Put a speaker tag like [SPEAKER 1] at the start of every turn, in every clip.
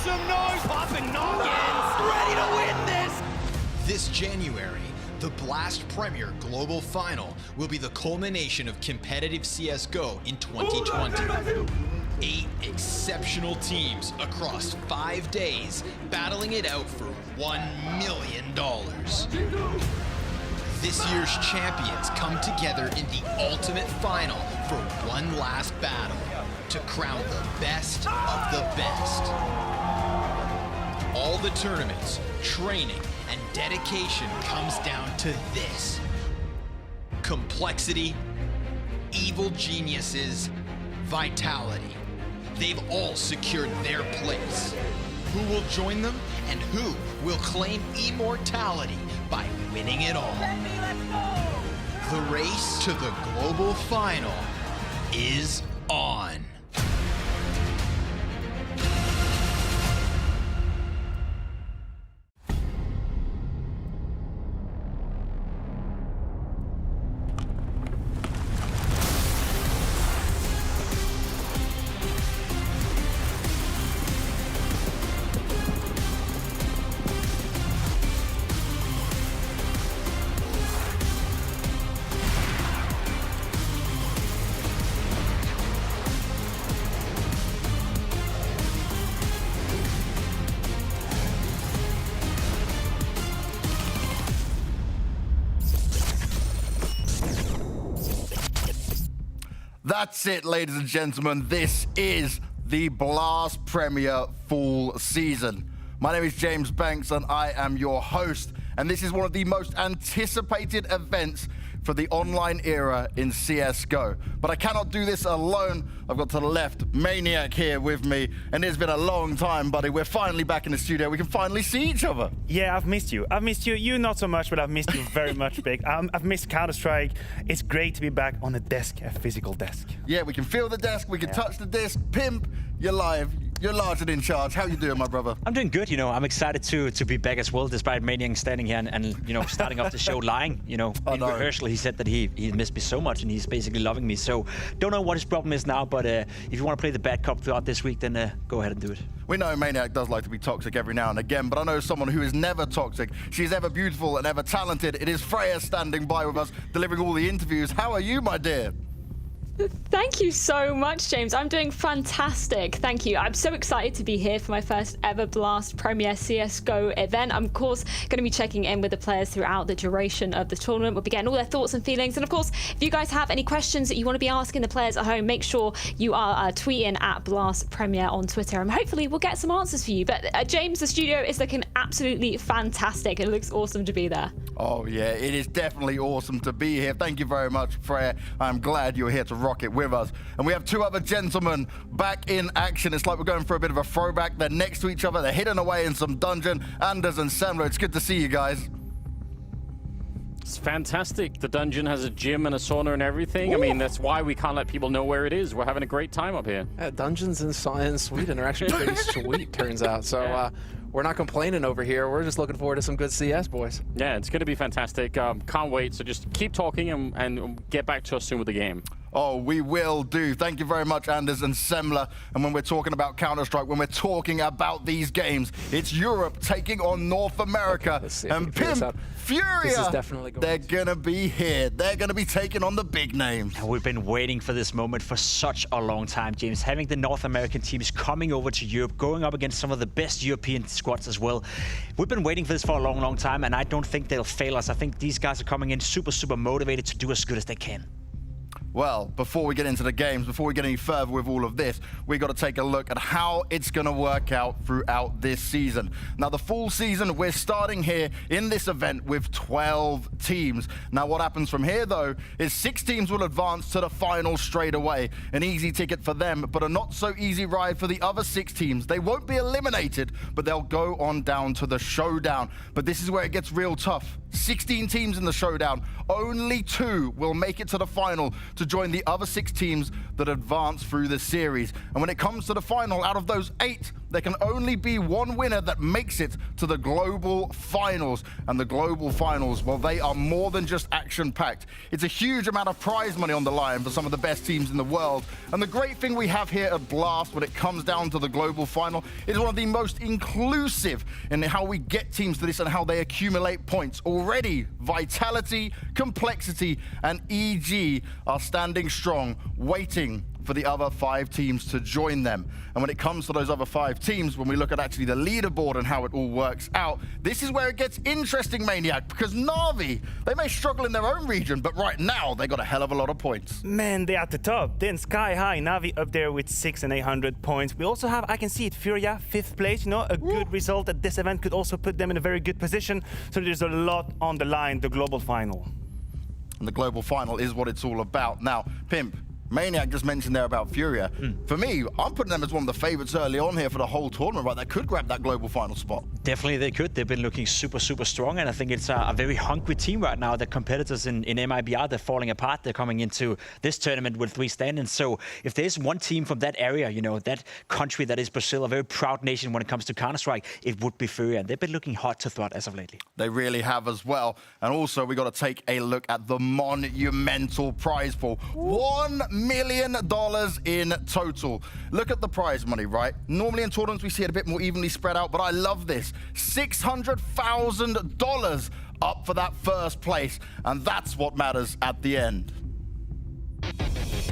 [SPEAKER 1] some noise! Popping noggins! Ready to win this!
[SPEAKER 2] This January, the Blast Premier Global Final will be the culmination of competitive CSGO in 2020. 8 exceptional teams across 5 days battling it out for $1 million. This year's champions come together in the ultimate final for one last battle to crown the best of the best. All the tournaments, training, and dedication comes down to this: complexity, evil geniuses, vitality. They've all secured their place. Who will join them and who will claim immortality by winning it all? The race to the global final is on.
[SPEAKER 3] That's it, ladies and gentlemen. This is the Blast Premier Fall Season. My name is James Banks, and I am your host. And this is one of the most anticipated events for the online era in CSGO. But I cannot do this alone. I've got to the left Maniac here with me, and it's been a long time, buddy. We're finally back in the studio. We can finally see each other.
[SPEAKER 4] Yeah, I've missed you. I've missed you. You not so much, but I've missed you very much, Big. I've missed Counter-Strike. It's great to be back on a desk, a physical desk.
[SPEAKER 3] Yeah, we can feel the desk. We can touch the disc. Pimp, you're live. You're large and in charge. How you doing, my brother?
[SPEAKER 5] I'm doing good. You know, I'm excited to be back as well, despite Maniac standing here and you know, starting off the show lying. You know, in rehearsal, he said that he missed me so much and he's basically loving me. So don't know what his problem is now, but if you want to play the bad cop throughout this week, then go ahead and do it.
[SPEAKER 3] We know Maniac does like to be toxic every now and again, but I know someone who is never toxic. She's ever beautiful and ever talented. It is Freya standing by with us, delivering all the interviews. How are you, my dear?
[SPEAKER 6] Thank you so much, James. I'm doing fantastic. Thank you. I'm so excited to be here for my first ever Blast Premier CSGO event. I'm, of course, going to be checking in with the players throughout the duration of the tournament. We'll be getting all their thoughts and feelings. And, of course, if you guys have any questions that you want to be asking the players at home, make sure you are tweeting at Blast Premier on Twitter. And hopefully we'll get some answers for you. But, James, the studio is looking absolutely fantastic. It looks awesome to be there.
[SPEAKER 3] Oh, yeah, it is definitely awesome to be here. Thank you very much, Freya. I'm glad you're here to rock it with us. And we have two other gentlemen back in action. It's like we're going for a bit of a throwback. They're next to each other. They're hidden away in some dungeon. Anders and Semler, it's good to see you guys.
[SPEAKER 7] It's fantastic. The dungeon has a gym and a sauna and everything. Ooh. I mean, that's why we can't let people know where it is. We're having a great time up here.
[SPEAKER 8] Dungeons in Sweden are actually pretty sweet, turns out. So we're not complaining over here. We're just looking forward to some good CS, boys.
[SPEAKER 7] Yeah, it's going to be fantastic. Can't wait. So just keep talking and get back to us soon with the game.
[SPEAKER 3] Oh, we will do. Thank you very much, Anders and Semler. And when we're talking about Counter-Strike, when we're talking about these games, it's Europe taking on North America. And Pimp, FURIA, they're going to be here. They're going to be taking on the big names.
[SPEAKER 5] And we've been waiting for this moment for such a long time, James. Having the North American teams coming over to Europe, going up against some of the best European squads as well. We've been waiting for this for a long, long time, and I don't think they'll fail us. I think these guys are coming in super, super motivated to do as good as they can.
[SPEAKER 3] Well, before we get into the games, before we get any further with all of this, we got to take a look at how it's going to work out throughout this season. Now, the full season, we're starting here in this event with 12 teams. Now, what happens from here, though, is 6 teams will advance to the final straight away. An easy ticket for them, but a not-so-easy ride for the other 6 teams. They won't be eliminated, but they'll go on down to the showdown. But this is where it gets real tough. 16 teams in the showdown. Only 2 will make it to the final to join the other 6 teams that advance through the series. And when it comes to the final, out of those 8, there can only be one winner that makes it to the global finals. And the global finals, well, they are more than just action-packed. It's a huge amount of prize money on the line for some of the best teams in the world. And the great thing we have here at Blast when it comes down to the global final is one of the most inclusive in how we get teams to this and how they accumulate points. Already, Vitality, Complexity, and EG are standing strong, waiting for the other 5 teams to join them. And when it comes to those other 5 teams, when we look at actually the leaderboard and how it all works out, this is where it gets interesting, Maniac, because NAVI, they may struggle in their own region, but right now they got a hell of a lot of points.
[SPEAKER 4] Man, they're at the top. Then sky high. NAVI up there with 600 and 800 points. We also have, I can see it, FURIA, 5th place. You know, a good result at this event could also put them in a very good position. So there's a lot on the line, the global final.
[SPEAKER 3] And the global final is what it's all about. Now, Pimp, Maniac just mentioned there about FURIA. For me, I'm putting them as one of the favorites early on here for the whole tournament, right? That could grab that global final spot.
[SPEAKER 5] Definitely they could. They've been looking super, super strong, and I think it's a very hungry team right now. The competitors in MIBR, they're falling apart. They're coming into this tournament with 3 stand-ins. So if there's one team from that area, you know, that country that is Brazil, a very proud nation when it comes to Counter-Strike, it would be FURIA. And they've been looking hot to trot as of lately.
[SPEAKER 3] They really have as well. And also, we got to take a look at the monumental prize pool. $1 million in total. Look at the prize money, right? Normally in tournaments, we see it a bit more evenly spread out, but I love this. $600,000 up for that first place. And that's what matters at the end.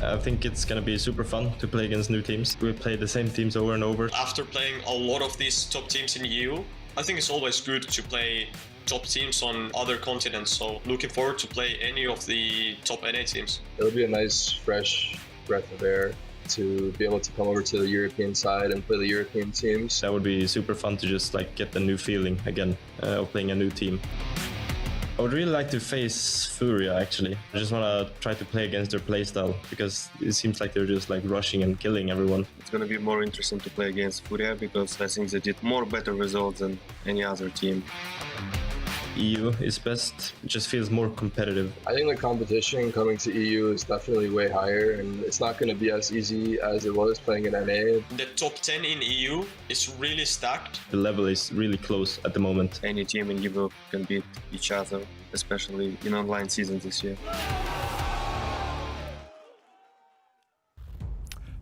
[SPEAKER 9] I think it's going to be super fun to play against new teams. We play the same teams over and over.
[SPEAKER 10] After playing a lot of these top teams in EU, I think it's always good to play top teams on other continents. So looking forward to play any of the top NA teams.
[SPEAKER 11] It'll be a nice, fresh breath of air to be able to come over to the European side and play the European teams.
[SPEAKER 9] That would be super fun to just like get the new feeling again of playing a new team. I would really like to face FURIA actually. I just want to try to play against their playstyle because it seems like they're just like rushing and killing everyone.
[SPEAKER 12] It's going to be more interesting to play against FURIA because I think they did more better results than any other team.
[SPEAKER 9] EU is best. It just feels more competitive.
[SPEAKER 11] I think the competition coming to EU is definitely way higher, and it's not going to be as easy as it was playing in NA.
[SPEAKER 10] The top 10 in EU is really stacked.
[SPEAKER 9] The level is really close at the moment.
[SPEAKER 12] Any team in Europe can beat each other, especially in online seasons this year.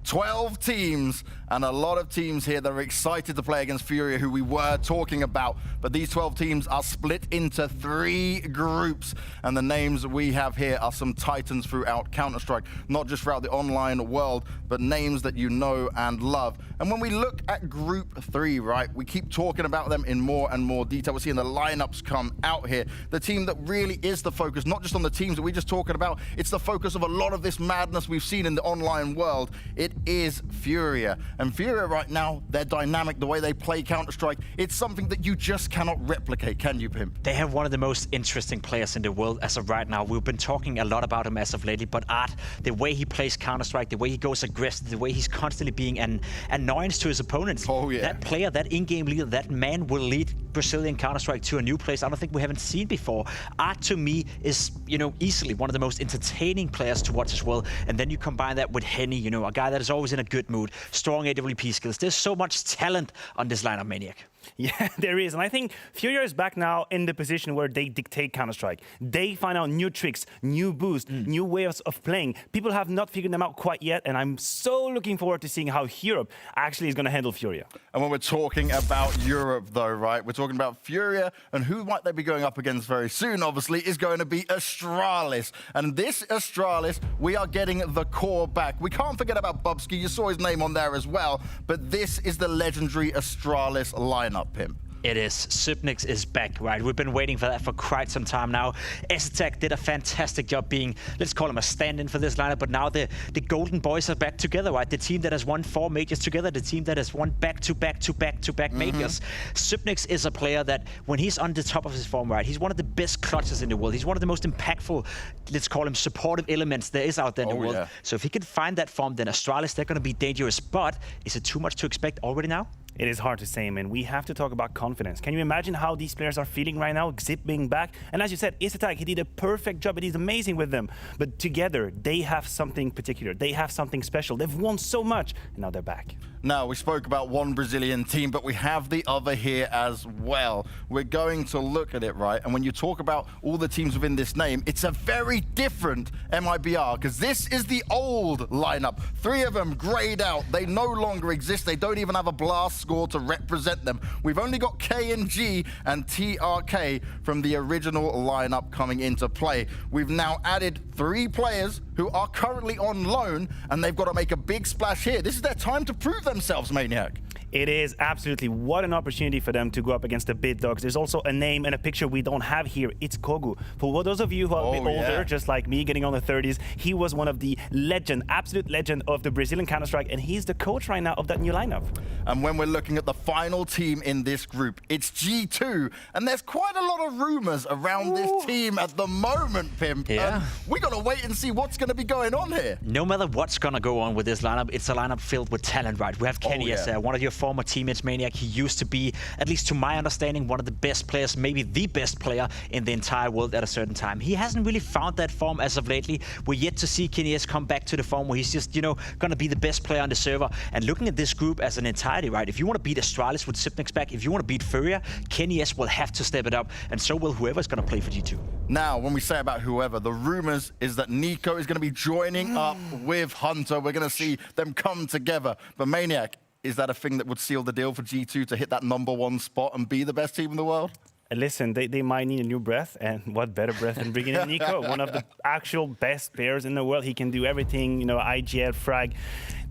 [SPEAKER 3] 12 teams, and a lot of teams here that are excited to play against FURIA, who we were talking about. But these 12 teams are split into 3 groups, and the names we have here are some titans throughout Counter-Strike, not just throughout the online world, but names that you know and love. And when we look at Group 3, right, we keep talking about them in more and more detail. We're seeing the lineups come out here. The team that really is the focus, not just on the teams that we're just talking about, it's the focus of a lot of this madness we've seen in the online world. It is FURIA. And FURIA right now, they're dynamic, the way they play Counter-Strike, it's something that you just cannot replicate, can you, Pim?
[SPEAKER 5] They have one of the most interesting players in the world as of right now. We've been talking a lot about him as of lately, but Art, the way he plays Counter-Strike, the way he goes aggressive, the way he's constantly being an annoyance to his opponents.
[SPEAKER 3] Oh, yeah.
[SPEAKER 5] That player, that in-game leader, that man will lead Brazilian Counter-Strike to a new place I don't think we haven't seen before. Art, to me, is, you know, easily one of the most entertaining players to watch as well. And then you combine that with Henny, you know, a guy that is always in a good mood, strong AWP skills. There's so much talent on this lineup, Maniac.
[SPEAKER 4] Yeah, there is. And I think FURIA is back now in the position where they dictate Counter-Strike. They find out new tricks, new boosts, new ways of playing. People have not figured them out quite yet, and I'm so looking forward to seeing how Europe actually is going to handle FURIA.
[SPEAKER 3] And when we're talking about Europe, though, right, we're talking about FURIA, and who might they be going up against very soon, obviously, is going to be Astralis. And this Astralis, we are getting the core back. We can't forget about Bubsky. You saw his name on there as well. But this is the legendary Astralis lineup, Pim.
[SPEAKER 5] It is. Supnix is back, right? We've been waiting for that for quite some time now. Esatec did a fantastic job being, let's call him a stand-in for this lineup, but now the Golden Boys are back together, right? The team that has won 4 majors together, the team that has won back-to-back majors. Supnix is a player that, when he's on the top of his form, right, he's one of the best clutches in the world. He's one of the most impactful, let's call him supportive elements there is out there in the world. Yeah. So if he can find that form, then Astralis, they're going to be dangerous. But is it too much to expect already now?
[SPEAKER 4] It is hard to say, man. We have to talk about confidence. Can you imagine how these players are feeling right now, Zip being back? And as you said, Isatak, he did a perfect job. It is amazing with them. But together, they have something particular. They have something special. They've won so much, and now they're back.
[SPEAKER 3] Now, we spoke about one Brazilian team, but we have the other here as well. We're going to look at it, right? And when you talk about all the teams within this name, it's a very different MIBR, because this is the old lineup. 3 of them grayed out. They no longer exist. They don't even have a blast score to represent them. We've only got KNG and TRK from the original lineup coming into play. We've now added 3 players who are currently on loan, and they've got to make a big splash here. This is their time to prove themselves, Maniac.
[SPEAKER 4] It is absolutely. What an opportunity for them to go up against the big dogs. There's also a name and a picture we don't have here. It's Kogu. For those of you who are a bit older, just like me, getting on the 30s, he was one of the legend, absolute legend of the Brazilian Counter-Strike, and he's the coach right now of that new lineup.
[SPEAKER 3] And when we're looking at the final team in this group, it's G2, and there's quite a lot of rumors around this team at the moment, Pimp.
[SPEAKER 5] Yeah.
[SPEAKER 3] We got to wait and see what's going to be going on here.
[SPEAKER 5] No matter what's going to go on with this lineup, it's a lineup filled with talent, right? We have Kenny as one of your former teammates, Maniac. He used to be, at least to my understanding, one of the best players, maybe the best player in the entire world at a certain time. He hasn't really found that form as of lately. We're yet to see Kenny S come back to the form where he's just, you know, going to be the best player on the server. And looking at this group as an entirety, right? If you want to beat Astralis with Sipnix back, if you want to beat FURIA, Kenny S will have to step it up, and so will whoever's going to play for G2.
[SPEAKER 3] Now, when we say about whoever, the rumors is that Nico is going to be joining up with Hunter. We're going to see them come together. But Maniac, is that a thing that would seal the deal for G2 to hit that #1 spot and be the best team in the world?
[SPEAKER 4] Listen, they might need a new breath, and what better breath than bringing in Nico, one of the actual best players in the world. He can do everything, you know, IGL, frag.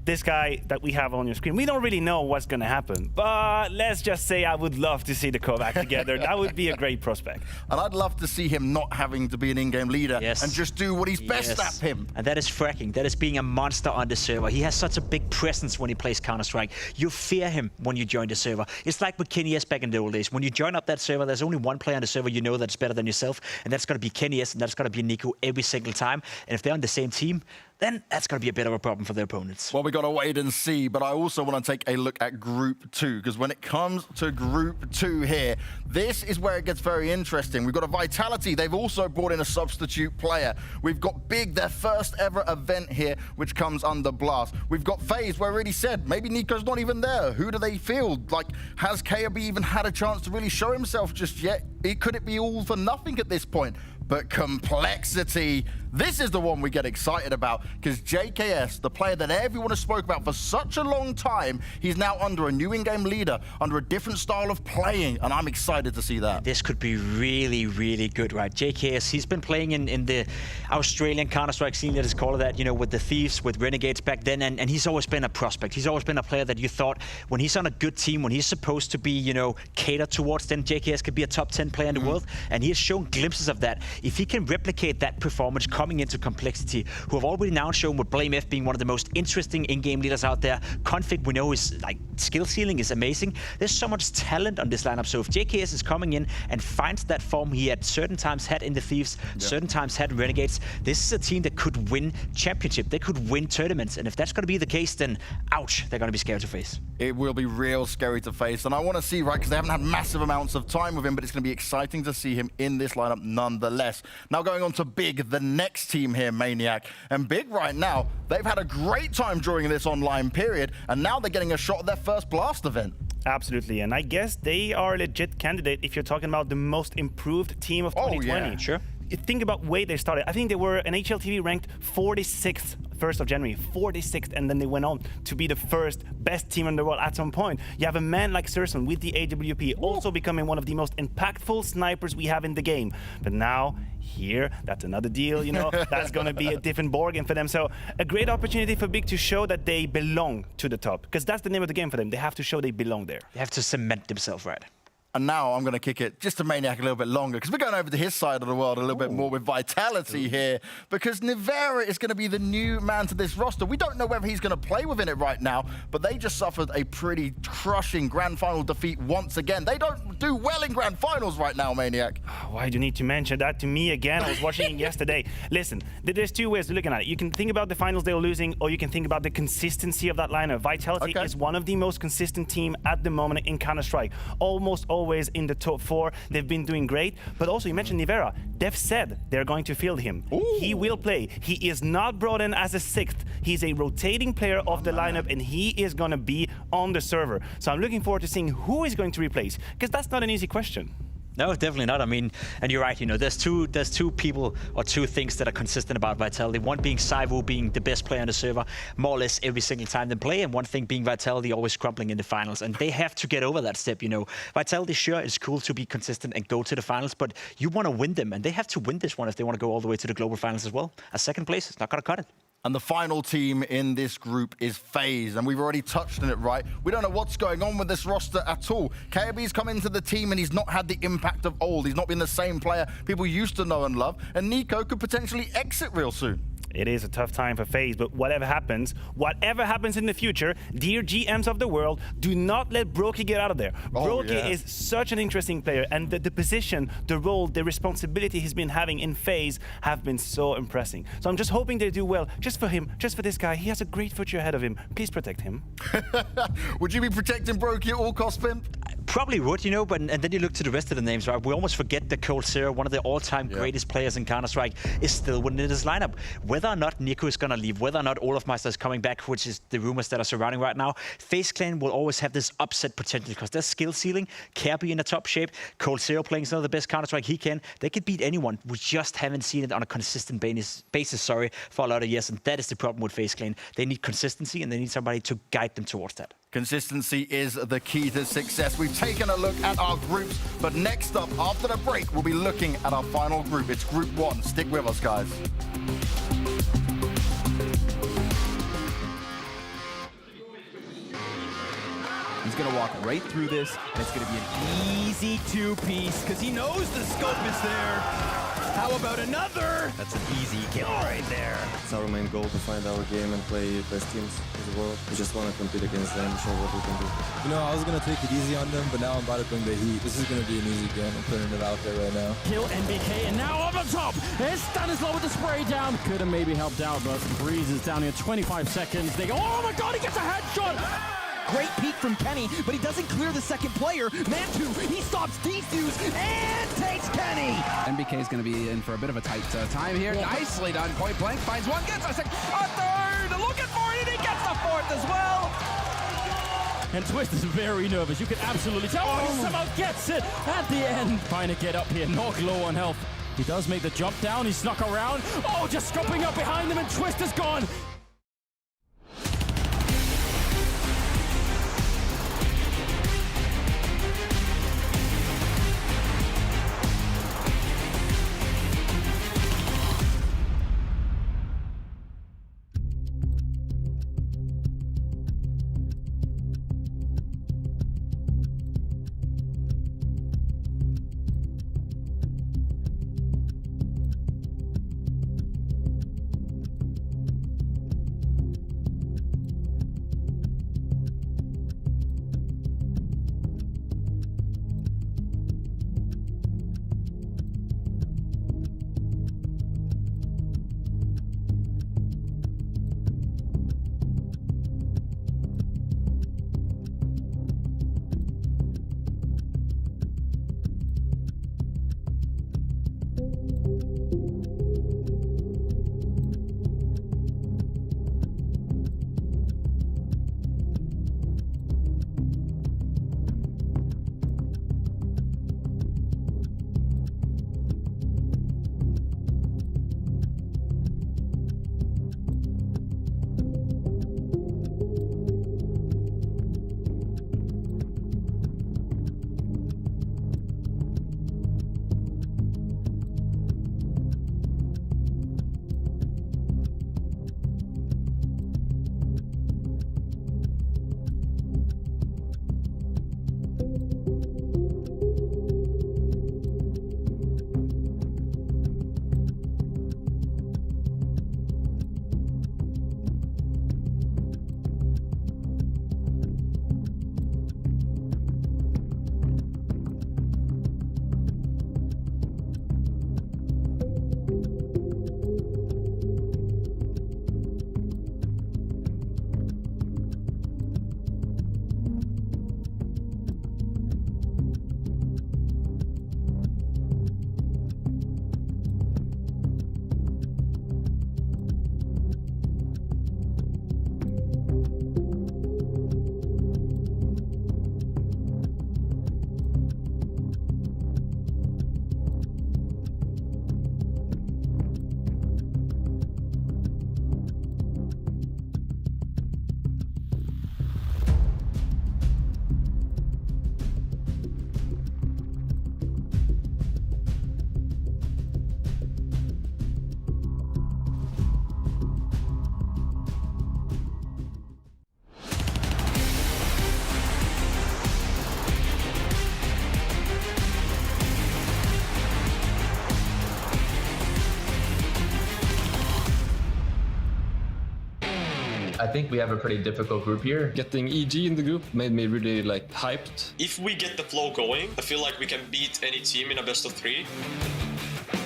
[SPEAKER 4] This guy that we have on your screen, we don't really know what's going to happen, but let's just say I would love to see the Kovac together. That would be a great prospect.
[SPEAKER 3] And I'd love to see him not having to be an in-game leader and just do what he's best at, him.
[SPEAKER 5] And that is fracking. That is being a monster on the server. He has such a big presence when he plays Counter-Strike. You fear him when you join the server. It's like with Kenny S back in the old days. When you join up that server, there's only one player on the server you know that's better than yourself, and that's going to be Kenny S, and that's going to be Nico every single time. And if they're on the same team, then that's going to be a bit of a problem for their opponents.
[SPEAKER 3] Well, we got to wait and see, but I also want to take a look at Group 2, because when it comes to Group 2 here, this is where it gets very interesting. We've got a Vitality. They've also brought in a substitute player. We've got Big, their first ever event here, which comes under Blast. We've got Faze, where I already said, maybe Nico's not even there. Who do they field? Like, has KOB even had a chance to really show himself just yet? Could it be all for nothing at this point? But Complexity, this is the one we get excited about, because JKS, the player that everyone has spoke about for such a long time, he's now under a new in-game leader, under a different style of playing, and I'm excited to see that.
[SPEAKER 5] This could be really, really good, right? JKS, he's been playing in the Australian Counter-Strike scene, let us call it that, you know, with the Thieves, with Renegades back then, and he's always been a prospect. He's always been a player that you thought, when he's on a good team, when he's supposed to be, you know, catered towards, then JKS could be a top 10 player in the world, and he has shown glimpses of that. If he can replicate that performance coming into Complexity, who have already now shown with Blame F being one of the most interesting in-game leaders out there, Config we know is like skill ceiling is amazing. There's so much talent on this lineup. So if JKS is coming in and finds that form he at certain times had in the Thieves, certain times had in Renegades, this is a team that could win championship. They could win tournaments. And if that's going to be the case, then ouch, they're going to be scary to face.
[SPEAKER 3] It will be real scary to face. And I want to see, right, because they haven't had massive amounts of time with him, but it's going to be exciting to see him in this lineup nonetheless. Now going on to Big, the next team here, Maniac. And Big right now, they've had a great time during this online period, and now they're getting a shot at their first Blast event.
[SPEAKER 4] Absolutely, and I guess they are a legit candidate if you're talking about the most improved team of 2020.
[SPEAKER 3] Oh, yeah.
[SPEAKER 5] Sure.
[SPEAKER 4] Think about where they started. I think they were an HLTV ranked 46th 1st of January, 46th, and then they went on to be the first best team in the world at some point. You have a man like Surson with the AWP also becoming one of the most impactful snipers we have in the game. But now, here, that's another deal, you know, that's going to be a different ballgame for them. So a great opportunity for Big to show that they belong to the top, because that's the name of the game for them. They have to show they belong there.
[SPEAKER 5] They have to cement themselves, right?
[SPEAKER 3] And now I'm going to kick it just to Maniac a little bit longer, because we're going over to his side of the world a little bit more with Vitality here, because Nivera is going to be the new man to this roster. We don't know whether he's going to play within it right now, but they just suffered a pretty crushing grand final defeat once again. They don't do well in grand finals right now, Maniac.
[SPEAKER 4] Why do you need to mention that to me again? I was watching it yesterday. Listen, there's two ways of looking at it. You can think about the finals they were losing, or you can think about the consistency of that lineup. Vitality is one of the most consistent team at the moment in Counter-Strike. Almost always in the top 4. They've been doing great. But also, you mentioned Nivera. They've said they're going to field him. He will play. He is not brought in as a 6th. He's a rotating player of the lineup, and he is going to be on the server. So I'm looking forward to seeing who is going to replace, because that's not an easy question.
[SPEAKER 5] No, definitely not. I mean, and you're right, you know, there's two people or two things that are consistent about Vitality. One being Saivu being the best player on the server more or less every single time they play, and one thing being Vitality always crumbling in the finals. And they have to get over that step, you know. Vitality, sure, it's cool to be consistent and go to the finals, but you want to win them, and they have to win this one if they want to go all the way to the global finals as well. A second place is not going to cut it.
[SPEAKER 3] And the final team in this group is Faze, and we've already touched on it, right? We don't know what's going on with this roster at all. KRB's come into the team and he's not had the impact of old. He's not been the same player people used to know and love, and Nico could potentially exit real soon.
[SPEAKER 4] It is a tough time for Faze, but whatever happens in the future, dear GMs of the world, do not let Brokey get out of there. Brokey is such an interesting player, and the position, the role, the responsibility he's been having in Faze have been so impressive. So I'm just hoping they do well, just for him, just for this guy. He has a great future ahead of him. Please protect him.
[SPEAKER 3] Would you be protecting Brokey at all costs, Pimp?
[SPEAKER 5] Probably would, you know, but and then you look to the rest of the names, right? We almost forget that Cold Zero, one of the all-time greatest players in Counter-Strike, is still within this lineup. Whether or not Nico is going to leave, whether or not Olofmeister is coming back, which is the rumors that are surrounding right now, FaZe Clan will always have this upset potential because their skill ceiling, Kirby in the top shape, Cold Zero playing some of the best Counter-Strike he can. They could beat anyone. We just haven't seen it on a consistent basis, for a lot of years, and that is the problem with FaZe Clan. They need consistency, and they need somebody to guide them towards that.
[SPEAKER 3] Consistency is the key to success. We've taken a look at our groups, but next up, after the break, we'll be looking at our final group. It's Group 1. Stick with us, guys.
[SPEAKER 1] He's going to walk right through this, and it's going to be an easy 2-piece, because he knows the scope is there. How about another? That's an easy kill right there.
[SPEAKER 12] It's our main goal to find our game and play best teams in the world. We just want to compete against them, show what we can do.
[SPEAKER 13] You know, I was going to take it easy on them, but now I'm about to bring the heat. This is going to be an easy game. I'm putting it out there right now.
[SPEAKER 14] Kill NBK, and now up on top. It's Stanislaw with the spray down. Could have maybe helped out, but Breeze is down here 25 seconds. They go, oh my God, he gets a headshot.
[SPEAKER 1] Great peek from Kenny, but he doesn't clear the second player. Mantu, he stops Defuse and takes Kenny.
[SPEAKER 15] NBK is going to be in for a bit of a tight time here. Nicely done. Point blank finds one, gets a second, a third, looking for it, and he gets the fourth as well.
[SPEAKER 14] And Twist is very nervous. You can absolutely tell. Oh, he somehow gets it at the end. Trying to get up here, Nog low on health. He does make the jump down. He snuck around. Oh, just scoping up behind him, and Twist is gone.
[SPEAKER 16] I think we have a pretty difficult group here.
[SPEAKER 17] Getting EG in the group made me really like hyped.
[SPEAKER 10] If we get the flow going, I feel like we can beat any team in a best of 3.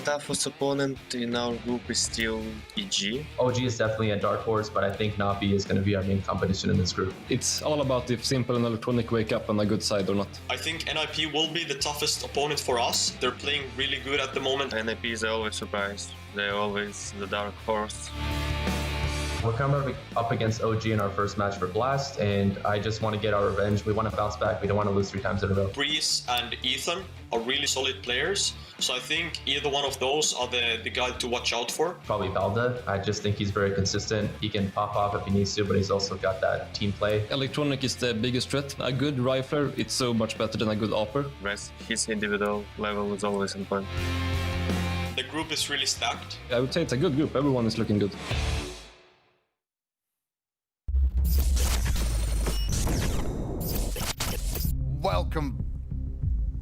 [SPEAKER 12] Toughest opponent in our group is still EG.
[SPEAKER 16] OG is definitely a dark horse, but I think NAVI is going to be our main competition in this group.
[SPEAKER 17] It's all about if Simple and Electronic wake up on a good side or not.
[SPEAKER 10] I think NIP will be the toughest opponent for us. They're playing really good at the moment.
[SPEAKER 12] NIP is always surprised. They're always the dark horse.
[SPEAKER 16] We're coming up against OG in our first match for Blast, and I just want to get our revenge. We want to bounce back. We don't want to lose 3 times in a row.
[SPEAKER 10] Breeze and Ethan are really solid players, so I think either one of those are the guy to watch out for.
[SPEAKER 16] Probably Valda. I just think he's very consistent. He can pop off if he needs to, but he's also got that team play.
[SPEAKER 17] Electronic is the biggest threat. A good rifler, it's so much better than a good AWPer.
[SPEAKER 12] Rest, his individual level is always on point.
[SPEAKER 10] The group is really stacked.
[SPEAKER 17] I would say it's a good group. Everyone is looking good.
[SPEAKER 3] Welcome.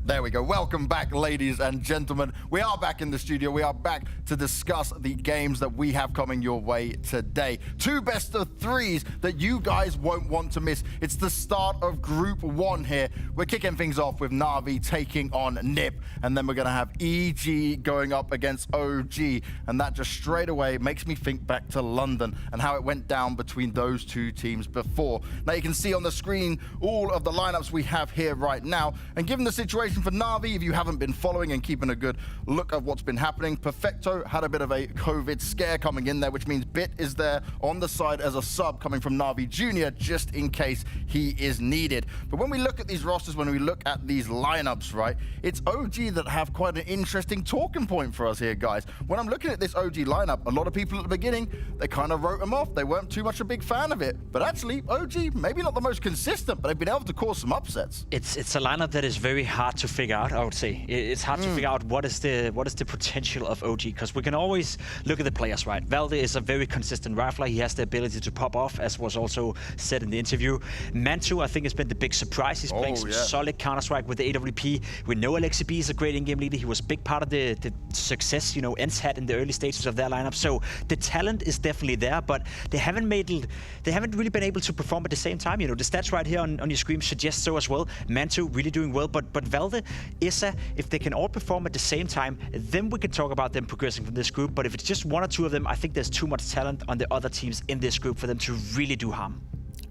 [SPEAKER 3] There we go. Welcome back, ladies and gentlemen. We are back in the studio. We are back to discuss the games that we have coming your way today. 2 best of 3s that you guys won't want to miss. It's the start of Group 1 here. We're kicking things off with NAVI taking on NIP, and then we're going to have EG going up against OG, and that just straight away makes me think back to London and how it went down between those 2 teams before. Now you can see on the screen all of the lineups we have here right now, and given the situation for NAVI, if you haven't been following and keeping a good look at what's been happening, Perfecto had a bit of a COVID scare coming in there, which means Bit is there on the side as a sub coming from NAVI Jr. just in case he is needed. But when we look at these rosters, when we look at these lineups, right, it's OG that have quite an interesting talking point for us here, guys. When I'm looking at this OG lineup, a lot of people at the beginning, they kind of wrote them off. They weren't too much a big fan of it. But actually, OG, maybe not the most consistent, but they've been able to cause some upsets.
[SPEAKER 5] It's a lineup that is very hard to figure out, I would say. It's hard to figure out what is the potential of OG, because we can always look at the players, right? Valde is a very consistent rifler. He has the ability to pop off, as was also said in the interview. Mantu, I think, has been the big surprise. He's playing some solid Counter-Strike with the AWP. We know Alexi B is a great in-game leader. He was a big part of the success, you know, ENCE had in the early stages of their lineup. So the talent is definitely there, but they haven't really been able to perform at the same time. You know, the stats right here on your screen suggest so as well. Mantu really doing well, but Valde, Issa, if they can all perform at the same time, then we can talk about them progressing from this group. But if it's just 1 or 2 of them, I think there's too much talent on the other teams in this group for them to really do harm.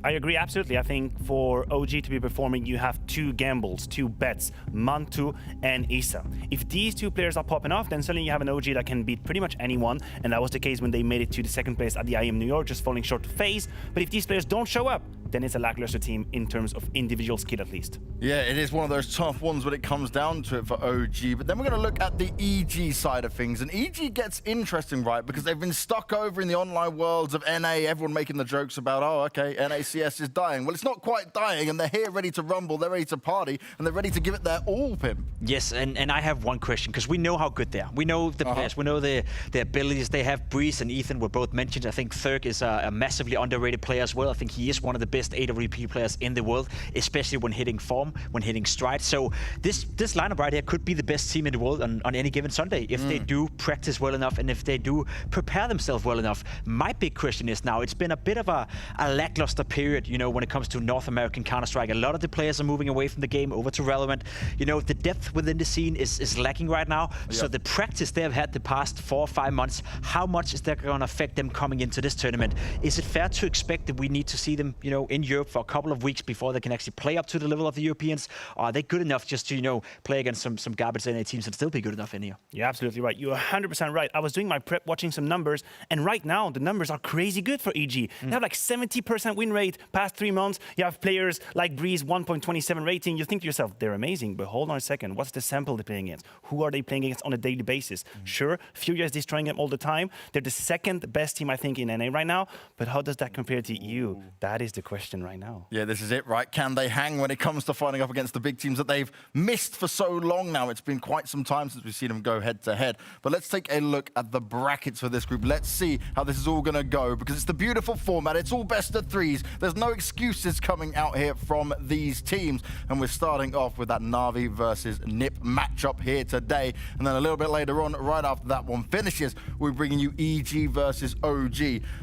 [SPEAKER 4] I agree, absolutely. I think for OG to be performing, you have 2 gambles, 2 bets, Mantu and Issa. If these 2 players are popping off, then suddenly you have an OG that can beat pretty much anyone, and that was the case when they made it to the 2nd place at the IM New York, just falling short to Faze. But if these players don't show up, then it's a lackluster team in terms of individual skill at least.
[SPEAKER 3] Yeah, it is one of those tough ones when it comes down to it for OG. But then we're going to look at the EG side of things. And EG gets interesting, right? Because they've been stuck over in the online worlds of NA, everyone making the jokes about, oh, okay, NACS is dying. Well, it's not quite dying, and they're here ready to rumble, they're ready to party, and they're ready to give it their all, Pim.
[SPEAKER 5] Yes, and I have one question, because we know how good they are. We know the players, we know their abilities. They have. Breeze and Ethan were both mentioned. I think Thurk is a massively underrated player as well. I think he is one of the best AWP players in the world, especially when hitting form, when hitting stride. So this lineup right here could be the best team in the world on any given Sunday if they do practice well enough and if they do prepare themselves well enough. My big question is now, it's been a bit of a lackluster period, you know, when it comes to North American Counter-Strike. A lot of the players are moving away from the game over to Relevant. You know, the depth within the scene is lacking right now. Yep. So the practice they've had the past 4 or 5 months, how much is that going to affect them coming into this tournament? Is it fair to expect that we need to see them, you know, in Europe for a couple of weeks before they can actually play up to the level of the Europeans? Or are they good enough just to, you know, play against some garbage NA teams and still be good enough in here?
[SPEAKER 4] You're absolutely right. You're 100% right. I was doing my prep, watching some numbers, and right now the numbers are crazy good for EG. They have like 70% win rate past 3 months. You have players like Breeze, 1.27 rating. You think to yourself, they're amazing, but hold on a second. What's the sample they're playing against? Who are they playing against on a daily basis? Sure, FURIA is destroying them all the time. They're the 2nd best team, I think, in NA right now, but how does that compare to EU? That is the question. question right now.
[SPEAKER 3] Yeah, this is it, right? Can they hang when it comes to fighting up against the big teams that they've missed for so long now? It's been quite some time since we've seen them go head-to-head. But let's take a look at the brackets for this group. Let's see how this is all going to go, because it's the beautiful format. It's all best of threes. There's no excuses coming out here from these teams. And we're starting off with that NAVI versus NIP matchup here today. And then a little bit later on, right after that one finishes, we're bringing you EG versus OG.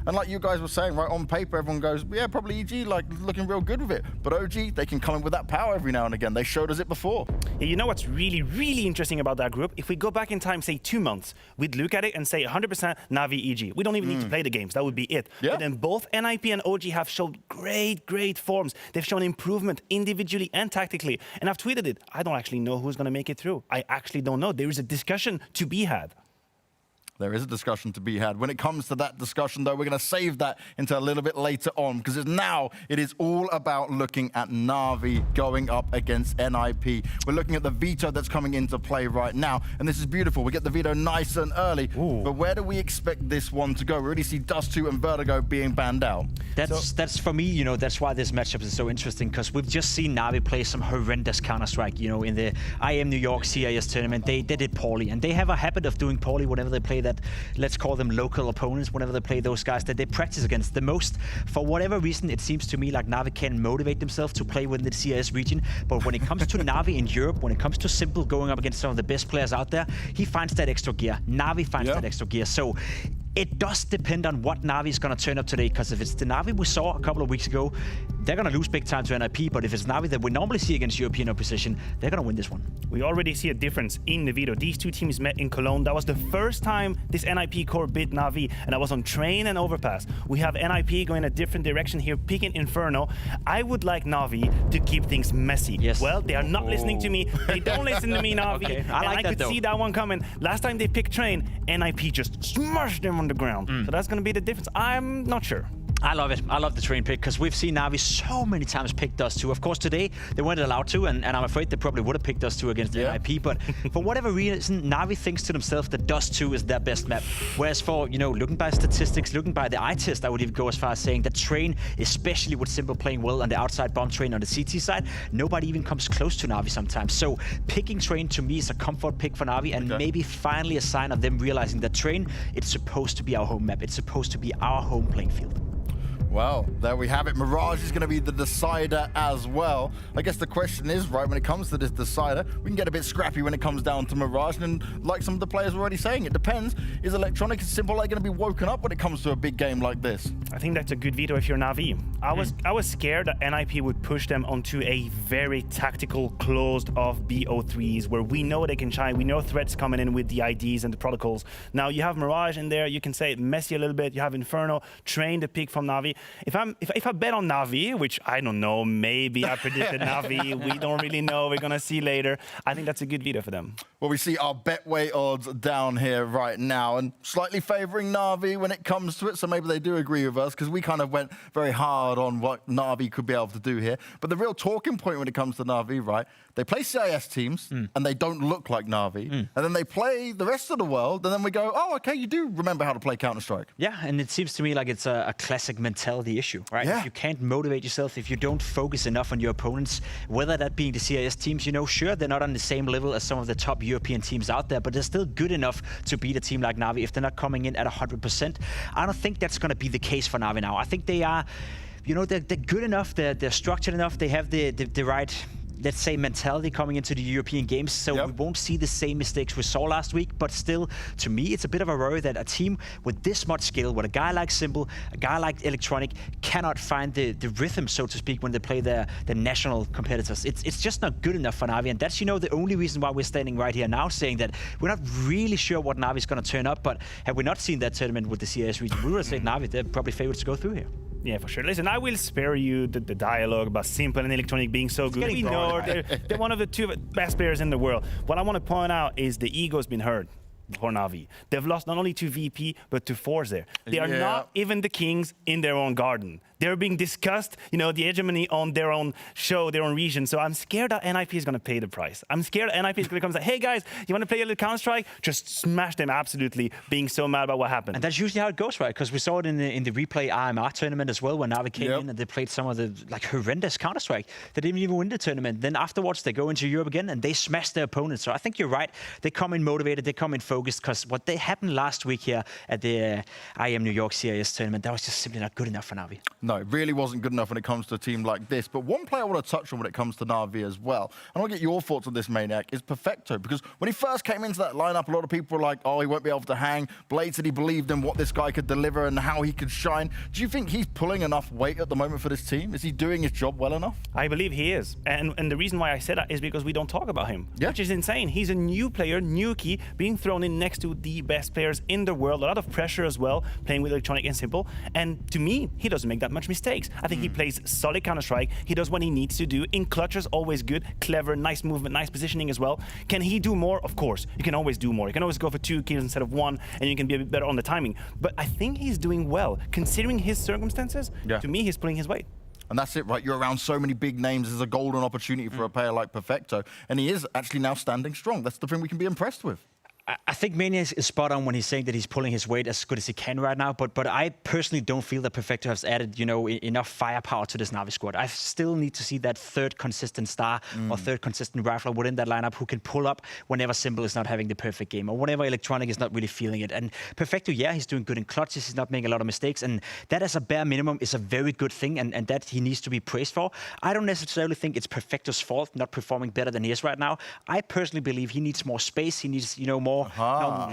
[SPEAKER 3] And like you guys were saying, right, on paper, everyone goes, yeah, probably EG, like, looking real good with it. But OG, they can come in with that power every now and again. They showed us it before.
[SPEAKER 4] Yeah, you know what's really, really interesting about that group? If we go back in time, say 2 months, we'd look at it and say 100% NAVI EG. We don't even need to play the games. That would be it.
[SPEAKER 3] Yeah.
[SPEAKER 4] But then both NIP and OG have shown great forms. They've shown improvement individually and tactically. And I've tweeted it. I don't actually know who's going to make it through. I actually don't know. There is a discussion to be had.
[SPEAKER 3] There is a discussion to be had. When it comes to that discussion, though, we're going to save that into a little bit later on, because now it is all about looking at NAVI going up against NIP. We're looking at the veto that's coming into play right now, and this is beautiful. We get the veto nice and early, but where do we expect this one to go? We already see Dust2 and Vertigo being banned out.
[SPEAKER 5] That's for me, you know, that's why this matchup is so interesting, because we've just seen NAVI play some horrendous Counter-Strike, you know, in the IM New York CIS tournament. They did poorly, and they have a habit of doing poorly whenever they play that, let's call them local opponents, whenever they play those guys that they practice against the most. For whatever reason, it seems to me like NAVI can motivate themselves to play within the CIS region, but when it comes to NAVI in Europe, when it comes to Simple going up against some of the best players out there, he finds that extra gear. NAVI finds that extra gear. So it does depend on what NAVI is going to turn up today, because if it's the NAVI we saw a couple of weeks ago, they're going to lose big time to NIP, but if it's NAVI that we normally see against European opposition, they're going to win this one.
[SPEAKER 4] We already see a difference in the veto. These two teams met in Cologne. That was the first time this NIP core beat NAVI, and I was on Train and Overpass. We have NIP going a different direction here, picking Inferno. I would like NAVI to keep things messy.
[SPEAKER 5] Yes.
[SPEAKER 4] Well, they are not listening to me. They don't listen to me, NAVI.
[SPEAKER 5] Okay. I could
[SPEAKER 4] see that one coming. Last time they picked Train, NIP just smashed them on the ground. So that's going to be the difference. I'm not sure.
[SPEAKER 5] I love it. I love the Train pick, because we've seen NAVI so many times pick Dust2. Of course, today they weren't allowed to, and I'm afraid they probably would have picked Dust2 against the NIP. But for whatever reason, NAVI thinks to themselves that Dust2 is their best map. Whereas for, you know, looking by statistics, looking by the eye test, I would even go as far as saying that Train, especially with Simple playing well on the outside bomb Train on the CT side, nobody even comes close to NAVI sometimes. So picking Train to me is a comfort pick for NAVI, and maybe finally a sign of them realizing that Train, it's supposed to be our home map. It's supposed to be our home playing field.
[SPEAKER 3] Well, there we have it. Mirage is going to be the decider as well. I guess the question is, right, when it comes to this decider, we can get a bit scrappy when it comes down to Mirage. And like some of the players were already saying, it depends. Is Electronic and Simple going to be woken up when it comes to a big game like this?
[SPEAKER 4] I think that's a good veto if you're NAVI. I was scared that NIP would push them onto a very tactical, closed-off BO3s where we know they can shine. We know threats coming in with the IDs and the protocols. Now you have Mirage in there. You can say messy a little bit. You have Inferno, Train the pick from NAVI. If I bet on NAVI, which I don't know, maybe I predicted NAVI, we don't really know, we're gonna see later. I think that's a good veto for them.
[SPEAKER 3] Well, we see our betway odds down here right now, and slightly favoring NAVI when it comes to it, so maybe they do agree with us, because we kind of went very hard on what NAVI could be able to do here. But the real talking point when it comes to NAVI, right, they play CIS teams, and they don't look like NAVI, and then they play the rest of the world, and then we go, oh, okay, you do remember how to play Counter-Strike.
[SPEAKER 5] Yeah, and it seems to me like it's a classic mentality issue, right?
[SPEAKER 3] Yeah.
[SPEAKER 5] If you can't motivate yourself, if you don't focus enough on your opponents, whether that being the CIS teams, you know, sure, they're not on the same level as some of the top European teams out there, but they're still good enough to beat a team like NAVI if they're not coming in at 100%. I don't think that's going to be the case for NAVI now. I think they are, you know, they're good enough, they're structured enough, they have the right, let's say, mentality coming into the European games, so we won't see the same mistakes we saw last week. But still, to me, it's a bit of a worry that a team with this much skill, with a guy like Simple, a guy like Electronic, cannot find the rhythm, so to speak, when they play their national competitors. It's just not good enough for NAVI, and that's, you know, the only reason why we're standing right here now saying that we're not really sure what NAVI is going to turn up. But had we not seen that tournament with the CIS region, we would have said NAVI, they're probably favorites to go through here.
[SPEAKER 4] Yeah, for sure. Listen, I will spare you the dialogue about Simple and Electronic being so good. We know they're one of the two best players in the world. What I want to point out is the ego's been hurt. for NAVI. They've lost not only to VP, but to Force there. They are
[SPEAKER 3] Yeah.
[SPEAKER 4] not even the kings in their own garden. They're being discussed, you know, the hegemony on their own show, their own region. So I'm scared that NIP is going to pay the price. I'm scared that NIP is going to come and say, hey guys, you want to play a little Counter-Strike? Just smash them absolutely, being so mad about what happened.
[SPEAKER 5] And that's usually how it goes, right? Because we saw it in the replay RMR tournament as well, when NAVI came in and they played some of the like horrendous Counter-Strike. They didn't even win the tournament. Then afterwards, they go into Europe again and they smash their opponents. So I think you're right. They come in motivated, they come in focused, because what they happened last week here at the IM New York CIS tournament, that was just simply not good enough for NAVI.
[SPEAKER 3] No, it really wasn't good enough when it comes to a team like this. But one player I want to touch on when it comes to NAVI as well, and I want to get your thoughts on this, Maniac, is Perfecto. Because when he first came into that lineup, a lot of people were like, oh, he won't be able to hang. Blade said he believed in what this guy could deliver and how he could shine. Do you think he's pulling enough weight at the moment for this team? Is he doing his job well enough?
[SPEAKER 4] I believe he is. And the reason why I said that is because we don't talk about him, which is insane. He's a new player, new key, being thrown in next to the best players in the world. A lot of pressure as well, playing with Electronic and Simple. And to me, he doesn't make that much mistakes. I think he plays solid Counter-Strike. He does what he needs to do. In clutches, always good, clever, nice movement, nice positioning as well. Can he do more? Of course. You can always do more. You can always go for 2 kills instead of 1, and you can be a bit better on the timing. But I think he's doing well. Considering his circumstances, to me, he's pulling his weight.
[SPEAKER 3] And that's it, right? You're around so many big names. There's a golden opportunity for a player like Perfecto. And he is actually now standing strong. That's the thing we can be impressed with.
[SPEAKER 5] I think Maniac is spot on when he's saying that he's pulling his weight as good as he can right now. But I personally don't feel that Perfecto has added, you know, enough firepower to this NAVI squad. I still need to see that third consistent star or third consistent rifler within that lineup who can pull up whenever Simple is not having the perfect game or whenever Electronic is not really feeling it. And Perfecto, yeah, he's doing good in clutches. He's not making a lot of mistakes. And that as a bare minimum is a very good thing and that he needs to be praised for. I don't necessarily think it's Perfecto's fault not performing better than he is right now. I personally believe he needs more space. He needs, you know, more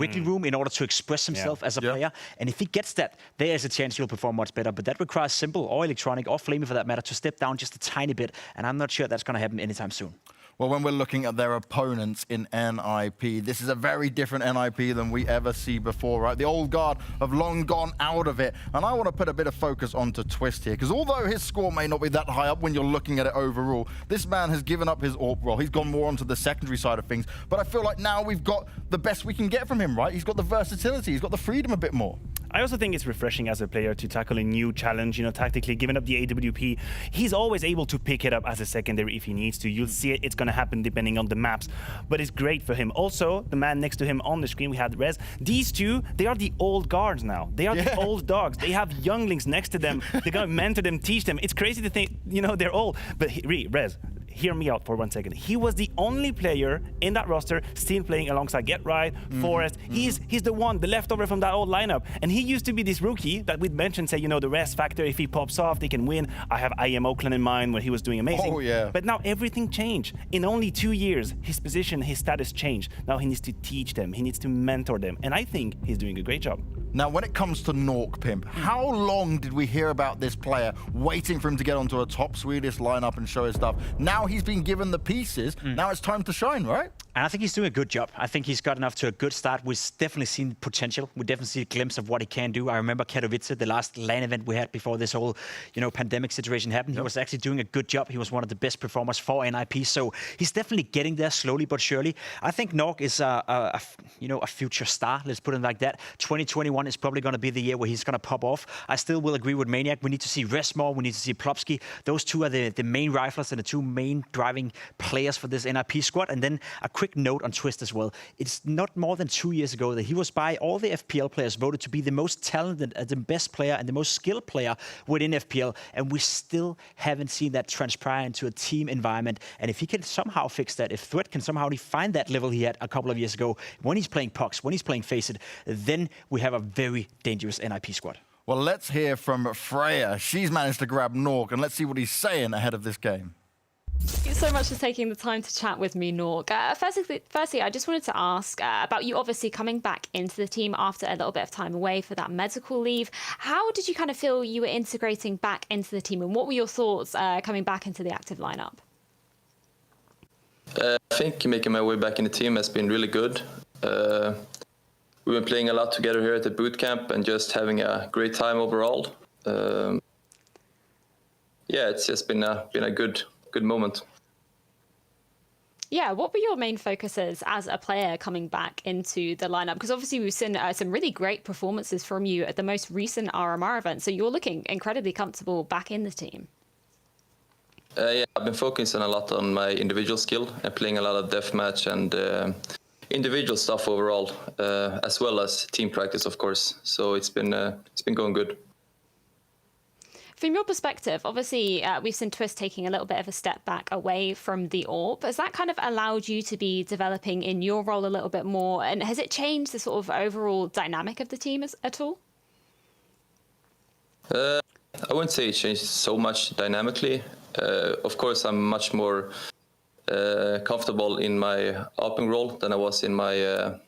[SPEAKER 5] wiggle room in order to express himself as a player. And if he gets that, there is a chance he'll perform much better. But that requires Simple or Electronic or Flamey for that matter to step down just a tiny bit. And I'm not sure that's going to happen anytime soon.
[SPEAKER 3] Well, when we're looking at their opponents in NIP, this is a very different NIP than we ever see before, right? The old guard have long gone out of it. And I want to put a bit of focus onto Twist here, because although his score may not be that high up when you're looking at it overall, this man has given up his AWP role. He's gone more onto the secondary side of things. But I feel like now we've got the best we can get from him, right? He's got the versatility. He's got the freedom a bit more.
[SPEAKER 4] I also think it's refreshing as a player to tackle a new challenge, you know, tactically, giving up the AWP. He's always able to pick it up as a secondary if he needs to. You'll see it, it's going to happen depending on the maps, but it's great for him. Also, the man next to him on the screen, we had Rez. These two, they are the old guards now. They are the old dogs. They have younglings next to them. They're going to mentor them, teach them. It's crazy to think, you know, they're old. But Rez, hear me out for 1 second. He was the only player in that roster still playing alongside Get Right, Forrest. He's the one, the leftover from that old lineup. And he used to be this rookie that we'd mentioned, say, you know, the rest factor, if he pops off, they can win. I have IM Oakland in mind when he was doing amazing.
[SPEAKER 3] Oh, yeah.
[SPEAKER 4] But now everything changed. In only 2 years, his position, his status changed. Now he needs to teach them. He needs to mentor them. And I think he's doing a great job.
[SPEAKER 3] Now, when it comes to Nork, Pimp, how long did we hear about this player waiting for him to get onto a top Swedish lineup and show his stuff? Now he's been given the pieces. Now it's time to shine, right?
[SPEAKER 5] And I think he's doing a good job. I think he's gotten off to a good start. We've definitely seen potential. We definitely see a glimpse of what he can do. I remember Katowice, the last LAN event we had before this whole, you know, pandemic situation happened. He was actually doing a good job. He was one of the best performers for NIP. So he's definitely getting there slowly but surely. I think Nork is a future star. Let's put it like that. 2021 is probably going to be the year where he's going to pop off. I still will agree with Maniac. We need to see Res more. We need to see Plopsky. Those two are the main riflers and the two main driving players for this NIP squad. And then a quick note on Twist as well. It's not more than 2 years ago that he was by all the FPL players voted to be the most talented, the best player and the most skilled player within FPL. And we still haven't seen that transpire into a team environment. And if he can somehow fix that, if Threat can somehow find that level he had a couple of years ago, when he's playing Pucks, when he's playing Faze, then we have a very dangerous NIP squad.
[SPEAKER 3] Well, let's hear from Freya. She's managed to grab Nork, and let's see what he's saying ahead of this game.
[SPEAKER 6] Thank you so much for taking the time to chat with me, Nork. Firstly, I just wanted to ask about you obviously coming back into the team after a little bit of time away for that medical leave. How did you kind of feel you were integrating back into the team, and what were your thoughts coming back into the active lineup?
[SPEAKER 16] I think making my way back in the team has been really good. We've been playing a lot together here at the boot camp and just having a great time overall. It's just been a good moment.
[SPEAKER 6] Yeah, what were your main focuses as a player coming back into the lineup? Because obviously we've seen some really great performances from you at the most recent RMR event, so you're looking incredibly comfortable back in the team.
[SPEAKER 16] Yeah, I've been focusing a lot on my individual skill and playing a lot of deathmatch and individual stuff overall, as well as team practice, of course. So it's been going good.
[SPEAKER 6] From your perspective, obviously, we've seen Twist taking a little bit of a step back away from the AWP. Has that kind of allowed you to be developing in your role a little bit more? And has it changed the sort of overall dynamic of the team at all?
[SPEAKER 16] I wouldn't say it changed so much dynamically. Of course, I'm much more comfortable in my opening role than I was in my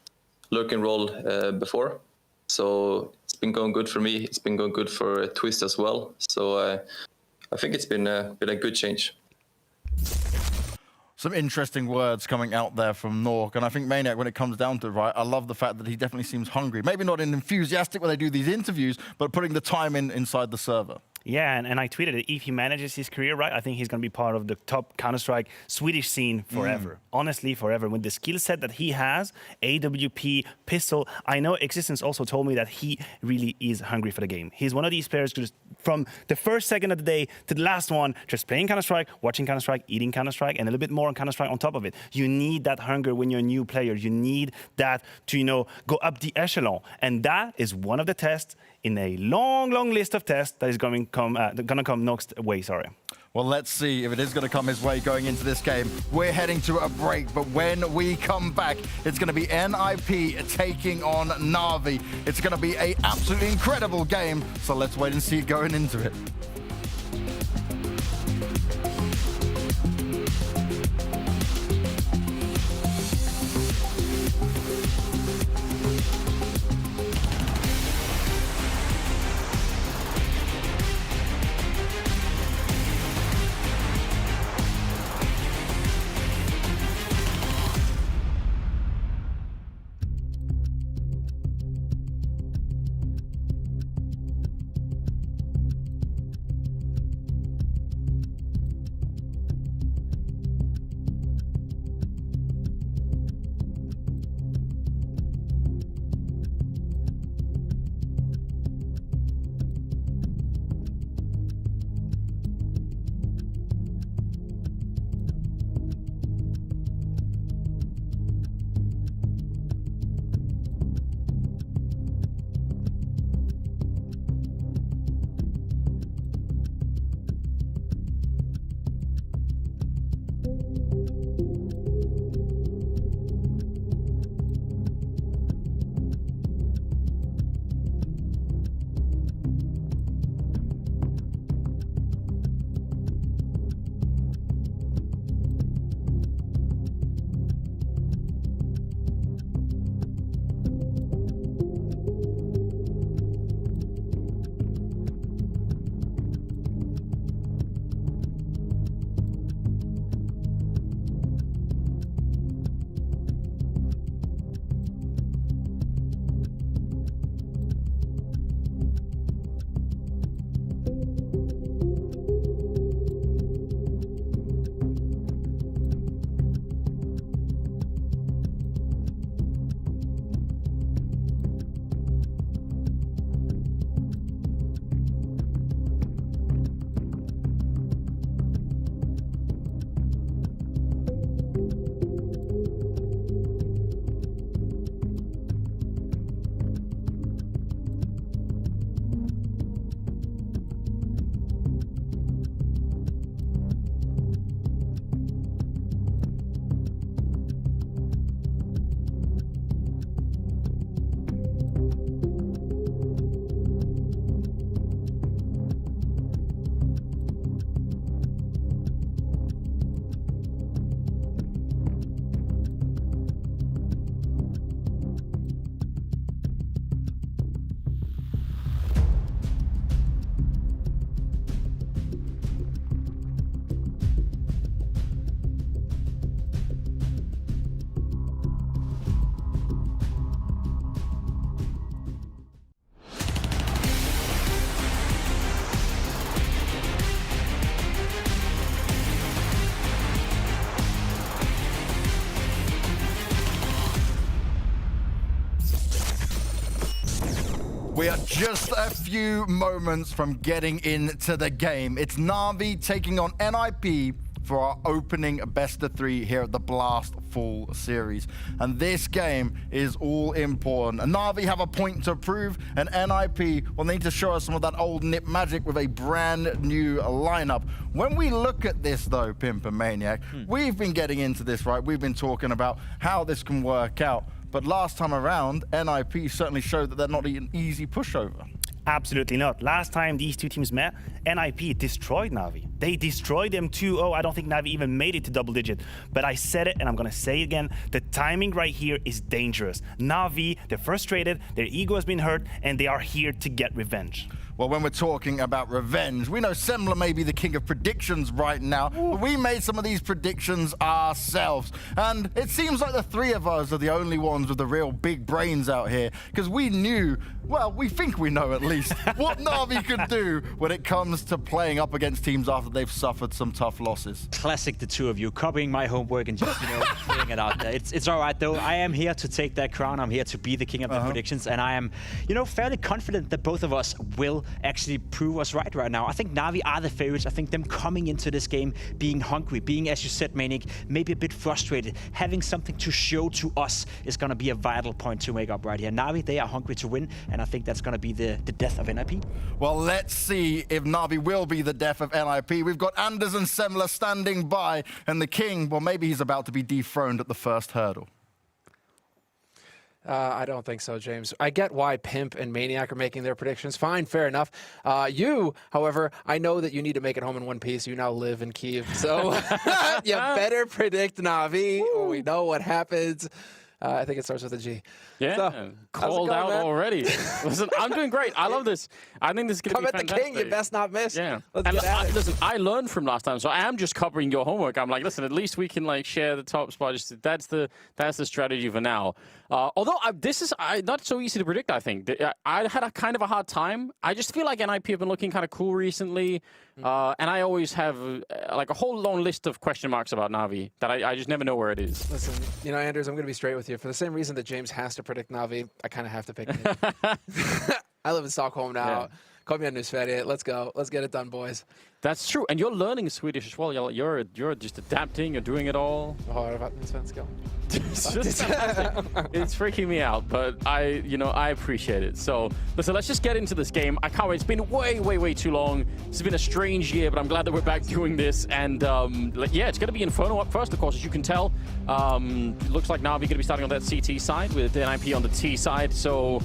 [SPEAKER 16] lurking role before. So it's been going good for me. It's been going good for Twist as well. So I think it's been a good change.
[SPEAKER 3] Some interesting words coming out there from Nork, and I think Maniac, when it comes down to it, right, I love the fact that he definitely seems hungry. Maybe not enthusiastic when they do these interviews, but putting the time inside the server.
[SPEAKER 4] Yeah, and I tweeted it. If he manages his career right, I think he's going to be part of the top Counter-Strike Swedish scene forever. Honestly, forever. With the skill set that he has, AWP, pistol, I know Existence also told me that he really is hungry for the game. He's one of these players just from the first second of the day to the last one, just playing Counter-Strike, watching Counter-Strike, eating Counter-Strike, and a little bit more on Counter-Strike on top of it. You need that hunger when you're a new player. You need that to, go up the echelon. And that is one of the tests in a long, long list of tests that is going to come next way, sorry.
[SPEAKER 3] Well, let's see if it is going to come his way going into this game. We're heading to a break, but when we come back, it's going to be NIP taking on NAVI. It's going to be an absolutely incredible game, so let's wait and see going into it. We are just a few moments from getting into the game. It's NAVI taking on NIP for our opening best of 3 here at the Blast Fall Series. And this game is all important. And NAVI have a point to prove, and NIP will need to show us some of that old NIP magic with a brand new lineup. When we look at this though, Pimp and Maniac, we've been getting into this, right? We've been talking about how this can work out. But last time around, NIP certainly showed that they're not an easy pushover.
[SPEAKER 4] Absolutely not. Last time these two teams met, NIP destroyed NAVI. They destroyed them 2-0. I don't think NAVI even made it to double digit. But I said it, and I'm going to say it again. The timing right here is dangerous. NAVI, they're frustrated, their ego has been hurt, and they are here to get revenge.
[SPEAKER 3] Well, when we're talking about revenge, we know Semler may be the king of predictions right now, but we made some of these predictions ourselves. And it seems like the 3 of us are the only ones with the real big brains out here, because we knew, well, we think we know at least, what NAVI could do when it comes to playing up against teams after they've suffered some tough losses.
[SPEAKER 5] Classic, the two of you, copying my homework and just, putting it out there. It's all right, though. I am here to take that crown. I'm here to be the king of the predictions, and I am, fairly confident that both of us will actually prove us right now. I think NAVI are the favorites. I think them coming into this game being hungry, being, as you said, Manic, maybe a bit frustrated, having something to show to us is going to be a vital point to make up right here. NAVI, they are hungry to win, and I think that's going to be the death of NIP.
[SPEAKER 3] Well, let's see if NAVI will be the death of NIP. We've got Anders and Semler standing by, and the king, well, maybe he's about to be dethroned at the first hurdle.
[SPEAKER 8] I don't think so, James. I get why Pimp and Maniac are making their predictions. Fine, fair enough. You, however, I know that you need to make it home in one piece. You now live in Kyiv, so you better predict NAVI, or we know what happens. I think it starts with a G.
[SPEAKER 7] Yeah,
[SPEAKER 8] so,
[SPEAKER 7] called out already. Listen, I'm doing great. I love this. I think this is going to be fantastic.
[SPEAKER 8] Come at the king, you best not miss.
[SPEAKER 7] Yeah.
[SPEAKER 8] Let's get at it.
[SPEAKER 7] Listen, I learned from last time, so I am just covering your homework. I'm like, listen, at least we can share the top spot. That's the strategy for now. Although this is not so easy to predict, I think. I had a kind of a hard time. I just feel like NIP have been looking kind of cool recently. And I always have a whole long list of question marks about NAVI that I just never know where it is.
[SPEAKER 8] Listen, Anders, I'm going to be straight with you. For the same reason that James has to predict NAVI, I kind of have to pick him. I live in Stockholm now. Yeah. Call me on Newsfedia. Let's go. Let's get it done, boys.
[SPEAKER 7] That's true. And you're learning Swedish as well. You're just adapting. You're doing it all. It's just fantastic. It's freaking me out, but I appreciate it. So, listen, let's just get into this game. I can't wait. It's been way too long. This has been a strange year, but I'm glad that we're back doing this. And yeah, it's going to be Inferno up first, of course, as you can tell. It looks like NAVI going to be starting on that CT side with NIP on the T side. So,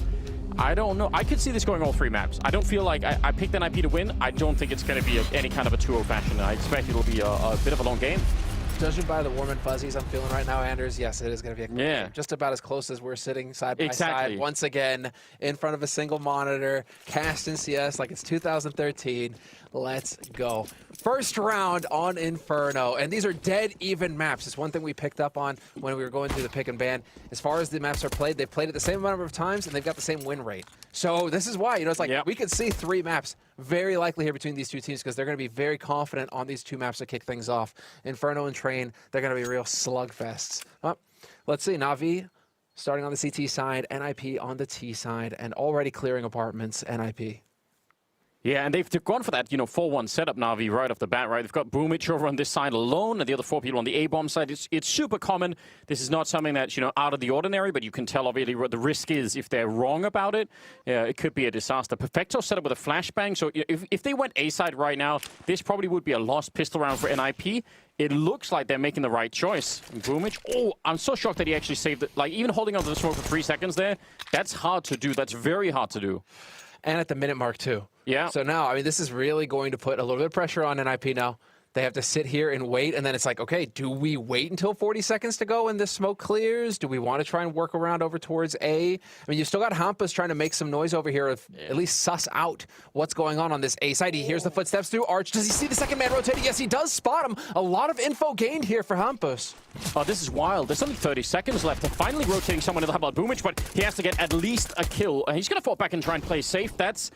[SPEAKER 7] I don't know. I could see this going all 3 maps. I don't feel like I picked NIP to win. I don't think it's going to be any kind of a 2-0 fashion. I expect it'll be a bit of a long game.
[SPEAKER 8] Judging by the warm and fuzzies I'm feeling right now, Anders, yes, it is going to be a quick game. Just about as close as we're sitting side by side once again in front of a single monitor, cast in CS like it's 2013. Let's go. First round on Inferno, and these are dead even maps. It's one thing we picked up on when we were going through the pick and ban. As far as the maps are played, they've played it the same number of times, and they've got the same win rate. So this is why, it's like we could see 3 maps very likely here between these 2 teams because they're going to be very confident on these 2 maps to kick things off. Inferno and Train, they're going to be real slugfests. Let's see, NAVI starting on the CT side, NIP on the T side, and already clearing apartments, NIP.
[SPEAKER 7] Yeah, and they've gone for that, 4-1 setup, NAVI, right off the bat, right? They've got Boomich over on this side alone, and the other 4 people on the A-bomb side. It's super common. This is not something that's, out of the ordinary, but you can tell, obviously, what the risk is if they're wrong about it. It could be a disaster. Perfecto set up with a flashbang, so if they went A-side right now, this probably would be a lost pistol round for NIP. It looks like they're making the right choice. Boomich, I'm so shocked that he actually saved it. Even holding onto the smoke for 3 seconds there, that's hard to do. That's very hard to do.
[SPEAKER 8] And at the minute mark, too.
[SPEAKER 7] Yeah.
[SPEAKER 8] So now, this is really going to put a little bit of pressure on NIP now. They have to sit here and wait, and then it's like, okay, do we wait until 40 seconds to go and this smoke clears? Do we want to try and work around over towards A? You still got Hampus trying to make some noise over here, at least suss out what's going on this A side. He hears the footsteps through Arch. Does he see the second man rotating? Yes, he does spot him. A lot of info gained here for Hampus.
[SPEAKER 7] Oh, this is wild. There's only 30 seconds left. They're finally rotating someone in the about Boomich, but he has to get at least a kill. He's going to fall back and try and play safe. That's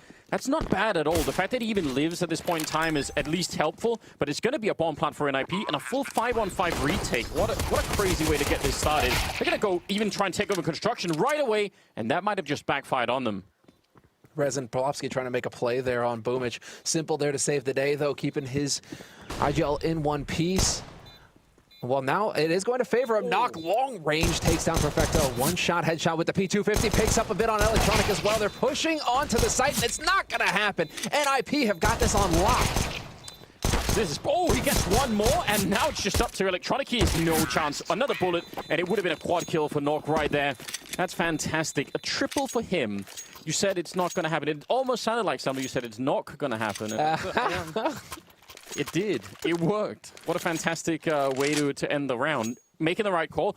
[SPEAKER 7] not bad at all. The fact that he even lives at this point in time is at least helpful, but it's going to be a bomb plant for NIP and a full 5-on-5 retake. What a crazy way to get this started. They're going to go even try and take over construction right away, and that might have just backfired on them.
[SPEAKER 8] Rezin Polowski trying to make a play there on Boomich. Simple there to save the day, though, keeping his IGL in one piece. Well, now it is going to favor him. Knock long range takes down Perfecto. One-shot headshot with the P250. Picks up a bit on Electronic as well. They're pushing onto the site, and it's not going to happen. NIP have got this on lock.
[SPEAKER 7] This is, oh, he gets one more, and now it's just up to Electronic. He has no chance. Another bullet, and it would have been a quad kill for Nok right there. That's fantastic. A triple for him. You said it's not going to happen. It almost sounded like somebody you said it's not going to happen. It did. It worked. What a fantastic way to end the round. Making the right call.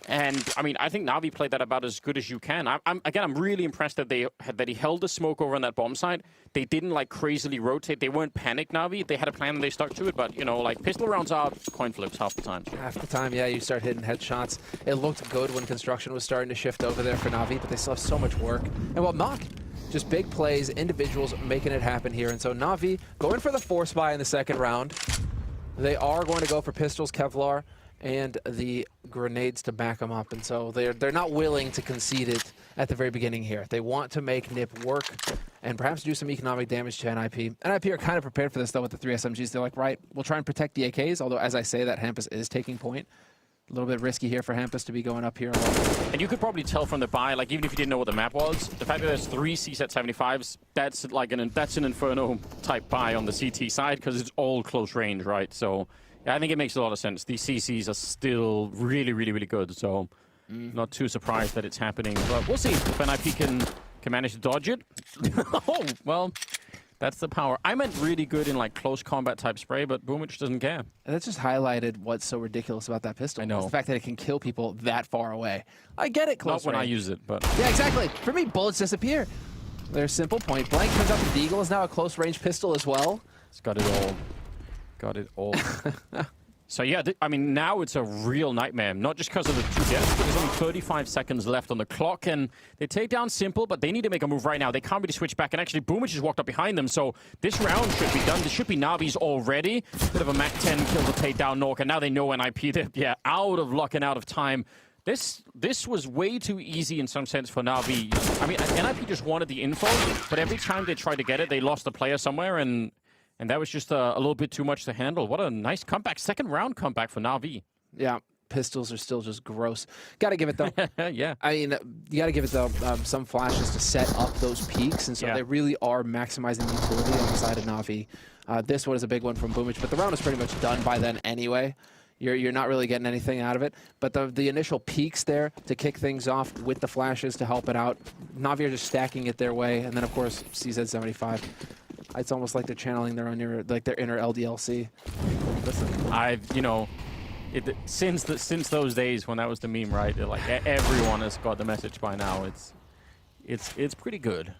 [SPEAKER 7] And, I mean, I think Navi played that about as good as you can. I'm really impressed that he held the smoke over on that bomb site. They didn't, like, crazily rotate. They weren't panicked, Navi. They had a plan and they stuck to it. But, you know, like, pistol rounds are coin flips half the time.
[SPEAKER 8] Half the time, yeah, you start hitting headshots. It looked good when construction was starting to shift over there for Navi, but they still have so much work. And well, not just big plays, individuals making it happen here. And so Navi going for the force buy in the second round. They are going to go for pistols, Kevlar, and the grenades to back them up. And so they're not willing to concede it at the very beginning here. They want to make NIP work and perhaps do some economic damage to NIP. NIP are kind of prepared for this, though, with the 3 SMGs. They're like, right, we'll try and protect the AKs, although, as I say, that Hampus is taking point. A little bit risky here for Hampus to be going up here alone.
[SPEAKER 7] And you could probably tell from the buy, like, even if you didn't know what the map was, the fact that there's 3 CSET 75s, that's like that's an Inferno type buy on the CT side, because it's all close range, right? So yeah, I think it makes a lot of sense. These CCs are still really, really, really good, so not too surprised that it's happening. But we'll see if NIP can manage to dodge it. Oh, well, that's the power. I meant really good in, like, close combat type spray, but Boomich doesn't care.
[SPEAKER 8] And that just highlighted what's so ridiculous about that pistol.
[SPEAKER 7] I know.
[SPEAKER 8] The fact that it can kill people that far away. I get it, close
[SPEAKER 7] Not when
[SPEAKER 8] range.
[SPEAKER 7] I use it, but...
[SPEAKER 8] Yeah, exactly. For me, bullets disappear. They're simple point blank. Turns out the Deagle is now a close range pistol as well.
[SPEAKER 7] It's got it all. Got it all. So yeah, I mean, now it's a real nightmare. Not just because of the 2 deaths, but there's only 35 seconds left on the clock, and they take down Simple, but they need to make a move right now. They can't really switch back, and actually Boomich just walked up behind them, so this round should be done. This should be Navi's already. Bit of a Mac 10 kill to take down Nok, and now they know NIP. They're out of luck and out of time. This was way too easy in some sense for Navi. I mean, NIP just wanted the info, but every time they tried to get it, they lost a player somewhere, and that was just a little bit too much to handle. What a nice comeback. Second round comeback for Navi.
[SPEAKER 8] Yeah, pistols are still just gross. Got to give it, though.
[SPEAKER 7] Yeah.
[SPEAKER 8] I mean, you got to give it, though, some flashes to set up those peaks. And so they really are maximizing the utility on the side of Navi. This one is a big one from Boomich, but the round is pretty much done by then anyway. You're not really getting anything out of it. But the initial peaks there to kick things off with the flashes to help it out. Navi are just stacking it their way. And then, of course, CZ75. It's almost like they're channeling their inner LDLC.
[SPEAKER 7] Listen, you know, since those days when that was the meme, right? Like everyone has got the message by now. It's pretty good.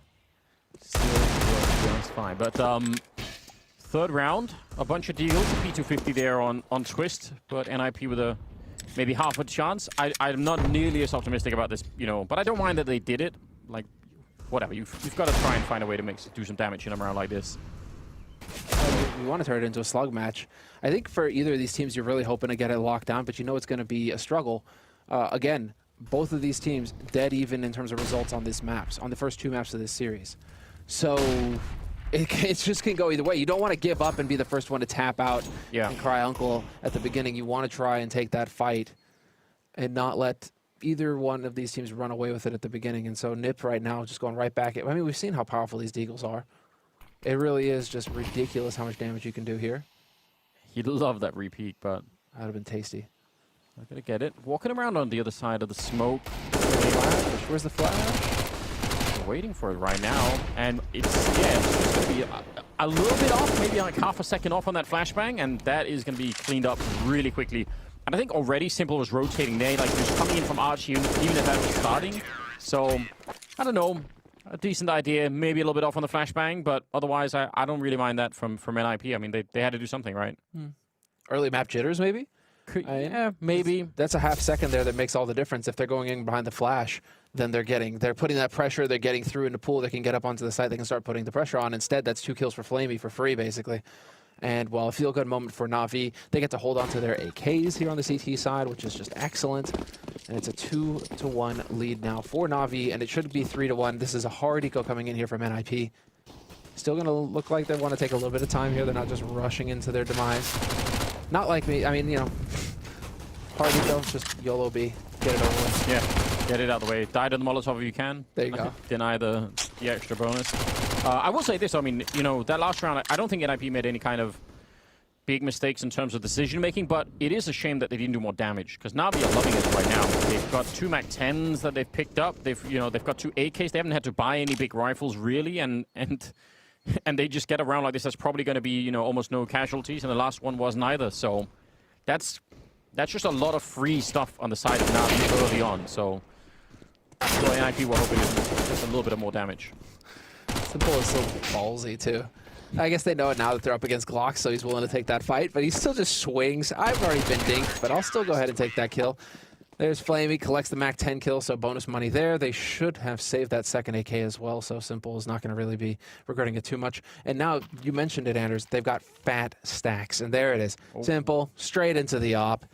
[SPEAKER 7] Still fine, but third round, a bunch of deals. P250 there on Twist, but NIP with maybe half a chance. I'm not nearly as optimistic about this, you know, but I don't mind that they did it. Like, whatever, you've got to try and find a way to do some damage in a round like this.
[SPEAKER 8] You want to turn it into a slug match. I think for either of these teams, you're really hoping to get it locked down, but you know it's going to be a struggle. Again, both of these teams dead even in terms of results on these maps, on the first 2 maps of this series. So it just can go either way. You don't want to give up and be the first one to tap out and cry uncle at the beginning. You want to try and take that fight and not let either one of these teams run away with it at the beginning. And so NIP right now just going right back. I mean, we've seen how powerful these Deagles are. It really is just ridiculous how much damage you can do here.
[SPEAKER 7] You'd love that repeat, but...
[SPEAKER 8] That'd have been tasty.
[SPEAKER 7] Not gonna get it. Walking around on the other side of the smoke.
[SPEAKER 8] Where's the flash?
[SPEAKER 7] We're waiting for it right now. And it's gonna be a little bit off, maybe like half a second off on that flashbang, and that is gonna be cleaned up really quickly. And I think already Simple was rotating there, like just coming in from Arch, even if that was starting. So, I don't know, a decent idea, maybe a little bit off on the flashbang, but otherwise I don't really mind that from NIP. I mean, they had to do something, right?
[SPEAKER 8] Early map jitters, maybe?
[SPEAKER 7] Yeah, maybe.
[SPEAKER 8] That's a half second there that makes all the difference. If they're going in behind the flash, then they're putting that pressure, they're getting through in the pool, they can get up onto the site, they can start putting the pressure on. Instead, that's 2 kills for Flamey for free, basically. And, well, a feel-good moment for Na'Vi. They get to hold on to their AKs here on the CT side, which is just excellent. And it's a 2-1 lead now for Na'Vi, and it should be 3-1. This is a hard eco coming in here from NIP. Still going to look like they want to take a little bit of time here. They're not just rushing into their demise. Not like me. I mean, you know, hard eco, just YOLO B. Get it over with.
[SPEAKER 7] Yeah, get it out of the way. Die to the Molotov if you can.
[SPEAKER 8] There you go.
[SPEAKER 7] Deny the extra bonus. I will say this, I mean, you know, that last round, I don't think NIP made any kind of big mistakes in terms of decision making, but it is a shame that they didn't do more damage, because Navi are loving it right now. They've got 2 MAC-10s that they've picked up. They've got 2 AKs. They haven't had to buy any big rifles really, and they just get around like this. That's probably going to be, you know, almost no casualties, and the last one wasn't either. So that's just a lot of free stuff on the side of Navi early on. So NIP were hoping just a little bit of more damage.
[SPEAKER 8] Simple is so ballsy too. I guess they know it now that they're up against Glock, so he's willing to take that fight, but he still just swings. I've already been dinked, but I'll still go ahead and take that kill. There's Flamey, collects the MAC-10 kill, so bonus money there. They should have saved that second AK as well, so Simple is not going to really be regretting it too much. And now, you mentioned it, Anders, they've got fat stacks, and there it is. Simple, straight into the op.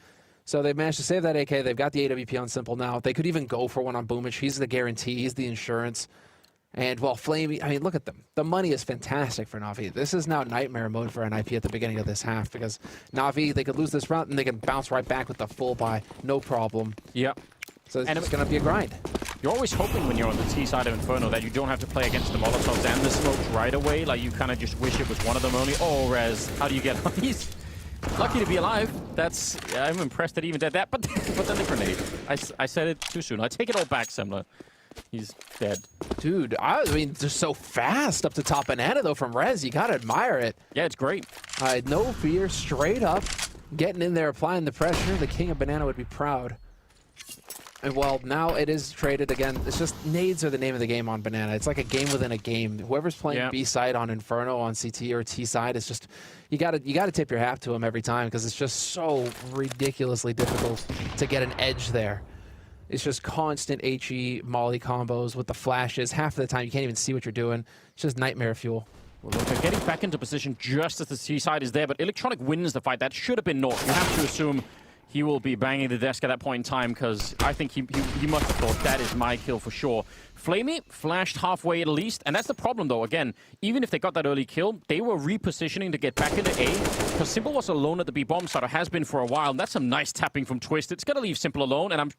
[SPEAKER 8] So they managed to save that AK. They've got the AWP on Simple now. They could even go for one on Boomich. He's the guarantee. He's the insurance. And, well, Flamey, I mean, look at them. The money is fantastic for Na'Vi. This is now nightmare mode for NIP at the beginning of this half, because Na'Vi, they could lose this round and they can bounce right back with the full buy. No problem.
[SPEAKER 7] Yep.
[SPEAKER 8] So it's going to be a grind.
[SPEAKER 7] You're always hoping when you're on the T side of Inferno that you don't have to play against the Molotovs and the smokes right away. Like, you kind of just wish it was one of them only. Oh, Rez, how do you get on? He's lucky to be alive. I'm impressed that he even did that. But then the grenade. I said it too soon. I take it all back, Semler. He's dead.
[SPEAKER 8] Dude, I mean, they're so fast up to top banana, though, from Rez. You got to admire it.
[SPEAKER 7] Yeah, it's great.
[SPEAKER 8] No fear, straight up, getting in there, applying the pressure. The king of banana would be proud. And, well, now it is traded again. It's just nades are the name of the game on banana. It's like a game within a game. Whoever's playing B side on Inferno, on CT or T side, it's just you got to tip your hat to him every time, because it's just so ridiculously difficult to get an edge there. It's just constant HE molly combos with the flashes. Half of the time, you can't even see what you're doing. It's just nightmare fuel.
[SPEAKER 7] Well, look, they're getting back into position just as the C side is there, but Electronic wins the fight. That should have been North. You have to assume he will be banging the desk at that point in time, because I think he must have thought that is my kill for sure. Flamey flashed halfway at least, and that's the problem though. Again, even if they got that early kill, they were repositioning to get back into A, because Simple was alone at the B bomb site, or has been for a while, and that's some nice tapping from Twist. It's going to leave Simple alone, and I'm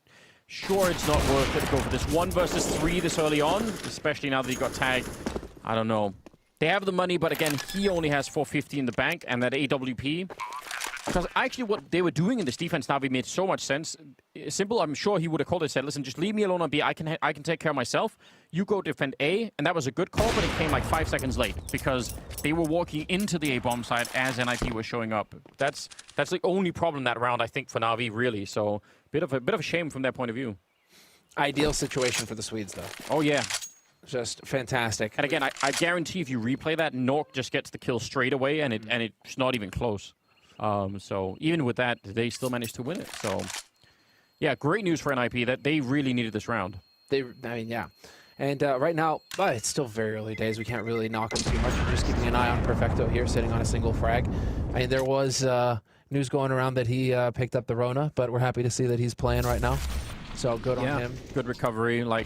[SPEAKER 7] sure it's not worth it to go for this 1 versus 3 this early on, especially now that he got tagged. I don't know. They have the money, but again, he only has 450 in the bank, and that AWP. Because actually what they were doing in this defense Navi made so much sense. Simple, I'm sure he would have called and said, listen, just leave me alone on B. I can take care of myself. You go defend A, and that was a good call, but it came like 5 seconds late, because they were walking into the A bomb site as NIP was showing up. That's the only problem that round, I think, for Navi, really. So bit of a shame from their point of view.
[SPEAKER 8] Ideal situation for the Swedes, though.
[SPEAKER 7] Oh yeah.
[SPEAKER 8] Just fantastic.
[SPEAKER 7] And again, I guarantee if you replay that, Nork just gets the kill straight away, and it's not even close. So even with that, they still managed to win it. So yeah, great news for NIP that they really needed this round.
[SPEAKER 8] I mean, yeah. And right now, it's still very early days. We can't really knock them too much. We're just keeping an eye on Perfecto here, sitting on a single frag. I mean, there was news going around that he picked up the Rona, but we're happy to see that he's playing right now. So good on him.
[SPEAKER 7] Good recovery. Like,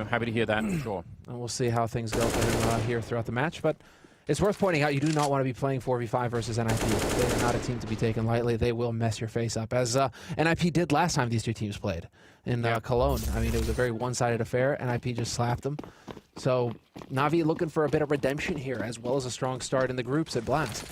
[SPEAKER 7] happy to hear that, for sure.
[SPEAKER 8] And we'll see how things go for him here throughout the match. But it's worth pointing out, you do not want to be playing 4v5 versus NIP. They are not a team to be taken lightly. They will mess your face up, as NIP did last time these two teams played in Cologne. I mean, it was a very one-sided affair. NIP just slapped them. So Navi looking for a bit of redemption here, as well as a strong start in the groups at Blast.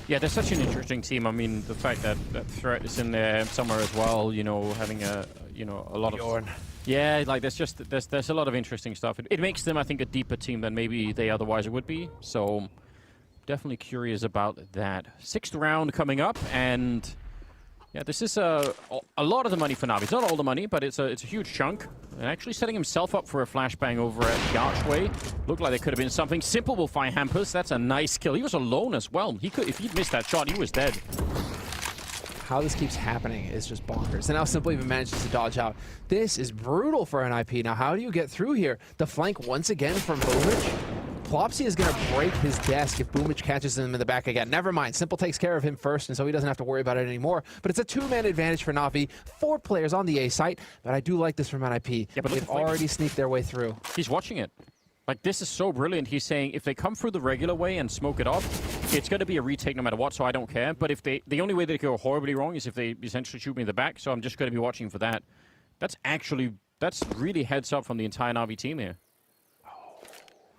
[SPEAKER 7] Yeah, they're such an interesting team. I mean, the fact that Threat is in there somewhere as well, having a lot of... Yeah, like there's a lot of interesting stuff. It makes them, I think, a deeper team than maybe they otherwise would be. So definitely curious about that. 6th round coming up, and yeah, this is a lot of the money for Navi. It's not all the money, but it's a huge chunk. And actually setting himself up for a flashbang over at the Archway. Looked like there could have been something. Simple will find Hampus. That's a nice kill. He was alone as well. If he'd missed that shot, he was dead.
[SPEAKER 8] How this keeps happening is just bonkers. And now Simple even manages to dodge out. This is brutal for NIP. Now, how do you get through here? The flank once again from Boomich. Klopsy is going to break his desk if Boomich catches him in the back again. Never mind. Simple takes care of him first, and so he doesn't have to worry about it anymore. But it's a 2-man advantage for Navi. 4 players on the A site, but I do like this from NIP.
[SPEAKER 7] Yeah, but
[SPEAKER 8] they've already sneaked their way through.
[SPEAKER 7] He's watching it. Like, this is so brilliant. He's saying if they come through the regular way and smoke it off, it's going to be a retake no matter what, so I don't care. But if the only way they go horribly wrong is if they essentially shoot me in the back, so I'm just going to be watching for that. That's really heads up from the entire Navi team here.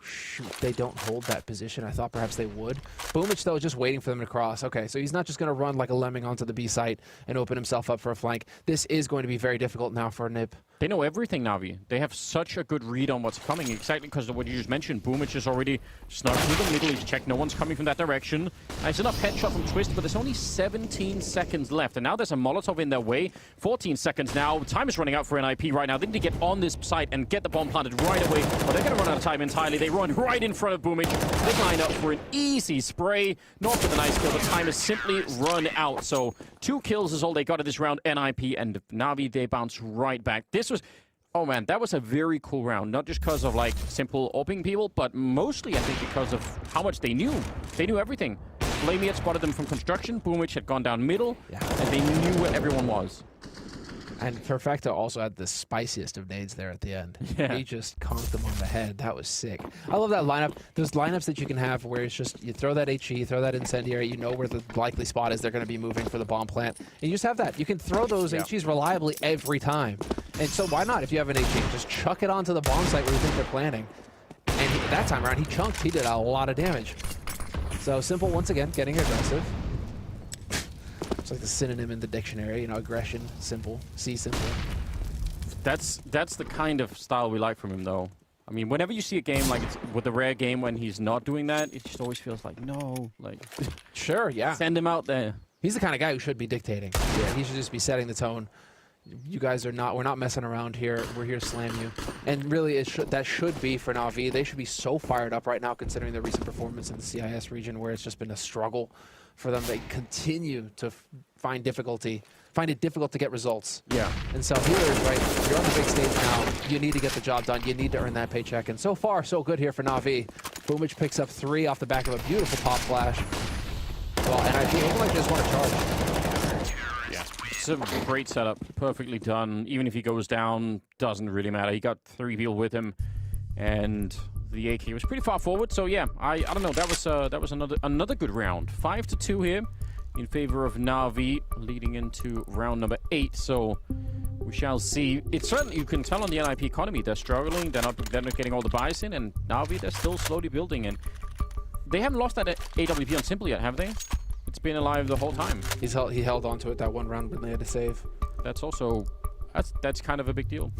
[SPEAKER 8] Shoot, they don't hold that position. I thought perhaps they would. Boomich, though, just waiting for them to cross. Okay, so he's not just going to run like a lemming onto the B site and open himself up for a flank. This is going to be very difficult now for NIP.
[SPEAKER 7] They know everything, Navi. They have such a good read on what's coming, exactly because of what you just mentioned. Boomich is already snuck through the middle. He's checked no one's coming from that direction. Nice enough headshot from Twist, but there's only 17 seconds left. And now there's a Molotov in their way. 14 seconds now. Time is running out for NIP right now. They need to get on this site and get the bomb planted right away. But they're going to run out of time entirely. They run right in front of Boomich. They line up for an easy spray. Not with a nice kill. The time has simply run out. So 2 kills is all they got in this round. NIP and Navi, they bounce right back. This was... Oh man, that was a very cool round. Not just because of like simple opening people, but mostly I think because of how much they knew. They knew everything. Flamey had spotted them from construction. Boomich had gone down middle, and they knew where everyone was.
[SPEAKER 8] And Perfecto also had the spiciest of nades there at the end.
[SPEAKER 7] Yeah.
[SPEAKER 8] He just conked them on the head. That was sick. I love that lineup. Those lineups that you can have where it's just, you throw that HE, throw that incendiary, you know where the likely spot is they're going to be moving for the bomb plant. And you just have that. You can throw those HEs reliably every time. And so why not, if you have an HE, just chuck it onto the bomb site where you think they're planning. And that time around, he chunked. He did a lot of damage. So Simple, once again, getting aggressive. It's like the synonym in the dictionary, you know, aggression, simple, C simple.
[SPEAKER 7] That's the kind of style we like from him, though. I mean, whenever you see a game like it's with a rare game when he's not doing that, it just always feels like, no, like...
[SPEAKER 8] Sure, yeah.
[SPEAKER 7] Send him out there.
[SPEAKER 8] He's the kind of guy who should be dictating. Yeah, he should just be setting the tone. You guys are not, we're not messing around here. We're here to slam you. And really, that should be for Navi. They should be so fired up right now considering their recent performance in the CIS region where it's just been a struggle for them. They continue to find it difficult to get results.
[SPEAKER 7] Yeah.
[SPEAKER 8] And so healers, right, you're on the big stage now. You need to get the job done. You need to earn that paycheck. And so far, so good here for Navi. Boomich picks up 3 off the back of a beautiful pop flash. Well, and I feel like they just want to charge.
[SPEAKER 7] It's a great setup, perfectly done. Even if he goes down, doesn't really matter. He got 3 people with him, and the AK was pretty far forward. So yeah, I don't know. That was another good round. 5-2 here in favor of Navi, leading into round number 8. So we shall see. It's certainly, you can tell on the NIP economy, they're struggling. They're not getting all the buys in, and Navi, they're still slowly building. And they haven't lost that AWP on Simple yet, have they? It's been alive the whole time.
[SPEAKER 8] He held on to it that one round when they had to save.
[SPEAKER 7] That's also, that's kind of a big deal.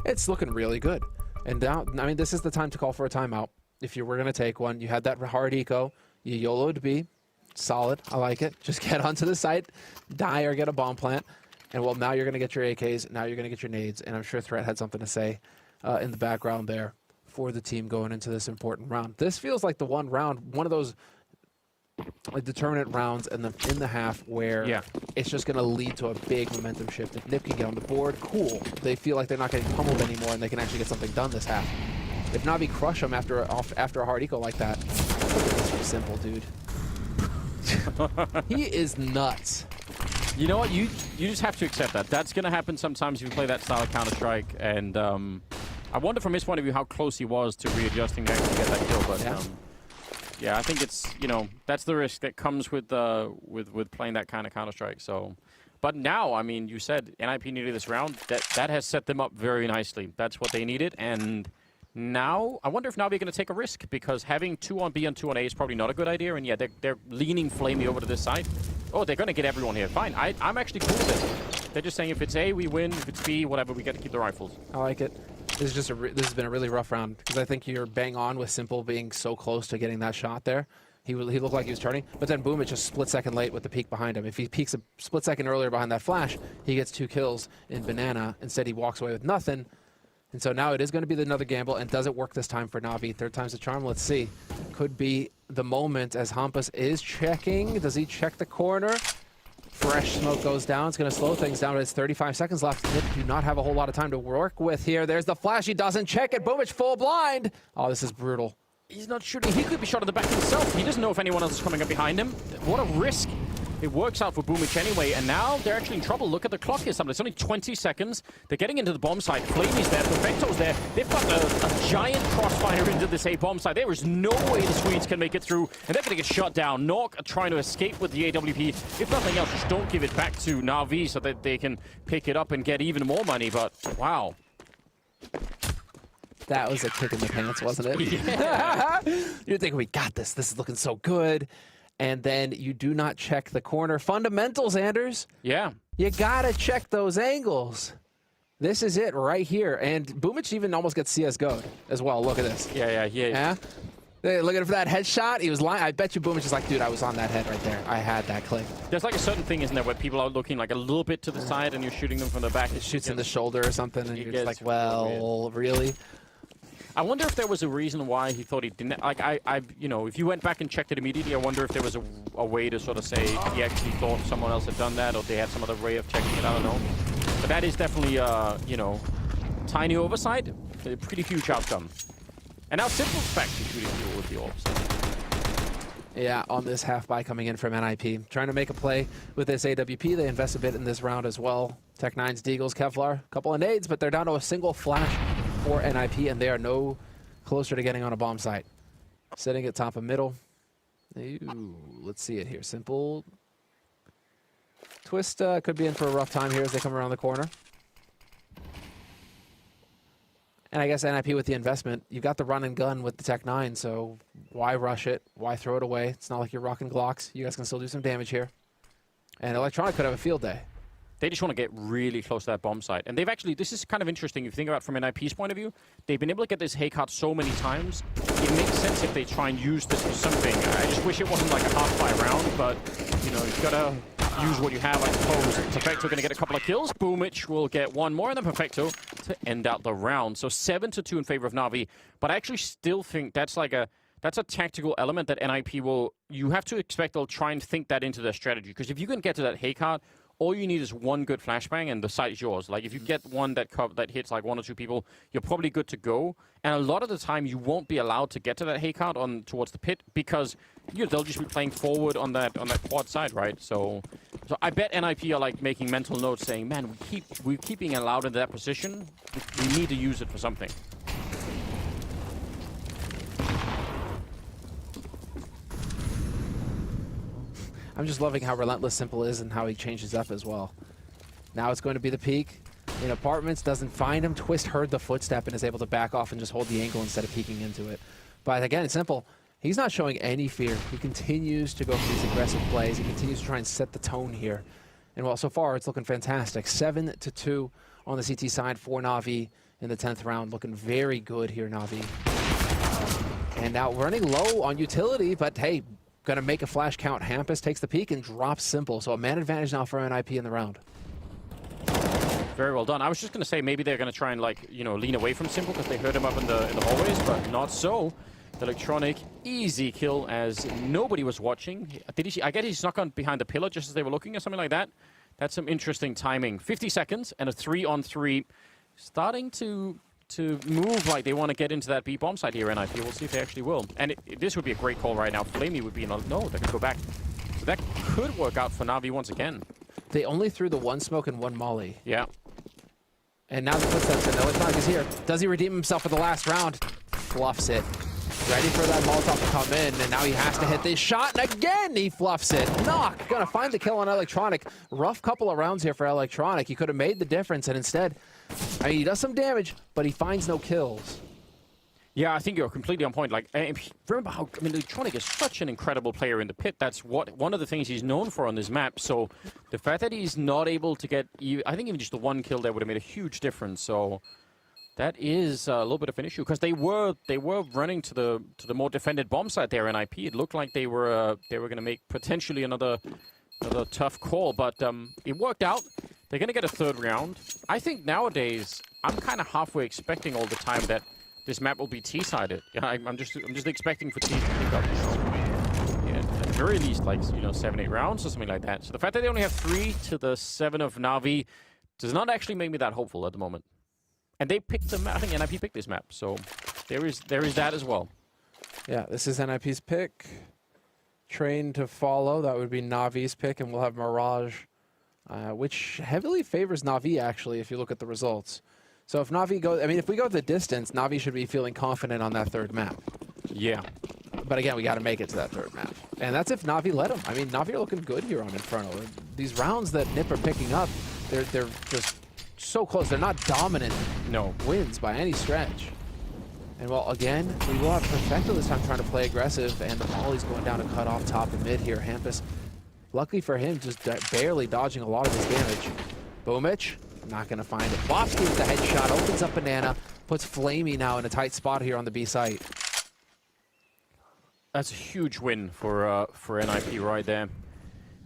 [SPEAKER 8] It's looking really good. And now, I mean, this is the time to call for a timeout. If you were going to take one, you had that hard eco, you YOLO'd B. Solid. I like it. Just get onto the site, die or get a bomb plant. And well, now you're going to get your AKs. Now you're going to get your nades. And I'm sure Threat had something to say in the background there for the team going into this important round. This feels like the one of those like determinant rounds in the half where it's just going to lead to a big momentum shift. If NIP can get on the board, cool. They feel like they're not getting pummeled anymore and they can actually get something done this half. If Navi crush them after a hard eco like that, this was simple, dude. He is nuts.
[SPEAKER 7] You know what? You just have to accept that. That's going to happen sometimes if you play that style of Counter-Strike. And I wonder from his point of view how close he was to readjusting to actually get that kill. But yeah, I think it's, you know, that's the risk that comes with playing that kind of Counter-Strike. So, but now, I mean, you said NIP needed this round. That has set them up very nicely. That's what they needed. And now, I wonder if Navi are going to take a risk, because having 2 on B and 2 on A is probably not a good idea. And yeah, they're leaning Flamey over to this side. Oh, they're going to get everyone here. Fine. I'm actually cool with it. They're just saying if it's A, we win. If it's B, whatever, we get to keep the rifles.
[SPEAKER 8] I like it. This is just this has been a really rough round, because I think you're bang on with Simple being so close to getting that shot there. He looked like he was turning, but then boom, it's just split second late with the peek behind him. If he peeks a split second earlier behind that flash, he gets 2 kills in Banana. Instead, he walks away with nothing. And so now it is going to be another gamble, and does it work this time for Navi? 3rd time's the charm. Let's see. Could be the moment as Hampus is checking. Does he check the corner? Fresh smoke goes down. It's going to slow things down, but it's 35 seconds left. NIP do not have a whole lot of time to work with here. There's the flash. He doesn't check it. Boom, it's full blind. Oh, this is brutal.
[SPEAKER 7] He's not shooting. He could be shot at the back himself. He doesn't know if anyone else is coming up behind him. What a risk. It works out for Boomich anyway, and now they're actually in trouble. Look at the clock here, somebody. It's only 20 seconds. They're getting into the bomb site. Flamey's there. Perfecto's there. They've got a giant crossfire into this A bomb site. There is no way the Swedes can make it through, and they're going to get shot down. Nork are trying to escape with the AWP. If nothing else, just don't give it back to NAVI so that they can pick it up and get even more money, but wow.
[SPEAKER 8] That was a kick in the pants, wasn't it?
[SPEAKER 7] Yeah.
[SPEAKER 8] You're thinking, we got this. This is looking so good. And then you do not check the corner. Fundamentals, Anders.
[SPEAKER 7] Yeah.
[SPEAKER 8] You got to check those angles. This is it right here. And Boomich even almost gets CSGO'd as well. Look at this.
[SPEAKER 7] Yeah.
[SPEAKER 8] Hey, looking for that headshot. He was lying. I bet you Boomich is like, dude, I was on that head right there. I had that click.
[SPEAKER 7] There's like a certain thing, isn't there, where people are looking like a little bit to the side and you're shooting them from the back.
[SPEAKER 8] It shoots in the shoulder or something, and you're just like, well, really?
[SPEAKER 7] I wonder if there was a reason why he thought he didn't. Like, you know, if you went back and checked it immediately, I wonder if there was a way to sort of say he actually thought someone else had done that, or they had some other way of checking it. I don't know. But that is definitely, you know, tiny oversight, a pretty huge outcome. And now Simple's back to shooting with the orbs.
[SPEAKER 8] Yeah, on this half buy coming in from NIP. Trying to make a play with this AWP. They invest a bit in this round as well. Tech9's Deagles, Kevlar, a couple of nades, but they're down to a single flash for NIP, and they are no closer to getting on a bomb site. Sitting at top of middle. Ooh, let's see it here. Simple. Twist could be in for a rough time here as they come around the corner. And I guess NIP with the investment, you've got the run and gun with the Tech9, so why rush it? Why throw it away? It's not like you're rocking Glocks. You guys can still do some damage here. And Electronic could have a field day.
[SPEAKER 7] They just want to get really close to that bomb site. And they've actually, this is kind of interesting if you think about it from NIP's point of view. They've been able to get this Haycart so many times. It makes sense if they try and use this for something. I just wish it wasn't like a half-buy round, but, you know, you've got to use what you have, I suppose. Perfecto going to get a couple of kills. Boomich will get one more, and then Perfecto to end out the round. So 7-2 in favor of NAVI. But I actually still think that's like that's a tactical element that NIP will, you have to expect they'll try and think that into their strategy. Because if you can get to that Haycart, all you need is one good flashbang and the site is yours. Like if you get one that hits like 1 or 2 people, you're probably good to go. And a lot of the time you won't be allowed to get to that Haycart on towards the pit because they'll just be playing forward on that quad side, right? So I bet NIP are like making mental notes saying, man, we keep being allowed into that position. We need to use it for something.
[SPEAKER 8] I'm just loving how relentless Simple is and how he changes up as well. Now it's going to be the peek. In apartments, doesn't find him. Twist heard the footstep and is able to back off and just hold the angle instead of peeking into it. But again, Simple, he's not showing any fear. He continues to go for these aggressive plays. He continues to try and set the tone here. And well, so far it's looking fantastic. 7-2 on the CT side for NAVI in the 10th round. Looking very good here, NAVI. And now running low on utility, but hey, going to make a flash count. Hampus takes the peek and drops Simple. So a man advantage now for NIP in the round.
[SPEAKER 7] Very well done. I was just going to say maybe they're going to try and like, you know, lean away from Simple because they heard him up in the hallways, but not so. Electronic, easy kill as nobody was watching. I guess he snuck on behind the pillar just as they were looking or something like that. That's some interesting timing. 50 seconds and a 3-on-3. Starting to move like they want to get into that B bomb site here, NIP. We'll see if they actually will. And this would be a great call right now. Flamey would be no, they could go back. So that could work out for NAVI once again.
[SPEAKER 8] They only threw the 1 smoke and 1 molly.
[SPEAKER 7] Yeah.
[SPEAKER 8] And now the footsteps and Electronic is here. Does he redeem himself for the last round? Fluffs it. Ready for that Molotov to come in, and now he has to hit this shot, and again he fluffs it. Knock, gonna find the kill on Electronic. Rough couple of rounds here for Electronic. He could have made the difference, and instead, I mean, he does some damage, but he finds no kills.
[SPEAKER 7] Yeah, I think you're completely on point. Like, remember how, I mean, Electronic is such an incredible player in the pit. That's one of the things he's known for on this map. So the fact that he's not able to get, I think even just the 1 kill there would have made a huge difference. So that is a little bit of an issue because they were running to the more defended bomb site there. NIP. It looked like they were going to make potentially another tough call, but it worked out. They're going to get a 3rd round. I think nowadays I'm kind of halfway expecting all the time that this map will be T-sided. I'm just expecting for T to pick up, at the very least, like 7-8 rounds or something like that. So the fact that they only have 3 to the 7 of NAVI does not actually make me that hopeful at the moment. And they picked the map. I think NIP picked this map, so there is that as well.
[SPEAKER 8] Yeah, this is NIP's pick. Train to follow, that would be Navi's pick, and we'll have Mirage, which heavily favors Navi, actually, if you look at the results. So if Navi goes, I mean, if we go the distance, Navi should be feeling confident on that third map.
[SPEAKER 7] Yeah.
[SPEAKER 8] But again, we got to make it to that third map. And that's if Navi let them. I mean, Navi are looking good here on Inferno. These rounds that NIP are picking up, they're just so close. They're not dominant wins by any stretch. And well, again, we will have Perfecto this time trying to play aggressive, and the volley's going down to cut off top and mid here. Hampus, luckily for him, just barely dodging a lot of his damage. Boomich, not going to find it. Bobski with the headshot, opens up Banana, puts Flamey now in a tight spot here on the B site.
[SPEAKER 7] That's a huge win for NIP right there.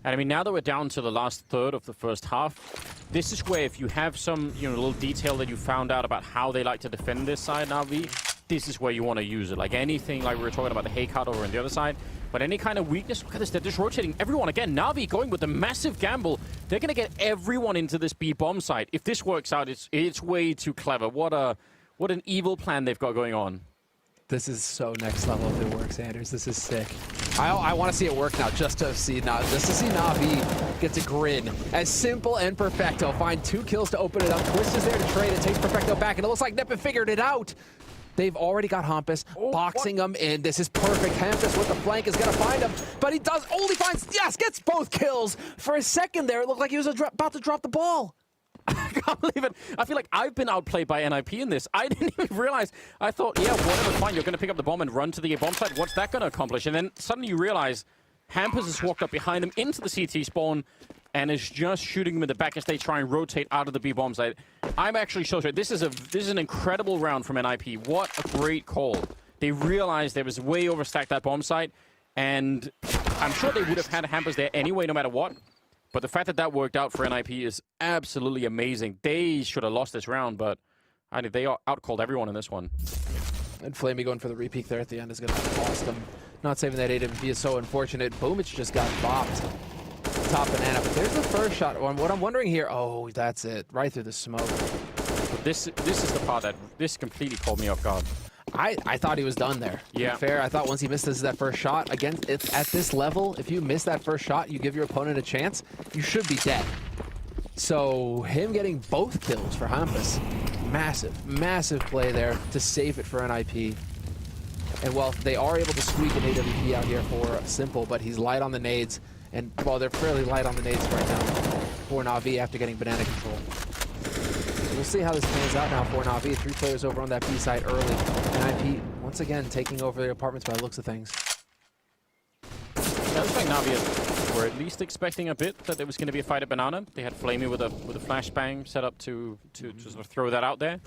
[SPEAKER 7] And I mean, now that we're down to the last third of the first half, this is where if you have some, little detail that you found out about how they like to defend this side, Navi, this is where you want to use it. Like anything, like we were talking about the Haycard over on the other side, but any kind of weakness, look at this, they're just rotating everyone. Again, Navi going with a massive gamble. They're going to get everyone into this B bomb site. If this works out, it's way too clever. What an evil plan they've got going on.
[SPEAKER 8] This is so next level if it works, Anders. This is sick. I want to see it work now, just to see Navi get to grin. As Simple and Perfecto find 2 kills to open it up. Twist is there to trade it, takes Perfecto back, and it looks like NIP figured it out. They've already got Hampus boxing him in. This is perfect. Hampus with the flank is going to find him, but he only finds, gets both kills. For a second there, it looked like he was about to drop the ball.
[SPEAKER 7] I can't believe it. I feel like I've been outplayed by NIP in this. I didn't even realize. I thought, yeah, whatever, fine. You're going to pick up the bomb and run to the bomb site. What's that going to accomplish? And then suddenly you realize Hampus has walked up behind him into the CT spawn and is just shooting him in the back as they try and rotate out of the B bomb site. I'm actually so sorry. This is an incredible round from NIP. What a great call. They realized there was way overstacked that bomb site, and I'm sure they would have had Hampus there anyway, no matter what. But the fact that that worked out for NIP is absolutely amazing. They should have lost this round, but they outcalled everyone in this one.
[SPEAKER 8] And Flamey going for the repeat there at the end is going to cost them. Not saving that AWP is so unfortunate. Boomich just got bopped. Top Banana, but there's the first shot. What I'm wondering here, oh, that's it. Right through the smoke.
[SPEAKER 7] This is the part that this completely caught me off guard.
[SPEAKER 8] I thought he was done there.
[SPEAKER 7] Yeah.
[SPEAKER 8] Fair. I thought once he missed that first shot, again, at this level, if you miss that first shot, you give your opponent a chance, you should be dead. So him getting both kills for Hampus, massive play there to save it for NIP. And well, they are able to squeak an AWP out here for Simple, but he's light on the nades. And well, they're fairly light on the nades right now for Navi after getting Banana control. We'll see how this pans out now for Navi. 3 players over on that B side early. NIP, once again, taking over the apartments by the looks of things.
[SPEAKER 7] Yeah, looks like Navi were at least expecting a bit that there was going to be a fight at Banana. They had Flamey with a flashbang set up to sort of throw that out there.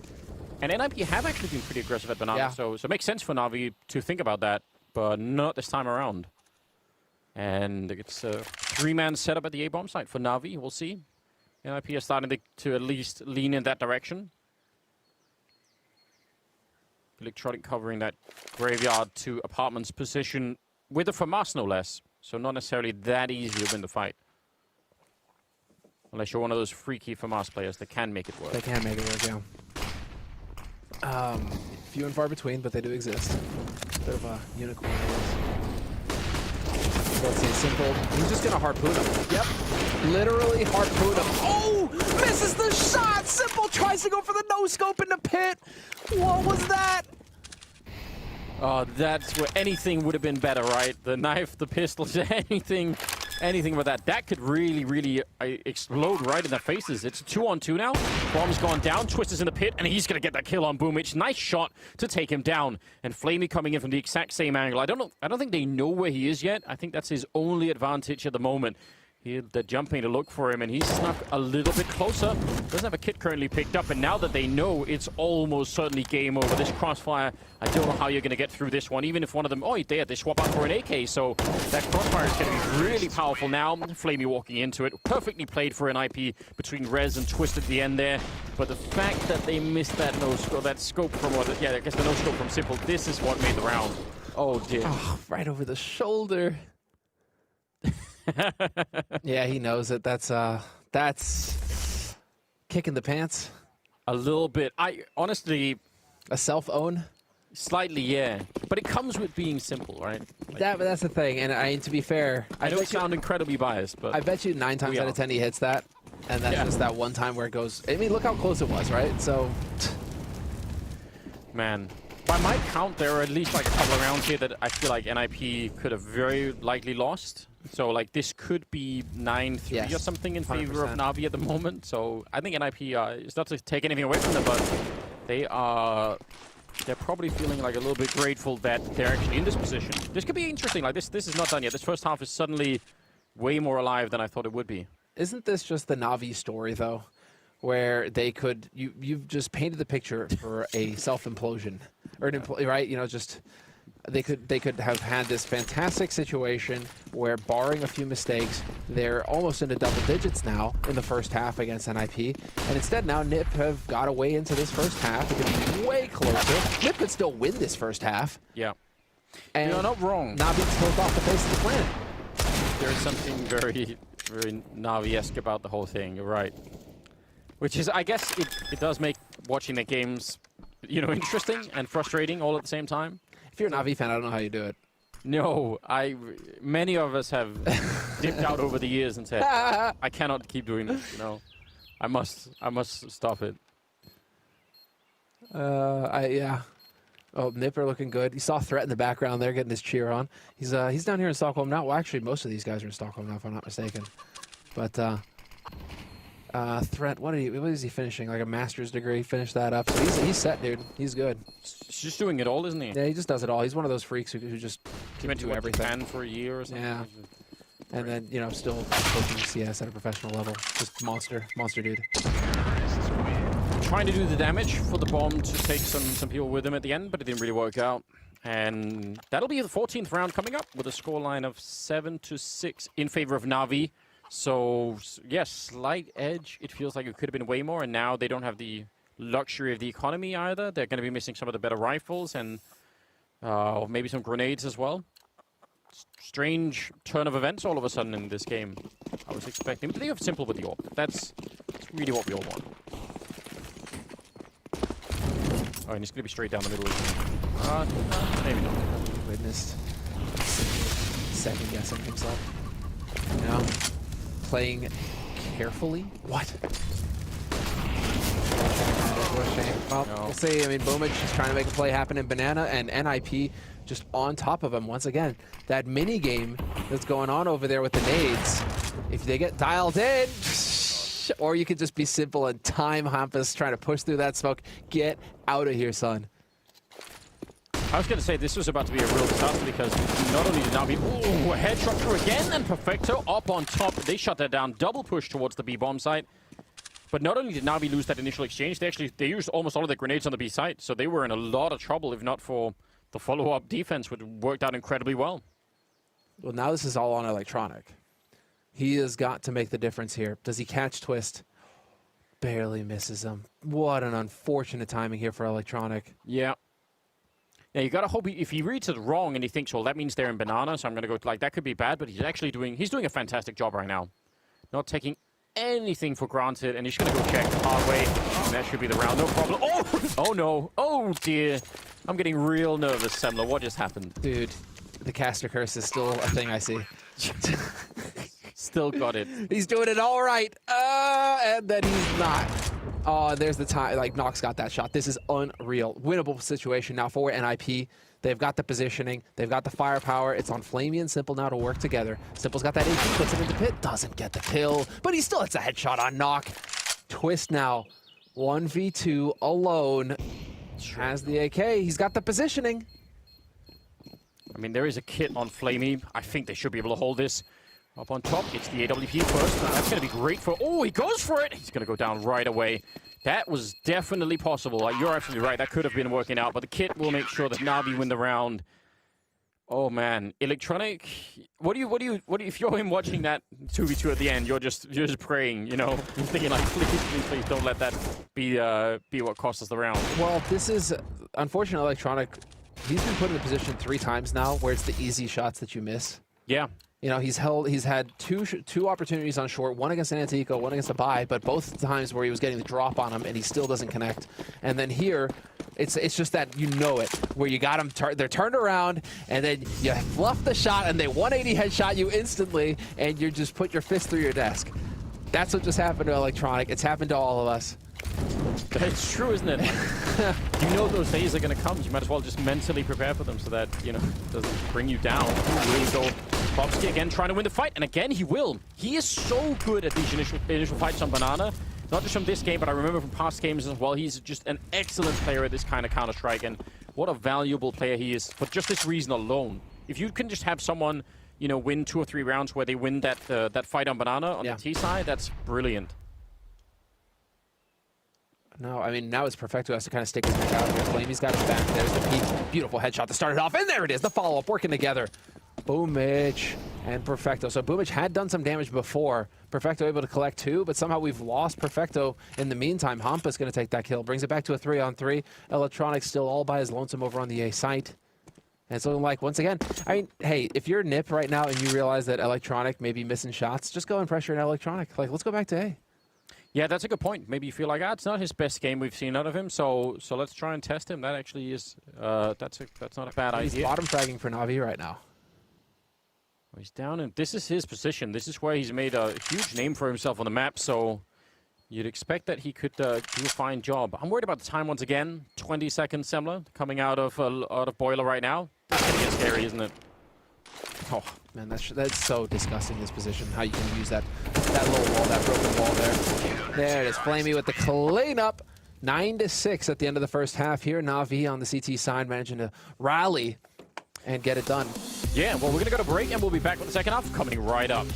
[SPEAKER 7] And NIP have actually been pretty aggressive at Banana, so it makes sense for Navi to think about that, but not this time around. And it's a 3-man setup at the A-bomb site for Navi. We'll see. NIP are starting to at least lean in that direction. Electronic covering that graveyard to apartments position with a FAMAS, no less. So not necessarily that easy to win the fight. Unless you're one of those freaky FAMAS players that can make it work.
[SPEAKER 8] They can make it work, yeah. Few and far between, but they do exist. Bit of a unicorn. Let's see, Simple. He's just gonna harpoon him. Yep. Literally harpoon him. Oh! Misses the shot! Simple tries to go for the no-scope in the pit. What was that?
[SPEAKER 7] Oh, that's where anything would have been better, right? The knife, the pistols, anything with that. That could really explode right in their faces. It's 2-on-2 now. Bomb's gone down. Twist is in the pit, and he's going to get that kill on Boomich. Nice shot to take him down. And Flamey coming in from the exact same angle. I don't think they know where he is yet. I think that's his only advantage at the moment. They're jumping to look for him, and he's snuck a little bit closer. Doesn't have a kit currently picked up, and now that they know, it's almost certainly game over. This crossfire, I don't know how you're going to get through this one, even if one of them, they swap out for an AK, so that crossfire is going to be really powerful now. Flamey walking into it. Perfectly played for an IP between Rez and Twist at the end there, but the fact that they missed that no-scope, that scope from, I guess the no-scope from Simple, this is what made the round. Oh, dear.
[SPEAKER 8] Oh, right over the shoulder. Yeah, he knows it. That's kicking the pants.
[SPEAKER 7] A little bit. I honestly,
[SPEAKER 8] a self-own.
[SPEAKER 7] Slightly, yeah. But it comes with being simple, right? Like,
[SPEAKER 8] That's the thing. And to be fair,
[SPEAKER 7] I know it sound incredibly biased, but
[SPEAKER 8] I bet you 9 times out of 10 he hits that. And that's just that one time where it goes. I mean, look how close it was, right? So,
[SPEAKER 7] man, by my count, there are at least like a couple of rounds here that I feel like NIP could have very likely lost. So like this could be 9-3 or something in favor of NAVI at the moment. So I think NIP is not to take anything away from them, but they're probably feeling like a little bit grateful that they're actually in this position. This could be interesting. Like this is not done yet. This first half is suddenly way more alive than I thought it would be.
[SPEAKER 8] Isn't this just the NAVI story though, where they could you've just painted the picture for a self-implosion or an right? You know, just they could have had this fantastic situation where, barring a few mistakes, they're almost into double digits now in the first half against NIP, and instead now NIP have got a way into this first half. It could be way closer. NIP could still win this first half.
[SPEAKER 7] Yeah,
[SPEAKER 8] and
[SPEAKER 7] you're not wrong.
[SPEAKER 8] NAVI's killed off the face of the planet.
[SPEAKER 7] There is something very NAVI-esque about the whole thing. You're right. Which is, I guess, it does make watching the games, you know, interesting and frustrating all at the same time.
[SPEAKER 8] If you're a NAVI fan, I don't know how you do it.
[SPEAKER 7] No, many of us have dipped out over the years and said, I cannot keep doing this, you know. I must stop it.
[SPEAKER 8] Yeah. Oh, Nipper looking good. You saw Threat in the background there getting his cheer on. He's down here in Stockholm now. Well, actually, most of these guys are in Stockholm now, if I'm not mistaken. But Threat, what is he finishing? Like a master's degree? Finished that up. So he's set, dude. He's good.
[SPEAKER 7] He's just doing it all, isn't he?
[SPEAKER 8] Yeah, he just does it all. He's one of those freaks who just
[SPEAKER 7] went to
[SPEAKER 8] everything.
[SPEAKER 7] Japan for a year or something.
[SPEAKER 8] Yeah. And then, you know, still coaching CS at a professional level. Just monster dude.
[SPEAKER 7] Trying to do the damage for the bomb to take some people with him at the end, but it didn't really work out. And that'll be the 14th round coming up with a scoreline of 7-6 in favor of NAVI. So, yes, slight edge. It feels like it could have been way more, and now they don't have the luxury of the economy either. They're going to be missing some of the better rifles and maybe some grenades as well. Strange turn of events all of a sudden in this game. I was expecting, but they have simple with the AWP. That's really what we all want. Oh, and he's going to be straight down the middle. Maybe not.
[SPEAKER 8] Witnessed. Second guessing himself. You know, playing carefully. What? What a shame. Well, we'll see. I mean, Boomage is trying to make a play happen in Banana, and NIP just on top of him once again. That mini game that's going on over there with the nades, if they get dialed in, or you could just be simple and time Hampus trying to push through that smoke. Get out of here, son.
[SPEAKER 7] I was going to say this was about to be a real disaster because not only did NAVI, a headshot through again, and Perfecto up on top. They shut that down, double push towards the B bomb site. But not only did NAVI lose that initial exchange, they used almost all of their grenades on the B site. So they were in a lot of trouble, if not for the follow-up defense, which worked out incredibly well.
[SPEAKER 8] Well, now this is all on Electronic. He has got to make the difference here. Does he catch Twist? Barely misses him. What an unfortunate timing here for Electronic.
[SPEAKER 7] Yeah. Yeah, you gotta hope if he reads it wrong and he thinks, well, that means they're in Banana, so I'm gonna go like that could be bad, but he's doing a fantastic job right now. Not taking anything for granted, and he's gonna go check the hard way, and that should be the round, no problem. Oh! Oh no! Oh dear! I'm getting real nervous, Semler. What just happened?
[SPEAKER 8] Dude, the caster curse is still a thing I see.
[SPEAKER 7] Still got it.
[SPEAKER 8] He's doing it all right. And then he's not. Oh, there's the time. Like, Nox got that shot. This is unreal. Winnable situation now for NIP. They've got the positioning. They've got the firepower. It's on Flamey and Simple now to work together. Simple's got that AP, puts it in the pit. Doesn't get the kill, but he still hits a headshot on Nock. Twist now. 1v2 alone. Has the AK. He's got the positioning.
[SPEAKER 7] I mean, there is a kit on Flamey. I think they should be able to hold this. Up on top, it's the AWP first. That's going to be great for... Oh, he goes for it! He's going to go down right away. That was definitely possible. You're absolutely right. That could have been working out. But the kit will make sure that NAVI win the round. Oh, man. Electronic... What do you... If you're him watching that 2v2 at the end, you're just praying, you know? You're thinking like, please don't let that be what costs us the round.
[SPEAKER 8] Well, this is... Unfortunately, Electronic... He's been put in a position 3 times now where it's the easy shots that you miss.
[SPEAKER 7] Yeah.
[SPEAKER 8] You know, he's had two opportunities on short, one against Antico, one against a buy, but both times where he was getting the drop on him and he still doesn't connect. And then here, It's just that you know it, where you got them, they're turned around, and then you fluff the shot, and they 180 headshot you instantly, and you just put your fist through your desk. That's what just happened to Electronic. It's happened to all of us.
[SPEAKER 7] It's true, isn't it? You know those days are going to come. You might as well just mentally prepare for them so that, you know, it doesn't bring you down. Really go. Popsky again trying to win the fight, and again he will. He is so good at these initial fights on Banana. Not just from this game, but I remember from past games as well. He's just an excellent player at this kind of Counter-Strike, and what a valuable player he is for just this reason alone. If you can just have someone, you know, win 2 or 3 rounds where they win that that fight on Banana on the T side, that's brilliant.
[SPEAKER 8] No, I mean, now it's Perfecto has to kind of stick his neck out here. Flamey's got his back. There's the peak. Beautiful headshot to start it off. And there it is, the follow-up working together. Boomich and Perfecto. So Boomich had done some damage before. Perfecto able to collect 2, but somehow we've lost Perfecto in the meantime. Hampa's going to take that kill. Brings it back to a 3-on-3. Electronic still all by his lonesome over on the A site. And it's looking like, once again, I mean, hey, if you're NIP right now and you realize that Electronic may be missing shots, just go and pressure an Electronic. Like, let's go back to A.
[SPEAKER 7] Yeah, that's a good point. Maybe you feel like, it's not his best game we've seen out of him, so let's try and test him. That actually is, that's not a bad idea.
[SPEAKER 8] He's bottom fragging for NAVI right now.
[SPEAKER 7] Well, he's down, and this is his position. This is where he's made a huge name for himself on the map, so you'd expect that he could do a fine job. I'm worried about the time once again. 20 seconds, Semler, coming out of Boiler right now. That's going to get scary, isn't it?
[SPEAKER 8] Oh, man, that's so disgusting, this position, how you can use that little wall, that broken wall there. There it is, Flamey with the cleanup. 9-6 at the end of the first half here. NAVI on the CT side managing to rally and get it done.
[SPEAKER 7] Yeah, well, we're going to go to break, and we'll be back with the second half coming right up.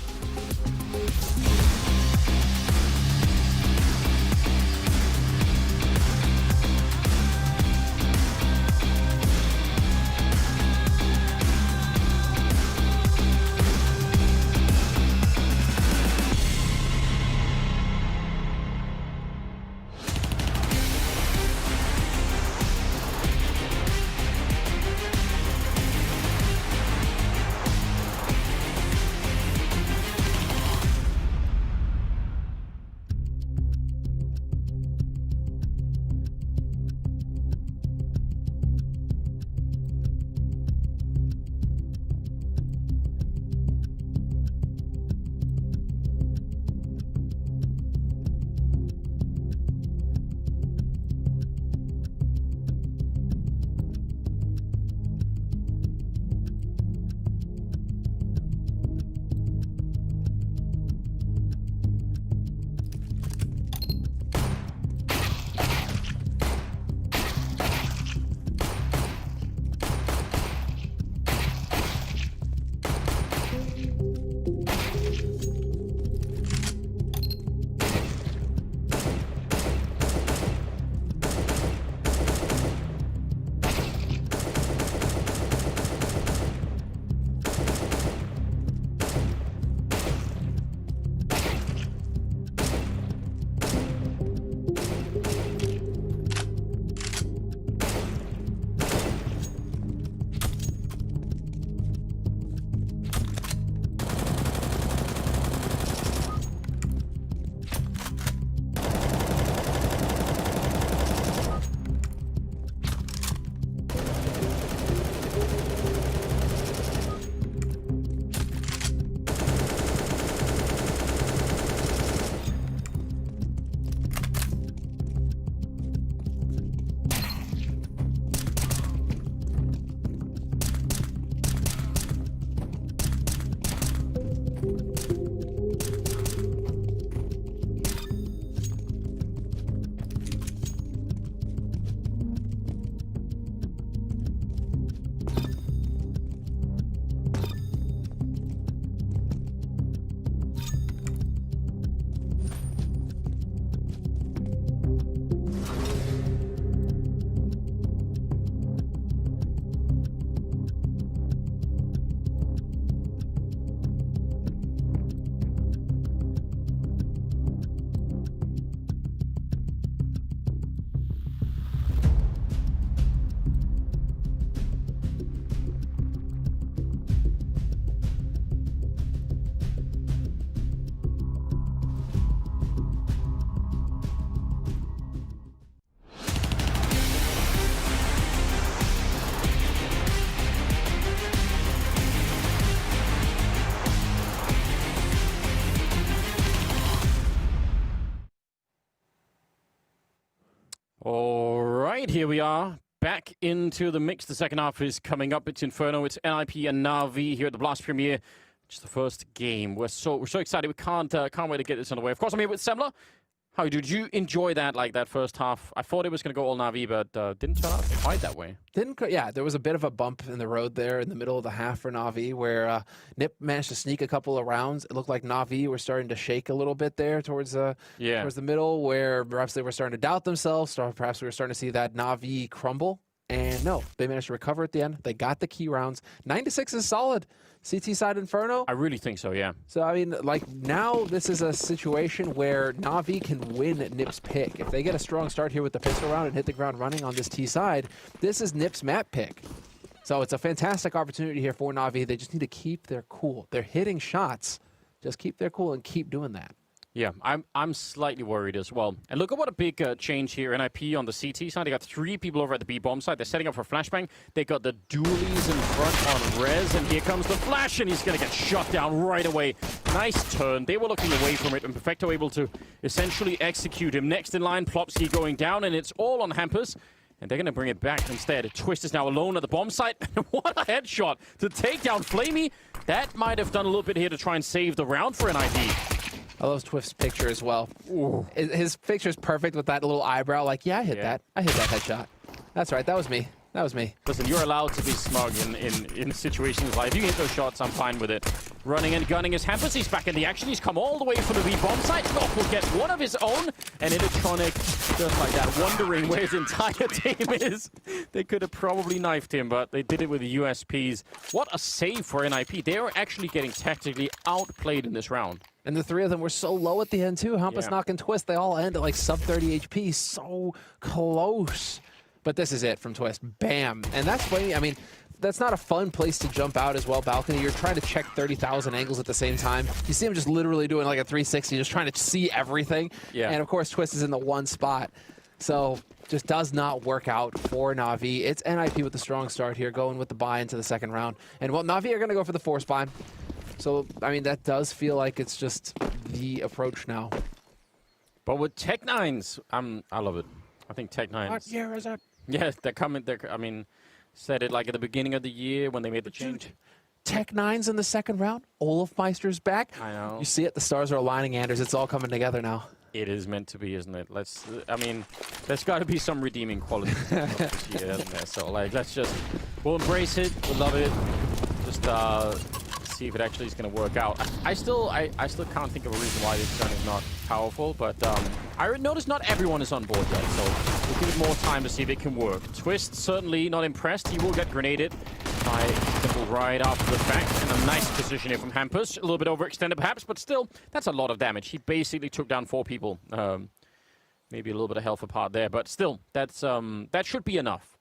[SPEAKER 7] right, here we are. Back into the mix. The second half is coming up. It's Inferno, it's NIP and NAVI here at the Blast Premiere. Just the first game. We're so excited. We can't wait to get this underway. Of course, I'm here with Semler. How did you enjoy that? Like that first half? I thought it was going to go all NAVI, but didn't turn out quite that way.
[SPEAKER 8] Yeah, there was a bit of a bump in the road there in the middle of the half for NAVI, where NIP managed to sneak a couple of rounds. It looked like NAVI were starting to shake a little bit there towards the middle, where perhaps they were starting to doubt themselves. Perhaps we were starting to see that NAVI crumble. And no, they managed to recover at the end. They got the key rounds. 9-6 is solid. CT side Inferno.
[SPEAKER 7] I really think so, yeah.
[SPEAKER 8] So, I mean, like, now this is a situation where NAVI can win NIP's pick. If they get a strong start here with the pistol round and hit the ground running on this T side, this is NIP's map pick. So it's a fantastic opportunity here for NAVI. They just need to keep their cool. They're hitting shots. Just keep their cool and keep doing that.
[SPEAKER 7] Yeah, I'm slightly worried as well. And look at what a big change here. NIP on the CT side. They got 3 people over at the B bomb side. They're setting up for flashbang. They got the dualies in front on Rez, and here comes the flash, and he's going to get shot down right away. Nice turn. They were looking away from it, and Perfecto able to essentially execute him. Next in line, Plopsky going down, and it's all on Hampus. And they're going to bring it back instead. Twist is now alone at the bomb site. What a headshot to take down Flamey. That might have done a little bit here to try and save the round for NIP.
[SPEAKER 8] I love Twift's picture as well. Ooh. His picture's perfect with that little eyebrow. Like, yeah, I hit that. I hit that headshot. That's right. That was me. That was me.
[SPEAKER 7] Listen, you're allowed to be smug in situations like, if you hit those shots, I'm fine with it. Running and gunning is Hampus. He's back in the action. He's come all the way from the B-bomb site. Knock will get one of his own. And Electronic, just like that, wondering where his entire team is. They could have probably knifed him, but they did it with the USPs. What a save for NIP. They are actually getting tactically outplayed in this round.
[SPEAKER 8] And the 3 of them were so low at the end, too. Hampus, Knock, and Twist. They all end at like sub 30 HP. So close. But this is it from Twist. Bam. And that's funny. I mean, that's not a fun place to jump out as well, balcony. You're trying to check 30,000 angles at the same time. You see him just literally doing like a 360, just trying to see everything.
[SPEAKER 7] Yeah.
[SPEAKER 8] And of course, Twist is in the one spot. So just does not work out for NAVI. It's NIP with the strong start here, going with the buy into the second round. And well, NAVI are going to go for the force buy. So, I mean, that does feel like it's just the approach now.
[SPEAKER 7] But with Tech9s, I love it. I think Tech9s.
[SPEAKER 8] What year is it?
[SPEAKER 7] Yeah, they're coming. I mean, said it like at the beginning of the year when they made the change.
[SPEAKER 8] Tech9s in the second round. Olafmeister's back.
[SPEAKER 7] I know.
[SPEAKER 8] You see it. The stars are aligning, Anders. It's all coming together now.
[SPEAKER 7] It is meant to be, isn't it? I mean, there's got to be some redeeming quality this year, isn't there? So, like, we'll embrace it. We'll love it. Just see if it actually is going to work out. I still can't think of a reason why this gun is not powerful, but I noticed not everyone is on board yet, so we'll give it more time to see if it can work. Twist, certainly not impressed. He will get grenaded by Dimple right after the fact, and a nice position here from Hampus. A little bit overextended perhaps, but still, that's a lot of damage. He basically took down 4 people. Maybe a little bit of health apart there, but still, that's that should be enough.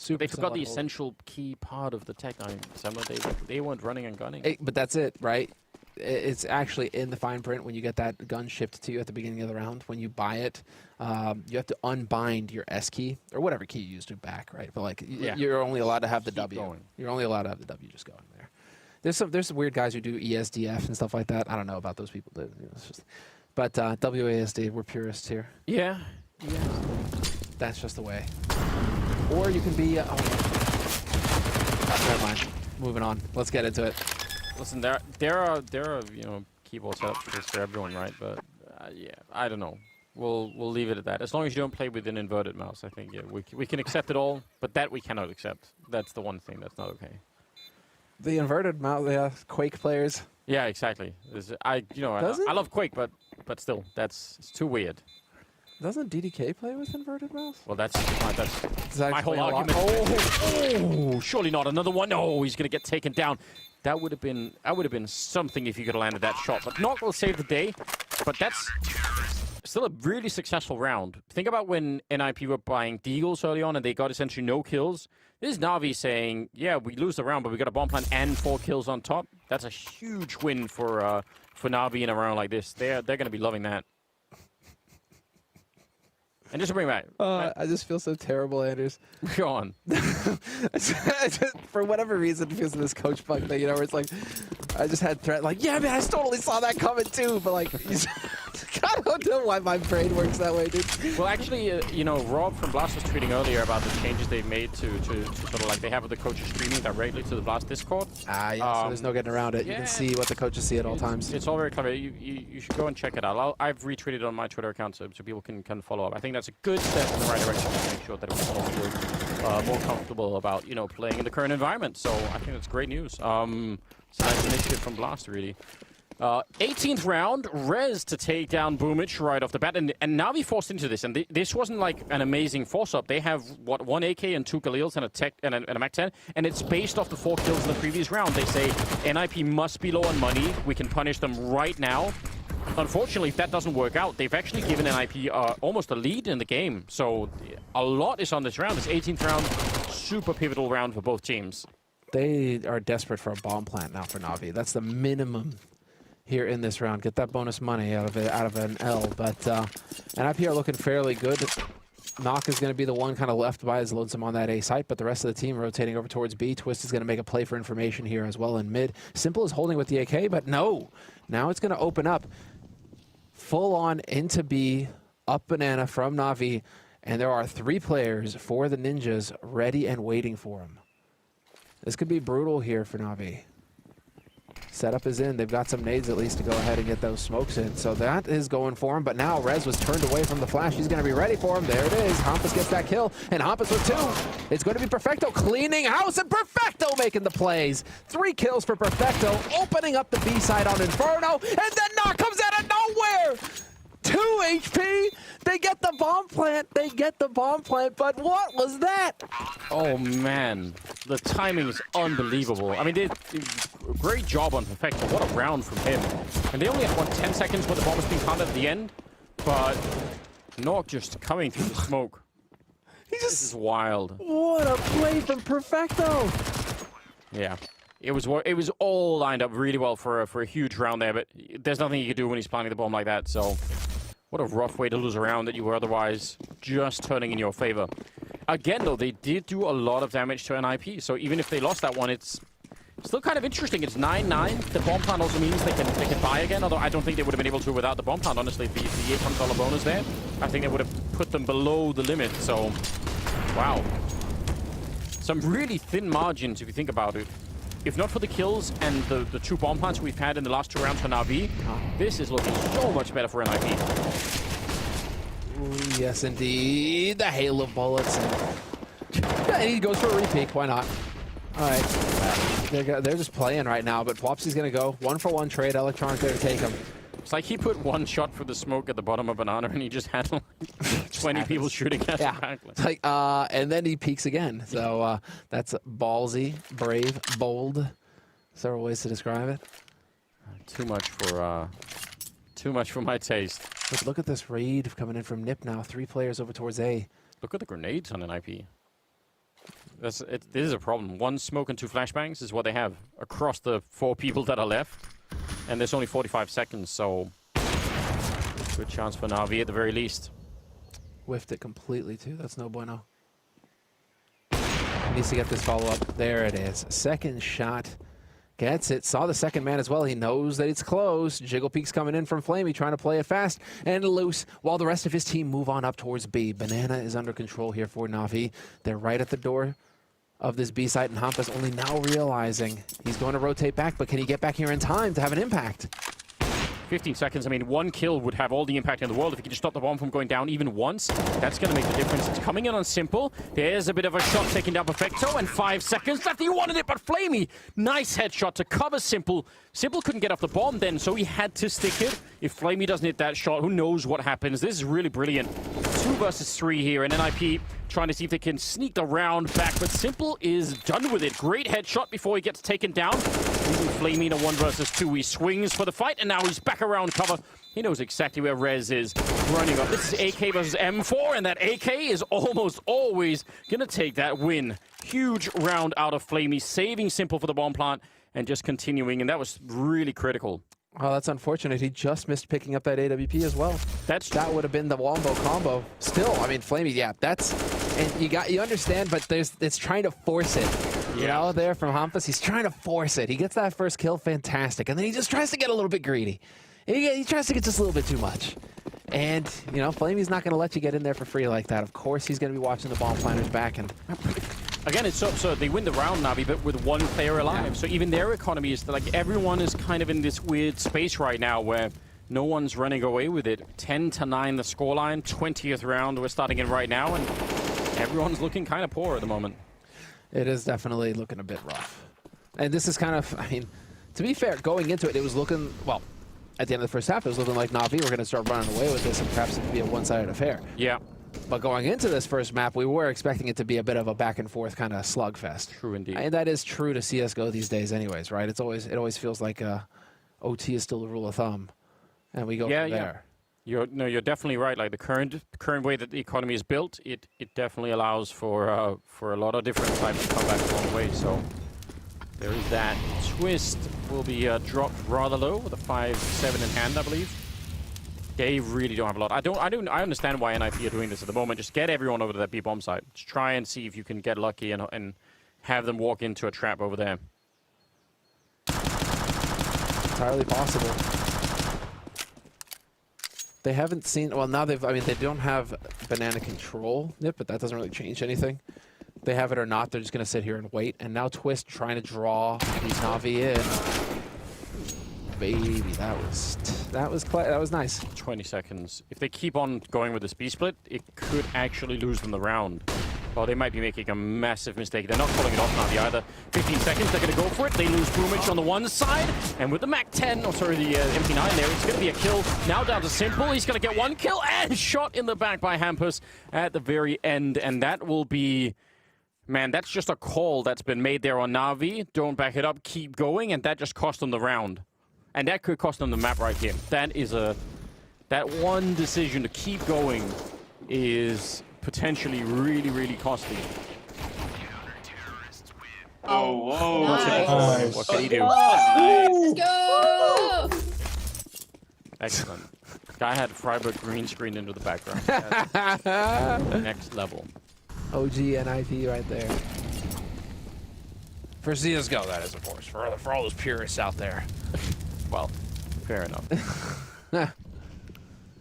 [SPEAKER 7] They forgot the essential key part of the Tech9. They weren't running and gunning.
[SPEAKER 8] But that's it, right? It's actually in the fine print when you get that gun shipped to you at the beginning of the round. When you buy it, you have to unbind your S key, or whatever key you used to back, right? But like, you're only allowed to have the W.
[SPEAKER 7] Going.
[SPEAKER 8] You're only allowed to have the W just going there. There's some weird guys who do ESDF and stuff like that. I don't know about those people. But WASD, we're purists here.
[SPEAKER 7] Yeah.
[SPEAKER 8] That's just the way. Or you can be... never mind. Moving on. Let's get into it.
[SPEAKER 7] Listen, there are keyboard setups for everyone, right? But yeah, I don't know. We'll leave it at that. As long as you don't play with an inverted mouse, I think we can accept it all. But that we cannot accept. That's the one thing that's not okay.
[SPEAKER 8] The inverted mouse, Quake players.
[SPEAKER 7] Yeah, exactly. I love Quake, but still, it's too weird.
[SPEAKER 8] Doesn't DDK play with inverted mouse?
[SPEAKER 7] Well, that's my whole argument. Oh, surely not another one. No, he's gonna get taken down. That would have been something if you could have landed that shot. But Knock will save the day. But that's still a really successful round. Think about when NIP were buying Deagles early on and they got essentially no kills. This is NAVI saying, yeah, we lose the round, but we got a bomb plant and 4 kills on top. That's a huge win for NAVI in a round like this. They're gonna be loving that. And just to bring back.
[SPEAKER 8] I just feel so terrible, Anders.
[SPEAKER 7] Go on.
[SPEAKER 8] For whatever reason, because of this coach bug thing, where it's like, I just had threat, like, yeah, man, I totally saw that coming too, but like, I don't know why my brain works that way, dude.
[SPEAKER 7] Well, actually, you know, Rob from Blast was tweeting earlier about the changes they've made to sort of like they have the coaches streaming directly to the Blast Discord.
[SPEAKER 8] Ah, yeah, so there's no getting around it.
[SPEAKER 7] Yeah.
[SPEAKER 8] You can see what the coaches see at all times.
[SPEAKER 7] It's all very clever. You should go and check it out. I've retweeted on my Twitter account so people can follow up. I think that's a good step in the right direction to make sure that we all feel more comfortable about, you know, playing in the current environment. So I think that's great news. It's a nice initiative from Blast, really. 18th round, Rez to take down Boomich right off the bat, and NAVI forced into this, and this wasn't like an amazing force-up. They have, what, 1 AK and 2 Galils and a tech and a Mac-10, and it's based off the 4 kills in the previous round. They say, NIP must be low on money, we can punish them right now. Unfortunately, if that doesn't work out, they've actually given NIP almost a lead in the game, so a lot is on this round. This 18th round, super pivotal round for both teams.
[SPEAKER 8] They are desperate for a bomb plant now for NAVI. That's the minimum here in this round. Get that bonus money out of an L. But NIP are looking fairly good. Knock is going to be the one kind of left by his lonesome on that A site, but the rest of the team rotating over towards B. Twist is going to make a play for information here as well in mid. Simple is holding with the AK, but no. Now it's going to open up full on into B, up banana from NAVI, and there are 3 players for the Ninjas ready and waiting for him. This could be brutal here for NAVI. Setup is in. They've got some nades at least to go ahead and get those smokes in. So that is going for him. But now Rez was turned away from the flash. He's going to be ready for him. There it is. Hampus gets that kill. And Hampus with 2. It's going to be Perfecto cleaning house. And Perfecto making the plays. 3 kills for Perfecto. Opening up the B side on Inferno. And then Knock comes out of nowhere. 2 HP. They get the bomb plant. They get the bomb plant. But what was that?
[SPEAKER 7] Oh, man. The timing is unbelievable. I mean, great job on Perfecto. What a round from him. And they only had, 10 seconds where the bomb was being planted at the end. But Nork just coming through the smoke. This is wild.
[SPEAKER 8] What a play from Perfecto.
[SPEAKER 7] Yeah. It was all lined up really well for a huge round there, but there's nothing you can do when he's planting the bomb like that, so what a rough way to lose a round that you were otherwise just turning in your favor. Again, though, they did do a lot of damage to NIP, so even if they lost that one, it's still kind of interesting. It's 9-9. The bomb plant also means they can buy again, although I don't think they would have been able to without the bomb plant, honestly. The $800 bonus there, I think they would have put them below the limit, so wow. Some really thin margins if you think about it. If not for the kills and the 2 bomb plants we've had in the last 2 rounds for NAVI, this is looking so much better for NIP.
[SPEAKER 8] Ooh, yes, indeed. The hail of bullets. And he goes for a repeat. Why not? All right. They're just playing right now, but Flopsy's going to go 1-for-1 trade. Electronic there to take him.
[SPEAKER 7] It's like he put 1 shot for the smoke at the bottom of Banana, and he just had like 20 people shooting at him.
[SPEAKER 8] It's like, and then he peeks again. So that's ballsy, brave, bold. Several ways to describe it.
[SPEAKER 7] Too much for my taste.
[SPEAKER 8] But look at this raid coming in from NIP now. 3 players over towards A.
[SPEAKER 7] Look at the grenades on NIP. This is a problem. 1 smoke and 2 flashbangs is what they have across the 4 people that are left. And there's only 45 seconds, so good chance for NAVI at the very least.
[SPEAKER 8] Whiffed it completely, too. That's no bueno. Needs to get this follow-up. There it is. Second shot. Gets it. Saw the second man as well. He knows that it's close. Jiggle Peek's coming in from Flamey, trying to play it fast and loose, while the rest of his team move on up towards B. Banana is under control here for NAVI. They're right at the door of this B site, and Hampus only now realizing he's going to rotate back, but can he get back here in time to have an impact?
[SPEAKER 7] 15 seconds. I mean, 1 kill would have all the impact in the world. If he can just stop the bomb from going down even once, that's going to make the difference. It's coming in on Simple. There's a bit of a shot taking down Perfecto, and 5 seconds left. He wanted it, but Flamey, nice headshot to cover Simple. Simple couldn't get off the bomb then, so he had to stick it. If Flamey doesn't hit that shot, who knows what happens. This is really brilliant. 2 versus 3 here, and NIP trying to see if they can sneak the round back, but Simple is done with it. Great headshot before he gets taken down. Flamey in a 1 versus 2. He swings for the fight, and now he's back around cover. He knows exactly where Rez is running up. This is AK versus M4, and that AK is almost always going to take that win. Huge round out of Flamey, saving Simple for the bomb plant, and just continuing, and that was really critical.
[SPEAKER 8] Oh, that's unfortunate. He just missed picking up that AWP as well. That would have been the Wombo combo. Still, I mean, Flamey, yeah, that's, and you understand, but it's trying to force it. You know, there from Hampus, he's trying to force it. He gets that first kill, fantastic, and then he just tries to get a little bit greedy. he tries to get just a little bit too much. And, you know, Flamey's not going to let you get in there for free like that. Of course, he's going to be watching the bomb planters back. And
[SPEAKER 7] again, it's so absurd. They win the round, Navi, but with one player alive. Yeah. So even their economy is like everyone is kind of in this weird space right now where no one's running away with it. 10-9 the scoreline, 20th round we're starting in right now, and everyone's looking kind of poor at the moment.
[SPEAKER 8] It is definitely looking a bit rough. And this is kind of, I mean, to be fair, going into it, it was looking, well, at the end of the first half, it was looking like Navi were going to start running away with this and perhaps it could be a one-sided affair.
[SPEAKER 7] Yeah.
[SPEAKER 8] But going into this first map, we were expecting it to be a bit of a back-and-forth kind of slugfest.
[SPEAKER 7] True indeed.
[SPEAKER 8] And that is true to CSGO these days anyways, right? It always feels like OT is still the rule of thumb. And we go from there.
[SPEAKER 7] You're definitely right. Like the current way that the economy is built, it definitely allows for a lot of different types of comebacks along the way. So there is that. Twist will be dropped rather low with a 5-7 in hand, I believe. They really don't have a lot. I understand why NIP are doing this at the moment. Just get everyone over to that B bomb site. Just try and see if you can get lucky and have them walk into a trap over there.
[SPEAKER 8] Entirely possible. They haven't seen, well, now they've, I mean, they don't have banana control, NIP, but that doesn't really change anything. They have it or not, they're just going to sit here and wait. And now Twist trying to draw these Navi in. Baby, that was nice.
[SPEAKER 7] 20 seconds. If they keep on going with this B split, it could actually lose them the round. Well, they might be making a massive mistake. They're not calling it off Navi either. 15 seconds, they're going to go for it. They lose Boomich on the one side. And with the MAC-10, oh sorry, the MP9 there, it's going to be a kill. Now down to Simple. He's going to get one kill and shot in the back by Hampus at the very end. And that will be... Man, that's just a call that's been made there on Navi. Don't back it up, keep going, and that just cost them the round. And that could cost them the map right here. That is that one decision to keep going is potentially really, really costly.
[SPEAKER 18] Oh, whoa.
[SPEAKER 7] Nice. What can he do?
[SPEAKER 18] Let's
[SPEAKER 6] go!
[SPEAKER 7] Excellent. Guy had Freiburg green screen into the background. Next level.
[SPEAKER 8] OG NIP right there. For CSGO, that is, of course. For all those purists out there.
[SPEAKER 7] Well, fair enough.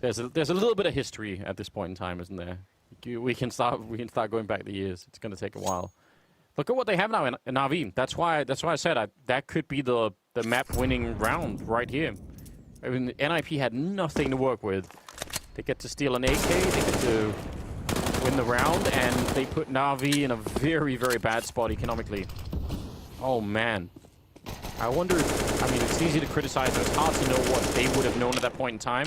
[SPEAKER 7] There's a little bit of history at this point in time, isn't there? We can start going back the years. It's going to take a while. Look at what they have now in NAVI. That's why I said that could be the map winning round right here. I mean, NIP had nothing to work with. They get to steal an AK. They get to win the round, and they put NAVI in a very, very bad spot economically. Oh man. I wonder if, I mean, it's easy to criticize, but it's hard to know what they would have known at that point in time.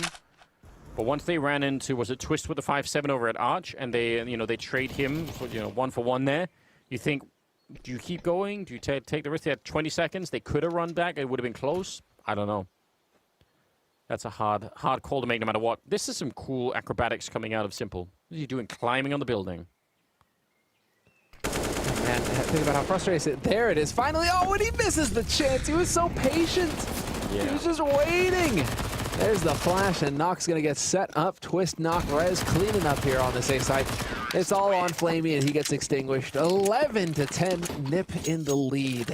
[SPEAKER 7] But once they ran into, was it Twist with the 5-7 over at Arch, and they, they trade him for, 1-for-1 there, you think, do you keep going? Do you take the risk? They had 20 seconds. They could have run back. It would have been close. I don't know. That's a hard call to make no matter what. This is some cool acrobatics coming out of Simple. What are you doing? Climbing on the building.
[SPEAKER 8] Man, think about how frustrated. There it is. Finally. Oh, and he misses the chance. He was so patient. Yeah. He was just waiting. There's the flash, and Nox going to get set up. Twist, Knock, Rez cleaning up here on this A side. It's all on Flamey, and he gets extinguished. 11-10, NIP in the lead.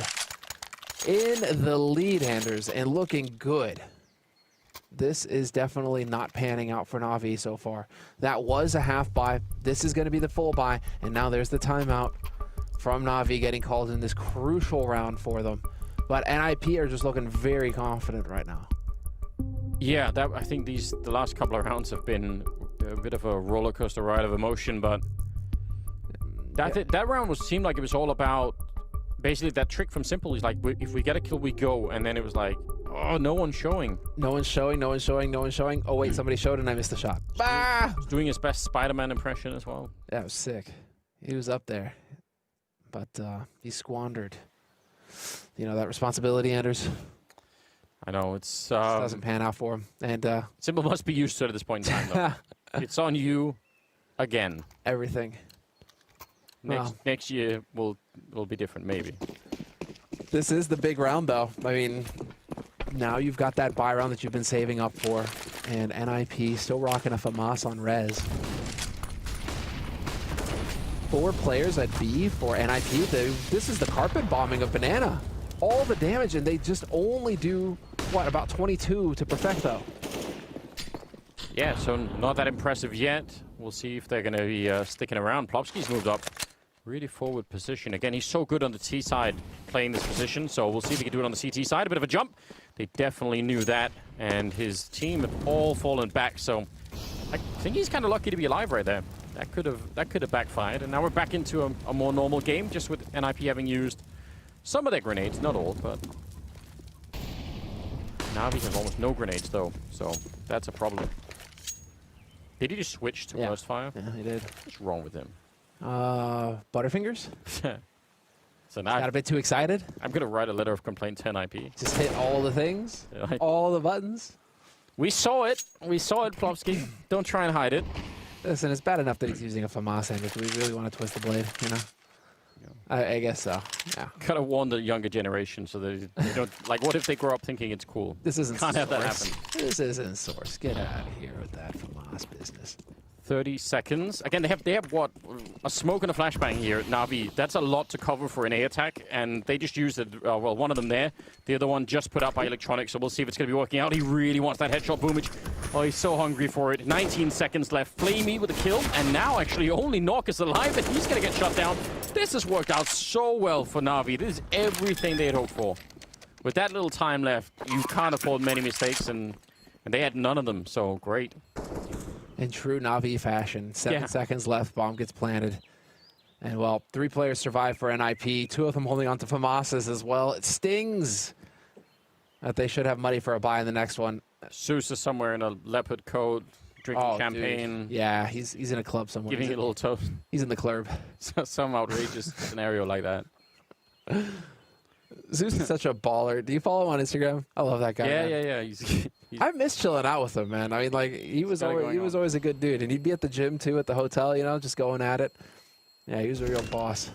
[SPEAKER 8] In the lead, Anders, and looking good. This is definitely not panning out for Navi so far. That was a half buy. This is going to be the full buy, and now there's the timeout from Navi getting called in this crucial round for them. But NIP are just looking very confident right now.
[SPEAKER 7] Yeah, I think the last couple of rounds have been a bit of a roller coaster ride of emotion, but that round seemed like it was all about basically that trick from Simple. Is like, if we get a kill, we go, and then it was like, oh, no one's showing.
[SPEAKER 8] No one's showing, no one's showing, no one's showing. Oh wait, somebody showed and I missed the shot.
[SPEAKER 7] He's doing his best Spider-Man impression as well.
[SPEAKER 8] Yeah, it was sick. He was up there, but he squandered, that responsibility, Anders.
[SPEAKER 7] I know, it's...
[SPEAKER 8] doesn't pan out for him. And
[SPEAKER 7] Simple must be used to it at this point in time, though. It's on you again.
[SPEAKER 8] Everything.
[SPEAKER 7] Next year will be different, maybe.
[SPEAKER 8] This is the big round, though. I mean, now you've got that buy round that you've been saving up for. And NIP still rocking a FAMAS on Rez. 4 players at B for NIP. This is the carpet bombing of Banana. All the damage, and they just only do, what, about 22 to Perfecto.
[SPEAKER 7] Yeah, so not that impressive yet. We'll see if they're going to be sticking around. Plopski's moved up really forward position. Again, he's so good on the T side playing this position, so we'll see if he can do it on the CT side. A bit of a jump. They definitely knew that, and his team have all fallen back, so I think he's kind of lucky to be alive right there. That could have backfired, and now we're back into a more normal game, just with NIP having used some of their grenades, not all, but NAVI have almost no grenades though, so that's a problem. Did he just switch to burst fire?
[SPEAKER 8] Yeah, he did.
[SPEAKER 7] What's wrong with him?
[SPEAKER 8] Butterfingers?
[SPEAKER 7] So now
[SPEAKER 8] got a bit too excited?
[SPEAKER 7] I'm gonna write a letter of complaint to NIP.
[SPEAKER 8] Just hit all the things? All the buttons?
[SPEAKER 7] We saw it. We saw it, Plopski. Don't try and hide it.
[SPEAKER 8] Listen, it's bad enough that he's using a FAMAS ender. Do we really want to twist the blade, you know? I guess so, yeah.
[SPEAKER 7] Gotta warn the younger generation so that they don't, like, what if they grow up thinking it's cool?
[SPEAKER 8] This isn't
[SPEAKER 7] Can't have that happen.
[SPEAKER 8] This isn't Source. Get out of here with that FAMAS business.
[SPEAKER 7] 30 seconds. Again, they have what? A smoke and a flashbang here at NAVI. That's a lot to cover for an A attack, and they just used it. Well, one of them there. The other one just put up by Electronic, so we'll see if it's going to be working out. He really wants that headshot boomage. Oh, he's so hungry for it. 19 seconds left. Flamey with a kill, and now actually only Nock is alive, and he's going to get shut down. This has worked out so well for NAVI. This is everything they had hoped for. With that little time left, you can't afford many mistakes, and they had none of them, so great.
[SPEAKER 8] In true NAVI fashion, 7 seconds left, bomb gets planted. And, well, 3 players survive for NIP, 2 of them holding on to FAMASs as well. It stings that they should have money for a buy in the next one.
[SPEAKER 7] Zeus is somewhere in a leopard coat, drinking champagne.
[SPEAKER 8] Dude. Yeah, he's in a club somewhere.
[SPEAKER 7] Giving it a little toast.
[SPEAKER 8] He's in the club.
[SPEAKER 7] Some outrageous scenario like that.
[SPEAKER 8] Zeus is such a baller. Do you follow him on Instagram? I love that guy.
[SPEAKER 7] Yeah. He's
[SPEAKER 8] I miss chilling out with him, man. I mean, like, he was always a good dude, and he'd be at the gym too, at the hotel, you know, just going at it. Yeah, he was a real boss.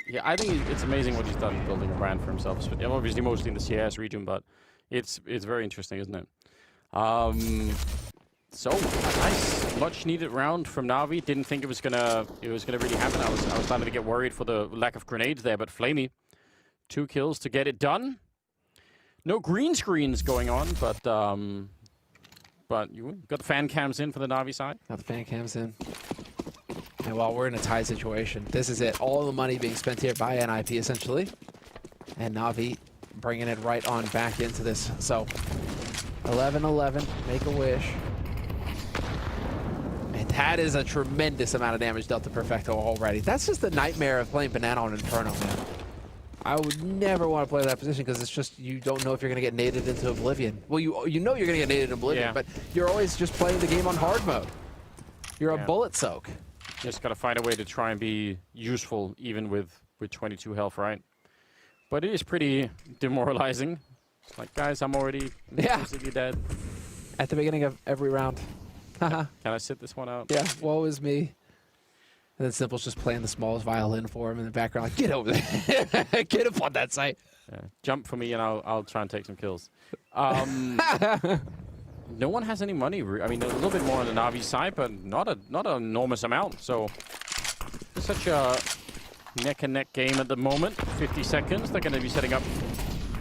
[SPEAKER 7] Yeah, I think it's amazing what he's done building a brand for himself. Obviously, mostly in the CS region, but it's very interesting, isn't it? So nice, much needed round from NAVI. Didn't think it was gonna really happen. I was starting to get worried for the lack of grenades there, but Flamey, 2 kills to get it done. No green screens going on, but you got the fan cams in for the NAVI side.
[SPEAKER 8] Got the fan cams in. And while we're in a tied situation, this is it. All the money being spent here by NIP, essentially. And NAVI bringing it right on back into this. So, 11-11, make a wish. And that is a tremendous amount of damage dealt to Perfecto already. That's just the nightmare of playing Banana on Inferno, man. I would never want to play that position because it's just, you don't know if you're going to get naded into Oblivion. Well, you know you're going to get naded in Oblivion, but you're always just playing the game on hard mode. You're a bullet soak.
[SPEAKER 7] Just got to find a way to try and be useful even with 22 health, right? But it is pretty demoralizing. Like, guys, I'm already basically dead.
[SPEAKER 8] At the beginning of every round.
[SPEAKER 7] Can I sit this one out?
[SPEAKER 8] Yeah, woe is me. And then Simple's just playing the smallest violin for him in the background. Like, get over there. Get up on that site.
[SPEAKER 7] Yeah. Jump for me and I'll try and take some kills. No one has any money. I mean, a little bit more on the NAVI side, but not an enormous amount. So, such a neck-and-neck game at the moment. 50 seconds. They're going to be setting up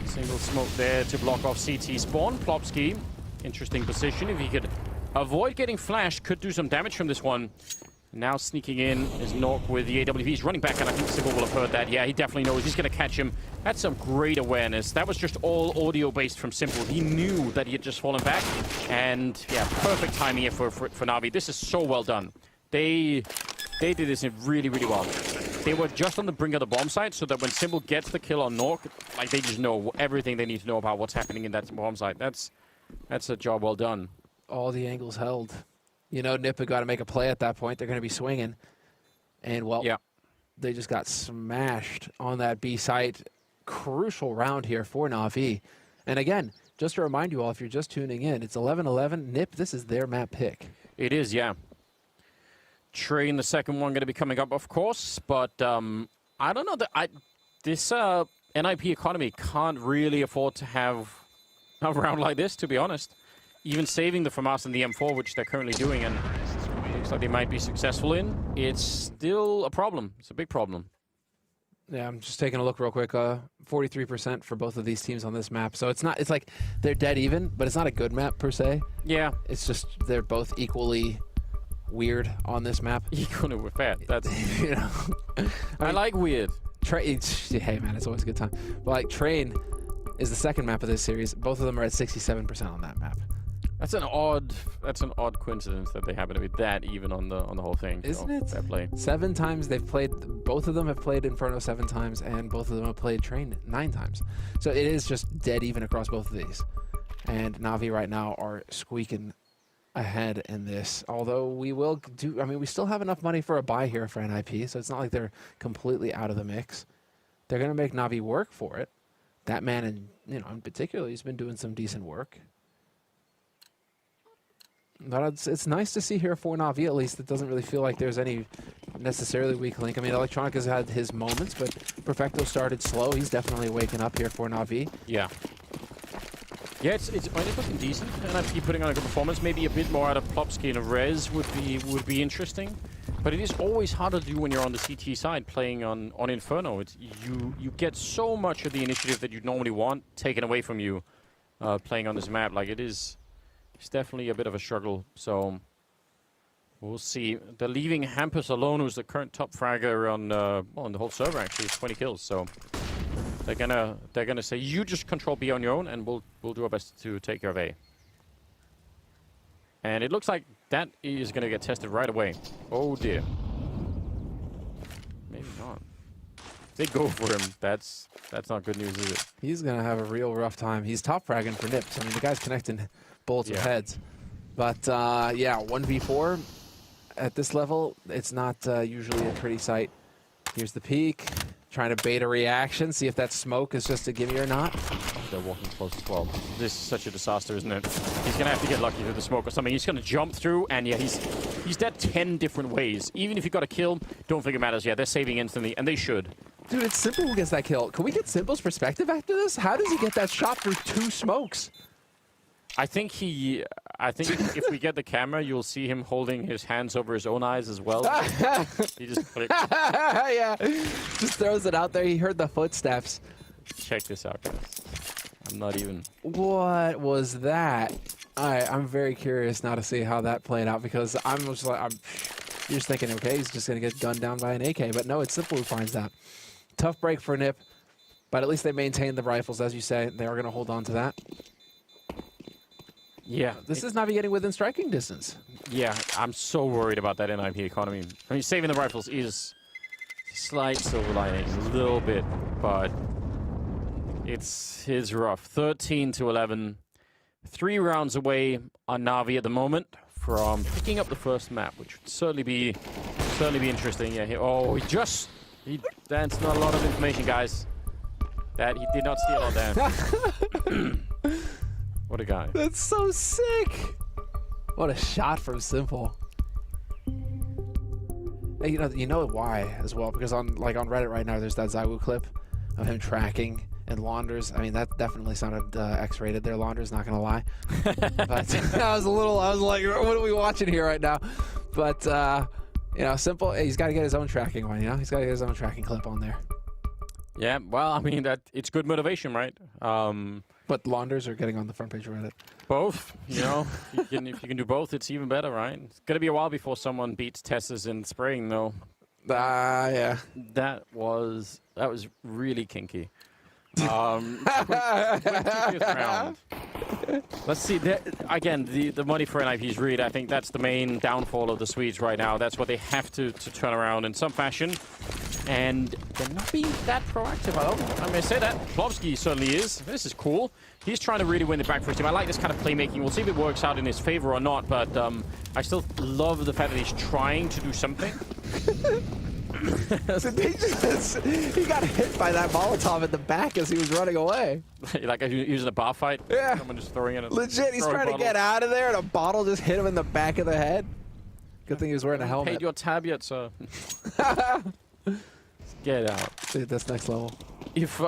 [SPEAKER 7] a single smoke there to block off CT spawn. Plopski, interesting position. If he could avoid getting flashed, could do some damage from this one. Now sneaking in is Nork with the AWP. He's running back, and I think Sybil will have heard that. Yeah, he definitely knows. He's going to catch him. That's some great awareness. That was just all audio-based from Simple. He knew that he had just fallen back. And, yeah, perfect timing here for NAVI. This is so well done. They did this really, really well. They were just on the brink of the bomb site, so that when Simple gets the kill on Nork, like, they just know everything they need to know about what's happening in that bomb site. That's a job well done.
[SPEAKER 8] All the angles held. You know, NIP got to make a play at that point. They're going to be swinging. And, well, they just got smashed on that B site. Crucial round here for NAVI. And, again, just to remind you all, if you're just tuning in, it's 11-11. NIP, this is their map pick.
[SPEAKER 7] It is, yeah. Train, the second one, going to be coming up, of course. But I don't know. This NIP economy can't really afford to have a round like this, to be honest. Even saving the FAMAS and the M4, which they're currently doing, and looks like they might be successful in, it's still a problem. It's a big problem.
[SPEAKER 8] Yeah, I'm just taking a look real quick. 43% for both of these teams on this map. So it's like they're dead even, but it's not a good map per se.
[SPEAKER 7] Yeah.
[SPEAKER 8] It's just they're both equally weird on this map.
[SPEAKER 7] Equally weird. Fair. That's
[SPEAKER 8] you know.
[SPEAKER 7] I like weird.
[SPEAKER 8] Hey man, it's always a good time. But like Train is the second map of this series. Both of them are at 67% on that map.
[SPEAKER 7] That's an odd coincidence that they happen to be that even on the whole thing.
[SPEAKER 8] Isn't it?
[SPEAKER 7] Fair play.
[SPEAKER 8] 7 times they've played. Both of them have played Inferno 7 times, and both of them have played Train 9 times. So it is just dead even across both of these. And Navi right now are squeaking ahead in this. Although we will do. I mean, we still have enough money for a buy here for NIP, so it's not like they're completely out of the mix. They're gonna make Navi work for it. That man, in particular, he's been doing some decent work. But it's nice to see here for Navi, at least. It doesn't really feel like there's any necessarily weak link. I mean, Electronic has had his moments, but Perfecto started slow. He's definitely waking up here for Navi.
[SPEAKER 7] Yeah. Yeah, it's looking decent. NIP putting on a good performance. Maybe a bit more out of Plopsky and Rez would be interesting. But it is always harder to do when you're on the CT side playing on Inferno. It's you get so much of the initiative that you'd normally want taken away from you playing on this map. Like it's definitely a bit of a struggle. So we'll see. They're leaving Hampus alone, who's the current top fragger on the whole server. Actually, 20 kills. So they're gonna say you just control B on your own, and we'll do our best to take care of A. And it looks like that is gonna get tested right away. Oh dear. Maybe not. If they go for him, that's not good news, is it?
[SPEAKER 8] He's gonna have a real rough time. He's top fragging for Nips. I mean, the guy's connecting bullets with heads. But yeah, 1v4 at this level, it's not usually a pretty sight. Here's the peek. Trying to bait a reaction, see if that smoke is just a gimme or not.
[SPEAKER 7] They're walking close as well. This is such a disaster, isn't it? He's gonna have to get lucky through the smoke or something. He's gonna jump through, and yeah, he's dead 10 different ways. Even if you got a kill, don't think it matters. Yeah, they're saving instantly, and they should.
[SPEAKER 8] Dude, it's Simple who gets that kill. Can we get Simple's perspective after this? How does he get that shot through 2 smokes?
[SPEAKER 7] I think if we get the camera, you'll see him holding his hands over his own eyes as well. He just clicks.
[SPEAKER 8] Yeah, just throws it out there. He heard the footsteps.
[SPEAKER 7] Check this out, guys. I'm not even.
[SPEAKER 8] What was that? I'm very curious now to see how that played out, because you're just thinking, okay, he's just gonna get gunned down by an AK, but no, it's Simple who finds that. Tough break for NIP, but at least they maintained the rifles, as you say. They are gonna hold on to that.
[SPEAKER 7] Yeah.
[SPEAKER 8] This is Navi getting within striking distance.
[SPEAKER 7] Yeah, I'm so worried about that NIP economy. I mean, saving the rifles is a slight silver lining, a little bit, but it's rough. 13-11. 3 rounds away on Navi at the moment from picking up the first map, which would certainly be interesting. Yeah. That's not a lot of information, guys. That he did not steal all that. What a guy.
[SPEAKER 8] That's so sick. What a shot from Simple. Hey, you know why as well, because on Reddit right now there's that Zywu clip of him tracking and Launders. I mean, that definitely sounded X-rated there, Launders, not gonna lie. But I was like, what are we watching here right now? But Simple, he's got to get his own tracking one, He's got to get his own tracking clip on there.
[SPEAKER 7] Yeah, well, I mean, it's good motivation, right?
[SPEAKER 8] But Launders are getting on the front page of Reddit.
[SPEAKER 7] Both, if you can do both, it's even better, right? It's gonna be a while before someone beats Tess's in spraying, though.
[SPEAKER 8] Yeah.
[SPEAKER 7] That was really kinky. 20th round. Let's see. Again, the money for NIP is really, I think that's the main downfall of the Swedes right now. That's what they have to turn around in some fashion. And they're not being that proactive. I'm going to say that. Plopsky certainly is. This is cool. He's trying to really win it back for his team. I like this kind of playmaking. We'll see if it works out in his favor or not, but I still love the fact that he's trying to do something.
[SPEAKER 8] He got hit by that Molotov at the back as he was running away.
[SPEAKER 7] Like using a bar fight?
[SPEAKER 8] Yeah.
[SPEAKER 7] Someone just throwing in a
[SPEAKER 8] legit, he's trying to get out of there and a bottle just hit him in the back of the head. Good thing he was wearing a helmet.
[SPEAKER 7] Paid your tab yet, sir? Get out.
[SPEAKER 8] Dude, that's next level.
[SPEAKER 7] If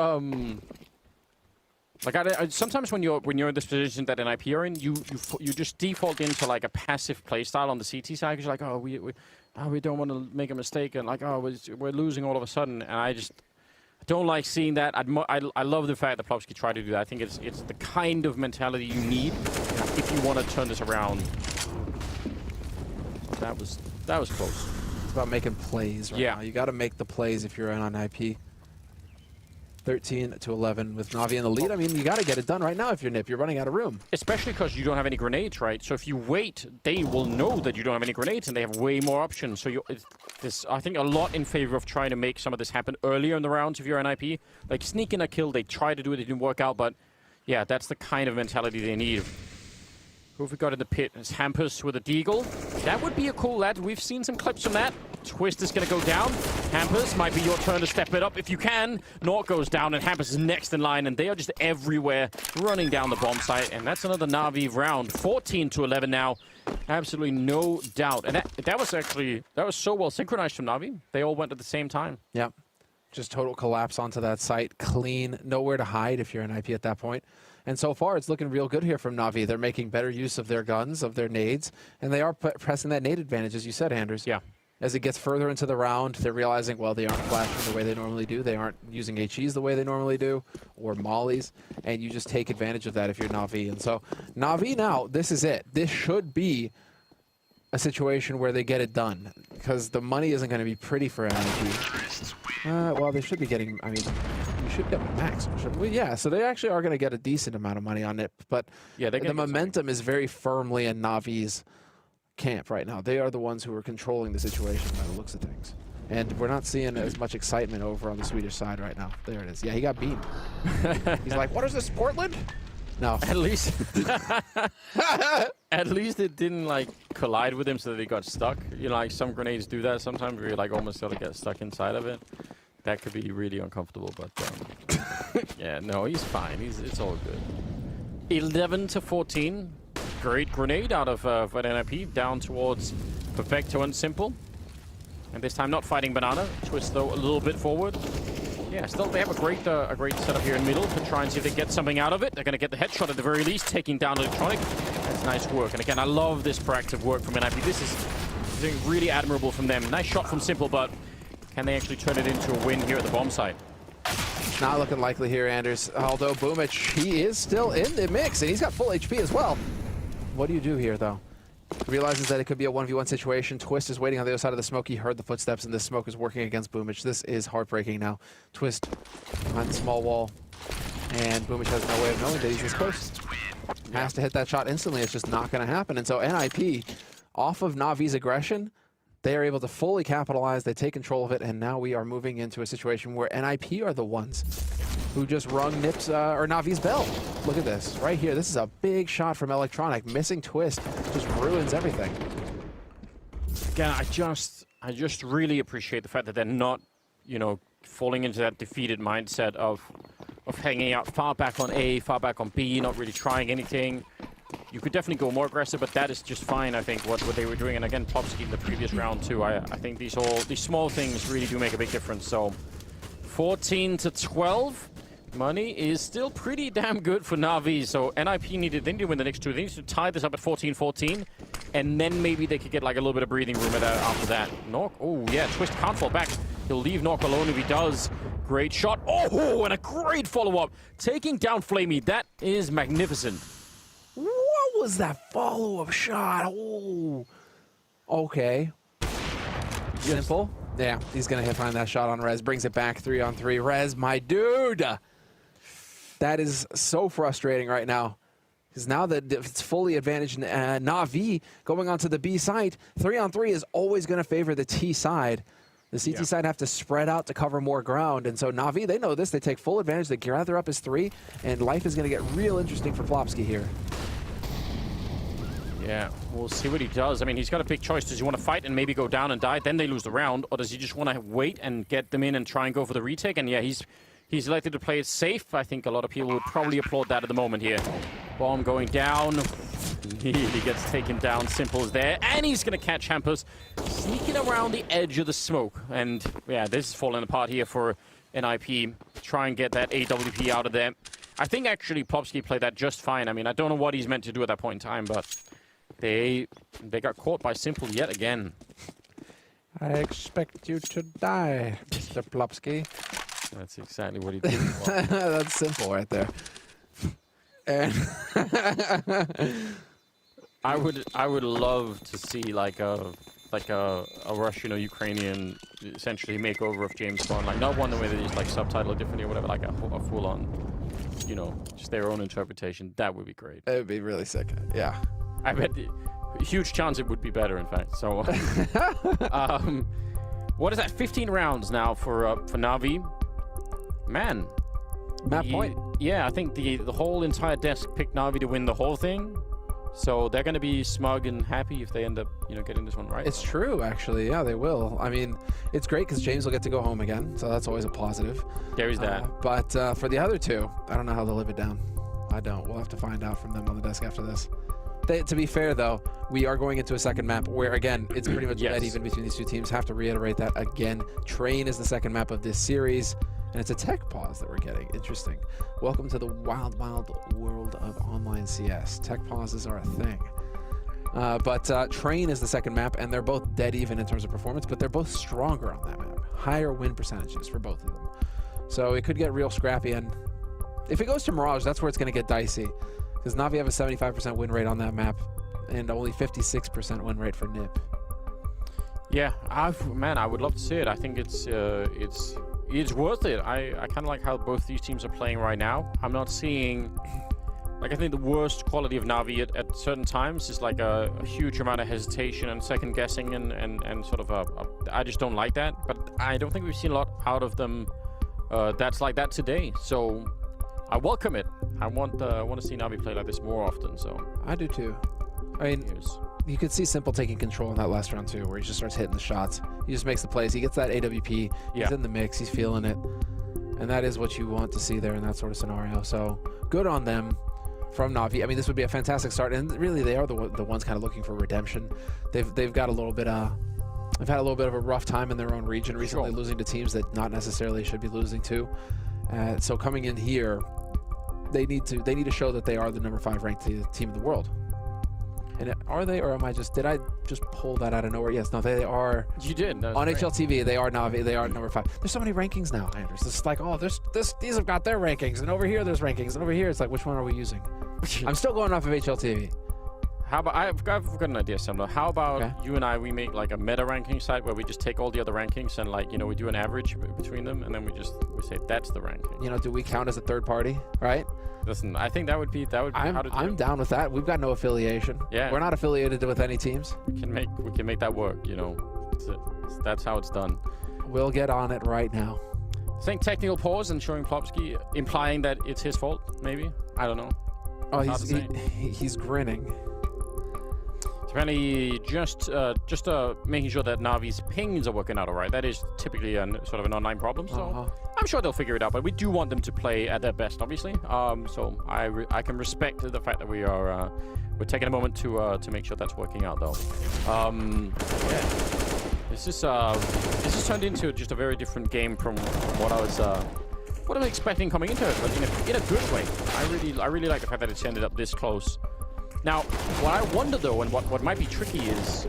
[SPEAKER 7] sometimes when you're in this position that NIP are in, you just default into like a passive playstyle on the CT side, because you're like, we don't want to make a mistake, and like, we're losing all of a sudden, and Don't like seeing that. I love the fact that Plopsky tried to do that. I think it's the kind of mentality you need if you want to turn this around. That was close.
[SPEAKER 8] It's about making plays right now. You got to make the plays if you're in on NIP. 13-11 with NAVI in the lead. I mean, you got to get it done right now if you're NIP. You're running out of room.
[SPEAKER 7] Especially because you don't have any grenades, right? So if you wait, they will know that you don't have any grenades, and they have way more options. So there's, I think, a lot in favor of trying to make some of this happen earlier in the rounds if you're NIP. Like sneaking a kill, they tried to do it, it didn't work out, but yeah, that's the kind of mentality they need. Who have we got in the pit? It's Hampus with a deagle. That would be a cool lad. We've seen some clips from that. Twist is going to go down. Hampus, might be your turn to step it up if you can. Nort goes down, and Hampus is next in line, and they are just everywhere running down the bomb site. And that's another Na'Vi round. 14-11 now. Absolutely no doubt. And that was so well synchronized from Na'Vi. They all went at the same time.
[SPEAKER 8] Yep. Just total collapse onto that site. Clean. Nowhere to hide if you're an IP at that point. And so far, it's looking real good here from Na'Vi. They're making better use of their guns, of their nades, and they are pressing that nade advantage, as you said, Anders.
[SPEAKER 7] Yeah.
[SPEAKER 8] As it gets further into the round, they're realizing, well, they aren't flashing the way they normally do. They aren't using HEs the way they normally do, or mollies, and you just take advantage of that if you're Na'Vi. And so, Na'Vi now, this is it. This should be a situation where they get it done, because the money isn't going to be pretty for NIP. Well, they should be getting, I mean, you should get max. Well, yeah, so they actually are going to get a decent amount of money on it, but yeah, the momentum is very firmly in Navi's camp right now. They are the ones who are controlling the situation by the looks of things. And we're not seeing as much excitement over on the Swedish side right now. There it is. Yeah, he got beamed. He's like, what is this, Portland? No.
[SPEAKER 7] At least at least it didn't like collide with him so that he got stuck. You know, like some grenades do that sometimes where you like almost sort of get stuck inside of it. That could be really uncomfortable, but yeah, no, he's fine. It's all good. 11-14. Great grenade out of NIP down towards Perfecto and Simple. And this time not fighting Banana. Twist though a little bit forward. Yeah, still they have a great setup here in middle to try and see if they get something out of it. They're going to get the headshot at the very least, taking down Electronic. That's nice work. And again, I love this proactive work from NIP. This is doing really admirable from them. Nice shot from Simple, but can they actually turn it into a win here at the bomb site?
[SPEAKER 8] Not looking likely here, Anders. Although Boomich, he is still in the mix, and he's got full HP as well. What do you do here, though? Realizes that it could be a 1v1 situation. Twist is waiting on the other side of the smoke. He heard the footsteps, and this smoke is working against Boomich. This is heartbreaking now. Twist on the small wall, and Boomich has no way of knowing that he's this close. Has to hit that shot instantly. It's just not going to happen. And so NIP, off of Navi's aggression, they are able to fully capitalize. They take control of it, and now we are moving into a situation where NIP are the ones who just rung NIP's or Navi's bell. Look at this right here. This is a big shot from Electronic. Missing Twist just ruins everything.
[SPEAKER 7] Again, I just really appreciate the fact that they're not, you know, falling into that defeated mindset of hanging out far back on A, far back on B, not really trying anything. You could definitely go more aggressive, but that is just fine, I think, what they were doing. And again, Plopsky in the previous round too. I think these small things really do make a big difference. So 14-12. Money is still pretty damn good for Na'Vi. So NIP they need to win the next two. They need to tie this up at 14-14, and then maybe they could get like a little bit of breathing room after that. Nork, oh yeah, Twist can't fall back. He'll leave Nork alone if he does. Great shot. Oh, and a great follow-up. Taking down Flamey. That is magnificent.
[SPEAKER 8] What was that follow-up shot? Oh, okay. Simple. Yeah, he's going to find that shot on Rez. Brings it back 3-on-3. Rez, my dude. That is so frustrating right now. Because now that it's fully advantaged, Na'Vi going onto the B side, 3-on-3 is always going to favor the T side. The CT side have to spread out to cover more ground. And so Na'Vi, they know this. They take full advantage. They gather up as 3. And life is going to get real interesting for Plopsky here.
[SPEAKER 7] Yeah, we'll see what he does. I mean, he's got a big choice. Does he want to fight and maybe go down and die? Then they lose the round. Or does he just want to wait and get them in and try and go for the retake? And yeah, he's elected to play it safe. I think a lot of people would probably applaud that at the moment here. Bomb going down. He gets taken down. Simple's there. And he's going to catch Hampus sneaking around the edge of the smoke. And yeah, this is falling apart here for NIP. Try and get that AWP out of there. I think actually Plopsky played that just fine. I mean, I don't know what he's meant to do at that point in time, but they got caught by Simple yet again.
[SPEAKER 8] I expect you to die, Mr. Plopsky.
[SPEAKER 7] That's exactly what he did.
[SPEAKER 8] That's simple right there. And
[SPEAKER 7] I would love to see like a Russian or Ukrainian essentially makeover of James Bond, like not one the way that he's like subtitled differently or whatever, like a full on, you know, just their own interpretation. That would be great.
[SPEAKER 8] It would be really sick. Yeah.
[SPEAKER 7] I bet huge chance it would be better, in fact. So, what is that? 15 rounds now for NAVI. Man.
[SPEAKER 8] Map point.
[SPEAKER 7] Yeah, I think the whole entire desk picked NAVI to win the whole thing. So they're going to be smug and happy if they end up, you know, getting this one right.
[SPEAKER 8] It's true, actually. Yeah, they will. I mean, it's great because James will get to go home again, so that's always a positive.
[SPEAKER 7] There is that.
[SPEAKER 8] But for the other two, I don't know how they'll live it down. I don't. We'll have to find out from them on the desk after this. To be fair, though, we are going into a second map where, again, it's pretty much dead even between these two teams. Have to reiterate that again. Train is the second map of this series. And it's a tech pause that we're getting. Interesting. Welcome to the wild, wild world of online CS. Tech pauses are a thing. But Train is the second map, and they're both dead even in terms of performance, but they're both stronger on that map. Higher win percentages for both of them. So it could get real scrappy, and if it goes to Mirage, that's where it's going to get dicey. Because Navi have a 75% win rate on that map, and only 56% win rate for NIP.
[SPEAKER 7] Yeah, man, I would love to see it. I think it's worth it. I kind of like how both these teams are playing right now. I'm not seeing, like, I think the worst quality of Navi at certain times is like a huge amount of hesitation and second guessing and sort of I just don't like that. But I don't think we've seen a lot out of them that's like that today. So I welcome it. I want to see Navi play like this more often. So
[SPEAKER 8] I do too. I mean, you could see Simple taking control in that last round too, where he just starts hitting the shots. He just makes the plays. He gets that AWP. He's in the mix. He's feeling it. And that is what you want to see there in that sort of scenario. So good on them from Navi. I mean, this would be a fantastic start. And really, they are the ones kind of looking for redemption. They've got a little bit they've had a little bit of a rough time in their own region recently, losing to teams that not necessarily should be losing to. So coming in here, they need to show that they are the number 5 ranked team in the world. And are they, or did I just pull that out of nowhere? Yes, no, they are.
[SPEAKER 7] You did.
[SPEAKER 8] On HLTV, they are Navi. They are number 5. There's so many rankings now, Anders. It's like, oh, these have got their rankings, and over here there's rankings, and over here it's like, which one are we using? I'm still going off of HLTV.
[SPEAKER 7] How about, I've got an idea, Semler. How about you and I, we make like a meta ranking site where we just take all the other rankings and, like, you know, we do an average between them, and then we say that's the ranking.
[SPEAKER 8] You know, do we count as a third party, right?
[SPEAKER 7] Listen, I think that would be how to do
[SPEAKER 8] I'm
[SPEAKER 7] it.
[SPEAKER 8] down with that. We've got no affiliation.
[SPEAKER 7] Yeah.
[SPEAKER 8] We're not affiliated with any teams.
[SPEAKER 7] We can make that work, you know. That's how it's done.
[SPEAKER 8] We'll get on it right now.
[SPEAKER 7] Saying technical pause and showing Plopsky, implying that it's his fault, maybe? I don't know.
[SPEAKER 8] Oh, he's grinning.
[SPEAKER 7] Apparently, just making sure that Navi's pings are working out all right. That is typically sort of an online problem, so I'm sure they'll figure it out. But we do want them to play at their best, obviously. So I can respect the fact that we're taking a moment to make sure that's working out, though. Yeah, this is turned into just a very different game from what I was expecting coming into it, but in a good way. I really like the fact that it's ended up this close. Now, what I wonder, though, and what might be tricky is,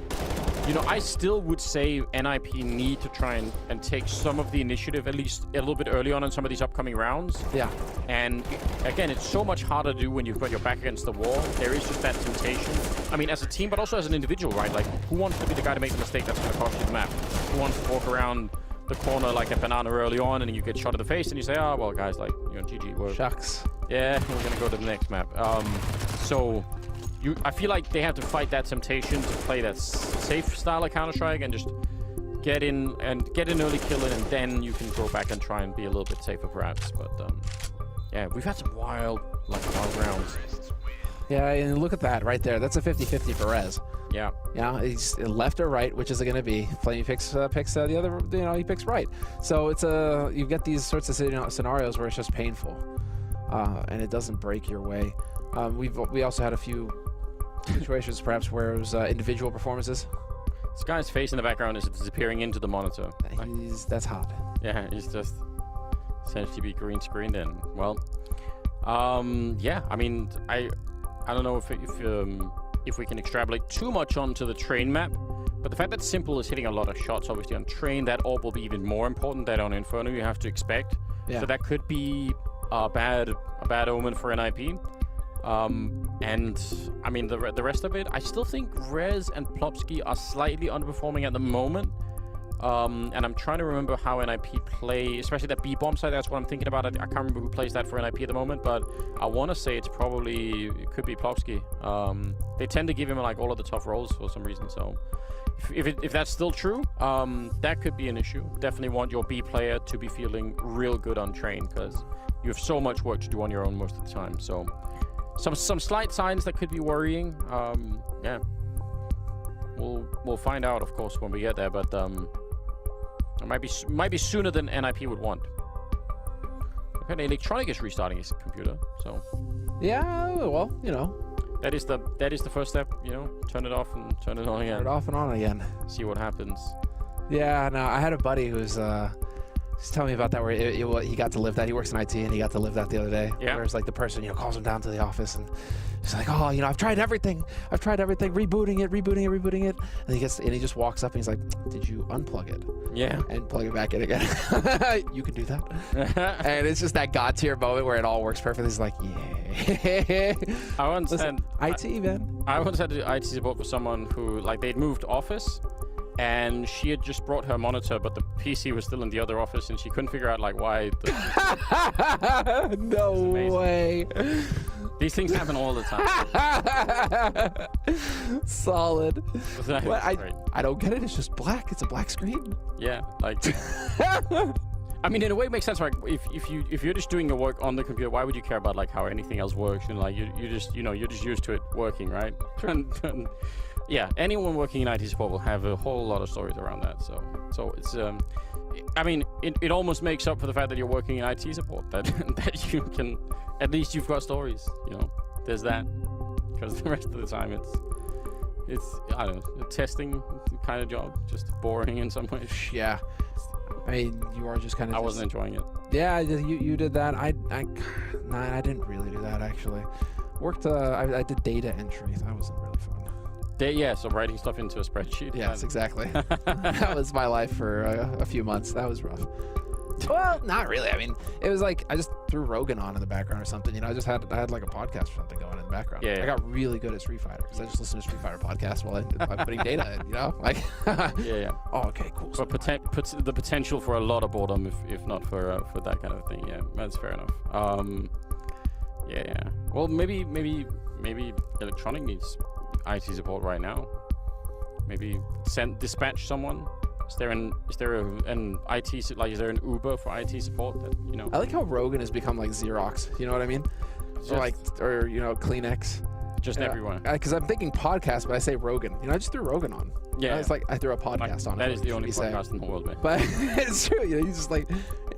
[SPEAKER 7] you know, I still would say NIP need to try and take some of the initiative, at least a little bit early on in some of these upcoming rounds.
[SPEAKER 8] Yeah.
[SPEAKER 7] And again, it's so much harder to do when you've got your back against the wall. There is just that temptation. I mean, as a team, but also as an individual, right? Like, who wants to be the guy to make the mistake that's going to cost you the map? Who wants to walk around the corner like a banana early on and you get shot in the face and you say, oh, well, guys, like, you know, GG, we're...
[SPEAKER 8] Shucks.
[SPEAKER 7] Yeah, we're going to go to the next map. I feel like they have to fight that temptation to play that safe style of Counter-Strike and just get in early, kill it, and then you can go back and try and be a little bit safer, perhaps. But yeah, we've had some wild rounds.
[SPEAKER 8] Yeah, and look at that right there. That's a 50-50 for Rez.
[SPEAKER 7] Yeah.
[SPEAKER 8] Yeah, he's left or right, which is it going to be? Flame picks the other. You know, he picks right. So it's you get these sorts of scenarios where it's just painful, and it doesn't break your way. We also had a few situations perhaps where it was individual performances.
[SPEAKER 7] This guy's face in the background is disappearing into the monitor.
[SPEAKER 8] That's hot.
[SPEAKER 7] Yeah, he's just essentially be green screened in. Well, yeah, I mean, I don't know if we can extrapolate too much onto the Train map, but the fact that Simple is hitting a lot of shots, obviously on Train, that AWP will be even more important than on Inferno, you have to expect. So that could be a bad omen for NIP. And I mean the rest of it, I still think Rez and Plopsky are slightly underperforming at the moment. And I'm trying to remember how NIP play, especially that B-bomb side. That's what I'm thinking about. I can't remember who plays that for NIP at the moment, but I want to say it could be Plopsky. They tend to give him like all of the tough roles for some reason. So if that's still true, that could be an issue. Definitely want your B player to be feeling real good on train, because you have so much work to do on your own most of the time. So some slight signs that could be worrying. Yeah, we'll find out, of course, when we get there, but it might be sooner than NIP would want. Okay, Electronic is restarting his computer, so
[SPEAKER 8] yeah, well, you know,
[SPEAKER 7] that is the first step. You know, turn it off and turn it on again.
[SPEAKER 8] Turn it off and on again.
[SPEAKER 7] See what happens.
[SPEAKER 8] Yeah, no, I had a buddy who's just tell me about that, where he got to live that. He works in IT, and he got to live that the other day.
[SPEAKER 7] Yeah.
[SPEAKER 8] Whereas like the person, you know, calls him down to the office, and he's like, oh, you know, I've tried everything, rebooting it. And he just walks up and he's like, did you unplug it?
[SPEAKER 7] Yeah.
[SPEAKER 8] And plug it back in again. You can do that. And it's just that God tier moment where it all works perfectly. He's like, yeah.
[SPEAKER 7] I once
[SPEAKER 8] Listen,
[SPEAKER 7] had
[SPEAKER 8] IT, man.
[SPEAKER 7] I once had IT support for someone who, like, they'd moved office, and she had just brought her monitor, but the PC was still in the other office, and she couldn't figure out like why.
[SPEAKER 8] No way.
[SPEAKER 7] These things happen all the time.
[SPEAKER 8] Solid. Well,
[SPEAKER 7] Great.
[SPEAKER 8] I don't get it. It's just black. It's a black screen.
[SPEAKER 7] Yeah, like. I mean, in a way, it makes sense. Right? If you're just doing your work on the computer, why would you care about like how anything else works? And like you're just used to it working, right? Yeah, anyone working in IT support will have a whole lot of stories around that. So it's I mean, it almost makes up for the fact that you're working in IT support, that you can, at least you've got stories. You know, there's that. Because the rest of the time it's I don't know, a testing kind of job, just boring in some ways.
[SPEAKER 8] Yeah. I mean, you are just kind of.
[SPEAKER 7] I wasn't enjoying it.
[SPEAKER 8] Yeah, you did that. I didn't really do that actually. Worked. I did data entry. That wasn't really fun.
[SPEAKER 7] Yeah, so writing stuff into a spreadsheet.
[SPEAKER 8] Yes, exactly. That was my life for a few months. That was rough. Well, not really. I mean, it was like I just threw Rogan on in the background or something. You know, I had like a podcast or something going in the background.
[SPEAKER 7] Yeah.
[SPEAKER 8] I got really good at Street Fighter because I just listened to Street Fighter podcast while I'm putting data in. You know, like.
[SPEAKER 7] Yeah.
[SPEAKER 8] Oh, okay, cool.
[SPEAKER 7] But the potential for a lot of boredom, if not for that kind of thing. Yeah, that's fair enough. Yeah. Well, maybe Electronic needs IT support right now. Maybe dispatch someone. Is there an IT, like, is there an Uber for IT support that, you know?
[SPEAKER 8] I like how Rogan has become like Xerox. You know what I mean? Or you know, Kleenex.
[SPEAKER 7] Just everyone.
[SPEAKER 8] Because I'm thinking podcast, but I say Rogan. You know, I just threw Rogan on.
[SPEAKER 7] Yeah.
[SPEAKER 8] It's like I threw a podcast on.
[SPEAKER 7] That is the only podcast in the world, man.
[SPEAKER 8] But it's true. You know, you just like,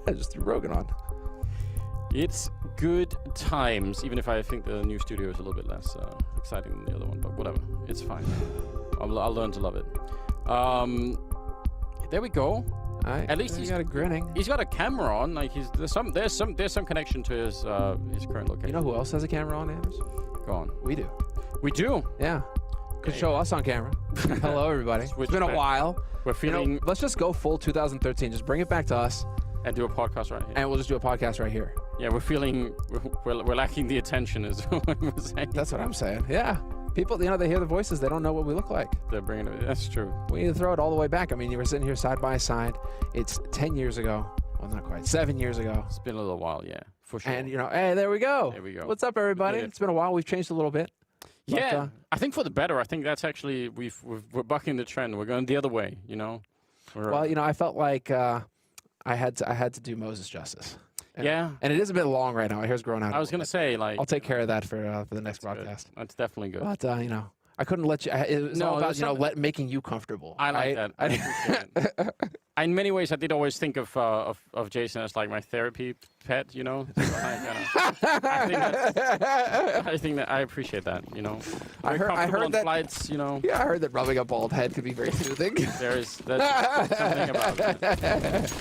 [SPEAKER 8] I just threw Rogan on.
[SPEAKER 7] It's good times, even if I think the new studio is a little bit less exciting than the other one, but whatever. It's fine. I'll learn to love it. There we go. At least he's
[SPEAKER 8] got a grinning.
[SPEAKER 7] He's got a camera on. Like there's some connection to his current location.
[SPEAKER 8] You know who else has a camera on, Anders?
[SPEAKER 7] Go on.
[SPEAKER 8] We do.
[SPEAKER 7] We do.
[SPEAKER 8] Yeah. Could show us on camera. Hello, everybody. It's been a while.
[SPEAKER 7] We're feeling.
[SPEAKER 8] You know, let's just go full 2013. Just bring it back to us.
[SPEAKER 7] And do a podcast right here.
[SPEAKER 8] And we'll just do a podcast right here.
[SPEAKER 7] Yeah, we're lacking the attention, is what we're saying.
[SPEAKER 8] That's what I'm saying. Yeah. People, you know, they hear the voices. They don't know what we look like.
[SPEAKER 7] They're bringing it. That's true.
[SPEAKER 8] We need to throw it all the way back. I mean, you were sitting here side by side. It's 10 years ago. Well, not quite. 7 years ago.
[SPEAKER 7] It's been a little while, yeah, for sure.
[SPEAKER 8] And, you know, hey, there we go.
[SPEAKER 7] There we go.
[SPEAKER 8] What's up, everybody? It's been a while. We've changed a little bit.
[SPEAKER 7] Yeah, I think for the better. I think that's actually, we're bucking the trend. We're going the other way, you know?
[SPEAKER 8] Well, you know, I felt like I had to do Moses justice.
[SPEAKER 7] Yeah.
[SPEAKER 8] And it is a bit long right now. My hair's growing out.
[SPEAKER 7] I was going to say, like...
[SPEAKER 8] I'll take care of that for the next broadcast.
[SPEAKER 7] That's definitely good.
[SPEAKER 8] But, you know, I couldn't let you... It was all about, you know, making you comfortable.
[SPEAKER 7] I like that. I appreciate it. In many ways, I did always think of Jason as like my therapy pet, you know? So I think that I appreciate that, you know?
[SPEAKER 8] I heard that
[SPEAKER 7] flights, you know?
[SPEAKER 8] Yeah, I heard that rubbing a bald head could be very soothing.
[SPEAKER 7] There's something about it.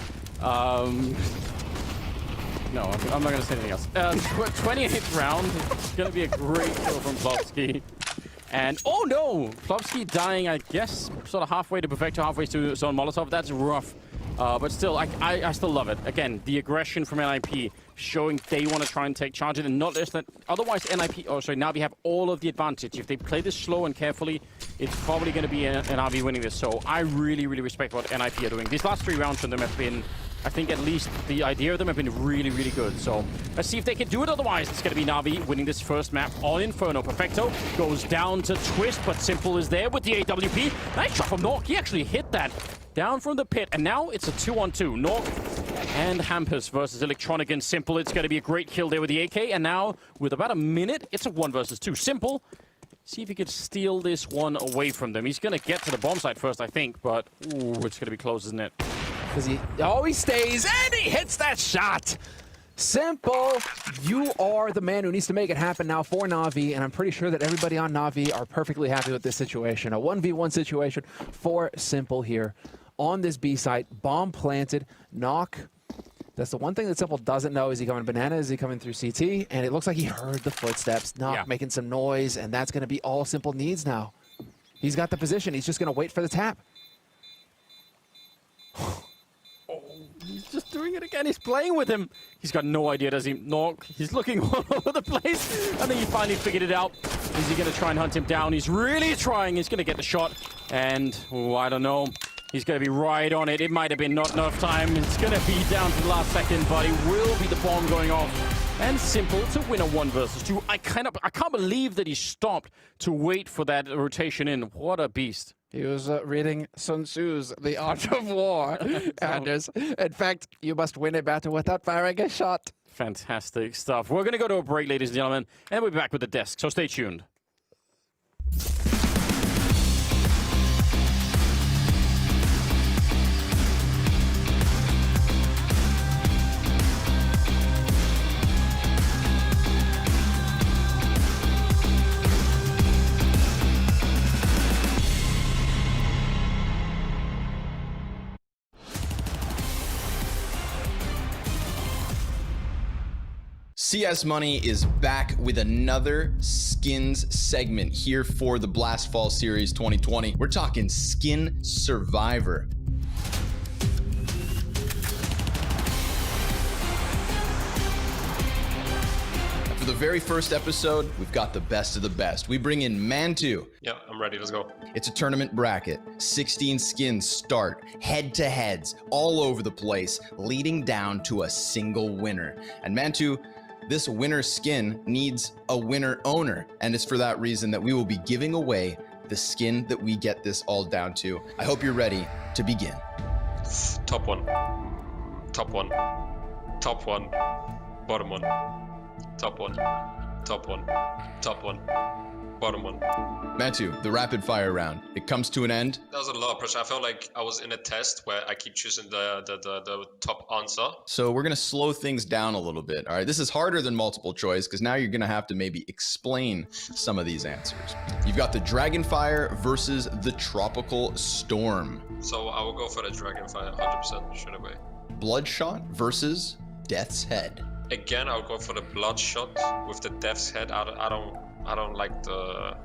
[SPEAKER 7] No, I'm not going to say anything else. 28th round. It's going to be a great kill from Plopsky. And, oh no! Plopsky dying, I guess, sort of halfway to Perfecto, halfway to Zone Molotov. That's rough But still, I still love it. Again, the aggression from NIP showing they want to try and take charge and not less than. Otherwise, NAVI have all of the advantage. If they play this slow and carefully, it's probably going to be NAVI winning this. So I really, really respect what NIP are doing. These last 3 rounds from them have been, I think at least the idea of them have been really, really good. So let's see if they can do it. Otherwise, it's going to be NAVI winning this first map on Inferno. Perfecto goes down to Twist, but Simple is there with the AWP. Nice shot from Nork. He actually hit that down from the pit. And now it's a 2-on-2. Nork and Hampus versus Electronic and Simple. It's going to be a great kill there with the AK. And now, with about a minute, it's a 1 versus 2. Simple, see if he could steal this one away from them. He's going to get to the bomb site first, I think. But, ooh, it's going to be close, isn't it?
[SPEAKER 8] Because he stays, and he hits that shot! Simple, you are the man who needs to make it happen now for NAVI, and I'm pretty sure that everybody on NAVI are perfectly happy with this situation. A 1v1 situation for Simple here on this B site. Bomb planted, knock. That's the one thing that Simple doesn't know. Is he coming banana? Is he coming through CT? And it looks like he heard the footsteps. Knock making some noise, and that's going to be all Simple needs now. He's got the position. He's just going to wait for the tap.
[SPEAKER 7] He's just doing it again. He's playing with him. He's got no idea, does he? Knock. He's looking all over the place. I think he finally figured it out. Is he going to try and hunt him down? He's really trying. He's going to get the shot. And, oh, I don't know. He's going to be right on it. It might have been not enough time. It's going to be down to the last second, but it will be the bomb going off. And Simple to win a 1 versus 2. I can't believe that he stopped to wait for that rotation in. What a beast.
[SPEAKER 8] He was reading Sun Tzu's The Art of War, Anders. In fact, you must win a battle without firing a shot.
[SPEAKER 7] Fantastic stuff. We're going to go to a break, ladies and gentlemen, and we'll be back with the desk, so stay tuned.
[SPEAKER 2] CS Money is back with another skins segment here for the Blast Fall Series 2020. We're talking Skin Survivor. For the very first episode, we've got the best of the best. We bring in Mantu.
[SPEAKER 10] Yeah, I'm ready. Let's go.
[SPEAKER 2] It's a tournament bracket. 16 skins start, head-to-heads, all over the place, leading down to a single winner. And Mantu, this winner skin needs a winner owner, and it's for that reason that we will be giving away the skin that we get this all down to. I hope you're ready to begin.
[SPEAKER 10] Top 1. Top 1. Top 1. Bottom 1. Top 1. Top 1. Top 1. Bottom 1.
[SPEAKER 2] Mantu, the rapid fire round. It comes to an end.
[SPEAKER 10] That was a lot of pressure. I felt like I was in a test where I keep choosing the top answer.
[SPEAKER 2] So we're going to slow things down a little bit. All right, this is harder than multiple choice because now you're going to have to maybe explain some of these answers. You've got the Dragonfire versus the Tropical Storm.
[SPEAKER 10] So I will go for the Dragonfire 100% straight away.
[SPEAKER 2] Bloodshot versus Death's Head.
[SPEAKER 10] Again, I'll go for the Bloodshot with the Death's Head. I don't like the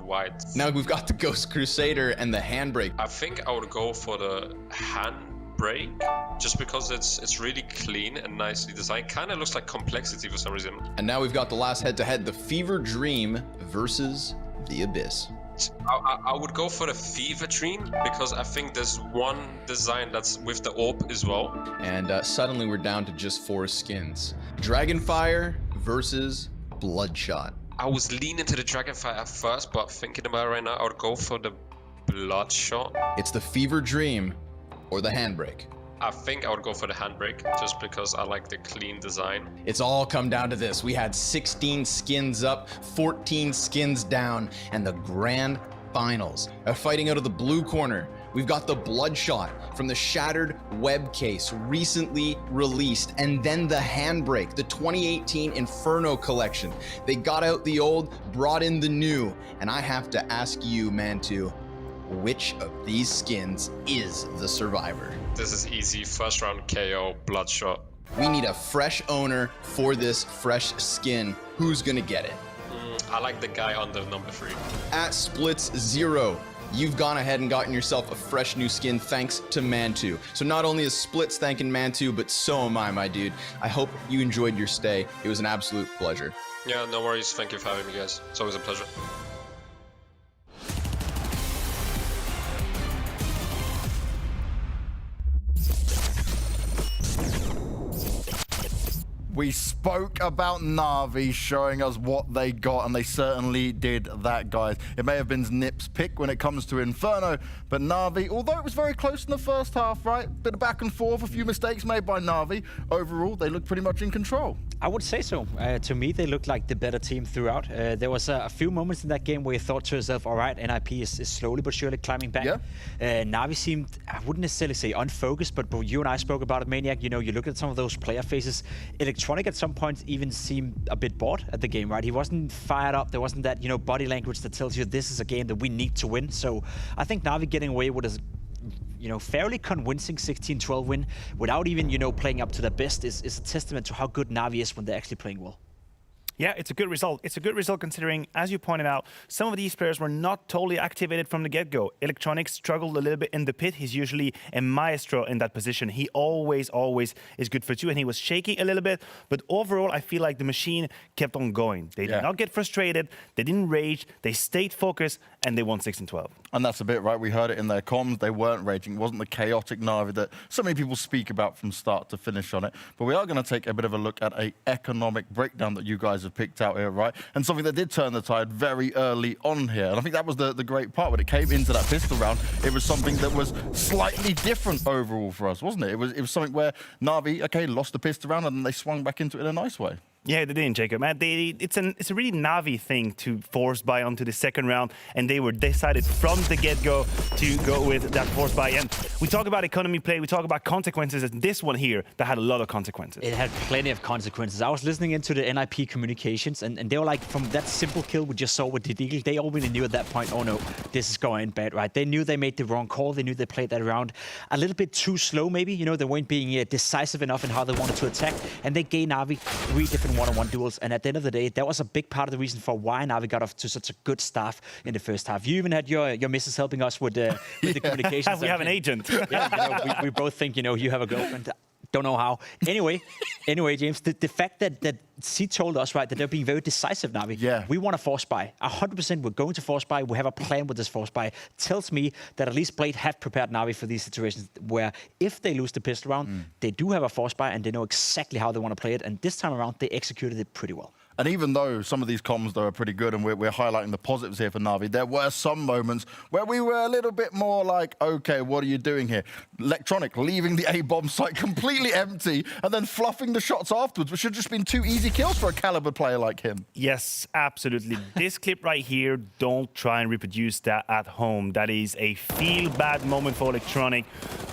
[SPEAKER 10] white.
[SPEAKER 2] Now we've got the Ghost Crusader and the Handbrake.
[SPEAKER 10] I think I would go for the Handbrake just because it's really clean and nicely designed. Kind of looks like Complexity for some reason.
[SPEAKER 2] And now we've got the last head-to-head, the Fever Dream versus the Abyss.
[SPEAKER 10] I would go for the Fever Dream because I think there's one design that's with the orb as well.
[SPEAKER 2] And suddenly we're down to just 4 skins. Dragonfire versus Bloodshot.
[SPEAKER 10] I was leaning to the Dragonfire at first, but thinking about it right now, I would go for the Bloodshot.
[SPEAKER 2] It's the Fever Dream or the Handbrake.
[SPEAKER 10] I think I would go for the Handbrake just because I like the clean design.
[SPEAKER 2] It's all come down to this. We had 16 skins up, 14 skins down, and the grand finals. Fighting out of the blue corner, we've got the Bloodshot from the Shattered Web case, recently released, and then the Handbrake, the 2018 Inferno collection. They got out the old, brought in the new, and I have to ask you, Mantu, which of these skins is the survivor?
[SPEAKER 10] This is easy. First round KO, Bloodshot.
[SPEAKER 2] We need a fresh owner for this fresh skin. Who's gonna get it?
[SPEAKER 10] I like the guy on the number 3.
[SPEAKER 2] At Splits 0,
[SPEAKER 19] you've gone ahead and gotten yourself a fresh new skin thanks to Mantu. So not only is Splits thanking Mantu, but so am I, my dude. I hope you enjoyed your stay. It was an absolute pleasure.
[SPEAKER 10] Yeah, no worries. Thank you for having me, guys. It's always a pleasure.
[SPEAKER 3] We spoke about NAVI showing us what they got, and they certainly did that, guys. It may have been NIP's pick when it comes to Inferno, but NAVI, although it was very close in the first half, right? Bit of back and forth, a few mistakes made by NAVI. Overall, they looked pretty much in control.
[SPEAKER 5] I would say so. To me, they looked like the better team throughout. There was a few moments in that game where you thought to yourself, all right, NIP is slowly but surely climbing back.
[SPEAKER 3] Yeah.
[SPEAKER 5] NAVI seemed, I wouldn't necessarily say unfocused, but you and I spoke about it, Maniac. You know, you look at some of those player faces. Electronic at some point even seemed a bit bored at the game, right? He wasn't fired up. There wasn't that, body language that tells you this is a game that we need to win. So I think NAVI getting away with a fairly convincing 16-12 win without even, playing up to their best is a testament to how good NAVI is when they're actually playing well.
[SPEAKER 4] Yeah, it's a good result. It's a good result considering, as you pointed out, some of these players were not totally activated from the get-go. Electronic struggled a little bit in the pit. He's usually a maestro in that position. He always is good for two, and he was shaking a little bit. But overall, I feel like the machine kept on going. They did not get frustrated. They didn't rage. They stayed focused, and they won 16-12.
[SPEAKER 3] And that's a bit right. We heard it in their comms. They weren't raging. It wasn't the chaotic NAVI that so many people speak about from start to finish on it. But we are going to take a bit of a look at an economic breakdown that you guys have picked out here, right? And something that did turn the tide very early on here. And I think that was the great part. When it came into that pistol round, it was something that was slightly different overall for us, wasn't it? It was something where NAVI, okay, lost the pistol round and then they swung back into it in a nice way.
[SPEAKER 4] Yeah, they didn't, Jacob. Man, it's a really NAVI thing to force buy onto the second round, and they were decided from the get-go to go with that force buy. And we talk about economy play, we talk about consequences, and this one here, that had a lot of consequences.
[SPEAKER 5] It had plenty of consequences. I was listening into the NIP communications, and they were like, from that simple kill we just saw with the Deagle, they already knew at that point, oh no, this is going bad, right? They knew they made the wrong call. They knew they played that round a little bit too slow, maybe. They weren't being decisive enough in how they wanted to attack, and they gave NAVI 3 different one-on-one duels, and at the end of the day, that was a big part of the reason for why NAVI got off to such a good start in the first half. You even had your missus helping us with the communications.
[SPEAKER 4] We have an agent.
[SPEAKER 5] Yeah, we both think, you have a girlfriend. Don't know how. Anyway, James, the fact that C told us, right, that they're being very decisive, NAVI.
[SPEAKER 3] Yeah.
[SPEAKER 5] We want to force buy. 100% we're going to force buy. We have a plan with this force buy. Tells me that at least Blade have prepared NAVI for these situations where if they lose the pistol round, they do have a force buy and they know exactly how they want to play it. And this time around, they executed it pretty well.
[SPEAKER 3] And even though some of these comms, though, are pretty good, and we're highlighting the positives here for NAVI, there were some moments where we were a little bit more like, okay, what are you doing here? Electronic leaving the A-bomb site completely empty and then fluffing the shots afterwards, which should have just been 2 easy kills for a caliber player like him.
[SPEAKER 4] Yes, absolutely. This clip right here, don't try and reproduce that at home. That is a feel-bad moment for Electronic.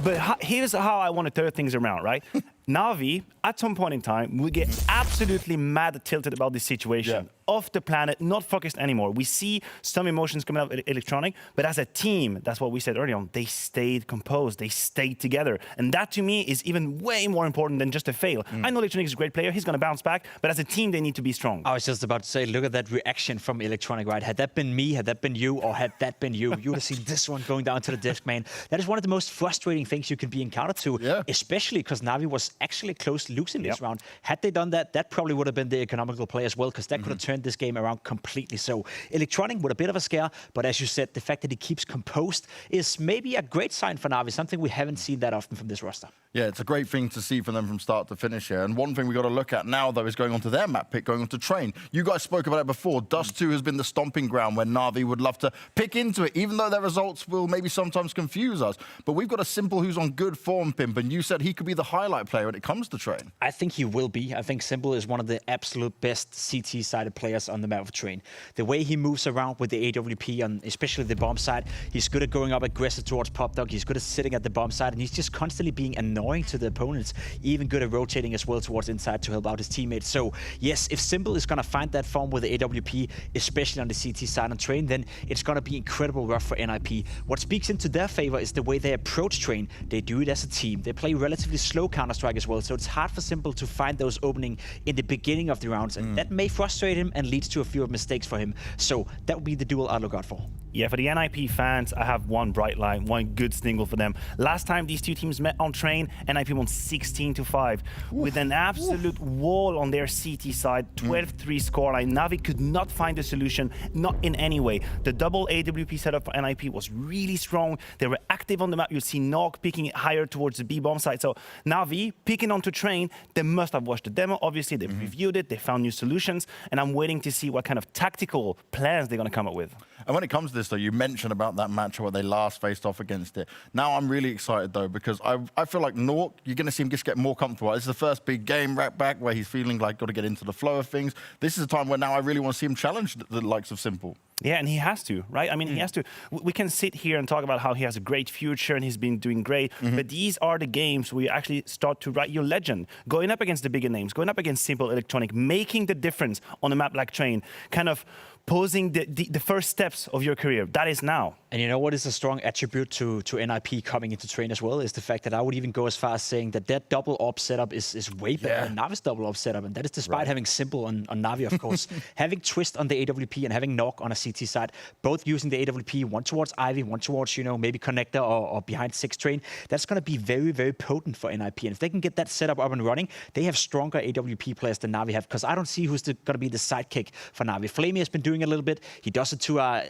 [SPEAKER 4] But here's how I want to turn things around, right? NAVI, at some point in time, will get absolutely mad tilted about this situation. Off the planet, not focused anymore. We see some emotions coming out of Electronic, but as a team, that's what we said earlier on, they stayed composed, they stayed together. And that, to me, is even way more important than just a fail. I know Electronic is a great player, he's going to bounce back, but as a team, they need to be strong.
[SPEAKER 5] I was just about to say, look at that reaction from Electronic, right? Had that been me, had that been you, or had that been you, you would have seen this one going down to the disc, man. That is one of the most frustrating things you can be encountered to, especially because NAVI was actually close to losing this round. Had they done that, that probably would have been the economical play as well, because that could have turned this game around completely. So Electronic with a bit of a scare, but as you said, the fact that he keeps composed is maybe a great sign for NAVI, something we haven't seen that often from this roster.
[SPEAKER 3] Yeah, it's a great thing to see from them from start to finish here. And one thing we've got to look at now, though, is going on to their map pick, going on to Train. You guys spoke about it before. Dust 2 has been the stomping ground where NAVI would love to pick into it, even though their results will maybe sometimes confuse us. But we've got a Simple who's on good form, Pimp, and you said he could be the highlight player when it comes to Train.
[SPEAKER 5] I think he will be. I think Simple is one of the absolute best CT-sided players on the map of Train. The way he moves around with the AWP, on especially the bomb side, he's good at going up aggressive towards Pop Dog. He's good at sitting at the bomb side, and he's just constantly being annoying to the opponents. Even good at rotating as well towards inside to help out his teammates. So yes, if Simple is going to find that form with the AWP, especially on the CT side on Train, then it's going to be incredible rough for NIP. What speaks into their favor is the way they approach Train. They do it as a team. They play relatively slow Counter-Strike as well, so it's hard for Simple to find those openings in the beginning of the rounds, and that may frustrate him and leads to a few mistakes for him. So that would be the duel I'd look out for.
[SPEAKER 4] Yeah, for the NIP fans, I have one bright line, one good single for them. Last time these two teams met on Train, NIP won 16-5 with an absolute wall on their CT side, 12-3 scoreline. NAVI could not find a solution, not in any way. The double AWP setup for NIP was really strong. They were active on the map. You'll see Nog picking it higher towards the B-bomb side. So NAVI picking onto Train, they must have watched the demo. Obviously, they've reviewed it, they found new solutions, and I'm waiting to see what kind of tactical plans they're going to come up with.
[SPEAKER 3] And when it comes to this, though, you mentioned about that match where they last faced off against it. Now I'm really excited, though, because I feel like Nork, you're going to see him just get more comfortable. This is the first big game right back where he's feeling like got to get into the flow of things. This is a time where now I really want to see him challenge the likes of Simple.
[SPEAKER 4] Yeah, and he has to, right? I mean, he has to. We can sit here and talk about how he has a great future and he's been doing great, but these are the games where you actually start to write your legend. Going up against the bigger names, going up against Simple Electronic, making the difference on a map like Train, kind of posing the first steps of your career. That is now.
[SPEAKER 5] And you know what is a strong attribute to NIP coming into Train as well is the fact that I would even go as far as saying that their double op setup is way better than Navi's double op setup, and that is despite having Simple on Navi, of course. Having Twist on the AWP and having Nog on a CT side, both using the AWP, one towards Ivy, one towards, maybe Connector or behind 6 Train, that's going to be very, very potent for NIP. And if they can get that setup up and running, they have stronger AWP players than Navi have, because I don't see who's going to be the sidekick for Navi. Flamey has been doing a little bit. He does it to a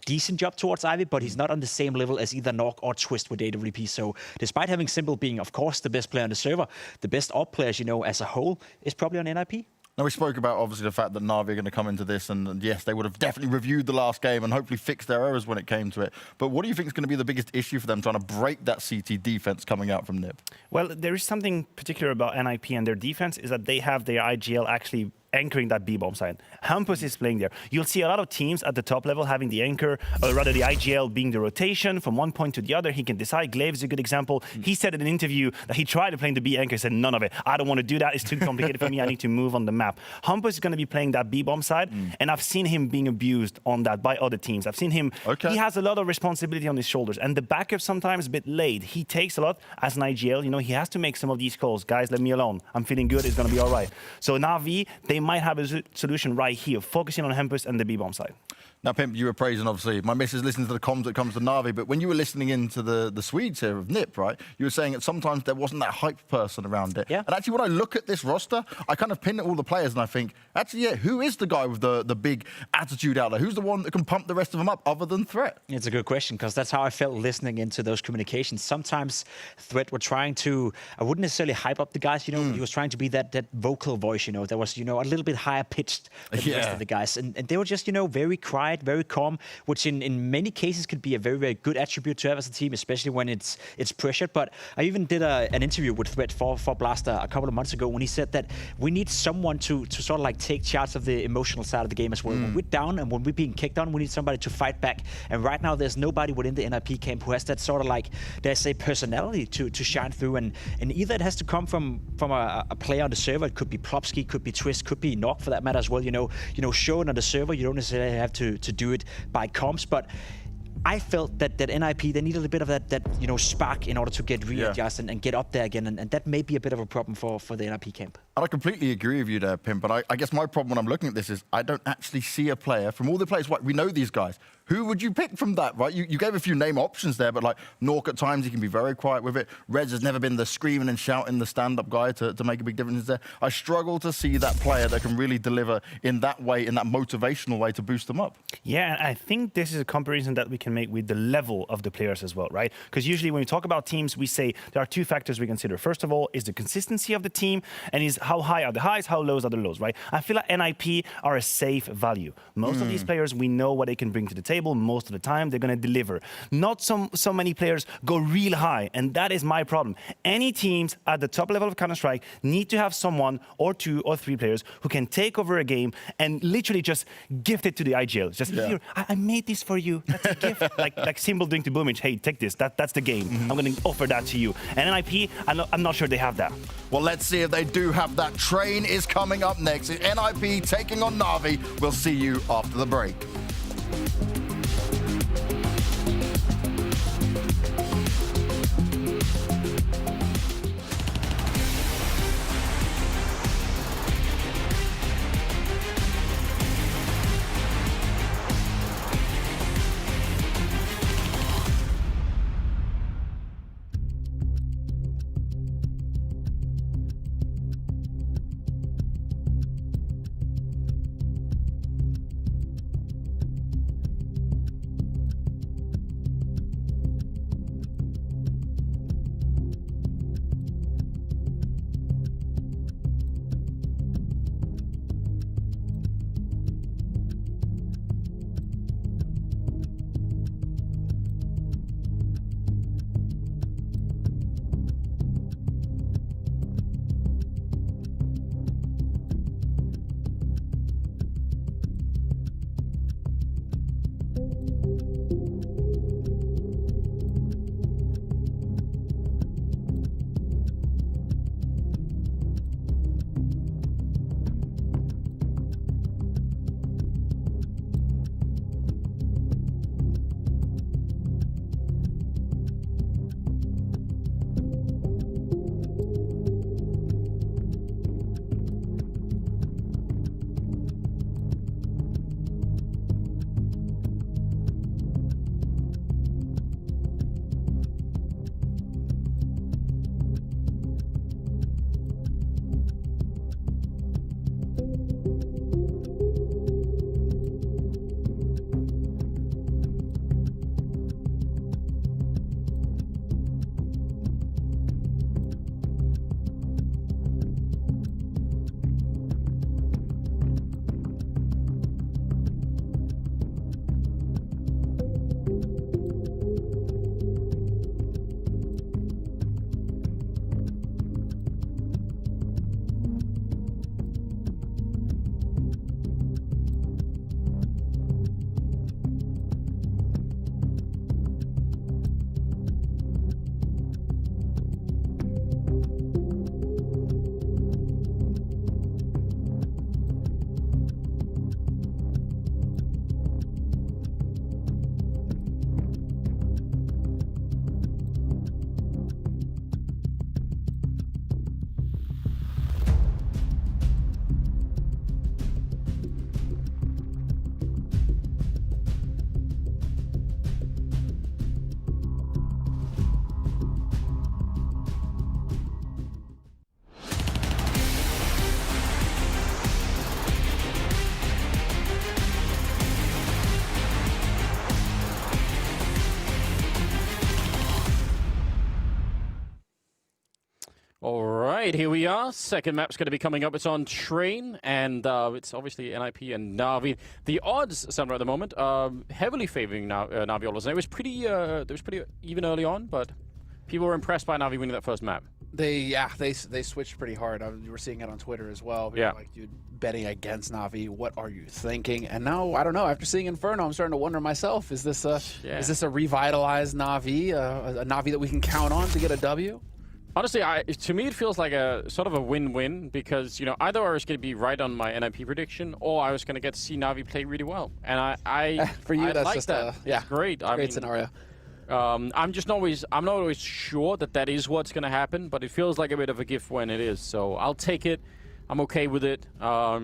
[SPEAKER 5] decent job towards Ivy, but he's not on the same level as either Nog or Twist with AWP. So despite having Simple being, of course, the best player on the server, the best op players, as a whole, is probably on NIP.
[SPEAKER 3] Now, we spoke about, obviously, the fact that Navi are going to come into this, and yes, they would have definitely reviewed the last game and hopefully fixed their errors when it came to it. But what do you think is going to be the biggest issue for them trying to break that CT defense coming out from NIP?
[SPEAKER 4] Well, there is something particular about NIP and their defense is that they have their IGL actually anchoring that B-bomb side. Hampus is playing there. You'll see a lot of teams at the top level having the anchor, or rather the IGL being the rotation from one point to the other. He can decide. Glaive is a good example. He said in an interview that he tried to play the B anchor, said none of it. I don't want to do that. It's too complicated for me. I need to move on the map. Hampus is going to be playing that B-bomb side, and I've seen him being abused on that by other teams. I've seen him. He has a lot of responsibility on his shoulders, and the backup sometimes a bit late. He takes a lot as an IGL. He has to make some of these calls. Guys, let me alone. I'm feeling good. It's going to be all right. So Navi, they might have a solution right here, focusing on Hampus and the B-bomb side.
[SPEAKER 3] Now, Pimp, you were praising, obviously. My missus listens to the comms that comes to Navi, but when you were listening into the Swedes here of NIP, right, you were saying that sometimes there wasn't that hype person around it. Yeah. And actually, when I look at this roster, I kind of pin at all the players and I think, actually, yeah, who is the guy with the big attitude out there? Who's the one that can pump the rest of them up other than Threat?
[SPEAKER 5] It's a good question, because that's how I felt listening into those communications. Sometimes Threat were trying to, I wouldn't necessarily hype up the guys, he was trying to be that vocal voice, that was, a little bit higher pitched than the rest of the guys. And they were just, very quiet, very calm, which in many cases could be a very, very good attribute to have as a team, especially when it's pressured. But I even did an interview with Threat for Blaster a couple of months ago when he said that we need someone to sort of like take charge of the emotional side of the game as well. When we're down and when we're being kicked on, we need somebody to fight back. And right now, there's nobody within the NIP camp who has that sort of like, there's a personality to shine through. And either it has to come from a player on the server. It could be Plopsky, could be Twist, could be Nog for that matter as well. Showing on the server, you don't necessarily have to do it by comms, but I felt that NIP, they needed a bit of that spark in order to get readjusted and get up there again, and that may be a bit of a problem for the NIP camp.
[SPEAKER 3] And I completely agree with you there, Pimp, but I guess my problem when I'm looking at this is I don't actually see a player from all the players. We know these guys. Who would you pick from that, right? You gave a few name options there, but like Nork at times, he can be very quiet with it. Reds has never been the screaming and shouting, the stand-up guy to make a big difference there. I struggle to see that player that can really deliver in that way, in that motivational way to boost them up.
[SPEAKER 4] Yeah, and I think this is a comparison that we can make with the level of the players as well, right? Because usually when we talk about teams, we say there are two factors we consider. First of all, is the consistency of the team, and is how high are the highs, how low are the lows, right? I feel like NIP are a safe value. Most of these players, we know what they can bring to the table. Most of the time, they're going to deliver. Not so many players go real high, and that is my problem. Any teams at the top level of Counter-Strike need to have someone or 2 or 3 players who can take over a game and literally just gift it to the IGL. Just here, I made this for you. That's a gift. like Symbol doing to Boomage. Hey, take this. That's the game. I'm going to offer that to you. And NIP, I'm not sure they have that.
[SPEAKER 3] Well, let's see if they do have that. Train is coming up next. It's NIP taking on Navi. We'll see you after the break.
[SPEAKER 7] right, here we are. Second map's going to be coming up. It's on Train, and it's obviously NIP and NAVI. The odds, Sandra, at the moment, heavily favoring NAVI all of a sudden. It was pretty even early on, but people were impressed by NAVI winning that first map.
[SPEAKER 8] They switched pretty hard. You were seeing it on Twitter as well. People were like, dude, betting against NAVI. What are you thinking? And now, I don't know. After seeing Inferno, I'm starting to wonder myself: is this a revitalized NAVI, a NAVI that we can count on to get a W?
[SPEAKER 7] Honestly, to me, it feels like a sort of a win-win because, you know, either I was going to be right on my NIP prediction or I was going to get to see NAVI play really well. And
[SPEAKER 8] for you, that's
[SPEAKER 7] like
[SPEAKER 8] just
[SPEAKER 7] that. It's great.
[SPEAKER 8] Great scenario.
[SPEAKER 7] I'm not always sure that is what's going to happen, but it feels like a bit of a gift when it is. So I'll take it. I'm okay with it. I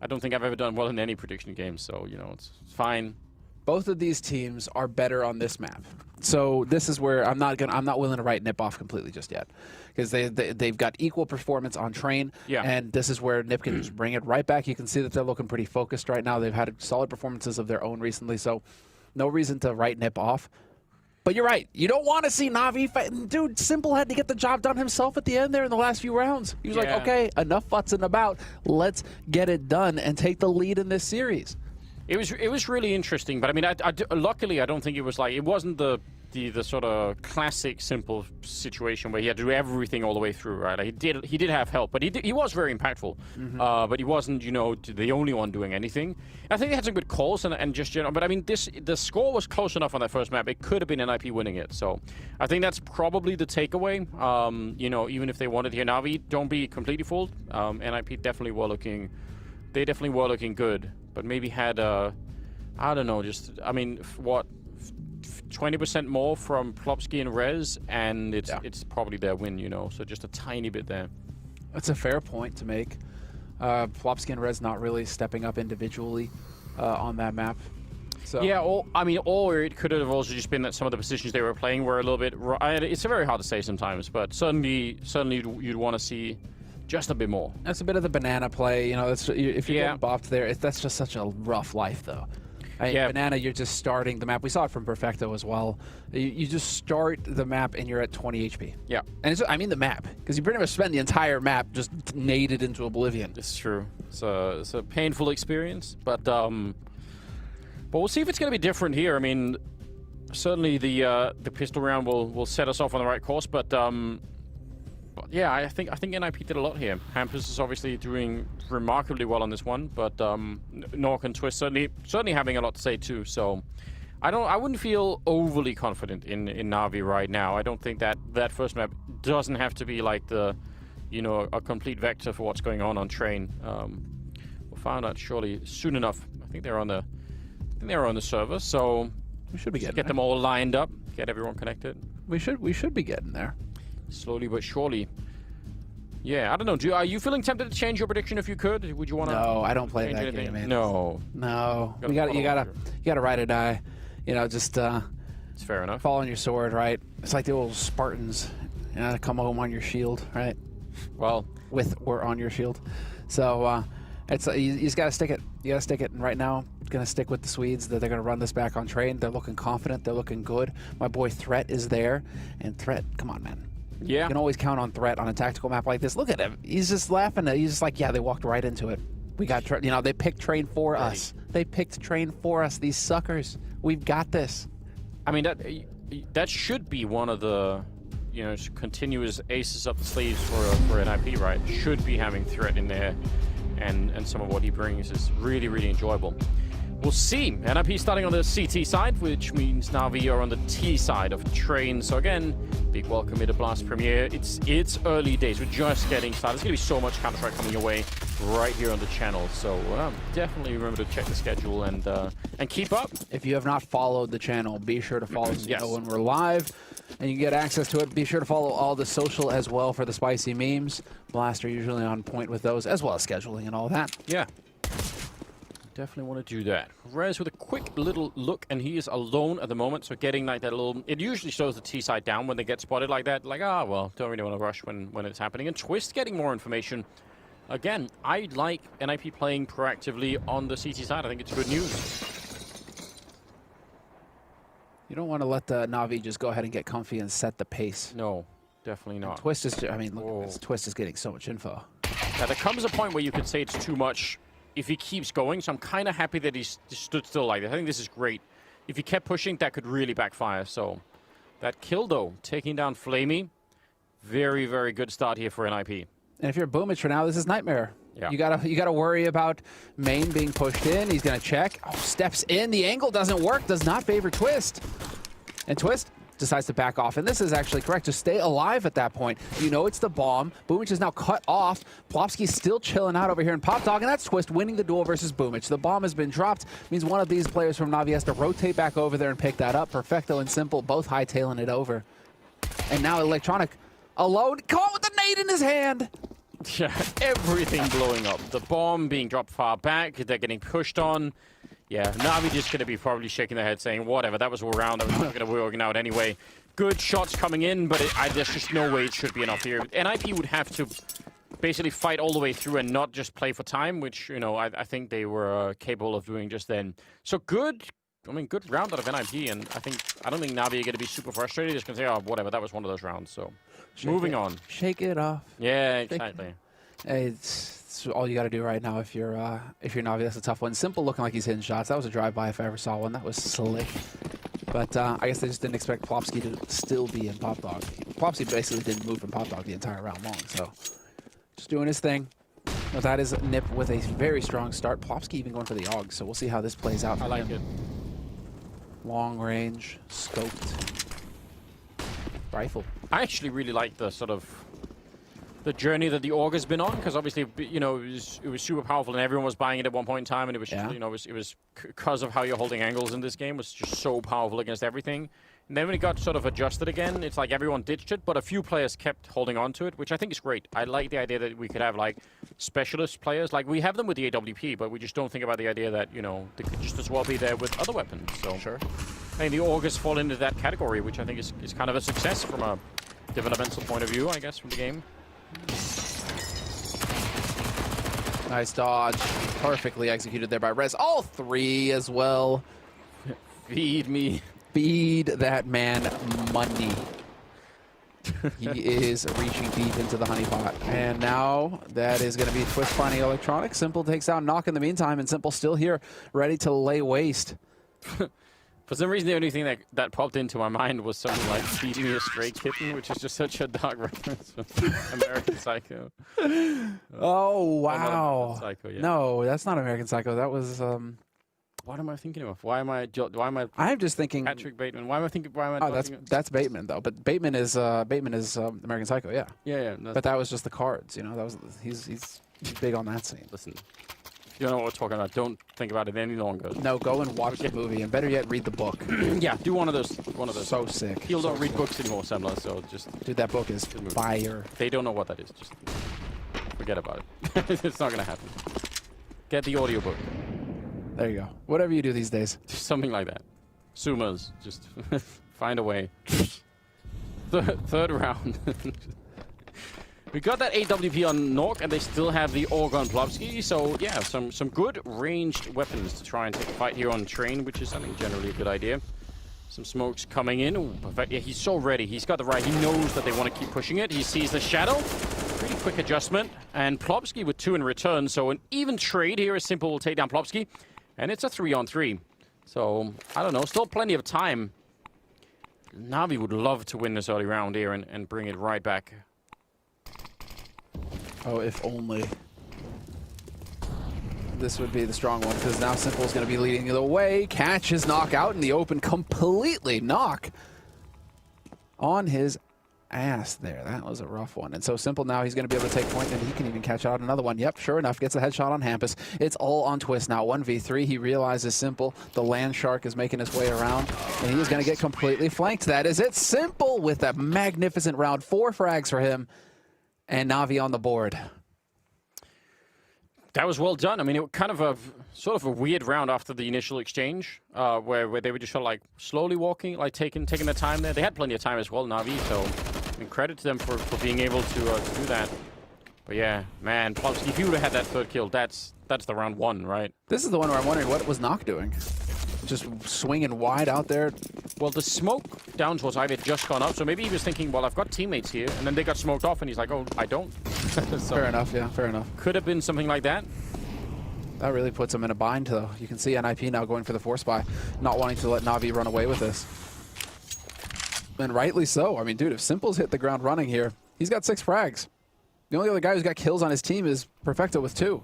[SPEAKER 7] don't think I've ever done well in any prediction game, so, you know, it's fine.
[SPEAKER 8] Both of these teams are better on this map. So this is where I'm not willing to write NIP off completely just yet, because they've got equal performance on Train, and this is where NIP can just bring it right back. You can see that they're looking pretty focused right now. They've had solid performances of their own recently, so no reason to write NIP off. But you're right. You don't want to see NAVI fight. Dude, Simple had to get the job done himself at the end there in the last few rounds. He was like, okay, enough futzing about. Let's get it done and take the lead in this series.
[SPEAKER 7] It was really interesting, but I mean, luckily I don't think it wasn't the sort of classic Simple situation where he had to do everything all the way through, right? He did have help, but he was very impactful. But he wasn't, you know, the only one doing anything. I think he had some good calls and just, you know, but I mean, the score was close enough on that first map. It could have been NIP winning it, so I think that's probably the takeaway. You know, even if they wanted here, NAVI, don't be completely fooled. NIP definitely were looking good, but maybe had I don't know, just, I mean, what, 20% more from Plopsky and Rez, and it's probably their win, you know, so just a tiny bit there.
[SPEAKER 8] That's a fair point to make. Plopsky and Rez not really stepping up individually on that map. So.
[SPEAKER 7] Yeah, or it could have also just been that some of the positions they were playing were a little bit, it's very hard to say sometimes, but certainly you'd want to see just a bit more.
[SPEAKER 8] That's a bit of the banana play, you know. If you're getting bopped there, that's just such a rough life, though. Banana, you're just starting the map. We saw it from Perfecto as well. You just start the map and you're at 20 HP.
[SPEAKER 7] Yeah.
[SPEAKER 8] And I mean the map, because you pretty much spend the entire map just naded into oblivion.
[SPEAKER 7] It's true. It's a painful experience, but we'll see if it's going to be different here. I mean, certainly the pistol round will set us off on the right course, but yeah, I think NIP did a lot here. Hampus is obviously doing remarkably well on this one, but Nork and Twist certainly having a lot to say too. So I wouldn't feel overly confident in NAVI right now. I don't think that first map doesn't have to be like a complete vector for what's going on Train. We'll find out surely soon enough. I think they're on the server, so
[SPEAKER 8] we should be getting
[SPEAKER 7] get them all lined up, get everyone connected.
[SPEAKER 8] We should be getting there.
[SPEAKER 7] Slowly but surely. Yeah, I don't know. Are you feeling tempted to change your prediction if you could? Would you want to?
[SPEAKER 8] No, I don't play that game, man.
[SPEAKER 7] No.
[SPEAKER 8] You gotta ride or die. You know, just
[SPEAKER 7] it's fair enough.
[SPEAKER 8] Fall on your sword, right? It's like the old Spartans. You know, come home on your shield, right?
[SPEAKER 7] Well,
[SPEAKER 8] with or on your shield. So you just gotta stick it. You gotta stick it. And right now, it's gonna stick with the Swedes. That they're gonna run this back on Train. They're looking confident. They're looking good. My boy Threat is there, and Threat, come on, man.
[SPEAKER 7] Yeah.
[SPEAKER 8] You can always count on Threat on a tactical map like this. Look at him. He's just laughing. He's just like, yeah, they walked right into it. We got, they picked Train for us. They picked Train for us, these suckers. We've got this.
[SPEAKER 7] I mean, that should be one of the, continuous aces up the sleeves for an NIP, right? Should be having Threat in there, and some of what he brings is really, really enjoyable. We'll see. NIP starting on the CT side, which means NAVI are on the T side of Train. So again, big welcome here to Blast Premiere. It's early days. We're just getting started. There's going to be so much Counter-Strike coming your way right here on the channel. So definitely remember to check the schedule and keep up.
[SPEAKER 8] If you have not followed the channel, be sure to follow so you know when we're live. And you can get access to it. Be sure to follow all the social as well for the spicy memes. Blast are usually on point with those, as well as scheduling and all that.
[SPEAKER 7] Yeah. Definitely want to do that. Rez with a quick little look, and he is alone at the moment, so getting like that little... It usually shows the T side down when they get spotted like that. Like, well, don't really want to rush when it's happening. And Twist getting more information. Again, I like NIP playing proactively on the CT side. I think it's good news.
[SPEAKER 8] You don't want to let the NAVI just go ahead and get comfy and set the pace.
[SPEAKER 7] No. Definitely not.
[SPEAKER 8] And Twist is, I mean, look at this. Twist is getting so much info.
[SPEAKER 7] Yeah, there comes a point where you could say it's too much if he keeps going, so I'm kind of happy that he stood still like this. I think this is great. If he kept pushing, that could really backfire. So that kill, though, taking down Flamey, very, very good start here for NIP.
[SPEAKER 8] And if you're Boomich for now, this is nightmare.
[SPEAKER 7] Yeah.
[SPEAKER 8] You gotta worry about main being pushed in. He's gonna check. Oh, steps in. The angle doesn't work. Does not favor Twist. And Twist decides to back off. And this is actually correct. Just stay alive at that point. You know it's the bomb. Boomich is now cut off. Plopsky's still chilling out over here in Pop Dog, and that's Twist winning the duel versus Boomich. The bomb has been dropped. Means one of these players from Navi has to rotate back over there and pick that up. Perfecto and Simple both hightailing it over. And now Electronic alone, caught with the nade in his hand.
[SPEAKER 7] Yeah, everything blowing up. The bomb being dropped far back. They're getting pushed on. Yeah, Navi just going to be probably shaking their head saying, whatever, that was all round. That was not going to be working out anyway. Good shots coming in, but there's just no way it should be enough here. NIP would have to basically fight all the way through and not just play for time, which, you know, I think they were capable of doing just then. So good, I mean, good round out of NIP, and I don't think Navi are going to be super frustrated. They're just going to say, oh, whatever, that was one of those rounds. So moving on.
[SPEAKER 8] Shake it off.
[SPEAKER 7] Yeah, exactly.
[SPEAKER 8] It's all you got to do right now if you're Navi. That's a tough one. Simple looking like he's hitting shots. That was a drive-by if I ever saw one. That was slick. But I guess they just didn't expect Plopsky to still be in Pop Dog. Plopsky basically didn't move from Pop Dog the entire round long, so just doing his thing. But that is NIP with a very strong start. Plopsky even going for the AUG, so we'll see how this plays out for him.
[SPEAKER 7] I like it.
[SPEAKER 8] Long range, scoped rifle.
[SPEAKER 7] I actually really like the sort of the journey that the AUG has been on, because obviously, you know, it was super powerful and everyone was buying it at one point in time, and it was just, you know, it was because of how you're holding angles in this game was just so powerful against everything. And then when it got sort of adjusted again, it's like everyone ditched it, but a few players kept holding on to it, which I think is great. I like the idea that we could have like specialist players, like we have them with the AWP, but we just don't think about the idea that, you know, they could just as well be there with other weapons. So sure. I mean, the AUG has fallen into that category, which I think is kind of a success from a developmental point of view, I guess, from the game.
[SPEAKER 8] Nice dodge. Perfectly executed there by Rez. All three as well.
[SPEAKER 7] Feed me.
[SPEAKER 8] Feed that man money. He is reaching deep into the honeypot. And now that is going to be Twist finding Electronic. Simple takes out Knock in the meantime, and Simple still here, ready to lay waste.
[SPEAKER 7] For some reason, the only thing that popped into my mind was something like feeding me a stray kitten, which is just such a dark reference from American Psycho.
[SPEAKER 8] Oh, wow.
[SPEAKER 7] Psycho, yeah.
[SPEAKER 8] No, that's not American Psycho. That was...
[SPEAKER 7] What am I thinking of? Why am I?
[SPEAKER 8] I'm just thinking
[SPEAKER 7] Patrick Bateman. Why am I thinking? Why am I?
[SPEAKER 8] Oh, that's Bateman though. But Bateman is American Psycho. Yeah.
[SPEAKER 7] Yeah.
[SPEAKER 8] But that was just the cards. You know, that was he's big on that scene.
[SPEAKER 7] Listen, if you don't know what we're talking about, don't think about it any longer.
[SPEAKER 8] No, go and watch the movie, and better yet, read the book.
[SPEAKER 7] Yeah, do one of those.
[SPEAKER 8] So sick.
[SPEAKER 7] People don't read books anymore, Semler. So just.
[SPEAKER 8] Dude, that book is fire.
[SPEAKER 7] They don't know what that is. Just forget about it. It's not gonna happen. Get the audiobook.
[SPEAKER 8] There you go. Whatever you do these days.
[SPEAKER 7] Something like that. Sumas. Just find a way. Third round. We got that AWP on Nork, and they still have the AUG on Plopsky. So, yeah, some good ranged weapons to try and take a fight here on Train, which is, I think, generally a good idea. Some smokes coming in. Ooh, perfect. Yeah, he's so ready. He's got the right. He knows that they want to keep pushing it. He sees the shadow. Pretty quick adjustment. And Plopsky with 2 in return. So, an even trade here. A Simple will take down Plopsky. And it's a 3-on-3. So, I don't know. Still plenty of time. Navi would love to win this early round here and bring it right back.
[SPEAKER 8] Oh, if only. This would be the strong one, because now Simple is going to be leading the way. Catches Knock out in the open completely. Knock on his ass there. That was a rough one. And so Simple now, he's going to be able to take point, and he can even catch out another one. Yep, sure enough, gets a headshot on Hampus. It's all on Twist now. 1v3. He realizes Simple, the land shark, is making his way around, and he is going to get completely flanked. That is it. Simple with that magnificent round. 4 frags for him, and Navi on the board.
[SPEAKER 7] That was well done. I mean, it was kind of a sort of a weird round after the initial exchange, where they were just sort of like slowly walking, like taking their time there. They had plenty of time as well, Navi. So, I mean, credit to them for being able to do that. But yeah, man, Plopsky, if you would have had that third kill, that's the round 1, right?
[SPEAKER 8] This is the one where I'm wondering what was Knock doing. Just swinging wide out there.
[SPEAKER 7] Well, the smoke down towards Ivy had just gone up, so maybe he was thinking, well, I've got teammates here, and then they got smoked off, and he's like, oh, I don't.
[SPEAKER 8] So fair enough, yeah, fair enough.
[SPEAKER 7] Could have been something like that.
[SPEAKER 8] That really puts him in a bind, though. You can see NIP now going for the force buy, not wanting to let Navi run away with this. And rightly so. I mean, dude, if Simple's hit the ground running here, he's got 6 frags. The only other guy who's got kills on his team is Perfecto with 2.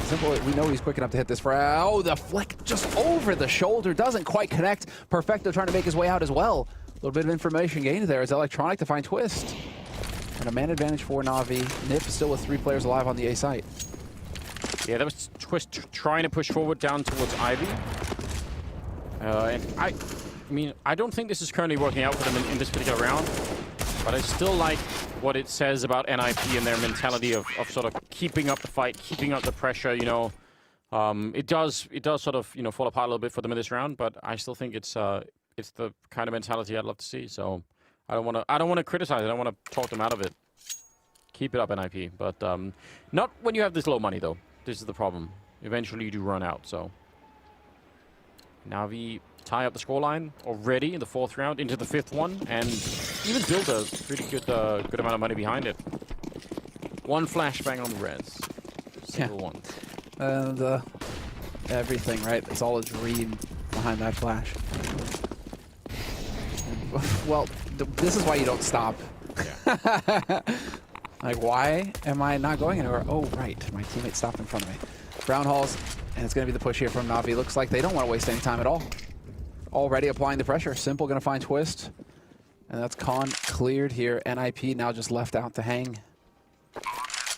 [SPEAKER 8] Simple, we know he's quick enough to hit this frag. Oh, the flick just over the shoulder. Doesn't quite connect. Perfecto trying to make his way out as well. A little bit of information gained there as Electronic to find Twist. And a man advantage for Navi. NIP still with 3 players alive on the A site.
[SPEAKER 7] Yeah, that was Twist trying to push forward down towards Ivy. And I mean, I don't think this is currently working out for them in this particular round. But I still like what it says about NIP and their mentality of sort of keeping up the fight, keeping up the pressure, you know. It does sort of, you know, fall apart a little bit for them in this round, but I still think it's the kind of mentality I'd love to see. So I don't want to criticize it. I don't want to talk them out of it. Keep it up, NIP, but not when you have this low money though. This is the problem. Eventually you do run out, so Navi tie up the scoreline already in the 4th round into the 5th one, and even build a pretty good amount of money behind it. 1 flashbang on the res. Single one.
[SPEAKER 8] And everything, right? It's all a dream behind that flash. Well, this is why you don't stop. Yeah. Like, why am I not going anywhere? Oh, right. My teammate stopped in front of me. Brown Halls, and it's going to be the push here from Navi. Looks like they don't want to waste any time at all. Already applying the pressure. Simple going to find Twist. And that's Con cleared here. NIP now just left out to hang.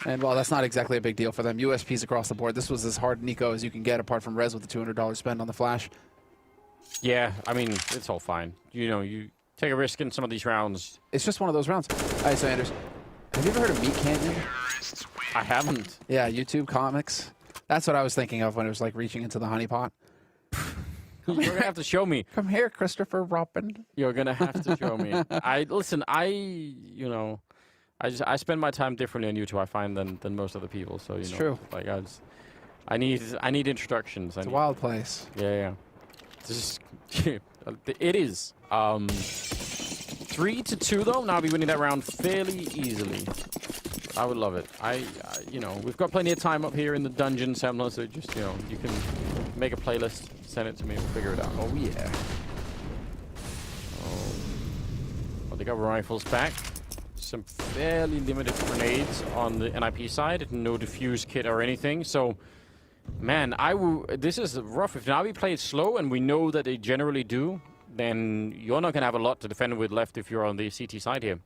[SPEAKER 8] And, well, that's not exactly a big deal for them. USPs across the board. This was as hard Nico as you can get, apart from Rez with the $200 spend on the flash.
[SPEAKER 7] Yeah, I mean, it's all fine. You know, you take a risk in some of these rounds.
[SPEAKER 8] It's just one of those rounds. All right, so Anders, have you ever heard of Meat Canyon?
[SPEAKER 7] I haven't.
[SPEAKER 8] Yeah, YouTube comics. That's what I was thinking of when it was like reaching into the honeypot.
[SPEAKER 7] You're gonna have to show me.
[SPEAKER 8] Come here, Christopher Robin.
[SPEAKER 7] You're gonna have to show me. You know, I spend my time differently on YouTube, I find, than most other people. So
[SPEAKER 8] it's
[SPEAKER 7] know,
[SPEAKER 8] true.
[SPEAKER 7] Like I need introductions.
[SPEAKER 8] It's a wild place.
[SPEAKER 7] Yeah. This is, it is. 3-2 though. Now be winning that round fairly easily. I would love it. You know, we've got plenty of time up here in the dungeon, Semler, so just, you know, you can make a playlist, send it to me, we'll figure it out.
[SPEAKER 8] Oh, yeah.
[SPEAKER 7] Oh. Well, they got rifles back. Some fairly limited grenades on the NIP side. No defuse kit or anything, so, man, this is rough. If Navi play it slow, and we know that they generally do, then you're not going to have a lot to defend with left if you're on the CT side here.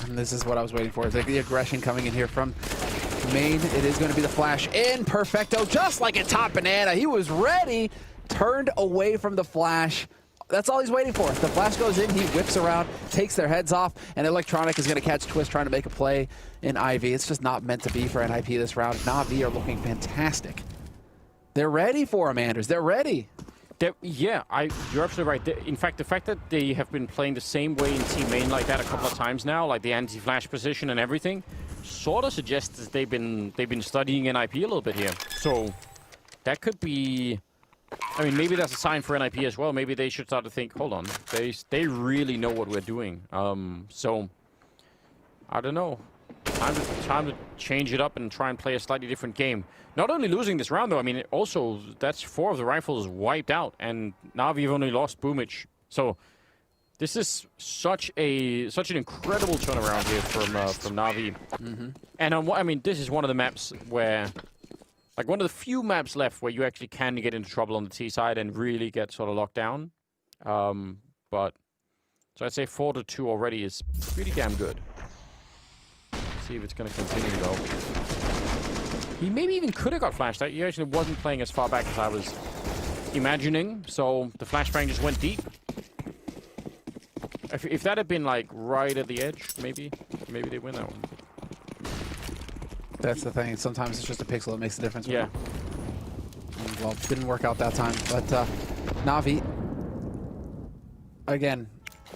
[SPEAKER 8] And this is what I was waiting for. It's like the aggression coming in here from main. It is going to be the flash in. Perfecto, just like a top banana. He was ready, turned away from the flash. That's all he's waiting for. The flash goes in, he whips around, takes their heads off, and Electronic is going to catch Twist trying to make a play in Ivy. It's just not meant to be for NIP this round. Navi are looking fantastic. They're ready for him, Anders. They're ready.
[SPEAKER 7] Yeah, you're absolutely right. In fact, the fact that they have been playing the same way in team main like that a couple of times now, like the anti-flash position and everything, sort of suggests that they've been studying NIP a little bit here. So that could be. I mean, maybe that's a sign for NIP as well. Maybe they should start to think, hold on, they really know what we're doing. So I don't know. Time to change it up and try and play a slightly different game. Not only losing this round, though, I mean, also, that's 4 of the rifles wiped out, and Navi have only lost Boomich. So this is such an incredible turnaround here from Navi.
[SPEAKER 8] Mm-hmm.
[SPEAKER 7] And I mean, this is one of the maps where, like, one of the few maps left where you actually can get into trouble on the T side and really get sort of locked down. But so I'd say 4-2 already is pretty damn good. See if it's going to continue, though. He maybe even could have got flashed out. He actually wasn't playing as far back as I was imagining, so the flashbang just went deep. If that had been, like, right at the edge, maybe they win that one.
[SPEAKER 8] That's the thing. Sometimes it's just a pixel that makes the difference.
[SPEAKER 7] Yeah.
[SPEAKER 8] Well, didn't work out that time, but Navi, again,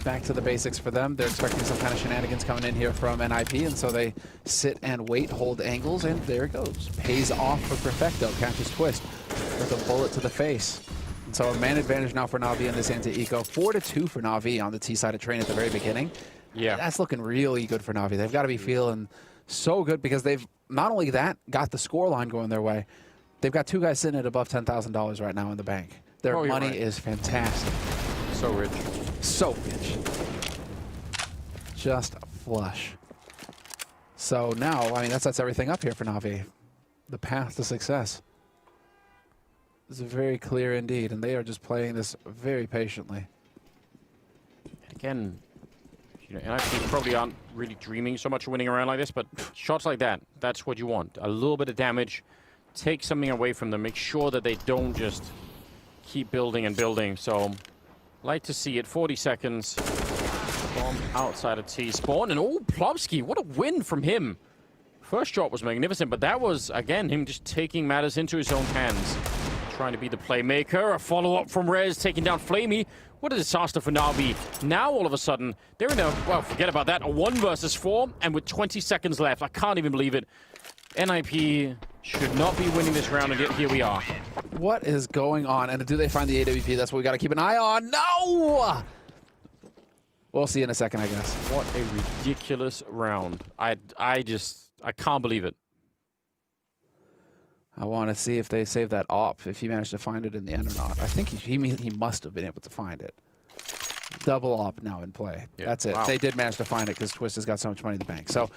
[SPEAKER 8] back to the basics for them. They're expecting some kind of shenanigans coming in here from NIP, and so they sit and wait, hold angles, and there it goes. Pays off for Perfecto. Catches Twist with a bullet to the face. And so a man advantage now for Na'Vi in this anti-eco. 4-2 for Na'Vi on the T side of train at the very beginning.
[SPEAKER 7] Yeah.
[SPEAKER 8] That's looking really good for Na'Vi. They've got to be feeling so good because they've not only that, got the score line going their way, they've got 2 guys sitting at above $10,000 right now in the bank. Their money is fantastic.
[SPEAKER 7] So rich.
[SPEAKER 8] So rich. Just flush. So now, I mean, that sets everything up here for Na'Vi. The path to success is very clear indeed, and they are just playing this very patiently.
[SPEAKER 7] Again, you know, NIP probably aren't really dreaming so much of winning around like this, but shots like that, that's what you want. A little bit of damage, take something away from them, make sure that they don't just keep building and building. So, like to see it. 40 seconds from outside of T spawn, and oh, Plumsky, what a win from him. First shot was magnificent, but that was, again, him just taking matters into his own hands. Trying to be the playmaker. A follow-up from Rez, taking down Flamey. What a disaster for Na'Vi. Now, all of a sudden, they're in a, well, forget about that, a 1 versus 4, and with 20 seconds left. I can't even believe it. NIP should not be winning this round, and yet here we are.
[SPEAKER 8] What is going on? And do they find the AWP? That's what we got to keep an eye on. No! We'll see in a second, I guess.
[SPEAKER 7] What a ridiculous round. I can't believe it.
[SPEAKER 8] I want to see if they save that op, if he managed to find it in the end or not. I think he must have been able to find it. Double op now in play. Yeah. That's it. Wow. They did manage to find it because Twist has got so much money in the bank. So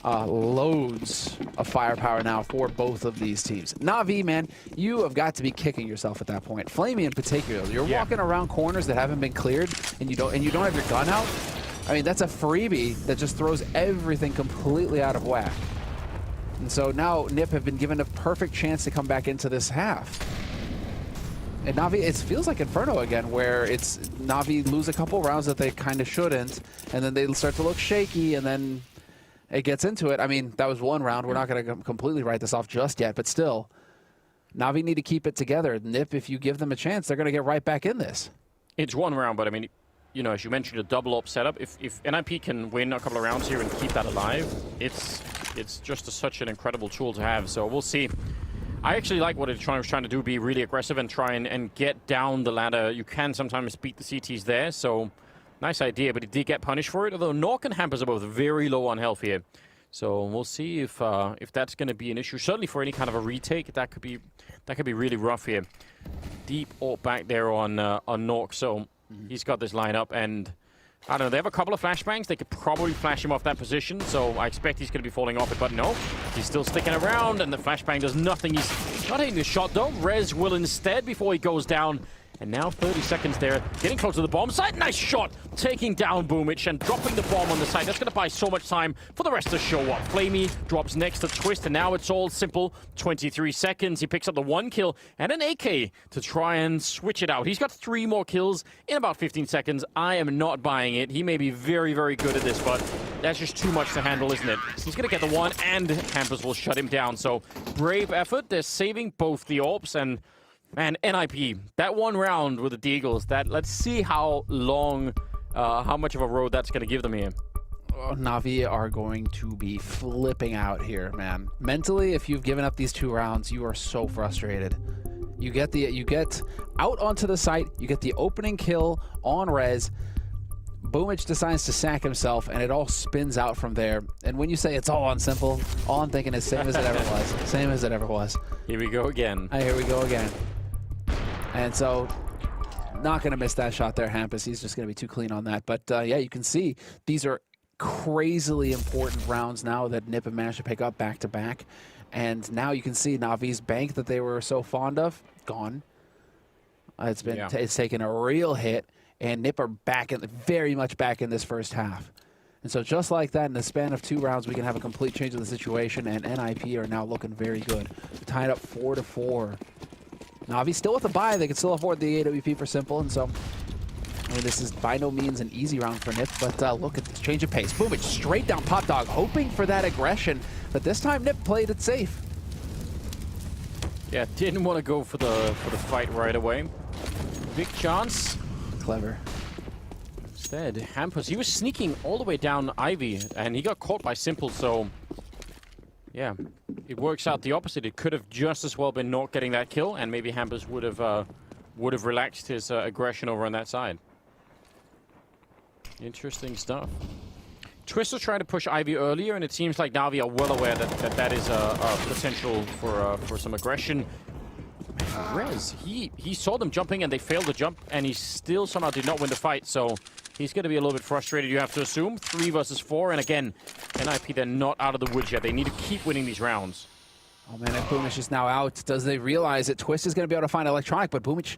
[SPEAKER 8] loads of firepower now for both of these teams. Na'Vi, man, you have got to be kicking yourself at that point. Flamey in particular, you're walking around corners that haven't been cleared, and you don't have your gun out. I mean, that's a freebie that just throws everything completely out of whack. And so now NIP have been given a perfect chance to come back into this half. And Na'Vi, it feels like Inferno again, where it's Na'Vi lose a couple rounds that they kind of shouldn't, and then they start to look shaky, and then it gets into it. I mean, that was 1 round. We're not going to completely write this off just yet, but still, Na'Vi need to keep it together. NIP, if you give them a chance, they're going to get right back in this.
[SPEAKER 7] It's 1 round, but I mean, you know, as you mentioned, a double op setup. If NIP can win a couple of rounds here and keep that alive, it's just such an incredible tool to have. So we'll see. I actually like what it's trying to do, be really aggressive and try and get down the ladder. You can sometimes beat the CTs there, so nice idea, but he did get punished for it, although Nork and Hampers are both very low on health here. So we'll see if that's going to be an issue. Certainly for any kind of a retake, that could be really rough here. Deep AWP back there on Nork, so he's got this lineup, and I don't know, they have a couple of flashbangs. They could probably flash him off that position, so I expect he's going to be falling off it, but no. He's still sticking around, and the flashbang does nothing. He's not hitting the shot, though. Rez will instead before he goes down. And now 30 seconds there, getting close to the bomb site. Nice shot, taking down Boomich and dropping the bomb on the site. That's going to buy so much time for the rest to show up. Flamey drops next to Twist, and now it's all simple. 23 seconds, he picks up the 1 kill and an AK to try and switch it out. He's got 3 more kills in about 15 seconds. I am not buying it. He may be very, very good at this, but that's just too much to handle, isn't it? He's going to get the 1, and Hampers will shut him down. So brave effort. They're saving both the AWPs, and man, NIP, that 1 round with the Deagles, let's see how long, how much of a road that's going to give them here.
[SPEAKER 8] Oh, Na'Vi are going to be flipping out here, man. Mentally, if you've given up these 2 rounds, you are so frustrated. You get out onto the site, you get the opening kill on Rez. Boomich decides to sack himself, and it all spins out from there. And when you say it's all on simple, all I'm thinking is same as it ever was. Same as it ever was.
[SPEAKER 7] Here we go again.
[SPEAKER 8] Here we go again. And so, not going to miss that shot there, Hampus. He's just going to be too clean on that. But yeah, you can see these are crazily important rounds now that NIP have managed to pick up back-to-back. And now you can see Navi's bank that they were so fond of, gone. It's taken a real hit, and NIP are very much back in this first half. And so just like that, in the span of 2 rounds, we can have a complete change of the situation, and NIP are now looking very good. They're tied up 4-4. Navi still with a bye. They can still afford the AWP for simple, and so I mean, this is by no means an easy round for NIP, but look at this change of pace. Boomich straight down Pop Dog, hoping for that aggression, but this time NIP played it safe.
[SPEAKER 7] Yeah, didn't want to go for the fight right away. Big chance.
[SPEAKER 8] Clever.
[SPEAKER 7] Instead, Hampus, he was sneaking all the way down Ivy, and he got caught by Simple, so... Yeah, it works out the opposite. It could have just as well been not getting that kill, and maybe Hampus would have relaxed his aggression over on that side. Interesting stuff. Twist was trying to push Ivy earlier, and it seems like Navi are well aware that is a potential for some aggression. Rez, he saw them jumping, and they failed to jump, and he still somehow did not win the fight, so he's going to be a little bit frustrated, you have to assume. 3 versus 4, and again, NIP, they're not out of the woods yet. They need to keep winning these rounds.
[SPEAKER 15] Oh man, and Boomich is now out. Does they realize that Twist is going to be able to find Electronic, but Boomich,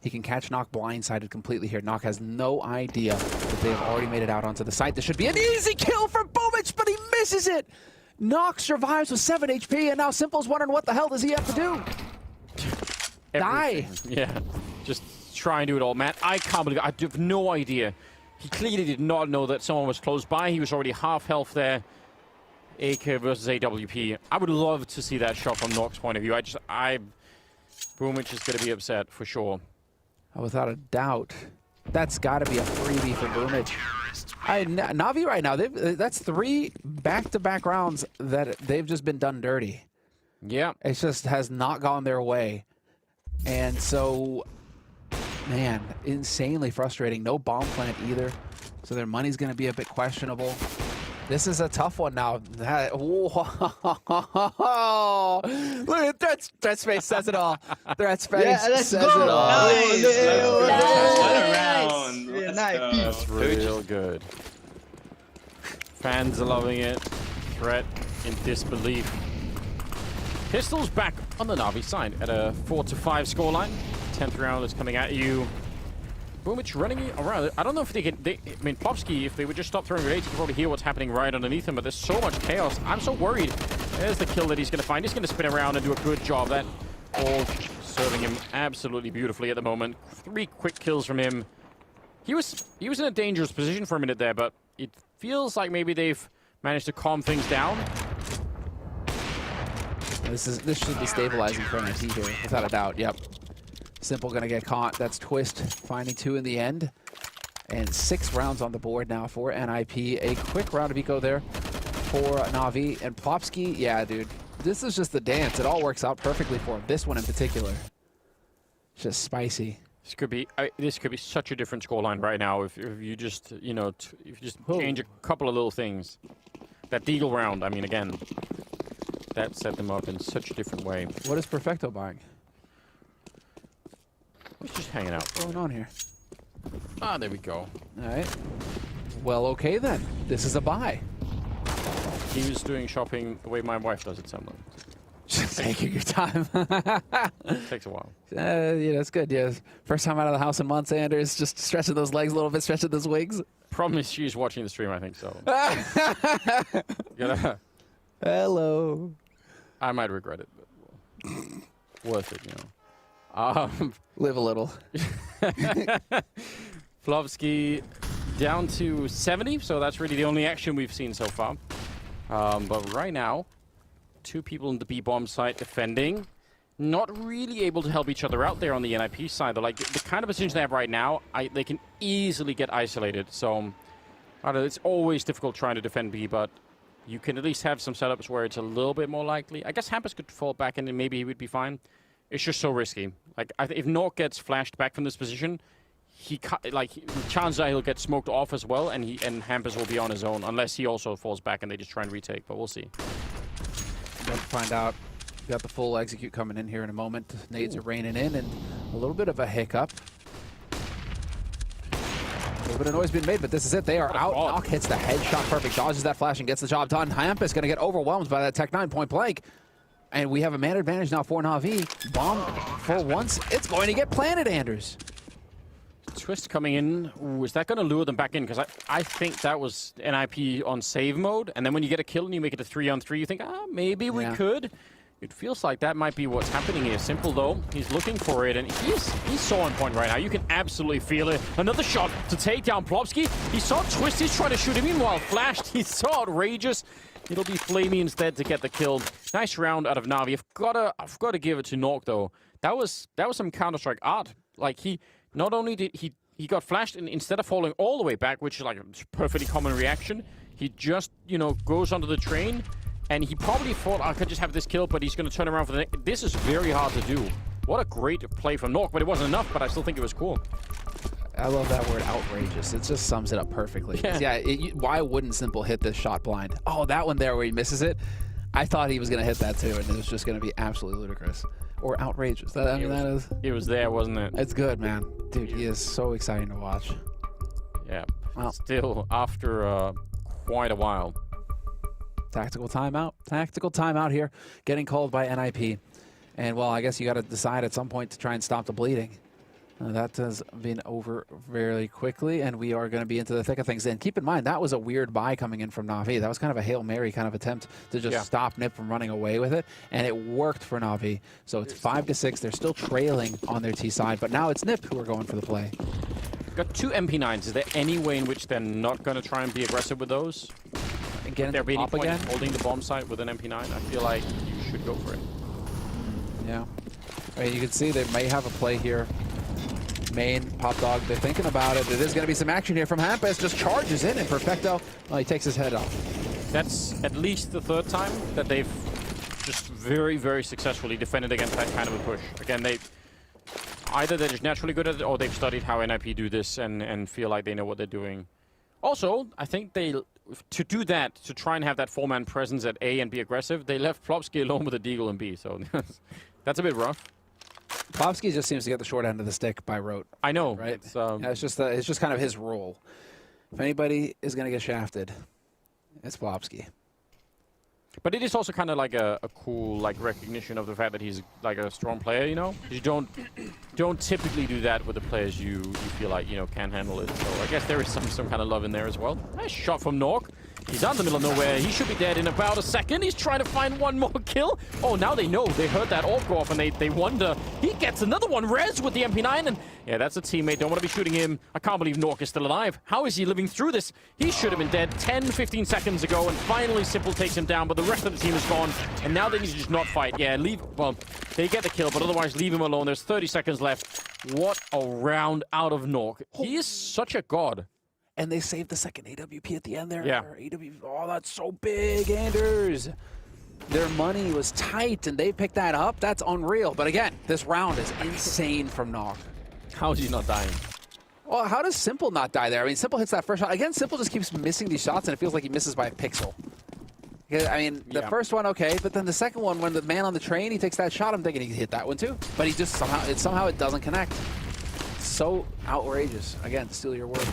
[SPEAKER 15] he can catch Nock blindsided completely here. Nock has no idea that they have already made it out onto the site. This should be an easy kill for Boomich, but he misses it! Nock survives with 7 HP, and now Simple's wondering what the hell does he have to do? Die!
[SPEAKER 7] Yeah, just try and do it all, man. I can't believe it. I have no idea. He clearly did not know that someone was close by. He was already half health there. AK versus AWP. I would love to see that shot from Nock's point of view. Boomich is going to be upset for sure.
[SPEAKER 15] Without a doubt. That's got to be a freebie for Boomich. Navi right now, that's 3 back-to-back rounds that they've just been done dirty.
[SPEAKER 7] Yeah.
[SPEAKER 15] It just has not gone their way. And so, man, insanely frustrating. No bomb plant either. So their money's going to be a bit questionable. This is a tough one now. Look at Threat's face says it all. Threat's face says it all.
[SPEAKER 7] That's real good. Fans are loving it. Threat in disbelief. Pistols back on the Navi side at a 4-5 scoreline. 10th round is coming at you. Boomich running around. I don't know if they can... I mean, Plopsky, if they would just stop throwing grenades, you can probably hear what's happening right underneath him, but there's so much chaos. I'm so worried. There's the kill that he's going to find. He's going to spin around and do a good job. That all serving him absolutely beautifully at the moment. 3 quick kills from him. He was in a dangerous position for a minute there, but it feels like maybe they've managed to calm things down.
[SPEAKER 15] This should be stabilizing for NIP here, without a doubt. Yep. Simple gonna get caught. That's Twist finding 2 in the end. And 6 rounds on the board now for NIP. A quick round of eco there for Navi. And Plopsky, yeah, dude. This is just the dance. It all works out perfectly for him. This one in particular. Just spicy.
[SPEAKER 7] This could be such a different scoreline right now if you just, you know, if you just change a couple of little things. That Deagle round, I mean, again, that set them up in such a different way.
[SPEAKER 15] What is Perfecto buying?
[SPEAKER 7] He's just hanging out.
[SPEAKER 15] What's going on here?
[SPEAKER 7] Ah, there we go.
[SPEAKER 15] All right. Well, okay then. This is a buy.
[SPEAKER 7] He was doing shopping the way my wife does it sometimes.
[SPEAKER 15] Just taking your time.
[SPEAKER 7] Takes a while.
[SPEAKER 15] Yeah, that's good. Yeah, first time out of the house in months, Anders. Just stretching those legs a little bit, stretching those wings.
[SPEAKER 7] Problem is, she's watching the stream, I think, so.
[SPEAKER 15] Hello.
[SPEAKER 7] I might regret it, but worth it, you know.
[SPEAKER 15] Live a little.
[SPEAKER 7] Flovsky down to 70, so that's really the only action we've seen so far. But right now, 2 people in the B-bomb site defending. Not really able to help each other out there on the NIP side. They're like, the kind of position they have right now, they can easily get isolated. So, I don't know, it's always difficult trying to defend B, but you can at least have some setups where it's a little bit more likely. I guess Hampus could fall back and then maybe he would be fine. It's just so risky. Like, if Nork gets flashed back from this position, chances are he'll get smoked off as well, and Hampus will be on his own, unless he also falls back and they just try and retake, but we'll see.
[SPEAKER 15] About to find out. Got the full execute coming in here in a moment. Nades are raining in, and a little bit of a hiccup. A little bit of noise being made, but this is it. They are out. Nock hits the headshot. Perfect. Dodges that flash and gets the job done. Hampus going to get overwhelmed by that Tech-9 point blank. And we have a man advantage now for Navi. Bomb, for once, it's going to get planted, Anders.
[SPEAKER 7] Twist coming in. Ooh, is that going to lure them back in? Because I think that was NIP on save mode. And then when you get a kill and you make it a 3-on-3, you think, maybe we could. It feels like that might be what's happening here. Simple, though. He's looking for it, and he's so on point right now. You can absolutely feel it. Another shot to take down Plopsky. He saw Twist. He's trying to shoot him. Meanwhile, flashed. He's so outrageous. It'll be Flamey instead to get the kill. Nice round out of Navi. I've got to give it to Nork, though. That was some Counter-Strike art. Like, he not only did he he got flashed, and instead of falling all the way back, which is like a perfectly common reaction, he just, you know, goes onto the train, and he probably thought, I could just have this kill, but he's going to turn around for the next. This is very hard to do. What a great play from Nork, but it wasn't enough, but I still think it was cool.
[SPEAKER 15] I love that word, outrageous. It just sums it up perfectly. Yeah, why wouldn't Simple hit this shot blind? Oh, that one there where he misses it. I thought he was going to hit that too, and it was just going to be absolutely ludicrous. Or outrageous.
[SPEAKER 7] It was there, wasn't it?
[SPEAKER 15] It's good, man. Dude, he is so exciting to watch.
[SPEAKER 7] Yeah. Well, still, after quite a while.
[SPEAKER 15] Tactical timeout. Tactical timeout here. Getting called by NIP. And, well, I guess you got to decide at some point to try and stop the bleeding. That has been over very quickly, and we are going to be into the thick of things. And keep in mind, that was a weird buy coming in from NAVI. That was kind of a Hail Mary kind of attempt to just stop NIP from running away with it, and it worked for NAVI. So it's 5-6. They're still trailing on their T side, but now it's NIP who are going for the play.
[SPEAKER 7] Got 2 MP9s. Is there any way in which they're not going to try and be aggressive with those?
[SPEAKER 15] Again,
[SPEAKER 7] there being point again? Holding the bomb site with an MP9? I feel like you should go for it.
[SPEAKER 15] Yeah. I mean, you can see they may have a play here. Main, Pop Dog, they're thinking about it. There's going to be some action here from Hampus. Just charges in, and Perfecto, well, he takes his head off.
[SPEAKER 7] That's at least the 3rd time that they've just very, very successfully defended against that kind of a push. Again, either they're just naturally good at it, or they've studied how NIP do this and feel like they know what they're doing. Also, I think to do that, to try and have that 4-man presence at A and be aggressive, they left Plopsky alone with a Deagle in B, so that's a bit rough.
[SPEAKER 15] Plopsky just seems to get the short end of the stick by rote.
[SPEAKER 7] I know.
[SPEAKER 15] Right? Yeah, it's just kind of his role. If anybody is going to get shafted, it's Plopsky.
[SPEAKER 7] But it is also kind of like a cool like recognition of the fact that he's like a strong player, you know? You don't typically do that with the players you feel like, you know, can handle it. So I guess there is some kind of love in there as well. Nice shot from Nork. He's out in the middle of nowhere. He should be dead in about a second. He's trying to find one more kill. Oh, now they know. They heard that AWP go off, and they wonder. He gets another one. Rez with the MP9, and yeah, that's a teammate. Don't want to be shooting him. I can't believe Nork is still alive. How is he living through this? He should have been dead 10, 15 seconds ago, and finally Simple takes him down, but the rest of the team is gone, and now they need to just not fight. Yeah, well, they get the kill, but otherwise leave him alone. There's 30 seconds left. What a round out of Nork. He is such a god.
[SPEAKER 15] And they saved the second AWP at the end there.
[SPEAKER 7] Yeah.
[SPEAKER 15] Oh, that's so big, Anders. Their money was tight, and they picked that up. That's unreal. But again, this round is insane from Nork.
[SPEAKER 7] How is he not dying?
[SPEAKER 15] Well, how does Simple not die there? I mean, Simple hits that first shot. Again, Simple just keeps missing these shots, and it feels like he misses by a pixel. I mean, the first one, okay, but then the second one, when the man on the train, he takes that shot, I'm thinking he could hit that one too. But he just somehow it doesn't connect. So outrageous. Again, steal your word.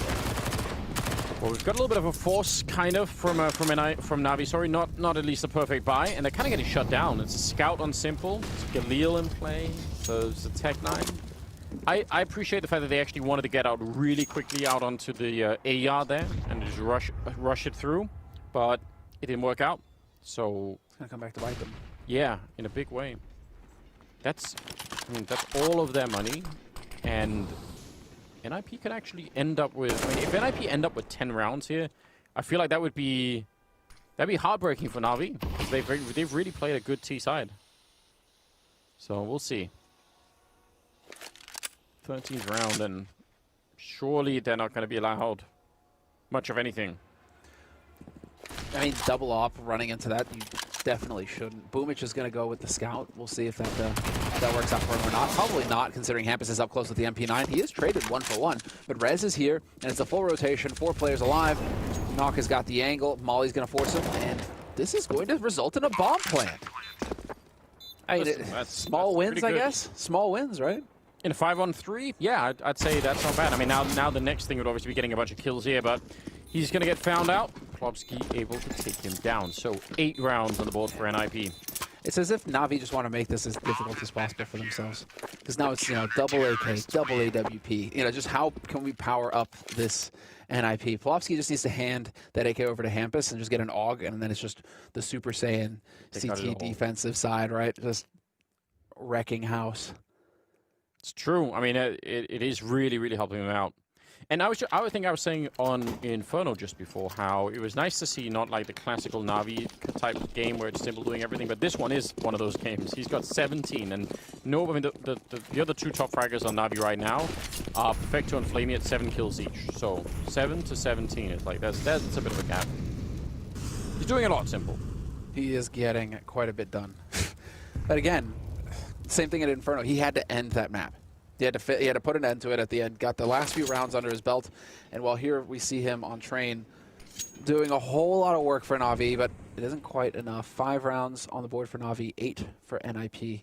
[SPEAKER 7] Well, we've got a little bit of a force, kind of, from Navi. Sorry, not at least a perfect buy, and they're kind of getting shut down. It's a scout on Simple, it's Galil in play, so it's a Tech 9. I appreciate the fact that they actually wanted to get out really quickly out onto the A-yard there and just rush it through, but it didn't work out. So
[SPEAKER 15] it's gonna come back to bite them.
[SPEAKER 7] Yeah, in a big way. That's all of their money, and NIP could actually end up with, I mean, if NIP end up with 10 rounds here, I feel like that'd be heartbreaking for Navi. They've really played a good T side. So we'll see. 13th round, and surely they're not going to be allowed much of anything.
[SPEAKER 15] I mean, double op running into that, you definitely shouldn't. Boomich is going to go with the scout. We'll see if that works out for him or not. Probably not, considering Hampus is up close with the MP9. He is traded 1-for-1, but Rez is here, and it's a full rotation. 4 players alive. Knock has got the angle. Molly's going to force him, and this is going to result in a bomb plant. I mean, small wins, I guess. Small wins, right?
[SPEAKER 7] In a 5-on-3, yeah, I'd say that's not bad. I mean, now the next thing would obviously be getting a bunch of kills here, but he's going to get found out. Plopsky able to take him down. So 8 rounds on the board for NIP.
[SPEAKER 15] It's as if Navi just want to make this as difficult as possible for themselves. Because now it's, you know, double AK, double AWP. You know, just how can we power up this NIP? Plopsky just needs to hand that AK over to Hampus and just get an AUG, and then it's just the Super Saiyan CT defensive side, right? Just wrecking house.
[SPEAKER 7] It's true. I mean, it is really, really helping them out. And I think I was saying on Inferno just before how it was nice to see not like the classical Navi type game where it's simple doing everything, but this one is one of those games. He's got 17, and no, I mean the other two top fraggers on Navi right now are Perfecto and Flamey at 7 kills each. So 7 to 17 is like that's a bit of a gap. He's doing a lot simple.
[SPEAKER 15] He is getting quite a bit done. But again, same thing at Inferno. He had to end that map. He had to put an end to it at the end. Got the last few rounds under his belt, and while here we see him on train doing a whole lot of work for NAVI, but it isn't quite enough. 5 rounds on the board for NAVI, 8 for NIP.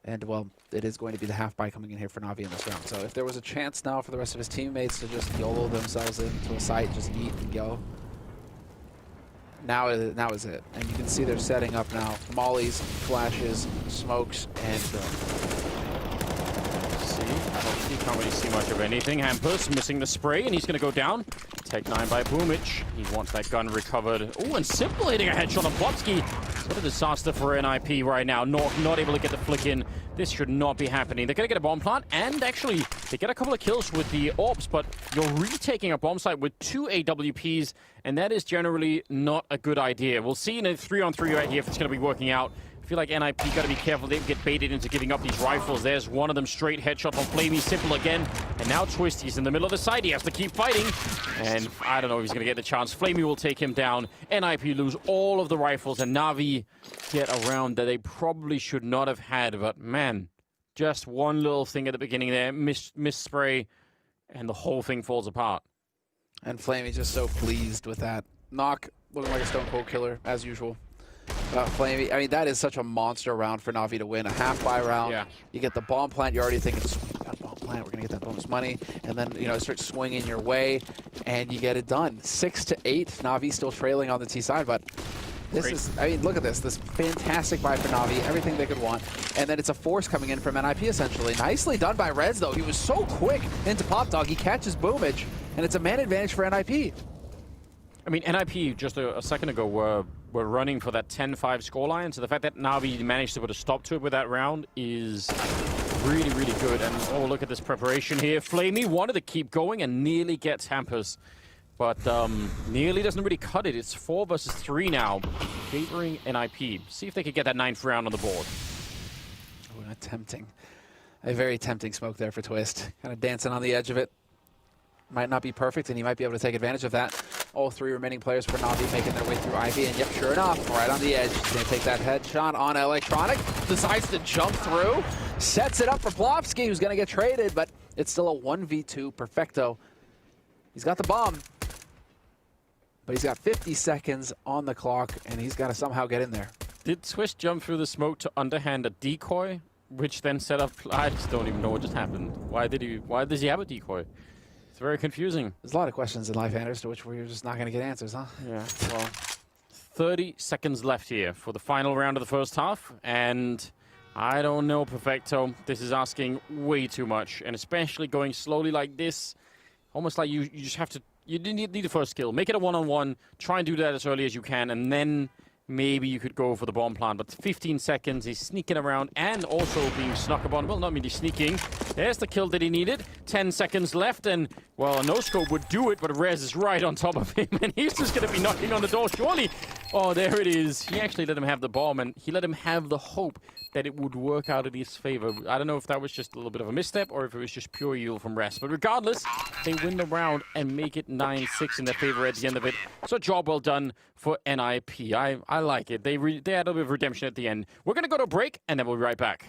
[SPEAKER 15] And, well, it is going to be the half buy coming in here for NAVI in this round. So if there was a chance now for the rest of his teammates to just YOLO themselves into a site, just eat and go, now is it. And you can see they're setting up now. Mollies, flashes, smokes, and
[SPEAKER 7] You can't really see much of anything. Hampus missing the spray, and he's going to go down. Take 9 by Boomich. He wants that gun recovered. Oh, and Simple hitting a headshot on Plotski. What a disaster for NIP right now. Not able to get the flick in. This should not be happening. They're going to get a bomb plant, and actually, they get a couple of kills with the AWPs, but you're retaking a bomb site with 2 AWPs, and that is generally not a good idea. We'll see in a 3-on-3 right here if it's going to be working out. I feel like NIP got to be careful. They get baited into giving up these rifles. There's one of them, straight headshot on Flamey. Simple again. And now Twist, he's in the middle of the site. He has to keep fighting. And I don't know if he's going to get the chance. Flamey will take him down. NIP lose all of the rifles. And Navi get a round that they probably should not have had. But man, just one little thing at the beginning there. Miss spray. And the whole thing falls apart.
[SPEAKER 15] And Flamey just so pleased with that. Knock looking like a stone cold killer, as usual. Flamey, I mean, that is such a monster round for Navi to win. A half-buy round. Yeah. You get the bomb plant. You're already thinking, sweet, we got a bomb plant. We're going to get that bonus money. And then, you know, it starts swinging your way, and you get it done. 6-8. Navi still trailing on the T side, but this is, I mean, look at this. This fantastic buy for Navi. Everything they could want. And then it's a force coming in from NIP, essentially. Nicely done by Reds, though. He was so quick into Pop Dog. He catches Boomage, and it's a man advantage for NIP.
[SPEAKER 7] I mean, NIP just a second ago were running for that 10-5 scoreline, so the fact that Navi managed to put a stop to it with that round is really, really good. And oh, look at this preparation here. Flamey wanted to keep going and nearly gets Hampus, but nearly doesn't really cut it. It's 4 versus 3 now, favoring NIP. See if they could get that 9th round on the board.
[SPEAKER 15] Oh, tempting. A very tempting smoke there for Twist. Kind of dancing on the edge of it. Might not be perfect, and he might be able to take advantage of that. All 3 remaining players for Navi making their way through Ivy, and yep, sure enough, right on the edge. He's going to take that headshot on Electronic. Decides to jump through. Sets it up for Plopsky, who's going to get traded, but it's still a 1v2. Perfecto. He's got the bomb, but he's got 50 seconds on the clock, and he's got to somehow get in there.
[SPEAKER 7] Did Twist jump through the smoke to underhand a decoy, which then set up... I just don't even know what just happened. Why does he have a decoy? Very confusing.
[SPEAKER 15] There's a lot of questions in life, Anders, to which we're just not going to get answers, huh?
[SPEAKER 7] Yeah, well, 30 seconds left here for the final round of the first half, and I don't know, Perfecto. This is asking way too much, and especially going slowly like this, almost like you just have to, you need the first kill. Make it a one-on-one, try and do that as early as you can, and then maybe you could go for the bomb plant, but 15 seconds, he's sneaking around and also being snuck upon. Well, not really sneaking. There's the kill that he needed. 10 seconds left, and, well, a no-scope would do it, but Rez is right on top of him, and he's just going to be knocking on the door, surely. Oh, there it is. He actually let him have the bomb, and he let him have the hope that it would work out in his favor. I don't know if that was just a little bit of a misstep or if it was just pure yield from Rez. But regardless, they win the round and make it 9-6 in their favor at the end of it. So job well done for NIP. I like it. They had a little bit of redemption at the end. We're going to go to a break, and then we'll be right back.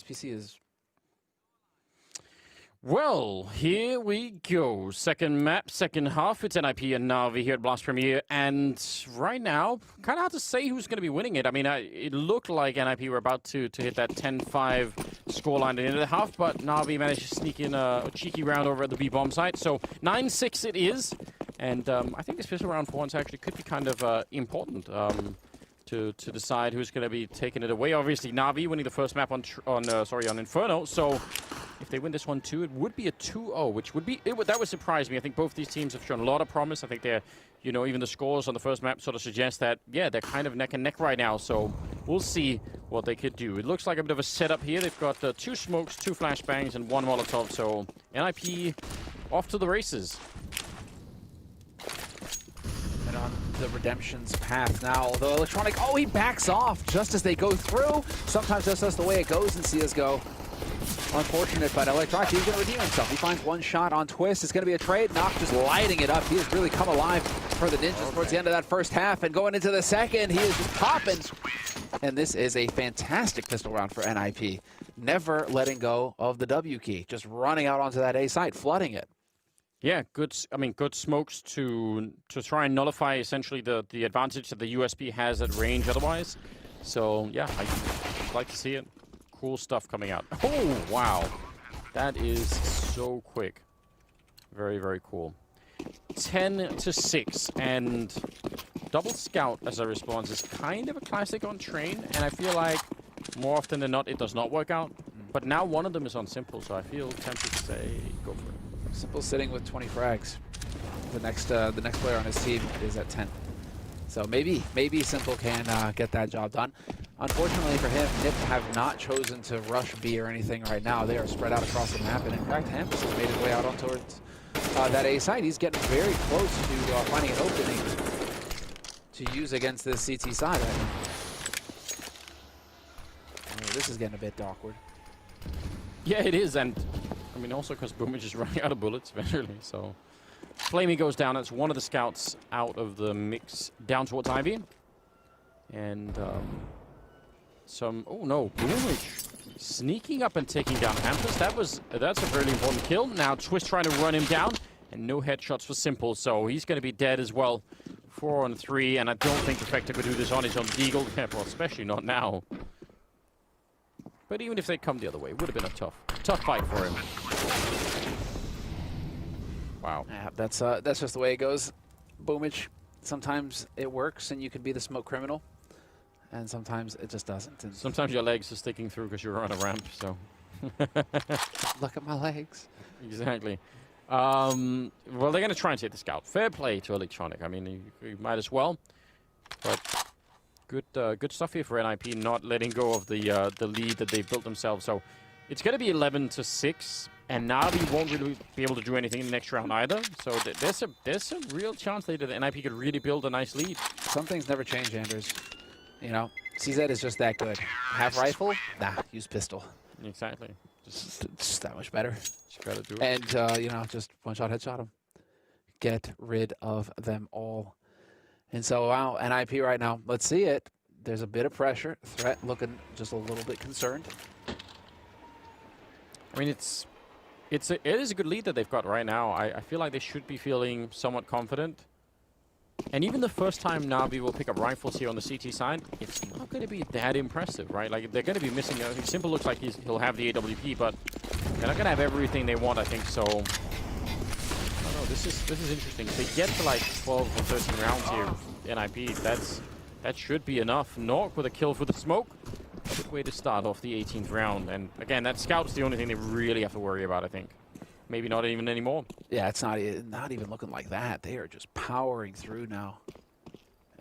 [SPEAKER 15] SPC is...
[SPEAKER 7] Well, here we go. Second map, second half. It's NIP and NAVI here at Blast Premier. And right now, kind of hard to say who's going to be winning it. I mean, it looked like NIP were about to hit that 10-5 scoreline at the end of the half, but NAVI managed to sneak in a cheeky round over at the B-bomb site. So 9-6 it is. And I think this pistol round for once actually could be kind of important to decide who's going to be taking it away. Obviously, NAVI winning the first map on Inferno. So if they win this one too, it would be a 2-0, which would be that would surprise me. I think both these teams have shown a lot of promise. I think they're, you know, even the scores on the first map sort of suggest that, yeah, they're kind of neck and neck right now. So we'll see what they could do. It looks like a bit of a setup here. They've got 2 smokes, 2 flashbangs, and 1 Molotov. So NIP off to the races.
[SPEAKER 15] And on the Redemption's path now, although Electronic, oh, he backs off just as they go through. Sometimes that's just the way it goes in CSGO. Unfortunate, but Electronic, he's going to redeem himself. He finds 1 shot on Twist. It's going to be a trade. Nock just lighting it up. He has really come alive for the Ninjas towards the end of that first half. And going into the second, he is just popping. And this is a fantastic pistol round for NIP. Never letting go of the W key. Just running out onto that A site, flooding it.
[SPEAKER 7] Yeah, good. I mean, good smokes to try and nullify essentially the advantage that the USB has at range otherwise. So yeah, I'd like to see it. Cool stuff coming out. Oh wow, that is so quick. Very, very cool. 10-6, and double scout as a response is kind of a classic on Train, and I feel like more often than not it does not work out. But now one of them is on Simple, so I feel tempted to say go for it.
[SPEAKER 15] Simple sitting with 20 frags. The next player on his team is at 10. So maybe Simple can get that job done. Unfortunately for him, NIP have not chosen to rush B or anything right now. They are spread out across the map, and in fact, Hampus has made his way out on towards that A site. He's getting very close to finding an opening to use against this CT side right now. Oh, this is getting a bit awkward.
[SPEAKER 7] Yeah, it is, and I mean also because Boom is just running out of bullets eventually. So Flamey goes down. It's one of the scouts out of the mix down towards Ivy, and oh no, Boomage sneaking up and taking down Hampus. That's a very important kill. Now Twist trying to run him down, and no headshots for Simple, so he's going to be dead as well. 4 on 3, and I don't think Defector could do this on his own. Deagle, well, especially not now. But even if they'd come the other way, it would have been a tough fight for him. Wow.
[SPEAKER 15] Yeah, that's just the way it goes. Boomage, sometimes it works and you can be the smoke criminal, and sometimes it just doesn't. And
[SPEAKER 7] sometimes your legs are sticking through because you're on a ramp, so.
[SPEAKER 15] Look at my legs.
[SPEAKER 7] Exactly. Well, they're going to try and take the scout. Fair play to Electronic. I mean, you might as well. But good stuff here for NIP, not letting go of the lead that they built themselves. So it's going to be 11-6, and Navi won't really be able to do anything in the next round either. So there's a real chance later that NIP could really build a nice lead.
[SPEAKER 15] Some things never change, Anders. You know, CZ is just that good. Have rifle? Nah, use pistol.
[SPEAKER 7] Exactly.
[SPEAKER 15] Just that much better.
[SPEAKER 7] Just gotta do it.
[SPEAKER 15] And, you know, just one-shot headshot them. Get rid of them all. And so, wow, NIP right now, let's see it. There's a bit of pressure. Threat looking just a little bit concerned.
[SPEAKER 7] I mean, it is a good lead that they've got right now. I feel like they should be feeling somewhat confident. And even the first time Navi will pick up rifles here on the CT side, it's not going to be that impressive, right? Like, they're going to be missing. Simple looks like he'll have the AWP, but they're not going to have everything they want, I think. So, I don't know. This is interesting. If they get to like 12 or 13 rounds here, NIP, that should be enough. Nork with a kill for the smoke. Good way to start off the 18th round. And again, that scout's the only thing they really have to worry about, I think. Maybe not even anymore.
[SPEAKER 15] Yeah, it's not even looking like that. They are just powering through now.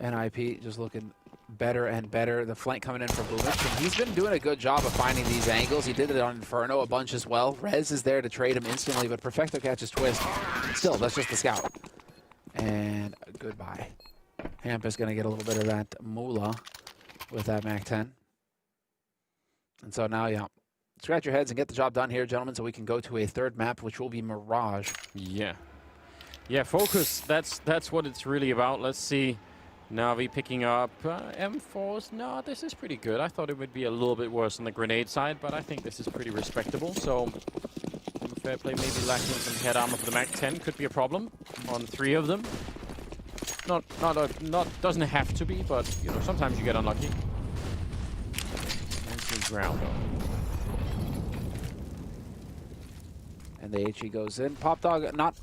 [SPEAKER 15] NIP just looking better and better. The flank coming in from Boomich, and he's been doing a good job of finding these angles. He did it on Inferno a bunch as well. Rez is there to trade him instantly, but Perfecto catches Twist. Still, that's just the scout. And goodbye. Hampus going to get a little bit of that moolah with that MAC-10. And so now, yeah, scratch your heads and get the job done here, gentlemen, so we can go to a third map, which will be Mirage.
[SPEAKER 7] Yeah. Yeah, focus. That's what it's really about. Let's see NAVI picking up M4s. No, this is pretty good. I thought it would be a little bit worse on the grenade side, but I think this is pretty respectable. So fair play, maybe lacking some head armor for the MAC-10 could be a problem on 3 of them. Not doesn't have to be, but you know, sometimes you get unlucky. And ground.
[SPEAKER 15] And the HE goes in. Popdog not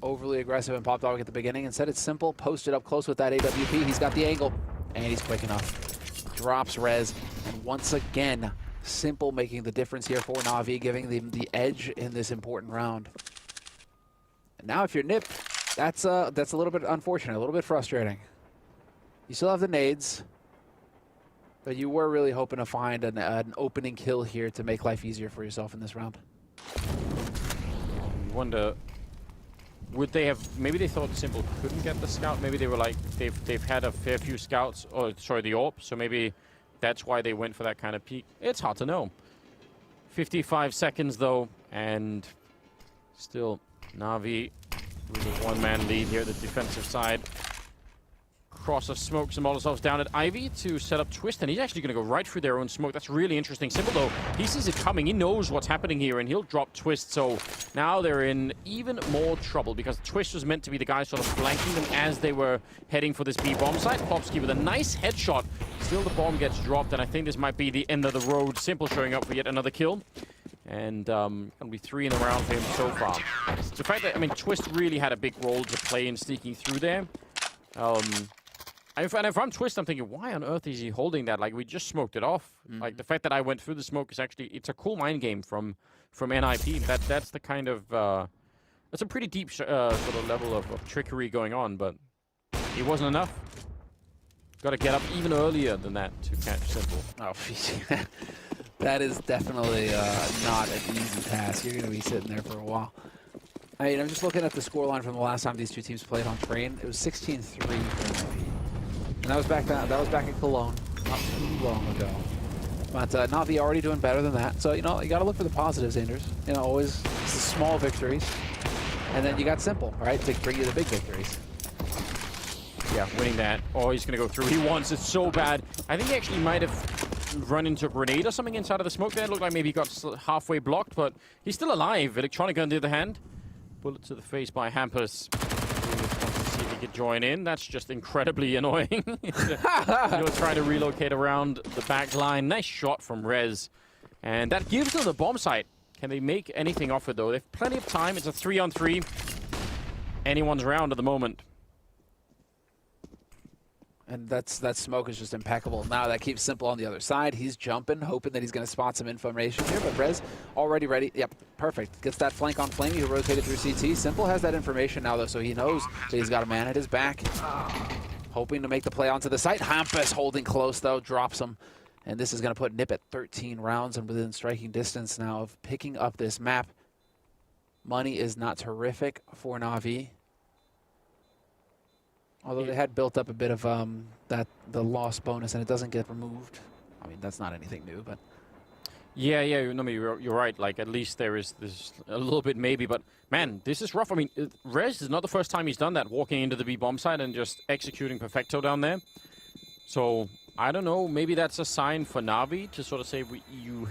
[SPEAKER 15] overly aggressive in Popdog at the beginning. Instead, it's simple. Posted up close with that AWP. He's got the angle, and he's quick enough. Drops res, and once again, Simple making the difference here for NAVI, giving them the edge in this important round. And now, if you're NIP, that's a little bit unfortunate, a little bit frustrating. You still have the nades, but you were really hoping to find an opening kill here to make life easier for yourself in this round.
[SPEAKER 7] You wonder, would they have, maybe they thought Simple couldn't get the scout, maybe they were like, they've had a fair few scouts, or sorry, the AWP, so maybe that's why they went for that kind of peek. It's hard to know. 55 seconds though, and still NAVI with a one-man lead here at the defensive side. Cross of smokes and Molotovs down at Ivy to set up Twist, and he's actually going to go right through their own smoke. That's really interesting. Simple though, he sees it coming, he knows what's happening here, and he'll drop Twist, so now they're in even more trouble because Twist was meant to be the guy sort of flanking them as they were heading for this B bomb site. Popsky with a nice headshot. Still the bomb gets dropped, and I think this might be the end of the road. Simple showing up for yet another kill. And gonna be 3 in the round for him so far. The fact that, I mean, Twist really had a big role to play in sneaking through there. And if I'm Twist, I'm thinking, why on earth is he holding that? Like, we just smoked it off. Like, the fact that I went through the smoke is actually, it's a cool mind game from NIP. That's the kind of, that's a pretty deep sort of level of trickery going on, but it wasn't enough. Got to get up even earlier than that to catch Simple.
[SPEAKER 15] Oh, that is definitely not an easy task. You're going to be sitting there for a while. I mean, I'm just looking at the scoreline from the last time these two teams played on Train. It was 16-3 for NIP. And that was back in Cologne, not too long ago. But NAVI already doing better than that. So, you know, you got to look for the positives, Anders. You know, always the small victories. And then you got Simple, right, to bring you the big victories.
[SPEAKER 7] Yeah, winning that. Oh, he's going to go through. He wants it so bad. I think he actually might have run into a grenade or something inside of the smoke there. It looked like maybe he got halfway blocked, but he's still alive. Electronica on the other hand. Bullet to the face by Hampus. See if he could join in. That's just incredibly annoying. You're trying to relocate around the back line. Nice shot from Rez. And that gives them the bomb site. Can they make anything off it, though? They have plenty of time. It's a 3-on-3. Anyone's round at the moment.
[SPEAKER 15] And that smoke is just impeccable. Now that keeps Simple on the other side. He's jumping, hoping that he's going to spot some information here. But Rez already ready. Yep, perfect. Gets that flank on Flame. He rotated through CT. Simple has that information now, though, so he knows that he's got a man at his back. Hoping to make the play onto the site. Hampus holding close, though, drops him. And this is going to put NIP at 13 rounds and within striking distance now of picking up this map. Money is not terrific for NAVI. Although they had built up a bit of the loss bonus, and it doesn't get removed. I mean, that's not anything new, but
[SPEAKER 7] yeah, no, you're right. Like, at least there's a little bit maybe, but man, this is rough. I mean, Rez is not the first time he's done that, walking into the B bomb site and just executing perfecto down there. So I don't know. Maybe that's a sign for NAVI to sort of say you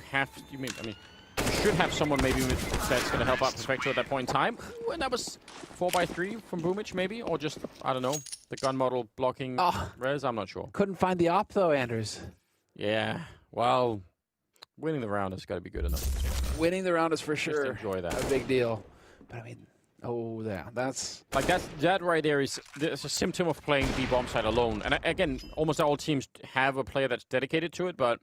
[SPEAKER 7] should have someone maybe that's going to help out perfecto at that point in time. Ooh, and that was 4x3 from Boomich, maybe, or just, I don't know, the gun model blocking Rez. I'm not sure.
[SPEAKER 15] Couldn't find the op though, Anders.
[SPEAKER 7] Yeah, well, winning the round has got to be good enough.
[SPEAKER 15] Winning the round is for sure
[SPEAKER 7] enjoy that.
[SPEAKER 15] A big deal. But I mean, oh yeah, that's
[SPEAKER 7] like that right there is a symptom of playing the bomb side alone. And again, almost all teams have a player that's dedicated to it, but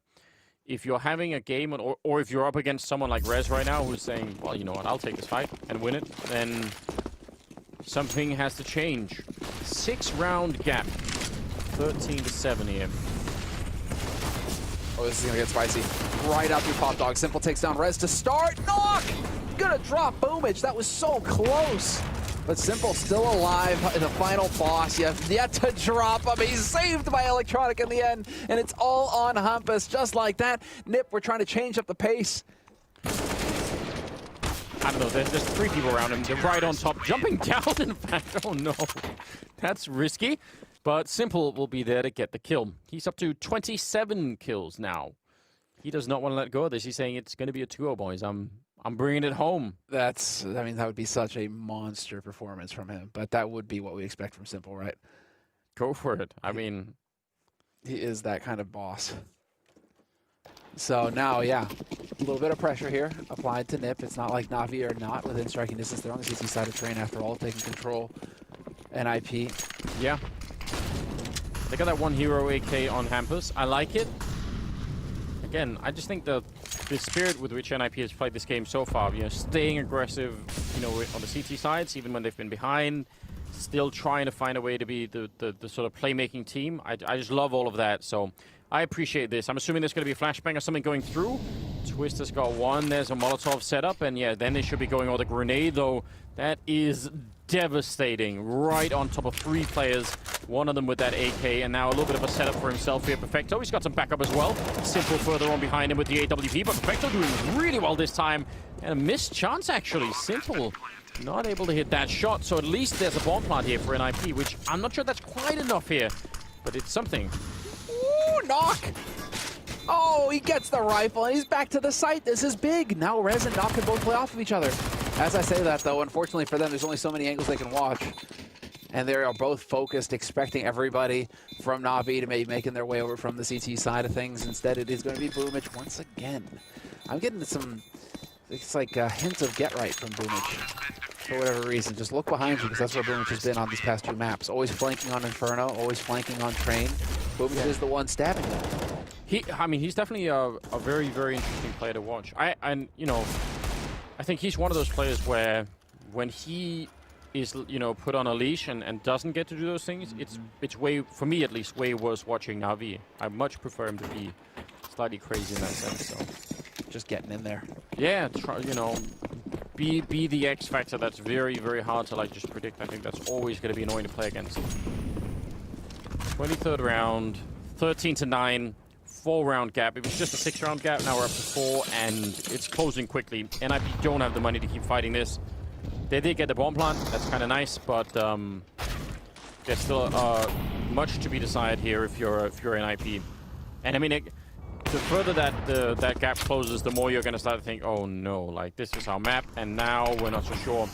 [SPEAKER 7] if you're having a game, or if you're up against someone like Rez right now who's saying, well, you know what, I'll take this fight and win it, then something has to change. 6-round gap. 13-7 here.
[SPEAKER 15] Oh, this is going to get spicy. Right out through Popdog. Simple takes down Rez to start. Knock! Gonna drop Boomage. That was so close. But Simple still alive in the final boss. You have yet to drop him. He's saved by Electronic in the end. And it's all on Hampus. Just like that. NIP, we're trying to change up the pace.
[SPEAKER 7] I don't know. There's 3 people around him. They're right on top. Jumping down, in fact. Oh, no. That's risky. But Simple will be there to get the kill. He's up to 27 kills now. He does not want to let go of this. He's saying it's going to be a 2-0, boys. I'm bringing it home.
[SPEAKER 15] I mean, that would be such a monster performance from him. But that would be what we expect from Simple, right?
[SPEAKER 7] Go for it. I mean,
[SPEAKER 15] he is that kind of boss. So now, yeah, a little bit of pressure here applied to NIP. It's not like NAVI are not within striking distance. They're on the CT side of Train after all, taking control. NIP.
[SPEAKER 7] Yeah. They got that one hero AK on Hampus. I like it. Again, I just think the spirit with which NIP has played this game so far, staying aggressive, on the CT sides, even when they've been behind, still trying to find a way to be the sort of playmaking team. I just love all of that, so I appreciate this. I'm assuming there's going to be a flashbang or something going through. Twist has got one. There's a Molotov setup, and yeah, then they should be going, the grenade, though, that is devastating. Right on top of 3 players, one of them with that AK, and now a little bit of a setup for himself here. Perfecto, he's got some backup as well. Simple further on behind him with the AWP, but Perfecto doing really well this time. And a missed chance, actually. Simple not able to hit that shot, so at least there's a bomb plant here for NIP, which I'm not sure that's quite enough here, but it's something.
[SPEAKER 15] Ooh, knock! Oh, he gets the rifle, and he's back to the site. This is big. Now Rez and Knock can both play off of each other. As I say that, though, unfortunately for them, there's only so many angles they can watch. And they are both focused, expecting everybody from Navi to maybe making their way over from the CT side of things. Instead, it is going to be Boomich once again. I'm getting some, it's like hints of get right from Boomich. For whatever reason, just look behind you, because that's where Boomich has been on these past 2 maps. Always flanking on Inferno, always flanking on Train. Boomich is the one stabbing them.
[SPEAKER 7] He's definitely a very, very interesting player to watch. I think he's one of those players where when he is, put on a leash and doesn't get to do those things, it's way, for me at least, way worse watching Navi. I much prefer him to be slightly crazy in that sense. So
[SPEAKER 15] just getting in there.
[SPEAKER 7] Yeah, be the X factor. That's very, very hard to just predict. I think that's always going to be annoying to play against. 23rd round, 13-9. 4-round gap. It was just a 6-round gap. Now we're up to 4, and it's closing quickly. NIP don't have the money to keep fighting this. They did get the bomb plant. That's kind of nice, but there's still much to be decided here if you're NIP. And I mean, the further that gap closes, the more you're going to start to think, oh no, this is our map, and now we're not so sure.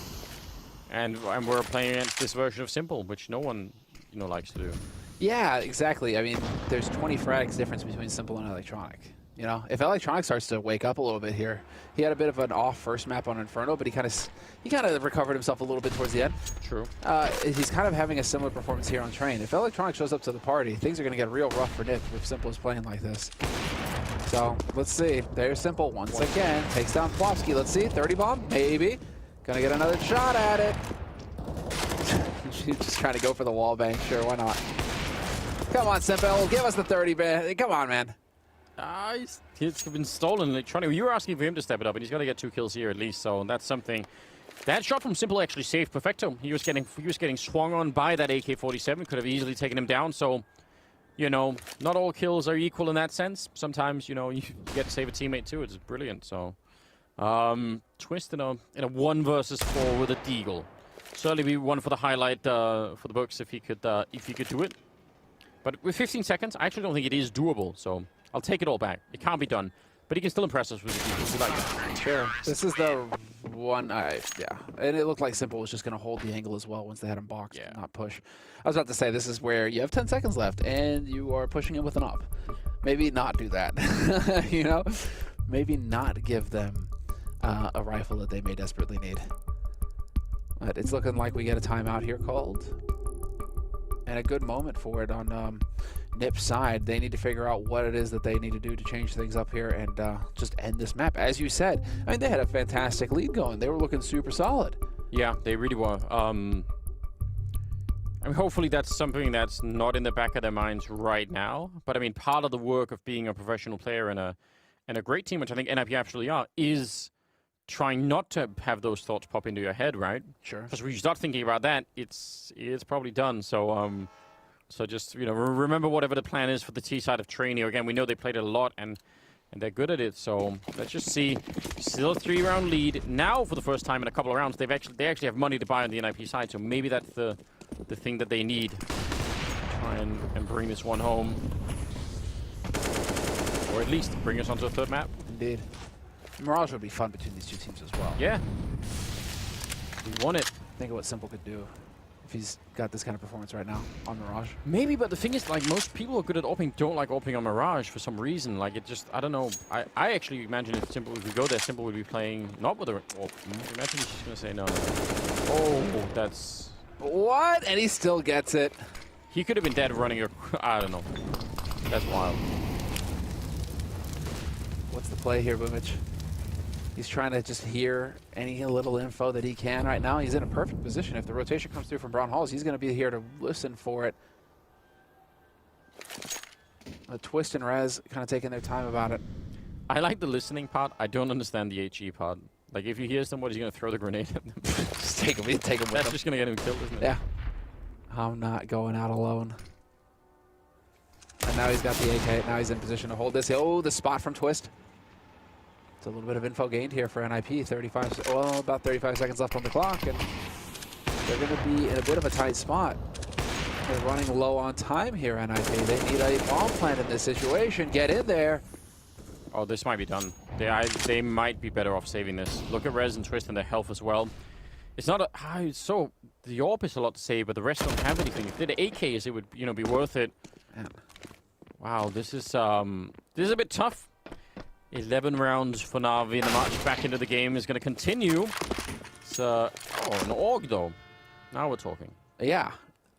[SPEAKER 7] And we're playing against this version of Simple, which no one likes to do.
[SPEAKER 15] Yeah, exactly. I mean, there's 20 frags difference between Simple and Electronic. If Electronic starts to wake up a little bit here, he had a bit of an off first map on Inferno, but he kind of recovered himself a little bit towards the end.
[SPEAKER 7] True.
[SPEAKER 15] He's kind of having a similar performance here on Train. If Electronic shows up to the party, things are going to get real rough for NIP if Simple is playing like this. So let's see. There's Simple once again. Takes down Flopsky. Let's see. 30 bomb, maybe. Gonna get another shot at it. She's just trying to go for the wall bang. Sure, why not? Come on, Simple. Give us the 30, man. Come on, man.
[SPEAKER 7] He's been stolen. Electronic. You were asking for him to step it up, and he's got to get 2 kills here at least. So that's something. That shot from Simple actually saved Perfecto. He was getting swung on by that AK-47. Could have easily taken him down. So, not all kills are equal in that sense. Sometimes, you get to save a teammate too. It's brilliant. So, Twist in a 1 versus 4 with a Deagle. Certainly be one for the highlight for the books if he could do it. But with 15 seconds, I actually don't think it is doable. So I'll take it all back. It can't be done. But he can still impress us with the Deagle. We like that.
[SPEAKER 15] Sure. This is the one, yeah. And it looked like Simple was just going to hold the angle as well once they had him boxed, not push. I was about to say, this is where you have 10 seconds left, and you are pushing him with an up. Maybe not do that, Maybe not give them a rifle that they may desperately need. But it's looking like we get a timeout here called. And a good moment for it on NIP's side. They need to figure out what it is that they need to do to change things up here and just end this map. As you said, I mean, they had a fantastic lead going. They were looking super solid.
[SPEAKER 7] Yeah, they really were. I mean, hopefully that's something that's not in the back of their minds right now. But I mean, part of the work of being a professional player and a great team, which I think NIP absolutely are, is trying not to have those thoughts pop into your head, right?
[SPEAKER 15] Sure.
[SPEAKER 7] Because when you start thinking about that, it's probably done. So so just remember whatever the plan is for the T side of Train here. Again, we know they played it a lot and they're good at it. So let's just see. Still a 3-round lead now for the first time in a couple of rounds. They actually have money to buy on the NIP side. So maybe that's the thing that they need. Try and bring this one home. Or at least bring us onto a third map.
[SPEAKER 15] Indeed. Mirage would be fun between these two teams as well.
[SPEAKER 7] Yeah. We won it.
[SPEAKER 15] Think of what Simple could do if he's got this kind of performance right now on Mirage.
[SPEAKER 7] Maybe, but the thing is, like, most people who are good at opening don't like opening on Mirage for some reason. Like, it just, I don't know. I actually imagine if Simple, if we go there, Simple would be playing not with a... Oh, imagine he's just going to say no. Oh, that's...
[SPEAKER 15] What? And he still gets it.
[SPEAKER 7] He could have been dead running a... I don't know. That's wild.
[SPEAKER 15] What's the play here, Boomich? He's trying to just hear any little info that he can right now. He's in a perfect position. If the rotation comes through from Brown Halls, he's going to be here to listen for it. Twist and Rez kind of taking their time about it.
[SPEAKER 7] I like the listening part. I don't understand the HE part. Like, if you hear somebody's going to throw the grenade at them.
[SPEAKER 15] Just take him with
[SPEAKER 7] That's
[SPEAKER 15] him.
[SPEAKER 7] just going to get him killed, isn't it?
[SPEAKER 15] Yeah. I'm not going out alone. And now he's got the AK. Now he's in position to hold this. Oh, the spot from Twist. It's a little bit of info gained here for NIP. About 35 seconds left on the clock, and they're going to be in a bit of a tight spot. They're running low on time here, NIP. They need a bomb plant in this situation. Get in there.
[SPEAKER 7] Oh, this might be done. They might be better off saving this. Look at Rez and Twist and their health as well. It's not a... so the AWP is a lot to save, but the rest don't have anything. If they had AKs, it would, you know, be worth it.
[SPEAKER 15] Man.
[SPEAKER 7] Wow, this is a bit tough. 11 rounds for Navi, and the march back into the game is going to continue. It's an AUG though. Now we're talking.
[SPEAKER 15] Yeah,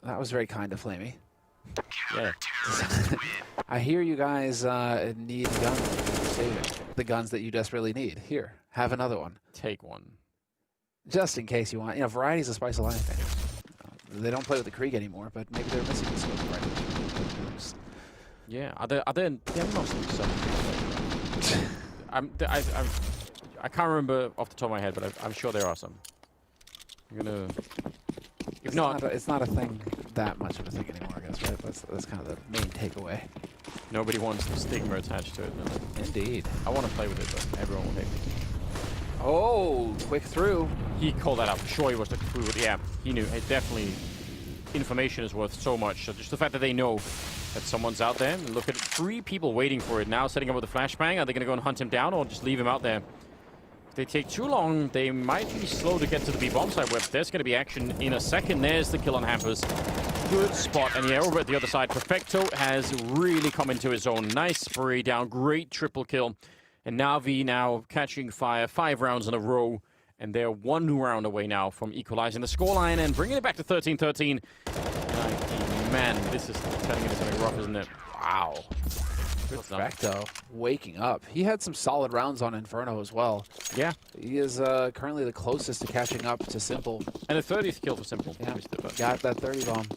[SPEAKER 15] that was very kind of Flamey.
[SPEAKER 7] Yeah.
[SPEAKER 15] I hear you guys need guns for saving. The guns that you desperately need. Here, have another one.
[SPEAKER 7] Take one.
[SPEAKER 15] Just in case you want. You know, variety's the spice of life. They don't play with the Krieg anymore, but maybe they're missing the scope right.
[SPEAKER 7] Yeah, are there mostly some. I can't remember off the top of my head, but I'm sure there are some. I'm gonna. If not,
[SPEAKER 15] it's not a thing that much of a thing anymore, I guess, right? That's kind of the main takeaway.
[SPEAKER 7] Nobody wants the stigma attached to it. No.
[SPEAKER 15] Indeed.
[SPEAKER 7] I want to play with it, but everyone will hate me.
[SPEAKER 15] Oh, quick through.
[SPEAKER 7] He called that out. Sure, he was the through. Yeah, he knew. It definitely. Information is worth so much. So just the fact that they know that someone's out there. And look at 3 people waiting for it now, setting up with a flashbang. Are they going to go and hunt him down or just leave him out there? If they take too long, they might be slow to get to the B-bomb site where there's going to be action in a second. There's the kill on Hampers. Good spot. And yeah, over at the other side, Perfecto has really come into his own. Nice spray down. Great triple kill. And Navi now catching fire 5 rounds in a row. And they're 1 round away now from equalizing the scoreline and bringing it back to 13-13. Man, this is turning into something rough, isn't it? Wow.
[SPEAKER 15] Perfecto waking up. He had some solid rounds on Inferno as well.
[SPEAKER 7] Yeah.
[SPEAKER 15] He is currently the closest to catching up to Simple.
[SPEAKER 7] And a 30th kill for Simple.
[SPEAKER 15] Yeah, got that 30 bomb.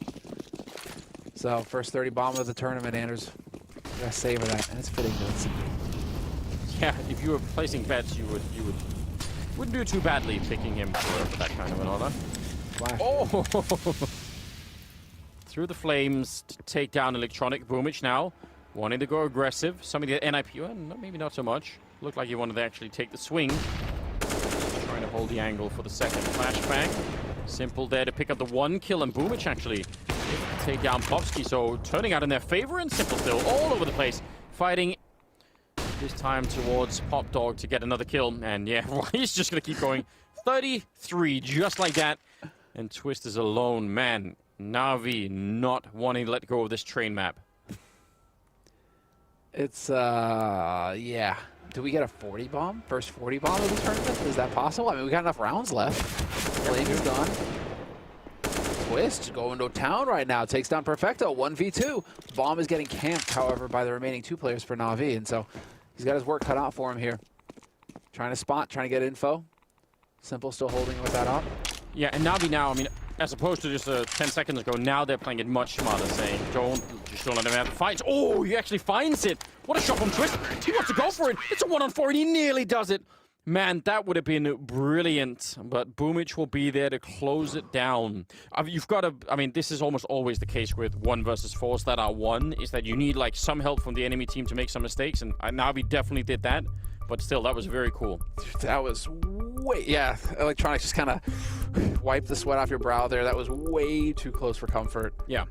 [SPEAKER 15] So, first 30 bomb of the tournament, Anders. You gotta savor that, and it's fitting to it.
[SPEAKER 7] Yeah, if you were placing bets, you wouldn't do too badly picking him for that kind of an honor.
[SPEAKER 15] Flash.
[SPEAKER 7] Oh! Through the flames to take down Electronic. Boomich now wanting to go aggressive. Some of the NIP, well, maybe not so much. Looked like he wanted to actually take the swing. Trying to hold the angle for the second flashbang. Simple there to pick up the 1 kill, and Boomich actually take down Popsky. So turning out in their favor, and Simple still all over the place. Fighting this time towards Pop Dog to get another kill. And yeah, he's just going to keep going. 33, just like that. And Twist is alone. Man, Navi not wanting to let go of this train map.
[SPEAKER 15] It's, yeah. Do we get a 40 bomb? First 40 bomb of the tournament? Is that possible? I mean, we got enough rounds left. Flame is done. Twist going to town right now. Takes down Perfecto. 1v2. Bomb is getting camped, however, by the remaining 2 players for Navi. And so he's got his work cut out for him here. Trying to spot, trying to get info. Simple still holding with that up.
[SPEAKER 7] Yeah, and Navi now, I mean, as opposed to just 10 seconds ago, now they're playing it much smarter, saying, just don't let him have the fights. Oh, he actually finds it. What a shot from Twist. He wants to go for it. It's a 1-on-4, and he nearly does it. Man, that would have been brilliant, but Boomich will be there to close it down. You've got to, I mean, this is almost always the case with 1 versus 4s that are 1, is that you need, like, some help from the enemy team to make some mistakes, and Navi definitely did that. But still, that was very cool.
[SPEAKER 15] That was way... Yeah, Electronic just kind of wiped the sweat off your brow there. That was way too close for comfort.
[SPEAKER 7] Yeah.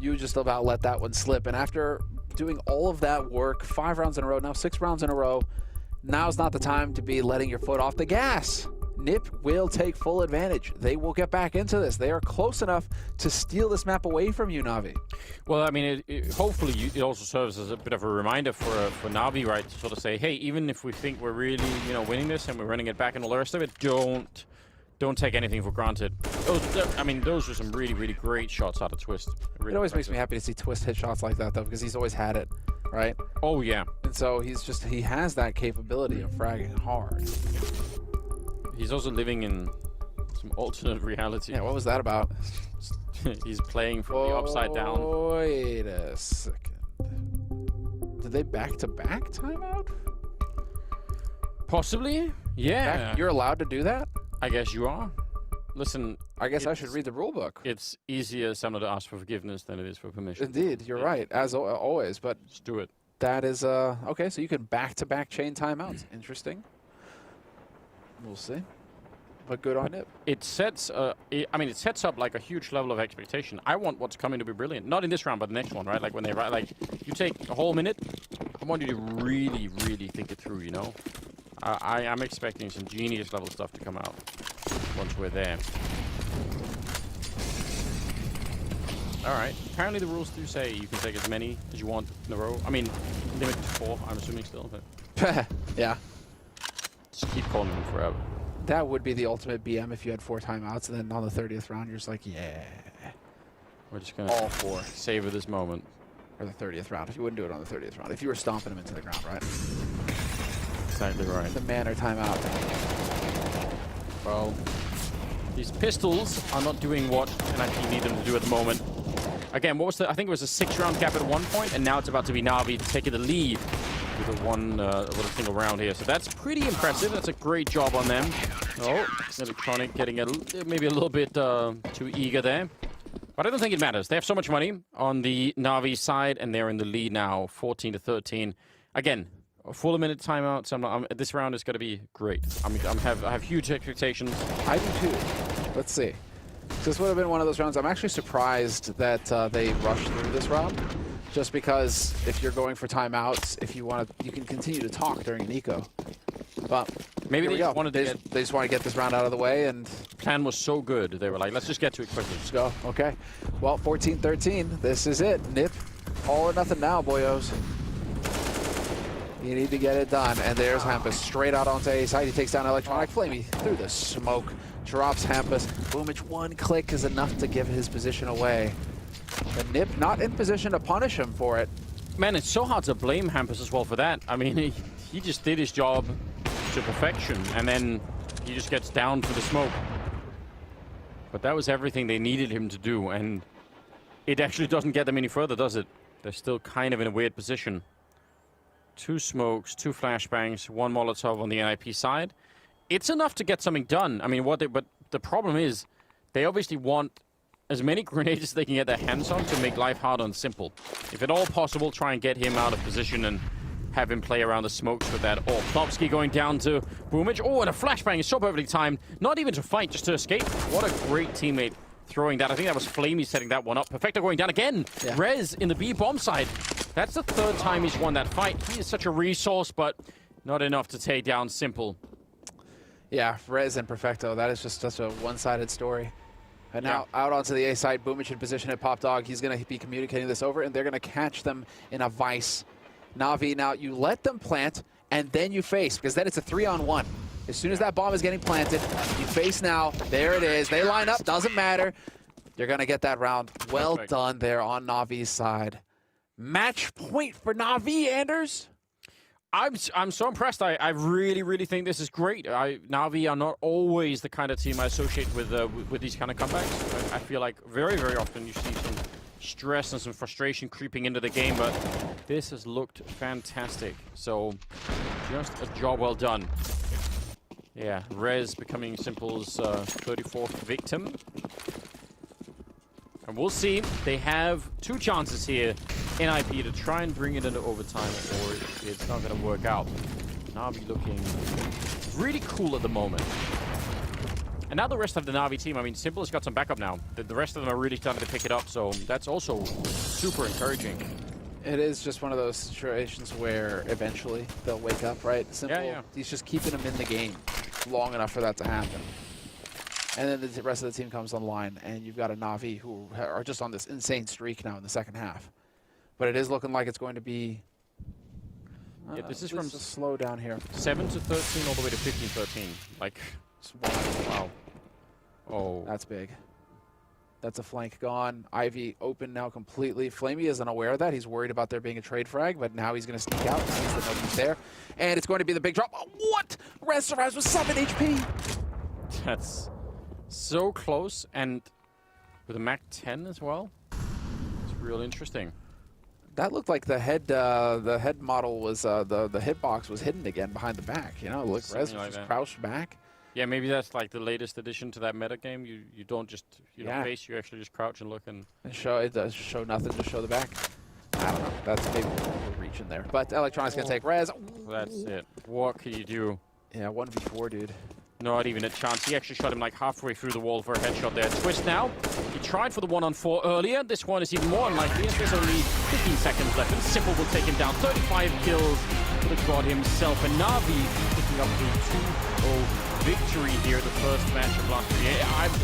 [SPEAKER 15] You just about let that one slip. And after doing all of that work, 5 rounds in a row, now 6 rounds in a row, now's not the time to be letting your foot off the gas. NIP will take full advantage. They will get back into this. They are close enough to steal this map away from you, NAVI.
[SPEAKER 7] Well, I mean, hopefully it also serves as a bit of a reminder for NAVI, right? To sort of say, hey, even if we think we're really, winning this and we're running it back and all the rest of it, don't take anything for granted. Those were some really, really great shots out of Twist. Really
[SPEAKER 15] it always makes me happy to see Twist hit shots like that, though, because he's always had it, right?
[SPEAKER 7] Oh, yeah.
[SPEAKER 15] And so he has that capability of fragging hard.
[SPEAKER 7] He's also living in some alternate reality.
[SPEAKER 15] Yeah, what was that about?
[SPEAKER 7] He's playing from the upside down.
[SPEAKER 15] Wait a second. Did they back-to-back timeout?
[SPEAKER 7] Possibly, yeah.
[SPEAKER 15] You're allowed to do that?
[SPEAKER 7] I guess you are. Listen,
[SPEAKER 15] I guess I should read the rule book.
[SPEAKER 7] It's easier sometimes to ask for forgiveness than it is for permission.
[SPEAKER 15] Indeed, you're right, as always. But
[SPEAKER 7] let's do it.
[SPEAKER 15] That is okay. So you can back-to-back chain timeouts. Interesting. We'll see. But good on it.
[SPEAKER 7] It sets it sets up like a huge level of expectation. I want what's coming to be brilliant. Not in this round, but the next one, right? Like when you take a whole minute, I want you to really, really think it through, I am expecting some genius level stuff to come out once we're there. Alright. Apparently the rules do say you can take as many as you want in a row. I mean, limit to 4, I'm assuming still, but
[SPEAKER 15] yeah.
[SPEAKER 7] Just keep calling them forever.
[SPEAKER 15] That would be the ultimate BM if you had 4 timeouts, and then on the 30th round, you're just like, yeah.
[SPEAKER 7] We're just going to
[SPEAKER 15] all 4.
[SPEAKER 7] Savor this moment.
[SPEAKER 15] Or the 30th round. If you wouldn't do it on the 30th round. If you were stomping him into the ground, right?
[SPEAKER 7] Exactly right.
[SPEAKER 15] The man or timeout.
[SPEAKER 7] Well, these pistols are not doing what NIP need them to do at the moment. Again, what was I think it was a 6-round gap at one point, and now it's about to be NAVI taking the lead with a little single round here. So that's pretty impressive. That's a great job on them. Oh, Electronic getting maybe a little bit too eager there. But I don't think it matters. They have so much money on the NAVI side, and they're in the lead now, 14-13. Again, a full minute timeout. So this round is going to be great. I have huge expectations.
[SPEAKER 15] I do too. Let's see. This would have been one of those rounds. I'm actually surprised that they rushed through this round. Just because if you're going for timeouts, if you want to, you can continue to talk during an eco. But
[SPEAKER 7] maybe they just wanted to
[SPEAKER 15] they just want to get this round out of the way, and
[SPEAKER 7] the plan was so good. They were like, let's just get to it quickly.
[SPEAKER 15] Let's go. Okay. Well, 14-13. This is it. NIP, all or nothing now, boyos. You need to get it done. And there's Hampus straight out onto A side. He takes down Electronic. Flamey through the smoke. Drops Hampus. Boomich, one click is enough to give his position away. The NIP not in position to punish him for it.
[SPEAKER 7] Man, it's so hard to blame Hampus as well for that. I mean, he just did his job to perfection, and then he just gets down for the smoke. But that was everything they needed him to do, and it actually doesn't get them any further, does it? They're still kind of in a weird position. 2 smokes, 2 flashbangs, 1 Molotov on the NIP side. It's enough to get something done. I mean, but the problem is, they obviously want as many grenades as they can get their hands on to make life hard and simple. If at all possible, try and get him out of position and have him play around the smokes with that. Oh, Plopsky going down to Boomich. Oh, and a flashbang is so perfectly timed. Not even to fight, just to escape. What a great teammate throwing that. I think that was Flamey setting that one up. Perfecto going down again. Yeah. Rez in the B bomb side. That's the 3rd time he's won that fight. He is such a resource, but not enough to take down Simple.
[SPEAKER 15] Yeah, Rez and Perfecto. That is just such a one-sided story. And now out onto the A side, Boomich in position at Pop Dog. He's going to be communicating this over, and they're going to catch them in a vice. NAVI, now you let them plant, and then you face, because then it's a 3-on-1. As soon as that bomb is getting planted, you face now. There it is. They line up. Doesn't matter. You're going to get that round. Well done there on NAVI's side. Match point for NAVI, Anders.
[SPEAKER 7] I'm so impressed. I really, really think this is great. NAVI are not always the kind of team I associate with these kind of comebacks. I feel like very, very often you see some stress and some frustration creeping into the game, but this has looked fantastic. So just a job well done. Yeah, Rez becoming Simple's 34th victim. And we'll see. They have 2 chances here, NIP, to try and bring it into overtime, or it's not going to work out. NAVI looking really cool at the moment. And now the rest of the Navi team, I mean, Simple has got some backup now. The rest of them are really starting to pick it up, so that's also super encouraging.
[SPEAKER 15] It is just one of those situations where eventually they'll wake up, right? Simple, he's just keeping them in the game long enough for that to happen. And then the rest of the team comes online, and you've got a Navi who are just on this insane streak now in the second half. But it is looking like it's going to be...
[SPEAKER 7] yeah, this is from
[SPEAKER 15] slow down here.
[SPEAKER 7] 7 to 13 all the way to 15-13. Like, wow. Oh.
[SPEAKER 15] That's big. That's a flank gone. Ivy open now completely. Flamey isn't aware of that. He's worried about there being a trade frag, but now he's going to sneak out. He sees that nobody's there. And it's going to be the big drop. Oh, what? Res survives with 7 HP.
[SPEAKER 7] That's so close, and with a Mac 10 as well. It's real interesting.
[SPEAKER 15] That looked like the head model was the hitbox was hidden again behind the back. You know, look, Res was just crouched back.
[SPEAKER 7] Yeah, maybe that's like the latest addition to that meta game. You don't just don't face, you actually just crouch and look and
[SPEAKER 15] show. It does show nothing, just show the back. I don't know. That's maybe we're reaching there. But Electronics gonna take Res.
[SPEAKER 7] That's it. What can you do?
[SPEAKER 15] Yeah, 1v4, dude.
[SPEAKER 7] Not even a chance. He actually shot him like halfway through the wall for a headshot there. Twist now. He tried for the 1-on-4 earlier. This one is even more unlikely as there's only 15 seconds left. And Simple will take him down. 35 kills for the squad himself. And Navi picking up the 2-0 victory here, the first match of last year.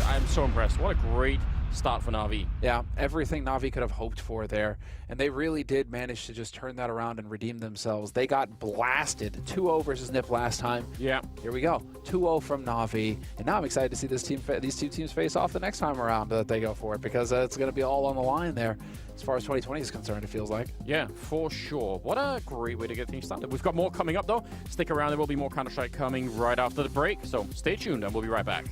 [SPEAKER 7] I'm so impressed. What a great start for Navi.
[SPEAKER 15] Yeah, everything Navi could have hoped for there. And they really did manage to just turn that around and redeem themselves. They got blasted. 2-0 versus NIP last time.
[SPEAKER 7] Yeah.
[SPEAKER 15] Here we go. 2-0 from Navi. And now I'm excited to see these two teams face off the next time around that they go for it, because it's going to be all on the line there as far as 2020 is concerned, it feels like.
[SPEAKER 7] Yeah, for sure. What a great way to get things started. We've got more coming up, though. Stick around. There will be more Counter-Strike coming right after the break. So stay tuned, and we'll be right back.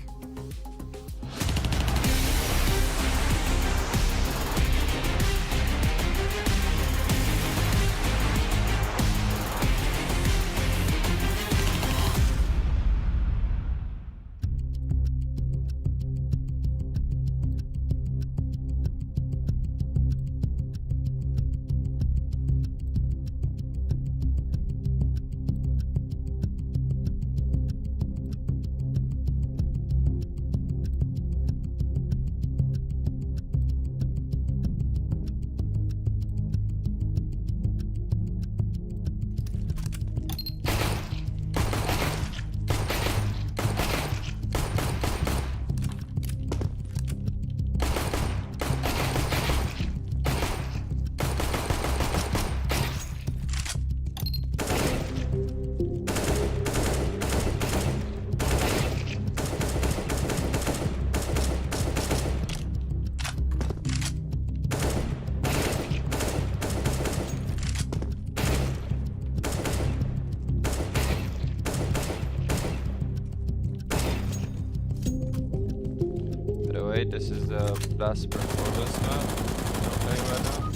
[SPEAKER 20] This is the best performance map I'm playing right now.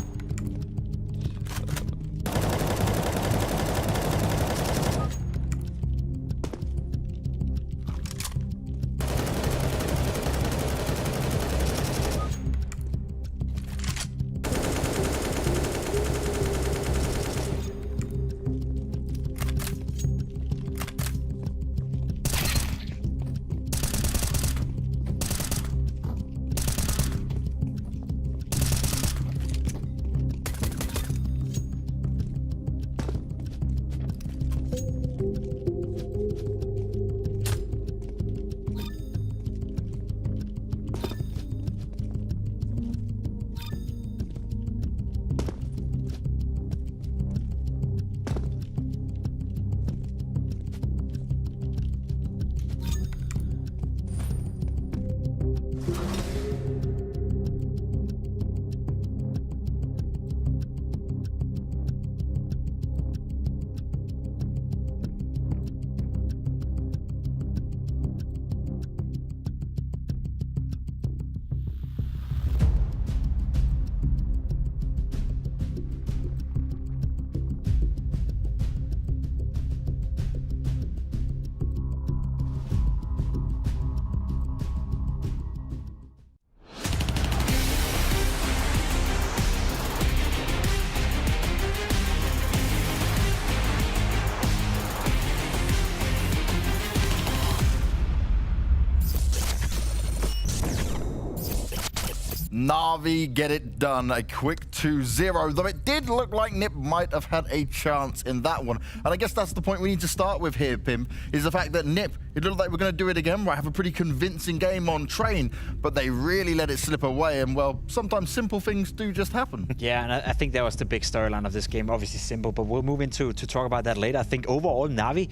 [SPEAKER 3] NAVI get it done, a quick 2-0, though it did look like NIP might have had a chance in that one. And I guess that's the point we need to start with here, Pim, is the fact that NIP, it looked like we're going to do it again, right? Have a pretty convincing game on train, but they really let it slip away, and well, sometimes simple things do just happen.
[SPEAKER 5] Yeah, and I think that was the big storyline of this game, obviously simple, but we'll move into to talk about that later. I think overall, NAVI,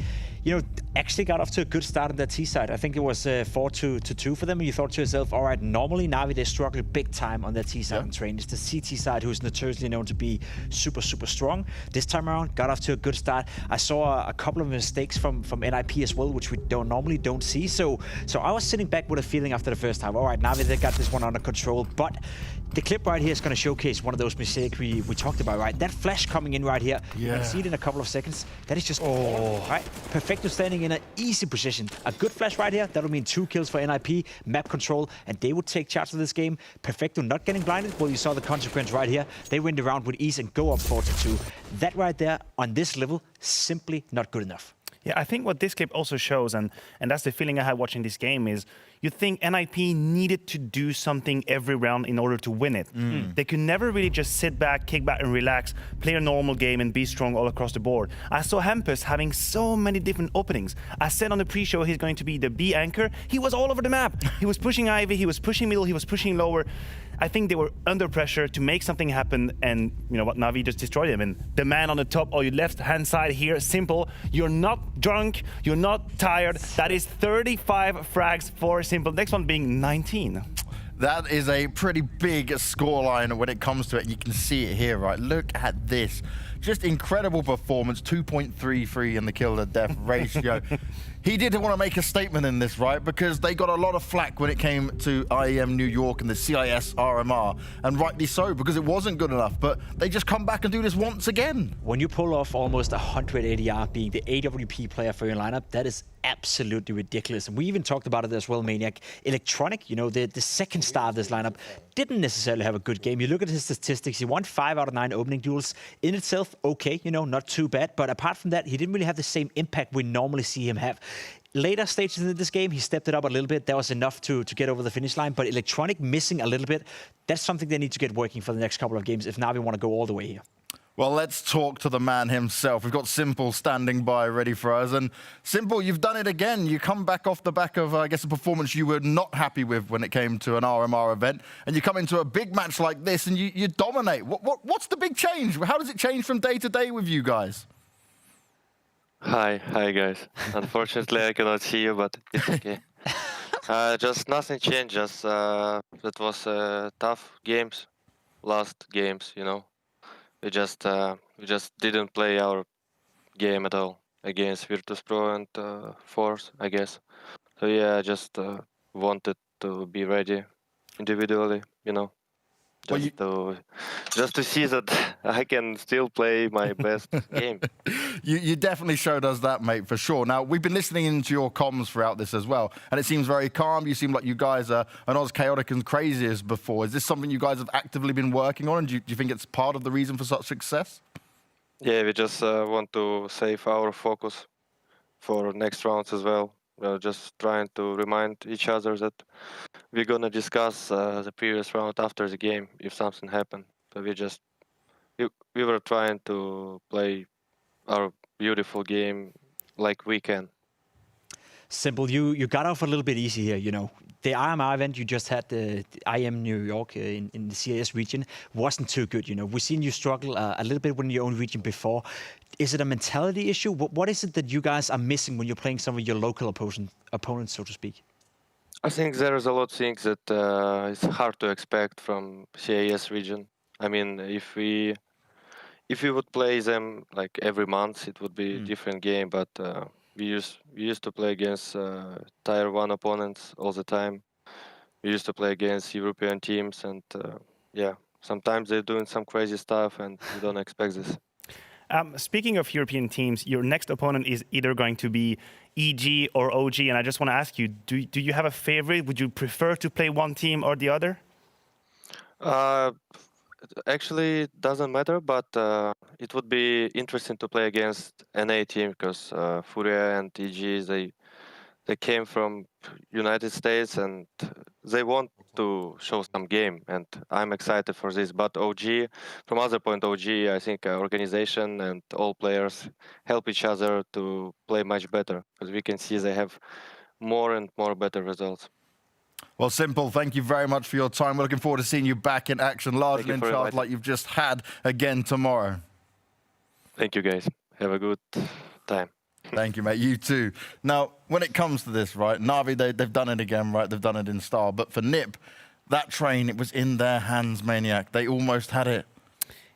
[SPEAKER 5] actually got off to a good start on their T side. I think it was 4-2 for them, and you thought to yourself, all right, normally NAVI, they struggle big time on their T side on train. It's the CT side who's notoriously known to be super, super strong. This time around, got off to a good start. I saw a couple of mistakes from NIP as well, which we normally don't see. So I was sitting back with a feeling after the first half, all right, NAVI, they got this one under control, but the clip right here is going to showcase one of those mistakes we talked about, right? That flash coming in right here, you can see it in a couple of seconds. That is just, right? Perfecto standing in an easy position. A good flash right here, that'll mean 2 kills for NIP, map control, and they would take charge of this game. Perfecto not getting blinded, well, you saw the consequence right here. They win the round with ease and go up 4-2. That right there, on this level, simply not good enough.
[SPEAKER 4] Yeah, I think what this clip also shows, and that's the feeling I had watching this game, is you think NIP needed to do something every round in order to win it. They could never really just sit back, kick back and relax, play a normal game and be strong all across the board. I saw Hampus having so many different openings. I said on the pre-show he's going to be the B anchor. He was all over the map. He was pushing Ivy, he was pushing middle, he was pushing lower. I think they were under pressure to make something happen, and you know what, NAVI just destroyed him. And the man on the top, or your left-hand side here, simple. You're not drunk, you're not tired. That is 35 frags for simple. Next one being 19.
[SPEAKER 3] That is a pretty big scoreline when it comes to it. You can see it here, right? Look at this. Just incredible performance, 2.33 in the kill-to-death ratio. He did want to make a statement in this, right? Because they got a lot of flack when it came to IEM New York and the CIS RMR, and rightly so, because it wasn't good enough. But they just come back and do this once again.
[SPEAKER 5] When you pull off almost 100 ADR being the AWP player for your lineup, that is absolutely ridiculous. And we even talked about it as well, Maniac. Electronic, the second star of this lineup, didn't necessarily have a good game. You look at his statistics, he won 5 out of 9 opening duels. In itself, okay, not too bad. But apart from that, he didn't really have the same impact we normally see him have. Later stages in this game, he stepped it up a little bit. That was enough to get over the finish line. But Electronic missing a little bit, that's something they need to get working for the next couple of games if NAVI want to go all the way here.
[SPEAKER 3] Well, let's talk to the man himself. We've got Simple standing by ready for us. And Simple, you've done it again. You come back off the back of, I guess, a performance you were not happy with when it came to an RMR event. And you come into a big match like this and you dominate. What's the big change? How does it change from day to day with you guys?
[SPEAKER 20] Hi guys. Unfortunately, I cannot see you, but it's okay. Just nothing changed. Just it was tough games, last games. We just didn't play our game at all against Virtus.pro and Force, I guess. So yeah, I just wanted to be ready individually, just to see that I can still play my best game.
[SPEAKER 3] You definitely showed us that, mate, for sure. Now, we've been listening into your comms throughout this as well, and it seems very calm. You seem like you guys are not as chaotic and crazy as before. Is this something you guys have actively been working on, and do you think it's part of the reason for such success?
[SPEAKER 20] Yeah, we just want to save our focus for next rounds as well. We're just trying to remind each other that we're gonna discuss the previous round after the game if something happened. So we were trying to play our beautiful game like we can.
[SPEAKER 5] Simple, you got off a little bit easy here, The RMR event you just had, the IEM New York in the CIS region, wasn't too good, We've seen you struggle a little bit in your own region before. Is it a mentality issue? What is it that you guys are missing when you're playing some of your local opponents, so to speak?
[SPEAKER 20] I think there's a lot of things that it's hard to expect from CIS region. I mean, if we would play them like every month, it would be a different game, but we used to play against Tier 1 opponents all the time. We used to play against European teams, and yeah, sometimes they're doing some crazy stuff, and you don't expect this.
[SPEAKER 4] Speaking of European teams, your next opponent is either going to be EG or OG, and I just want to ask you, do you have a favorite? Would you prefer to play one team or the other?
[SPEAKER 20] Actually, it doesn't matter, but it would be interesting to play against NA team because FURIA and EG, they came from United States and they want to show some game, and I'm excited for this. But OG, from other point, OG, I think organization and all players help each other to play much better, because we can see they have more and more better results.
[SPEAKER 3] Well, Simple, thank you very much for your time. We're looking forward to seeing you back in action, large and in charge like you've just had again tomorrow.
[SPEAKER 20] Thank you, guys. Have a good time.
[SPEAKER 3] Thank you, mate. You too. Now, when it comes to this, right, Navi, they've done it again, right? They've done it in style. But for NIP, that train, it was in their hands, Maniac. They almost had it.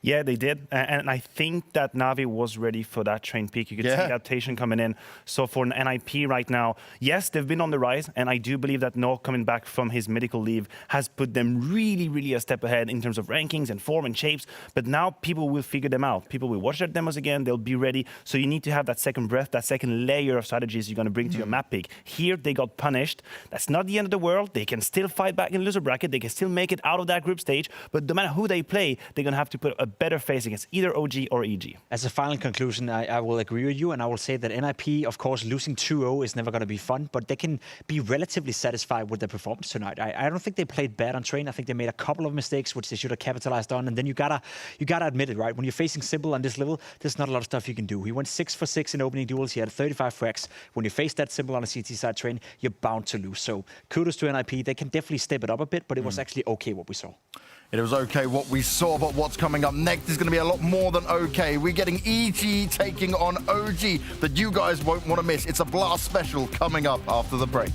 [SPEAKER 4] Yeah, they did. And I think that Navi was ready for that train peak. You could see adaptation coming in. So for an NIP right now, yes, they've been on the rise. And I do believe that Noah coming back from his medical leave has put them really, really a step ahead in terms of rankings and form and shapes. But now people will figure them out. People will watch their demos again. They'll be ready. So you need to have that second breath, that second layer of strategies you're going to bring to your map pick. Here, they got punished. That's not the end of the world. They can still fight back in the loser bracket. They can still make it out of that group stage. But no matter who they play, they're going to have to put a better face against either OG or EG.
[SPEAKER 5] As a final conclusion, I will agree with you, and I will say that NIP, of course, losing 2-0 is never going to be fun, but they can be relatively satisfied with their performance tonight. I don't think they played bad on train. I think they made a couple of mistakes, which they should have capitalized on, and then you gotta admit it, right? When you're facing Simple on this level, there's not a lot of stuff you can do. He went 6 for 6 in opening duels. He had 35 frags. When you face that Simple on a CT side train, you're bound to lose. So kudos to NIP. They can definitely step it up a bit, but it was actually okay what we saw.
[SPEAKER 3] It was okay what we saw, but what's coming up next is going to be a lot more than okay. We're getting EG taking on OG that you guys won't want to miss. It's a Blast special coming up after the break.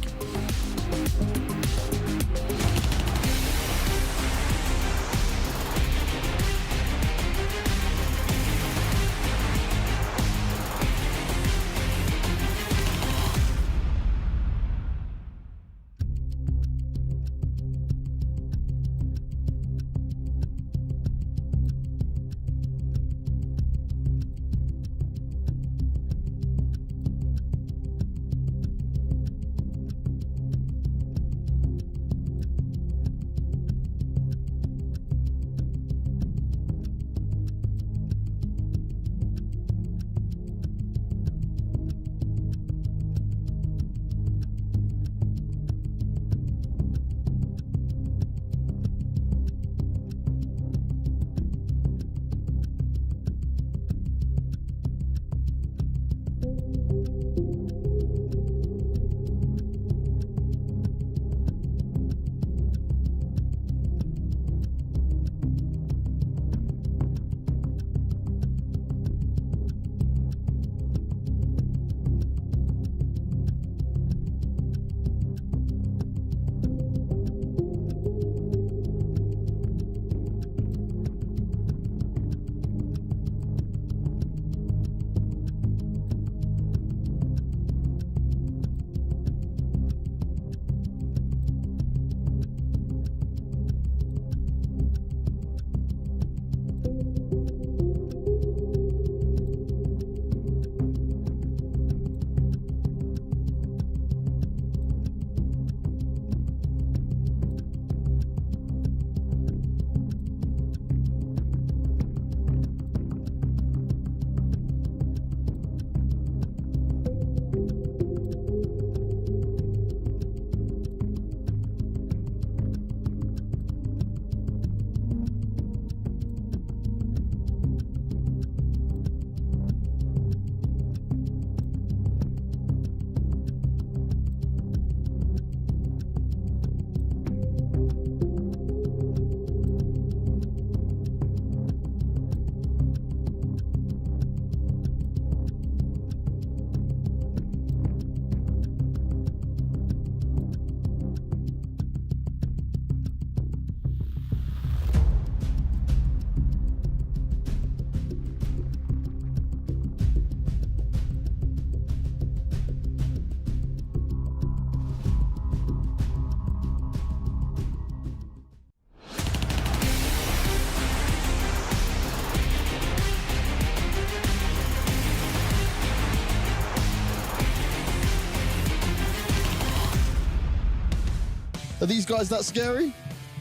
[SPEAKER 21] Are these guys that scary?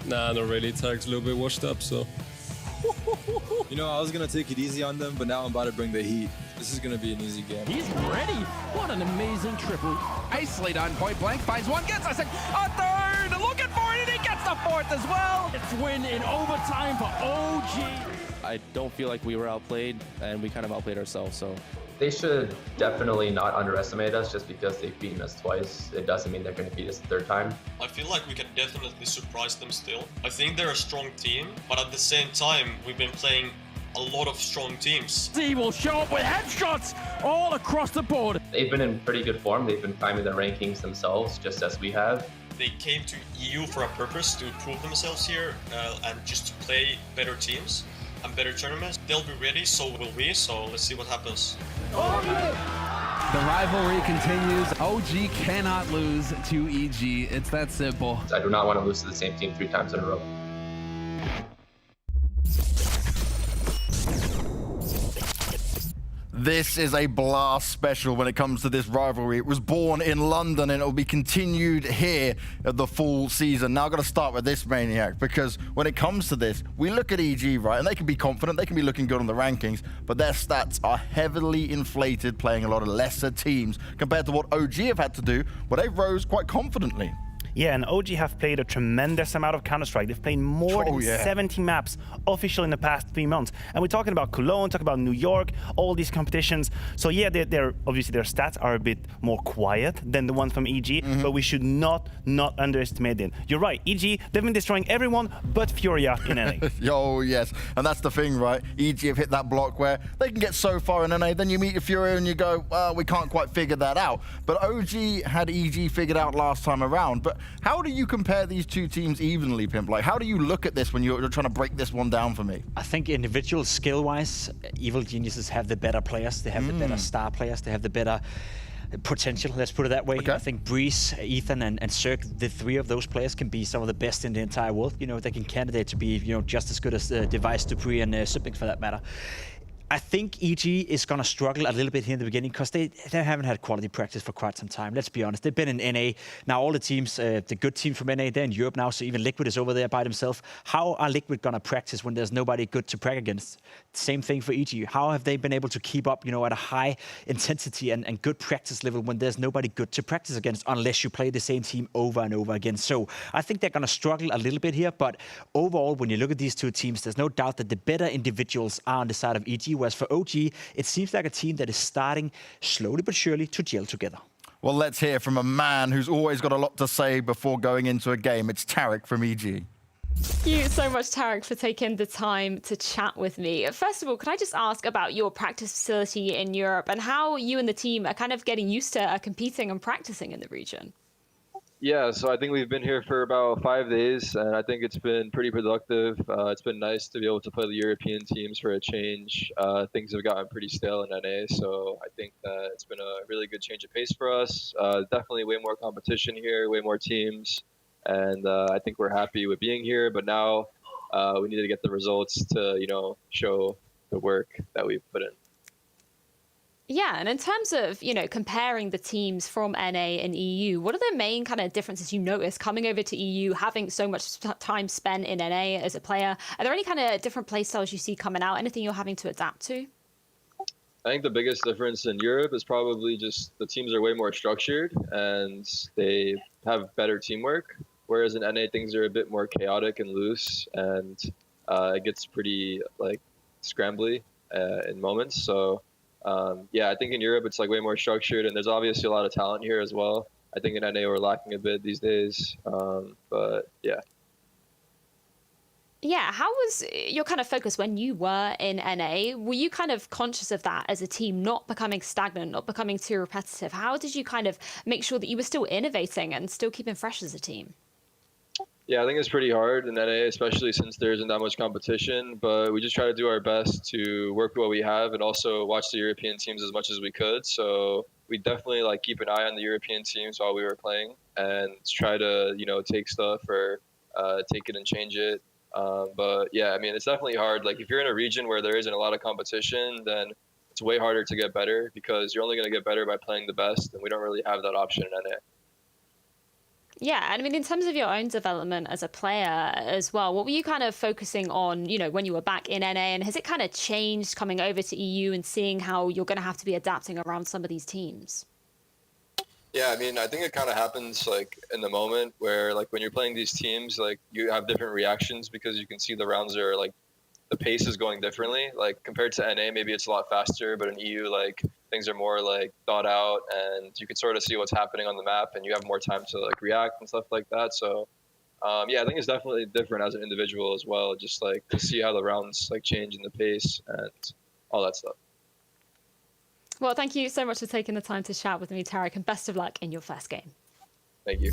[SPEAKER 17] Nah, not really. Tag's a little bit washed up, so.
[SPEAKER 13] You know, I was going to take it easy on them, but now I'm about to bring the heat. This is going to be an easy game.
[SPEAKER 14] He's ready. What an amazing triple.
[SPEAKER 15] Isolate on point blank, finds one, gets a second, a third, looking for it, and he gets the fourth as well.
[SPEAKER 14] It's win in overtime for OG.
[SPEAKER 11] I don't feel like we were outplayed, and we kind of outplayed ourselves, so.
[SPEAKER 22] They should definitely not underestimate us just because they've beaten us twice. It doesn't mean they're going to beat us the third time.
[SPEAKER 10] I feel like we can definitely surprise them still. I think they're a strong team, but at the same time, we've been playing a lot of strong teams.
[SPEAKER 14] He will show up with headshots all across the board.
[SPEAKER 22] They've been in pretty good form. They've been climbing the rankings themselves, just as we have.
[SPEAKER 10] They came to EU for a purpose, to prove themselves here and just to play better teams and better tournaments. They'll be ready, so will we, so let's see what happens.
[SPEAKER 23] The rivalry continues. OG cannot lose to EG. It's that simple.
[SPEAKER 22] I do not want to lose to the same team 3 times in a row.
[SPEAKER 3] This is a blast special when it comes to this rivalry. It was born in London and it will be continued here at the full season. Now I've got to start with this maniac, because when it comes to this, we look at EG, right, and they can be confident, they can be looking good on the rankings, but their stats are heavily inflated playing a lot of lesser teams compared to what OG have had to do, where they rose quite confidently.
[SPEAKER 4] Yeah, and OG have played a tremendous amount of Counter-Strike. They've played more than 70 maps official in the past 3 months. And we're talking about Cologne, talking about New York, all these competitions. So yeah, they're obviously their stats are a bit more quiet than the ones from EG, but we should not underestimate them. You're right, EG, they've been destroying everyone but FURIA in NA.
[SPEAKER 3] Oh, yes. And that's the thing, right? EG have hit that block where they can get so far in NA, then you meet your FURIA and you go, well, we can't quite figure that out. But OG had EG figured out last time around. But how do you compare these two teams evenly, Pimp? Like, how do you look at this when you're trying to break this one down for me?
[SPEAKER 5] I think individual skill-wise, Evil Geniuses have the better players. They have the better star players. They have the better potential, let's put it that way.
[SPEAKER 3] Okay.
[SPEAKER 5] I think Breeze, Ethan, and Cirque, the 3 of those players can be some of the best in the entire world. You know, they can candidate to be, you know, just as good as Device, Dupree, and Siblings for that matter. I think EG is going to struggle a little bit here in the beginning because they haven't had quality practice for quite some time. Let's be honest. They've been in NA. Now all the teams, the good teams from NA, they're in Europe now, so even Liquid is over there by themselves. How are Liquid going to practice when there's nobody good to practice against? Same thing for EG. How have they been able to keep up, you know, at a high intensity and good practice level when there's nobody good to practice against unless you play the same team over and over again? So I think they're going to struggle a little bit here, but overall, when you look at these two teams, there's no doubt that the better individuals are on the side of EG, whereas for OG, it seems like a team that is starting slowly but surely to gel together.
[SPEAKER 3] Well, let's hear from a man who's always got a lot to say before going into a game. It's Tarek from EG.
[SPEAKER 6] Thank you so much, Tarek, for taking the time to chat with me. First of all, can I just ask about your practice facility in Europe and how you and the team are kind of getting used to competing and practicing in the region?
[SPEAKER 24] Yeah, so I think we've been here for about 5 days, and I think it's been pretty productive. It's been nice to be able to play the European teams for a change. Things have gotten pretty stale in NA, so I think that it's been a really good change of pace for us. Definitely way more competition here, way more teams, and I think we're happy with being here. But now we need to get the results to, you know, show the work that we've put in.
[SPEAKER 6] Yeah, and in terms of, you know, comparing the teams from NA and EU, what are the main kind of differences you notice coming over to EU, having so much time spent in NA as a player? Are there any kind of different play styles you see coming out? Anything you're having to adapt to?
[SPEAKER 24] I think the biggest difference in Europe is probably just the teams are way more structured and they have better teamwork, whereas in NA things are a bit more chaotic and loose, and it gets pretty like scrambly in moments. So yeah, I think in Europe it's like way more structured, and there's obviously a lot of talent here as well. I think in NA we're lacking a bit these days, but yeah.
[SPEAKER 6] Yeah, how was your kind of focus when you were in NA? Were you kind of conscious of that as a team, not becoming stagnant, not becoming too repetitive? How did you kind of make sure that you were still innovating and still keeping fresh as a team?
[SPEAKER 24] Yeah, I think it's pretty hard in NA, especially since there isn't that much competition, but we just try to do our best to work with what we have and also watch the European teams as much as we could. So we definitely like keep an eye on the European teams while we were playing and try to, you know, take stuff or take it and change it. But yeah, I mean, it's definitely hard. Like if you're in a region where there isn't a lot of competition, then it's way harder to get better because you're only going to get better by playing the best, and we don't really have that option in NA.
[SPEAKER 6] Yeah, and I mean, in terms of your own development as a player as well, what were you kind of focusing on, you know, when you were back in NA, and has it kind of changed coming over to EU and seeing how you're going to have to be adapting around some of these teams?
[SPEAKER 24] Yeah, I mean, I think it kind of happens like in the moment where like when you're playing these teams, like you have different reactions because you can see the rounds are like the pace is going differently. Like compared to NA, maybe it's a lot faster, but in EU, like things are more like thought out, and you can sort of see what's happening on the map, and you have more time to like react and stuff like that. So, yeah, I think it's definitely different as an individual as well, just like to see how the rounds like change in the pace and all that stuff.
[SPEAKER 6] Well, thank you so much for taking the time to chat with me, Tarek, and best of luck in your first game.
[SPEAKER 24] Thank you.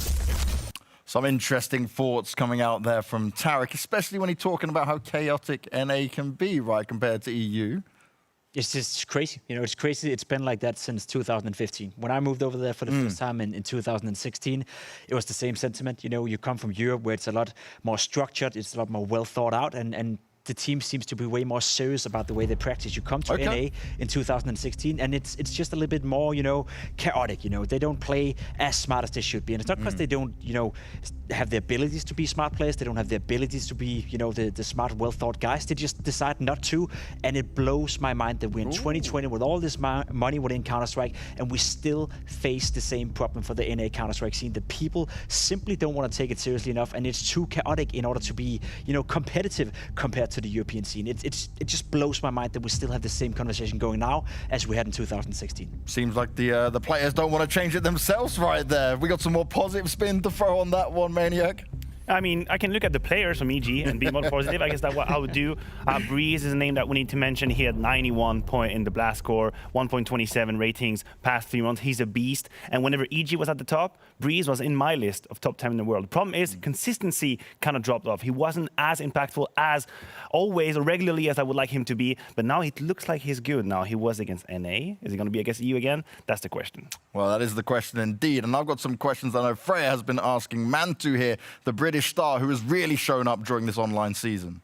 [SPEAKER 3] Some interesting thoughts coming out there from Tarek, especially when he's talking about how chaotic NA can be, right, compared to EU.
[SPEAKER 5] It's just crazy. You know, it's crazy. It's been like that since 2015. When I moved over there for the first time in 2016, it was the same sentiment. You know, you come from Europe where it's a lot more structured, it's a lot more well thought out, and the team seems to be way more serious about the way they practice. You come to NA in 2016, and it's just a little bit more, you know, chaotic. You know, they don't play as smart as they should be, and it's not because they don't, you know, have the abilities to be smart players. They don't have the abilities to be, you know, the smart, well-thought guys. They just decide not to, and it blows my mind that we're in 2020 with all this money within Counter-Strike, and we still face the same problem for the NA Counter-Strike scene. The people simply don't want to take it seriously enough, and it's too chaotic in order to be, you know, competitive compared to the European scene. It just blows my mind that we still have the same conversation going now as we had in 2016.
[SPEAKER 3] Seems like the players don't want to change it themselves right there. We got some more positive spin to throw on that one, Maniac.
[SPEAKER 4] I mean, I can look at the players from EG and be more positive. I guess that's what I would do. Breeze is a name that we need to mention. He had 91 point in the blast score, 1.27 ratings past 3 months. He's a beast. And whenever EG was at the top, Breeze was in my list of top 10 in the world. The problem is consistency kind of dropped off. He wasn't as impactful as always or regularly as I would like him to be. But now it looks like he's good. Now he was against NA. Is he going to be against EU again? That's the question.
[SPEAKER 3] Well, that is the question indeed. And I've got some questions I know Freya has been asking Mantu here, the British star who has really shown up during this online season.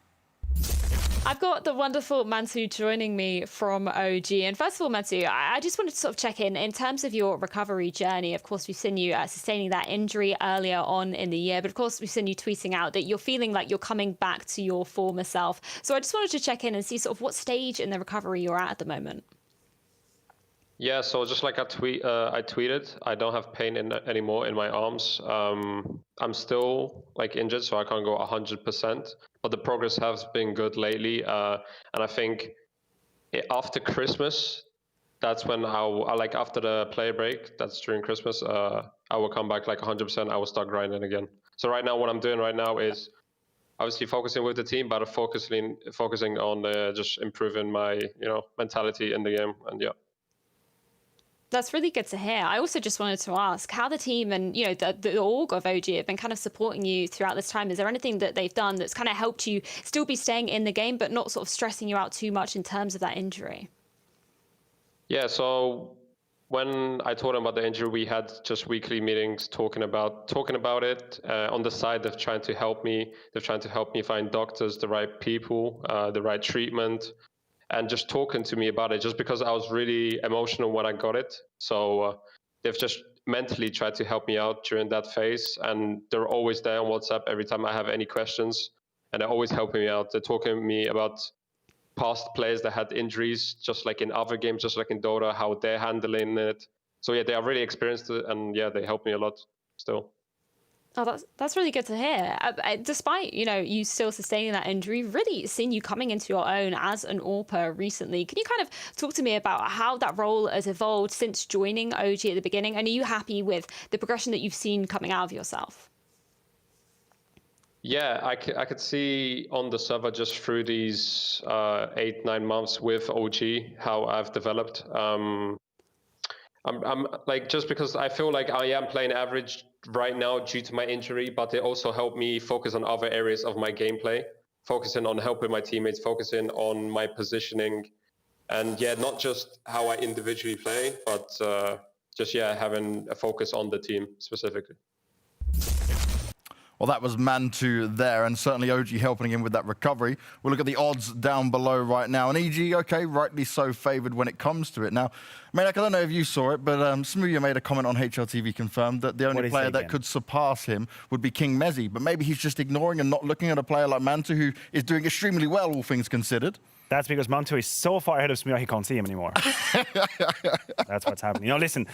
[SPEAKER 6] I've got the wonderful Mantu joining me from OG. And first of all, Mantu, I just wanted to sort of check in terms of your recovery journey. Of course, we've seen you sustaining that injury earlier on in the year, but of course, we've seen you tweeting out that you're feeling like you're coming back to your former self. So I just wanted to check in and see sort of what stage in the recovery you're at the moment.
[SPEAKER 10] Yeah, so just like I tweeted, I don't have pain anymore in my arms. I'm still like injured, so I can't go 100%, but the progress has been good lately. And I think after Christmas, that's when like after the player break, that's during Christmas, I will come back like 100%. I will start grinding again. So right now, what I'm doing right now is obviously focusing with the team, but focusing on just improving my mentality in the game, and yeah.
[SPEAKER 6] That's really good to hear. I also just wanted to ask how the team and the org of OG have been kind of supporting you throughout this time. Is there anything that they've done that's kind of helped you still be staying in the game, but not sort of stressing you out too much in terms of that injury?
[SPEAKER 10] Yeah, so when I told them about the injury, we had just weekly meetings talking about it. On the side, they're trying to help me. They're trying to help me find doctors, the right people, the right treatment, and just talking to me about it, just because I was really emotional when I got it. So they've just mentally tried to help me out during that phase, and they're always there on WhatsApp every time I have any questions, and they're always helping me out. They're talking to me about past players that had injuries, just like in other games, just like in Dota, how they're handling it. So yeah, they are really experienced, and yeah, they help me a lot still.
[SPEAKER 6] Oh, that's really good to hear. Despite, you still sustaining that injury, really seeing you coming into your own as an AWPer recently. Can you kind of talk to me about how that role has evolved since joining OG at the beginning? And are you happy with the progression that you've seen coming out of yourself?
[SPEAKER 10] Yeah, I could see on the server just through these 8-9 months with OG how I've developed. I'm like, just because I feel like I am playing average right now due to my injury, but it also helped me focus on other areas of my gameplay, focusing on helping my teammates, focusing on my positioning, and yeah, not just how I individually play, but just having a focus on the team specifically.
[SPEAKER 3] Well, that was Mantu there, and certainly OG helping him with that recovery. We'll look at the odds down below right now. And EG, okay, rightly so favoured when it comes to it. Now, Maniac, I don't know if you saw it, but Smooya made a comment on HLTV confirmed that the only player that could surpass him would be King Mezzi. But maybe he's just ignoring and not looking at a player like Mantu, who is doing extremely well, all things considered.
[SPEAKER 4] That's because Mantu is so far ahead of Smooya, he can't see him anymore. That's what's happening. You know, listen,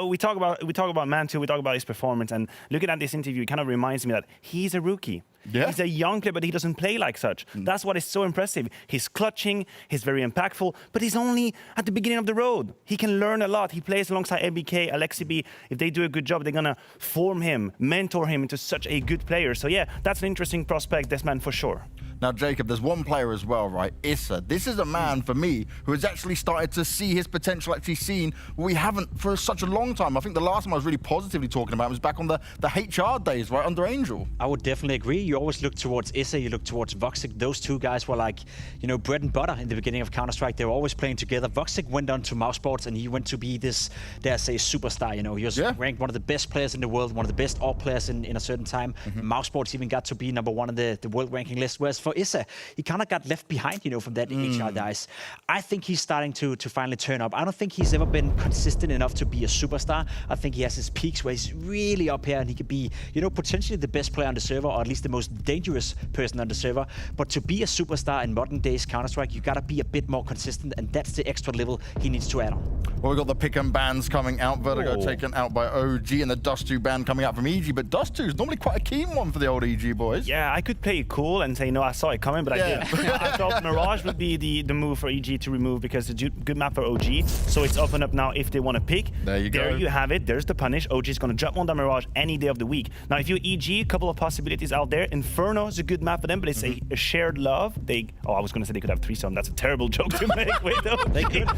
[SPEAKER 4] we talk about Mantu, we talk about his performance, and looking at this interview, it kind of reminds me that he's a rookie. Yeah. He's a young player, but he doesn't play like such. That's what is so impressive. He's clutching, he's very impactful, but he's only at the beginning of the road. He can learn a lot. He plays alongside MBK, Alexi B. If they do a good job, they're going to form him, mentor him into such a good player. So yeah, that's an interesting prospect, this man, for sure.
[SPEAKER 3] Now, Jacob, there's one player as well, right? Issa. This is a man, for me, who has actually started to see his potential, actually seen we haven't for such a long time. I think the last time I was really positively talking about him was back on the HR days, right, under Angel.
[SPEAKER 5] I would definitely agree. You always look towards Issa, you look towards Voxic. Those two guys were like, you know, bread and butter in the beginning of Counter-Strike. They were always playing together. Voxic went on to Mouse Sports, and he went to be this, dare I say, superstar. You know, he was ranked one of the best players in the world, one of the best AWP players in a certain time. Mouse Sports even got to be #1 on the world ranking list. Whereas for Issa, he kind of got left behind, you know, from that HR days. I think he's starting to finally turn up. I don't think he's ever been consistent enough to be a superstar. I think he has his peaks where he's really up here and he could be, you know, potentially the best player on the server, or at least the most dangerous person on the server. But to be a superstar in modern days Counter-Strike, you gotta be a bit more consistent, and that's the extra level he needs to add on.
[SPEAKER 3] Well, we've got the pick and bans coming out. Vertigo taken out by OG, and the Dust 2 ban coming out from EG. But Dust 2 is normally quite a keen one for the old EG boys.
[SPEAKER 4] Yeah, I could play it cool and say, no, I saw it coming, but I didn't. I thought Mirage would be the move for EG to remove, because it's a good map for OG. So it's open up now if they want to pick.
[SPEAKER 3] There you go.
[SPEAKER 4] There you have it. There's the punish. OG is going to jump on the Mirage any day of the week. Now, if you're EG, a couple of possibilities out there. Inferno is a good map for them, but it's a shared love. I was going to say they could have threesome. That's a terrible joke to make. Wait, though.
[SPEAKER 5] They could.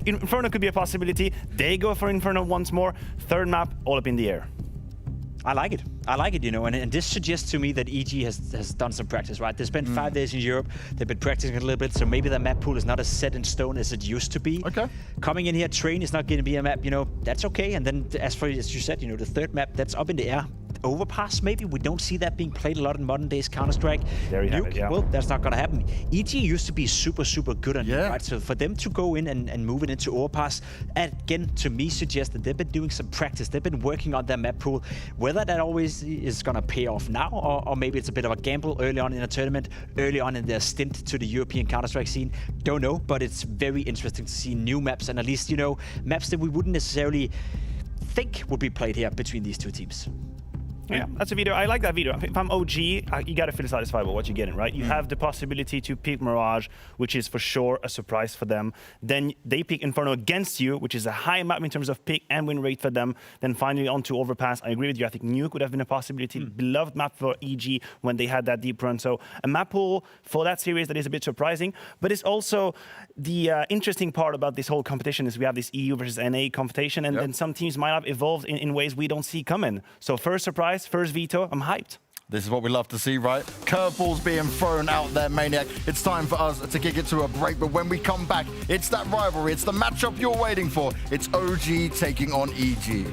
[SPEAKER 4] Inferno could be a possibility. They go for Inferno once more. Third map, all up in the air.
[SPEAKER 5] I like it, you know, and this suggests to me that EG has done some practice, right? They spent 5 days in Europe, they've been practicing a little bit, so maybe the map pool is not as set in stone as it used to be.
[SPEAKER 3] Okay.
[SPEAKER 5] Coming in here, Train is not going to be a map, you know, that's okay. And then as you said, you know, the third map, that's up in the air. Overpass, maybe we don't see that being played a lot in modern days Counter-Strike.
[SPEAKER 4] There you have it, yeah.
[SPEAKER 5] Well, that's not going to happen. EG used to be super good on it, right? So for them to go in and move it into Overpass, again, to me, suggests that they've been doing some practice. They've been working on their map pool. Whether that always is going to pay off now, or maybe it's a bit of a gamble early on in a tournament, early on in their stint to the European Counter-Strike scene, don't know. But it's very interesting to see new maps, and at least, you know, maps that we wouldn't necessarily think would be played here between these two teams.
[SPEAKER 4] Yeah, that's a video. I like that video. If I'm OG, you got to feel satisfied with what you're getting, right? You have the possibility to pick Mirage, which is for sure a surprise for them. Then they pick Inferno against you, which is a high map in terms of pick and win rate for them. Then finally on to Overpass. I agree with you. I think Nuke would have been a possibility. Beloved map for EG when they had that deep run. So a map pool for that series that is a bit surprising. But it's also the interesting part about this whole competition is we have this EU versus NA competition, and then some teams might have evolved in ways we don't see coming. So first surprise, first veto, I'm hyped.
[SPEAKER 3] This is what we love to see, right? Curveballs being thrown out there, Maniac. It's time for us to kick it to a break, but when we come back, it's that rivalry. It's the matchup you're waiting for. It's OG taking on EG.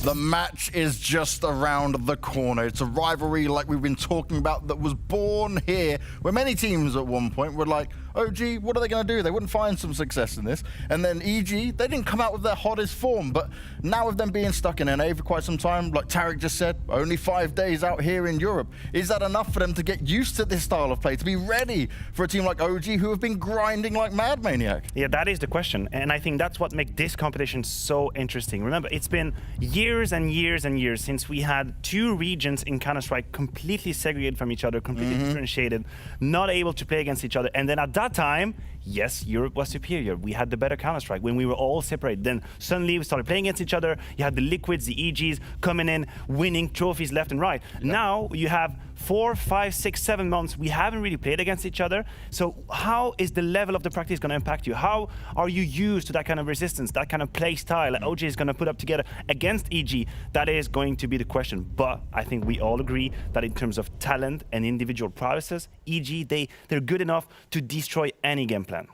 [SPEAKER 3] The match is just around the corner. It's a rivalry like we've been talking about that was born here, where many teams at one point were like, OG, what are they going to do? They wouldn't find some success in this. And then EG, they didn't come out with their hottest form, but now with them being stuck in NA for quite some time, like Tarek just said, only 5 days out here in Europe, is that enough for them to get used to this style of play, to be ready for a team like OG who have been grinding like mad, Maniac?
[SPEAKER 4] Yeah, that is the question. And I think that's what makes this competition so interesting. Remember, it's been years and years and years since we had two regions in Counter-Strike completely segregated from each other, completely differentiated, not able to play against each other. And then at that time, yes, Europe was superior. We had the better Counter-Strike when we were all separated. Then suddenly we started playing against each other. You had the Liquids, the EGs coming in, winning trophies left and right. Yep. Now you have 4, 5, 6, 7 months. We haven't really played against each other. So how is the level of the practice going to impact you? How are you used to that kind of resistance, that kind of play style that OG is going to put up together against EG? That is going to be the question. But I think we all agree that in terms of talent and individual prowesses, EG, they're good enough to destroy any game plan.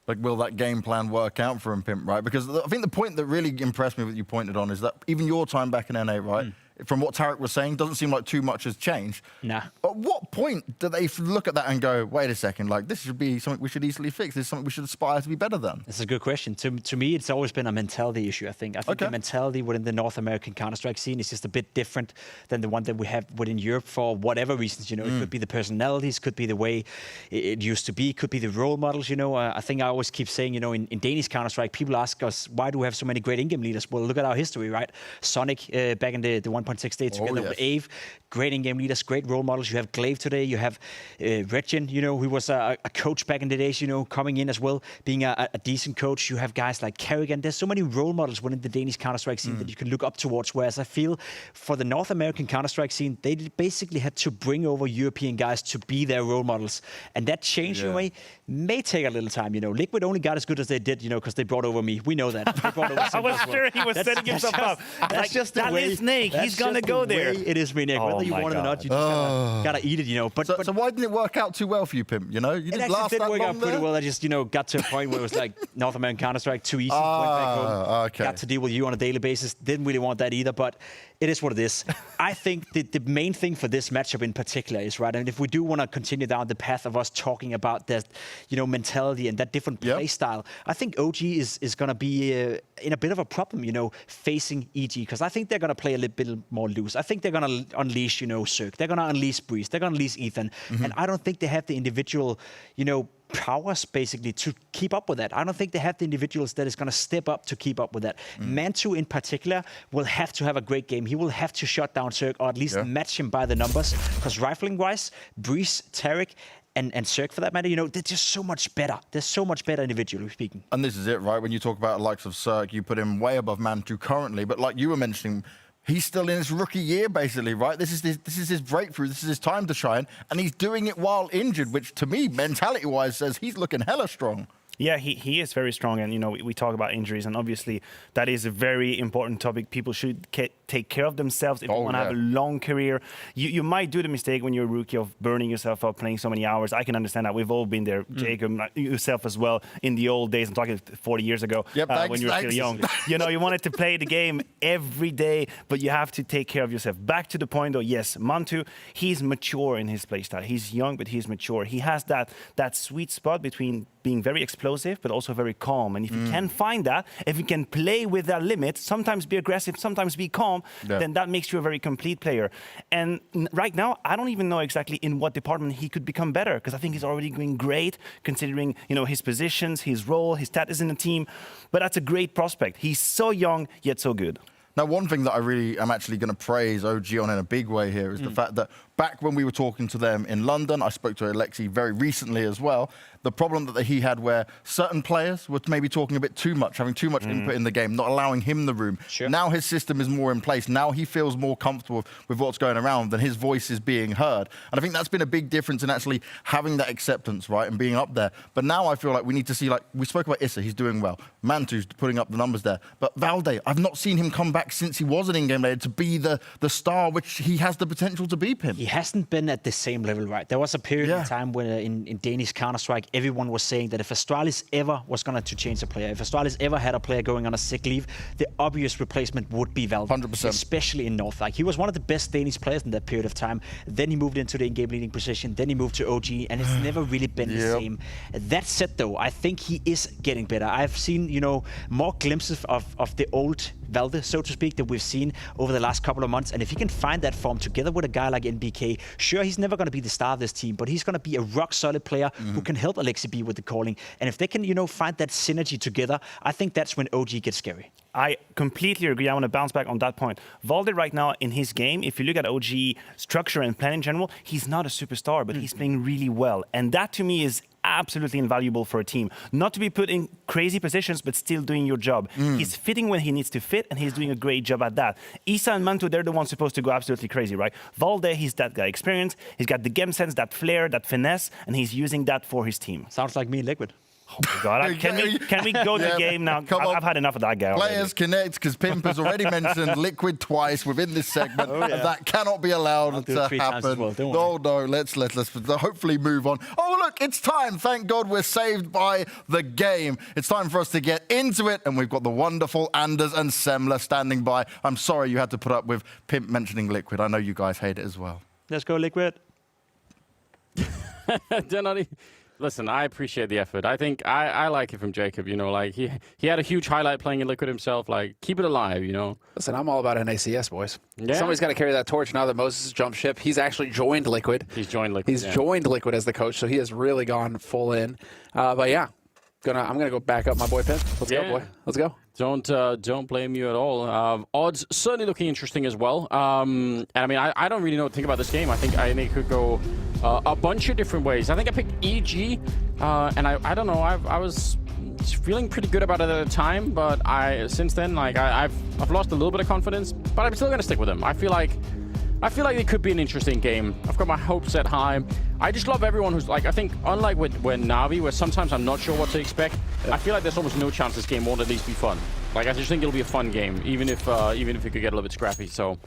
[SPEAKER 3] Like, will that game plan work out for him, Pimp, right? Because I think the point that really impressed me that you pointed on is that even your time back in NA, right? From what Tarek was saying, doesn't seem like too much has changed.
[SPEAKER 5] Nah.
[SPEAKER 3] At what point do they look at that and go, wait a second, like this should be something we should easily fix? This is something we should aspire to be better than?
[SPEAKER 5] That's a good question. To me, it's always been a mentality issue, I think. I think the mentality within the North American Counter-Strike scene is just a bit different than the one that we have within Europe for whatever reasons. You know, it could be the personalities, could be the way it used to be, could be the role models. You know, I think I always keep saying, you know, in Danish Counter-Strike, people ask us, why do we have so many great in-game leaders? Well, look at our history, right? Sonic back in the 1.6 days together with Ave, great in-game leaders, great role models. You have Glaive today, you have Regin, you know, who was a coach back in the days, you know, coming in as well, being a decent coach. You have guys like Kerrigan. There's so many role models within the Danish Counter-Strike scene that you can look up towards, whereas I feel for the North American Counter-Strike scene, they basically had to bring over European guys to be their role models. And that change, in a way, may take a little time, you know. Liquid only got as good as they did, you know, because they brought over me. We know that.
[SPEAKER 4] I was sure he was setting himself up.
[SPEAKER 5] That's just the way.
[SPEAKER 4] Snake, he's going to go there.
[SPEAKER 5] It is, Maniac. Whether you want it or not, you just gotta eat it, you know. But
[SPEAKER 3] so why didn't it work out too well for you, Pimp? You know, you didn't last that long. It did work out pretty well. I
[SPEAKER 5] just, you know, got to a point where it was like North American Counter-Strike too easy. Went back home. Got to deal with you on a daily basis. Didn't really want that either, but it is what it is. I think the main thing for this matchup in particular is, right, and if we do want to continue down the path of us talking about that, you know, mentality and that different play style, I think OG is going to be in a bit of a problem, you know, facing EG, because I think they're going to play a little bit more loose. I think they're going to unleash, you know, Cirque. They're going to unleash Breeze. They're going to unleash Ethan. And I don't think they have the individual, you know, prowess basically to keep up with that. I don't think they have the individuals that is going to step up to keep up with that. Mantu in particular will have to have a great game. He will have to shut down Cirque, or at least match him by the numbers, because rifling wise, Breeze, Tarek, and Cirque for that matter, you know, they're just so much better. They're so much better individually speaking.
[SPEAKER 3] And this is it, right? When you talk about the likes of Cirque, you put him way above Mantu currently, but like you were mentioning, he's still in his rookie year, basically, right? This is his breakthrough. This is his time to shine. And he's doing it while injured, which to me, mentality-wise, says he's looking hella strong.
[SPEAKER 4] Yeah, he is very strong. And, you know, we talk about injuries, and obviously that is a very important topic. People should take care of themselves if they want to have a long career. You might do the mistake when you're a rookie of burning yourself up, playing so many hours. I can understand that. We've all been there. Jacob, yourself as well, in the old days. I'm talking 40 years ago, when you were still young. You know, you wanted to play the game every day, but you have to take care of yourself. Back to the point, though, yes, Mantu, he's mature in his playstyle. He's young, but he's mature. He has that sweet spot between being very explosive, but also very calm. And if you can find that, if you can play with that limit, sometimes be aggressive, sometimes be calm, then that makes you a very complete player. And right now, I don't even know exactly in what department he could become better, because I think he's already doing great, considering, you know, his positions, his role, his status in the team. But that's a great prospect. He's so young, yet so good.
[SPEAKER 3] Now, one thing that I really am actually going to praise OG on in a big way here is the fact that back when we were talking to them in London, I spoke to Alexi very recently as well, the problem that he had where certain players were maybe talking a bit too much, having too much input in the game, not allowing him the room. Now his system is more in place. Now he feels more comfortable with what's going around, and his voice is being heard. And I think that's been a big difference in actually having that acceptance, right, and being up there. But now I feel like we need to see, like, we spoke about Issa, he's doing well. Mantu's putting up the numbers there. But Valde, I've not seen him come back since he was an in-game player to be the star which he has the potential to be, Pim.
[SPEAKER 5] He hasn't been at the same level, right? There was a period in time when in Danish Counter-Strike, everyone was saying that if Astralis ever was going to change a player, if Astralis ever had a player going on a sick leave, the obvious replacement would be Valve,
[SPEAKER 3] 100%.
[SPEAKER 5] especially in North. Like, he was one of the best Danish players in that period of time. Then he moved into the in-game leading position. Then he moved to OG, and it's never really been the same. That said, though, I think he is getting better. I've seen, you know, more glimpses of the old Valve, so to speak, that we've seen over the last couple of months. And if he can find that form together with a guy like NBK, sure, he's never going to be the star of this team, but he's going to be a rock-solid player who can help Alexi B with the calling. And if they can, you know, find that synergy together, I think that's when OG gets scary.
[SPEAKER 4] I completely agree. I want to bounce back on that point. Valde right now in his game, if you look at OG structure and plan in general, he's not a superstar, but he's playing really well. And that to me is absolutely invaluable for a team. Not to be put in crazy positions, but still doing your job. He's fitting when he needs to fit, and he's doing a great job at that. Isa and Mantu, they're the ones supposed to go absolutely crazy, right? Valde, he's that guy experience. He's got the game sense, that flair, that finesse, and he's using that for his team.
[SPEAKER 5] Sounds like me and Liquid.
[SPEAKER 4] Oh my God! Can we go to the game now? I've had enough of that guy.
[SPEAKER 3] Players connect, because Pimp has already mentioned Liquid twice within this segment. That cannot be allowed to happen. No, let's hopefully move on. Oh, look, it's time. Thank God we're saved by the game. It's time for us to get into it, and we've got the wonderful Anders and Semler standing by. I'm sorry you had to put up with Pimp mentioning Liquid. I know you guys hate it as well.
[SPEAKER 5] Let's go, Liquid.
[SPEAKER 7] Listen, I appreciate the effort. I think I like it from Jacob, you know, like he had a huge highlight playing in Liquid himself, like keep it alive, you know.
[SPEAKER 15] Listen, I'm all about NACS, boys.
[SPEAKER 7] Yeah.
[SPEAKER 15] Somebody's got to carry that torch now that Moses has jumped ship. He's actually joined Liquid.
[SPEAKER 7] He's joined Liquid.
[SPEAKER 15] He's joined Liquid as the coach, so he has really gone full in. But yeah, I'm gonna go back up my boy Pimp. Let's go, boy. Let's go.
[SPEAKER 7] Don't blame you at all. Odds certainly looking interesting as well. And I mean, I don't really know what to think about this game. I think it could go a bunch of different ways. I think I picked EG, and I don't know. I was feeling pretty good about it at the time, but since then, like I've lost a little bit of confidence. But I'm still gonna stick with them. I feel like it could be an interesting game. I've got my hopes set high. I just love everyone who's like, I think, unlike when NAVI, where sometimes I'm not sure what to expect, I feel like there's almost no chance this game won't at least be fun. Like, I just think it'll be a fun game, even if it could get a little bit scrappy. So,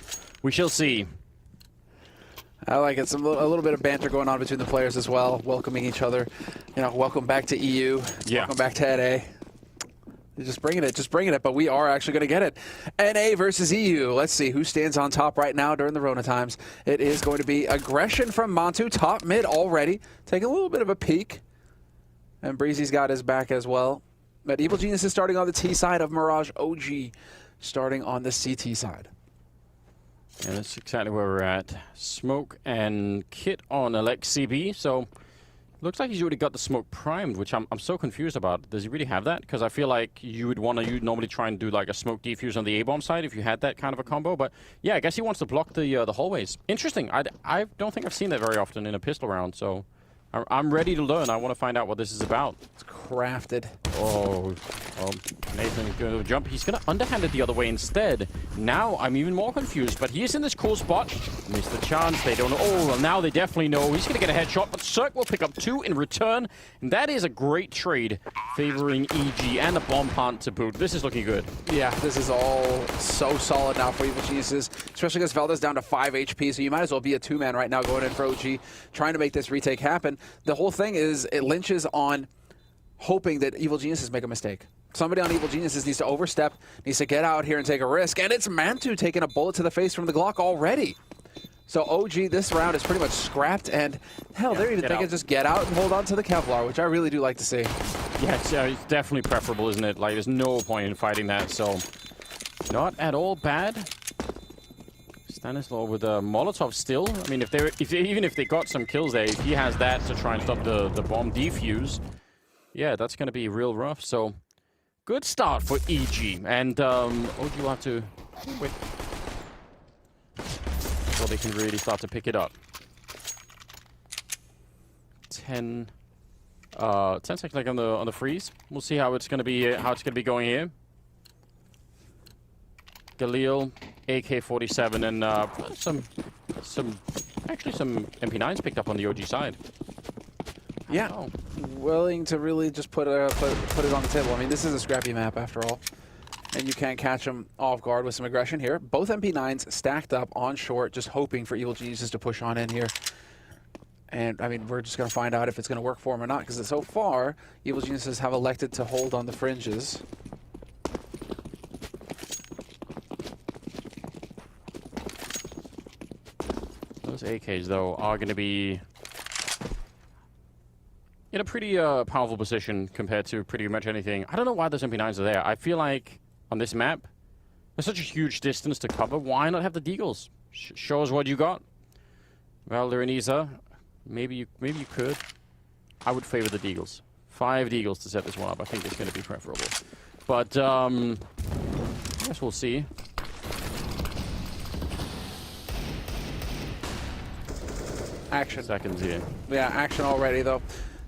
[SPEAKER 7] we shall see.
[SPEAKER 15] I like it. A little bit of banter going on between the players as well, welcoming each other. You know, welcome back to EU. Welcome back to NA. Just bringing it, but we are actually going to get it. NA versus EU. Let's see who stands on top right now during the Rona times. It is going to be aggression from Mantu, top mid already, taking a little bit of a peek. And Breezy's got his back as well. But Evil Genius is starting on the T side of Mirage, OG starting on the CT side.
[SPEAKER 7] Yeah, that's exactly where we're at. Smoke and Kit on Alexi B, so looks like he's already got the smoke primed, which I'm so confused about. Does he really have that? Because I feel like you'd normally try and do like a smoke defuse on the A-bomb side if you had that kind of a combo. But yeah, I guess he wants to block the hallways. Interesting. I don't think I've seen that very often in a pistol round, so I'm ready to learn. I want to find out what this is about.
[SPEAKER 15] It's crafted.
[SPEAKER 7] Oh, Nathan is going to jump. He's going to underhand it the other way instead. Now I'm even more confused, but he is in this cool spot. Missed the chance. They don't know. Oh, well, now they definitely know. He's going to get a headshot, but Cirque will pick up 2 in return. And that is a great trade favoring EG and a bomb plant to boot. This is looking good.
[SPEAKER 15] Yeah, this is all so solid now for Evil Geniuses, especially because Valdez down to 5 HP, so you might as well be a 2-man right now going in for OG, trying to make this retake happen. The whole thing is it lynches on hoping that Evil Geniuses make a mistake. Somebody on Evil Geniuses needs to overstep, needs to get out here and take a risk, and it's Mantu taking a bullet to the face from the Glock already. So OG this round is pretty much scrapped, and hell, they're even thinking just get out and hold on to the Kevlar, which I really do like to see.
[SPEAKER 7] Yeah, it's definitely preferable, isn't it? Like, there's no point in fighting that, so not at all bad. Stanislaw with a Molotov still. I mean, even if they got some kills there, if he has that to try and stop the bomb defuse, yeah, that's going to be real rough. So, good start for EG. And OG will have to wait so they can really start to pick it up. 10 seconds like on the freeze. We'll see how it's going to be going here. Galil, AK-47, and some MP9s picked up on the OG side.
[SPEAKER 15] Yeah, willing to really just put it on the table. I mean, this is a scrappy map after all. and you can't catch them off guard with some aggression here. Both MP9s stacked up on short, just hoping for Evil Geniuses to push on in here. And, I mean, we're just going to find out if it's going to work for them or not, because so far, Evil Geniuses have elected to hold on the fringes.
[SPEAKER 7] Those AKs, though, are going to be in a pretty powerful position compared to pretty much anything. I don't know why those MP9s are there. I feel like on this map, there's such a huge distance to cover. Why not have the Deagles? Show us what you got. Valder and Isa, maybe you could. I would favor the Deagles. 5 Deagles to set this one up. I think it's going to be preferable. But I guess we'll see.
[SPEAKER 15] Action.
[SPEAKER 7] Seconds here.
[SPEAKER 15] Yeah, action already, though.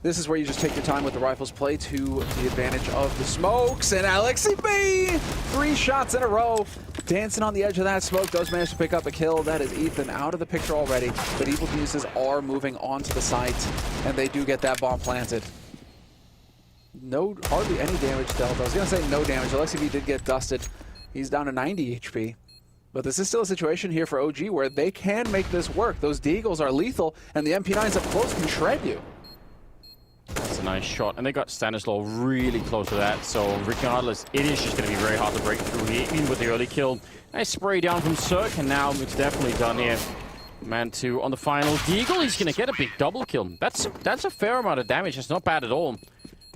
[SPEAKER 15] This is where you just take your time with the rifles, play to the advantage of the smokes, and AlexiB! 3 shots in a row. Dancing on the edge of that smoke, does manage to pick up a kill. That is Ethan out of the picture already, but Evil Geniuses are moving onto the site, and they do get that bomb planted. Hardly any damage dealt. I was going to say no damage. AlexiB did get dusted. He's down to 90 HP. But this is still a situation here for OG where they can make this work. Those Deagles are lethal, and the MP9s up close can shred you.
[SPEAKER 7] That's a nice shot. And they got Stanislaw really close to that. So regardless, it is just going to be very hard to break through here. Even with the early kill. Nice spray down from Cirque, and now it's definitely done here. Man2 on the final Deagle. He's going to get a big double kill. That's a fair amount of damage. It's not bad at all.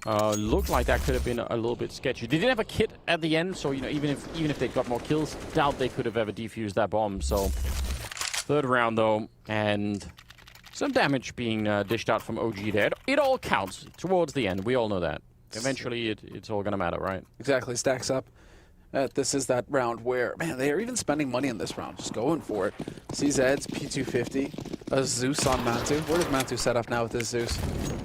[SPEAKER 7] Looked like that could have been a little bit sketchy. They didn't have a kit at the end, so you know, even if they got more kills, doubt they could have ever defused that bomb. So third round though, and some damage being dished out from OG there. It all counts towards the end. We all know that. Eventually, it's all gonna matter, right?
[SPEAKER 15] Exactly. Stacks up. This is that round where, man, they are even spending money in this round, just going for it. CZ's P250, a Zeus on Mantu. Where does Mantu set up now with this Zeus?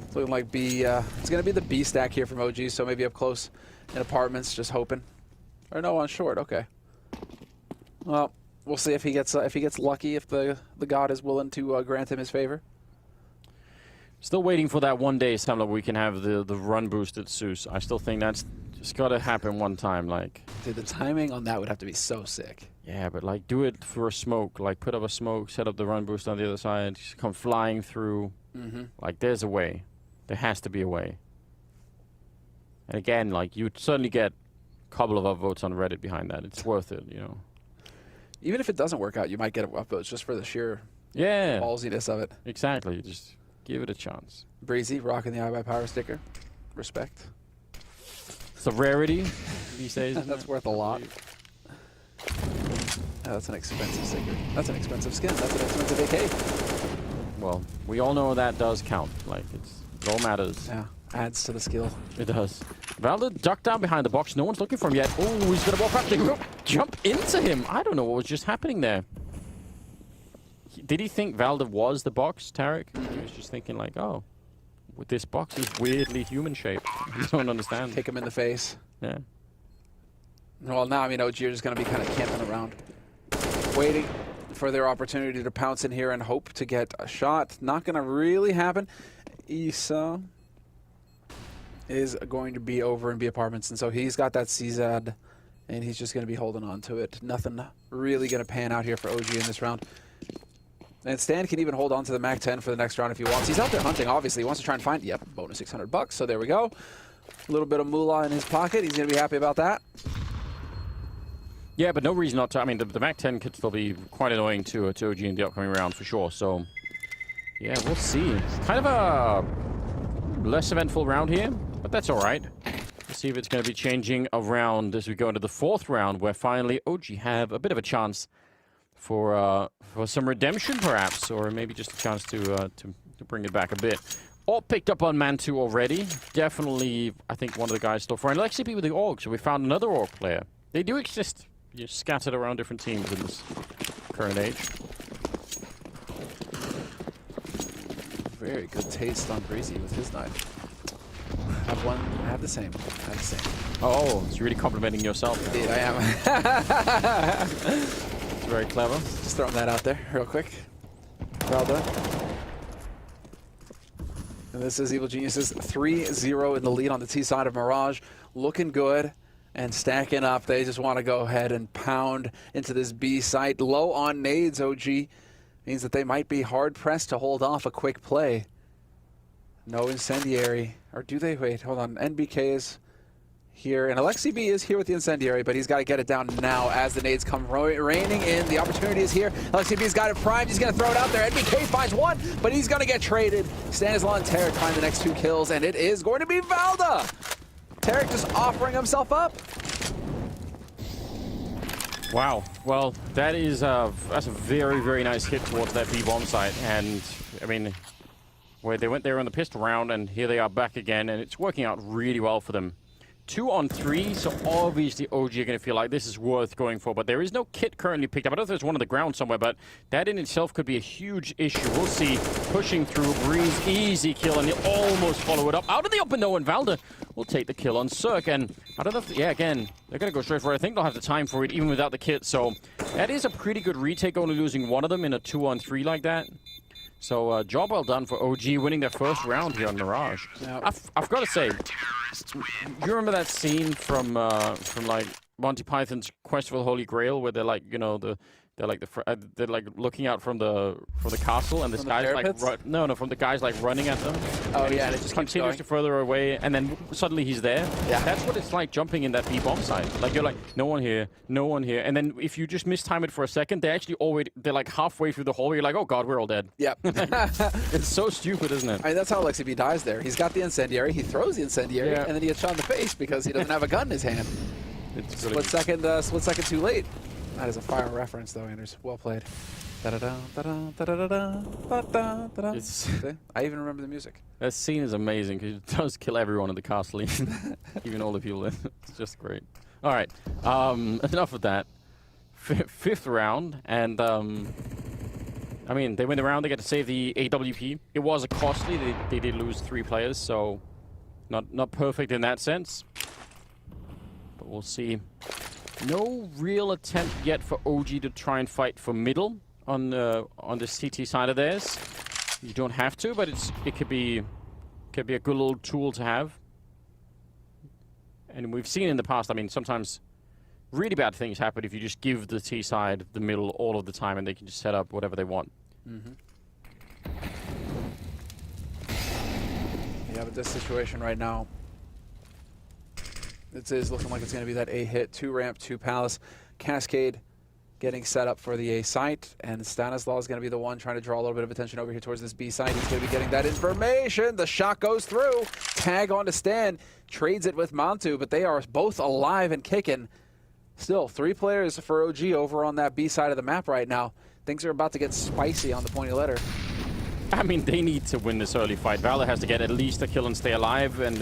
[SPEAKER 15] It's looking like B. It's gonna be the B stack here from OG, so maybe up close in apartments, just hoping. Or no, on short. Okay. Well, we'll see if he gets lucky, if the god is willing to grant him his favor.
[SPEAKER 7] Still waiting for that one day time that we can have the run boosted Zeus. I still think that's just gotta happen one time. Like,
[SPEAKER 15] dude, the timing on that would have to be so sick.
[SPEAKER 7] Yeah, but like, do it for a smoke. Like, put up a smoke, set up the run boost on the other side, just come flying through. Like, there's a way. There has to be a way. And again, like, you'd certainly get a couple of upvotes on Reddit behind that. It's worth it, you know.
[SPEAKER 15] Even if it doesn't work out, you might get upvotes just for the sheer ballsiness of it.
[SPEAKER 7] Exactly. Just give it a chance.
[SPEAKER 15] Breezy rocking the iBuyPower sticker. Respect.
[SPEAKER 7] It's a rarity these days.
[SPEAKER 15] That's worth a lot. Oh, that's an expensive sticker. That's an expensive skin. That's an expensive AK.
[SPEAKER 7] Well, we all know that does count. Like, it all matters.
[SPEAKER 15] Yeah, adds to the skill.
[SPEAKER 7] It does. Valder ducked down behind the box. No one's looking for him yet. Oh, he's going to walk up the jump into him. I don't know what was just happening there. Did he think Valder was the box, Tarek? He was just thinking like, oh, with this box is weirdly human shaped. I don't understand.
[SPEAKER 15] Kick him in the face.
[SPEAKER 7] Yeah.
[SPEAKER 15] Well, now, I mean, OG are just going to be kind of camping around, waiting for their opportunity to pounce in here and hope to get a shot. Not going to really happen. Isa is going to be over in B apartments, and so he's got that CZ, and he's just going to be holding on to it. Nothing really going to pan out here for OG in this round. And Stan can even hold on to the MAC-10 for the next round if he wants. He's out there hunting, obviously. He wants to try and find, yep, bonus $600. So there we go. A little bit of moolah in his pocket. He's going to be happy about that.
[SPEAKER 7] Yeah, but no reason not to. I mean, the MAC-10 could still be quite annoying to OG in the upcoming round for sure. So, yeah, we'll see. Kind of a less eventful round here, but that's all right. Let's see if it's going to be changing around as we go into the 4th round, where finally OG have a bit of a chance for some redemption, perhaps, or maybe just a chance to bring it back a bit. All picked up on Man2 already. Definitely, I think one of the guys still for. And AlexiB with the Org, so we found another Org player. They do exist. You're scattered around different teams in this current age.
[SPEAKER 15] Very good taste on Breezy with his knife. Have one, I have the same. I have the same.
[SPEAKER 7] Oh, it's really complimenting yourself.
[SPEAKER 15] Indeed, I am.
[SPEAKER 7] It's very clever.
[SPEAKER 15] Just throwing that out there real quick. Well done. And this is Evil Geniuses 3-0 in the lead on the T side of Mirage. Looking good. and stacking up. They just want to go ahead and pound into this B site. Low on nades, OG. Means that they might be hard-pressed to hold off a quick play. No incendiary. Or do they? Wait, hold on. NBK is here, and Alexi B is here with the incendiary, but he's got to get it down now as the nades come raining in. The opportunity is here. Alexi B's got it primed. He's going to throw it out there. NBK finds one, but he's going to get traded. Stanislaw and Tarek find the next 2 kills, and it is going to be Valda. Tarek just offering himself up.
[SPEAKER 7] Wow. Well, that's a very, very nice hit towards that B-bomb site. And, I mean, where they went there on the pistol round, and here they are back again, and it's working out really well for them. 2 on 3, so obviously OG are going to feel like this is worth going for, but there is no kit currently picked up. I don't know if there's one on the ground somewhere, but that in itself could be a huge issue. We'll see. Pushing through, Breeze, easy kill, and he'll almost follow it up. Out of the open though, and Valda will take the kill on Cirque, and I don't know if, yeah, again, they're going to go straight for it. I think they'll have the time for it, even without the kit, so that is a pretty good retake, only losing one of them in a 2 on 3 like that. So job well done for OG, winning their first round here on Mirage.
[SPEAKER 15] Yep.
[SPEAKER 7] I've got to say, you remember that scene from like Monty Python's Quest for the Holy Grail, where they're like, you know, they're like looking out from the castle, and this guy's like from the guys like running at them.
[SPEAKER 15] Oh yeah, and it just
[SPEAKER 7] continues to further away, and then suddenly he's there.
[SPEAKER 15] Yeah,
[SPEAKER 7] that's what it's like jumping in that B-bomb site. Like you're like, no one here, and then if you just mistime it for a second, they're like halfway through the hallway. You're like, oh god, we're all dead.
[SPEAKER 15] Yep.
[SPEAKER 7] It's so stupid, isn't it?
[SPEAKER 15] I mean, that's how Alexi B dies there. He's got the incendiary, he throws the incendiary, and then he gets shot in the face because he doesn't have a gun in his hand.
[SPEAKER 7] It's
[SPEAKER 15] split second too late. That is a fire reference, though, Anders. Well played. Da-da-da, da-da, da-da-da, da-da, da-da. I even remember the music.
[SPEAKER 7] That scene is amazing because it does kill everyone in the castle, even all the people. It's just great. All right, enough of that. Fifth round, and I mean, they win the round. They get to save the AWP. It was a costly. They did lose 3 players, so not perfect in that sense. But we'll see. No real attempt yet for OG to try and fight for middle on the CT side of theirs. You don't have to, but it could be a good little tool to have. And we've seen in the past, I mean, sometimes really bad things happen if you just give the T side the middle all of the time, and they can just set up whatever they want.
[SPEAKER 15] Yeah, but this situation right now, it is looking like it's going to be that A hit, 2 ramp, 2 palace. Cascade getting set up for the A site, and Stanislaw is going to be the one trying to draw a little bit of attention over here towards this B site. He's going to be getting that information. The shot goes through. Tag onto Stan, trades it with Mantu, but they are both alive and kicking. Still, 3 players for OG over on that B side of the map right now. Things are about to get spicy on the pointy letter.
[SPEAKER 7] I mean, they need to win this early fight. Valor has to get at least a kill and stay alive, and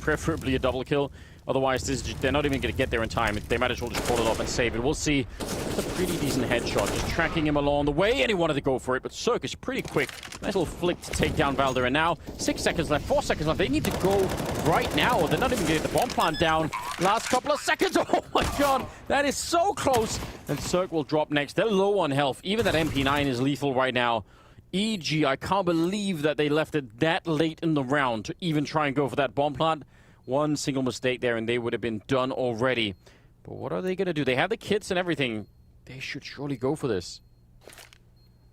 [SPEAKER 7] preferably a double kill. Otherwise, they're not even going to get there in time. They might as well just pull it off and save it. We'll see. It's a pretty decent headshot. Just tracking him along the way, and he wanted to go for it, but Cirque is pretty quick. Nice little flick to take down Valder, and now 6 seconds left, 4 seconds left. They need to go right now, or they're not even going to get the bomb plant down. Last couple of seconds. Oh my god, that is so close. And Cirque will drop next. They're low on health. Even that MP9 is lethal right now. EG, I can't believe that they left it that late in the round to even try and go for that bomb plant. One single mistake there, and they would have been done already. But what are they going to do? They have the kits and everything. They should surely go for this.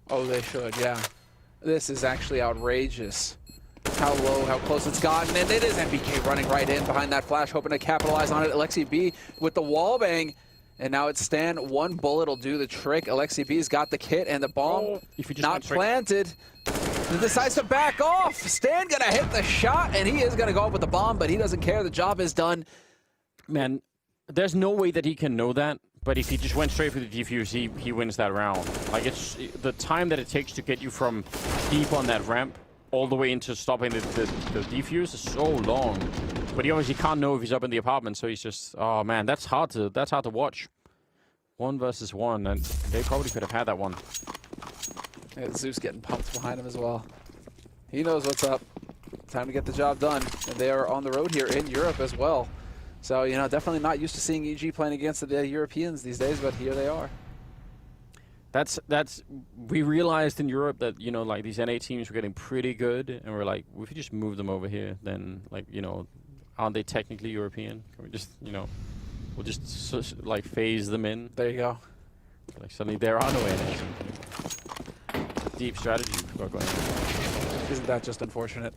[SPEAKER 15] Oh, they should, yeah. This is actually outrageous. How low, how close it's gotten. And it is NBK running right in behind that flash, hoping to capitalize on it. Alexi B with the wall bang. And now it's Stan. 1 bullet will do the trick. Alexi B's got the kit and the bomb not planted. He decides to back off. Stan gonna hit the shot, and he is gonna go up with the bomb, but he doesn't care. The job is done.
[SPEAKER 7] Man, there's no way that he can know that, but if he just went straight for the defuse, he wins that round. Like, it's the time that it takes to get you from deep on that ramp all the way into stopping the defuse is so long. But he obviously can't know if he's up in the apartment, so he's just, oh man, that's hard to watch. 1 versus 1, and they probably could have had that one.
[SPEAKER 15] Yeah, Zeus getting pumped behind him as well. He knows what's up. Time to get the job done. And they are on the road here in Europe as well. So, you know, definitely not used to seeing EG playing against the Europeans these days, but here they are.
[SPEAKER 7] We realized in Europe that, you know, like these NA teams were getting pretty good, and we're like, well, if you just move them over here, then, like, you know, aren't they technically European? Can we just, you know, We'll just like phase them in.
[SPEAKER 15] There you go.
[SPEAKER 7] Like suddenly there are no enemies. Deep strategy we've got going on.
[SPEAKER 15] Isn't that just unfortunate?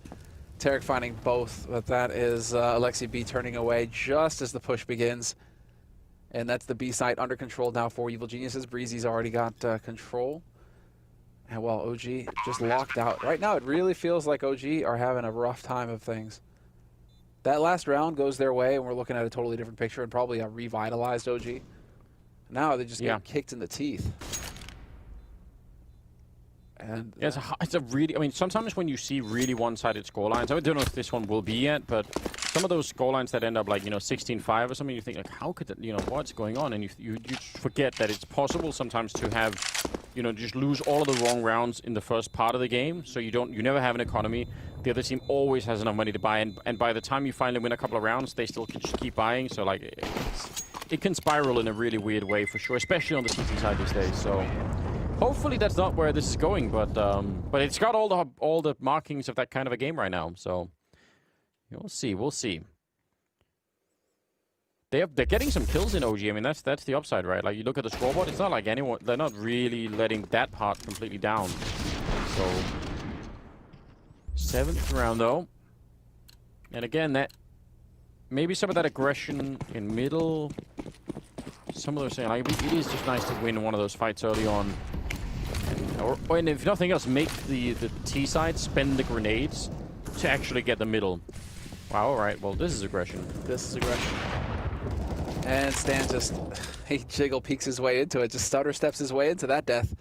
[SPEAKER 15] Tarek finding both, but that is Alexi B turning away just as the push begins. And that's the B site under control now for Evil Geniuses. Breezy's already got control. And while OG just locked out. Right now, it really feels like OG are having a rough time of things. That last round goes their way, and we're looking at a totally different picture and probably a revitalized OG. Now they just get kicked in the teeth. And
[SPEAKER 7] yeah, it's a really, I mean, sometimes when you see really one-sided scorelines, I don't know if this one will be yet, but some of those scorelines that end up like, 16-5 or something, you think like, how could that, what's going on? And you forget that it's possible sometimes to have, just lose all of the wrong rounds in the first part of the game, so you never have an economy. The other team always has enough money to buy, and by the time you finally win a couple of rounds, they still can just keep buying. So like, it can spiral in a really weird way for sure, especially on the CT side these days. So hopefully that's not where this is going, but it's got all the markings of that kind of a game right now. So we'll see. We'll see. They're getting some kills in OG. I mean, that's the upside, right? Like, you look at the scoreboard, it's not like they're not really letting that part completely down. So 7th round though, and again, that maybe some of that aggression in middle. Some of those saying like, it is just nice to win one of those fights early on, and if nothing else, make the T side spend the grenades to actually get the middle. Wow. All right. Well, this is aggression.
[SPEAKER 15] This is aggression. And Stan just, he jiggle peeks his way into it, just stutter steps his way into that death.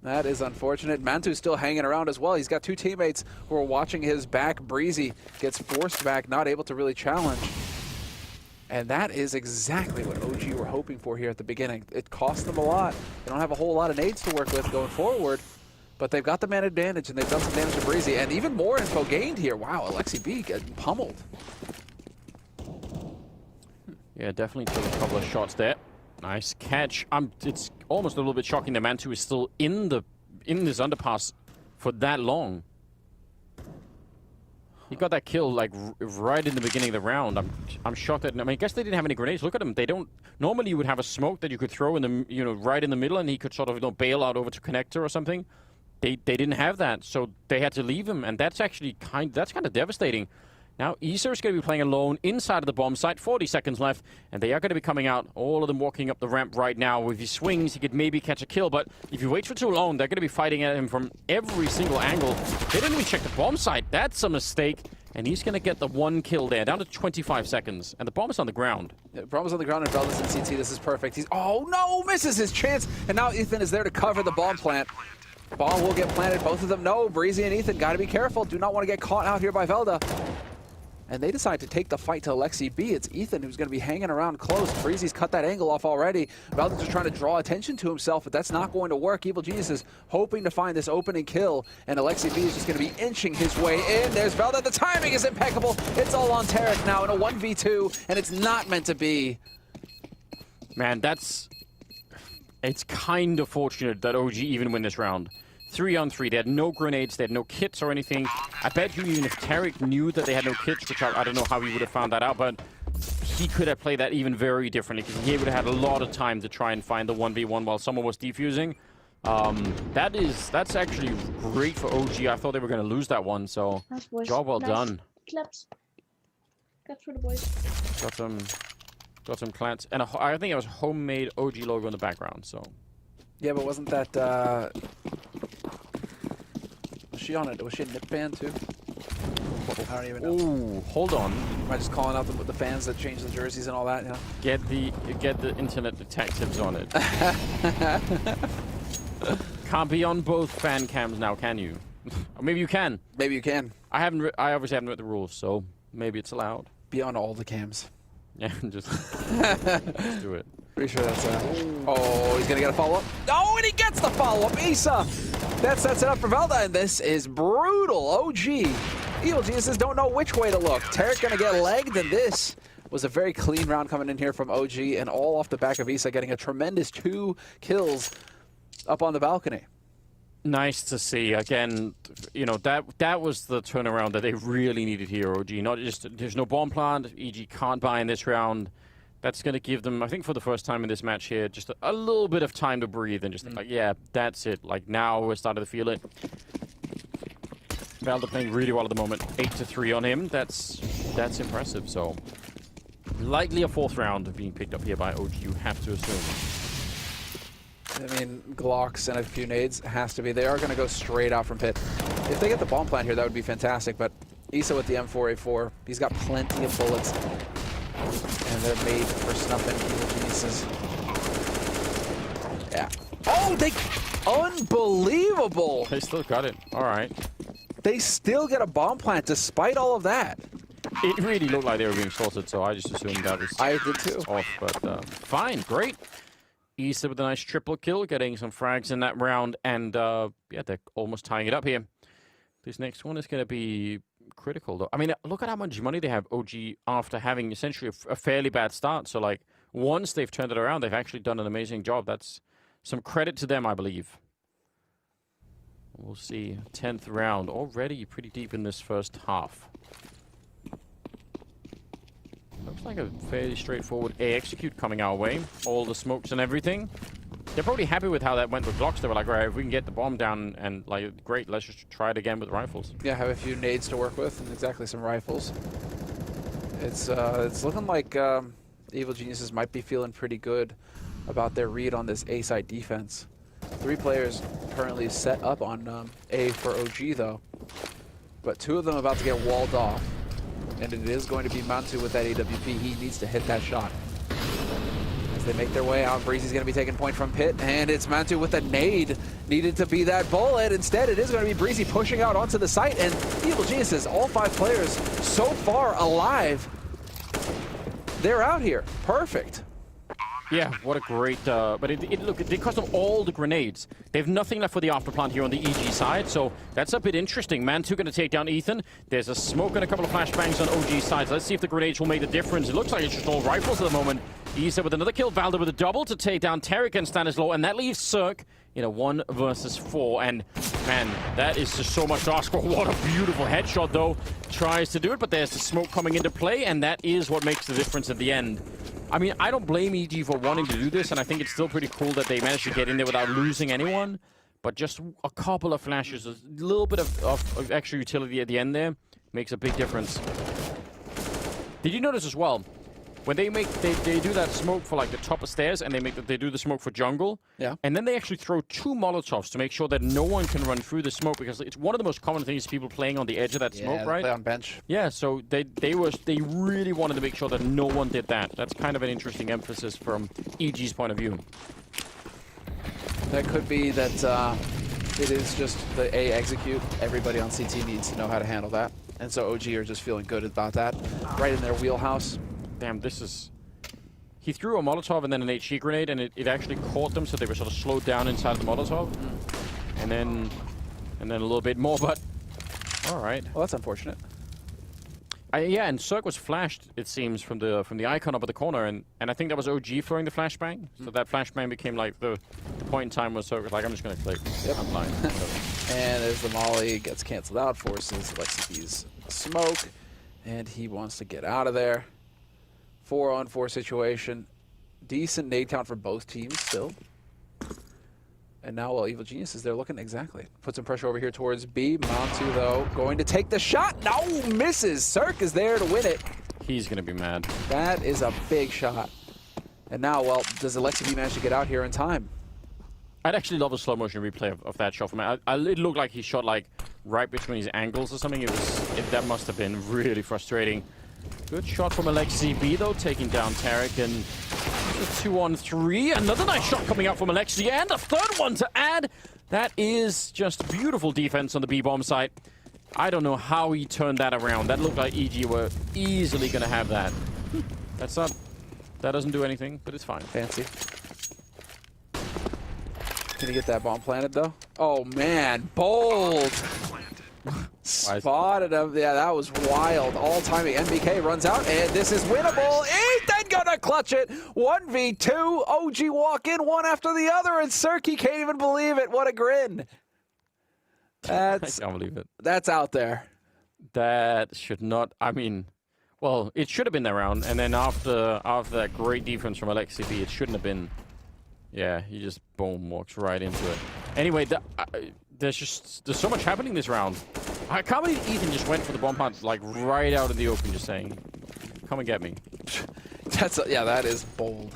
[SPEAKER 15] That is unfortunate. Mantu's still hanging around as well. He's got 2 teammates who are watching his back. Breezy gets forced back, not able to really challenge. And that is exactly what OG were hoping for here at the beginning. It cost them a lot. They don't have a whole lot of nades to work with going forward, but they've got the man advantage, and they've done some damage to Breezy. And even more info gained here. Wow, Alexi B getting pummeled.
[SPEAKER 7] Yeah, definitely took a couple of shots there. Nice catch. It's almost a little bit shocking that Mantu is still in this underpass for that long. He got that kill like right in the beginning of the round. I'm shocked that, I mean, I guess they didn't have any grenades. Look at them. They don't. Normally you would have a smoke that you could throw in the right in the middle, and he could sort of bail out over to connector or something. They didn't have that, so they had to leave him, and that's actually kind of devastating. Now, Isa is going to be playing alone inside of the bomb site. 40 seconds left, and they are going to be coming out. All of them walking up the ramp right now. If he swings, he could maybe catch a kill, but if you wait for too long, they're going to be fighting at him from every single angle. They didn't even check the bomb site. That's a mistake, and he's going to get the 1 kill there, down to 25 seconds, and the bomb is on the ground.
[SPEAKER 15] Yeah, the bomb is on the ground, and Velda's in CT. This is perfect. He's, oh no, misses his chance, and now Ethan is there to cover the bomb plant. Bomb will get planted. Both of them know. Breezy and Ethan got to be careful. Do not want to get caught out here by Velda. And they decide to take the fight to Alexi B. It's Ethan who's going to be hanging around close. Breezy's cut that angle off already. Velda's just trying to draw attention to himself, but that's not going to work. Evil Genius is hoping to find this opening kill, and Alexi B is just going to be inching his way in. There's Velda. The timing is impeccable. It's all on Tarek now in a 1v2, and it's not meant to be.
[SPEAKER 7] Man, it's kind of fortunate that OG even win this round. 3-on-3, they had no grenades, they had no kits or anything. I bet you even if Tarek knew that they had no kits, which I don't know how he would have found that out, but he could have played that even very differently, because he would have had a lot of time to try and find the 1v1 while someone was defusing. That's actually great for OG. I thought they were going to lose that one, so
[SPEAKER 1] nice,
[SPEAKER 7] job well done.
[SPEAKER 1] Claps. Claps for the boys.
[SPEAKER 7] Got some clans, and I think it was a homemade OG logo in the background, so.
[SPEAKER 15] Yeah, but wasn't that, was she on it? Was she a NIP fan too? I don't even know.
[SPEAKER 7] Ooh, hold on.
[SPEAKER 15] Am I just calling out the fans that change the jerseys and all that, you know?
[SPEAKER 7] Get the internet detectives on it. Can't be on both fan cams now, can you? Or maybe you can.
[SPEAKER 15] Maybe you can.
[SPEAKER 7] I obviously haven't read the rules, so maybe it's allowed.
[SPEAKER 15] Be on all the cams.
[SPEAKER 7] Yeah, just do it.
[SPEAKER 15] Pretty sure that's oh, he's gonna get a follow-up. Oh, and he gets the follow-up. Isa, that sets it up for Velda, and this is brutal. OG, Evil Geniuses don't know which way to look. Tarek gonna get legged, and this was a very clean round coming in here from OG, and all off the back of Isa getting a tremendous 2 kills up on the balcony.
[SPEAKER 7] Nice to see. Again, that was the turnaround that they really needed here, OG. Not just, there's no bomb plant. EG can't buy in this round. That's going to give them, I think for the first time in this match here, just a little bit of time to breathe and just think like, yeah, that's it. Like now we're starting to feel it. Valda playing really well at the moment. 8-3 on him. That's impressive. So likely a 4th round being picked up here by OG, you have to assume.
[SPEAKER 15] I mean, Glocks and a few nades has to be. They are going to go straight out from pit. If they get the bomb plant here, that would be fantastic. But Issa with the M4A4, he's got plenty of bullets. And they're made for snuffing evil geniuses. Yeah. Oh, they... Unbelievable!
[SPEAKER 7] They still got it. All right.
[SPEAKER 15] They still get a bomb plant despite all of that.
[SPEAKER 7] It really looked like they were being sorted, so I just assumed that was
[SPEAKER 15] I did too.
[SPEAKER 7] Off, but fine, great. Issa with a nice triple kill, getting some frags in that round, and yeah, they're almost tying it up here. This next one is going to be critical, though. I mean, look at how much money they have, OG, after having essentially a fairly bad start. So, like, once they've turned it around, they've actually done an amazing job. That's some credit to them, I believe. We'll see. 10th round. Already pretty deep in this first half. Looks like a fairly straightforward A execute coming our way. All the smokes and everything. They're probably happy with how that went with Glocks. They were like, all right, if we can get the bomb down, and like, great, let's just try it again with rifles.
[SPEAKER 15] Yeah, have a few nades to work with, and exactly some rifles. It's looking like Evil Geniuses might be feeling pretty good about their read on this A side defense. 3 players currently set up on A for OG though, but 2 of them about to get walled off, and it is going to be Mantu with that AWP. He needs to hit that shot. As they make their way out, Breezy's going to be taking point from pit, and it's Mantu with a nade. Needed to be that bullet. Instead, it is going to be Breezy pushing out onto the site, and Evil Geniuses, all 5 players so far alive. They're out here. Perfect.
[SPEAKER 7] Yeah, what a great, but look, it cost them all the grenades. They have nothing left for the afterplant here on the EG side, so that's a bit interesting. Mantu going to take down Ethan. There's a smoke and a couple of flashbangs on OG sides. Let's see if the grenades will make the difference. It looks like it's just all rifles at the moment. Issa with another kill, Valda with a double to take down Tarek and Stanislaw, and that leaves Cirque in a 1 versus 4. And man, that is just so much to ask for. What a beautiful headshot, though. Tries to do it, but there's the smoke coming into play, and that is what makes the difference at the end. I mean, I don't blame EG for wanting to do this, and I think it's still pretty cool that they managed to get in there without losing anyone. But just a couple of flashes, a little bit of extra utility at the end there makes a big difference. Did you notice as well, when they do that smoke for like the top of stairs, and they do the smoke for jungle,
[SPEAKER 15] yeah,
[SPEAKER 7] and then they actually throw 2 Molotovs to make sure that no one can run through the smoke, because it's one of the most common things, people playing on the edge of that smoke, right?
[SPEAKER 15] Play on bench.
[SPEAKER 7] Yeah, so they really wanted to make sure that no one did that. That's kind of an interesting emphasis from EG's point of view.
[SPEAKER 15] That could be that it is just the A execute. Everybody on CT needs to know how to handle that, and so OG are just feeling good about that. Right in their wheelhouse.
[SPEAKER 7] Damn, this is... He threw a Molotov and then an HE grenade, and it actually caught them, so they were sort of slowed down inside of the Molotov. And then a little bit more, but... All right.
[SPEAKER 15] Well, that's unfortunate.
[SPEAKER 7] Yeah, and Cirque was flashed, it seems, from the icon up at the corner, and I think that was OG throwing the flashbang. So that flashbang became like the point in time where Cirque was like, I'm just going to click.
[SPEAKER 15] Yep.
[SPEAKER 7] I'm blind.
[SPEAKER 15] And there's the molly, gets canceled out, forces Lexi's smoke, and he wants to get out of there. 4-on-4 situation. Decent nade count for both teams still. And now, well, Evil Geniuses, they're looking exactly. Put some pressure over here towards B. Mantu, though, going to take the shot. No, misses. Cirque is there to win it.
[SPEAKER 7] He's going to be mad.
[SPEAKER 15] That is a big shot. And now, well, does Alexi manage to get out here in time?
[SPEAKER 7] I'd actually love a slow motion replay of that shot from him. It looked like he shot like right between his ankles or something. That must have been really frustrating. Good shot from Alexi B, though, taking down Tarek, and 2-on-3. Another nice shot coming out from Alexi, and a third one to add. That is just beautiful defense on the B-bomb site. I don't know how he turned that around. That looked like EG were easily going to have that. That doesn't do anything, but it's fine.
[SPEAKER 15] Fancy. Can he get that bomb planted, though? Oh, man. Bold. Spotted him. Yeah, that was wild. All timing. MBK runs out, and this is winnable. Ethan gonna clutch it. 1v2. OG walk in one after the other, and Cirque can't even believe it. What a grin. I
[SPEAKER 7] can't believe it.
[SPEAKER 15] That's out there.
[SPEAKER 7] That should not... I mean, Well, it should have been that round, and then after that great defense from AlexiB, it shouldn't have been. Yeah, he just boom walks right into it. Anyway, there's so much happening this round. I can't believe Ethan just went for the bomb plant like right out in the open, just saying, "Come and get me."
[SPEAKER 15] That is bold.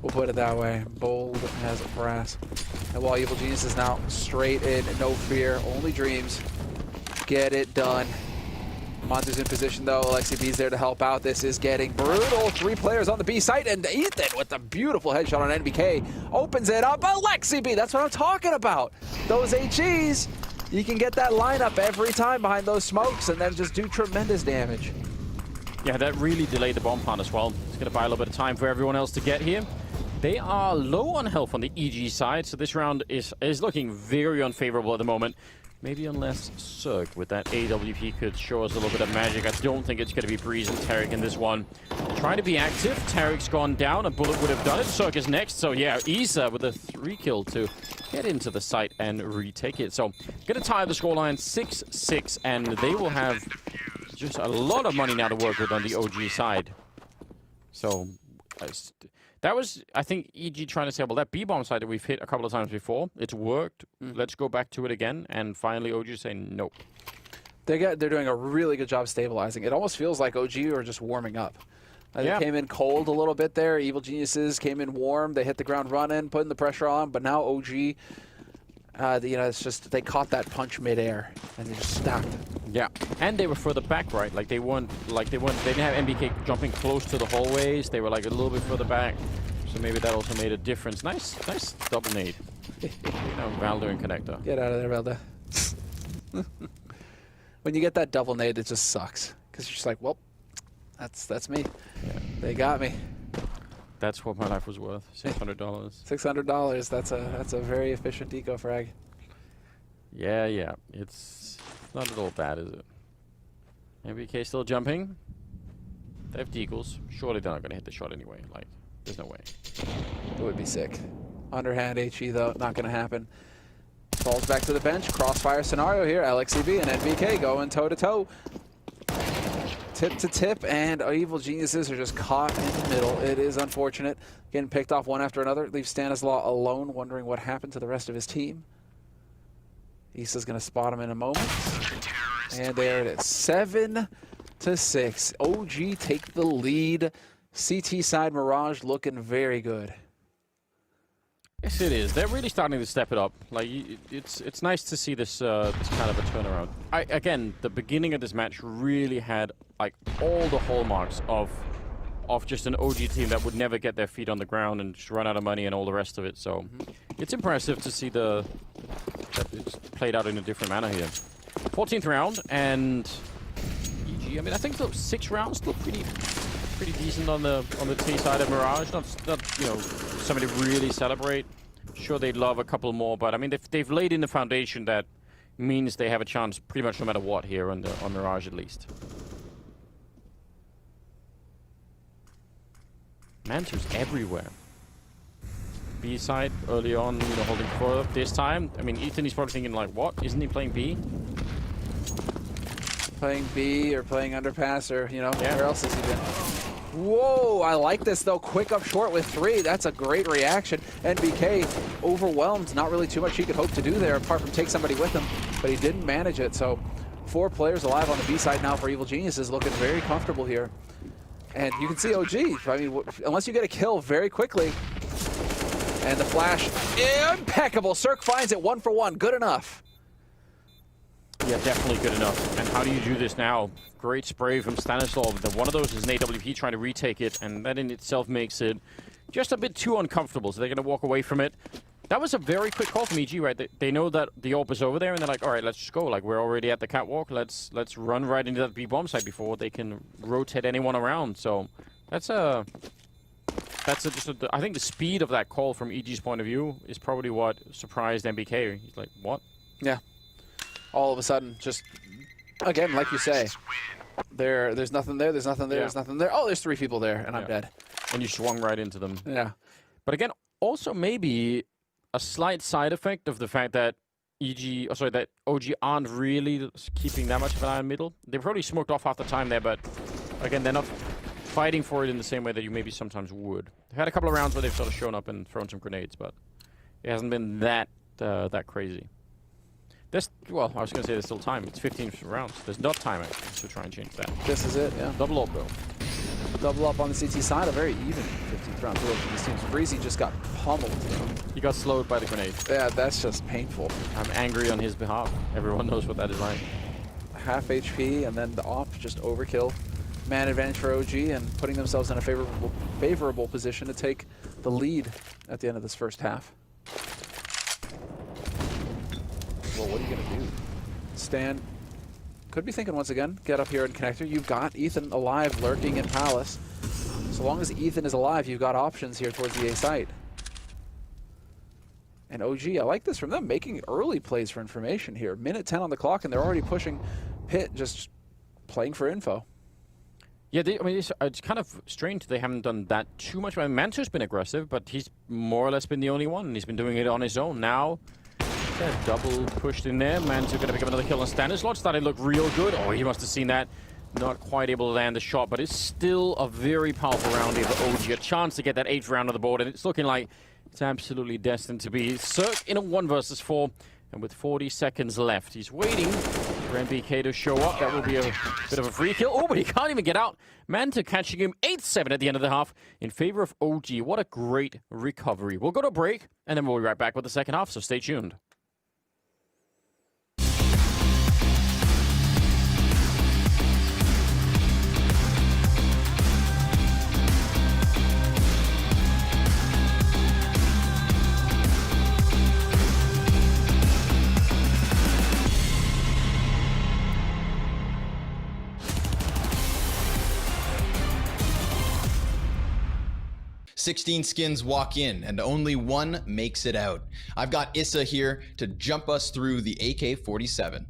[SPEAKER 15] We'll put it that way. Bold as brass. And while Evil Genius is now straight in, no fear, only dreams. Get it done. Monster's in position though. AlexiB's there to help out. This is getting brutal. 3 players on the B site, and Ethan with the beautiful headshot on NBK opens it up. AlexiB, that's what I'm talking about. Those HEs, you can get that lineup every time behind those smokes and then just do tremendous damage.
[SPEAKER 7] Yeah, that really delayed the bomb plant as well. It's going to buy a little bit of time for everyone else to get here. They are low on health on the EG side, so this round is looking very unfavorable at the moment. Maybe unless Zerg with that AWP could show us a little bit of magic. I don't think it's going to be Breeze and Tarek in this one. Trying to be active. Tarek's gone down. A bullet would have done it. Zerg is next. So yeah, Isa with a 3 kill to get into the site and retake it. So going to tie the scoreline 6-6, and they will have just a lot of money now to work with on the OG side. So that was, I think, EG trying to say, well, that B-bomb side that we've hit a couple of times before, it's worked. Let's go back to it again. And finally, OG saying nope.
[SPEAKER 15] They're doing a really good job stabilizing. It almost feels like OG are just warming up. They came in cold a little bit there. Evil Geniuses came in warm. They hit the ground running, putting the pressure on. But now OG, you know, it's just they caught that punch midair and they just stacked.
[SPEAKER 7] Yeah, and they were further back, right? Like they didn't have MBK jumping close to the hallways. They were like a little bit further back. So maybe that also made a difference. Nice double nade. You know, Valder and connector.
[SPEAKER 15] Get out of there, Valder. When you get that double nade, it just sucks. Because you're just like, well, that's me. Yeah. They got me.
[SPEAKER 7] That's what my life was worth. $600.
[SPEAKER 15] $600. That's a very efficient eco frag.
[SPEAKER 7] Yeah. It's not at all bad, is it? MBK still jumping. They have deagles. Surely they're not going to hit the shot anyway. Like, there's no way.
[SPEAKER 15] It would be sick. Underhand HE though, not going to happen. Falls back to the bench. Crossfire scenario here. AlexiB and NBK going toe to toe. Tip to tip, and Evil Geniuses are just caught in the middle. It is unfortunate. Getting picked off one after another. Leaves Stanislaw alone, wondering what happened to the rest of his team. Isa's going to spot him in a moment. And there it is. 7-6. OG take the lead. CT side Mirage looking very good.
[SPEAKER 7] Yes, it is. They're really starting to step it up. Like, it's nice to see this this kind of a turnaround. Again, the beginning of this match really had like all the hallmarks of just an OG team that would never get their feet on the ground and just run out of money and all the rest of it. So it's impressive to see that it's played out in a different manner here. 14th round, and EG. I mean, I think the 6 rounds still pretty decent on the T side of Mirage. Not you know, somebody to really celebrate. Sure, they'd love a couple more, but I mean they've laid in the foundation that means they have a chance pretty much no matter what here on Mirage at least. Mantu's everywhere. B side early on, you know, holding forward. This time, I mean, Ethan is probably thinking like, what? Isn't he playing B?
[SPEAKER 15] Playing B or playing underpass or, you know, where else has he been? Whoa, I like this though. Quick up short with 3. That's a great reaction. NBK overwhelmed. Not really too much he could hope to do there apart from take somebody with him, but he didn't manage it. So 4 players alive on the B side now for Evil Geniuses, looking very comfortable here. And you can see OG, I mean, unless you get a kill very quickly. And the flash, impeccable. Cirque finds it 1 for 1, good enough.
[SPEAKER 7] Yeah, definitely good enough. And how do you do this now? Great spray from Stanislav. One of those is an AWP trying to retake it, and that in itself makes it just a bit too uncomfortable, so they're going to walk away from it. That was a very quick call from EG, right? They know that the AWP is over there, and they're like, all right, let's just go. Like, we're already at the catwalk. Let's run right into that B-bomb site before they can rotate anyone around. So that's I think the speed of that call from EG's point of view is probably what surprised MBK. He's like, what?
[SPEAKER 15] Yeah. All of a sudden, just, again, like you say, there's nothing there, there's nothing there, there's nothing there. Oh, there's 3 people there, and I'm dead.
[SPEAKER 7] And you swung right into them.
[SPEAKER 15] Yeah.
[SPEAKER 7] But again, also maybe a slight side effect of the fact that that OG aren't really keeping that much of an eye on middle. They probably smoked off half the time there, but Again, they're not fighting for it in the same way that you maybe sometimes would. They've had a couple of rounds where they've sort of shown up and thrown some grenades, but it hasn't been that crazy. Well, I was going to say there's still time. It's 15 rounds. There's not time to try and change that.
[SPEAKER 15] This is it, yeah.
[SPEAKER 7] Double up, though.
[SPEAKER 15] Double up on the CT side, a very even 15th round for these teams. Breezy just got pummeled.
[SPEAKER 7] He got slowed by the grenade.
[SPEAKER 15] Yeah, that's just painful.
[SPEAKER 7] I'm angry on his behalf. Everyone knows what that is like.
[SPEAKER 15] Half HP, and then the op, just overkill. Man advantage for OG, and putting themselves in a favorable position to take the lead at the end of this first half. Well, what are you going to do? Stan could be thinking once again, get up here in connector. You've got Ethan alive, lurking in Palace. So long as Ethan is alive, you've got options here towards the A site. And OG, I like this from them, making early plays for information here. Minute 10 on the clock, and they're already pushing Pit, just playing for info.
[SPEAKER 7] Yeah, I mean, it's kind of strange they haven't done that too much. I mean, Manto's been aggressive, but he's more or less been the only one, and he's been doing it on his own. Now, double pushed in there. Manto going to pick up another kill on Stanislav. Starting to look real good. Oh, he must have seen that. Not quite able to land the shot, but it's still a very powerful round here for OG. A chance to get that 8th round on the board, and it's looking like it's absolutely destined to be Cirque in a 1 versus 4. And with 40 seconds left, he's waiting for MBK to show up. That will be a bit of a free kill. Oh, but he can't even get out. Manta catching him 8-7 at the end of the half in favor of OG. What a great recovery. We'll go to a break, and then we'll be right back with the second half, so stay tuned.
[SPEAKER 19] "16 skins walk in, and only one makes it out." I've got Issa here to jump us through the AK-47.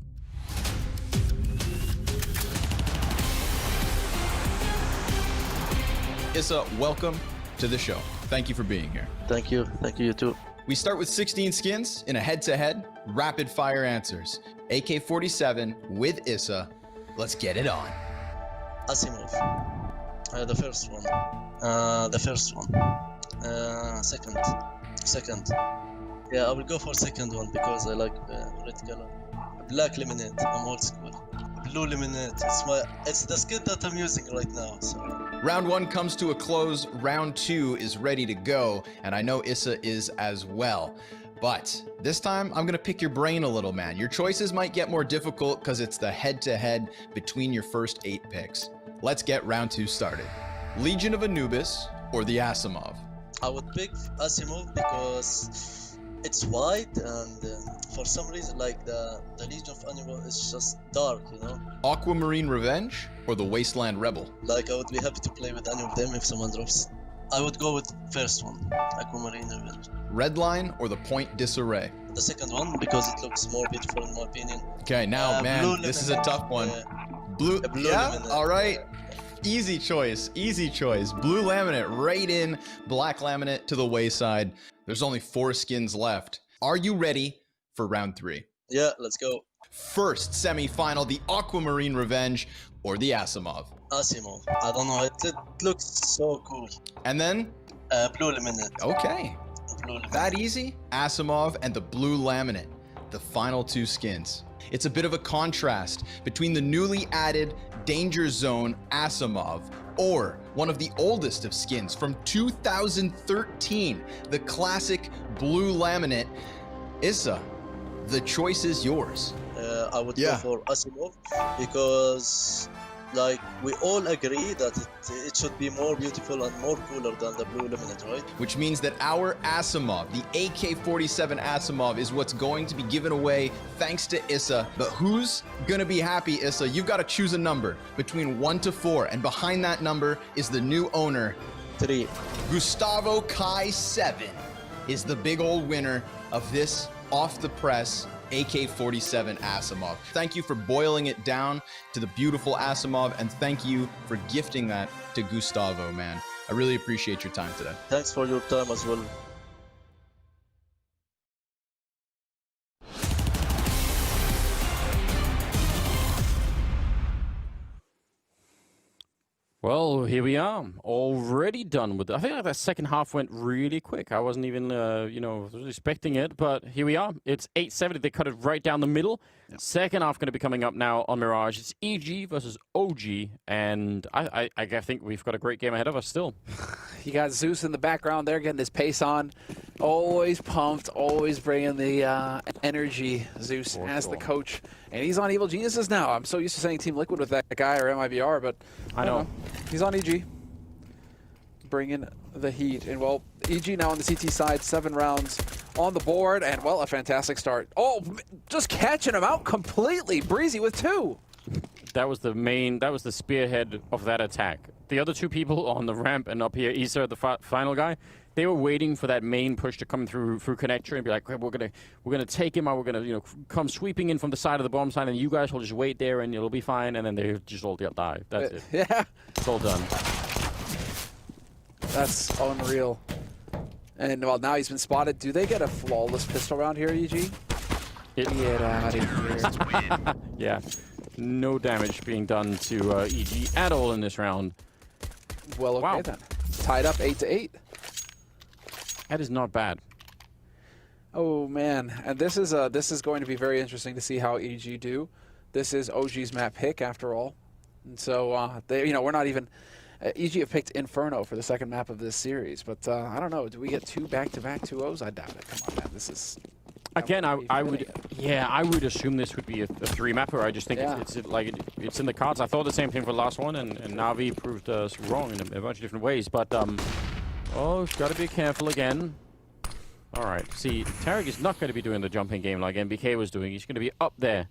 [SPEAKER 19] Issa, welcome to the show. Thank you for being here.
[SPEAKER 17] Thank you. Thank you, you too.
[SPEAKER 19] We start with 16 skins in a head-to-head, rapid-fire answers. AK-47 with Issa. Let's get it on.
[SPEAKER 17] Asimov. The first one. Second. Yeah, I will go for second one because I like red color. Black lemonade. I'm old school. Blue lemonade. It's the skin that I'm using right now. So.
[SPEAKER 19] Round 1 comes to a close. Round 2 is ready to go, and I know Issa is as well. But this time, I'm gonna pick your brain a little, man. Your choices might get more difficult because it's the head-to-head between your first 8 picks. Let's get round 2 started. Legion of Anubis or the Asimov?
[SPEAKER 17] I would pick Asimov because it's white, and for some reason, like the Legion of Anubis is just dark, you know?
[SPEAKER 19] Aquamarine Revenge or the Wasteland Rebel?
[SPEAKER 17] Like, I would be happy to play with any of them if someone drops. I would go with first one, Aquamarine Revenge.
[SPEAKER 19] Redline or the Point Disarray?
[SPEAKER 17] The second one, because it looks more beautiful in my opinion.
[SPEAKER 19] Okay, now, man, this is a tough one. Blue yeah, laminate. All right. Easy choice, easy choice. Blue laminate right in, black laminate to the wayside. There's only 4 skins left. Are you ready for round 3?
[SPEAKER 17] Yeah, let's go.
[SPEAKER 19] First semi-final, the Aquamarine Revenge or the Asimov?
[SPEAKER 17] Asimov. I don't know, it looks so cool.
[SPEAKER 19] And then?
[SPEAKER 17] Blue laminate.
[SPEAKER 19] Okay.
[SPEAKER 17] Blue laminate.
[SPEAKER 19] That easy? Asimov and the blue laminate, the final 2 skins. It's a bit of a contrast between the newly added Danger Zone Asimov or one of the oldest of skins from 2013, the classic blue laminate. Issa, the choice is yours.
[SPEAKER 17] I would go for Asimov because, like, we all agree that it should be more beautiful and more cooler than the blue laminate, right?
[SPEAKER 19] Which means that our Asimov, the AK-47 Asimov, is what's going to be given away thanks to Issa. But who's gonna be happy, Issa? You've got to choose a number between 1 to 4, and behind that number is the new owner.
[SPEAKER 17] 3.
[SPEAKER 19] Gustavo Kai 7 is the big old winner of this off-the-press AK-47 Asimov. Thank you for boiling it down to the beautiful Asimov, and thank you for gifting that to Gustavo, man. I really appreciate your time today.
[SPEAKER 17] Thanks for your time as well.
[SPEAKER 7] Well, here we are, already done with it. I think like that second half went really quick. I wasn't even, expecting it, but here we are. It's 8-70. They cut it right down the middle. Yep. Second half going to be coming up now on Mirage. It's EG versus OG, and I think we've got a great game ahead of us still.
[SPEAKER 15] You got Zeus in the background there getting his pace on. Always pumped, always bringing the energy, Zeus, as the coach. And he's on Evil Geniuses now. I'm so used to saying Team Liquid with that guy or MIBR, but I know. He's on EG. Bringing the heat. And, well, EG now on the CT side, 7 rounds on the board. And, well, a fantastic start. Oh, just catching him out completely. Breezy with 2.
[SPEAKER 7] That was the spearhead of that attack. The other 2 people on the ramp and up here, Issa, the final guy, they were waiting for that main push to come through connector and be like, we're gonna take him out. We're gonna come sweeping in from the side of the bomb side, and you guys will just wait there and it'll be fine. And then they just all die. That's it.
[SPEAKER 15] Yeah,
[SPEAKER 7] it's all done.
[SPEAKER 15] That's unreal. And well, now he's been spotted. Do they get a flawless pistol round here, EG? Get out of here.
[SPEAKER 7] Yeah, no damage being done to EG at all in this round.
[SPEAKER 15] Well, okay then. Tied up 8-8.
[SPEAKER 7] That is not bad.
[SPEAKER 15] Oh man, and this is going to be very interesting to see how EG do. This is OG's map pick after all, and so we're not even. EG have picked Inferno for the second map of this series, but I don't know. Do we get 2 back-to-back 2-0s? I doubt it. Come on, man. This is.
[SPEAKER 7] Again, I would assume this would be a 3-mapper. I just think it's in the cards. I thought the same thing for the last one, and NAVI proved us wrong in a bunch of different ways. But got to be careful again. All right. See, Tarek is not going to be doing the jumping game like MBK was doing. He's going to be up there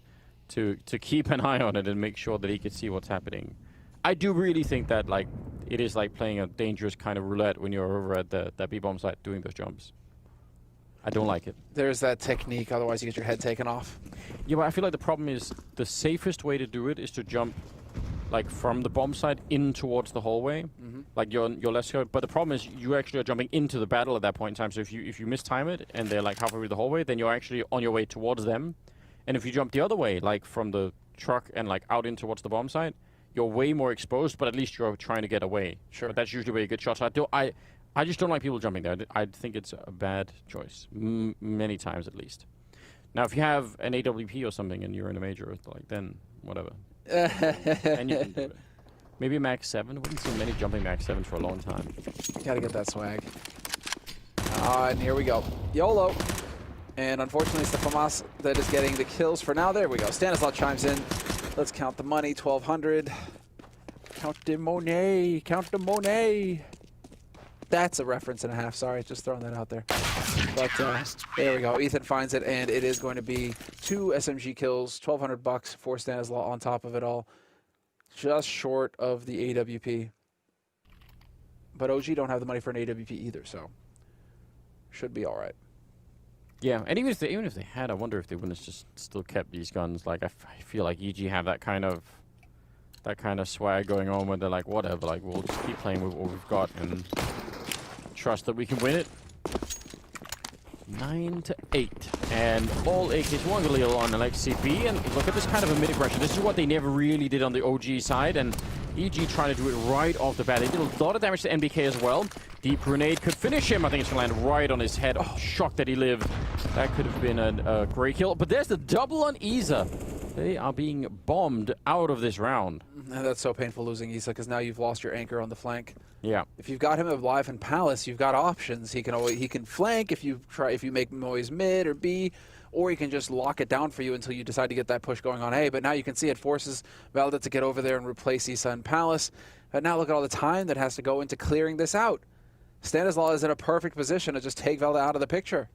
[SPEAKER 7] to keep an eye on it and make sure that he can see what's happening. I do really think that it is like playing a dangerous kind of roulette when you're over at that B-bomb site doing those jumps. I don't like it.
[SPEAKER 15] There's that technique, otherwise you get your head taken off.
[SPEAKER 7] Yeah, but I feel like the problem is the safest way to do it is to jump from the bomb side in towards the hallway, your left side. But the problem is you actually are jumping into the battle at that point in time. So if you mistime it and they're halfway through the hallway, then you're actually on your way towards them. And if you jump the other way, from the truck and out in towards the bomb site, you're way more exposed, but at least you're trying to get away. Sure. But that's usually where you get shots. I just don't like people jumping there. I think it's a bad choice, many times at least. Now, if you have an AWP or something and you're in a major, then whatever. And you can do it. Maybe Max 7. Wouldn't see many jumping Max 7s for a long time.
[SPEAKER 15] Gotta get that swag. And here we go. YOLO. And unfortunately, it's the FAMAS that is getting the kills for now. There we go. Stanislav chimes in. Let's count the money. 1,200. Count the money. Count the money. That's a reference and a half. Sorry, just throwing that out there. But there we go. Ethan finds it, and it is going to be 2 SMG kills, $1,200 for Stanislav on top of it all. Just short of the AWP. But OG don't have the money for an AWP either, so should be all right.
[SPEAKER 7] Yeah, and even if they had, I wonder if they wouldn't have just still kept these guns. I feel like EG have that kind of swag going on where they're like, whatever, we'll just keep playing with what we've got and trust that we can win it. 9-8, and all AKs one Galil on LXCB, and look at this kind of a mid-aggression. This is what they never really did on the OG side, and EG trying to do it right off the bat. They did a lot of damage to NBK as well. Deep grenade could finish him. I think it's going to land right on his head. Oh, shocked that he lived. That could have been a great kill. But there's the double on Isa. They are being bombed out of this round.
[SPEAKER 15] And that's so painful losing Isa, because now you've lost your anchor on the flank.
[SPEAKER 7] Yeah.
[SPEAKER 15] If you've got him alive in Palace, you've got options. He can flank if you make noise mid or B, or he can just lock it down for you until you decide to get that push going on A. But now you can see it forces Valda to get over there and replace Isa in Palace. But now look at all the time that has to go into clearing this out. Stanislav is in a perfect position to just take Valda out of the picture.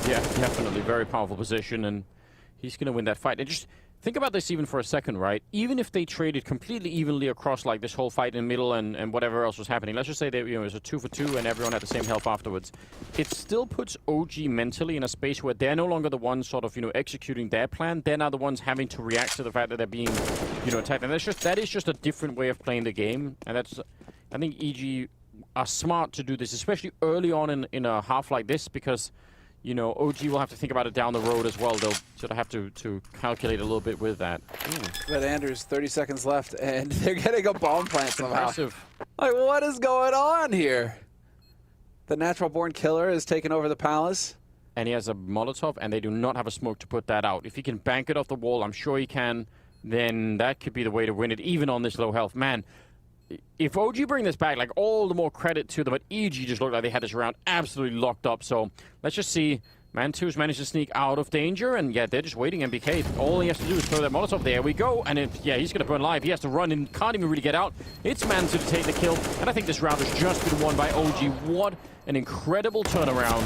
[SPEAKER 7] Yeah, definitely. Very powerful position, and he's going to win that fight. And just think about this even for a second, right? Even if they traded completely evenly across this whole fight in the middle and whatever else was happening, let's just say that it was a 2-for-2 and everyone had the same health afterwards. It still puts OG mentally in a space where they're no longer the ones sort of, executing their plan. They're now the ones having to react to the fact that they're being, attacked. And that is just a different way of playing the game. And I think EG are smart to do this, especially early on in a half like this, because you know, OG will have to think about it down the road as well. They'll sort of have to calculate a little bit with that.
[SPEAKER 15] But Anders, 30 seconds left, and they're getting a bomb plant somehow.
[SPEAKER 7] Impressive.
[SPEAKER 15] Like, what is going on here? The natural-born killer has taken over the palace.
[SPEAKER 7] And he has a Molotov, and they do not have a smoke to put that out. If he can bank it off the wall, I'm sure he can, then that could be the way to win it, even on this low health. Man, if OG bring this back, like, all the more credit to them, but EG just looked like they had this round absolutely locked up. So let's just see. Man2's managed to sneak out of danger, and yeah, they're just waiting. MBK, all he has to do is throw that Molotov. There we go. And yeah, he's going to burn live. He has to run and can't even really get out. It's Man2 to take the kill, and I think this round has just been won by OG. What an incredible turnaround.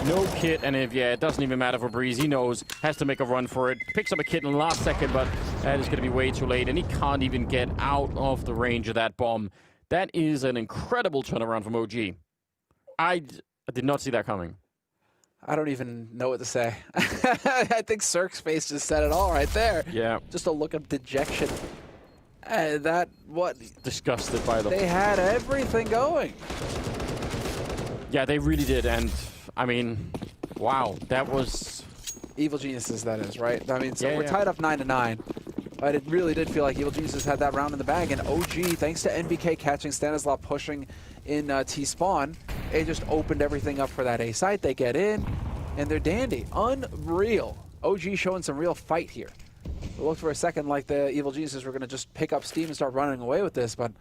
[SPEAKER 7] No kit, and it doesn't even matter for Breeze. He knows, has to make a run for it. Picks up a kit in the last second, but that is going to be way too late, and he can't even get out of the range of that bomb. That is an incredible turnaround from OG. I did not see that coming.
[SPEAKER 15] I don't even know what to say. I think Cirque's face just said it all right there.
[SPEAKER 7] Yeah.
[SPEAKER 15] Just a look of dejection.
[SPEAKER 7] Disgusted by them.
[SPEAKER 15] They had everything going.
[SPEAKER 7] Yeah, they really did, and I mean, wow, that was...
[SPEAKER 15] Evil Geniuses, that is, right? I mean, so we're tied up 9-9, but it really did feel like Evil Geniuses had that round in the bag, and OG, thanks to NBK catching Stanislav pushing in T-spawn, it just opened everything up for that A site. They get in, and they're dandy. Unreal. OG showing some real fight here. It looked for a second like the Evil Geniuses were going to just pick up steam and start running away with this, but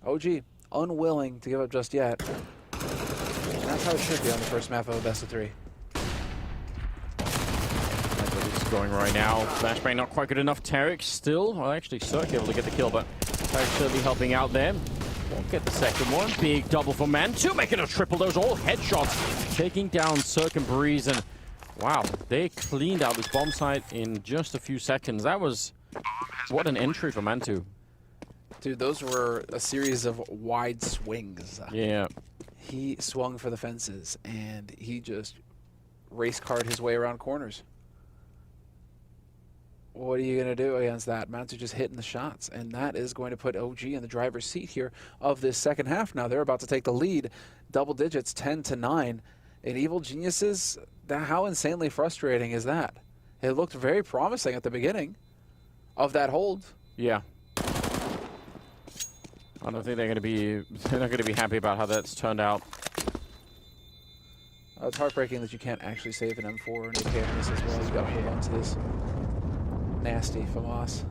[SPEAKER 15] OG unwilling to give up just yet. And that's how it should be on the first map of a best of 3.
[SPEAKER 7] That's what he's going right now. Flashbang not quite good enough. Tarek still, well, actually Cirque able to get the kill, but Tarek certainly helping out there. Won't get the second one. Big double for Man2, making a triple. Those all headshots, taking down Cirque and Breeze, and wow, they cleaned out this bomb site in just a few seconds. That was, what an entry for Man2.
[SPEAKER 15] Dude, those were a series of wide swings.
[SPEAKER 7] Yeah.
[SPEAKER 15] He swung for the fences, and he just race carred his way around corners. What are you going to do against that? Man2 just hitting the shots, and that is going to put OG in the driver's seat here of this second half. Now they're about to take the lead, double digits, 10-9. And Evil Geniuses, how insanely frustrating is that? It looked very promising at the beginning of that hold.
[SPEAKER 7] Yeah. I don't think they're not going to be happy about how that's turned out.
[SPEAKER 15] It's heartbreaking that you can't actually save an M4 or an AK on this as well. You got to hold on to this. Nasty FAMAS.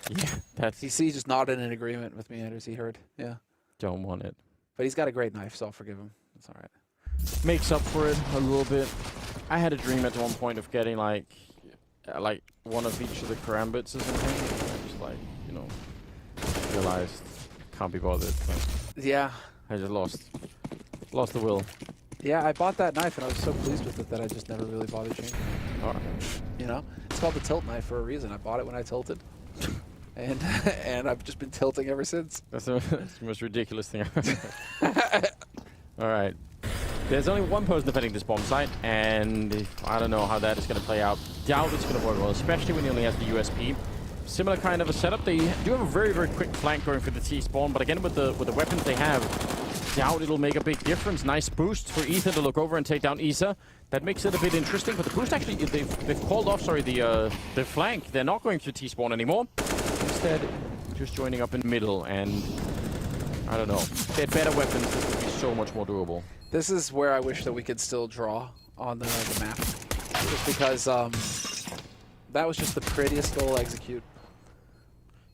[SPEAKER 7] Yeah, that's...
[SPEAKER 15] He's just nodded in agreement with me, Anders. He heard. Yeah.
[SPEAKER 7] Don't want it.
[SPEAKER 15] But he's got a great knife, so I'll forgive him. It's all right.
[SPEAKER 7] Makes up for it a little bit. I had a dream at one point of getting like one of each of the karambits or something. I just you know, realized can't be bothered.
[SPEAKER 15] Yeah.
[SPEAKER 7] I just lost the will.
[SPEAKER 15] Yeah, I bought that knife and I was so pleased with it that I just never really bothered changing it.
[SPEAKER 7] All right.
[SPEAKER 15] You know, it's called the tilt knife for a reason. I bought it when I tilted, and I've just been tilting ever since.
[SPEAKER 7] That's the most ridiculous thing I've All right. There's only one person defending this bomb site, and I don't know how that is going to play out. Doubt it's going to work well, especially when he only has the USP. Similar kind of a setup. They do have a very, very quick flank going for the T-spawn, but again, with the weapons they have, doubt it'll make a big difference. Nice boost for Ethan to look over and take down Isa. That makes it a bit interesting, but the boost actually, they've called off, sorry, the flank. They're not going to T-spawn anymore. Instead, just joining up in the middle, and I don't know. If they had better weapons, this would be so much more doable.
[SPEAKER 15] This is where I wish that we could still draw on the map. Just because that was just the prettiest little execute.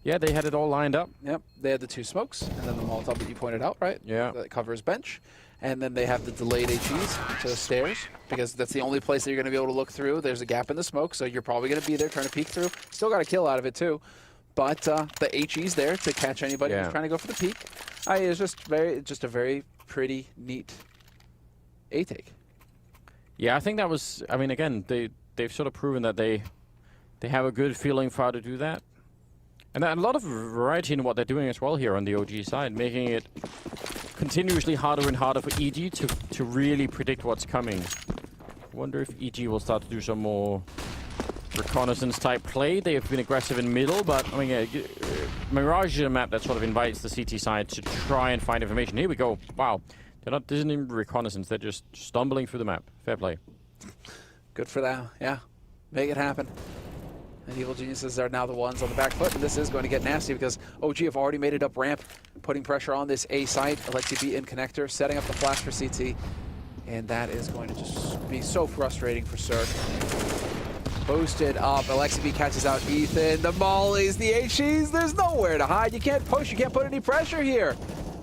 [SPEAKER 7] Yeah, they had it all lined up.
[SPEAKER 15] Yep, they had the 2 smokes, and then the Molotov that you pointed out, right?
[SPEAKER 7] Yeah.
[SPEAKER 15] That covers bench. And then they have the delayed HEs to the stairs, because that's the only place that you're going to be able to look through. There's a gap in the smoke, so you're probably going to be there trying to peek through. Still got a kill out of it, too. But the HE's there to catch anybody who's trying to go for the peek. It's just a very pretty, neat A-take.
[SPEAKER 7] Yeah, I think that was, I mean, again, they've sort of proven that they have a good feeling for how to do that. And a lot of variety in what they're doing as well here on the OG side, making it continuously harder and harder for EG to really predict what's coming. I wonder if EG will start to do some more reconnaissance type play. They have been aggressive in middle, but I mean, Mirage is a map that sort of invites the CT side to try and find information. Here we go. Wow. They're not doing reconnaissance. They're just stumbling through the map. Fair play.
[SPEAKER 15] Good for them. Yeah, make it happen. And Evil Geniuses are now the ones on the back foot, and this is going to get nasty because OG have already made it up ramp, putting pressure on this A site. Alexi B in connector, setting up the flash for CT, and that is going to just be so frustrating for Cirque. Boosted up, Alexi B catches out Ethan, the mollies, the HEs, there's nowhere to hide. You can't push, you can't put any pressure here.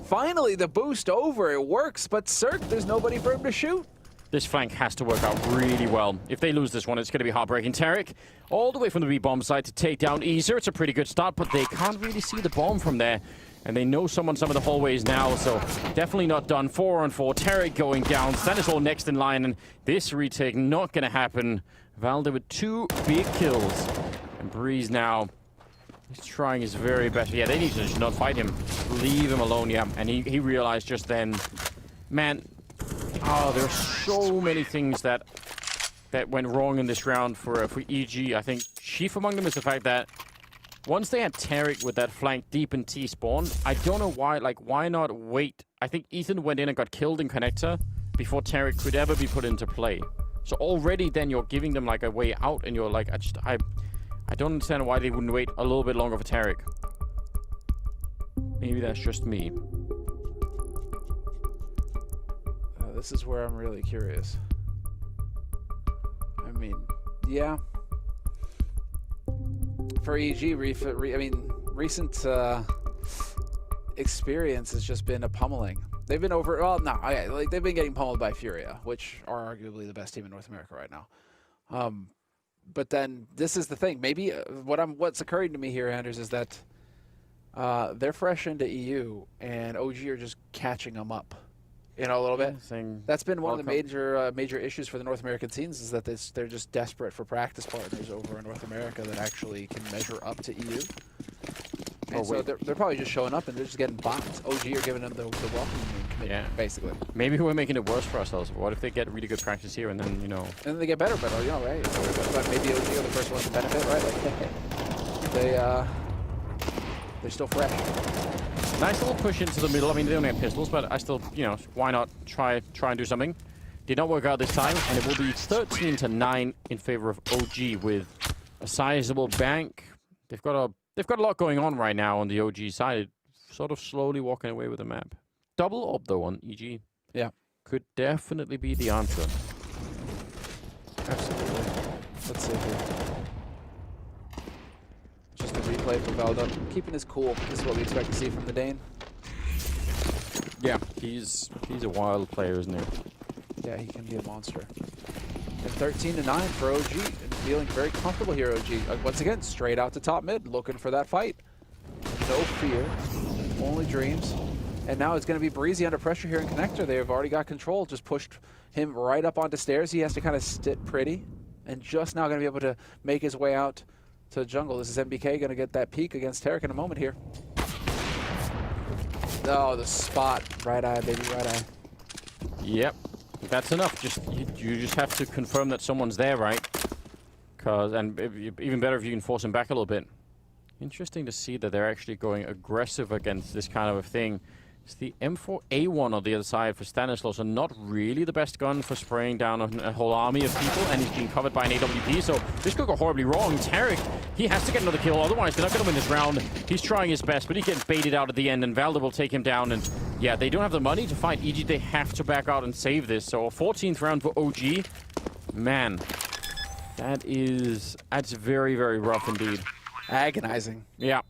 [SPEAKER 15] Finally, the boost over, it works, but Cirque, there's nobody for him to shoot.
[SPEAKER 7] This flank has to work out really well. If they lose this one, it's going to be heartbreaking. Tarek, all the way from the B-bomb side to take down Easer. It's a pretty good start, but they can't really see the bomb from there. And they know some of the hallways now, so definitely not done. 4-on-4, Tarek going down. Stanislaw next in line, and this retake not going to happen. Valde with 2 big kills. And Breeze now, he's trying his very best. Yeah, they need to just not fight him. Leave him alone, yeah. And he realized just then, man, oh, there are so many things that went wrong in this round for EG. I think chief among them is the fact that once they had Tarek with that flank deep in T-spawn, I don't know why, like, why not wait? I think Ethan went in and got killed in connector before Tarek could ever be put into play. So already then you're giving them like a way out, and you're like, I don't understand why they wouldn't wait a little bit longer for Tarek. Maybe that's just me.
[SPEAKER 15] This is where I'm really curious. I mean, yeah. For EG, recent experience has just been a pummeling. They've been they've been getting pummeled by FURIA, which are arguably the best team in North America right now. But then this is the thing. Maybe what's occurring to me here, Anders, is that they're fresh into EU, and OG are just catching them up. You know, a little bit. That's been one of the major issues for the North American scenes, is that they're just desperate for practice partners over in North America that actually can measure up to EU. And so they're probably just showing up and they're just getting bombed. OG are giving them the welcoming commitment, basically.
[SPEAKER 7] Maybe we're making it worse for ourselves. What if they get really good practice here and then, you know...
[SPEAKER 15] And then they get better, you know, right? But maybe OG are the first ones to benefit, right? Like, they're still fresh.
[SPEAKER 7] Nice little push into the middle. I mean, they don't have pistols, but I still, you know, why not try and do something? Did not work out this time, and it will be 13-9 in favor of OG with a sizable bank. They've got a lot going on right now on the OG side. Sort of slowly walking away with the map. Double up though on EG.
[SPEAKER 15] Yeah,
[SPEAKER 7] could definitely be the answer.
[SPEAKER 15] Absolutely. Let's see here. Just a replay for Valda. Keeping his cool. This is what we expect to see from the Dane.
[SPEAKER 7] Yeah, he's a wild player, isn't he?
[SPEAKER 15] Yeah, he can be a monster. And 13-9 for OG, and feeling very comfortable here, OG. Once again, straight out to top mid, looking for that fight. No fear, only dreams. And now it's going to be Breezy under pressure here in connector. They have already got control, just pushed him right up onto stairs. He has to kind of sit pretty, and just now going to be able to make his way out to jungle. This is MBK going to get that peek against Tarek in a moment here. Oh, the spot. Right eye, baby, right eye.
[SPEAKER 7] Yep. That's enough. You just have to confirm that someone's there, right? And even better if you can force him back a little bit. Interesting to see that they're actually going aggressive against this kind of a thing. It's the M4A1 on the other side for Stanislaw, so not really the best gun for spraying down a whole army of people, and he's being covered by an AWP, so this could go horribly wrong. Tarek, he has to get another kill, otherwise they're not going to win this round. He's trying his best, but he gets baited out at the end, and Valda will take him down, and yeah, they don't have the money to fight EG. They have to back out and save this, so a 14th round for OG. Man, that's very, very rough indeed.
[SPEAKER 15] Agonizing.
[SPEAKER 7] Yeah.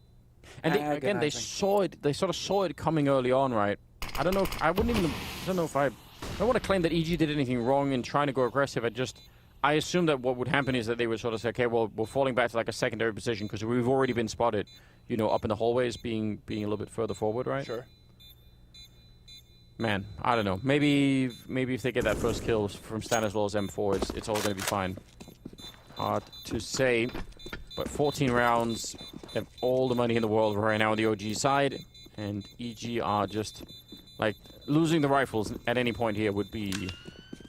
[SPEAKER 7] And again, they saw it. They sort of saw it coming early on, right? I don't know. I don't want to claim that EG did anything wrong in trying to go aggressive. I assume that what would happen is that they would sort of say, okay, well, we're falling back to like a secondary position because we've already been spotted, you know, up in the hallways, being a little bit further forward, right?
[SPEAKER 15] Sure.
[SPEAKER 7] Man, I don't know. Maybe if they get that first kill from Stanislaw's M4, it's all going to be fine. Hard to say. But 14 rounds, they have all the money in the world right now on the OG side, and EG are just, like, losing the rifles at any point here would be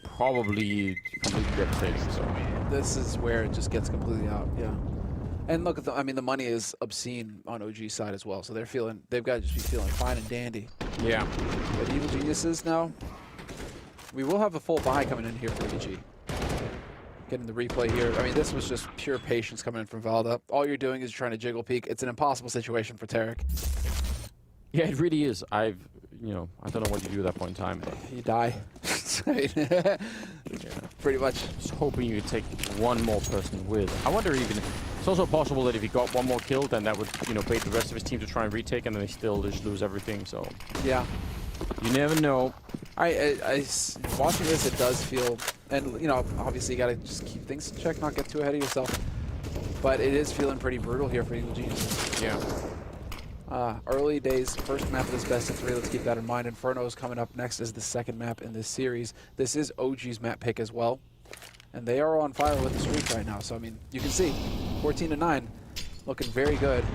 [SPEAKER 7] probably completely devastating. So
[SPEAKER 15] this is where it just gets completely out, yeah. And look at the, I mean, the money is obscene on OG's side as well, so they've got to just be feeling fine and dandy.
[SPEAKER 7] Yeah.
[SPEAKER 15] But Evil Geniuses now, we will have a full buy coming in here for EG. Getting the replay here. I mean, this was just pure patience coming in from Valda. All you're doing is trying to jiggle peek. It's an impossible situation for Tarek.
[SPEAKER 7] Yeah, it really is. I don't know what you do at that point in time, but
[SPEAKER 15] you die. Pretty much.
[SPEAKER 7] Just hoping you take one more person with. I wonder even. It's also possible that if he got one more kill, then that would bait the rest of his team to try and retake, and then they still just lose everything. So
[SPEAKER 15] yeah,
[SPEAKER 7] you never know.
[SPEAKER 15] I watching this, it does feel, and obviously you gotta just keep things in check, not get too ahead of yourself. But it is feeling pretty brutal here for Evil Geniuses.
[SPEAKER 7] Yeah.
[SPEAKER 15] Early days, first map of this best of 3, let's keep that in mind. Inferno is coming up next as the second map in this series. This is OG's map pick as well. And they are on fire with the streak right now. So, I mean, you can see, 14-9, looking very good.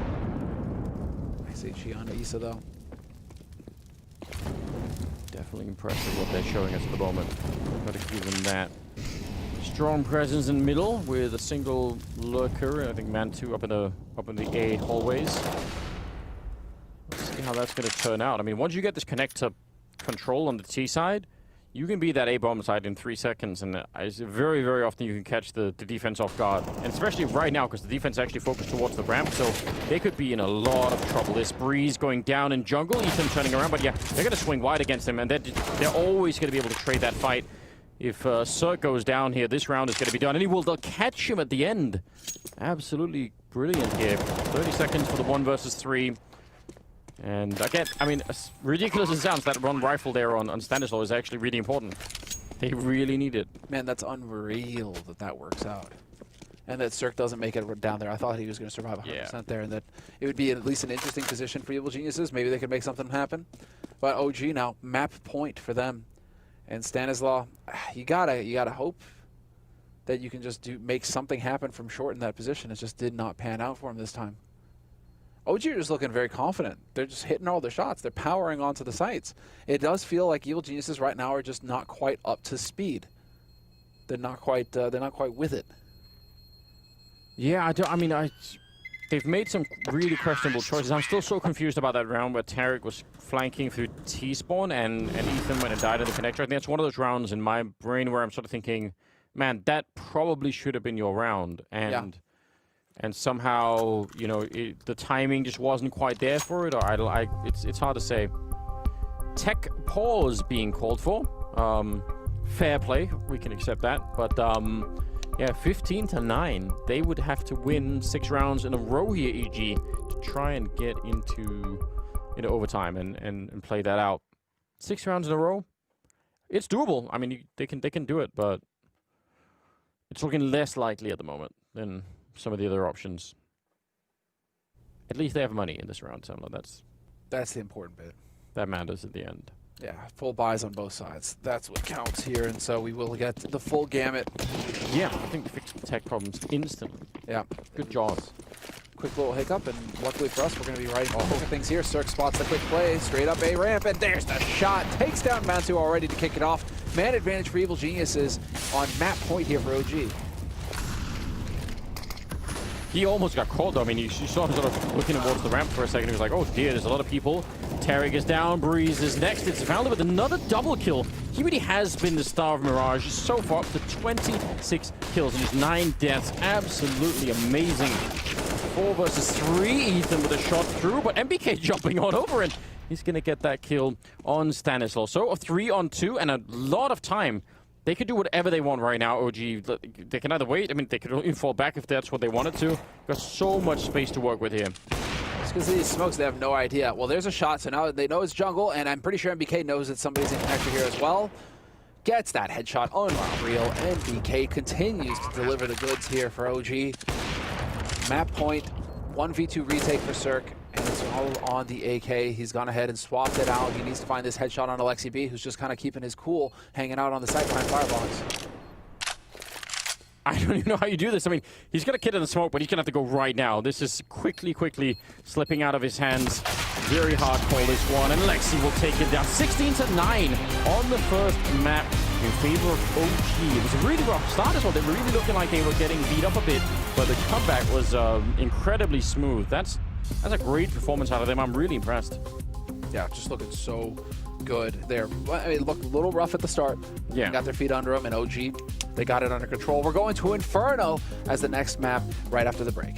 [SPEAKER 15] I say Chiana Issa, though.
[SPEAKER 7] Definitely impressive what they're showing us at the moment. Got to give them that. Strong presence in middle with a single lurker, and I think Man2 up in the A hallways. Let's see how that's going to turn out. I mean, once you get this connector control on the T side, you can be that A-bomb side in 3 seconds, and very, very often you can catch the defense off guard. And especially right now, because the defense actually focused towards the ramp, so they could be in a lot of trouble. This Breeze going down in jungle, Ethan turning around, but yeah, they're going to swing wide against him, and they're always going to be able to trade that fight. If Cirque goes down here, this round is going to be done, and they'll catch him at the end. Absolutely brilliant here. 30 seconds for the 1 versus 3. And again, I mean, as ridiculous as it sounds, that one rifle there on Stanislaw is actually really important. They really need it.
[SPEAKER 15] Man, that's unreal that works out. And that Cirque doesn't make it down there. I thought he was going to survive 100% there, and that it would be at least an interesting position for Evil Geniuses. Maybe they could make something happen. But OG now, map point for them. And Stanislaw, you gotta hope that you can just make something happen from short in that position. It just did not pan out for him this time. OG are just looking very confident. They're just hitting all their shots. They're powering onto the sites. It does feel like Evil Geniuses right now are just not quite up to speed. They're not quite with it.
[SPEAKER 7] Yeah, they've made some really questionable choices. I'm still so confused about that round where Tarek was flanking through T-spawn and Ethan went and died in the connector. I think that's one of those rounds in my brain where I'm sort of thinking, man, that probably should have been your round. And somehow, the timing just wasn't quite there for it, or it's hard to say. Tech pause being called for. Fair play, we can accept that. But yeah, 15-9. They would have to win 6 rounds in a row here, EG, to try and get into overtime and play that out. 6 rounds in a row, it's doable. I mean, they can do it, but it's looking less likely at the moment than some of the other options. At least they have money in this round, so
[SPEAKER 15] that's the important bit.
[SPEAKER 7] That matters at the end.
[SPEAKER 15] Yeah, full buys on both sides. That's what counts here, and so we will get the full gamut.
[SPEAKER 7] Yeah, I think they fixed the tech problems instantly.
[SPEAKER 15] Yeah.
[SPEAKER 7] Good job.
[SPEAKER 15] Quick little hiccup, and luckily for us, we're going to be right all over things here. Cirque spots the quick play, straight up A ramp, and there's the shot. Takes down Man2 already to kick it off. Man advantage for Evil Geniuses on map point here for OG.
[SPEAKER 7] He almost got caught, though. I mean, you saw him sort of looking towards the ramp for a second. He was like, oh dear, there's a lot of people. Tarek is down, Breeze is next. It's Valda with another double kill. He really has been the star of Mirage. So far, up to 26 kills and just 9 deaths. Absolutely amazing. 4 versus 3. Ethan with a shot through, but MBK jumping on over, and he's going to get that kill on Stanislaw. So a 3-on-2 and a lot of time. They could do whatever they want right now, OG. They can either wait. I mean, they could even fall back if that's what they wanted to. Got so much space to work with here.
[SPEAKER 15] It's because of these smokes, they have no idea. Well, there's a shot, so now they know it's jungle, and I'm pretty sure MBK knows that somebody's in connector here as well. Gets that headshot, unreal. MBK continues to deliver the goods here for OG. Map point, 1v2 retake for Cirque. And it's all on the AK. He's gone ahead and swapped it out. He needs to find this headshot on Alexi B, who's just kind of keeping his cool, hanging out on the side behind Firebox.
[SPEAKER 7] I don't even know how you do this. I mean, he's got a kid in the smoke, but he's going to have to go right now. This is quickly slipping out of his hands. Very hard call, this one. And Alexi will take it down. 16-9 on the first map. in favor of OG. It was a really rough start as well. They were really looking like they were getting beat up a bit, but the comeback was incredibly smooth. That's a great performance out of them. I'm really impressed.
[SPEAKER 8] Yeah, just looking so good there. I mean, it looked a little rough at the start.
[SPEAKER 7] Yeah.
[SPEAKER 8] They got their feet under them, and OG, they got it under control. We're going to Inferno as the next map right after the break.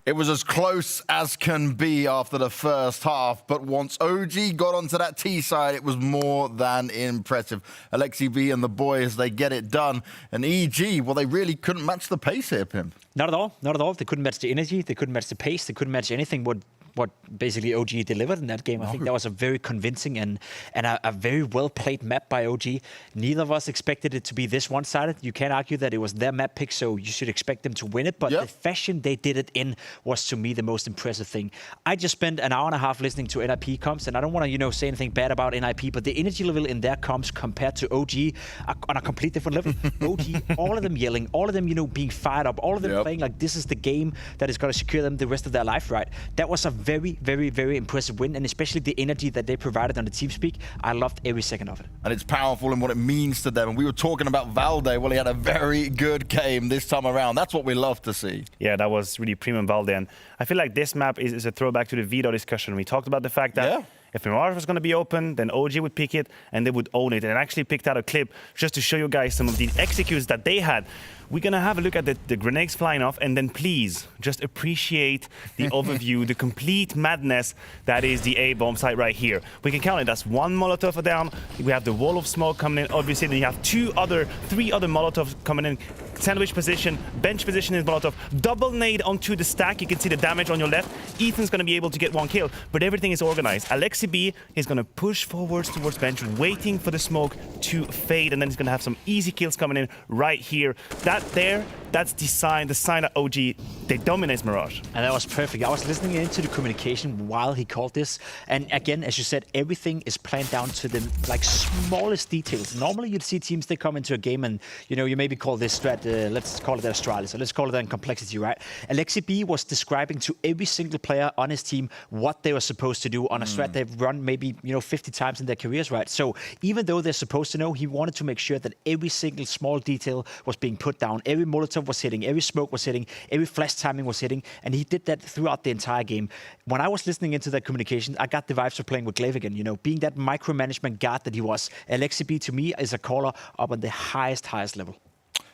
[SPEAKER 3] It was as close as can be after the first half, but once OG got onto that T side, it was more than impressive. Alexi B and the boys, they get it done. And EG, well, they really couldn't match the pace here, Pim.
[SPEAKER 5] Not at all. Not at all. They couldn't match the energy. They couldn't match the pace. They couldn't match anything what basically OG delivered in that game. I think that was a very convincing and a very well-played map by OG. Neither of us expected it to be this one-sided. You can't argue that it was their map pick, so you should expect them to win it. But the fashion they did it in was, to me, the most impressive thing. I just spent an hour and a half listening to NIP comps, and I don't want to, say anything bad about NIP, but the energy level in their comps compared to OG are on a complete different level. OG, all of them yelling, all of them, being fired up, all of them playing like this is the game that is going to secure them the rest of their life, right? That was a very, very, very impressive win, and especially the energy that they provided on the TeamSpeak. I loved every second of it.
[SPEAKER 3] And it's powerful in what it means to them. And we were talking about Valde. Well, he had a very good game this time around. That's what we love to see.
[SPEAKER 4] Yeah, that was really premium Valde. And I feel like this map is a throwback to the Vito discussion. We talked about the fact that if Mirage was going to be open, then OG would pick it and they would own it. And I actually picked out a clip just to show you guys some of the executes that they had. We're going to have a look at the grenades flying off, and then please just appreciate the overview, the complete madness that is the A-bomb site right here. We can count it. That's one Molotov down. We have the wall of smoke coming in, obviously. Then you have three other Molotovs coming in. Sandwich position, bench position is Molotov. Double nade onto the stack. You can see the damage on your left. Ethan's going to be able to get one kill, but everything is organized. Alexi B is going to push forwards towards bench, waiting for the smoke to fade, and then he's going to have some easy kills coming in right here. That's the sign that OG, they dominate Mirage.
[SPEAKER 5] And that was perfect. I was listening into the communication while he called this. And again, as you said, everything is planned down to the smallest details. Normally you'd see teams, they come into a game and, you maybe call this strat, let's call it Astralis, or let's call it in complexity, right? Alexi B was describing to every single player on his team what they were supposed to do on a strat they've run maybe, 50 times in their careers, right? So even though they're supposed to know, he wanted to make sure that every single small detail was being put down. Every Molotov was hitting, every smoke was hitting, every flash timing was hitting, and he did that throughout the entire game. When I was listening into that communication, I got the vibes of playing with Glaive again, being that micromanagement guard that he was. Alexi B to me is a caller up on the highest level.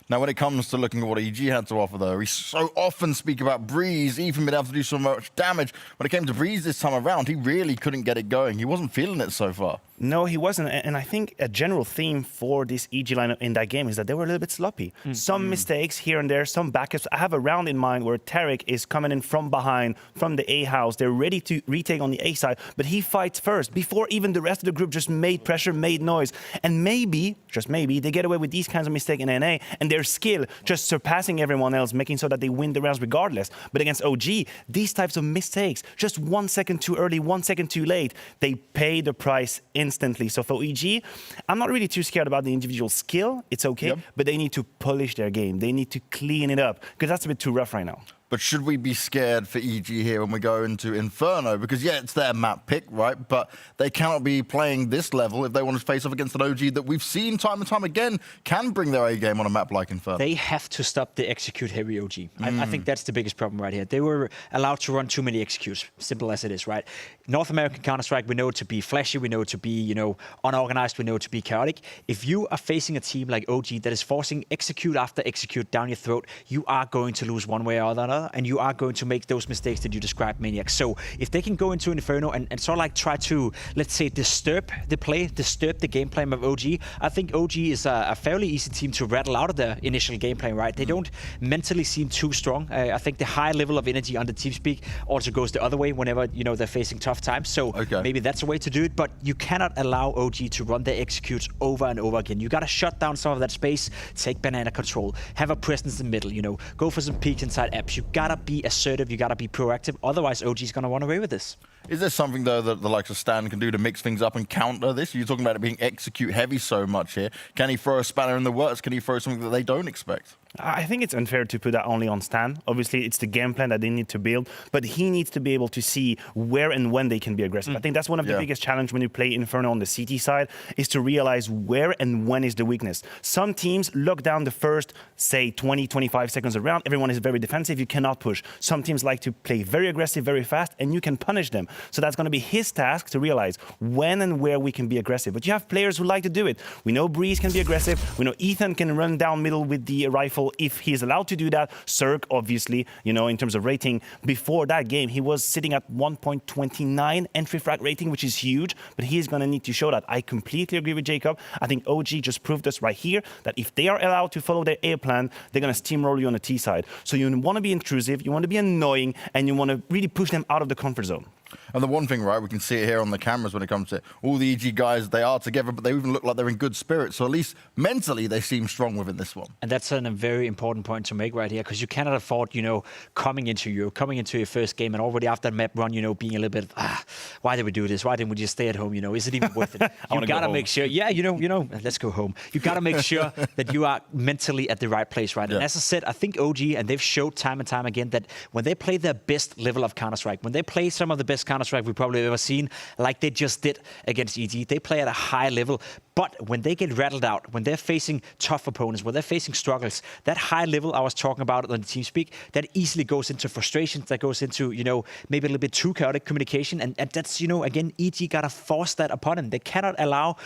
[SPEAKER 3] Now, when it comes to looking at what EG had to offer, though, we so often speak about Breeze, even been able to do so much damage. When it came to Breeze this time around, he really couldn't get it going. He wasn't feeling it so far.
[SPEAKER 4] No, he wasn't. And I think a general theme for this EG lineup in that game is that they were a little bit sloppy. Some mistakes here and there, some backups. I have a round in mind where Tarek is coming in from behind, from the A house. They're ready to retake on the A side, but he fights first before even the rest of the group just made pressure, made noise. And maybe, just maybe, they get away with these kinds of mistakes in NA, and their skill just surpassing everyone else, making so that they win the rounds regardless. But against OG, these types of mistakes, just 1 second too early, 1 second too late, they pay the price instantly. So for EG, I'm not really too scared about the individual skill. It's okay, but they need to polish their game. They need to clean it up, because that's a bit too rough right now.
[SPEAKER 3] But should we be scared for EG here when we go into Inferno? Because, yeah, it's their map pick, right? But they cannot be playing this level if they want to face off against an OG that we've seen time and time again can bring their A game on a map like Inferno.
[SPEAKER 5] They have to stop the execute heavy OG. I think that's the biggest problem right here. They were allowed to run too many executes, simple as it is, right? North American Counter-Strike, we know it to be flashy, we know it to be, unorganized, we know it to be chaotic. If you are facing a team like OG that is forcing execute after execute down your throat, you are going to lose one way or another, and you are going to make those mistakes that you described, Maniac. So if they can go into Inferno and sort of like try to, let's say, disturb the play, disturb the game plan of OG, I think OG is a fairly easy team to rattle out of the initial game plan, right? They don't mentally seem too strong. I think the high level of energy on the TeamSpeak also goes the other way whenever, they're facing tough times. So maybe that's a way to do it, but you cannot allow OG to run their executes over and over again. You got to shut down some of that space, take banana control, have a presence in the middle, go for some peeks inside apps. You gotta be assertive, you gotta be proactive, otherwise OG's gonna run away with this.
[SPEAKER 3] Is there something, though, that the likes of Stan can do to mix things up and counter this? You're talking about it being execute heavy so much here. Can he throw a spanner in the works? Can he throw something that they don't expect?
[SPEAKER 4] I think it's unfair to put that only on Stan. Obviously, it's the game plan that they need to build, but he needs to be able to see where and when they can be aggressive. I think that's one of the biggest challenges when you play Inferno on the CT side, is to realize where and when is the weakness. Some teams lock down the first, say, 20, 25 seconds around. Everyone is very defensive. You cannot push. Some teams like to play very aggressive, very fast, and you can punish them. So that's going to be his task to realize when and where we can be aggressive. But you have players who like to do it. We know Breeze can be aggressive. We know Ethan can run down middle with the rifle if he is allowed to do that. Cirque, obviously, in terms of rating, before that game, he was sitting at 1.29 entry frag rating, which is huge, but he's going to need to show that. I completely agree with Jacob. I think OG just proved us right here that if they are allowed to follow their A plan, they're going to steamroll you on the T side. So you want to be intrusive, you want to be annoying, and you want to really push them out of the comfort zone.
[SPEAKER 3] And the one thing, right, we can see it here on the cameras when it comes to all the EG guys, they are together, but they even look like they're in good spirits. So at least mentally, they seem strong within this one.
[SPEAKER 5] And that's a very important point to make right here, because you cannot afford, coming into your first game and already after that map run, being a little bit, why did we do this? Why didn't we just stay at home? Is it even worth it? You got to make sure, let's go home. You got to make sure that you are mentally at the right place, right? And as I said, I think OG, and they've showed time and time again that when they play their best level of Counter-Strike, when they play some of the best Counter-Strike we've probably ever seen, like they just did against EG. They play at a high level, but when they get rattled out, when they're facing tough opponents, when they're facing struggles, that high level I was talking about on the TeamSpeak, that easily goes into frustrations, that goes into, maybe a little bit too chaotic communication, and that's, again, EG gotta force that upon them. They cannot allow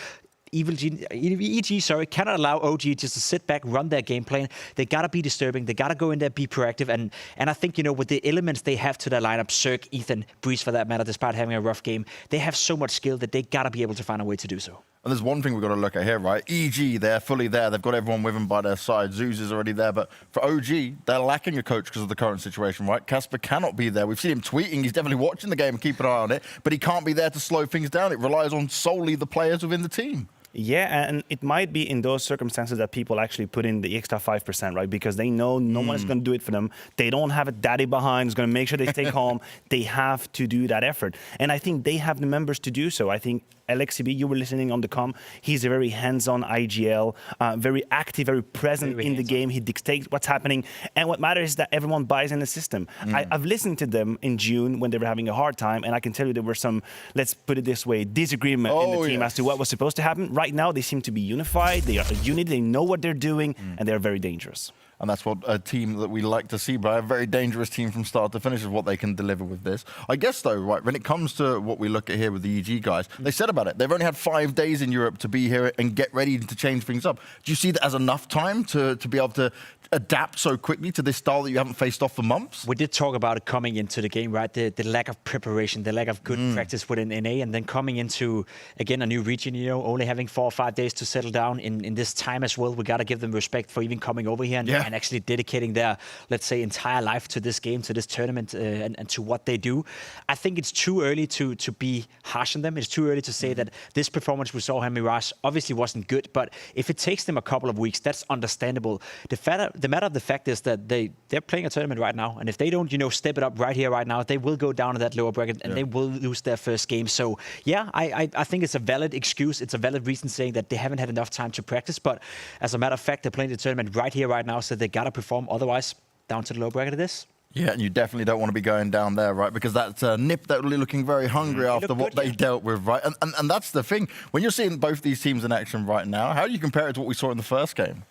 [SPEAKER 5] EG, cannot allow OG just to sit back, run their game plan. They gotta be disturbing. They gotta go in there, be proactive. And I think, you know, with the elements they have to their lineup, Cirque, Ethan, Breeze for that matter, despite having a rough game, they have so much skill that they gotta be able to find a way to do so.
[SPEAKER 3] And there's one thing we've got to look at here, right? EG, they're fully there. They've got everyone with them by their side. Zeus is already there. But for OG, they're lacking a coach because of the current situation, right? Casper cannot be there. We've seen him tweeting. He's definitely watching the game and keeping an eye on it. But he can't be there to slow things down. It relies on solely the players within the team.
[SPEAKER 4] Yeah, and it might be in those circumstances that people actually put in the extra 5%, right? Because they know no one is going to do it for them. They don't have a daddy behind who's going to make sure they stay calm. They have to do that effort. And I think they have the members to do so. I think LXCB, you were listening on the comm. He's a very hands-on IGL, very active, very present in the game. He dictates what's happening. And what matters is that everyone buys in the system. I've listened to them in June when they were having a hard time, and I can tell you there were some, let's put it this way, disagreement in the team as to what was supposed to happen. Right now, they seem to be unified. They are a unit. They know what they're doing, and they're very dangerous.
[SPEAKER 3] And that's what a team that we like to see, but a very dangerous team from start to finish is what they can deliver with this. I guess, though, right, when it comes to what we look at here with the EG guys, they said about it. They've only had 5 days in Europe to be here and get ready to change things up. Do you see that as enough time to be able to adapt so quickly to this style that you haven't faced off for months?
[SPEAKER 5] We did talk about it coming into the game, right? The lack of preparation, the lack of good practice within NA, and then coming into, again, a new region, you know, only having 4 or 5 days to settle down in this time as well. We got to give them respect for even coming over here and actually dedicating their, let's say, entire life to this game, to this tournament, and to what they do. I think it's too early to be harsh on them. It's too early to say that this performance we saw in Mirage obviously wasn't good, but if it takes them a couple of weeks, that's understandable. The matter of the fact is that they're playing a tournament right now, and if they don't, you know, step it up right here, right now, they will go down to that lower bracket and they will lose their first game. So yeah, I think it's a valid excuse. It's a valid reason saying that they haven't had enough time to practice, but as a matter of fact, they're playing the tournament right here, right now, so they gotta perform. Otherwise, down to the low bracket of this.
[SPEAKER 3] Yeah, and you definitely don't want to be going down there, right? Because that's NIP that really looking very hungry after what they dealt with, right? And that's the thing. When you're seeing both these teams in action right now, how do you compare it to what we saw in the first game?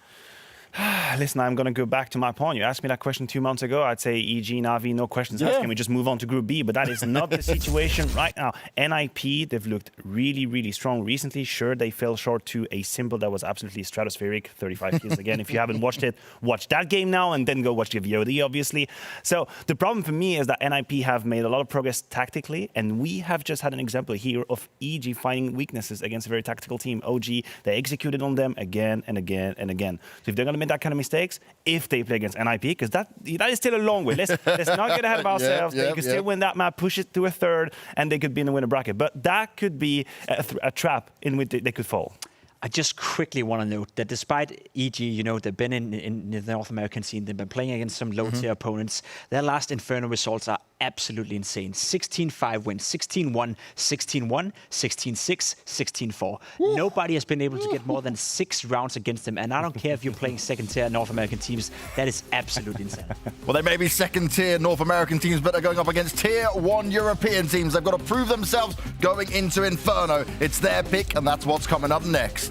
[SPEAKER 4] Listen, I'm going to go back to my point. You asked me that question 2 months ago. I'd say EG, NAVI, no questions asked. Can we just move on to Group B? But that is not the situation right now. NIP, they've looked really, really strong recently. Sure, they fell short to a Simple that was absolutely stratospheric. 35 kills again. If you haven't watched it, watch that game now and then go watch the VOD, obviously. So the problem for me is that NIP have made a lot of progress tactically, and we have just had an example here of EG finding weaknesses against a very tactical team. OG, they executed on them again and again and again. So if they're going to make that kind of mistakes, if they play against NIP, because that is still a long way. Let's not get ahead of ourselves. They could still win that map, push it to a third, and they could be in the winner bracket. But that could be a trap in which they could fall.
[SPEAKER 5] I just quickly want to note that despite EG, you know, they've been in the North American scene, they've been playing against some low-tier opponents. Their last Inferno results are absolutely insane. 16-5 wins, 16-1, 16-1, 16-6, 16-4. Nobody has been able to get more than 6 rounds against them, and I don't care if you're playing second-tier North American teams. That is absolutely insane.
[SPEAKER 3] Well, they may be second-tier North American teams, but they're going up against Tier 1 European teams. They've got to prove themselves going into Inferno. It's their pick, and that's what's coming up next.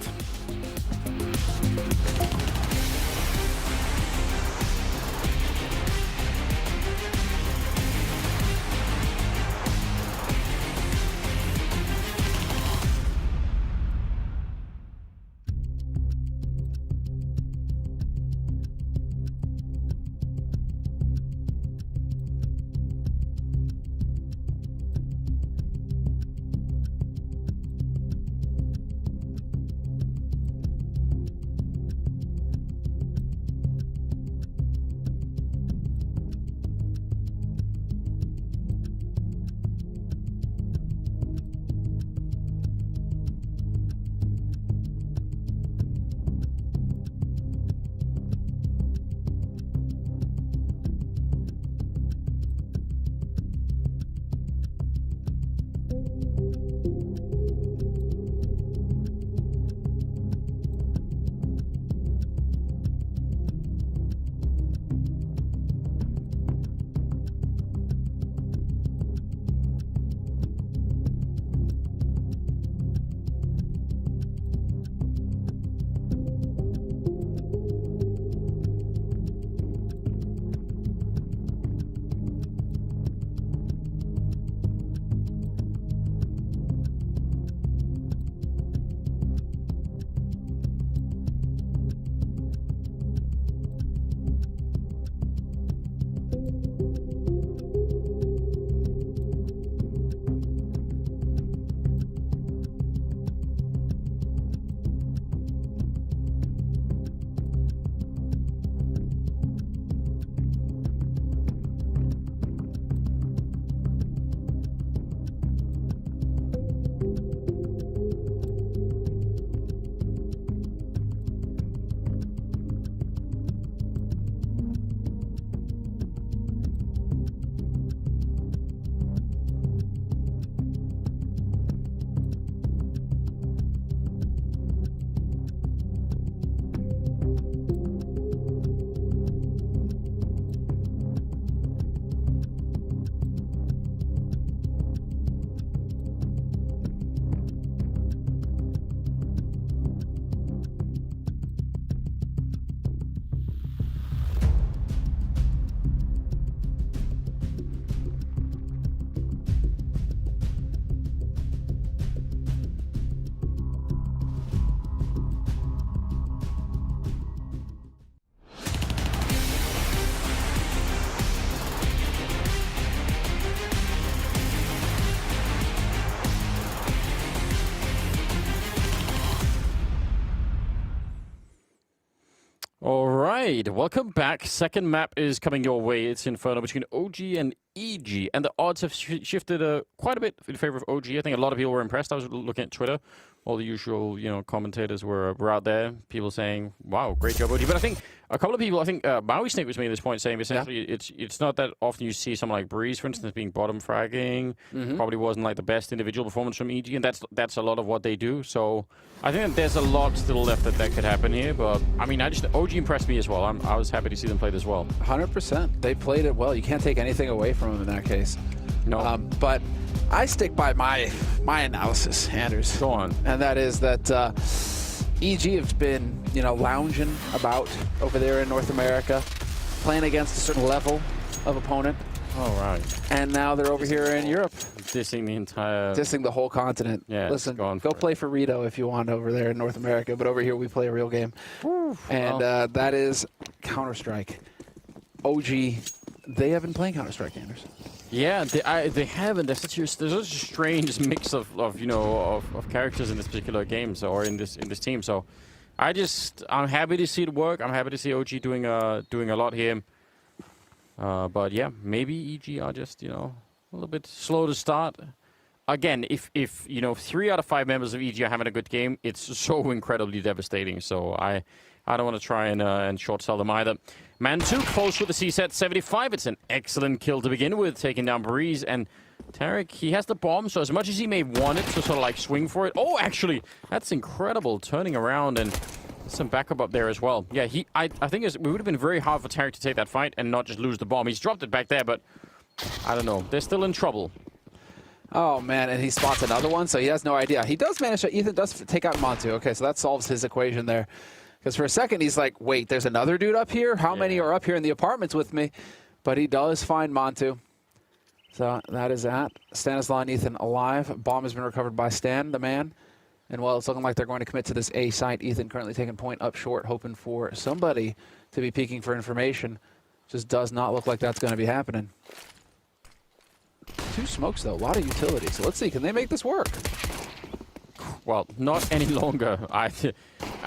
[SPEAKER 7] right, welcome back. Second map is coming your way. It's Inferno between OG and EG, and the odds have shifted quite a bit in favor of OG. I think a lot of people were impressed. I was looking at Twitter. All the usual, commentators were out there. People saying, "Wow, great job, OG." But I think a couple of people, Maui Snake was making this point, saying essentially it's not that often you see someone like Breeze, for instance, being bottom fragging. Probably wasn't like the best individual performance from EG, and that's a lot of what they do. So I think that there's a lot still left that could happen here. But I mean, OG impressed me as well. I was happy to see them play this well.
[SPEAKER 15] 100%. They played it well. You can't take anything away from them in that case.
[SPEAKER 7] No.
[SPEAKER 15] But I stick by my analysis, Anders.
[SPEAKER 7] Go on.
[SPEAKER 15] And that is that EG has been, lounging about over there in North America, playing against a certain level of opponent.
[SPEAKER 7] All right.
[SPEAKER 15] And now they're over here in Europe.
[SPEAKER 7] Dissing
[SPEAKER 15] the whole continent.
[SPEAKER 7] Yeah.
[SPEAKER 15] Listen, go play for Rito if you want over there in North America, but over here we play a real game. And that is Counter-Strike. OG, they have been playing Counter-Strike, Anders.
[SPEAKER 7] Yeah, they haven't. There's such a strange mix of characters in this particular game, or in this team. So I'm happy to see it work. I'm happy to see OG doing a lot here. But yeah, maybe EG are just a little bit slow to start. Again, if 3 out of 5 members of EG are having a good game, it's so incredibly devastating. So I don't want to try and short sell them either. Man 2 close with the C-set 75. It's an excellent kill to begin with, taking down Breeze. And Tarek, he has the bomb, so as much as he may want it to sort of like swing for it. Oh, actually, that's incredible. Turning around and some backup up there as well. Yeah, I think it would have been very hard for Tarek to take that fight and not just lose the bomb. He's dropped it back there, but I don't know. They're still in trouble.
[SPEAKER 15] Oh, man, and he spots another one, so he has no idea. He does manage to, Ethan does take out Montu. Okay, so that solves his equation there. Because for a second, he's like, wait, there's another dude up here? How many are up here in the apartments with me? But he does find Montu. So that is that. Stanislaw and Ethan alive. Bomb has been recovered by Stan, the man. And well, it's looking like they're going to commit to this A site. Ethan currently taking point up short, hoping for somebody to be peeking for information. Just does not look like that's going to be happening. 2 smokes, though. A lot of utility. So let's see. Can they make this work?
[SPEAKER 7] Well, not any longer. I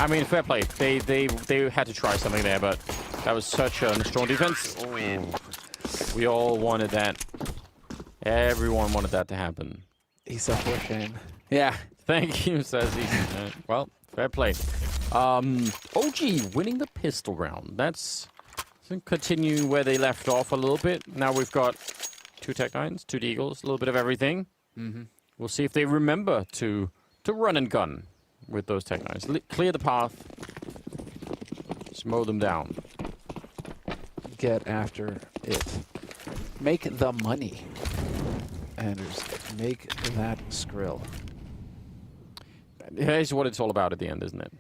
[SPEAKER 7] mean, fair play. They had to try something there, but that was such a strong defense. We all wanted that. Everyone wanted that to happen.
[SPEAKER 15] He's so poor, Shane. Yeah.
[SPEAKER 7] Thank you, says he. Well, fair play. OG winning the pistol round. That's continuing where they left off a little bit. Now we've got 2 Tech-9s, 2 Deagles, a little bit of everything. We'll see if they remember to run and gun with those Tech-9s. Clear the path. Just mow them down.
[SPEAKER 15] Get after it. Make the money. Anders, make that skrill.
[SPEAKER 7] Here's what it's all about at the end, isn't it?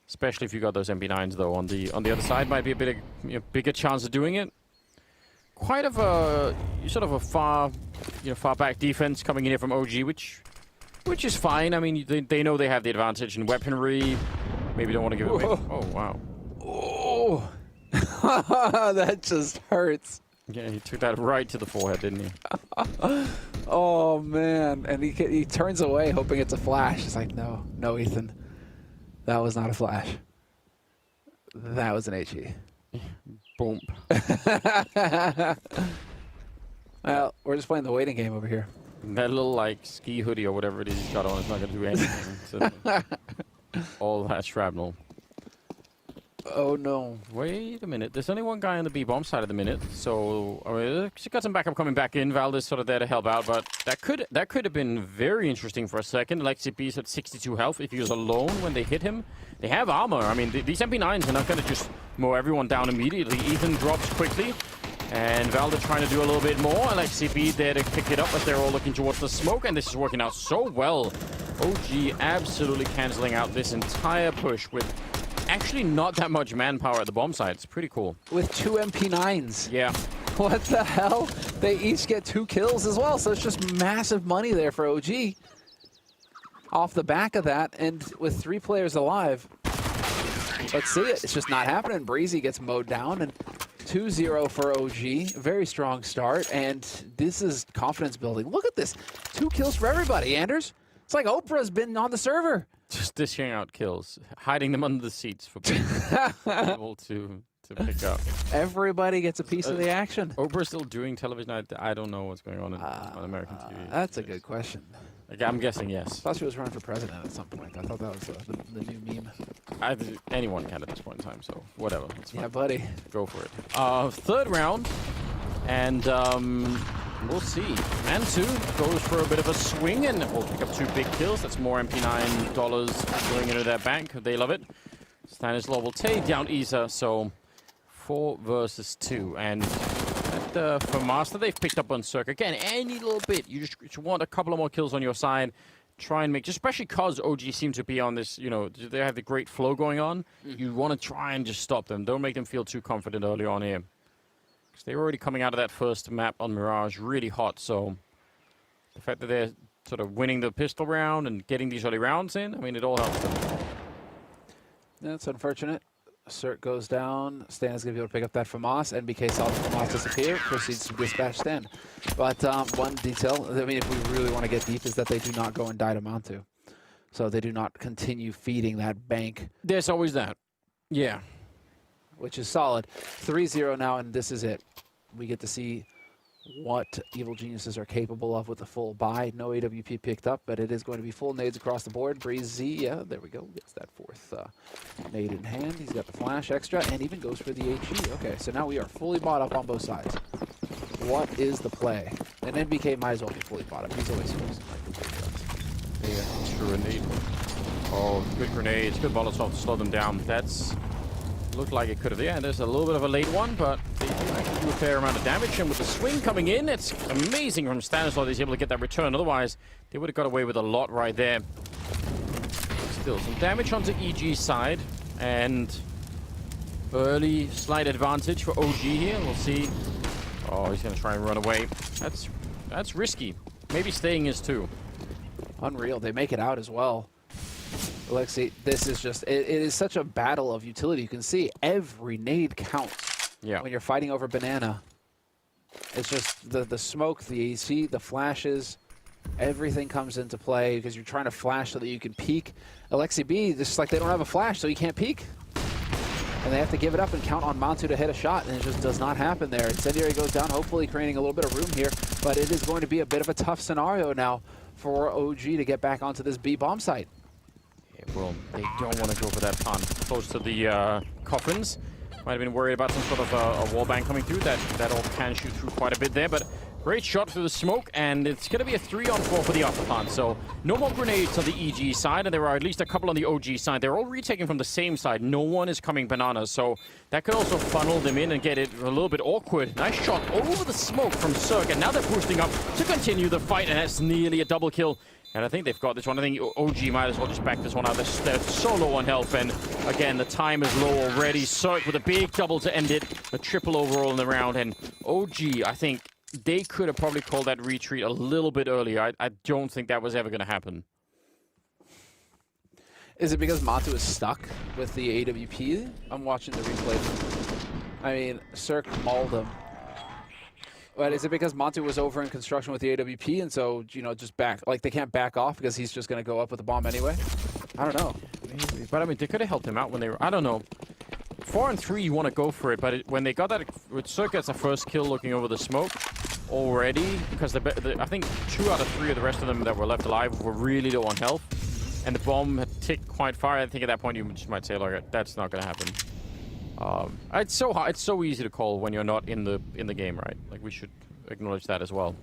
[SPEAKER 7] Especially if you got those MP9s, though, on the other side, might be a bit bigger chance of doing it. Quite of a sort of a far back defense coming in here from OG, which is fine. I mean, they know they have the advantage in weaponry. Maybe don't want to give it away. Oh wow!
[SPEAKER 15] Oh, that just hurts.
[SPEAKER 7] Yeah, he took that right to the forehead, didn't he?
[SPEAKER 15] Oh man! And he turns away, hoping it's a flash. It's like, no, Ethan, that was not a flash. That was an HE.
[SPEAKER 7] Boom.
[SPEAKER 15] Well, we're just playing the waiting game over here.
[SPEAKER 7] That little, like, ski hoodie or whatever it is he's got on is not going to do anything. So, all that shrapnel.
[SPEAKER 15] Oh, no.
[SPEAKER 7] Wait a minute. There's only one guy on the B-bomb side at the minute. So, I mean, she's got some backup coming back in. Valdez sort of there to help out. But that could have been very interesting for a second. Lexi B's at 62 health. If he was alone when they hit him, they have armor. I mean, these MP9s are not going to just mow everyone down immediately. Ethan drops quickly. And Valda trying to do a little bit more. Alexi B there to pick it up as they're all looking towards the smoke. And this is working out so well. OG absolutely canceling out this entire push with actually not that much manpower at the bomb site. It's pretty cool.
[SPEAKER 15] With 2 MP9s.
[SPEAKER 7] Yeah.
[SPEAKER 15] What the hell? They each get 2 kills as well. So it's just massive money there for OG. Off the back of that. And with 3 players alive. Let's see it. It's just not happening. Breezy gets mowed down. And 2-0 for OG. Very strong start. And this is confidence building. Look at this. 2 kills for everybody, Anders. It's like Oprah's been on the server.
[SPEAKER 7] Just dishing out kills. Hiding them under the seats for people to to pick up.
[SPEAKER 8] Everybody gets a piece of the action.
[SPEAKER 7] Oprah's still doing television. I don't know what's going on on American TV.
[SPEAKER 8] That's a good question.
[SPEAKER 7] Like, I'm guessing yes.
[SPEAKER 8] I thought she was running for president at some point. I thought that was the new meme.
[SPEAKER 7] Anyone can at this point in time, so whatever.
[SPEAKER 8] Yeah, buddy.
[SPEAKER 7] Go for it. Third round, and we'll see. Man 2 goes for a bit of a swing, and we'll pick up 2 big kills. That's more MP9 dollars going into their bank. They love it. Stanislaw will take down Isa, so 4 versus 2. And for Master, they've picked up on Cirque. Again, any little bit, you just want a couple of more kills on your side. Try and make, just especially because OG seem to be on this, you know, they have the great flow going on. You want to try and just stop them. Don't make them feel too confident early on here. Because they're already coming out of that first map on Mirage really hot, so the fact that they're sort of winning the pistol round and getting these early rounds in, I mean, it all helps them.
[SPEAKER 8] That's unfortunate. Cirque goes down. Stan's going to be able to pick up that FAMAS. NBK saw the FAMAS disappear, proceeds to dispatch Stan. But one detail, I mean, if we really want to get deep, is that they do not go and die to Mantu. So they do not continue feeding that bank.
[SPEAKER 7] There's always that. Yeah.
[SPEAKER 8] Which is solid. 3-0 now, and this is it. We get to see what Evil Geniuses are capable of with the full buy. No AWP picked up, but it is going to be full nades across the board. Breezy, yeah, there we go. Gets that 4th nade in hand. He's got the flash extra and even goes for the HE. Okay, so now we are fully bought up on both sides. What is the play? And NBK might as well be fully bought up. He's always supposed to.
[SPEAKER 7] Yeah, true indeed. Oh, good grenades, good Molotov to slow them down. That's looked like it could have. Yeah, there's a little bit of a late one, but they do actually do a fair amount of damage. And with the swing coming in, it's amazing from Stanislaw he's able to get that return. Otherwise, they would have got away with a lot right there. Still some damage onto EG's side, and early slight advantage for OG here. We'll see. Oh, he's going to try and run away. That's risky. Maybe staying is too.
[SPEAKER 8] Unreal. They make it out as well. Alexi, this is just, it is such a battle of utility. You can see every nade counts when you're fighting over banana. It's just the smoke, the AC, the flashes, everything comes into play because you're trying to flash so that you can peek. Alexi B, just like they don't have a flash, so you can't peek. And they have to give it up and count on Mantu to hit a shot, and it just does not happen there. Incendiary goes down, hopefully creating a little bit of room here, but it is going to be a bit of a tough scenario now for OG to get back onto this B bomb site.
[SPEAKER 7] Well, they don't want to go for that plant close to the coffins. Might have been worried about some sort of a wall bang coming through. That all can shoot through quite a bit there, but great shot through the smoke, and it's going to be a 3-on-4 for the upper plant. So no more grenades on the EG side, and there are at least a couple on the OG side. They're all retaking from the same side. No one is coming bananas, so that could also funnel them in and get it a little bit awkward. Nice shot over the smoke from Cirque, and now they're boosting up to continue the fight, and that's nearly a double kill. And I think they've got this one. I think OG might as well just back this one out. They're so low on health, and again, the time is low already. Cirque with a big double to end it, a triple overall in the round, and OG, I think they could have probably called that retreat a little bit earlier. I don't think that was ever going to happen.
[SPEAKER 8] Is it because Mantu is stuck with the AWP? I'm watching the replay. I mean, Cirque mauled him. But is it because Mantu was over in construction with the AWP, and so, you know, just they can't back off because he's just going to go up with the bomb anyway? I don't know.
[SPEAKER 7] Maybe. But I mean, they could have helped him out when they were, I don't know. 4 and 3, you want to go for it, but when they got that, with Cirque gets a first kill looking over the smoke already, because I think 2 out of 3 of the rest of them that were left alive were really low on health, and the bomb had ticked quite far. I think at that point you just might say, like, that's not going to happen. It's so hard, it's so easy to call when you're not in the game, right? Like, we should acknowledge that as well.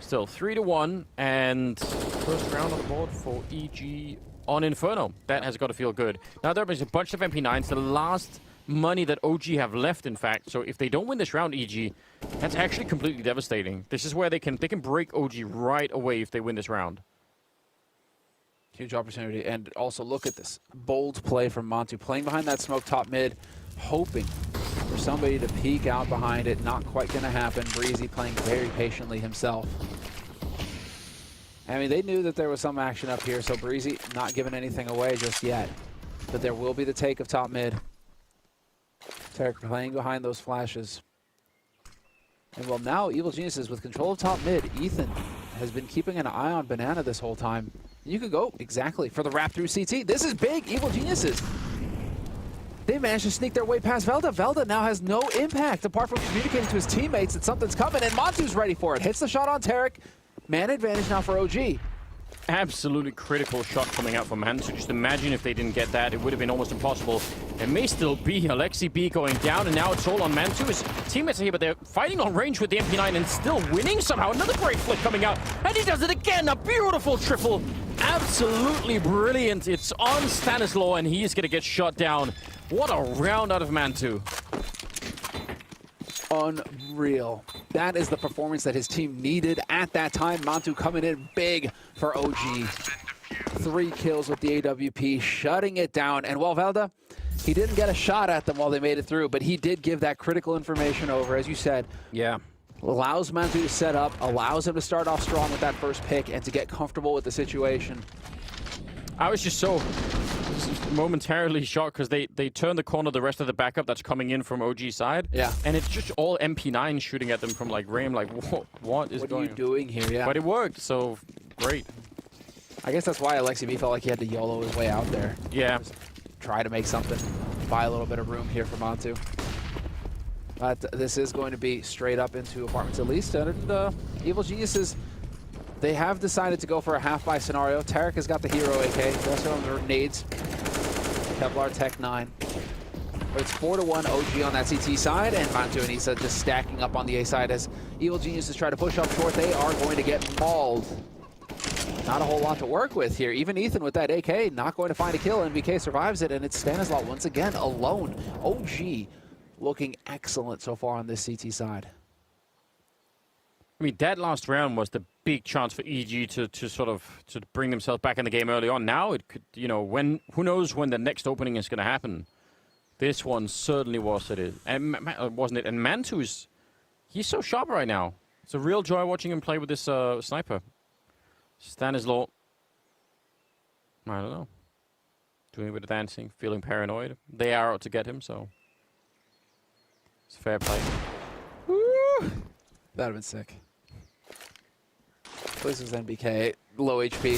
[SPEAKER 7] So, still 3-1, and first round on the board for EG on Inferno. That has got to feel good. Now there's a bunch of MP9s, the last money that OG have left, in fact. So if they don't win this round, EG, that's actually completely devastating. This is where they can break OG right away if they win this round.
[SPEAKER 8] Huge opportunity, and also look at this bold play from Mantu, playing behind that smoke top mid, hoping for somebody to peek out behind it. Not quite going to happen. Breezy playing very patiently himself. I mean, they knew that there was some action up here, so Breezy not giving anything away just yet. But there will be the take of top mid. Tarek playing behind those flashes. And well, now Evil Geniuses with control of top mid. Ethan has been keeping an eye on Banana this whole time. You could go exactly for the wrap through CT. This is big, Evil Geniuses.
[SPEAKER 15] They managed to sneak their way past Velda. Velda now has no impact apart from communicating to his teammates that something's coming, and Mantu's ready for it. Hits the shot on Tarek. Man advantage now for OG.
[SPEAKER 7] Absolutely critical shot coming out from Mantu. Just imagine if they didn't get that, it would have been almost impossible. It may still be Alexi B going down, and now it's all on Mantu. His teammates are here, but they're fighting on range with the MP9 and still winning somehow. Another great flick coming out, and he does it again. A beautiful triple. Absolutely brilliant. It's on Stanislaw, and he's going to get shot down. What a round out of Mantu.
[SPEAKER 15] Unreal. That is the performance that his team needed at that time. Mantu coming in big for OG. 3 kills with the AWP, shutting it down. And while Velda, he didn't get a shot at them while they made it through, but he did give that critical information over, as you said.
[SPEAKER 7] Yeah.
[SPEAKER 15] Allows Mantu to set up, allows him to start off strong with that first pick and to get comfortable with the situation.
[SPEAKER 7] I was just so momentarily shocked because they turned the corner, the rest of the backup that's coming in from OG side.
[SPEAKER 15] Yeah.
[SPEAKER 7] And it's just all MP9 shooting at them from like Ram, like what is going on?
[SPEAKER 15] What are you doing here? Yeah.
[SPEAKER 7] But it worked, so great.
[SPEAKER 15] I guess that's why Alexi B felt like he had to YOLO his way out there.
[SPEAKER 7] Yeah.
[SPEAKER 15] Just try to make something, buy a little bit of room here for Mantu. But this is going to be straight up into apartments at least. And Evil Geniuses, they have decided to go for a half-buy scenario. Tarek has got the hero AK. The rest of them are nades. Kevlar Tech 9. But it's 4-1 OG on that CT side, and Mantu and Issa just stacking up on the A side as Evil Geniuses try to push up short. They are going to get mauled. Not a whole lot to work with here. Even Ethan with that AK not going to find a kill. NBK survives it, and it's Stanislaw once again alone. OG looking excellent so far on this CT side.
[SPEAKER 7] I mean, that last round was the big chance for EG to bring themselves back in the game early on. Now it could, you know, who knows when the next opening is going to happen. This one certainly was it. And wasn't it? And Mantu's, he's so sharp right now. It's a real joy watching him play with this sniper. Stanislaw, I don't know, doing a bit of dancing, feeling paranoid. They are out to get him, so it's fair play.
[SPEAKER 15] Woo! That'd have been sick. This is NBK, low HP.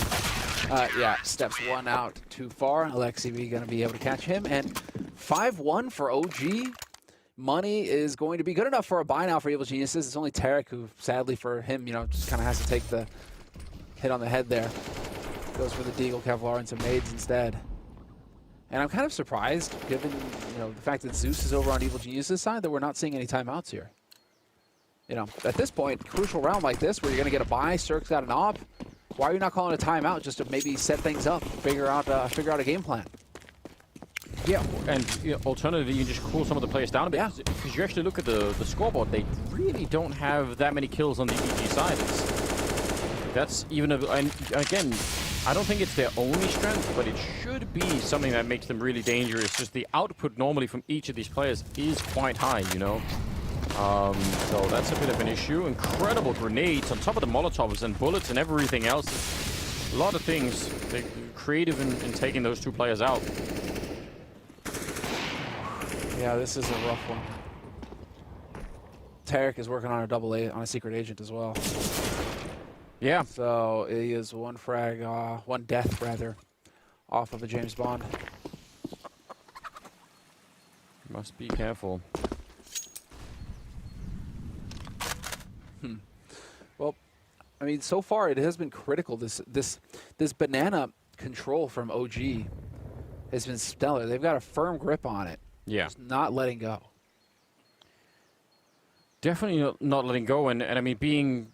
[SPEAKER 15] Yeah, steps 1 out too far. Alexi B gonna be able to catch him, and 5-1 for OG. Money is going to be good enough for a buy now for Evil Geniuses. It's only Tarek who, sadly for him, you know, just kind of has to take the hit on the head there. Goes for the Deagle, Kevlar, and some nades instead. And I'm kind of surprised, given the fact that Zeus is over on Evil Geniuses' side, that we're not seeing any timeouts here. You know, at this point, crucial round like this, where you're going to get a buy, Cirque's got an op. Why are you not calling a timeout just to maybe set things up, figure out a game plan?
[SPEAKER 7] Yeah, and alternatively, you can just cool some of the players down a bit.
[SPEAKER 15] Yeah.
[SPEAKER 7] Because you actually look at the scoreboard, they really don't have that many kills on the EG side. That's even and again, I don't think it's their only strength, but it should be something that makes them really dangerous. Just the output normally from each of these players is quite high, you know. So that's a bit of an issue. Incredible grenades on top of the Molotovs and bullets and everything else. A lot of things. They're creative in taking those 2 players out.
[SPEAKER 15] Yeah, this is a rough one. Tarek is working on a double A on a secret agent as well.
[SPEAKER 7] Yeah.
[SPEAKER 15] So he is 1 frag, 1 death rather, off of a James Bond.
[SPEAKER 7] Must be careful.
[SPEAKER 15] Well, I mean, so far it has been critical. This banana control from OG has been stellar. They've got a firm grip on it.
[SPEAKER 7] Yeah.
[SPEAKER 15] Just not letting go.
[SPEAKER 7] Definitely not letting go, and I mean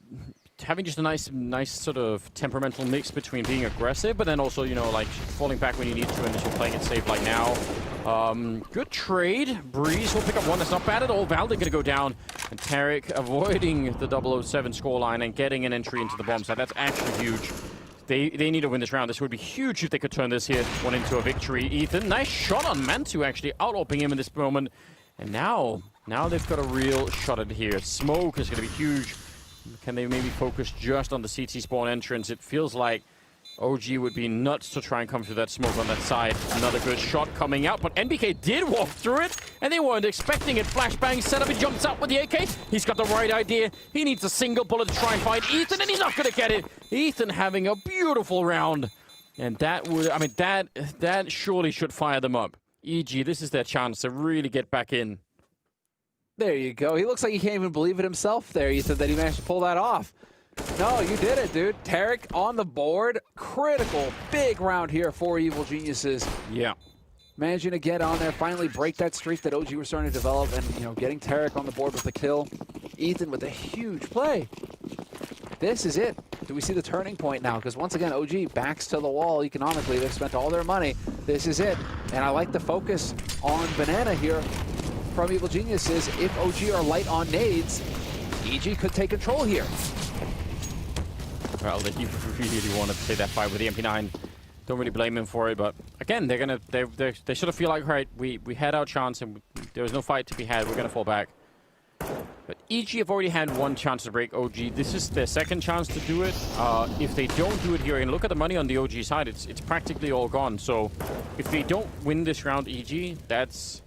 [SPEAKER 7] having just a nice sort of temperamental mix between being aggressive, but then also, you know, like falling back when you need to and just playing it safe like now. Good trade. Breeze will pick up 1. That's not bad at all. Valde gonna go down, and Tarek avoiding the 007 scoreline and getting an entry into the bomb side. That's actually huge. They need to win this round. This would be huge if they could turn this here one into a victory. Ethan, nice shot on Mantu, actually out-opping him in this moment. And now they've got a real shot at it here. Smoke is going to be huge. Can they maybe focus just on the CT spawn entrance? It feels like OG would be nuts to try and come through that smoke on that side. Another good shot coming out, but NBK did walk through it, and they weren't expecting it. Flashbang set up, he jumps out with the AK. He's got the right idea. He needs a single bullet to try and find Ethan, and he's not going to get it. Ethan having a beautiful round, and that would, I mean, that surely should fire them up. EG, this is their chance to really get back in.
[SPEAKER 15] There you go. He looks like he can't even believe it himself there, Ethan, that he managed to pull that off. No, you did it, dude. Tarek on the board. Critical, big round here for Evil Geniuses.
[SPEAKER 7] Yeah.
[SPEAKER 15] Managing to get on there, finally break that streak that OG were starting to develop, and, you know, getting Tarek on the board with the kill. Ethan with a huge play. This is it. Do we see the turning point now? Because once again, OG backs to the wall economically. They've spent all their money. This is it. And I like the focus on Banana here from Evil Geniuses. If OG are light on nades, EG could take control here.
[SPEAKER 7] Well, they really wanted to take that fight with the MP9. Don't really blame him for it, but again, they sort of feel like, right, we had our chance and there was no fight to be had. We're gonna fall back. But EG have already had one chance to break OG. This is their second chance to do it. If they don't do it here, and look at the money on the OG side, it's practically all gone. So if they don't win this round, EG, that's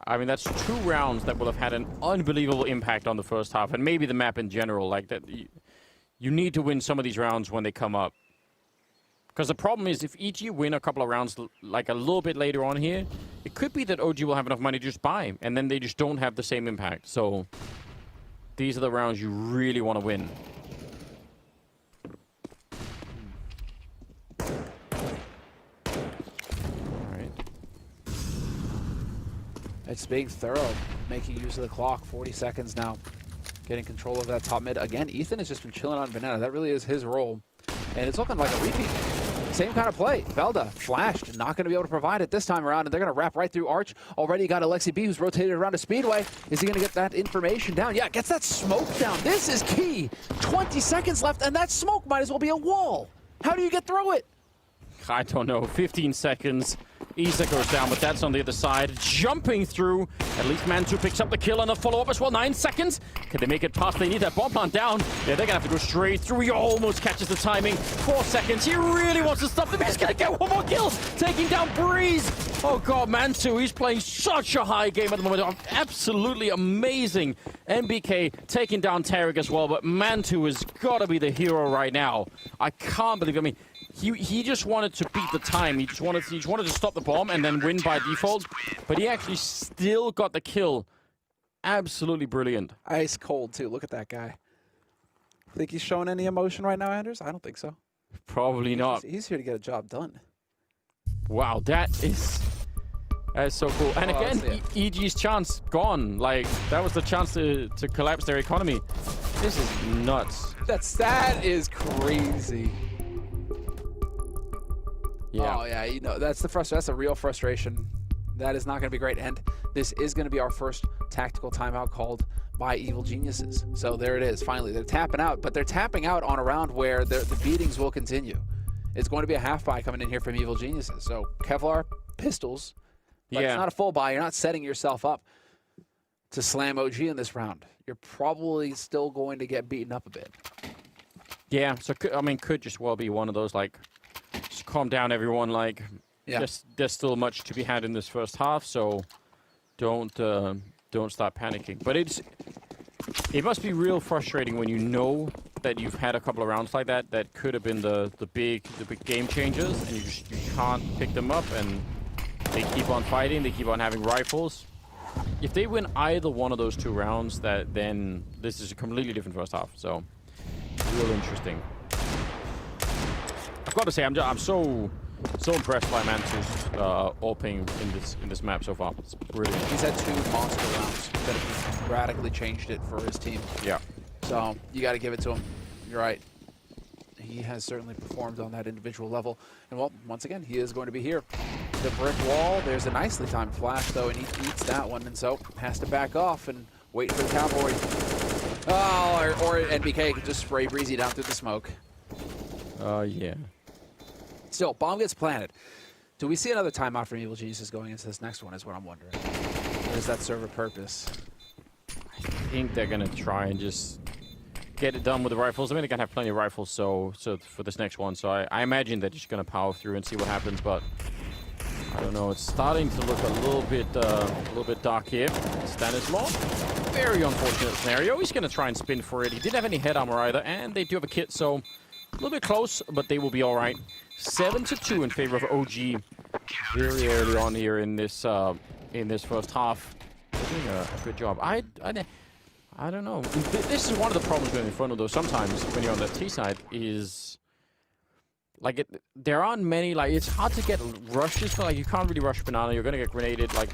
[SPEAKER 7] 2 rounds that will have had an unbelievable impact on the first half, and maybe the map in general. Like that, you need to win some of these rounds when they come up. Because the problem is, if EG win a couple of rounds, like a little bit later on here, it could be that OG will have enough money to just buy, and then they just don't have the same impact. So these are the rounds you really want to win.
[SPEAKER 15] It's being thorough, making use of the clock. 40 seconds now, getting control of that top mid. Again, Ethan has just been chilling on Banana. That really is his role. And it's looking like a repeat. Same kind of play. Velda flashed, not going to be able to provide it this time around, and they're going to wrap right through Arch. Already got Alexi B, who's rotated around to Speedway. Is he going to get that information down? Yeah, gets that smoke down. This is key. 20 seconds left, and that smoke might as well be a wall. How do you get through it?
[SPEAKER 7] I don't know. 15 seconds. Isa goes down, but that's on the other side. Jumping through. At least Mantu picks up the kill and the follow-up as well. 9 seconds. Can they make it past? They need that bomb plant down. Yeah, they're going to have to go straight through. He almost catches the timing. 4 seconds. He really wants to stop them. He's going to get one more kill. Taking down Breeze. Oh, God, Mantu, he's playing such a high game at the moment. Absolutely amazing. MBK taking down Tarek as well, but Mantu has got to be the hero right now. I can't believe it. I mean, he just wanted to beat the time. He just wanted to stop the bomb and then win by default. But he actually still got the kill. Absolutely brilliant.
[SPEAKER 15] Ice cold, too. Look at that guy. Think he's showing any emotion right now, Anders? I don't think so.
[SPEAKER 7] Probably not.
[SPEAKER 15] He's here to get a job done.
[SPEAKER 7] Wow, that is so cool. And again, EG's chance gone. Like, that was the chance to collapse their economy. This is nuts.
[SPEAKER 15] That is crazy.
[SPEAKER 7] Yeah.
[SPEAKER 15] Oh, yeah, you know, that's a real frustration. That is not going to be great. And this is going to be our first tactical timeout called by Evil Geniuses. So there it is. Finally, they're tapping out, but they're tapping out on a round where the beatings will continue. It's going to be a half buy coming in here from Evil Geniuses. So Kevlar pistols, but it's not a full buy. You're not setting yourself up to slam OG in this round. You're probably still going to get beaten up a bit.
[SPEAKER 7] Yeah, so could just well be one of those, like, just calm down, everyone. Like, there's still much to be had in this first half, so don't start panicking. But it must be real frustrating when you know that you've had a couple of rounds like that could have been the big game changers, and you can't pick them up, and they keep on fighting. They keep on having rifles. If they win either one of those 2 rounds, then this is a completely different first half. So real interesting. I've got to say, I'm so impressed by Mantu's AWPing in this map so far. It's brilliant.
[SPEAKER 15] He's had 2 monster rounds that have radically changed it for his team.
[SPEAKER 7] Yeah.
[SPEAKER 15] So you got to give it to him. You're right. He has certainly performed on that individual level. And well, once again, he is going to be here. The brick wall, there's a nicely timed flash though, and he eats that one, and so has to back off and wait for the cavalry. Oh, or NBK could just spray Breezy down through the smoke.
[SPEAKER 7] Yeah.
[SPEAKER 15] Still, bomb gets planted. Do we see another timeout from Evil Geniuses going into this next one is what I'm wondering. Or does that serve a purpose?
[SPEAKER 7] I think they're going to try and just get it done with the rifles. I mean, they're going to have plenty of rifles so for this next one. So I imagine they're just going to power through and see what happens. But I don't know. It's starting to look a little bit dark here. Stanislaw, very unfortunate scenario. He's going to try and spin for it. He didn't have any head armor either, and they do have a kit, so a little bit close, but they will be all right. 7-2 in favor of OG. very early on here in this first half. They're doing a good job. I don't know. This is one of the problems with Inferno, though. Sometimes when you're on the T side, is like there aren't many. Like it's hard to get rushes. Like you can't really rush banana. You're gonna get grenaded. Like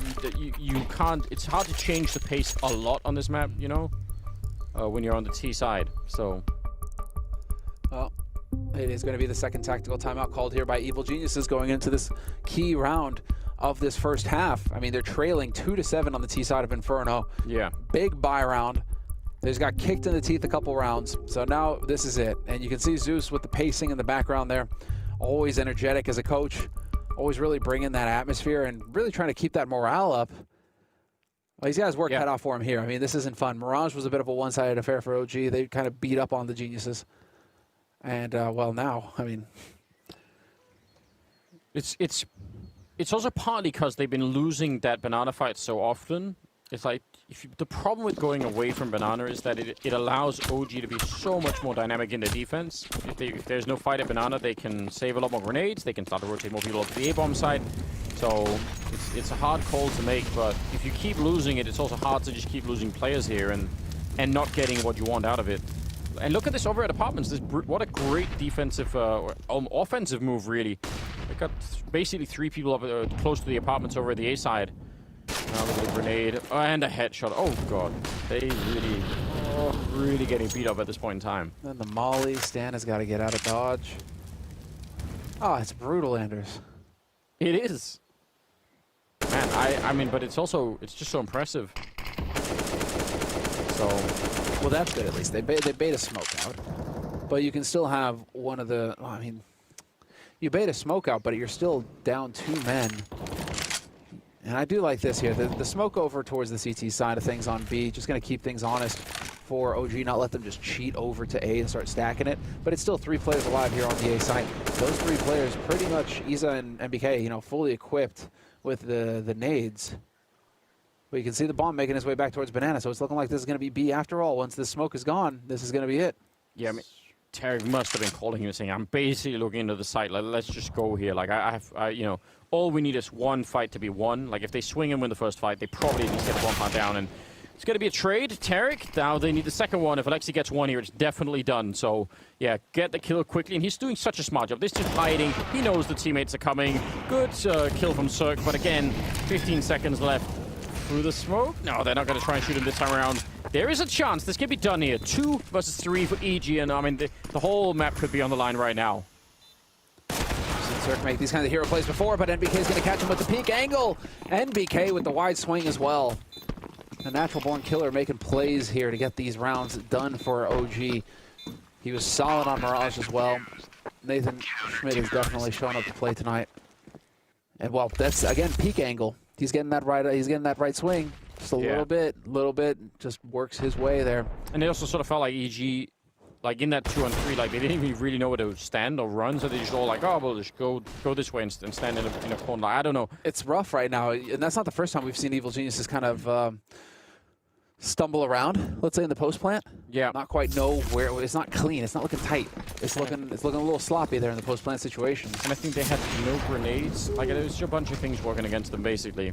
[SPEAKER 7] you can't. It's hard to change the pace a lot on this map. You know, when you're on the T side. So.
[SPEAKER 15] Well, it is going to be the second tactical timeout called here by Evil Geniuses going into this key round of this first half. I mean, they're trailing 2-7 on the T side of Inferno.
[SPEAKER 7] Yeah.
[SPEAKER 15] Big buy round. They just got kicked in the teeth a couple rounds. So now this is it. And you can see Zeus with the pacing in the background there. Always energetic as a coach. Always really bringing that atmosphere and really trying to keep that morale up. Well, these guys work cut off for him here. I mean, this isn't fun. Mirage was a bit of a one-sided affair for OG. They kind of beat up on the Geniuses. And, well, now, I mean...
[SPEAKER 7] It's also partly because they've been losing that banana fight so often. It's like, the problem with going away from banana is that it allows OG to be so much more dynamic in the defense. If there's no fight at banana, they can save a lot more grenades. They can start to rotate more people up to the A-bomb side. So it's a hard call to make, but if you keep losing it, it's also hard to just keep losing players here and not getting what you want out of it. And look at this over at Apartments. What a great defensive, offensive move, really. They got basically 3 people up close to the Apartments over at the A side. Now look at the grenade and a headshot. Oh god, they really getting beat up at this point in time.
[SPEAKER 15] Then the molly. Stan has got to get out of dodge. Oh, it's brutal, Anders.
[SPEAKER 7] It is. Man, I mean, but it's just so impressive. So,
[SPEAKER 15] well, that's good at least. They bait a smoke out, but you can still have one of the. Well, I mean, you bait a smoke out, but you're still down 2 men. And I do like this here. The smoke over towards the CT side of things on B, just going to keep things honest for OG, not let them just cheat over to A and start stacking it. But it's still 3 players alive here on the A side. Those 3 players pretty much, Isa and MBK, you know, fully equipped with the nades. But you can see the bomb making its way back towards Banana, so it's looking like this is going to be B after all. Once the smoke is gone, this is going to be it.
[SPEAKER 7] Yeah, I mean, Tarek must have been calling him saying, I'm basically looking into the site, like, let's just go here. Like, you know, all we need is one fight to be won. Like, if they swing and win the first fight, they probably at least get one part down. And it's going to be a trade. Tarek, now they need the second one. If Alexi gets one here, it's definitely done. So, yeah, get the kill quickly. And he's doing such a smart job. This is just hiding. He knows the teammates are coming. Good kill from Cirque. But again, 15 seconds left. Through the smoke? No, they're not going to try and shoot him this time around. There is a chance. This can be done here. 2 versus 3 for EG. And, I mean, the whole map could be on the line right now.
[SPEAKER 15] Cirque make these kind of hero plays before, but NBK is going to catch him with the peak angle. NBK with the wide swing as well. The natural born killer making plays here to get these rounds done for OG. He was solid on Mirage as well. Nathan Schmidt is definitely showing up to play tonight. And well, that's again peak angle. He's getting that right. He's getting that right swing. Just a little bit. Just works his way there.
[SPEAKER 7] And it also sort of felt like EG, like in that 2-on-3, like they didn't even really know where to stand or run, so they just all like, oh, we'll just go this way and stand in a corner. Like, I don't know.
[SPEAKER 15] It's rough right now, and that's not the first time we've seen Evil Geniuses kind of stumble around. Let's say in the post plant.
[SPEAKER 7] Yeah.
[SPEAKER 15] Not quite know where. It's not clean. It's not looking tight. It's looking a little sloppy there in the post plant situation.
[SPEAKER 7] And I think they had no grenades. Like there was just a bunch of things working against them basically.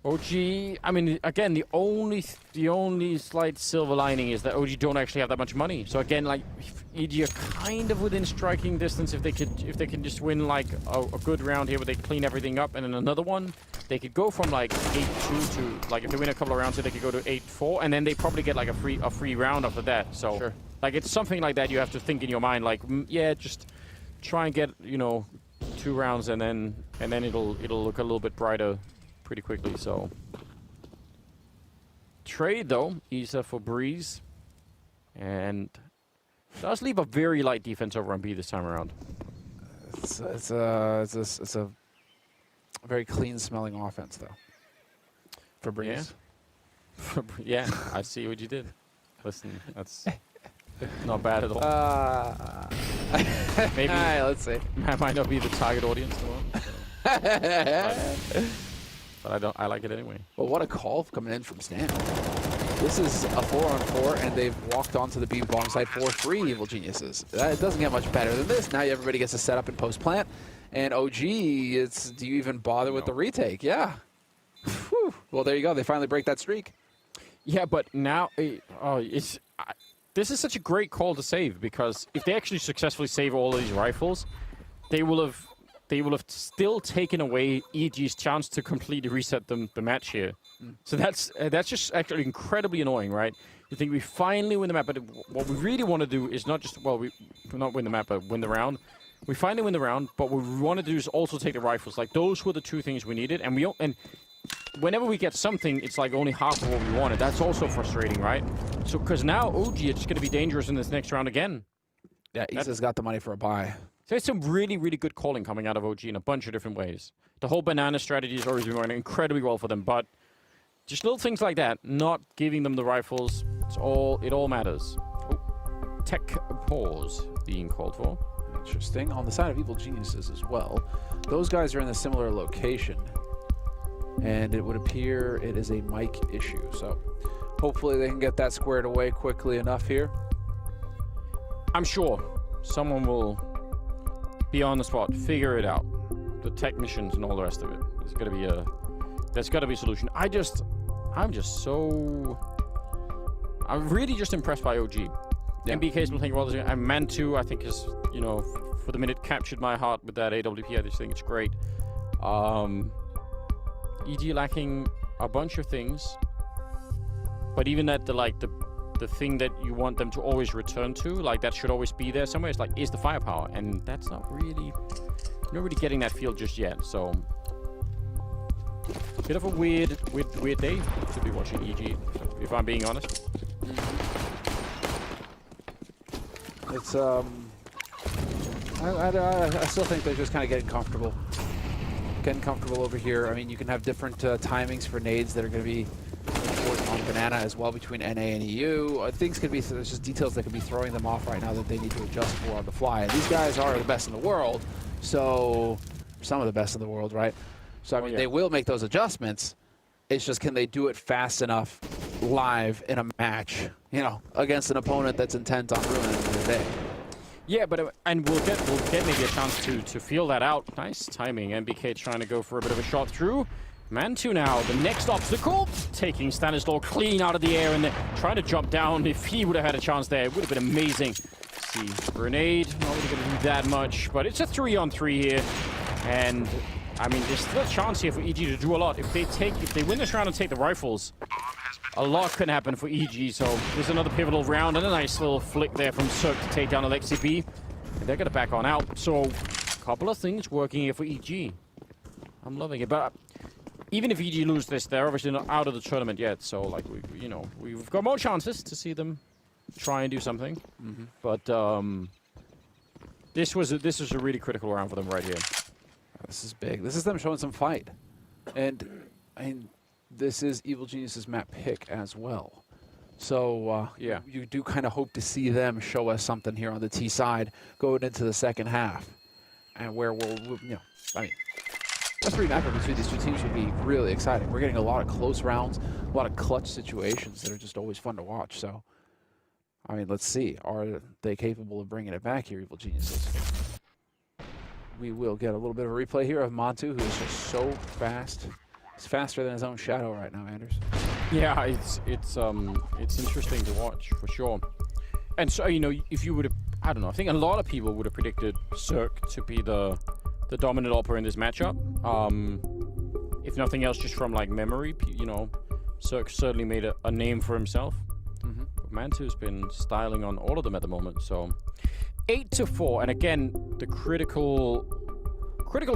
[SPEAKER 7] OG, I mean, again, the only slight silver lining is that OG don't actually have that much money. So again, like EG are kind of within striking distance if they can just win like a good round here where they clean everything up, and then another one, they could go from like 8-2 to like if they win a couple of rounds here, they could go to 8-4, and then they probably get like a free round after that. So
[SPEAKER 15] sure.
[SPEAKER 7] Like it's something like that you have to think in your mind, like yeah, just try and get 2 rounds, and then it'll look a little bit brighter pretty quickly. So trade though, Isa for Breeze, and does leave a very light defense over on B this time around.
[SPEAKER 15] It's a very clean smelling offense though. For Breeze.
[SPEAKER 7] Yeah, I see what you did. Listen, that's not bad at all. Maybe
[SPEAKER 15] let's see.
[SPEAKER 7] I might not be the target audience but I like it anyway.
[SPEAKER 15] Well, what a call coming in from Stan. This is a 4-on-4, and they've walked onto the B bomb site for free, Evil Geniuses. It doesn't get much better than this. Now everybody gets to set up in post plant, And OG, do you even bother with the retake? Yeah. Whew. Well, there you go. They finally break that streak.
[SPEAKER 7] Yeah, but now, this is such a great call to save, because if they actually successfully save all of these rifles, they will have still taken away EG's chance to completely reset the match here. So that's just actually incredibly annoying, right? You think we finally win the map, but what we really want to do is not just, well, we not win the map, but win the round. We finally win the round, but what we want to do is also take the rifles. Like, those were the two things we needed, and whenever we get something, it's like only half of what we wanted. That's also frustrating, right? So, because now OG is just going to be dangerous in this next round again.
[SPEAKER 15] Yeah, Isa's got the money for a buy.
[SPEAKER 7] So it's some really, really good calling coming out of OG in a bunch of different ways. The whole banana strategy has always been working incredibly well for them, but just little things like that, not giving them the rifles, it all matters. Oh, tech pause being called for.
[SPEAKER 15] Interesting. On the side of Evil Geniuses as well, those guys are in a similar location, and it would appear it is a mic issue. So hopefully they can get that squared away quickly enough here.
[SPEAKER 7] I'm sure someone will be on the spot, figure it out. The technicians and all the rest of it. There's got to be a solution. I'm really just impressed by OG. Yeah. MBK's been playing well this year, and Man2, I think, is, you know, for the minute captured my heart with that AWP. I just think it's great. EG lacking a bunch of things, but even at the thing that you want them to always return to, like, that should always be there somewhere. It's like, is the firepower, and that's not really getting that feel just yet. So, bit of a weird day to be watching EG, if I'm being honest.
[SPEAKER 15] It's I still think they're just kind of getting comfortable over here. I mean, you can have different timings for nades that are going to be important on Banana as well between NA and EU. Things could be, there's just details that could be throwing them off right now that they need to adjust for on the fly. And these guys are the best in the world, so some of the best in the world, right? So I mean, they will make those adjustments. It's just, can they do it fast enough live in a match, you know, against an opponent that's intent on ruining their day?
[SPEAKER 7] Yeah, but and we'll get maybe a chance to feel that out. Nice timing. MBK trying to go for a bit of a shot through. Man2 now, the next obstacle, taking Stanislaw clean out of the air and trying to jump down. If he would have had a chance there, it would have been amazing. See, grenade, not really going to do that much, but it's a 3-on-3 here. And I mean, there's still a chance here for EG to do a lot. If they win this round and take the rifles, a lot can happen for EG. So there's another pivotal round and a nice little flick there from Cirque to take down Alexi B. And they're going to back on out. So a couple of things working here for EG. I'm loving it. But even if EG lose this, they're obviously not out of the tournament yet. So like we've got more chances to see them try and do something. Mm-hmm. But this was a really critical round for them right here.
[SPEAKER 15] This is big. This is them showing some fight. And I mean, this is Evil Genius's map pick as well. So
[SPEAKER 7] yeah,
[SPEAKER 15] you do kind of hope to see them show us something here on the T side going into the second half. And where we'll you know, I mean, a 3-mapper between these two teams would be really exciting. We're getting a lot of close rounds, a lot of clutch situations that are just always fun to watch. So, I mean, let's see. Are they capable of bringing it back here, Evil Geniuses? We will get a little bit of a replay here of Man2, who is just so fast. He's faster than his own shadow right now, Anders.
[SPEAKER 7] Yeah, it's interesting to watch for sure. And so, you know, if you would have, I don't know, I think a lot of people would have predicted Cirque to be the dominant opera in this matchup. If nothing else, just from like memory, you know, Cirque certainly made a name for himself. Mm-hmm. But Man2's been styling on all of them at the moment, so 8-4, and again, the critical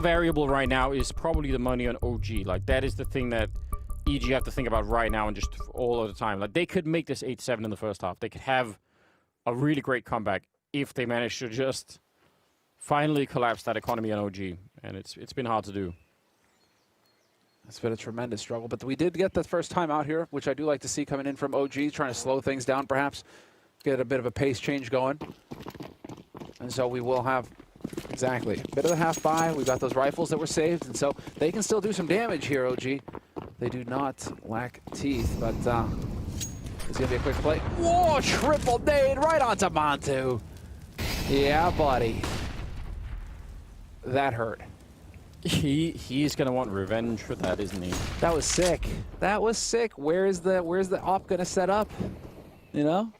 [SPEAKER 7] variable right now is probably the money on OG. Like, that is the thing that EG have to think about right now and just all of the time. Like, they could make this 8-7 in the first half. They could have a really great comeback if they manage to just finally collapse that economy on OG, and it's been hard to do.
[SPEAKER 15] It's been a tremendous struggle, but we did get the first time out here, which I do like to see coming in from OG, trying to slow things down perhaps, get a bit of a pace change going. And so we will have, exactly, a bit of a half buy. We've got those rifles that were saved, and so they can still do some damage here, OG. They do not lack teeth, but it's going to be a quick play. Whoa, triple nade right onto Man2. Yeah, buddy. That hurt.
[SPEAKER 7] He's gonna want revenge for that, isn't he?
[SPEAKER 15] That was sick. That was sick. Where's the op gonna set up? You know?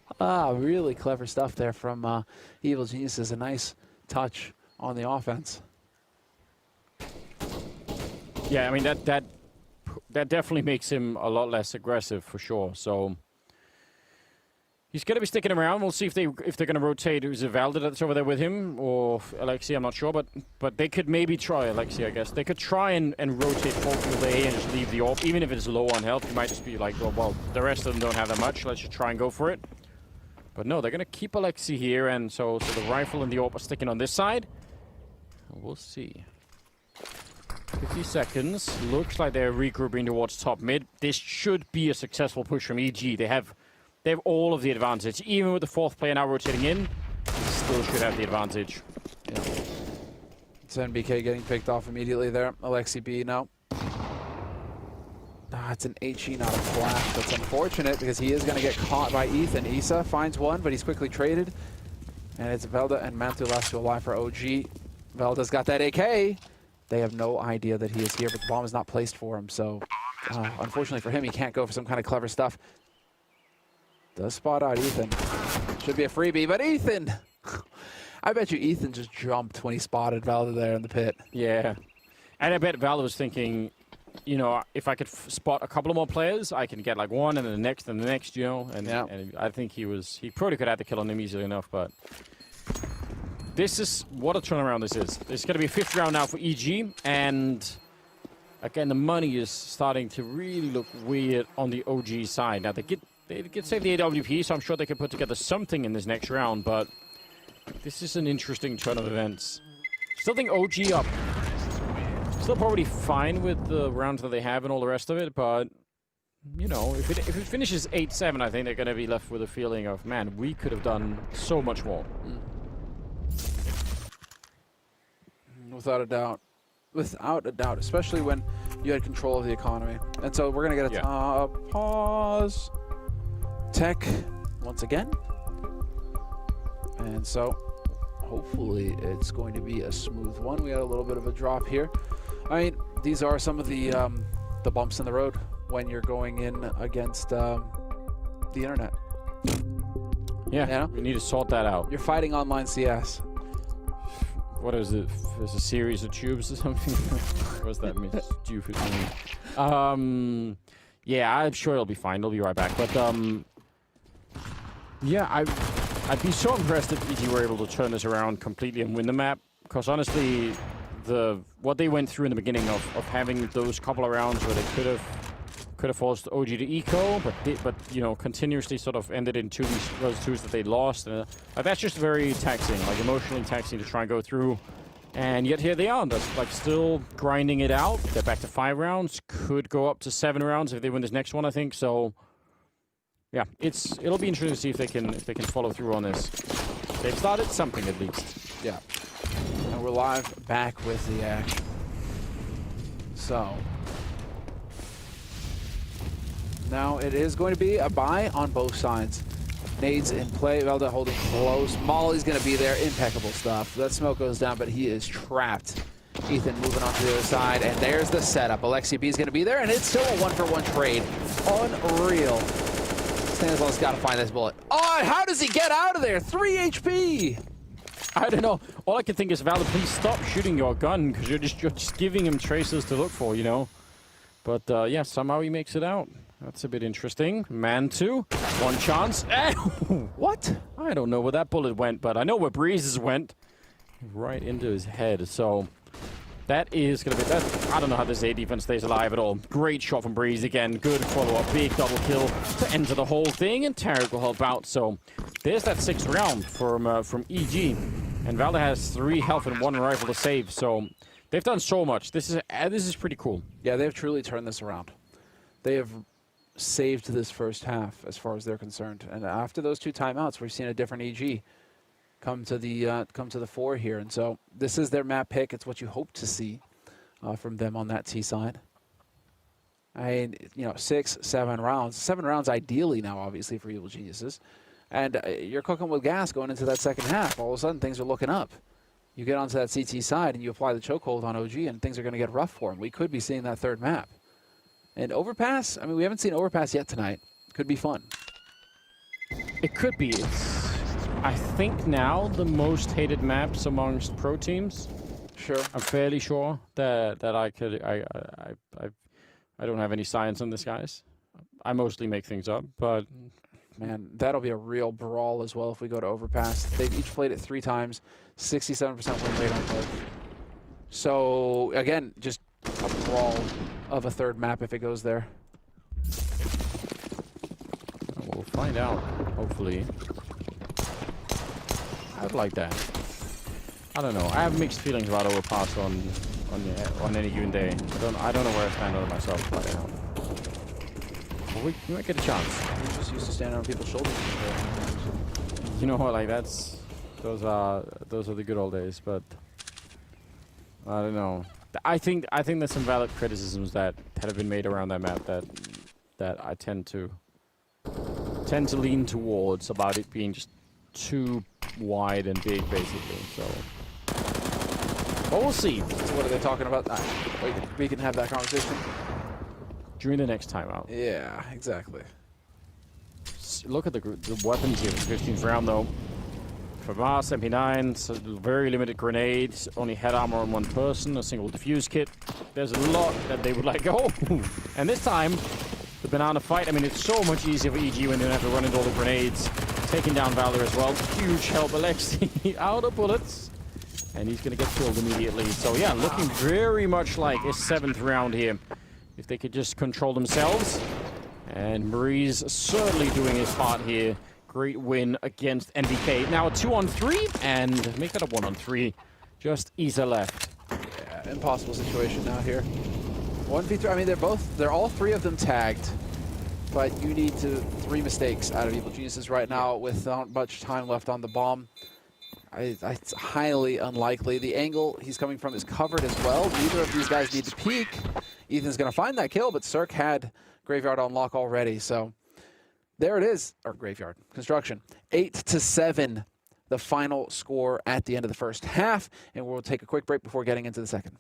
[SPEAKER 15] Really clever stuff there from Evil Geniuses. A nice touch on the offense.
[SPEAKER 7] Yeah, I mean that definitely makes him a lot less aggressive for sure. So he's going to be sticking around. We'll see if they're going to rotate. Is it Valda that's over there with him or Alexi? I'm not sure, but they could maybe try Alexi. I guess they could try and rotate full field A and just leave the AWP, even if it's low on health. You might just be like, oh, well, the rest of them don't have that much. Let's just try and go for it. But no, they're going to keep Alexi here, and so the rifle and the AWP are sticking on this side. We'll see. 50 seconds. Looks like they're regrouping towards top mid. This should be a successful push from EG. They have all of the advantage. Even with the fourth player now rotating in, they still should have the advantage.
[SPEAKER 15] Yeah. It's NBK getting picked off immediately there. Alexi B now. It's an HE, not a flash. That's unfortunate because he is going to get caught by Ethan. Issa finds one, but he's quickly traded. And it's Velda and Mantu last to alive for OG. Velda's got that AK. They have no idea that he is here, but the bomb is not placed for him. So, unfortunately for him, he can't go for some kind of clever stuff. Does spot out Ethan. Should be a freebie, but Ethan! I bet you Ethan just jumped when he spotted Valda there in the pit.
[SPEAKER 7] Yeah. And I bet Valda was thinking, you know, if I could spot a couple of more players, I can get like one and then the next, you know. And,
[SPEAKER 15] yeah.
[SPEAKER 7] And I think he probably could have the kill on him easily enough, but this is what a turnaround this is. It's going to be a 5th round now for EG, and again, the money is starting to really look weird on the OG side. Now, they get save the AWP, so I'm sure they can put together something in this next round, but this is an interesting turn of events. Still think OG up. Still probably fine with the rounds that they have and all the rest of it, but, you know, if it finishes 8-7, I think they're going to be left with a feeling of, man, we could have done so much more.
[SPEAKER 15] Without a doubt. Without a doubt, especially when you had control of the economy. And so we're going to get a pause. Tech once again. And so hopefully it's going to be a smooth one. We had a little bit of a drop here. I mean, these are some of the bumps in the road when you're going in against the internet.
[SPEAKER 7] Yeah,
[SPEAKER 15] you know?
[SPEAKER 7] We need to sort that out.
[SPEAKER 15] You're fighting online CS.
[SPEAKER 7] What is it? There's a series of tubes or something? What's that mean? Stupid thing. Yeah, I'm sure it'll be fine. It'll be right back. But yeah, I'd be so impressed if EG were able to turn this around completely and win the map. Because honestly, what they went through in the beginning of having those couple of rounds where they could have forced OG to eco, but you know, continuously sort of ended in those twos that they lost. That's just very taxing, like emotionally taxing to try and go through. And yet here they are, that's like still grinding it out. They're back to 5 rounds, could go up to 7 rounds if they win this next one, I think. So yeah, it'll be interesting to see if they can follow through on this. They've started something at least.
[SPEAKER 15] Yeah. And we're live back with the action. So now it is going to be a buy on both sides. Nades in play, Velda holding close. Molly's going to be there, impeccable stuff. That smoke goes down, but he is trapped. Ethan moving on to the other side, and there's the setup. Alexi B is going to be there, and it's still a 1-for-1 trade. Unreal. Stanislav's got to find this bullet. Oh, how does he get out of there? 3 HP!
[SPEAKER 7] I don't know. All I can think is, Valda, please stop shooting your gun, because you're just giving him traces to look for, you know? But yeah, somehow he makes it out. That's a bit interesting. Mantu, one chance.
[SPEAKER 15] What?
[SPEAKER 7] I don't know where that bullet went, but I know where Breeze's went. Right into his head. So that is going to be... I don't know how this A defense stays alive at all. Great shot from Breeze again. Good follow-up. Big double kill to enter the whole thing. And Tarek will help out. So there's that 6th round from EG. And Valda has 3 health and 1 rifle to save. So they've done so much. This is pretty cool.
[SPEAKER 15] Yeah, they've truly turned this around. They have saved this first half as far as they're concerned, and after those 2 timeouts, we've seen a different EG come to the fore here, and so this is their map pick. It's what you hope to see from them on that T side. I mean, you know, 6-7 rounds, 7 rounds ideally now, obviously for Evil Geniuses, and you're cooking with gas going into that second half. All of a sudden, things are looking up. you get onto that CT side and you apply the chokehold on OG, and things are going to get rough for him. We could be seeing that third map. And Overpass, I mean, we haven't seen Overpass yet tonight. Could be fun.
[SPEAKER 7] It could be. It's, I think now the most hated maps amongst pro teams.
[SPEAKER 15] Sure.
[SPEAKER 7] I'm fairly sure that I don't have any science on this, guys. I mostly make things up, but
[SPEAKER 15] man, that'll be a real brawl as well if we go to Overpass. They've each played it 3 times, 67% win rate on both. So again, just a brawl of a third map if it goes there.
[SPEAKER 7] We'll find out, hopefully. I'd like that. I don't know. I have mixed feelings about Overpass on any given day. I don't know where I stand on it myself right now. But we might get a chance.
[SPEAKER 15] We're just used to standing on people's shoulders.
[SPEAKER 7] You know what? Like those are the good old days. But I don't know. I think there's some valid criticisms that have been made around that map that I tend to lean towards, about it being just too wide and big, basically. So, but we'll see.
[SPEAKER 15] So what are they talking about? We can have that conversation
[SPEAKER 7] during the next timeout.
[SPEAKER 15] Yeah, exactly.
[SPEAKER 7] Look at the weapons here for the 15th round, though. Faze, MP9, so very limited grenades, only head armor on one person, a single defuse kit. There's a lot that they would like. Oh, and this time, the banana fight. I mean, it's so much easier for EG when they don't have to run into all the grenades. Taking down Valor as well. Huge help, Alexi. Out of bullets. And he's going to get killed immediately. So yeah, looking very much like a 7th round here. If they could just control themselves. And Marie's certainly doing his part here. Great win against NVK. Now a 2-on-3 and make that a 1-on-3. Just Isa left.
[SPEAKER 15] Yeah, impossible situation now here. 1v3, I mean, they're all 3 of them tagged. But you need 3 mistakes out of Evil Geniuses right now without much time left on the bomb. It's highly unlikely. The angle he's coming from is covered as well. Neither of these guys need to peek. Ethan's going to find that kill, but Cirque had Graveyard on lock already, so there it is. Or Graveyard. Construction. 8-7, the final score at the end of the first half, and we'll take a quick break before getting into the second.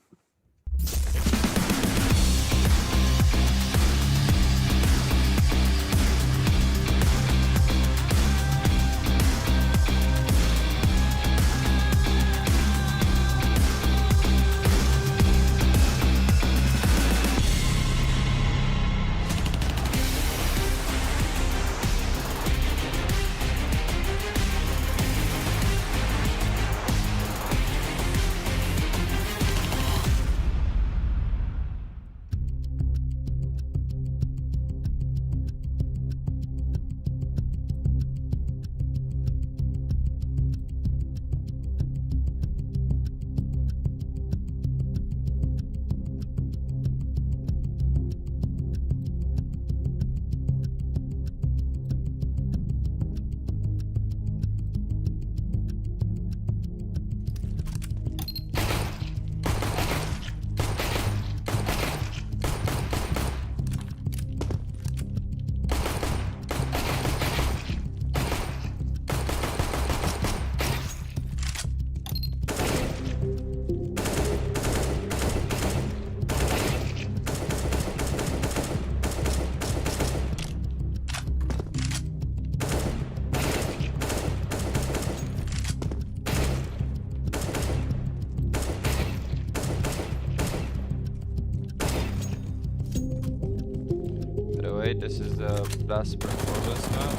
[SPEAKER 9] This is the best performance now I'm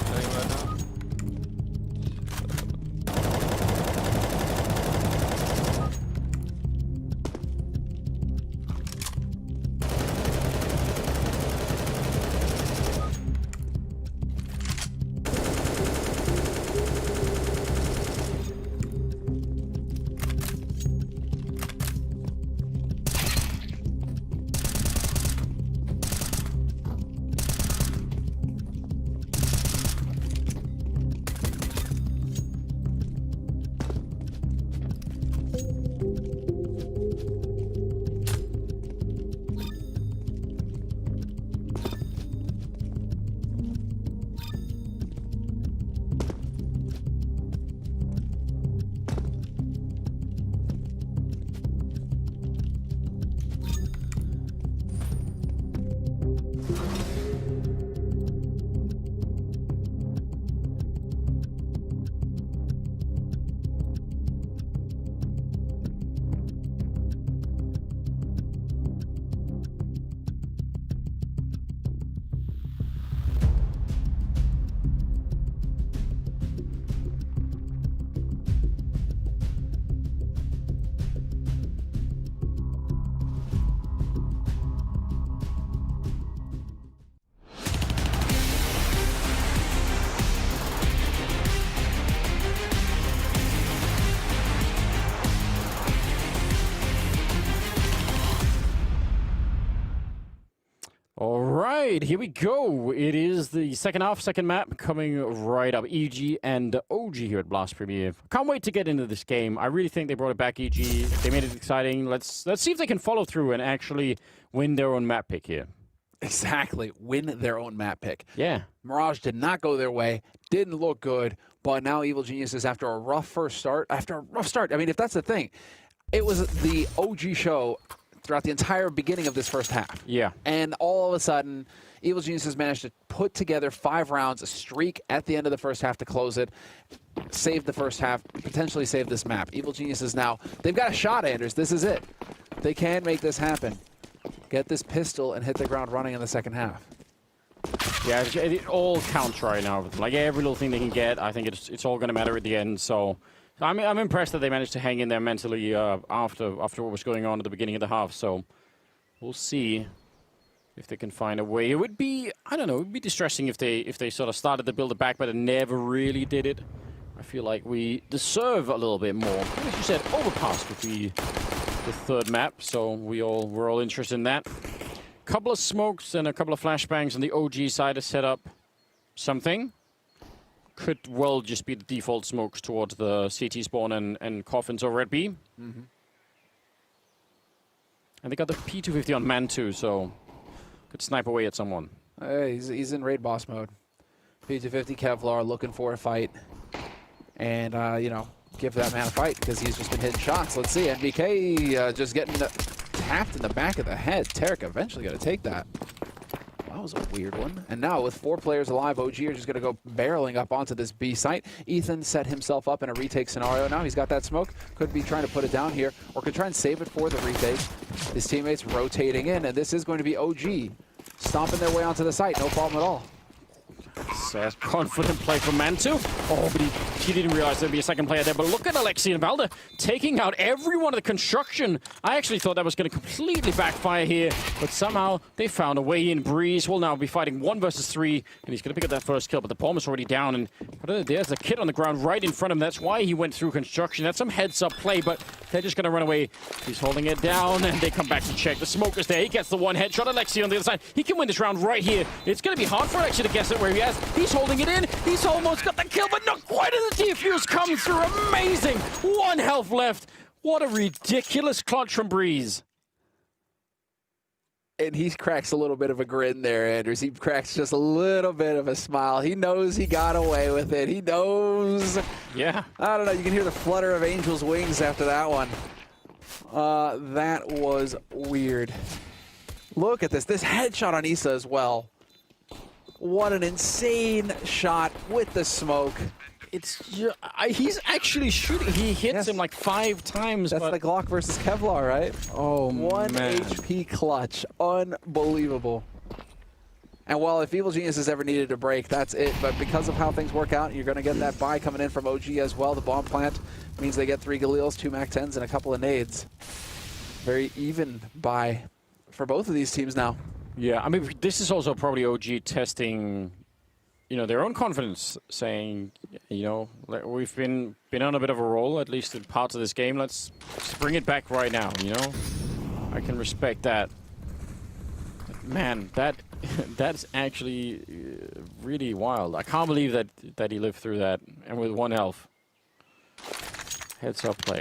[SPEAKER 9] playing right now.
[SPEAKER 14] right, here we go. It is the second half, second map coming right up. EG and OG here at Blast Premier. Can't wait to get into this game. I really think they brought it back, EG. They made it exciting. Let's see if they can follow through and actually win their own map pick here.
[SPEAKER 15] Exactly, win their own map pick.
[SPEAKER 14] Yeah.
[SPEAKER 15] Mirage did not go their way, didn't look good, but now Evil Geniuses, after a rough start, I mean, if that's the thing, it was the OG show throughout the entire beginning of this first half.
[SPEAKER 14] Yeah.
[SPEAKER 15] And all of a sudden, Evil Geniuses managed to put together 5 rounds, a streak at the end of the first half to close it, save the first half, potentially save this map. Evil Geniuses now, they've got a shot, Anders. This is it. They can make this happen. Get this pistol and hit the ground running in the second half.
[SPEAKER 14] Yeah, it all counts right now. Like every little thing they can get, I think it's all going to matter at the end. So I'm impressed that they managed to hang in there mentally after what was going on at the beginning of the half. So we'll see if they can find a way. It would be, I don't know, it would be distressing if they sort of started to build it back, but it never really did it. I feel like we deserve a little bit more. As you said, Overpass would be the third map, so we're all interested in that. Couple of smokes and a couple of flashbangs on the OG side to set up something. Could well just be the default smokes towards the CT spawn and coffins over at B.
[SPEAKER 15] Mm-hmm.
[SPEAKER 14] And they got the P250 on man too, so could snipe away at someone.
[SPEAKER 15] He's in raid boss mode. P250 Kevlar looking for a fight. And, you know, give that man a fight because he's just been hitting shots. Let's see, NBK just getting tapped in the back of the head. Tarek eventually going to take that. That was a weird one. And now with 4 players alive, OG are just going to go barreling up onto this B site. Ethan set himself up in a retake scenario. Now he's got that smoke. Could be trying to put it down here or could try and save it for the retake. His teammates rotating in, and this is going to be OG stomping their way onto the site. No problem at all.
[SPEAKER 14] Says confident play from Mantu. Oh, but he didn't realize there'd be a second player there. But look at Alexi and Valda taking out everyone of the construction. I actually thought that was going to completely backfire here, but somehow they found a way in. Breeze will now be fighting 1 versus 3, and he's going to pick up that first kill, but the bomb is already down, and there's a kid on the ground right in front of him. That's why he went through construction. That's some heads-up play, but they're just going to run away. He's holding it down, and they come back to check. The smoke is there. He gets the one headshot. Alexi on the other side. He can win this round right here. It's going to be hard for Alexi to guess it where he has. He's holding it in. He's almost got the kill, but not quite as the defuse comes through. Amazing. 1 health left. What a ridiculous clutch from Breeze.
[SPEAKER 15] And he cracks a little bit of a grin there, Anders. He cracks just a little bit of a smile. He knows he got away with it. He knows.
[SPEAKER 14] Yeah.
[SPEAKER 15] I don't know. You can hear the flutter of Angel's wings after that one. That was weird. Look at this. This headshot on Issa as well. What an insane shot with the smoke.
[SPEAKER 14] It's he's actually shooting. He hits him like 5 times.
[SPEAKER 15] That's the Glock versus Kevlar, right?
[SPEAKER 14] Oh,
[SPEAKER 15] 1
[SPEAKER 14] man.
[SPEAKER 15] HP clutch. Unbelievable. And while if Evil Geniuses ever needed a break, that's it. But because of how things work out, you're going to get that buy coming in from OG as well. The bomb plant means they get 3 Galils, 2 MAC-10s, and a couple of nades. Very even buy for both of these teams now.
[SPEAKER 14] Yeah, I mean, this is also probably OG testing, you know, their own confidence, saying, you know, we've been on a bit of a roll, at least in parts of this game. Let's bring it back right now, you know? I can respect that. Man, that's actually really wild. I can't believe that he lived through that, and with 1 health. Heads up play.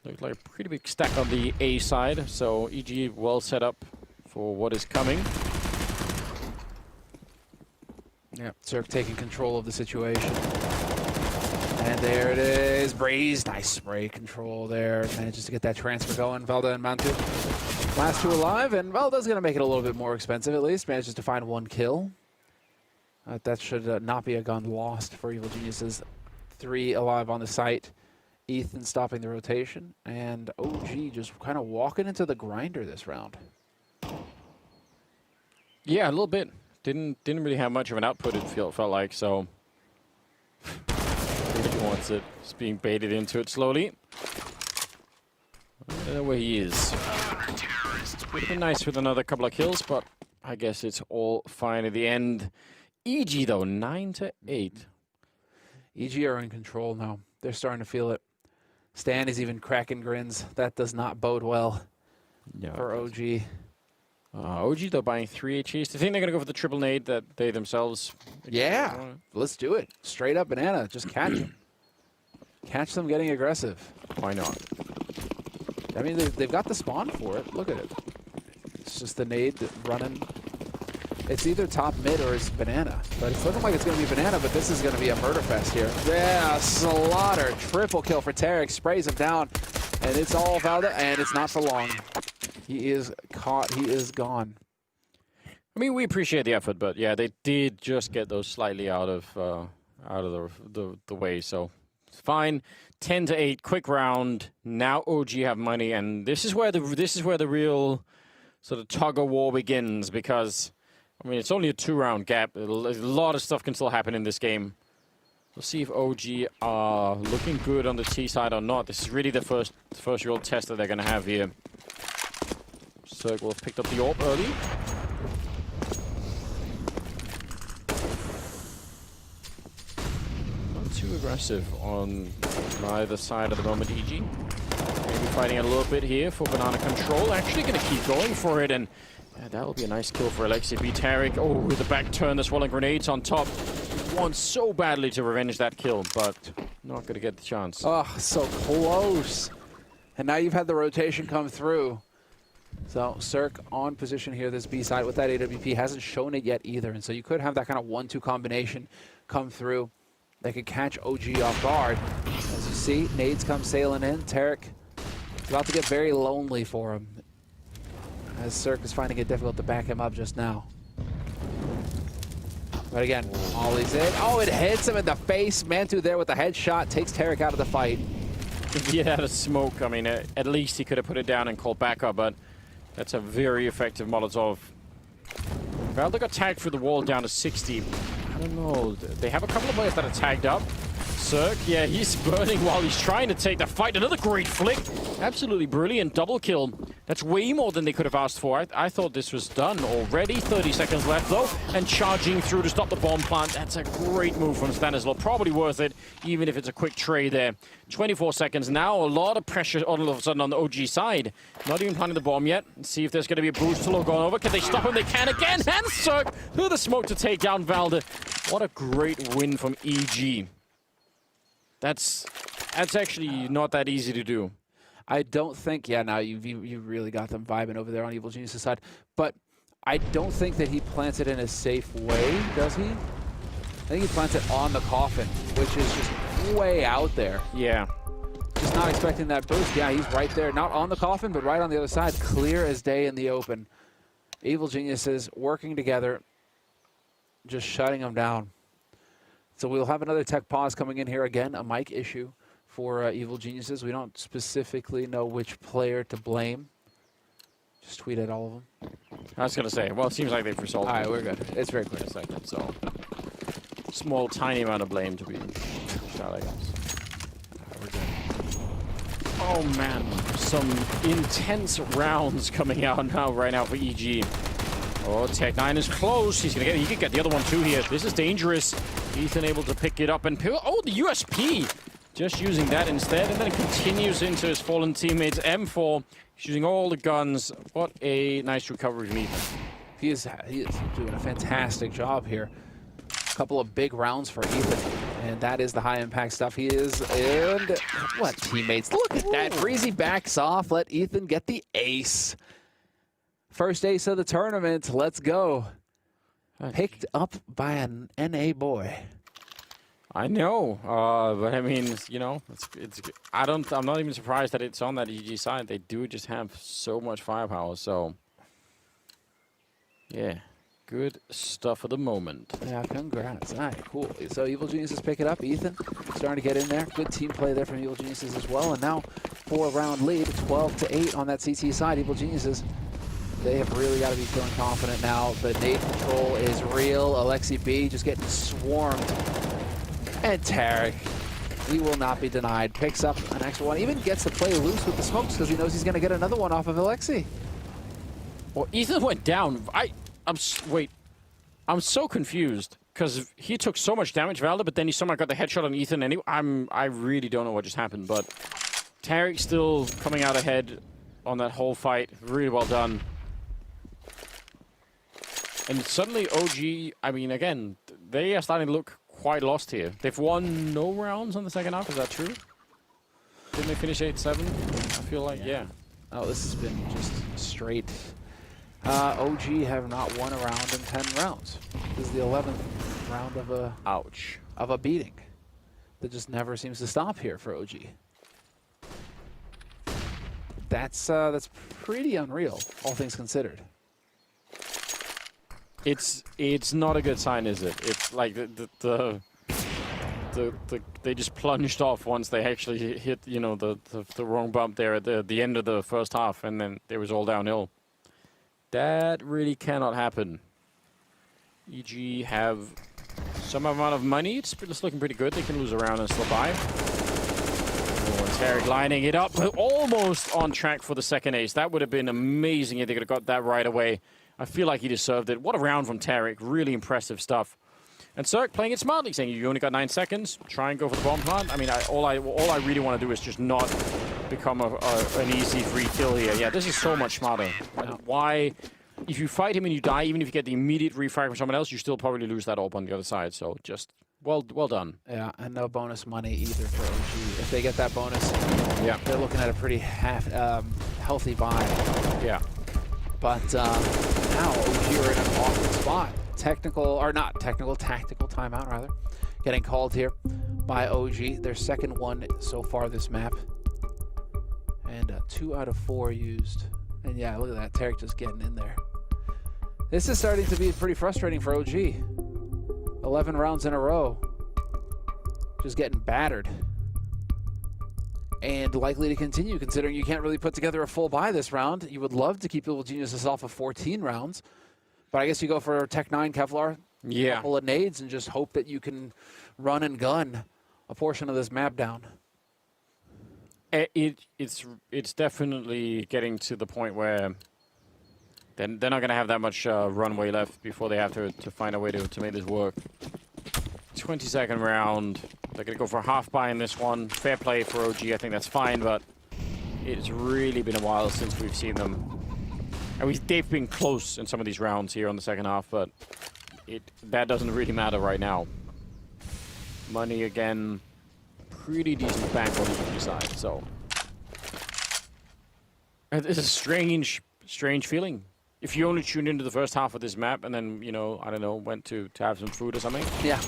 [SPEAKER 14] Looks like a pretty big stack on the A side, so EG well set up for what is coming.
[SPEAKER 15] Yeah, Zerk taking control of the situation. And there it is. Breeze, nice spray control there. Manages to get that transfer going. Velda and Mantu. Last 2 alive, and Velda's going to make it a little bit more expensive at least. Manages to find 1 kill. That should not be a gun lost for Evil Geniuses. 3 alive on the site. Ethan stopping the rotation, and OG just kind of walking into the grinder this round.
[SPEAKER 14] Yeah, a little bit. Didn't really have much of an output, it felt like, so he wants it. Just being baited into it slowly. I don't know where he is. Would have been nice with another couple of kills, but I guess it's all fine at the end. EG though, 9-8.
[SPEAKER 15] EG are in control now. They're starting to feel it. Stan is even cracking grins. That does not bode well for OG.
[SPEAKER 7] OG, though, buying 3 HEs. Do you think they're going to go for the triple nade that they themselves...
[SPEAKER 15] Yeah, let's do it. Straight up banana. Just catch them. Catch them getting aggressive.
[SPEAKER 7] Why not?
[SPEAKER 15] I mean, they've got the spawn for it. Look at it. It's just the nade running. It's either top mid or it's banana. But it's looking like it's going to be banana, but this is going to be a murder fest here. Yeah, slaughter. Triple kill for Tarek. Sprays him down. And it's all Valda, and it's not for long. He is caught. He is gone.
[SPEAKER 7] I mean, we appreciate the effort, but yeah, they did just get those slightly out of the way, so it's fine. 10-8, quick round. Now OG have money, and this is where the real sort of tug of war begins, because I mean it's only a 2-round gap. A lot of stuff can still happen in this game. We'll see if OG are looking good on the T side or not. This is really the first real test that they're going to have here. Zerg will have picked up the AWP early. Not too aggressive on either side at the moment, EG. Maybe fighting a little bit here for banana control. Actually going to keep going for it, and that will be a nice kill for Alexi B. Tarek. Oh, with the back turn, the swirling grenades on top. He wants so badly to revenge that kill, but not going to get the chance.
[SPEAKER 15] Oh, so close. And now you've had the rotation come through. So Cirque on position here, this B side with that AWP, hasn't shown it yet either. And so you could have that kind of 1-2 combination come through. They could catch OG off guard. As you see, nades come sailing in. Tarek about to get very lonely for him, as Cirque is finding it difficult to back him up just now. But again, Ollie's in. Oh, it hits him in the face. Mantu there with the headshot takes Tarek out of the fight.
[SPEAKER 7] If he had a smoke, I mean, at least he could have put it down and called backup, but that's a very effective Molotov. Valda got tagged through the wall down to 60. I don't know. They have a couple of players that are tagged up. Cirque, yeah, he's burning while he's trying to take the fight. Another great flick. Absolutely brilliant double kill. That's way more than they could have asked for. I thought this was done already. 30 seconds left, though. And charging through to stop the bomb plant. That's a great move from Stanislaw. Probably worth it, even if it's a quick trade there. 24 seconds now. A lot of pressure all of a sudden on the OG side. Not even planting the bomb yet. Let's see if there's going to be a boost to look on over. Can they stop him? They can again. And Cirque through the smoke to take down Valda. What a great win from EG. That's actually not that easy to do.
[SPEAKER 15] I don't think, yeah, now you really got them vibing over there on Evil Genius' side, but I don't think that he plants it in a safe way, does he? I think he plants it on the coffin, which is just way out there.
[SPEAKER 7] Yeah.
[SPEAKER 15] Just not expecting that boost. Yeah, he's right there, not on the coffin, but right on the other side, clear as day in the open. Evil Geniuses working together, just shutting them down. So we'll have another tech pause coming in here again, a mic issue for Evil Geniuses. We don't specifically know which player to blame. Just tweet at all of them.
[SPEAKER 7] I was going to say, well, it seems like they've resolved it.
[SPEAKER 15] All right, we're good. It's very clear.
[SPEAKER 7] In a second, so small, tiny amount of blame to be shot, I guess. We're good. Oh, man. Some intense rounds coming out now, right now for EG. Oh, Tech9 is close. He could get the other one too here. This is dangerous. Ethan able to pick it up and oh, the USP. Just using that instead, and then it continues into his fallen teammates. M4, he's using all the guns. What a nice recovery from Ethan.
[SPEAKER 15] He is doing a fantastic job here. A couple of big rounds for Ethan, and that is the high impact stuff. He is, and what teammates? Look at that. Breezy backs off. Let Ethan get the ace. First ace of the tournament. Let's go. Picked up by an NA boy.
[SPEAKER 7] I know, but I mean, you know, I'm not even surprised that it's on that EG side. They do just have so much firepower. So, yeah, good stuff at the moment.
[SPEAKER 15] Yeah, congrats. All right, cool. So Evil Geniuses pick it up. Ethan starting to get in there. Good team play there from Evil Geniuses as well. And now 4-round lead, 12-8 on that CT side. Evil Geniuses. They have really got to be feeling confident now. The nade control is real. Alexi B just getting swarmed. And Tarek, he will not be denied. Picks up an extra one. Even gets to play loose with the smokes because he knows he's going to get another one off of Alexi.
[SPEAKER 7] Well, Ethan went down. Wait. I'm so confused because he took so much damage, Valda, but then he somehow got the headshot on Ethan anyway. I really don't know what just happened, but Tarek still coming out ahead on that whole fight. Really well done. And suddenly OG, I mean, again, they are starting to look quite lost here. They've won no rounds on the second half, is that true? Didn't they finish 8-7? I feel like, yeah.
[SPEAKER 15] Oh, this has been just straight. OG have not won a round in 10 rounds. This is the 11th round of a of a beating. That just never seems to stop here for OG. That's pretty unreal, all things considered.
[SPEAKER 7] It's not a good sign, is it? It's like they just plunged off once they actually hit, you know, the wrong bump there at the end of the first half, and then it was all downhill. That really cannot happen. EG have some amount of money. It's looking pretty good. They can lose a round and slip by. Oh, Tarek lining it up, almost on track for the second ace. That would have been amazing if they could have got that right away. I feel like he deserved it. What a round from Tarek. Really impressive stuff. And Cirque playing it smartly, saying you only got 9 seconds. Try and go for the bomb plant. I mean, all I really want to do is just not become an easy free kill here. Yeah, this is so much smarter. Why? If you fight him and you die, even if you get the immediate refrag from someone else, you still probably lose that AWP on the other side. So just well done.
[SPEAKER 15] Yeah, and no bonus money either for OG. If they get that bonus,
[SPEAKER 7] yeah,
[SPEAKER 15] they're looking at a pretty healthy buy.
[SPEAKER 7] Yeah.
[SPEAKER 15] But now OG are in an awkward spot. Tactical timeout rather. Getting called here by OG. Their second one so far this map. And 2 out of 4 used. And yeah, look at that. Tarek just getting in there. This is starting to be pretty frustrating for OG. 11 rounds in a row. Just getting battered. And likely to continue, considering you can't really put together a full buy this round. You would love to keep Evil Geniuses off of 14 rounds. But I guess you go for Tech 9 Kevlar, a couple of nades, and just hope that you can run and gun a portion of this map down.
[SPEAKER 7] It's definitely getting to the point where they're not going to have that much runway left before they have to find a way to make this work. 22nd round. They're going to go for a half buy in this one. Fair play for OG. I think that's fine, but it's really been a while since we've seen them. And they've been close in some of these rounds here on the second half, but that doesn't really matter right now. Money again, pretty decent bank on the EG side, so. It's a strange feeling. If you only tuned into the first half of this map and then, you know, I don't know, went to have some food or something.
[SPEAKER 15] Yeah.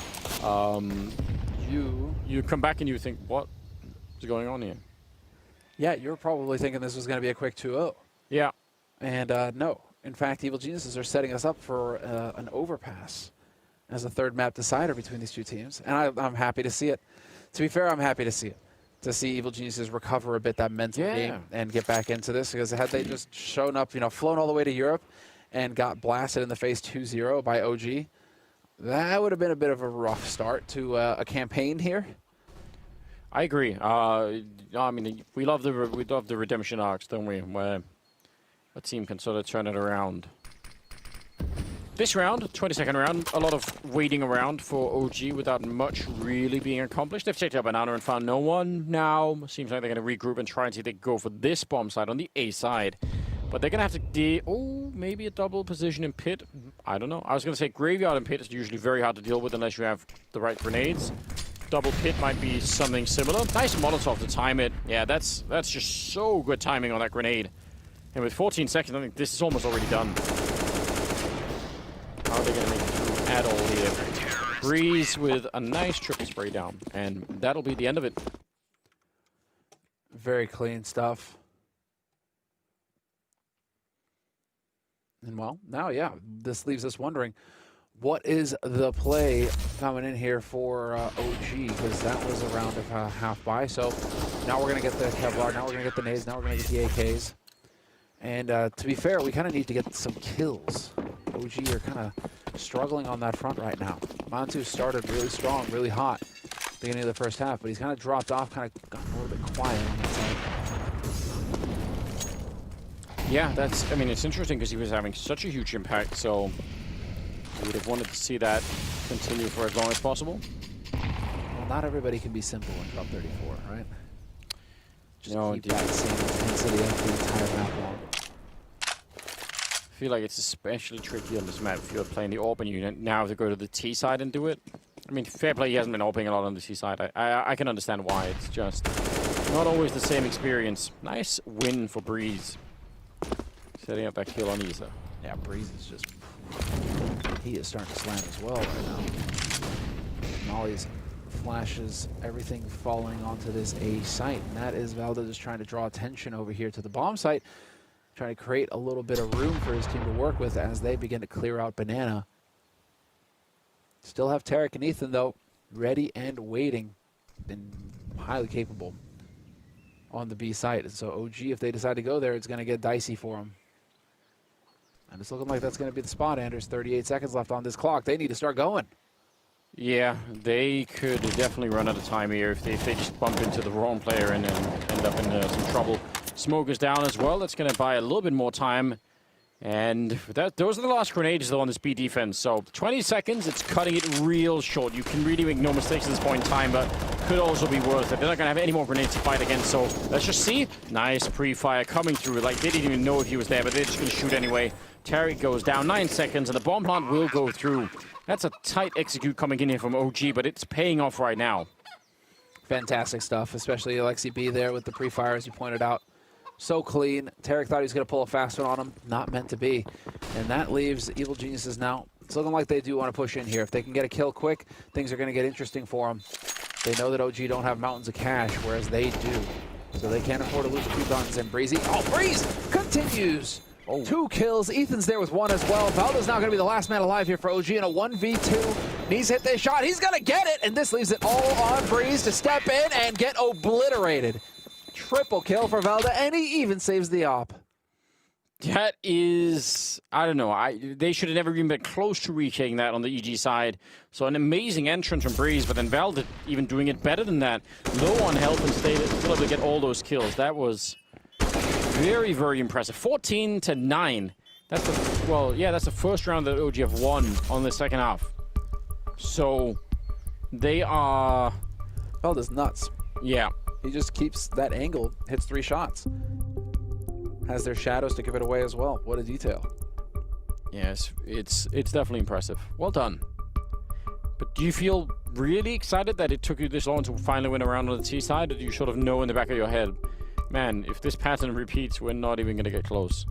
[SPEAKER 7] You come back and you think, what is going on here?
[SPEAKER 15] Yeah, you're probably thinking this was going to be a quick 2-0.
[SPEAKER 7] Yeah.
[SPEAKER 15] And no. In fact, Evil Geniuses are setting us up for an overpass as a third map decider between these two teams. And I'm happy to see it. To be fair, I'm happy to see it. To see Evil Geniuses recover a bit that mental game and get back into this. Because had they just shown up, you know, flown all the way to Europe and got blasted in the face 2-0 by OG, that would have been a bit of a rough start to a campaign here.
[SPEAKER 7] I agree. I mean, we love the redemption arcs, don't we? Where a team can sort of turn it around. This round, 22nd round, a lot of waiting around for OG without much really being accomplished. They've checked out Banana and found no one. Now, seems like they're going to regroup and try and see if they can go for this bomb side on the A side. But they're going to have to maybe a double position in pit. I don't know. I was going to say graveyard and pit is usually very hard to deal with unless you have the right grenades. Double pit might be something similar. Nice Molotov to time it. Yeah, that's just so good timing on that grenade. And with 14 seconds, I think this is almost already done. How are they going to make it through at all here? Breeze with a nice triple spray down. And that'll be the end of it.
[SPEAKER 15] Very clean stuff. And well, now, yeah, this leaves us wondering, what is the play coming in here for OG? Because that was a round of half buy. So now we're going to get the Kevlar, now we're going to get the nades, now we're going to get the AKs. And to be fair, we kind of need to get some kills. OG are kind of struggling on that front right now. Mantu started really strong, really hot at the beginning of the first half, but he's kind of dropped off, kind of gotten a little bit quiet on that side.
[SPEAKER 7] Yeah, I mean, it's interesting because he was having such a huge impact, so I would have wanted to see that continue for as long as possible.
[SPEAKER 15] Well, not everybody can be simple in Cup 34, right? Just
[SPEAKER 7] no,
[SPEAKER 15] keep that same intensity up the entire map long.
[SPEAKER 7] feel like it's especially tricky on this map if you're playing the AWP and you now have to go to the T side and do it. I mean, fair play, he hasn't been AWPing a lot on the T side. I can understand why. It's just not always the same experience. Nice win for Breeze. Setting up that kill on Isa.
[SPEAKER 15] Yeah, Breeze is just... He is starting to slam as well right now. Molly's flashes, everything falling onto this A site. And that is Valda just trying to draw attention over here to the bomb site. Trying to create a little bit of room for his team to work with as they begin to clear out Banana. Still have Tarek and Ethan, though, ready and waiting. Been highly capable on the B site. And so OG, if they decide to go there, it's going to get dicey for them. And it's looking like that's going to be the spot, Anders. 38 seconds left on this clock. They need to start going.
[SPEAKER 7] Yeah, they could definitely run out of time here if they just bump into the wrong player and then end up in some trouble. Smoke is down as well. That's going to buy a little bit more time. And those are the last grenades, though, on this B defense. So 20 seconds, it's cutting it real short. You can really make no mistakes at this point in time, but could also be worth it. They're not going to have any more grenades to fight against, so let's just see. Nice pre-fire coming through. Like, they didn't even know if he was there, but they're just going to shoot anyway. Tarek goes down, 9 seconds, and the bomb plant will go through. That's a tight execute coming in here from OG, but it's paying off right now.
[SPEAKER 15] Fantastic stuff, especially Alexi B there with the pre-fire, as you pointed out. So clean. Tarek thought he was going to pull a fast one on him. Not meant to be. And that leaves Evil Geniuses now. It's looking like they do want to push in here. If they can get a kill quick, things are going to get interesting for them. They know that OG don't have mountains of cash, whereas they do. So they can't afford to lose a few guns. And Breezy, oh, Breeze continues. 2 kills. Ethan's there with 1 as well. Valdo's now going to be the last man alive here for OG in a 1v2. Needs to hit this shot. He's going to get it. And this leaves it all on Breeze to step in and get obliterated. Triple kill for Valda, and he even saves the op.
[SPEAKER 7] That is, I don't know. They should have never even been close to reaching that on the EG side. So an amazing entrance from Breeze, but then Valda even doing it better than that. Low on health and still able to get all those kills. That was very, very impressive. 14-9. That's the, well, yeah, that's the first round that OG have won on the second half. So they are...
[SPEAKER 15] Valda's nuts.
[SPEAKER 7] Yeah.
[SPEAKER 15] He just keeps that angle, hits 3 shots. Has their shadows to give it away as well. What a detail.
[SPEAKER 7] Yes, it's definitely impressive. Well done. But do you feel really excited that it took you this long to finally win a round on the T side? Or do you sort of know in the back of your head, man, if this pattern repeats, we're not even going to get close?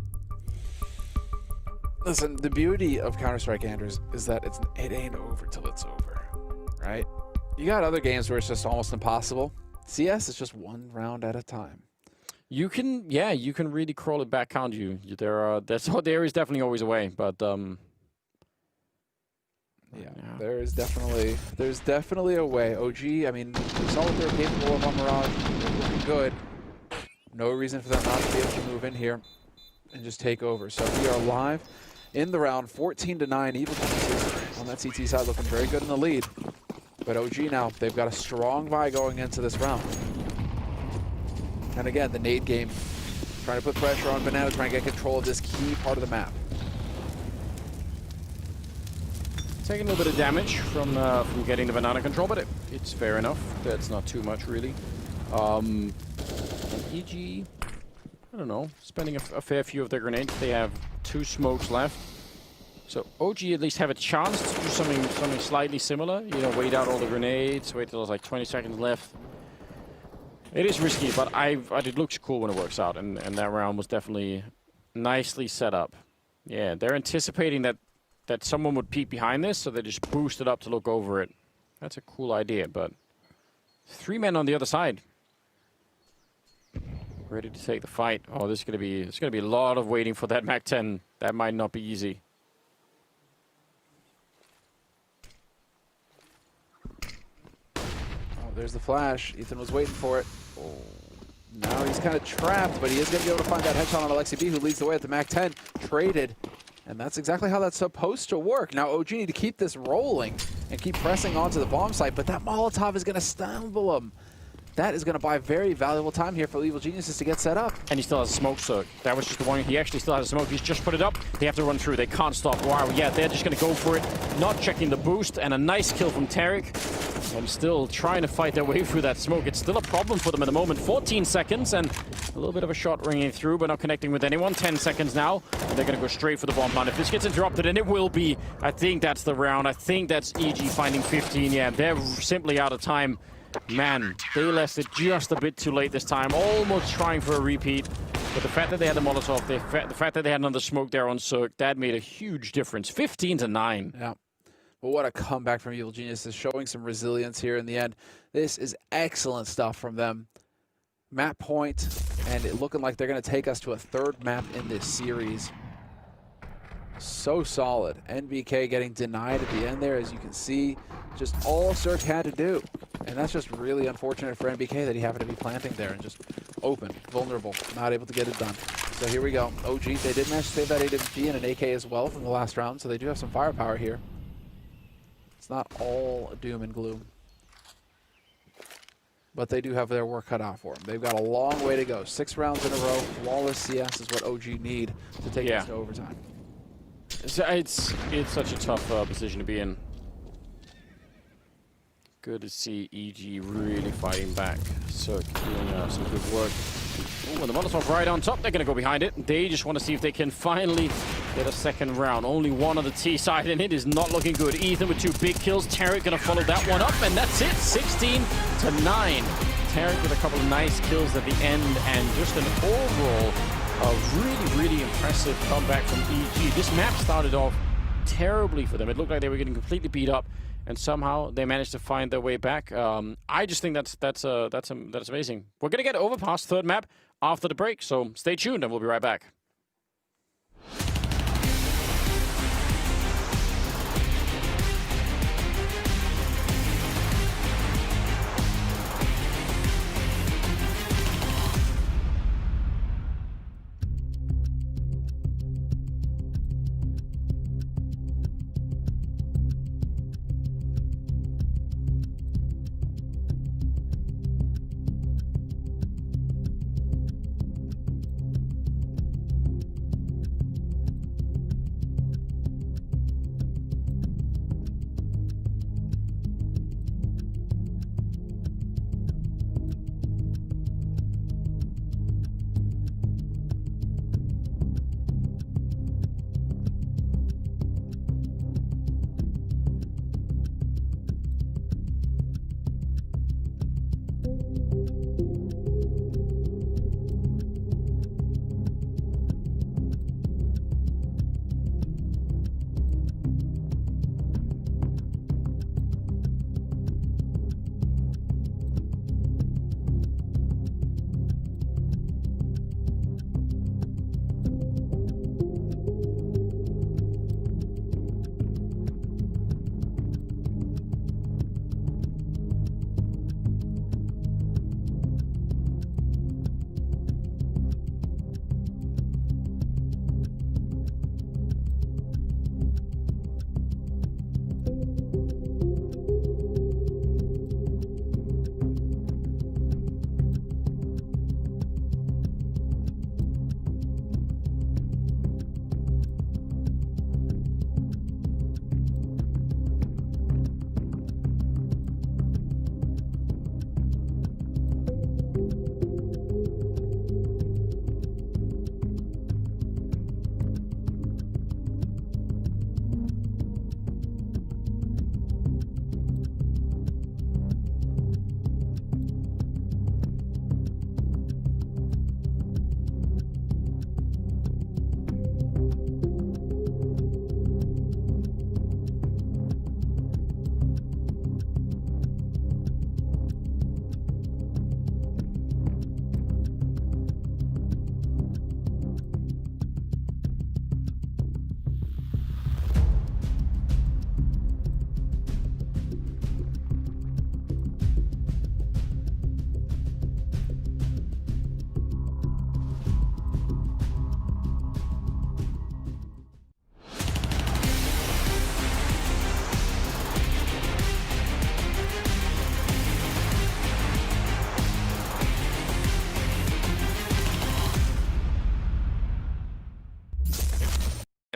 [SPEAKER 15] Listen, the beauty of Counter-Strike, Anders, is that it ain't over till it's over, right? You got other games where it's just almost impossible. CS is just 1 round at a time.
[SPEAKER 7] You can really crawl it back, can't you? There is definitely always a way, but
[SPEAKER 15] there's definitely a way. OG, I mean, we saw what they're capable of on Mirage. They're looking good. No reason for them not to be able to move in here and just take over. So we are live in the round, 14-9. Evil Geniuses on that CT side looking very good in the lead. But OG now, they've got a strong buy going into this round. And again, the nade game, trying to put pressure on Banana, trying to get control of this key part of the map.
[SPEAKER 7] Taking a little bit of damage from getting the Banana control, but it's fair enough. That's not too much, really. And EG, I don't know, spending a fair few of their grenades. They have 2 smokes left. So OG at least have a chance to do something slightly similar. You know, wait out all the grenades, wait till there's like 20 seconds left. It is risky, but it looks cool when it works out, and that round was definitely nicely set up. Yeah, they're anticipating that someone would peek behind this, so they just boost it up to look over it. That's a cool idea, but 3 men on the other side. Ready to take the fight. Oh, it's gonna be a lot of waiting for that MAC-10. That might not be easy.
[SPEAKER 15] There's the flash. Ethan was waiting for it. Oh. Now he's kind of trapped, but he is going to be able to find that headshot on Alexi B, who leads the way at the MAC-10. Traded. And that's exactly how that's supposed to work. Now OG need to keep this rolling and keep pressing onto the bomb site, but that Molotov is going to stumble him. that is going to buy very valuable time here for Evil Geniuses to get set up.
[SPEAKER 7] And he still has a smoke, so that was just the one. He actually still has a smoke. He's just put it up. They have to run through. They can't stop. Wow, yeah, they're just going to go for it. Not checking the boost, and a nice kill from Tarek. And still trying to fight their way through that smoke. It's still a problem for them at the moment. 14 seconds, and a little bit of a shot ringing through, but not connecting with anyone. 10 seconds now, and they're going to go straight for the bomb plant. If this gets interrupted, and it will be, I think that's the round. I think that's EG finding 15. Yeah, they're simply out of time. Man, they left it just a bit too late this time, almost trying for a repeat. But the fact that they had the Molotov, the fact that they had another smoke there on Cirque, that made a huge difference. 15-9.
[SPEAKER 15] Yeah. Well, what a comeback from Evil Geniuses, showing some resilience here in the end. This is excellent stuff from them. Map point, and it looking like they're going to take us to a third map in this series. So solid. NBK getting denied at the end there, as you can see. Just all Cirque had to do. And that's just really unfortunate for NBK that he happened to be planting there and just open, vulnerable, not able to get it done. So here we go. OG, they did manage to save that AWP and an AK as well from the last round, so they do have some firepower here. It's not all doom and gloom. But they do have their work cut out for them. They've got a long way to go. 6 rounds in a row. Flawless CS is what OG need to take us to overtime.
[SPEAKER 7] It's such a tough position to be in. Good to see EG really fighting back. So doing some good work. Oh, and the Molotov right on top. They're going to go behind it. They just want to see if they can finally get a second round. Only one on the T side, and it is not looking good. Ethan with 2 big kills. Tarek going to follow that one up, and that's it. 16-9. Tarek with a couple of nice kills at the end, and just an overall really impressive comeback from EG. This map started off terribly for them. It looked like they were getting completely beat up, and somehow they managed to find their way back. I just think that's amazing. We're gonna get Overpass third map after the break, so stay tuned, and we'll be right back.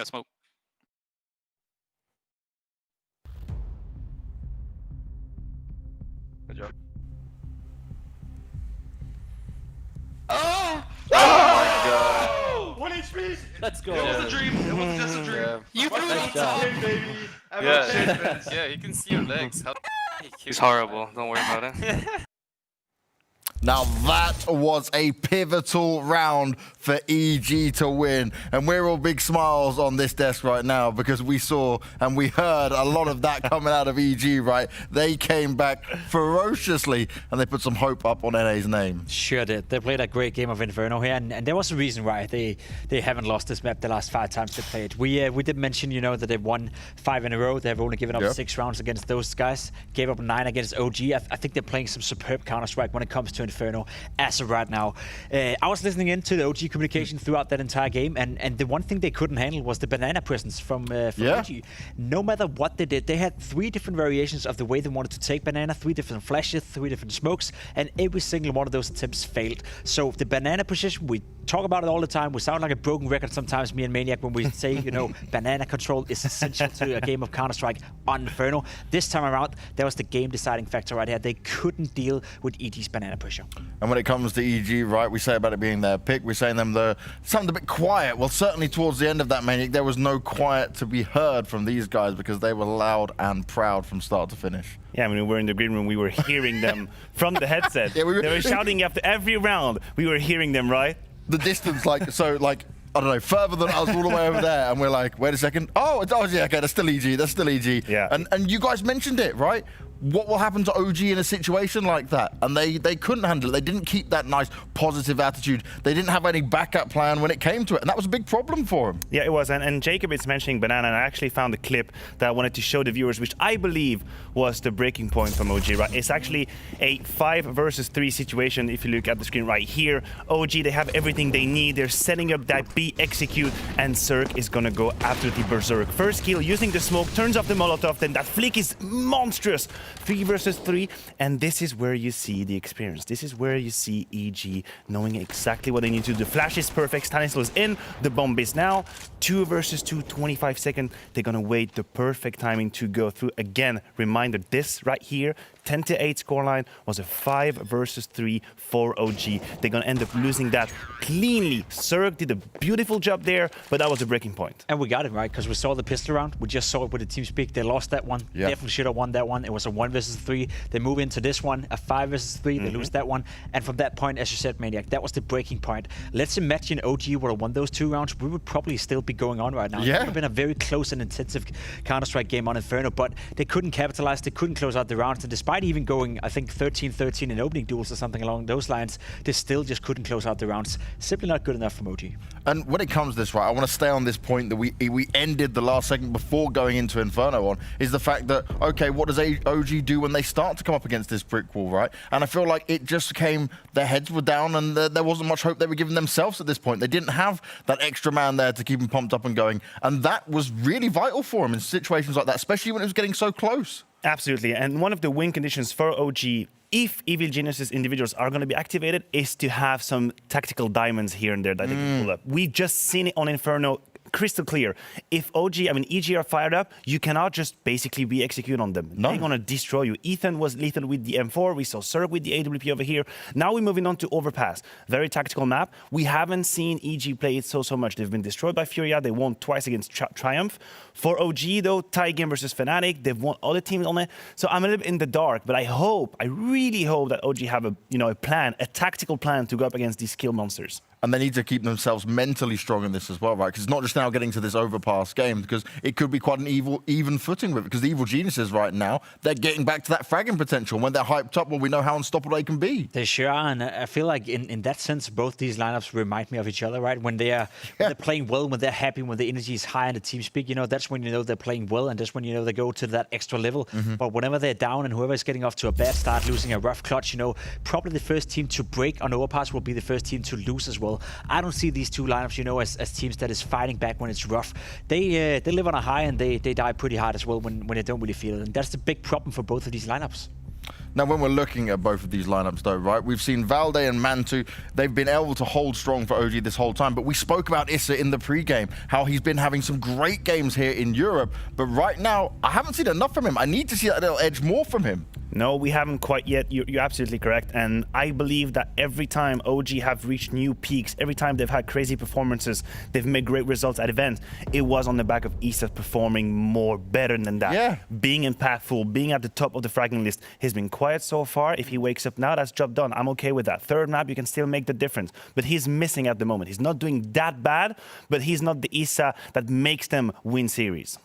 [SPEAKER 2] got smoke.
[SPEAKER 9] Good job.
[SPEAKER 2] Oh!
[SPEAKER 9] Oh my god!
[SPEAKER 2] 1 HP!
[SPEAKER 14] Let's go.
[SPEAKER 9] It
[SPEAKER 2] was a dream. It was just a dream.
[SPEAKER 9] Yeah.
[SPEAKER 2] You threw it on top, baby.
[SPEAKER 9] Yeah, he can see your legs.
[SPEAKER 12] He's horrible. Don't worry about it.
[SPEAKER 3] Now that was a pivotal round for EG to win. And we're all big smiles on this desk right now because we saw and we heard a lot of that coming out of EG, right? They came back ferociously and they put some hope up on NA's name.
[SPEAKER 5] Sure did. They played a great game of Inferno here, and there was a reason why they haven't lost this map the last 5 times they played. We did mention, you know, that they've won 5 in a row. They've only given up 6 rounds against those guys. Gave up 9 against OG. I think they're playing some superb Counter-Strike when it comes to Inferno as of right now. I was listening in to the OG communication throughout that entire game, and the one thing they couldn't handle was the banana presence from OG. No matter what they did, they had 3 different variations of the way they wanted to take banana, 3 different flashes, 3 different smokes, and every single one of those attempts failed. So the banana position, we talk about it all the time. We sound like a broken record sometimes, me and Maniac, when we say, you know, banana control is essential to a game of Counter-Strike on Inferno. This time around, that was the game deciding factor right here. They couldn't deal with EG's banana pressure.
[SPEAKER 3] And when it comes to EG, right, we say about it being their pick, we're saying them something a bit quiet. Well, certainly towards the end of that, Maniac, there was no quiet to be heard from these guys because they were loud and proud from start to finish.
[SPEAKER 4] Yeah, when we were in the green room, we were hearing them from the headset. They were shouting after every round. We were hearing them, right?
[SPEAKER 3] The distance, I don't know, further than us all the way over there, and we're like, wait a second. Oh, yeah, okay, that's still EG, that's still EG.
[SPEAKER 4] Yeah.
[SPEAKER 3] And you guys mentioned it, right? What will happen to OG in a situation like that? And they couldn't handle it. They didn't keep that nice positive attitude. They didn't have any backup plan when it came to it, and that was a big problem for him.
[SPEAKER 4] Yeah, it was. And Jacob is mentioning banana, and I actually found a clip that I wanted to show the viewers, which I believe was the breaking point from OG, right? It's actually a 5 versus 3 situation. If you look at the screen right here, OG, they have everything they need. They're setting up that B execute, and Zerk is gonna go absolutely berserk. First kill using the smoke, turns off the Molotov, then that flick is monstrous. 3 versus 3, and this is where you see the experience. This is where you see EG knowing exactly what they need to do. The flash is perfect, Stanislas in, the bomb is now. 2 versus 2, 25 seconds. They're gonna wait the perfect timing to go through. Again, reminder, this right here, 10-8 scoreline was a 5 versus 3 for OG. They're gonna end up losing that cleanly. Zerk did a beautiful job there, but that was a breaking point.
[SPEAKER 5] And we got it right, because we saw the pistol round. We just saw it with the team speak. They lost that one. Definitely should have won that one. It was a 1 versus 3. They move into this one, a 5 versus 3. They lose that one. And from that point, as you said, Maniac, that was the breaking point. Let's imagine OG would have won those 2 rounds. We would probably still be going on right now. It would have been a very close and intensive Counter-Strike game on Inferno, but they couldn't capitalize. They couldn't close out the rounds. And despite even going, I think, 13-13 in opening duels or something along those lines, they still just couldn't close out the rounds. Simply not good enough from OG.
[SPEAKER 3] And when it comes to this, right, I want to stay on this point that we ended the last segment before going into Inferno on, is the fact that, okay, what does OG do when they start to come up against this brick wall, right? And I feel like it just came, their heads were down and there wasn't much hope they were giving themselves at this point. They didn't have that extra man there to keep them pumped up and going. And that was really vital for them in situations like that, especially when it was getting so close.
[SPEAKER 4] Absolutely, and one of the win conditions for OG, if Evil Geniuses individuals are going to be activated, is to have some tactical diamonds here and there that they can pull up. We've just seen it on Inferno crystal clear. If EG are fired up, you cannot just basically re-execute on them. They're going to destroy you. Ethan was lethal with the M4. We saw Zerk with the AWP over here. Now we're moving on to Overpass. Very tactical map. We haven't seen EG play it so much. They've been destroyed by FURIA. They won twice against Triumph. For OG, though, tie game versus Fnatic. They've won other teams on it. So I'm a little bit in the dark, but I really hope that OG have a plan, a tactical plan to go up against these skill monsters.
[SPEAKER 3] And they need to keep themselves mentally strong in this as well, right? Because it's not just now getting to this Overpass game, because it could be quite an even footing with it. Because the Evil Geniuses right now, they're getting back to that fragging potential. When they're hyped up, well, we know how unstoppable they can be.
[SPEAKER 5] They sure are, and I feel like in that sense, both these lineups remind me of each other, right? When they're playing well, when they're happy, when the energy is high and the team speak, that's when you know they're playing well, and that's when they go to that extra level. But whenever they're down and whoever's getting off to a bad start, losing a rough clutch, probably the first team to break on Overpass will be the first team to lose as well. I don't see these 2 lineups, as teams that is fighting back when it's rough. They live on a high and they die pretty hard as well when they don't really feel it. And that's the big problem for both of these lineups.
[SPEAKER 3] Now, when we're looking at both of these lineups, though, right, we've seen Valde and Mantu. They've been able to hold strong for OG this whole time. But we spoke about Issa in the pre-game, how he's been having some great games here in Europe. But right now, I haven't seen enough from him. I need to see that little edge more from him.
[SPEAKER 4] No, we haven't quite yet. You're absolutely correct. And I believe that every time OG have reached new peaks, every time they've had crazy performances, they've made great results at events, it was on the back of Issa performing more better than that.
[SPEAKER 3] Yeah.
[SPEAKER 4] Being impactful, being at the top of the fragging list. He's been quiet so far. If he wakes up now, that's job done. I'm okay with that. Third map, you can still make the difference. But he's missing at the moment. He's not doing that bad, but he's not the Issa that makes them win series.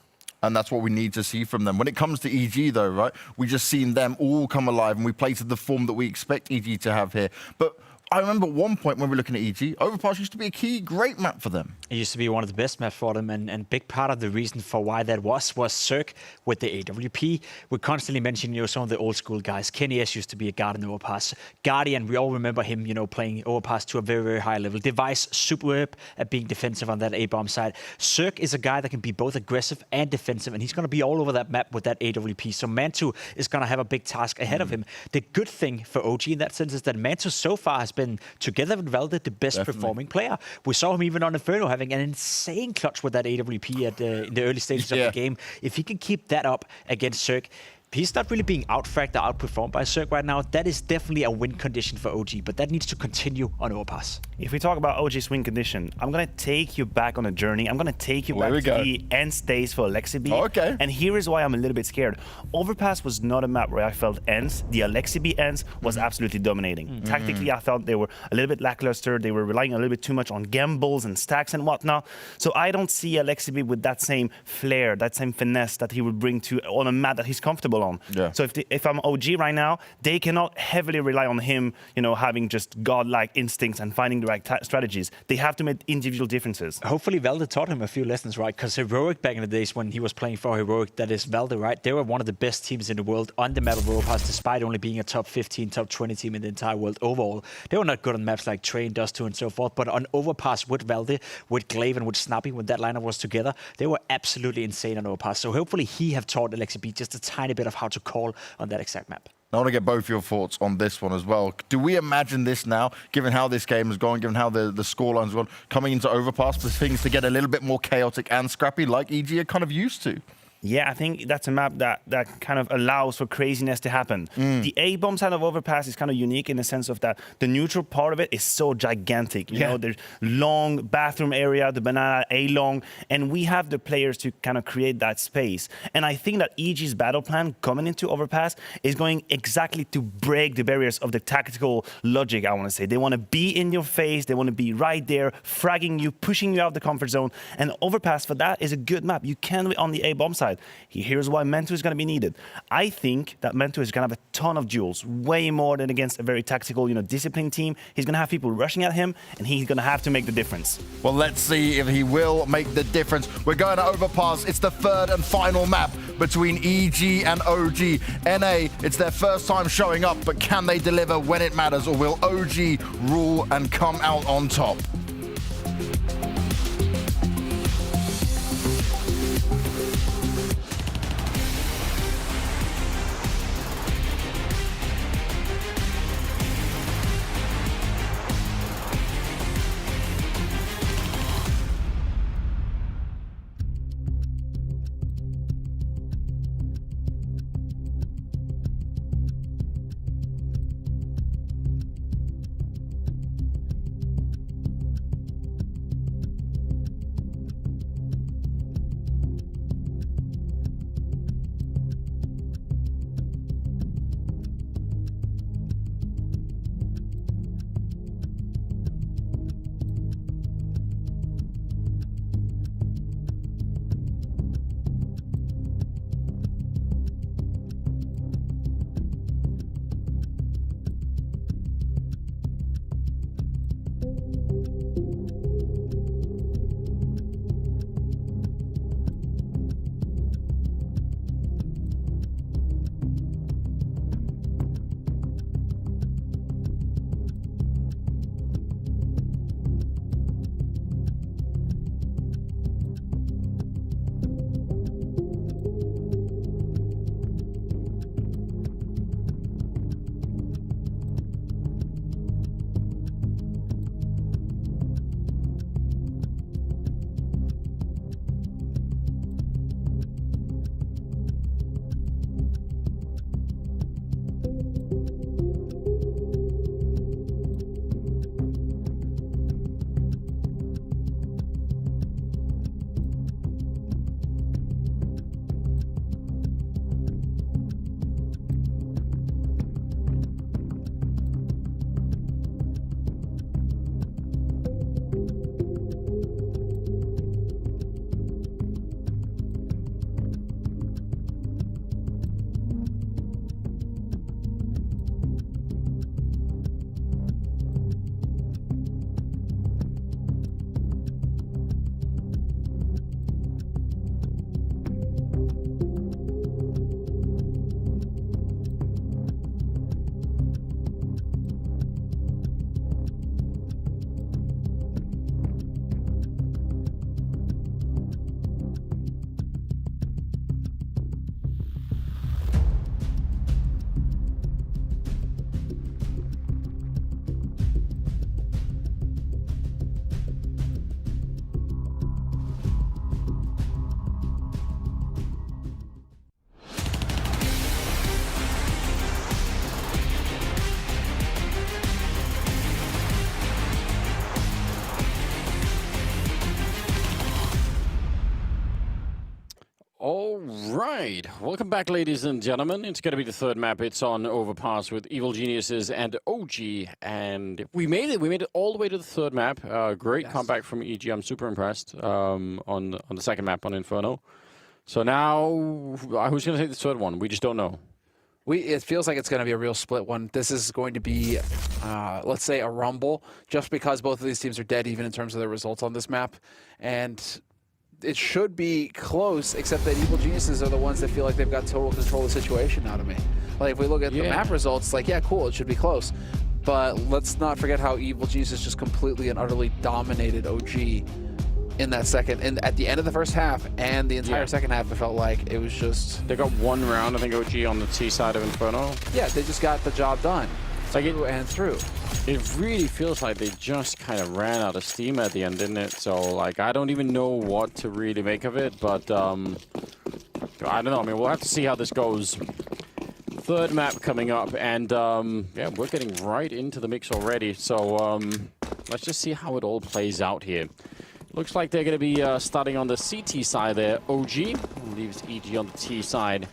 [SPEAKER 3] And that's what we need to see from them. When it comes to EG, though, right, we just seen them all come alive, and we played to the form that we expect EG to have here. But I remember at one point when we were looking at EG, Overpass used to be a key, great map for them.
[SPEAKER 5] It used to be one of the best maps for them, and big part of the reason for why that was Cirque with the AWP. We constantly mention, some of the old school guys. Kenny S used to be a guard in Overpass. Guardian, we all remember him, playing Overpass to a very, very high level. Device, superb at being defensive on that A-bomb side. Cirque is a guy that can be both aggressive and defensive, and he's going to be all over that map with that AWP. So Mantu is going to have a big task ahead of him. The good thing for OG in that sense is that Mantu so far has been, together with Valde, the best performing player. We saw him even on Inferno having an insane clutch with that AWP in the early stages of the game. If he can keep that up against Cirque, he's not really being outfragged or outperformed by Cirque right now. That is definitely a win condition for OG, but that needs to continue on Overpass.
[SPEAKER 4] If we talk about OG's win condition, I'm going to take you back on a journey. I'm going to take you back to the end stage for Alexibi.
[SPEAKER 3] Okay.
[SPEAKER 4] And here is why I'm a little bit scared. Overpass was not a map where I felt ends. The Alexibi ends was absolutely dominating. Tactically, I thought they were a little bit lackluster. They were relying a little bit too much on gambles and stacks and whatnot. So I don't see Alexibi with that same flair, that same finesse that he would bring to on a map that he's comfortable on.
[SPEAKER 3] Yeah.
[SPEAKER 4] So if I'm OG right now, they cannot heavily rely on him, having just godlike instincts and finding the right strategies. They have to make individual differences.
[SPEAKER 5] Hopefully Valde taught him a few lessons, right? Because Heroic back in the days when he was playing for Heroic, that is Valde, right? They were one of the best teams in the world on the map of Overpass, despite only being a top 15, top 20 team in the entire world overall. They were not good on maps like Train, Dust 2 and so forth, but on Overpass with Valde, with Glaive and with Snappy, when that lineup was together, they were absolutely insane on Overpass. So hopefully he have taught Alexibi just a tiny bit of how to call on that exact map.
[SPEAKER 3] I want to get both your thoughts on this one as well. Do we imagine this now, given how this game has gone, given how the scoreline's gone, coming into Overpass for things to get a little bit more chaotic and scrappy like EG are kind of used to?
[SPEAKER 4] Yeah, I think that's a map that kind of allows for craziness to happen. The A-bomb side of Overpass is kind of unique in the sense of that the neutral part of it is so gigantic. You know, there's long bathroom area, the banana A-long, and we have the players to kind of create that space. And I think that EG's battle plan coming into Overpass is going exactly to break the barriers of the tactical logic, I want to say. They want to be in your face, they want to be right there, fragging you, pushing you out of the comfort zone. And Overpass for that is a good map. You can be on the A-bomb side. Here's why Mentu is going to be needed. I think that Mentu is going to have a ton of duels, way more than against a very tactical, disciplined team. He's going to have people rushing at him, and he's going to have to make the difference.
[SPEAKER 3] Well, let's see if he will make the difference. We're going to Overpass. It's the third and final map between EG and OG. NA, it's their first time showing up, but can they deliver when it matters, or will OG rule and come out on top?
[SPEAKER 7] Right, welcome back, ladies and gentlemen. It's going to be the third map. It's on Overpass with Evil Geniuses and OG, and we made it. We made it all the way to the third map. Great comeback from EG. I'm super impressed on the second map on Inferno. So now, who's going to take the third one? We just don't know.
[SPEAKER 15] It feels like it's going to be a real split one. This is going to be, let's say, a rumble, just because both of these teams are dead, even in terms of their results on this map. And it should be close, except that Evil Geniuses are the ones that feel like they've got total control of the situation out of me. Like, if we look at the map results, like, yeah, cool, it should be close. But let's not forget how Evil Geniuses just completely and utterly dominated OG in that second, and at the end of the first half and the entire second half, it felt like it was just...
[SPEAKER 7] They got one round, I think, OG on the T side of Inferno.
[SPEAKER 15] Yeah, they just got the job done.
[SPEAKER 7] Like
[SPEAKER 15] through.
[SPEAKER 7] It really feels like they just kind of ran out of steam at the end, didn't it? So, like, I don't even know what to really make of it, but I don't know. I mean, we'll have to see how this goes. Third map coming up, and yeah, we're getting right into the mix already. So let's just see how it all plays out here. Looks like they're going to be starting on the CT side there. OG leaves EG on the T side.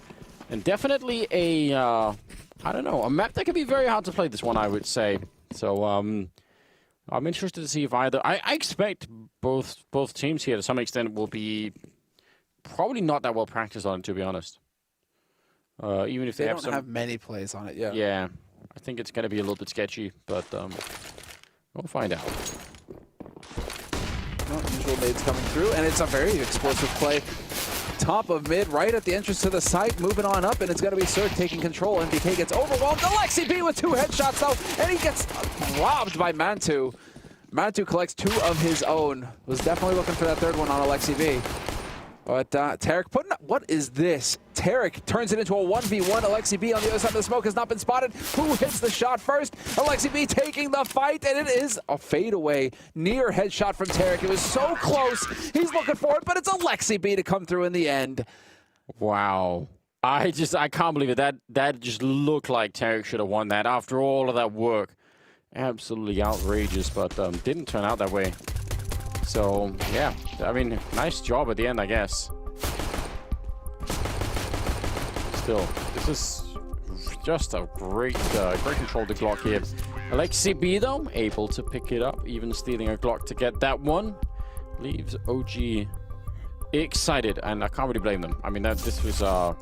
[SPEAKER 7] And definitely a, I don't know, a map that can be very hard to play, this one, I would say. So I'm interested to see if either... I expect both teams here, to some extent, will be probably not that well practiced on it, to be honest. Even if they
[SPEAKER 15] don't have many plays on it, yeah.
[SPEAKER 7] Yeah, I think it's going to be a little bit sketchy, but we'll find out.
[SPEAKER 15] Usual nades coming through, and it's a very explosive play. Top of mid, right at the entrance to the site, moving on up, and it's going to be Sir taking control. MBK gets overwhelmed. Alexi B with 2 headshots, though, and he gets robbed by Mantu. Mantu collects 2 of his own. Was definitely looking for that third one on Alexi B. But Tarek putting up, what is this? Tarek turns it into a 1v1. Alexi B on the other side of the smoke has not been spotted. Who hits the shot first? Alexi B taking the fight, and it is a fadeaway near headshot from Tarek. It was so close. He's looking for it, but it's Alexi B to come through in the end.
[SPEAKER 7] Wow. I can't believe it. That just looked like Tarek should have won that after all of that work. Absolutely outrageous, but didn't turn out that way. So, yeah, I mean, nice job at the end, I guess. Still, this is just a great control to Glock here. Alexi B, though, able to pick it up, even stealing a Glock to get that one. Leaves OG excited, and I can't really blame them. I mean, this was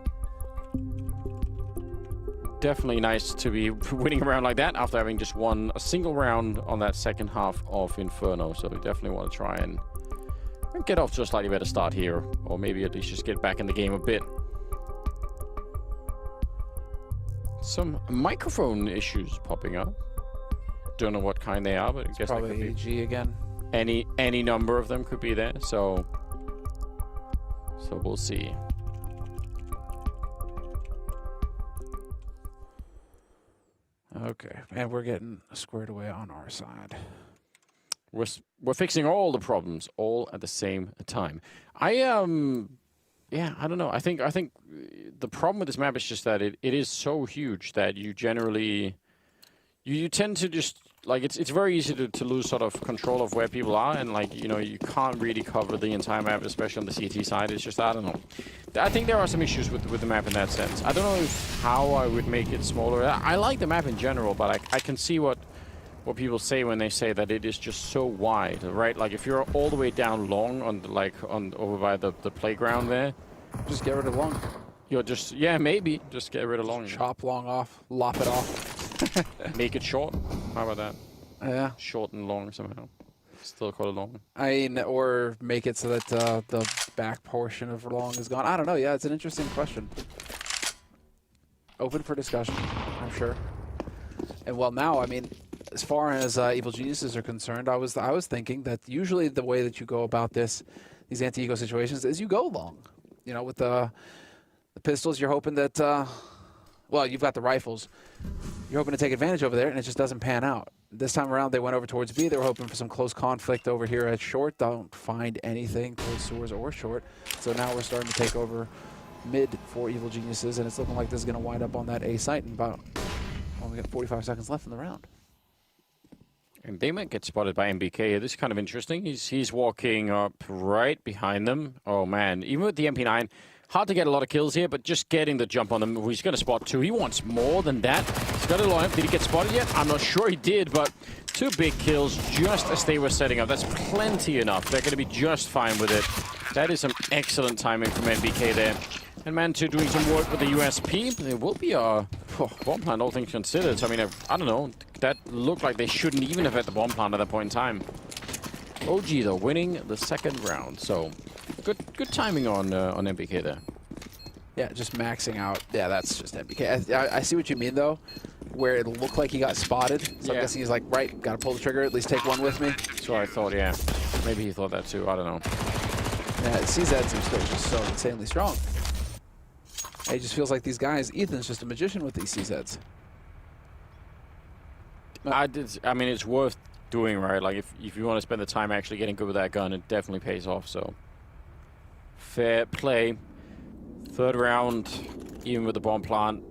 [SPEAKER 7] definitely nice to be winning a round like that after having just won a single round on that second half of Inferno. So we definitely want to try and get off to a slightly better start here, or maybe at least just get back in the game a bit. Some microphone issues popping up. Don't know what kind they are, but I guess
[SPEAKER 15] probably
[SPEAKER 7] they could
[SPEAKER 15] be again.
[SPEAKER 7] Any number of them could be there. So we'll see.
[SPEAKER 15] Okay, and we're getting squared away on our side.
[SPEAKER 7] We're fixing all the problems all at the same time. Yeah, I don't know. I think the problem with this map is just that it is so huge that you generally you tend to just like it's very easy to lose sort of control of where people are, and like, you know, you can't really cover the entire map, especially on the CT side. It's just, I don't know. I think there are some issues with the map in that sense. I don't know how I would make it smaller. I like the map in general, but I can see what people say when they say that it is just so wide, right? Like if you're all the way down long on over by the playground there,
[SPEAKER 15] just get rid of long.
[SPEAKER 7] You're just, yeah, maybe just get rid of long.
[SPEAKER 15] Chop long off, lop it off.
[SPEAKER 7] Make it short. How about that?
[SPEAKER 15] Yeah.
[SPEAKER 7] Short and long somehow. Still call it long.
[SPEAKER 15] I mean, or make it so that the back portion of long is gone. I don't know. Yeah, it's an interesting question. Open for discussion, I'm sure. And well, now, I mean, as far as Evil Geniuses are concerned, I was thinking that usually the way that you go about these anti-ego situations is you go long. You know, with the pistols, you're hoping that, well, you've got the rifles. You're hoping to take advantage over there, and it just doesn't pan out. This time around, they went over towards B. They were hoping for some close conflict over here at short. Don't find anything towards sewers or short. So now we're starting to take over mid for Evil Geniuses, and it's looking like this is going to wind up on that A site in about, only got 45 seconds left in the round.
[SPEAKER 7] And they might get spotted by MBK. This is kind of interesting. He's walking up right behind them. Oh, man. Even with the MP9, Hard to get a lot of kills here, but just getting the jump on them. He's going to spot 2. He wants more than that. He's got a line. Did he get spotted yet? I'm not sure he did, but 2 big kills just as they were setting up. That's plenty enough. They're going to be just fine with it. That is some excellent timing from NBK there. And Man2 doing some work with the USP. There will be a bomb plant, all things considered. So, I mean, I don't know. That looked like they shouldn't even have had the bomb plant at that point in time. OG, though, winning the 2nd round. So, good timing on NBK there.
[SPEAKER 15] Yeah, just maxing out. Yeah, that's just NBK. I see what you mean, though, where it looked like he got spotted. So I'm guessing he's like, right, got to pull the trigger, at least take one with me.
[SPEAKER 7] That's what I thought, yeah. Maybe he thought that, too. I don't know.
[SPEAKER 15] Yeah, CZs are still just so insanely strong. It just feels like these guys, Ethan's just a magician with these CZs.
[SPEAKER 7] I mean, it's worth doing, right? Like, if you want to spend the time actually getting good with that gun, it definitely pays off, so. Fair play. 3rd round, even with the bomb plant,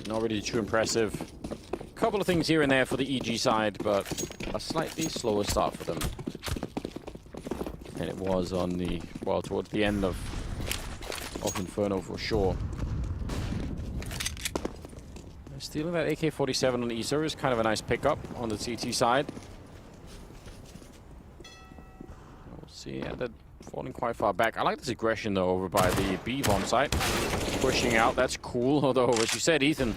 [SPEAKER 7] not really too impressive. A couple of things here and there for the EG side, but a slightly slower start for them. And it was on the, well, towards the end of Inferno for sure. Stealing that AK-47 on Easer is kind of a nice pickup on the CT side. We'll see, yeah, they're falling quite far back. I like this aggression, though, over by the B bomb site. Pushing out, that's cool. Although, as you said, Ethan,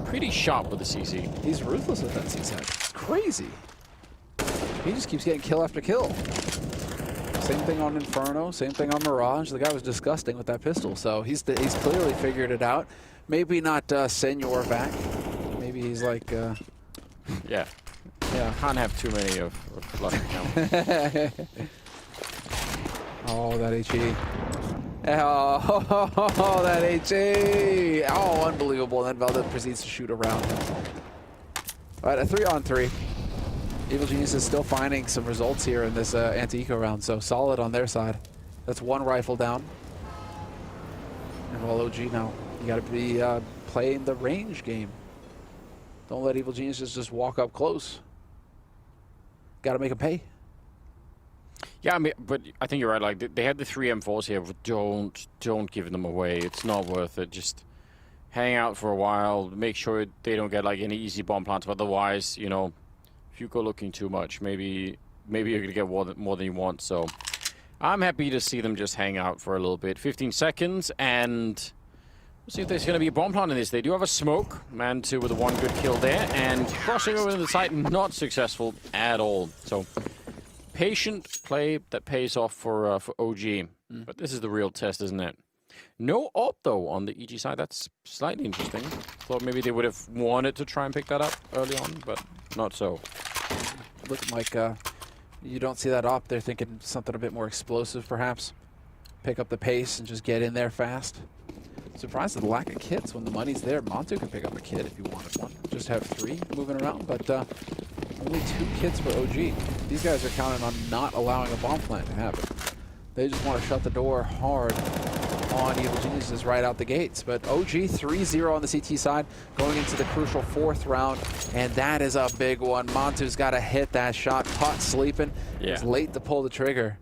[SPEAKER 7] pretty sharp with the CC.
[SPEAKER 15] He's ruthless with that CC. It's crazy. He just keeps getting kill after kill. Same thing on Inferno, same thing on Mirage. The guy was disgusting with that pistol, so he's clearly figured it out. Maybe not Senor back. Maybe he's like...
[SPEAKER 7] Yeah. Can't have too many of luck now.
[SPEAKER 15] Oh, that HE. Oh, that HE. Oh, unbelievable. And then Velda proceeds to shoot around him. All right, a 3-on-3. Evil Genius is still finding some results here in this anti-eco round, so solid on their side. That's 1 rifle down. And while OG now, you got to be playing the range game. Don't let Evil Geniuses just walk up close. Got to make them pay.
[SPEAKER 7] Yeah, I mean, but I think you're right. Like they had the 3 M4s here, but don't give them away. It's not worth it. Just hang out for a while. Make sure they don't get like any easy bomb plants. But otherwise, you know, if you go looking too much, maybe you're gonna get more than you want. So I'm happy to see them just hang out for a little bit. 15 seconds, and we'll see if there's gonna be a bomb plant in this. They do have a smoke. Man2 with a 1 good kill there, and crossing over to the site, not successful at all. So. Patient play that pays off for OG, but this is the real test, isn't it? No op, though, on the EG side. That's slightly interesting. Thought maybe they would have wanted to try and pick that up early on, but not so.
[SPEAKER 15] Looking like you don't see that op. They're thinking something a bit more explosive, perhaps. Pick up the pace and just get in there fast. Surprised at the lack of kits when the money's there. Montu could pick up a kit if you wanted one. Just have 3 moving around, but only 2 kits for OG. These guys are counting on not allowing a bomb plant to happen. They just want to shut the door hard on Evil Geniuses right out the gates. But OG 3-0 on the CT side, going into the crucial 4th round, and that is a big one. Montu's got to hit that shot. Pot sleeping.
[SPEAKER 7] Yeah.
[SPEAKER 15] It's late to pull the trigger.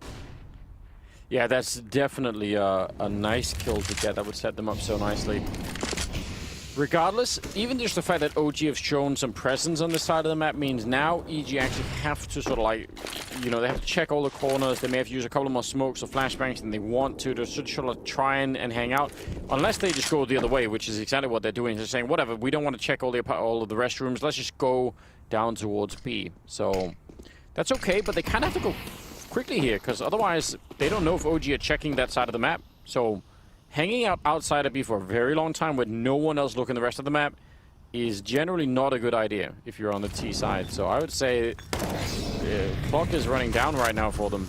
[SPEAKER 7] Yeah, that's definitely a nice kill to get. That would set them up so nicely. Regardless, even just the fact that OG have shown some presence on this side of the map means now EG actually have to sort of like, you know, they have to check all the corners. They may have to use a couple more smokes or flashbangs than they want to sort of try and hang out. Unless they just go the other way, which is exactly what they're doing. They're saying, whatever, we don't want to check all of the restrooms. Let's just go down towards B. So that's okay, but they kind of have to go quickly here, because otherwise they don't know if OG are checking that side of the map. So hanging out outside of B for a very long time with no one else looking the rest of the map is generally not a good idea if you're on the T side. So I would say the clock is running down right now for them.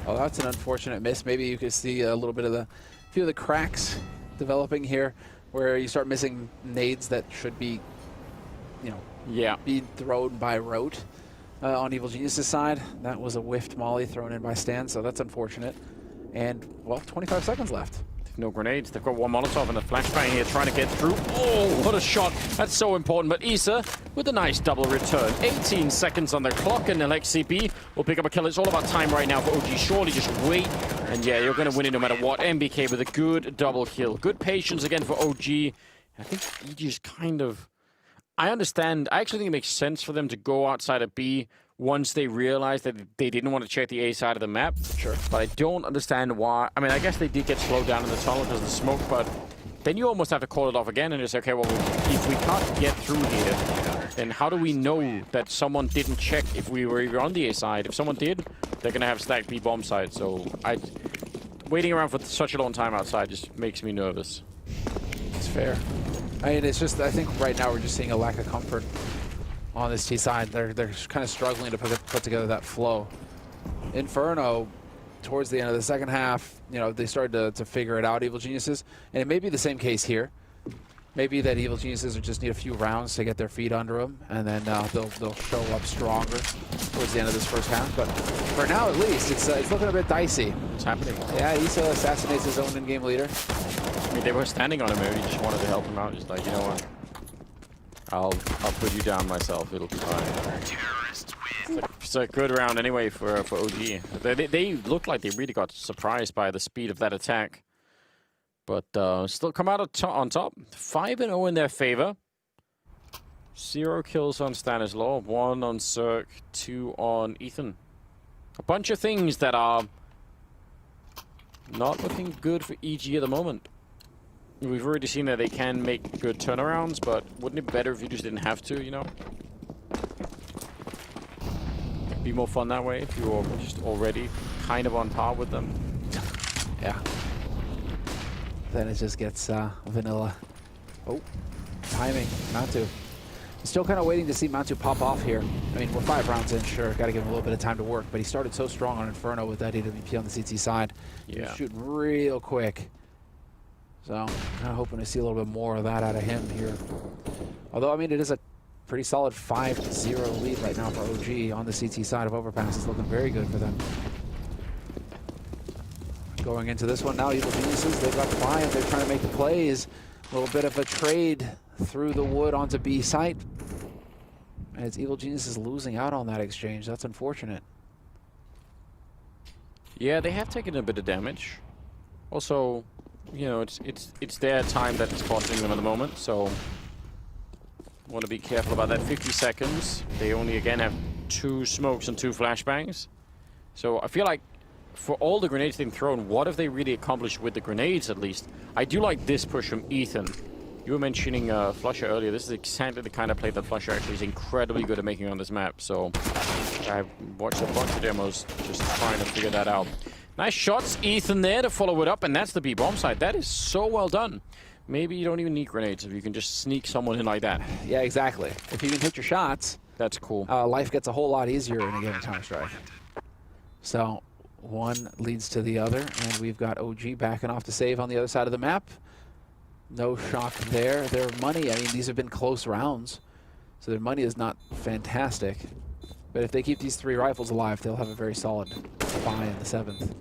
[SPEAKER 15] Oh, that's an unfortunate miss. Maybe you could see a little bit of few of the cracks developing here, where you start missing nades that should be, you know, be thrown by rote. On Evil Genius's side, that was a whiffed molly thrown in by Stan, so that's unfortunate. And, well, 25 seconds left.
[SPEAKER 7] No grenades. They've got 1 Molotov and a flashbang here trying to get through. Oh, what a shot. That's so important. But Issa with a nice double return. 18 seconds on the clock, and LXCB will pick up a kill. It's all about time right now for OG. Surely just wait And yeah, you're going to win it no matter what. MBK with a good double kill. Good patience again for OG. I think EG is kind of... I understand. I actually think it makes sense for them to go outside of B once they realized that they didn't want to check the A side of the map. Sure. But I don't understand why. I mean, I guess they did get slowed down in the tunnel because of the smoke, but then you almost have to call it off again and just say, okay, well, if we can't get through here, then how do we know that someone didn't check if we were even on the A side? If someone did, they're going to have stacked B bomb side. So waiting around for such a long time outside just makes me nervous.
[SPEAKER 15] It's fair. I mean, it's just, I think right now we're just seeing a lack of comfort on this T side. They're kind of struggling to put together that flow. Inferno, towards the end of the second half, you know, they started to figure it out, Evil Geniuses. And it may be the same case here. Maybe that Evil Geniuses just need a few rounds to get their feet under them, and then they'll show up stronger towards the end of this first half. But for now, at least, it's looking a bit dicey.
[SPEAKER 7] What's happening?
[SPEAKER 15] Yeah, Issa assassinates his own in-game leader.
[SPEAKER 7] I mean, they were standing on him, maybe just wanted to help him out. Just like, you know what? I'll put you down myself. It'll be fine. It's a good round anyway for OG. They looked like they really got surprised by the speed of that attack. But still come out on top. 5-0 in their favor. 0 kills on Stanislaw, 1 on Cirque, 2 on Ethan. A bunch of things that are not looking good for EG at the moment. We've already seen that they can make good turnarounds, but wouldn't it be better if you just didn't have to, you know? Be more fun that way if you're just already kind of on par with them.
[SPEAKER 15] Yeah. Then it just gets vanilla. Oh, timing, Mantu. Still kind of waiting to see Mantu pop off here. I mean, we're 5 rounds in, sure. Got to give him a little bit of time to work, but he started so strong on Inferno with that AWP on the CT side.
[SPEAKER 7] Yeah.
[SPEAKER 15] He was shooting real quick. So, kind of hoping to see a little bit more of that out of him here. Although, I mean, it is a pretty solid 5-0 lead right now for OG on the CT side of Overpass. It's looking very good for them. Going into this one now, Evil Geniuses, they've got the buy and they're trying to make the plays. A little bit of a trade through the wood onto B site. And it's Evil Geniuses losing out on that exchange. That's unfortunate.
[SPEAKER 7] Yeah, they have taken a bit of damage. Also, you know, it's their time that is costing them at the moment, so want to be careful about that. 50 seconds. They only again have 2 smokes and 2 flashbangs. So I feel like for all the grenades they've thrown, what have they really accomplished with the grenades at least? I do like this push from Ethan. You were mentioning Flusher earlier. This is exactly the kind of play that Flusher actually is incredibly good at making on this map. So I've watched a bunch of demos just trying to figure that out. Nice shots, Ethan there to follow it up, and that's the B bomb side. That is so well done. Maybe you don't even need grenades if you can just sneak someone in like that.
[SPEAKER 15] Yeah, exactly. If you can hit your shots,
[SPEAKER 7] that's cool.
[SPEAKER 15] Life gets a whole lot easier in a game of Counter-Strike. So one leads to the other, and we've got OG backing off to save on the other side of the map. No shock there. Their money, I mean, these have been close rounds, so their money is not fantastic. But if they keep these 3 rifles alive, they'll have a very solid buy in the 7th.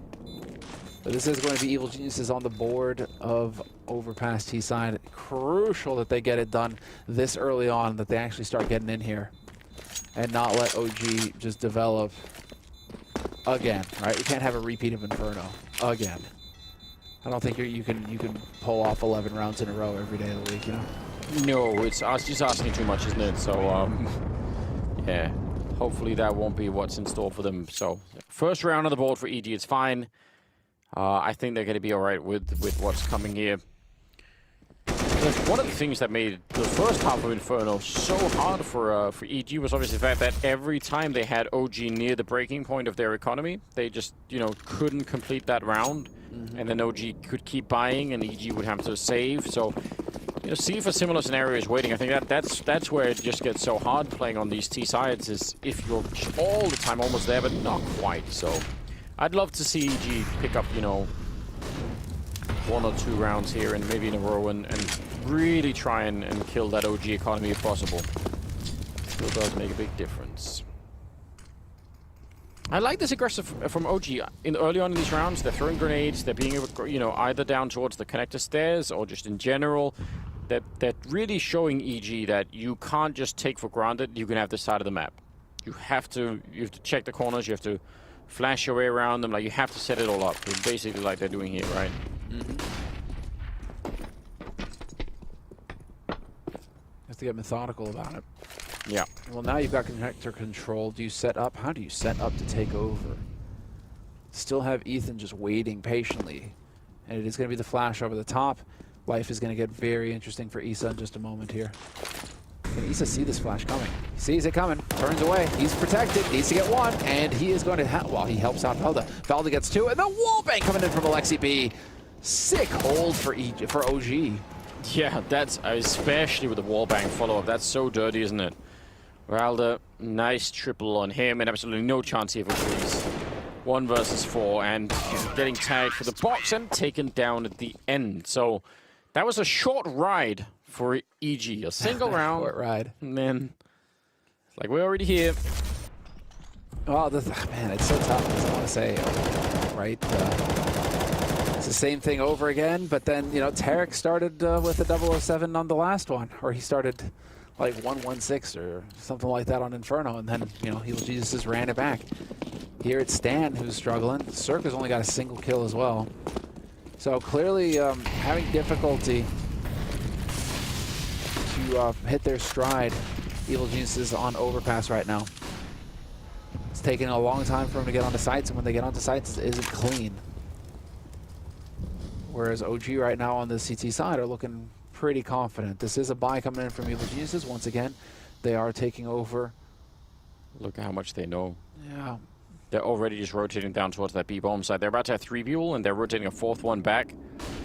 [SPEAKER 15] But this is going to be Evil Geniuses on the board of Overpass T side. Crucial that they get it done this early on, that they actually start getting in here and not let OG just develop again, right? We can't have a repeat of Inferno again. I don't think you can pull off 11 rounds in a row every day of the week, you know?
[SPEAKER 7] No, it's just asking too much, isn't it? So, yeah. Hopefully that won't be what's in store for them. So, first round on the board for EG, it's fine. I think they're going to be all right with what's coming here. One of the things that made the first half of Inferno so hard for EG was obviously the fact that every time they had OG near the breaking point of their economy, they just, you know, couldn't complete that round. And then OG could keep buying and EG would have to save. So, you know, see if a similar scenario is waiting. I think that's where it just gets so hard playing on these T sides, is if you're all the time almost there, but not quite. So I'd love to see EG pick up, you know, 1 or 2 rounds here and maybe in a row and really try and kill that OG economy if possible. Still does make a big difference. I like this aggressive from OG. Early on in these rounds, they're throwing grenades, they're being, you know, either down towards the connector stairs or just in general. They're really showing EG that you can't just take for granted you can have this side of the map. You have to check the corners, you have to flash your way around them. Like, you have to set it all up. It's basically like they're doing here, right?
[SPEAKER 15] Have to get methodical about it.
[SPEAKER 7] Yeah.
[SPEAKER 15] Well, now you've got connector control. Do you set up? How do you set up to take over? Still have Ethan just waiting patiently. And it is going to be the flash over the top. Life is going to get very interesting for Issa in just a moment here. Can Issa see this flash coming? He sees it coming, turns away. He's protected, needs to get one, and he is going to well, he helps out Velda. Velda gets two, and the wallbang coming in from Alexi B. Sick hold for OG.
[SPEAKER 7] Yeah, that's especially with the wallbang follow-up. That's so dirty, isn't it? Valda, nice triple on him, and absolutely no chance here for Freeze. 1 versus 4, and he's getting tagged for the box and taken down at the end. So that was a short ride for EG. A single round.
[SPEAKER 15] Short ride.
[SPEAKER 7] And then, like, we're already here.
[SPEAKER 15] Oh, man, it's so tough. I want to say, right? It's the same thing over again, but then, you know, Tarek started with a 007 on the last one, or he started like 116 or something like that on Inferno, and then, you know, Jesus just ran it back. Here it's Stan who's struggling. Circa's only got a single kill as well. So clearly having difficulty to hit their stride. Evil Geniuses on Overpass right now. It's taking a long time for them to get onto sites, and when they get onto sites, it isn't clean. Whereas OG right now on the CT side are looking pretty confident. This is a buy coming in from Evil Geniuses. Once again, they are taking over.
[SPEAKER 7] Look at how much they know.
[SPEAKER 15] Yeah.
[SPEAKER 7] They're already just rotating down towards that B-bomb side. They're about to have 3 people, and they're rotating a 4th one back.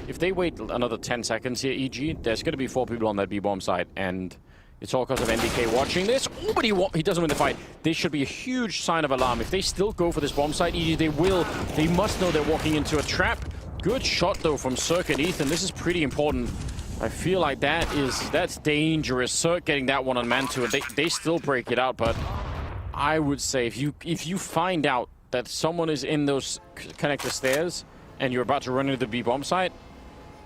[SPEAKER 7] If they wait another 10 seconds here, EG, there's going to be 4 people on that B-bomb side, and it's all because of NDK watching this. Oh, but he doesn't win the fight. This should be a huge sign of alarm. If they still go for this bomb side, EG, they must know they're walking into a trap. Good shot, though, from Cirque and Ethan. This is pretty important. I feel like that's dangerous. Cirque getting that one on Mantu, and they still break it out, but I would say if you find out that someone is in those connector stairs and you're about to run into the B-bomb site,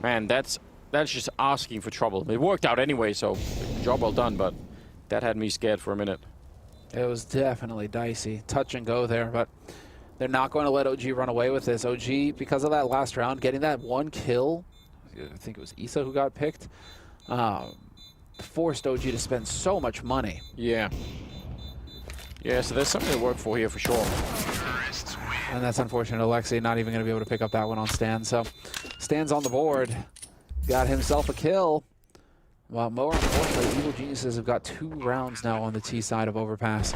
[SPEAKER 7] man, that's just asking for trouble. It worked out anyway, so job well done, but that had me scared for a minute.
[SPEAKER 15] It was definitely dicey. Touch and go there, but they're not going to let OG run away with this. OG, because of that last round, getting that 1 kill, I think it was Issa who got picked, forced OG to spend so much money.
[SPEAKER 7] Yeah. Yeah, so there's something to work for here for sure.
[SPEAKER 15] And that's unfortunate. Alexei not even going to be able to pick up that one on Stan. So Stan's on the board. Got himself a kill. Well, more importantly, Evil Geniuses have got 2 rounds now on the T side of Overpass.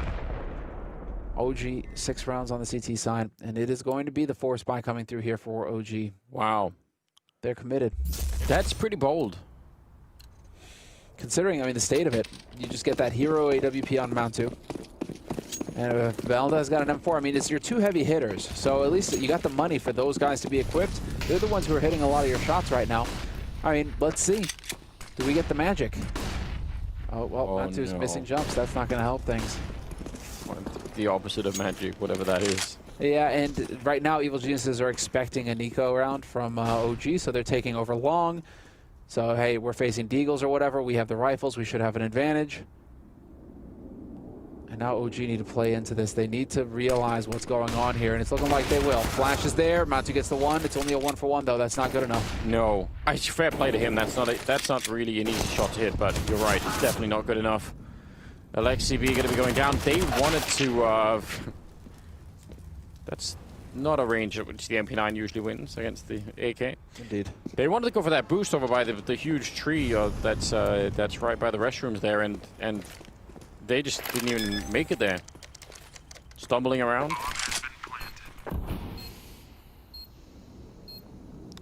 [SPEAKER 15] OG 6 rounds on the CT side, and it is going to be the force buy coming through here for OG.
[SPEAKER 7] Wow.
[SPEAKER 15] They're committed.
[SPEAKER 7] That's pretty bold.
[SPEAKER 15] Considering, I mean, the state of it, you just get that hero AWP on Mount 2. And Velda's got an M4. I mean, it's your 2 heavy hitters, so at least you got the money for those guys to be equipped. They're the ones who are hitting a lot of your shots right now. I mean, let's see. Do we get the magic? Oh, well, Mount2's missing jumps. That's not going to help things.
[SPEAKER 7] The opposite of magic, whatever that is.
[SPEAKER 15] Yeah, and right now, Evil Geniuses are expecting a Nico round from OG, so they're taking over long. So, hey, we're facing Deagles or whatever. We have the rifles. We should have an advantage. And now OG need to play into this. They need to realize what's going on here, and it's looking like they will. Flash is there. Mount2 gets the 1. It's only a 1-for-1, though. That's not good enough.
[SPEAKER 7] No. Fair play to him. That's not really an easy shot to hit, but you're right. It's definitely not good enough. Alexi B going to be going down. They wanted to... that's not a range at which the MP9 usually wins against the AK.
[SPEAKER 15] Indeed.
[SPEAKER 7] They wanted to go for that boost over by the huge tree that's right by the restrooms there, and they just didn't even make it there. Stumbling around.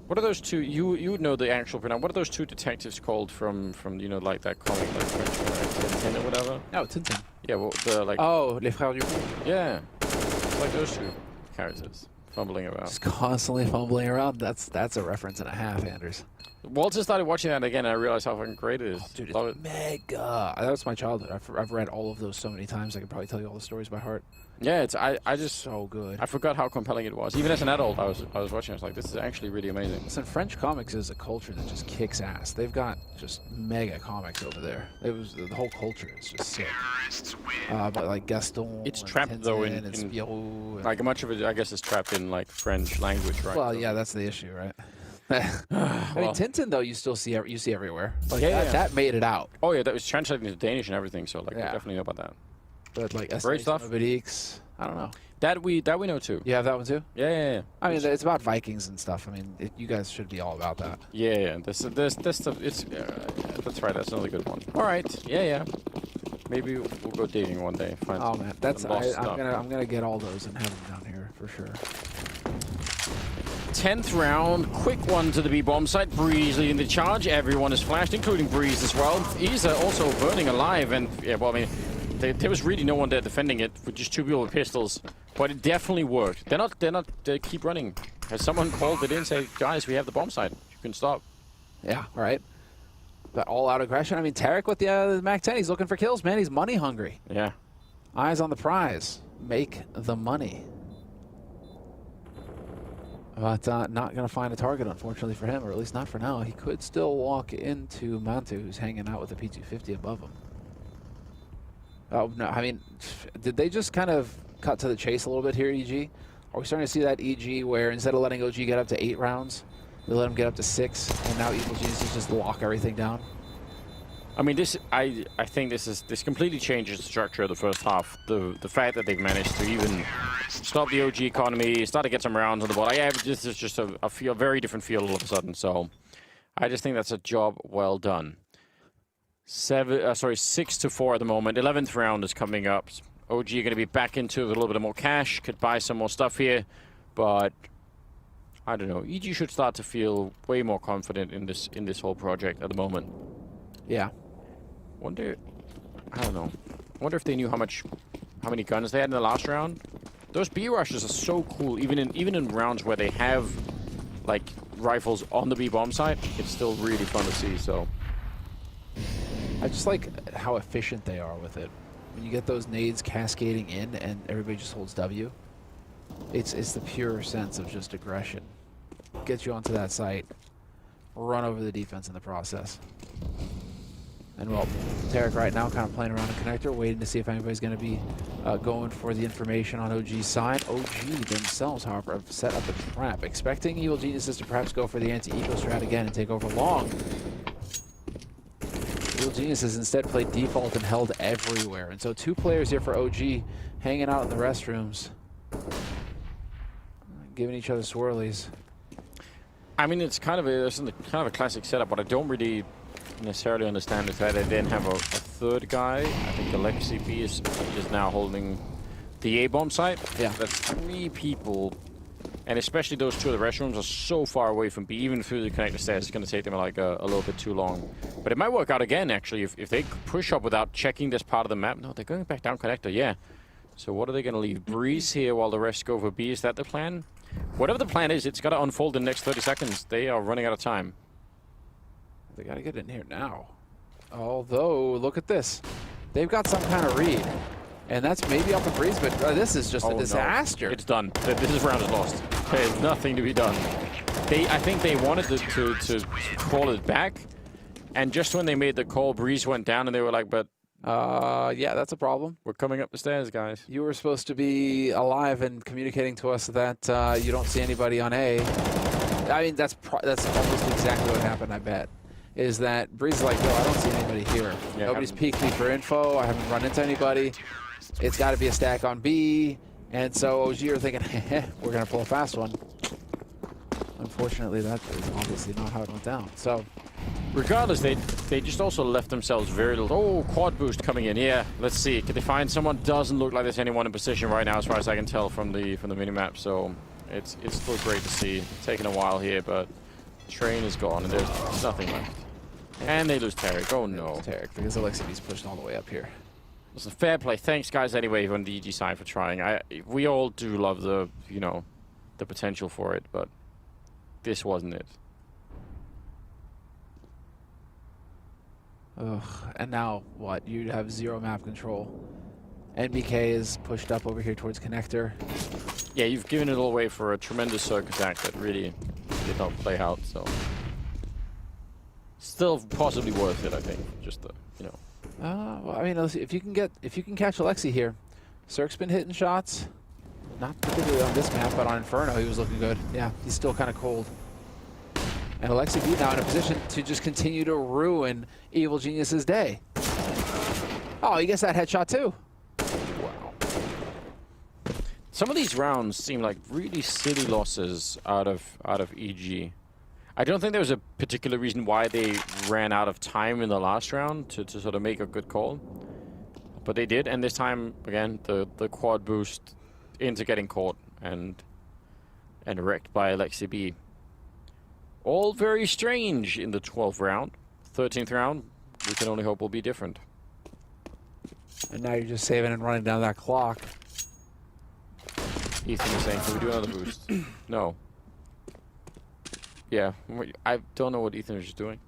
[SPEAKER 7] What are those 2? You would know the actual pronoun. What are those 2 detectives called from you know, like that comic, like Tintin or whatever?
[SPEAKER 15] Oh, Tintin.
[SPEAKER 7] Yeah, well, the like.
[SPEAKER 15] Oh, Les Frères du Fou.
[SPEAKER 7] Yeah, it's like those 2 characters. fumbling around.
[SPEAKER 15] Just constantly fumbling around. That's a reference and a half, Anders.
[SPEAKER 7] Walter started watching that again, and I realized how fucking great it is.
[SPEAKER 15] Oh, dude,
[SPEAKER 7] Love
[SPEAKER 15] it's
[SPEAKER 7] it.
[SPEAKER 15] mega. That was my childhood. I've read all of those so many times. I could probably tell you all the stories by heart.
[SPEAKER 7] Yeah, it's I just
[SPEAKER 15] so good.
[SPEAKER 7] I forgot how compelling it was. Even as an adult, I was watching. I was like, this is actually really amazing.
[SPEAKER 15] Listen, French comics is a culture that just kicks ass. They've got just mega comics over there. The whole culture is just sick. But like Gaston,
[SPEAKER 7] It's trapped though in
[SPEAKER 15] Spirou,
[SPEAKER 7] like much of it. I guess is trapped in like French language, right?
[SPEAKER 15] Well, yeah, that's the issue, right? I mean, Tintin though you still see everywhere. Like that made it out.
[SPEAKER 7] Oh yeah, that was translating to Danish and everything. So like, I definitely know about that.
[SPEAKER 15] But like
[SPEAKER 7] great stuff.
[SPEAKER 15] Obelix, I don't know.
[SPEAKER 7] That we know too.
[SPEAKER 15] You have that one too?
[SPEAKER 7] Yeah.
[SPEAKER 15] I mean, it's about Vikings and stuff. I mean, you guys should be all about that.
[SPEAKER 7] Yeah. This stuff. It's that's right. That's another good one. All right. Yeah. Maybe we'll go dating one day. Find
[SPEAKER 15] oh man, that's I'm gonna get all those and have them down here for sure.
[SPEAKER 7] 10th round, quick one to the B bomb site. Breeze leading the charge. Everyone is flashed, including Breeze as well. Isa also burning alive, and yeah, well, I mean, there was really no one there defending it with just 2 people with pistols, but it definitely worked. They keep running. Has someone called it in, say, guys, we have the bomb site. You can stop.
[SPEAKER 15] Yeah, right. But all out aggression. I mean, Tarek with the Mac 10, he's looking for kills, man. He's money hungry.
[SPEAKER 7] Yeah.
[SPEAKER 15] Eyes on the prize. Make the money. But not going to find a target, unfortunately, for him, or at least not for now. He could still walk into Mantu, who's hanging out with the P250 above him. Oh, no, I mean, did they just kind of cut to the chase a little bit here, EG? Are we starting to see that EG where instead of letting OG get up to 8 rounds, they let him get up to 6, and now Evil Geniuses just lock everything down?
[SPEAKER 7] I mean, I think this completely changes the structure of the first half. The fact that they've managed to even stop the OG economy, start to get some rounds on the board. This is just a very different feel all of a sudden. So I just think that's a job well done. 6-4 at the moment. 11th round is coming up. OG going to be back into a little bit more cash. Could buy some more stuff here, but I don't know. EG should start to feel way more confident in this whole project at the moment.
[SPEAKER 15] Yeah.
[SPEAKER 7] I don't know. I wonder if they knew how many guns they had in the last round. Those B rushes are so cool. Even in rounds where they have like rifles on the B bomb site, it's still really fun to see. So.
[SPEAKER 15] I just like how efficient they are with it. When you get those nades cascading in and everybody just holds W, it's the pure sense of just aggression. Get you onto that site, run over the defense in the process. And well, Tarek right now kind of playing around a connector, waiting to see if anybody's going to be going for the information on OG's side. OG themselves, however, have set up a trap, expecting Evil Geniuses to perhaps go for the anti-eco strat again and take over long. Evil Geniuses instead played default and held everywhere. And so 2 players here for OG hanging out in the restrooms, giving each other swirlies.
[SPEAKER 7] I mean, it's kind of a classic setup, but I don't really necessarily understand the fact that they didn't have a third guy. I think Alexi B is now holding the A-bomb site.
[SPEAKER 15] Yeah.
[SPEAKER 7] That's 3 people. And especially those 2 of the restrooms are so far away from B. Even through the connector stairs, it's going to take them like a little bit too long. But it might work out again, actually, if they push up without checking this part of the map. No, they're going back down connector, yeah. So what are they going to leave? Breeze here while the rest go for B. Is that the plan? Whatever the plan is, it's got to unfold in the next 30 seconds. They are running out of time.
[SPEAKER 15] They got to get in here now. Although, look at this. They've got some kind of read. And that's maybe up in Breeze, but this is just a disaster.
[SPEAKER 7] No. It's done. This round is lost. There's nothing to be done. I think they wanted to call it back. And just when they made the call, Breeze went down and they were like, but...
[SPEAKER 15] yeah, that's a problem.
[SPEAKER 7] We're coming up the stairs, guys.
[SPEAKER 15] You were supposed to be alive and communicating to us that you don't see anybody on A. I mean, that's almost exactly what happened, I bet. Is that Breeze is like, yo, I don't see anybody here. Yeah, nobody's peeked me for info. I haven't run into anybody. It's got to be a stack on B. And so OG are thinking, we're going to pull a fast one. Unfortunately, that is obviously not how it went down. So,
[SPEAKER 7] regardless, they just also left themselves very little. Oh, quad boost coming in. Yeah, let's see. Can they find someone? Doesn't look like there's anyone in position right now, as far as I can tell from the minimap. So it's still great to see. Taking a while here, but the train is gone and there's nothing left. And they lose Tarek. Oh no,
[SPEAKER 15] Tarek, because Alexi's pushed all the way up here.
[SPEAKER 7] It's a fair play. Thanks, guys. Anyway, on the EG side for trying. We all do love the the potential for it, but this wasn't it.
[SPEAKER 15] Ugh. And now what? You have 0 map control. NBK is pushed up over here towards connector.
[SPEAKER 7] Yeah, you've given it all away for a tremendous circ attack that really did not play out. So still possibly worth it, I think. Just the, you know.
[SPEAKER 15] Well, I mean, if you can catch Alexi here, Cirque's been hitting shots. Not particularly on this map, but on Inferno he was looking good. Yeah, he's still kind of cold. And Alexi B now in a position to just continue to ruin Evil Genius's day. Oh, he gets that headshot too.
[SPEAKER 7] Wow. Some of these rounds seem like really silly losses out of EG. I don't think there was a particular reason why they ran out of time in the last round to sort of make a good call. But they did, and this time, again, the quad boost into getting caught and wrecked by Alexi B. All very strange in the 12th round. 13th round, we can only hope will be different.
[SPEAKER 15] And now you're just saving and running down that clock.
[SPEAKER 7] Ethan is saying, can we do another boost? No. Yeah, I don't know what Ethan is doing.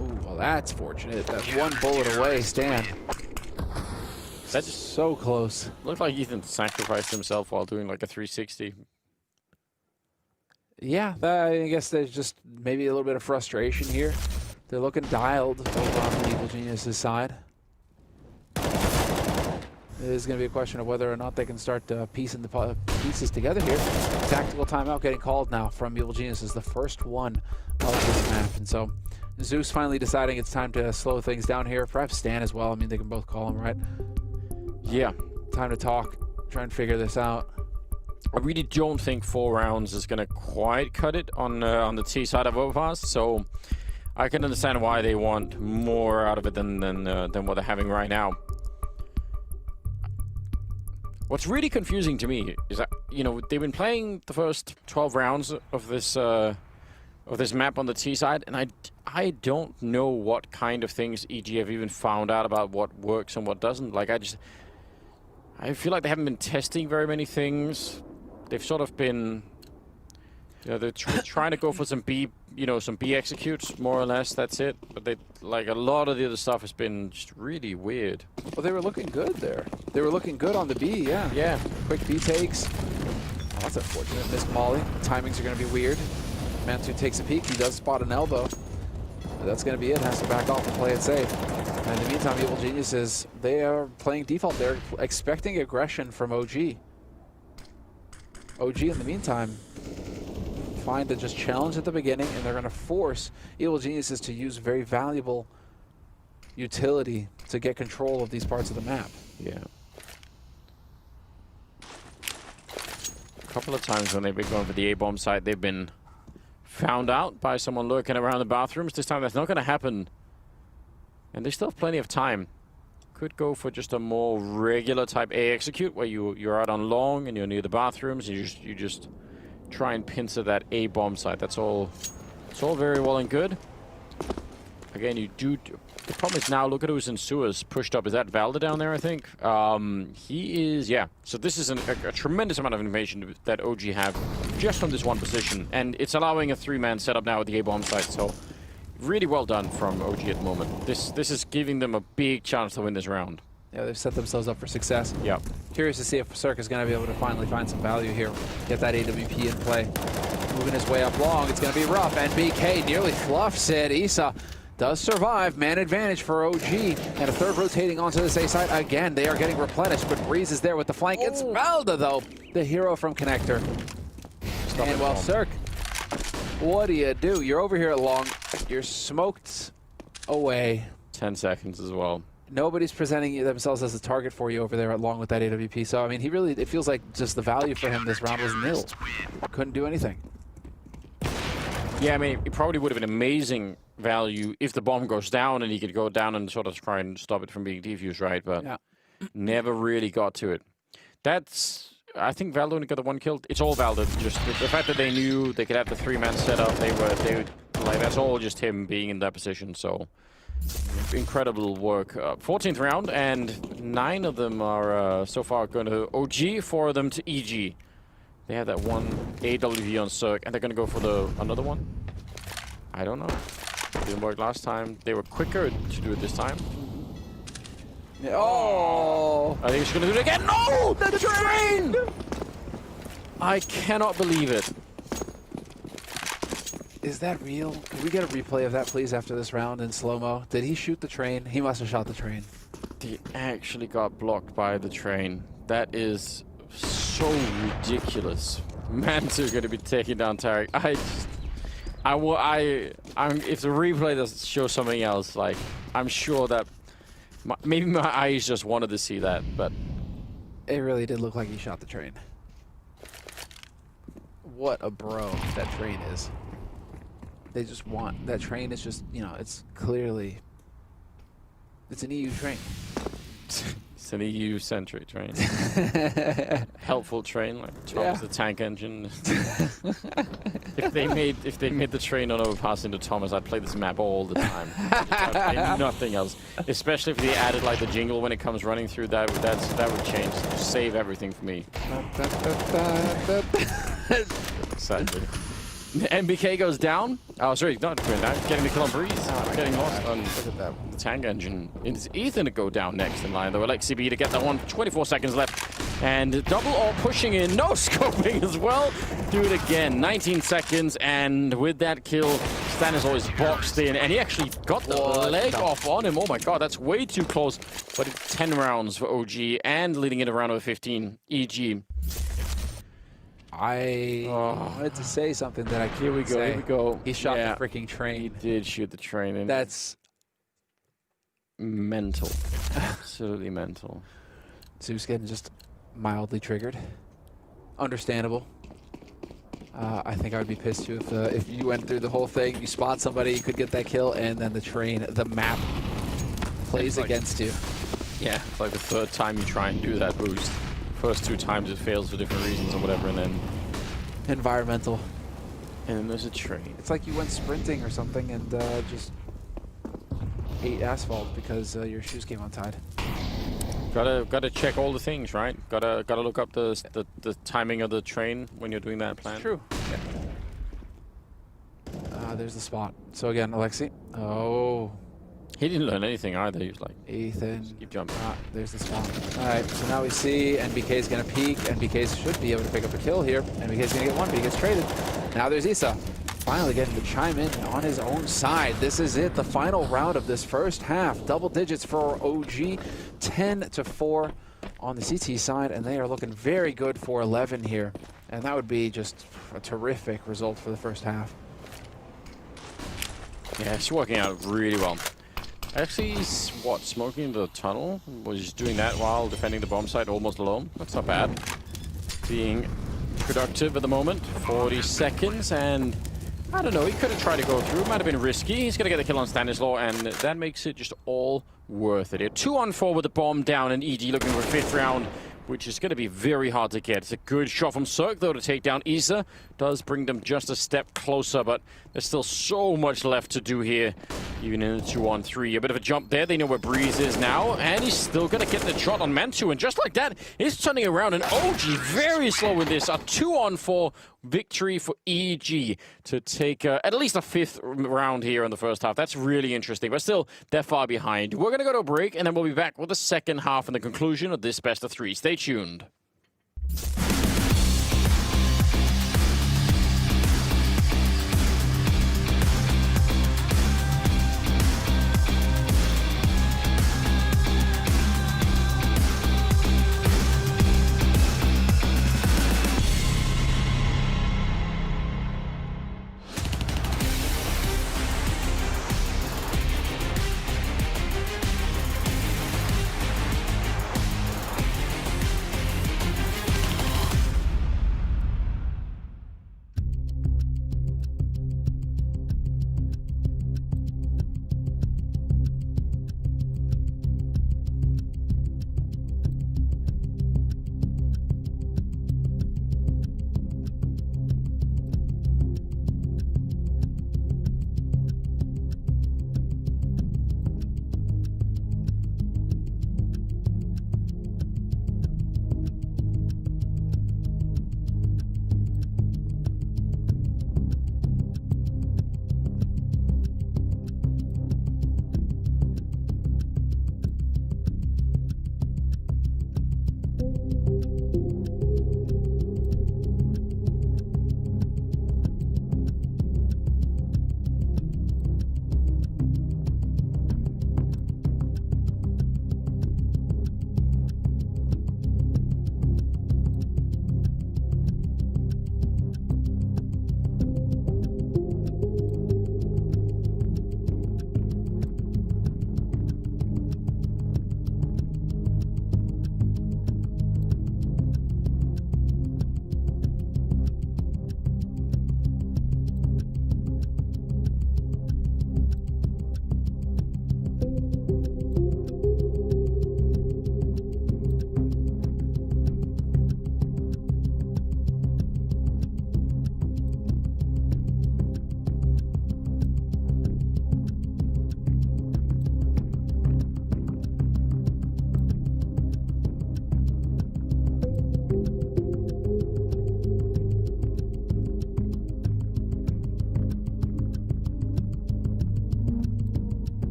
[SPEAKER 15] Ooh, well that's fortunate. That's one bullet away, Stan.
[SPEAKER 7] That's just
[SPEAKER 15] so close.
[SPEAKER 7] Looked like Ethan sacrificed himself while doing like a 360.
[SPEAKER 15] Yeah, I guess there's just maybe a little bit of frustration here. They're looking dialed over on the Evil Genius's side. It is going to be a question of whether or not they can start piecing the pieces together here. Tactical timeout getting called now from Evil Genius, the first one of this map. And so Zeus finally deciding it's time to slow things down here. Perhaps Stan as well. I mean, they can both call him, right?
[SPEAKER 7] Yeah.
[SPEAKER 15] Time to talk, try and figure this out.
[SPEAKER 7] I really don't think 4 rounds is going to quite cut it on the T side of Overpass, so I can understand why they want more out of it than what they're having right now. What's really confusing to me is that, you know, they've been playing the first 12 rounds of this map on the T side, and I don't know what kind of things EG have even found out about what works and what doesn't. Like, I feel like they haven't been testing very many things. They've sort of been, you know, they're trying to go for some B executes, more or less, that's it. But they, like, a lot of the other stuff has been just really weird.
[SPEAKER 15] Well, they were looking good there. They were looking good on the B, yeah.
[SPEAKER 7] Yeah.
[SPEAKER 15] Quick B takes. Oh, that's unfortunate. Missed Molly. Timings are going to be weird. Mansu takes a peek. He does spot an elbow. But that's going to be it. Has to back off and play it safe. And in the meantime, Evil Geniuses, they are playing default. They're expecting aggression from OG. OG, in the meantime, find to just challenge at the beginning, and they're going to force Evil Geniuses to use very valuable utility to get control of these parts of the map.
[SPEAKER 7] Yeah. A couple of times when they've been going for the A-bomb site, they've been found out by someone lurking around the bathrooms. This time that's not going to happen. And they still have plenty of time. Could go for just a more regular type A execute where you're out on long and you're near the bathrooms and you just try and pincer that A bomb site. It's all very well and good. Again, the problem is now look at who's in sewers pushed up. Is that Valda down there, I think? He is, yeah. So this is a tremendous amount of information that OG have just from this one position. And it's allowing a 3-man setup now at the A bomb site. So really well done from OG at the moment. This is giving them a big chance to win this round.
[SPEAKER 15] Yeah, they've set themselves up for success.
[SPEAKER 7] Yeah.
[SPEAKER 15] Curious to see if Cirque is going to be able to finally find some value here. Get that AWP in play. Moving his way up long. It's going to be rough. And BK nearly fluffs it. Issa does survive. Man advantage for OG. And a third rotating onto this A side. Again, they are getting replenished, but Breeze is there with the flank. It's Valda, though, the hero from Connector. And well, Cirque, what do you do? You're over here at long. You're smoked away.
[SPEAKER 7] 10 seconds as well.
[SPEAKER 15] Nobody's presenting themselves as a target for you over there along with that AWP. So, I mean, it feels like just the value for him this round was nil. Couldn't do anything.
[SPEAKER 7] Yeah, I mean, it probably would have been amazing value if the bomb goes down and he could go down and sort of try and stop it from being defused, right? But
[SPEAKER 15] yeah.
[SPEAKER 7] Never really got to it. I think Valda only got the 1 kill. It's all Valda. Just the fact that they knew they could have the 3-man setup, they would like, that's all just him being in that position. So incredible work. 14th round, and 9 of them are so far going to OG, 4 of them to EG. They have that one AWV on Cirque, and they're gonna go for another one. I don't know. Didn't work last time. They were quicker to do it this time.
[SPEAKER 15] Yeah. Oh!
[SPEAKER 7] I think she's gonna do it again. No! The train! I cannot believe it.
[SPEAKER 15] Is that real? Can we get a replay of that, please, after this round in slow-mo? Did he shoot the train? He must have shot the train.
[SPEAKER 7] He actually got blocked by the train. That is so ridiculous. Mantu going to be taking down Tarek. If the replay does show something else, like, I'm sure that maybe my eyes just wanted to see that, but
[SPEAKER 15] it really did look like he shot the train. What a bro that train is. They just want, that train is just, you know, it's clearly, it's an EU train.
[SPEAKER 7] It's an EU-centric train. Helpful train, like Thomas the tank engine. If they made the train on Overpass into Thomas, I'd play this map all the time. I'd play nothing else. Especially if they added like the jingle when it comes running through. That would change, save everything for me. Sadly. MBK goes down. Oh, sorry, not going down. Getting the kill on Breeze. Getting lost on the tank engine. It's Ethan to go down next in line, though. Alexi to get that one. 24 seconds left. And double all pushing in. No scoping as well. Do it again. 19 seconds. And with that kill, Stanislaw is boxed in. And he actually got the leg off on him. Oh my god, that's way too close. But it's 10 rounds for OG. And leading into round number 15, EG.
[SPEAKER 15] I wanted to say something that I can't
[SPEAKER 7] Here we go.
[SPEAKER 15] He shot the freaking train.
[SPEAKER 7] He did shoot the train. And
[SPEAKER 15] that's
[SPEAKER 7] mental. Absolutely mental.
[SPEAKER 15] Zeus getting just mildly triggered. Understandable. I think I would be pissed too if you went through the whole thing, you spot somebody, you could get that kill, and then the map plays against you.
[SPEAKER 7] Yeah, it's like the third time you try and do that boost. First 2 times it fails for different reasons or whatever, and then
[SPEAKER 15] environmental.
[SPEAKER 7] And then there's a train.
[SPEAKER 15] It's like you went sprinting or something and just ate asphalt because your shoes came untied.
[SPEAKER 7] Gotta check all the things, right? Gotta look up the timing of the train when you're doing that plan.
[SPEAKER 15] It's true. Yeah. There's the spot. So again, Alexi. Oh.
[SPEAKER 7] He didn't learn anything either. He was like,
[SPEAKER 15] Ethan.
[SPEAKER 7] Just keep jumping.
[SPEAKER 15] There's the spot. All right, so now we see NBK's going to peek. NBK should be able to pick up a kill here. NBK's going to get one, but he gets traded. Now there's Issa. Finally getting to chime in on his own side. This is it, the final round of this first half. Double digits for OG, 10-4 on the CT side, and they are looking very good for 11 here. And that would be just a terrific result for the first half.
[SPEAKER 7] Yeah, it's working out really well. Actually, smoking the tunnel? Was doing that while defending the bomb site almost alone. That's not bad. Being productive at the moment. 40 seconds, and I don't know, he could have tried to go through. Might have been risky. He's going to get the kill on Stanislaw, and that makes it just all worth it. 2-on-4 with the bomb down, and EG looking for a 5th round, which is going to be very hard to get. It's a good shot from Cirque, though, to take down Issa. Does bring them just a step closer, but there's still so much left to do here, even in a 2-on-3. A bit of a jump there. They know where Breeze is now, and he's still going to get the shot on Mantu, and just like that, he's turning around, and OG very slow in this. A 2-on-4 victory for EG to take at least a 5th round here in the first half. That's really interesting, but still, they're far behind. We're going to go to a break, and then we'll be back with the second half and the conclusion of this best of 3. Stay tuned.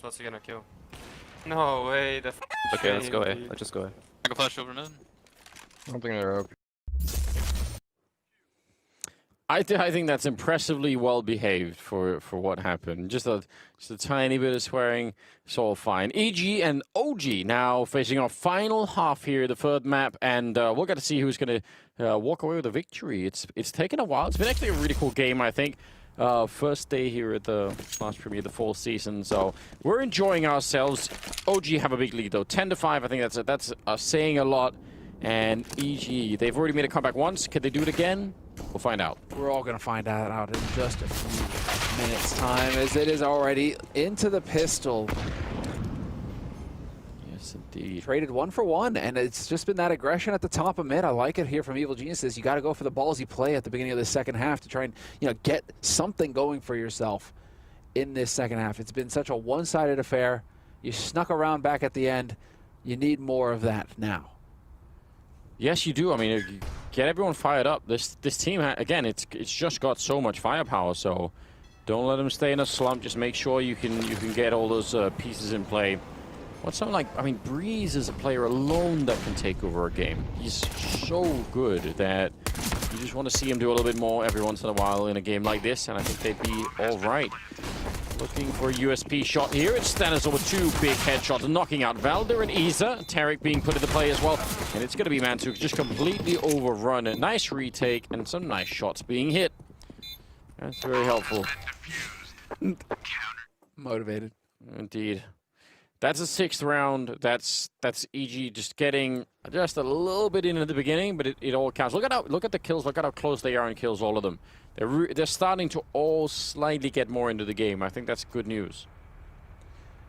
[SPEAKER 12] Once again, a kill. No way.
[SPEAKER 9] Okay, let's go A. Let's just go A.
[SPEAKER 12] I can flash over mid.
[SPEAKER 9] I don't think they're open.
[SPEAKER 7] I think that's impressively well behaved for what happened. Just a tiny bit of swearing, it's all fine. EG and OG now facing our final half here, the third map, and we'll get to see who's going to walk away with a victory. It's taken a while. It's been actually a really cool game, I think. First day here at the last premiere, the fall season, so we're enjoying ourselves. OG have a big lead though, 10-5. I think that's saying a lot. And EG, they've already made a comeback once. Could they do it again? We'll find out.
[SPEAKER 15] We're all going to find out in just a few minutes' time, as it is already into the pistol.
[SPEAKER 7] Yes, indeed.
[SPEAKER 15] Traded 1 for 1, and it's just been that aggression at the top of mid. I like it here from Evil Geniuses. You got to go for the ballsy play at the beginning of the second half to try and get something going for yourself in this second half. It's been such a one-sided affair. You snuck around back at the end. You need more of that now.
[SPEAKER 7] Yes, you do. I mean, get everyone fired up. This team, again, it's just got so much firepower. So don't let them stay in a slump. Just make sure you can get all those pieces in play. What's something like? I mean, Breeze is a player alone that can take over a game. He's so good that you just want to see him do a little bit more every once in a while in a game like this, and I think they'd be all right. Looking for a USP shot here. It's Stannis over 2 big headshots, knocking out Valder and Isa. Tarek being put into play as well. And it's going to be Mantuk just completely overrun. A nice retake and some nice shots being hit. That's very helpful.
[SPEAKER 15] Motivated.
[SPEAKER 7] Indeed. That's a 6th round. That's EG just getting just a little bit in at the beginning, but it all counts. Look at the kills. Look at how close they are in kills, all of them. They're starting to all slightly get more into the game. I think that's good news.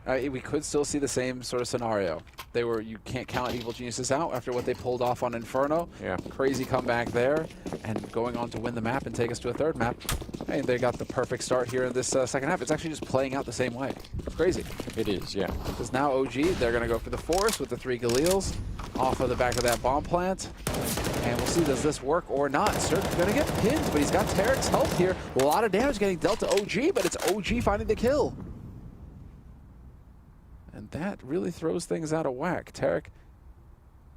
[SPEAKER 15] We could still see the same sort of scenario. You can't count Evil Geniuses out after what they pulled off on Inferno.
[SPEAKER 7] Yeah.
[SPEAKER 15] Crazy comeback there, and going on to win the map and take us to a 3rd map. And they got the perfect start here in this second half. It's actually just playing out the same way. It's crazy.
[SPEAKER 7] It is, yeah.
[SPEAKER 15] Because now OG, they're going to go for the force with the 3 Galils off of the back of that bomb plant. And we'll see, does this work or not? Certainly going to get pinned, but he's got Tarek's help here. A lot of damage getting dealt to OG, but it's OG finding the kill. And that really throws things out of whack. Tarek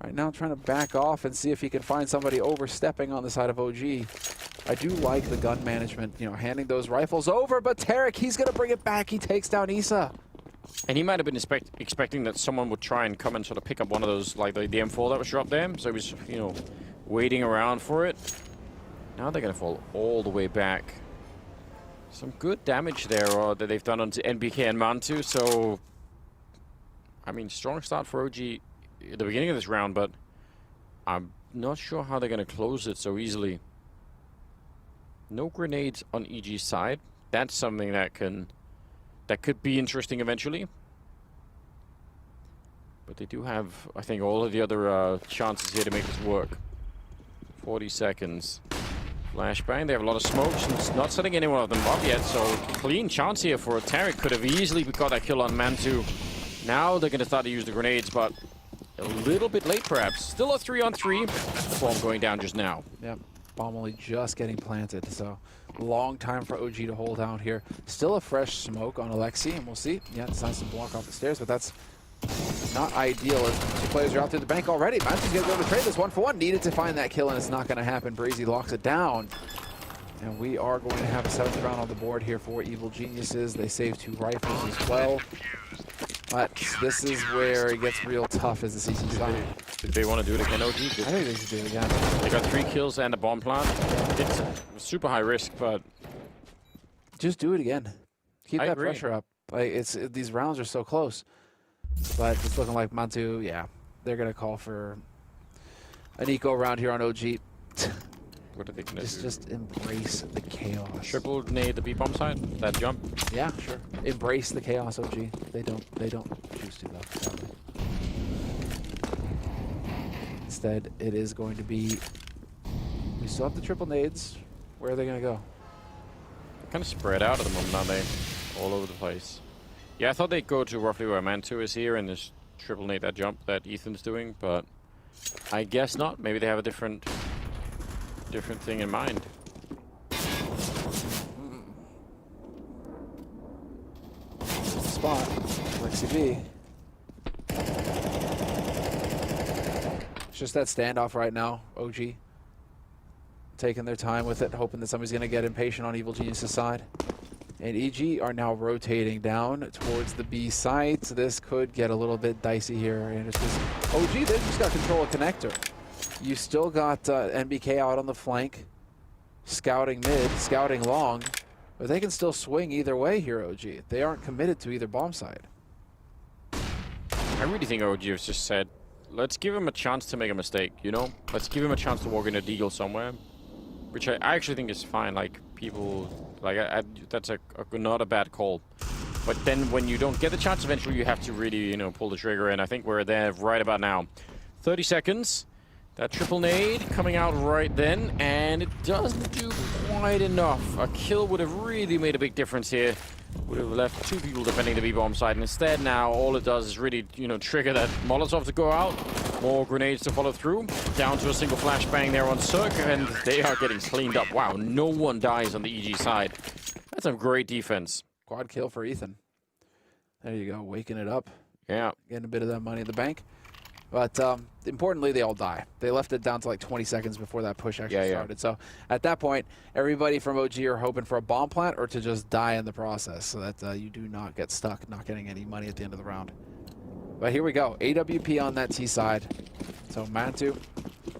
[SPEAKER 15] right now trying to back off and see if he can find somebody overstepping on the side of OG. I do like the gun management, handing those rifles over, but Tarek, he's going to bring it back. He takes down Isa.
[SPEAKER 7] And he might have been expecting that someone would try and come and sort of pick up one of those, like the M4 that was dropped there. So he was, you know, waiting around for it. Now they're going to fall all the way back. Some good damage there that they've done onto NBK and Mantu. So, I mean, strong start for OG at the beginning of this round, but I'm not sure how they're going to close it so easily. No grenades on EG's side. That's something that could be interesting eventually. But they do have, I think, all of the other chances here to make this work. 40 seconds. Flashbang. They have a lot of smokes and not setting any one of them up yet. So clean chance here for Tarek. Could have easily got that kill on Mantu. Now they're going to start to use the grenades, but a little bit late perhaps. Still a 3-on-3. Bomb going down just now.
[SPEAKER 15] Yep. Bomb only just getting planted. So long time for OG to hold out here. Still a fresh smoke on Alexi, and we'll see. Yeah, decides to block off the stairs, but that's not ideal as two players are out through the bank already. Mantu's going to go to trade this 1-for-1. Needed to find that kill, and it's not going to happen. Breezy locks it down. And we are going to have a 7th round on the board here for Evil Geniuses. They save 2 rifles as well. But this is where it gets real tough as the CC side.
[SPEAKER 7] Did they want to do it again, OG?
[SPEAKER 15] I think they should do it again.
[SPEAKER 7] They got 3 kills and a bomb plant. It's super high risk, but
[SPEAKER 15] just do it again. Keep that pressure up. Like these rounds are so close. But it's looking like Mantu, yeah, they're gonna call for an eco round here on OG.
[SPEAKER 7] What are they gonna do?
[SPEAKER 15] Just embrace the chaos.
[SPEAKER 7] Triple nade the B bomb side. That jump.
[SPEAKER 15] Yeah, sure. Embrace the chaos, OG. They don't choose to though. Sadly. Instead, it is going to be. We still have the triple nades. Where are they gonna go?
[SPEAKER 7] They're kind of spread out at the moment, aren't they? All over the place. Yeah, I thought they'd go to roughly where Mantu is here and just triple nade that jump that Ethan's doing, but I guess not. Maybe they have a different thing in mind.
[SPEAKER 15] Spot. Lexi B. It's just that standoff right now, OG. Taking their time with it, hoping that somebody's going to get impatient on Evil Genius's side. And EG are now rotating down towards the B site. This could get a little bit dicey here. And it's just, OG, they just got control of connector. You still got NBK out on the flank, scouting mid, scouting long, but they can still swing either way here, OG. They aren't committed to either bomb side.
[SPEAKER 7] I really think OG has just said, let's give him a chance to make a mistake, you know? Let's give him a chance to walk in a deagle somewhere, which I actually think is fine. Like, people, like, that's not a bad call. But then when you don't get the chance, eventually you have to really, you know, pull the trigger, and I think we're there right about now. 30 seconds. That triple nade coming out right then, and it doesn't do quite enough. A kill would have really made a big difference here. Would have left 2 people defending the B-bomb side. And instead now, all it does is really, you know, trigger that Molotov to go out. More grenades to follow through. Down to a single flashbang there on Cirque, and they are getting cleaned up. Wow, no one dies on the EG side. That's some great defense.
[SPEAKER 15] Quad kill for Ethan. There you go, waking it up.
[SPEAKER 7] Yeah.
[SPEAKER 15] Getting a bit of that money in the bank. But importantly, they all die. They left it down to like 20 seconds before that push actually started. So at that point, everybody from OG are hoping for a bomb plant or to just die in the process so that you do not get stuck, not getting any money at the end of the round. But here we go. AWP on that T side. So Mantu,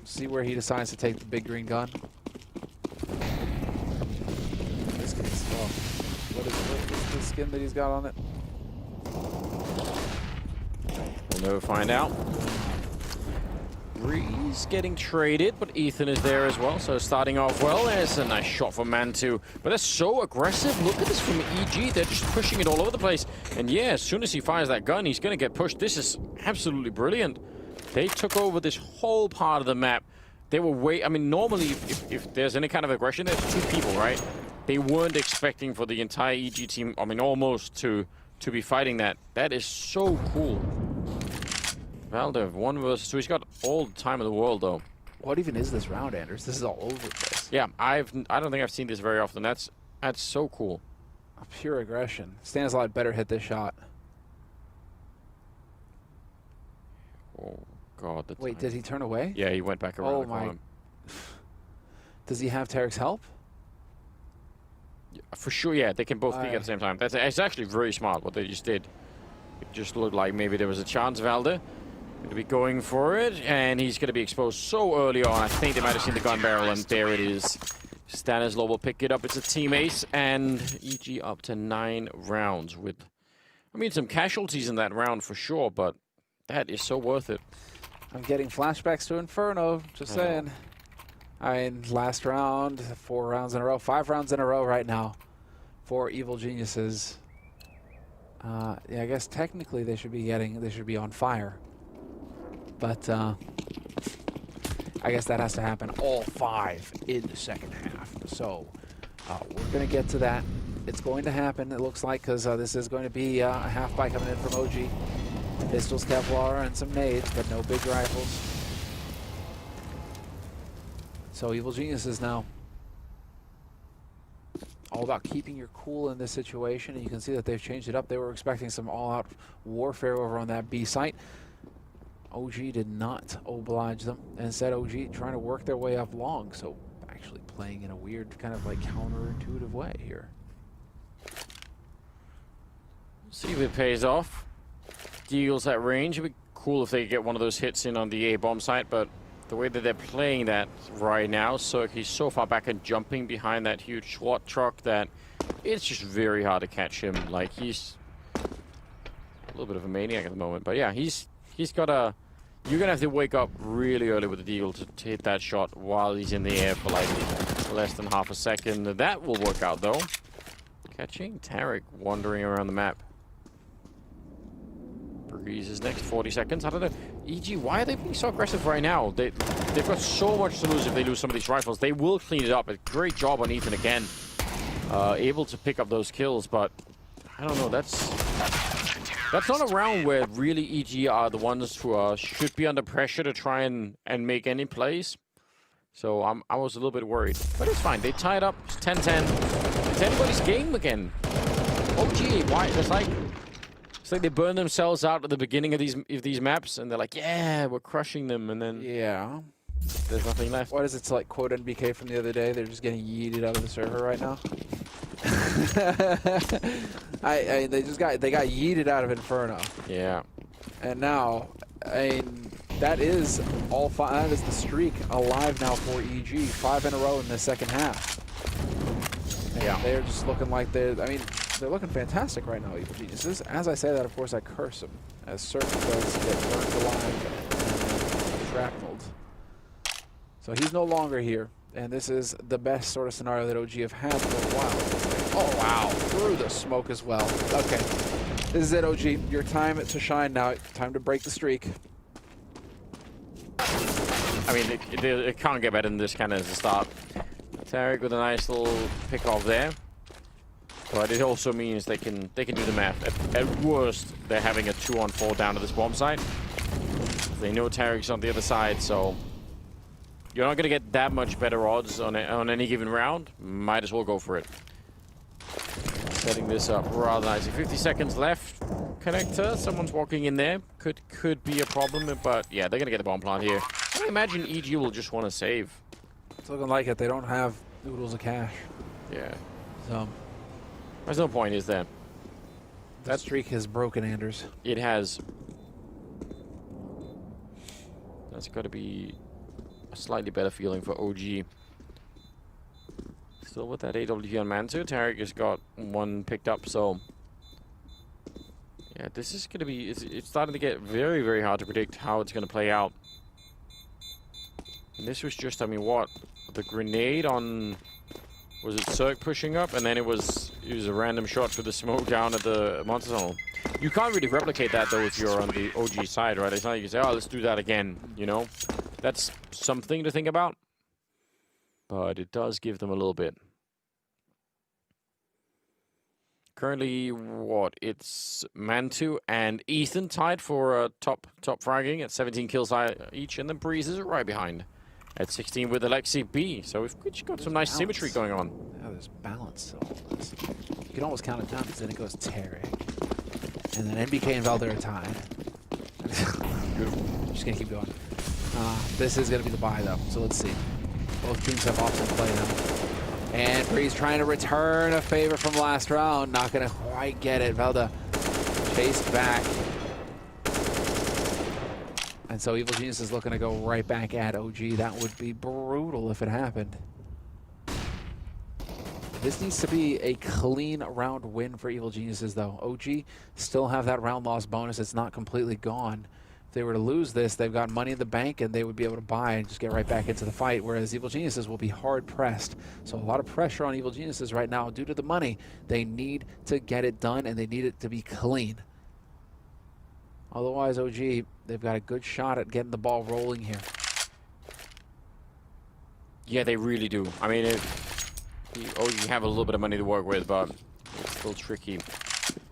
[SPEAKER 15] see where he decides to take the big green gun. This kid's, what is the skin that he's got on it?
[SPEAKER 7] We'll never find out. Breeze getting traded, but Ethan is there as well, so starting off well. There's a nice shot from Mantu, but they're so aggressive. Look at this from EG. They're just pushing it all over the place. And yeah, as soon as he fires that gun, he's going to get pushed. This is absolutely brilliant. They took over this whole part of the map. They were I mean, normally, if there's any kind of aggression, there's 2 people, right? They weren't expecting for the entire EG team, I mean, almost to be fighting that. That is so cool. Valdev, 1 versus 2. He's got all the time in the world, though.
[SPEAKER 15] What even is this round, Anders? This is all over the place.
[SPEAKER 7] Yeah, I don't think I've seen this very often. That's so cool.
[SPEAKER 15] Pure aggression. Stanislav better hit this shot.
[SPEAKER 7] Oh God!
[SPEAKER 15] Wait, did he turn away?
[SPEAKER 7] Yeah, he went back around the corner.
[SPEAKER 15] Does he have Tarek's help?
[SPEAKER 7] Yeah, for sure, yeah. They can both peek at the same time. It's actually very smart what they just did. It just looked like maybe there was a chance. Valde going to be going for it, and he's going to be exposed so early on. I think they might have seen the gun barrel, and there it is. Stanislaw will pick it up. It's a team ace, and EG up to 9 rounds with, I mean, some casualties in that round for sure, but that is so worth it.
[SPEAKER 15] I'm getting flashbacks to Inferno, just saying. I mean, last round, 4 rounds in a row, 5 rounds in a row right now for Evil Geniuses. Yeah, I guess technically they should be on fire. But I guess that has to happen all 5 in the second half. So we're going to get to that. It's going to happen, it looks like, because this is going to be a half buy coming in from OG. Pistols, Kevlar, and some nades, but no big rifles. So Evil Geniuses now all about keeping your cool in this situation, and you can see that they've changed it up. They were expecting some all-out warfare over on that B site. OG did not oblige them, and instead OG trying to work their way up long, so actually playing in a weird kind of like counterintuitive way here.
[SPEAKER 7] See if it pays off. Deagle's at range. It'd be cool if they could get one of those hits in on the A bomb site, but the way that they're playing that right now, so he's so far back and jumping behind that huge SWAT truck that it's just very hard to catch him. Like, he's a little bit of a maniac at the moment, but yeah, he's got a. You're gonna have to wake up really early with the Deagle to hit that shot while he's in the air for like less than half a second. That will work out though. Catching Tarek wandering around the map. His next 40 seconds. I don't know. EG, why are they being so aggressive right now? They've got so much to lose if they lose some of these rifles. They will clean it up. A great job on Ethan again. Able to pick up those kills, but I don't know. That's not a round where really EG are the ones who should be under pressure to try and make any plays. So I was a little bit worried. But it's fine. They tied up. It's 10-10. It's anybody's game again. OG, why? It's like they burn themselves out at the beginning of these maps, and they're like, yeah, we're crushing them, and then
[SPEAKER 15] yeah,
[SPEAKER 7] there's nothing left.
[SPEAKER 15] What is it to like quote NBK from the other day? They're just getting yeeted out of the server right now. they got yeeted out of Inferno.
[SPEAKER 7] Yeah.
[SPEAKER 15] And now, I mean, that is all 5. That is the streak alive now for EG. 5 in a row in the second half. And yeah. They're just looking like they're looking fantastic right now, Evil Geniuses. As I say that, of course, I curse them, as Surf does get burnt alive and shrapnelled. So he's no longer here, and this is the best sort of scenario that OG have had for a while. Oh, wow. Through the smoke as well. Okay. This is it, OG. Your time to shine now. Time to break the streak.
[SPEAKER 7] I mean, it can't get better than this kind of as a start. Tarek with a nice little pick off there. But it also means they can do the math. At worst, they're having a 2-on-4 down to this bomb site. They know Tarek's on the other side, so you're not going to get that much better odds on any given round. Might as well go for it. Setting this up rather nicely. 50 seconds left. Connector, someone's walking in there. Could be a problem, but yeah, they're going to get the bomb plant here. I imagine EG will just want to save.
[SPEAKER 15] It's looking like it. They don't have noodles of cash.
[SPEAKER 7] Yeah.
[SPEAKER 15] So
[SPEAKER 7] there's no point, is there?
[SPEAKER 15] That streak has broken, Anders.
[SPEAKER 7] It has. That's got to be a slightly better feeling for OG. Still with that AWP on Mantu. Tarek has got 1 picked up, so yeah, this is going to be. It's starting to get very, very hard to predict how it's going to play out. And this was just, I mean, what? The grenade on. Was it Cirque pushing up, and then it was a random shot through the smoke down at the monster tunnel. You can't really replicate that though if you're on the OG side, right? It's not like you say, oh, let's do that again, you know? That's something to think about, but it does give them a little bit. Currently, what? It's Mantu and Ethan tied for top fragging at 17 kills each, and the Breeze is right behind at 16 with Alexi B. So we've got some nice symmetry going on.
[SPEAKER 15] Yeah, there's balance to all this. You can almost count it down because then it goes Tarek. And then NBK and Valder are tied. Just going to keep going. This is going to be the buy, though. So let's see. Both teams have options to play now. And Breeze trying to return a favor from last round. Not going to quite get it. Velda faced back. And so Evil Genius is looking to go right back at OG. That would be brutal if it happened. This needs to be a clean round win for Evil Geniuses, though. OG still have that round loss bonus. It's not completely gone. If they were to lose this, they've got money in the bank, and they would be able to buy and just get right back into the fight, whereas Evil Geniuses will be hard-pressed. So a lot of pressure on Evil Geniuses right now due to the money. They need to get it done, and they need it to be clean. Otherwise, OG, they've got a good shot at getting the ball rolling here.
[SPEAKER 7] Yeah, they really do. I mean, OG have a little bit of money to work with, but it's still tricky.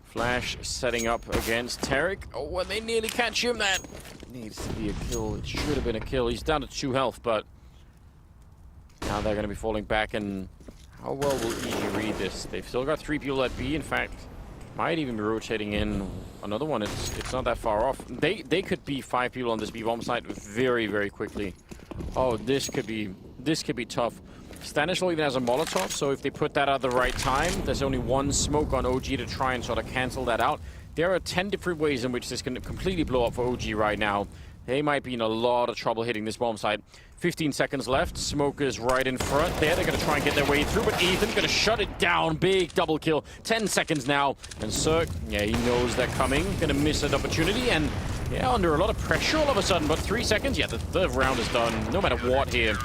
[SPEAKER 7] Flash setting up against Tarek. Oh, when they nearly catch him, that needs to be a kill. It should have been a kill. He's down to 2 health, but now they're going to be falling back. And how well will EG read this? They've still got 3 people at B. In fact, might even be rotating in another one. It's not that far off. They could be 5 people on this B bomb site very, very quickly. Oh, this could be tough. Stanislaw even has a Molotov, so if they put that at the right time, there's only 1 smoke on OG to try and sort of cancel that out. There are 10 different ways in which this can completely blow up for OG right now. They might be in a lot of trouble hitting this bomb site. 15 seconds left. Smoke is right in front there. They're going to try and get their way through, but Ethan going to shut it down. Big double kill. 10 seconds now. And Cirque, yeah, he knows they're coming. Going to miss an opportunity, and yeah, under a lot of pressure all of a sudden. But 3 seconds, yeah, the third round is done. No matter what here.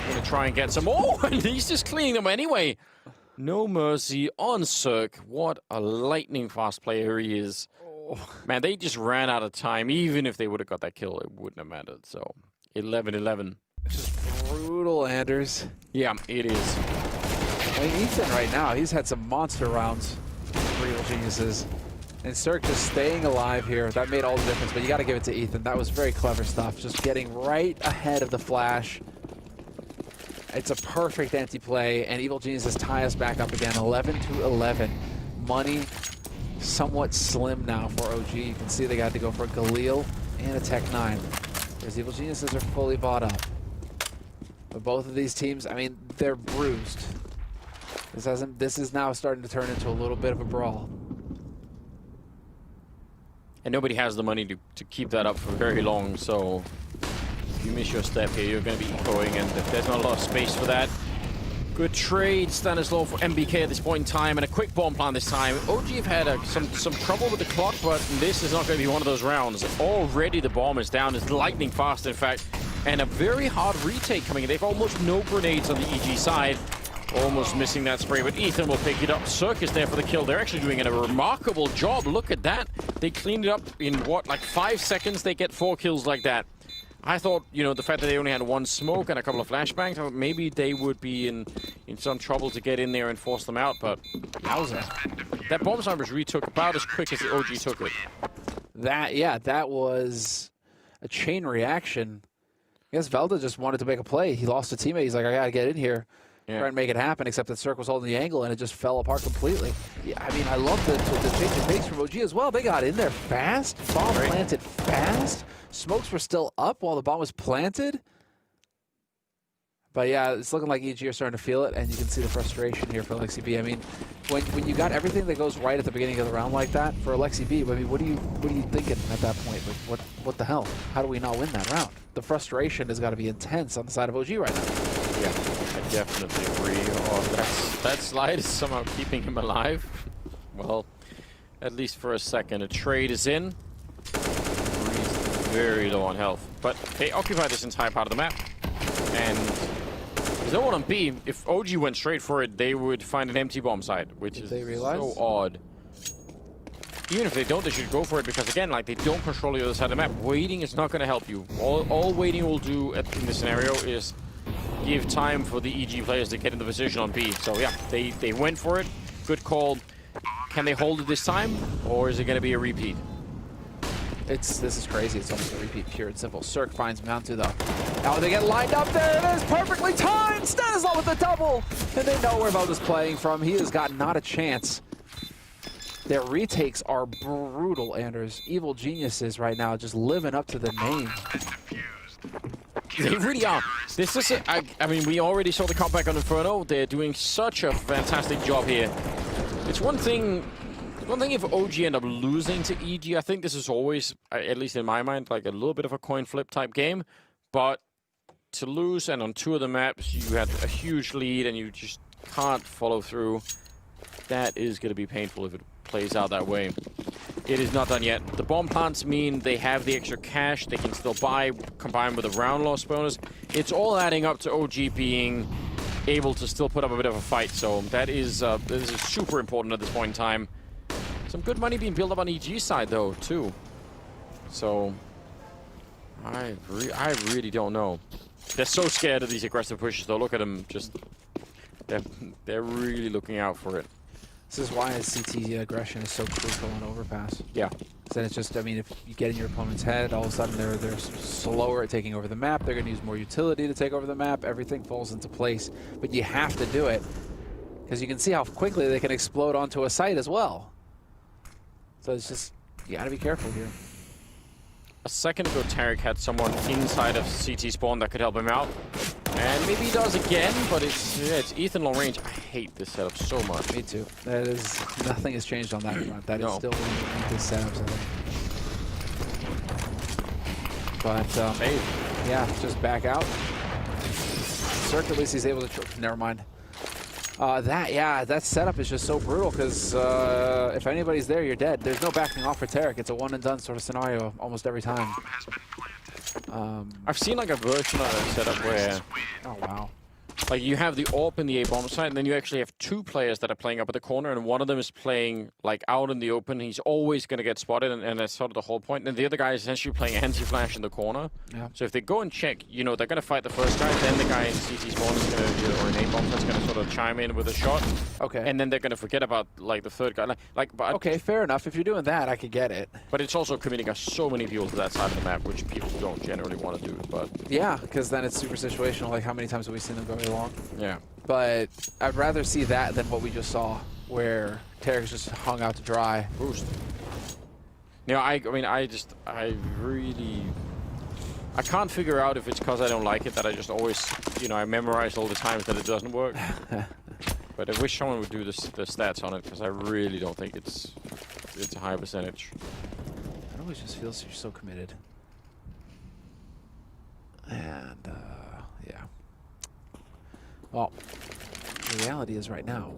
[SPEAKER 7] Going to try and get some. Oh, and he's just cleaning them anyway. No mercy on Cirque. What a lightning fast player he is. Oh. Man, they just ran out of time. Even if they would have got that kill, it wouldn't have mattered. So 11-11.
[SPEAKER 15] It's just brutal, Anders.
[SPEAKER 7] Yeah, it is.
[SPEAKER 15] I mean, Ethan right now, he's had some monster rounds for Evil Geniuses. And Cirque just staying alive here, that made all the difference. But you got to give it to Ethan. That was very clever stuff. Just getting right ahead of the flash. It's a perfect anti-play, and Evil Geniuses tie us back up again, 11-11. Money somewhat slim now for OG. You can see they got to go for a Galil and a Tech 9. Whereas Evil Geniuses are fully bought up. But both of these teams, I mean, they're bruised. This is now starting to turn into a little bit of a brawl.
[SPEAKER 7] And nobody has the money to keep that up for very long, so if you miss your step here, you're going to be echoing, and there's not a lot of space for that. Good trade, Stanislaw for MBK at this point in time, and a quick bomb plant this time. OG have had some trouble with the clock, but this is not going to be one of those rounds. Already the bomb is down. It's lightning fast, in fact, and a very hard retake coming in. They've almost no grenades on the EG side. Almost missing that spray, but Ethan will pick it up. Cirque is there for the kill. They're actually doing a remarkable job. Look at that. They cleaned it up in, what, like 5 seconds? They get 4 kills like that. I thought, you know, the fact that they only had 1 smoke and a couple of flashbangs, maybe they would be in some trouble to get in there and force them out, but yowza. That bomb snipers retook about as quick as the OG took it.
[SPEAKER 15] That was a chain reaction. I guess Velda just wanted to make a play. He lost a teammate. He's like, I got to get in here. Yeah. Try and make it happen, except that Cirque was holding the angle and it just fell apart completely. Yeah, I mean, I love the change of pace from OG as well. They got in there fast, bomb planted fast. Smokes were still up while the bomb was planted. But yeah, it's looking like EG are starting to feel it, and you can see the frustration here for Alexi B. I mean, when you got everything that goes right at the beginning of the round like that for Alexi B, I mean, what are you thinking at that point? Like, what the hell? How do we not win that round? The frustration has got to be intense on the side of OG right now.
[SPEAKER 7] Yeah, I definitely agree. Oh, that slide is somehow keeping him alive. Well, at least for a second. A trade is in. He's very low on health, but they occupy this entire part of the map, and there's no one on B. If OG went straight for it, they would find an empty bomb site, which is so odd. Even if they don't, they should go for it, because again, like, they don't control the other side of the map. Waiting is not going to help you. All waiting will do in this scenario is give time for the EG players to get in the position on B. So yeah, they went for it. Good call. Can they hold it this time, or is it going to be a repeat?
[SPEAKER 15] This is crazy. It's almost a repeat, pure and simple. Cirque finds Mountu though. Now they get lined up. There it is, perfectly timed. Stanislaw with the double, and they know where Velda's playing from. He has got not a chance. Their retakes are brutal, Anders. Evil Geniuses right now just living up to the name.
[SPEAKER 7] They really are. This is I mean, we already saw the comeback on Inferno. They're doing such a fantastic job here. It's one thing One thing, if OG end up losing to EG, I think this is always, at least in my mind, like a little bit of a coin flip type game. But to lose, and on 2 of the maps, you had a huge lead and you just can't follow through. That is going to be painful if it plays out that way. It is not done yet. The bomb plants mean they have the extra cash. They can still buy, combined with a round loss bonus. It's all adding up to OG being able to still put up a bit of a fight. So that is this is super important at this point in time. Some good money being built up on EG's side, though, too. So I really don't know. They're so scared of these aggressive pushes, though. Look at them. Just they're really looking out for it.
[SPEAKER 15] This is why CT aggression is so crucial on Overpass.
[SPEAKER 7] Yeah.
[SPEAKER 15] Then it's just, I mean, if you get in your opponent's head, all of a sudden they're slower at taking over the map. They're going to use more utility to take over the map. Everything falls into place. But you have to do it because you can see how quickly they can explode onto a site as well. So it's just, you got to be careful here.
[SPEAKER 7] A second ago, Tarek had someone inside of CT spawn that could help him out. And maybe he does again, but it's Ethan long range. I hate this setup so much.
[SPEAKER 15] Me too. That is, nothing has changed on that front. That is still one of the weakest setups, I think. But, yeah, just back out. Cirque, at least he's able to, never mind. That setup is just so brutal because if anybody's there, you're dead. There's no backing off for Tarek. It's a one and done sort of scenario almost every time.
[SPEAKER 7] I've seen like a version of that setup where,
[SPEAKER 15] oh wow,
[SPEAKER 7] like you have the AWP in the A bomb site, and then you actually have 2 players that are playing up at the corner, and one of them is playing like out in the open. He's always going to get spotted, and that's sort of the whole point. And the other guy is essentially playing anti-flash in the corner.
[SPEAKER 15] Yeah.
[SPEAKER 7] So if they go and check, you know, they're going to fight the first guy, then the guy in CT spawn is going to, or an A bomb that's going to sort of chime in with a shot.
[SPEAKER 15] Okay.
[SPEAKER 7] And then they're going to forget about like the third guy. But
[SPEAKER 15] okay, fair enough. If you're doing that, I could get it.
[SPEAKER 7] But it's also committing us so many people to that side of the map, which people don't generally want to do. But
[SPEAKER 15] yeah, because then it's super situational. Like how many times have we seen them go along?
[SPEAKER 7] Yeah.
[SPEAKER 15] But I'd rather see that than what we just saw, where Tarek's just hung out to dry.
[SPEAKER 7] Boost. You know, I can't figure out if it's because I don't like it that I just always, you know, I memorize all the times that it doesn't work. But I wish someone would do the stats on it, because I really don't think it's a high percentage.
[SPEAKER 15] It always just feels you're so committed. And yeah. Well, the reality is right now,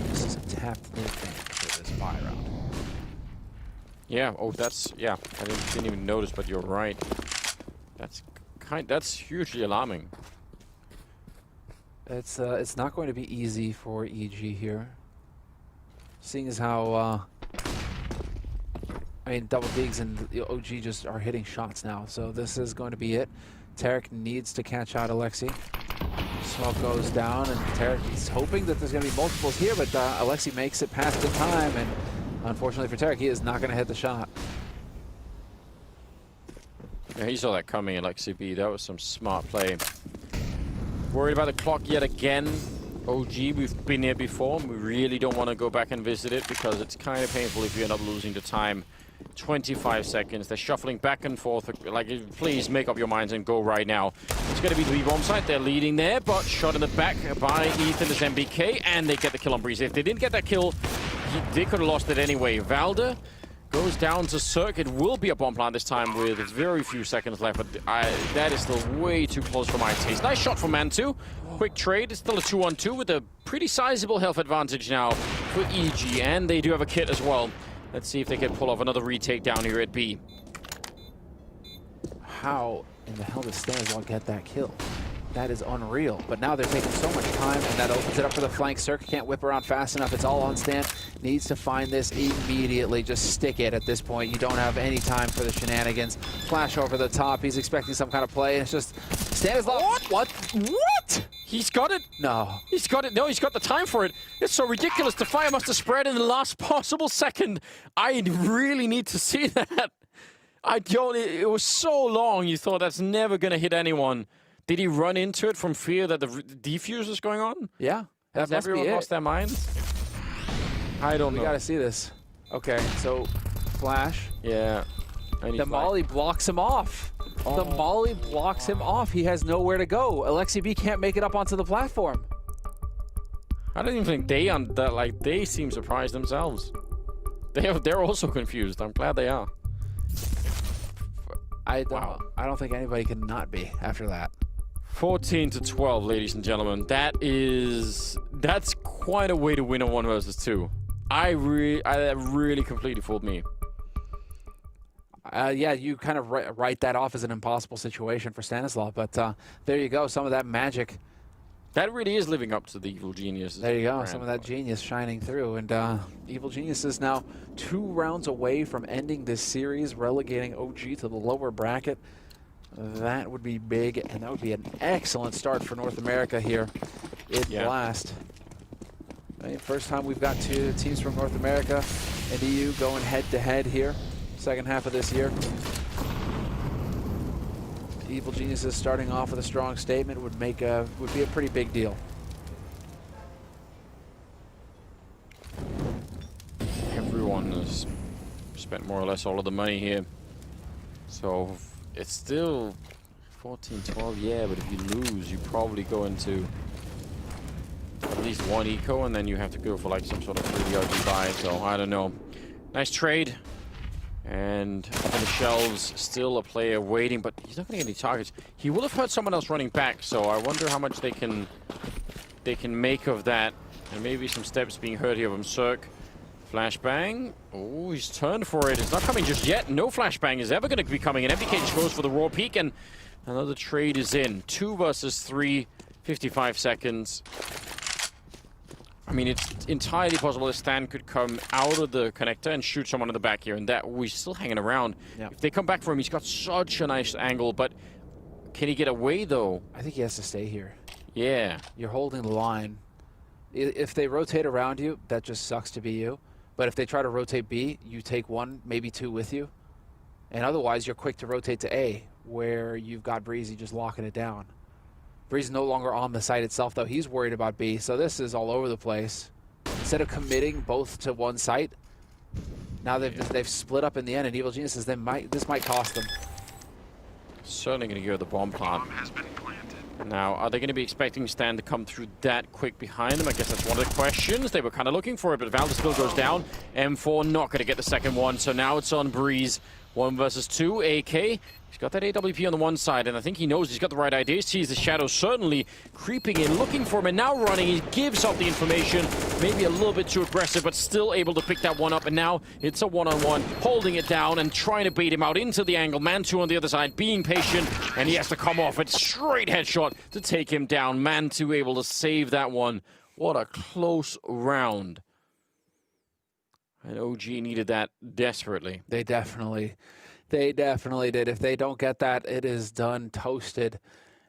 [SPEAKER 15] this is a tapped lead for this buy round.
[SPEAKER 7] Yeah. Oh, that's I didn't even notice, but you're right. That's hugely alarming.
[SPEAKER 15] It's not going to be easy for EG here. Seeing as how I mean, Double Digs and the OG just are hitting shots now, so this is going to be it. Tarek needs to catch out Alexi. Smoke goes down, and Tarek is hoping that there's going to be multiples here, but Alexi makes it past the time, and unfortunately for Tarek, he is not going to hit the shot.
[SPEAKER 7] Yeah, he saw that coming, Alexi B. That was some smart play. Worried about the clock yet again. OG, we've been here before, and we really don't want to go back and visit it because it's kind of painful if you end up losing the time. 25 seconds. They're shuffling back and forth. Like, please make up your minds and go right now. It's going to be the B-bomb site. They're leading there, but shot in the back by Ethan as MBK, and they get the kill on Breeze. If they didn't get that kill, they could have lost it anyway. Valder goes down to Cirque. It will be a bomb plant this time with very few seconds left, but that is still way too close for my taste. Nice shot from Man2. Quick trade. It's still a 2-on-2 with a pretty sizable health advantage now for EG, and they do have a kit as well. Let's see if they can pull off another retake down here at B.
[SPEAKER 15] How in the hell does Stanislaw get that kill? That is unreal. But now they're taking so much time, and that opens it up for the flank. Cirque can't whip around fast enough. It's all on Stan. Needs to find this immediately. Just stick it at this point. You don't have any time for the shenanigans. Flash over the top. He's expecting some kind of play. It's just Stanislaw. What?
[SPEAKER 7] He's got it.
[SPEAKER 15] No.
[SPEAKER 7] He's got it. No, he's got the time for it. It's so ridiculous. The fire must have spread in the last possible second. I really need to see that. It was so long. You thought that's never going to hit anyone. Did he run into it from fear that the defuse is going on?
[SPEAKER 15] Yeah. That
[SPEAKER 7] Has
[SPEAKER 15] must
[SPEAKER 7] everyone
[SPEAKER 15] be
[SPEAKER 7] lost their minds? I don't know.
[SPEAKER 15] We got to see this. Okay, so flash.
[SPEAKER 7] Yeah.
[SPEAKER 15] The Molly blocks him off. The Molly blocks him off. He has nowhere to go. Alexi B can't make it up onto the platform.
[SPEAKER 7] I don't even think they seem surprised themselves. They're also confused. I'm glad they are.
[SPEAKER 15] I don't think anybody can not be after that.
[SPEAKER 7] 14-12, ladies and gentlemen. That's quite a way to win a 1 versus 2. That really completely fooled me.
[SPEAKER 15] Yeah, you kind of write that off as an impossible situation for Stanislav, but there you go. Some of that magic.
[SPEAKER 7] That really is living up to the Evil Genius.
[SPEAKER 15] There you go. Some of that genius shining through. And Evil Genius is now 2 rounds away from ending this series, relegating OG to the lower bracket. That would be big, and that would be an excellent start for North America here in Blast. First time we've got 2 teams from North America and EU going head-to-head here, second half of this year. Evil Geniuses starting off with a strong statement would be a pretty big deal.
[SPEAKER 7] Everyone has spent more or less all of the money here, so it's still 14-12. Yeah, but if you lose, you probably go into at least 1 eco, and then you have to go for like some sort of 3 buy. So I don't know. Nice trade. And up on the shelves, still a player waiting, but he's not going to get any targets. He will have heard someone else running back, so I wonder how much they can make of that. And maybe some steps being heard here from Cirque. Flashbang. Oh, he's turned for it. It's not coming just yet. No flashbang is ever going to be coming. And MBK just goes for the raw peak, and another trade is in. 2 versus 3, 55 seconds. I mean, it's entirely possible that Stan could come out of the connector and shoot someone in the back here, and that we're still hanging around. Yep. If they come back for him, he's got such a nice angle, but can he get away, though?
[SPEAKER 15] I think he has to stay here.
[SPEAKER 7] Yeah.
[SPEAKER 15] You're holding the line. If they rotate around you, that just sucks to be you. But if they try to rotate B, you take 1, maybe 2 with you. And otherwise, you're quick to rotate to A, where you've got Breezy just locking it down. Breezy's no longer on the site itself, though. He's worried about B, so this is all over the place. Instead of committing both to one site, now they've split up in the end, and Evil Geniuses, this might cost them.
[SPEAKER 7] Certainly going to go to the bomb plant. Now, are they going to be expecting Stan to come through that quick behind them? I guess that's one of the questions. They were kind of looking for it, but Valda still goes down. M4 not going to get the second one, so now it's on Breeze. 1 versus 2, AK. He's got that AWP on the one side, and I think he knows he's got the right idea. He sees the shadow certainly creeping in, looking for him, and now running. He gives up the information. Maybe a little bit too aggressive, but still able to pick that one up. And now it's a one-on-one, holding it down and trying to bait him out into the angle. Man 2 on the other side, being patient, and he has to come off it. Straight headshot to take him down. Man 2 able to save that one. What a close round. And OG needed that desperately.
[SPEAKER 15] They definitely did. If they don't get that, it is done, toasted.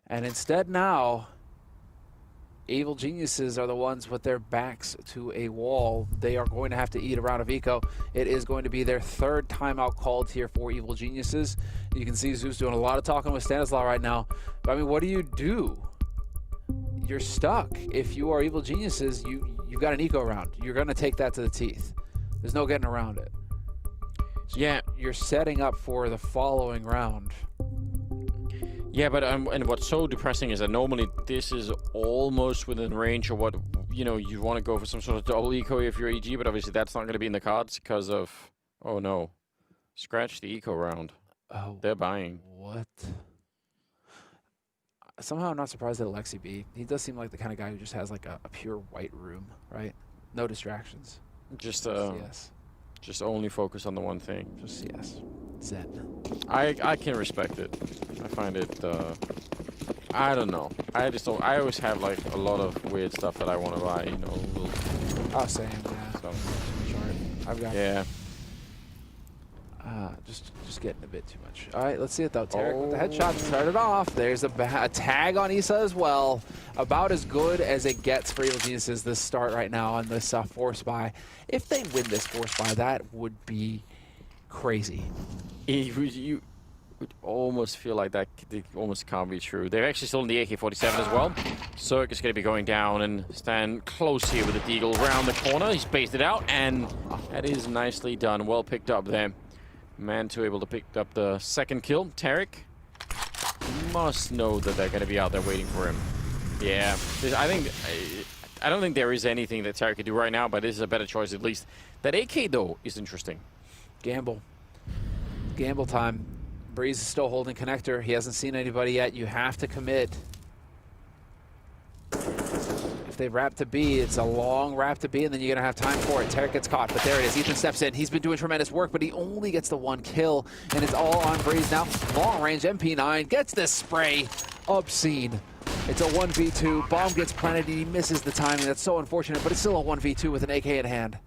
[SPEAKER 15] And instead now, Evil Geniuses are the ones with their backs to a wall. They are going to have to eat a round of eco. It is going to be their 3rd timeout called here for Evil Geniuses. You can see Zeus doing a lot of talking with Stanislav right now. But I mean, what do you do? You're stuck. If you are Evil Geniuses, you've got an eco round. You're going to take that to the teeth. There's no getting around it. So
[SPEAKER 7] yeah.
[SPEAKER 15] You're setting up for the following round.
[SPEAKER 7] Yeah, but and what's so depressing is that normally this is almost within range of what, you know, you want to go for some sort of double eco if you're EG, but obviously that's not going to be in the cards because of, oh no, scratch the eco round.
[SPEAKER 15] Oh.
[SPEAKER 7] They're buying.
[SPEAKER 15] What? Somehow I'm not surprised at Alexi B. He does seem like the kind of guy who just has like a pure white room, right? No distractions.
[SPEAKER 7] Just only focus on the one thing.
[SPEAKER 15] Just CS. Zen.
[SPEAKER 7] I can respect it. I find it, I don't know. I just don't, I always have like a lot of weird stuff that I want to buy, you know.
[SPEAKER 15] Oh, same, yeah.
[SPEAKER 7] So.
[SPEAKER 15] I've got just getting a bit too much. All right, let's see it though. Tarek with the headshot started off. There's a tag on Issa as well. About as good as it gets for Evil Geniuses this start right now on this force buy. If they win this force buy, that would be crazy.
[SPEAKER 7] You would almost feel like that almost can't be true. They're actually still in the AK-47 as well. Cirque is going to be going down and stand close here with the deagle around the corner. He's spaced it out, and that is nicely done. Well picked up there. Man 2 able to pick up the second kill. Tarek must know that they're going to be out there waiting for him. Yeah, I I don't think there is anything that Terry could do right now, but this is a better choice at least. That AK, though, is interesting.
[SPEAKER 15] Gamble. Gamble time. Breeze is still holding connector. He hasn't seen anybody yet. You have to commit. If they wrap to B, it's a long wrap to B, and then you're going to have time for it. Tarek gets caught, but there it is. Ethan steps in. He's been doing tremendous work, but he only gets the 1 kill, and it's all on Breeze now. Long range MP9 gets this spray. Obscene. It's a 1v2. Bomb gets planted, and he misses the timing. That's so unfortunate, but it's still a 1v2 with an AK in hand.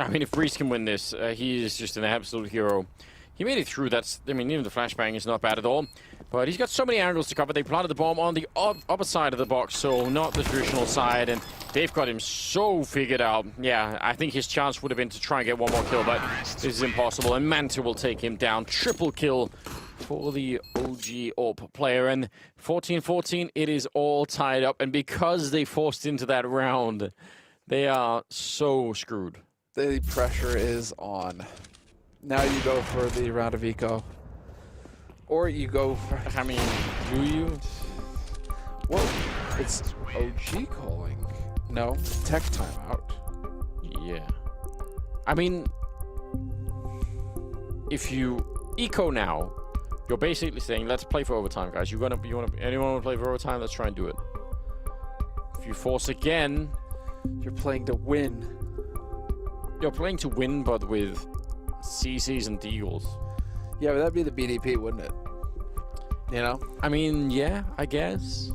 [SPEAKER 7] I mean, if Breeze can win this, he is just an absolute hero. He made it through. That's, I mean, even the flashbang is not bad at all. But he's got so many angles to cover. They planted the bomb on the upper side of the box, so not the traditional side. And they've got him so figured out. Yeah, I think his chance would have been to try and get 1 more kill, but this is impossible. And Manta will take him down. Triple kill for the OG Orp player. And 14-14, it is all tied up. And because they forced into that round, they are so screwed.
[SPEAKER 15] The pressure is on. Now you go for the round of eco. Or you go for...
[SPEAKER 7] I mean, do you?
[SPEAKER 15] Well, it's OG calling. No, tech timeout.
[SPEAKER 7] Yeah. I mean, if you eco now, you're basically saying, let's play for overtime, guys. Anyone want to play for overtime? Let's try and do it. If you force again...
[SPEAKER 15] You're playing to win.
[SPEAKER 7] You're playing to win, but with CCs and Deagles.
[SPEAKER 15] Yeah, but that'd be the BDP, wouldn't it? You know?
[SPEAKER 7] I mean, yeah, I guess.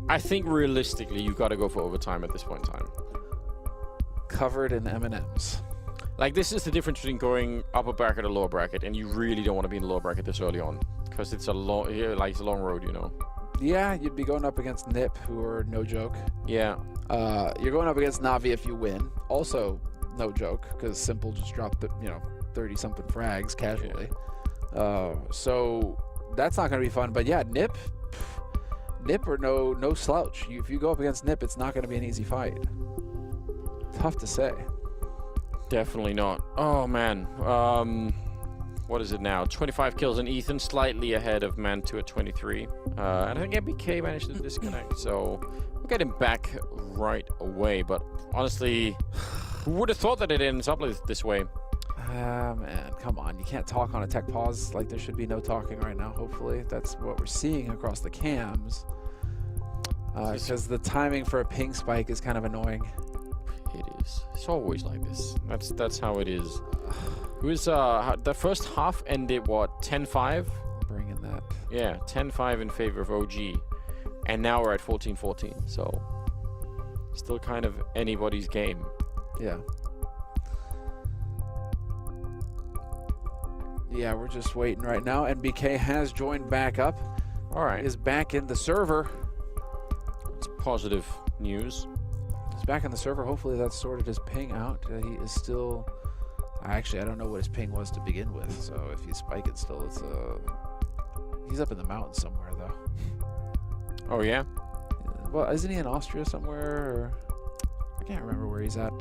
[SPEAKER 7] I think realistically, you got to go for overtime at this point in time.
[SPEAKER 15] Covered in M&Ms.
[SPEAKER 7] Like, this is the difference between going upper bracket or lower bracket, and you really don't want to be in the lower bracket this early on, because it's a long, it's a long road, you know.
[SPEAKER 15] Yeah, you'd be going up against NIP, who are no joke.
[SPEAKER 7] Yeah.
[SPEAKER 15] You're going up against NAVI if you win. Also, no joke, because Simple just dropped the, 30-something frags casually. Yeah. So that's not going to be fun. But yeah, NIP or no slouch. If you go up against NIP, it's not going to be an easy fight. Tough to say.
[SPEAKER 7] Definitely not. Oh, man. What is it now? 25 kills in Ethan, slightly ahead of Man2 at 23. And I think MBK managed to disconnect, so we'll get him back right away. But honestly, who would have thought that it ends up this way?
[SPEAKER 15] Man, come on. You can't talk on a tech pause. Like, there should be no talking right now, hopefully. That's what we're seeing across the cams. Because the timing for a ping spike is kind of annoying.
[SPEAKER 7] It is. It's always like this. That's how it is. The first half ended, what, 10-5?
[SPEAKER 15] Bringing that.
[SPEAKER 7] Yeah, 10-5 in favor of OG. And now we're at 14-14, so still kind of anybody's game.
[SPEAKER 15] Yeah. Yeah, we're just waiting right now. NBK has joined back up.
[SPEAKER 7] All right.
[SPEAKER 15] He is back in the server.
[SPEAKER 7] It's positive news.
[SPEAKER 15] He's back in the server. Hopefully that sorted his ping out. He is still... Actually, I don't know what his ping was to begin with. So if he's spiking still, it's he's up in the mountains somewhere, though.
[SPEAKER 7] Oh, yeah?
[SPEAKER 15] Well, isn't he in Austria somewhere? Or... I can't remember where he's at.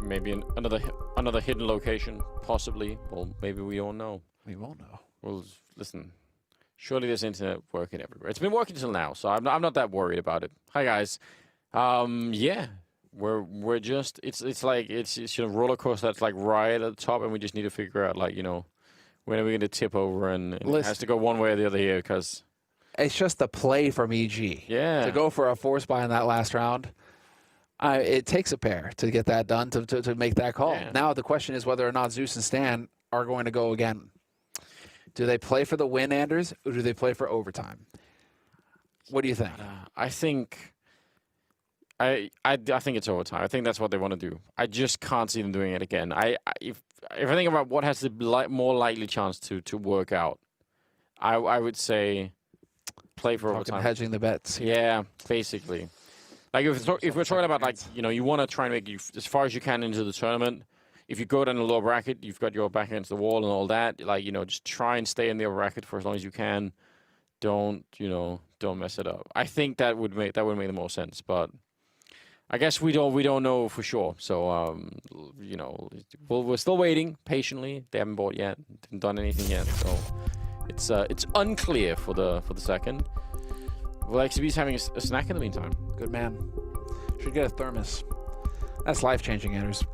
[SPEAKER 7] Maybe another hidden location, possibly. Well, maybe we don't know.
[SPEAKER 15] We won't know.
[SPEAKER 7] Well, listen. Surely there's internet working everywhere. It's been working till now, so I'm not that worried about it. Hi guys. Yeah, we're just it's like it's roller coaster that's like right at the top, and we just need to figure out when are we going to tip over, and it has to go one way or the other here because
[SPEAKER 15] it's just the play from EG.
[SPEAKER 7] Yeah.
[SPEAKER 15] To go for a force buy in that last round. It takes a pair to get that done, to make that call. Yeah. Now the question is whether or not Zeus and Stan are going to go again. Do they play for the win, Anders, or do they play for overtime? What do you think?
[SPEAKER 7] I think it's overtime. I think that's what they want to do. I just can't see them doing it again. If I think about what has the more likely chance to work out, I would say play for overtime.
[SPEAKER 15] Hedging the bets.
[SPEAKER 7] Yeah, basically. Like if we're talking about you want to try and make you as far as you can into the tournament. If you go down the lower bracket, you've got your back against the wall and all that. Just try and stay in the upper bracket for as long as you can. Don't mess it up. I think that would make the most sense. But I guess we don't know for sure. So we're still waiting patiently. They haven't bought yet, haven't done anything yet. So it's unclear for the second. Well, XB's having a snack in the meantime.
[SPEAKER 15] Good man. Should get a thermos. That's life-changing, Anders.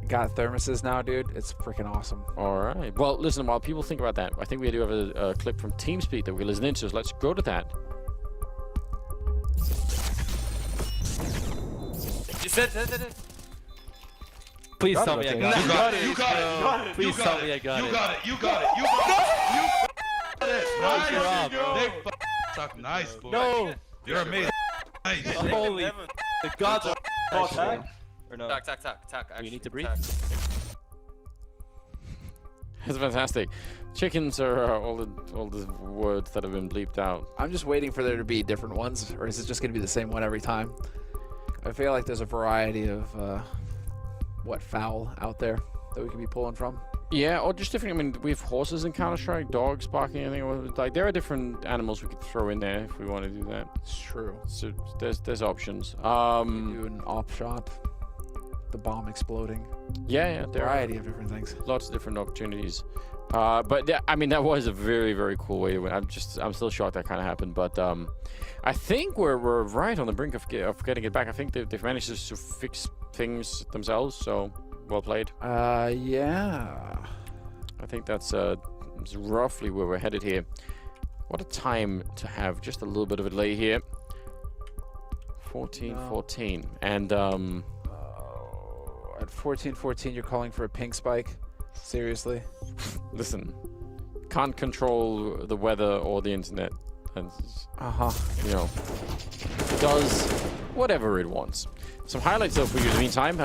[SPEAKER 15] Got thermoses now, dude. It's freaking awesome.
[SPEAKER 7] All right. Well, listen, while people think about that, I think we do have a clip from TeamSpeak that we're listening to, so let's go to that.
[SPEAKER 12] You said.
[SPEAKER 11] Please tell me I got it.
[SPEAKER 12] You got it. You got it.
[SPEAKER 11] Please tell me I got it.
[SPEAKER 12] You got it. You got it. You got it.
[SPEAKER 11] Nice job.
[SPEAKER 12] They talk nice, boy.
[SPEAKER 11] No.
[SPEAKER 12] You're amazing. Nice.
[SPEAKER 11] Holy. The gods are.
[SPEAKER 12] Tag?
[SPEAKER 11] Or no?
[SPEAKER 12] Tack.
[SPEAKER 11] You need to breathe.
[SPEAKER 7] That's fantastic. Chickens are all the words that have been bleeped out.
[SPEAKER 15] I'm just waiting for there to be different ones, or is it just going to be the same one every time? I feel like there's a variety of foul out there that we could be pulling from.
[SPEAKER 7] Yeah, or just different. I mean, we have horses in Counter-Strike, dogs barking, anything. Like, there are different animals we could throw in there if we want to do that.
[SPEAKER 15] It's true.
[SPEAKER 7] So there's options.
[SPEAKER 15] Do an op shot, the bomb exploding.
[SPEAKER 7] Yeah, there
[SPEAKER 15] variety of different things.
[SPEAKER 7] Lots of different opportunities. But yeah, I mean, that was a very, very cool way to win. I'm still shocked that kind of happened. But I think we're right on the brink of getting it back. I think they've managed to fix things themselves. So well played.
[SPEAKER 15] Yeah.
[SPEAKER 7] I think that's roughly where we're headed here. What a time to have just a little bit of a delay here. 14-14, and
[SPEAKER 15] at 14-14, you're calling for a ping spike? Seriously?
[SPEAKER 7] Listen, can't control the weather or the internet, and you know, it does whatever it wants. Some highlights though for you in the meantime.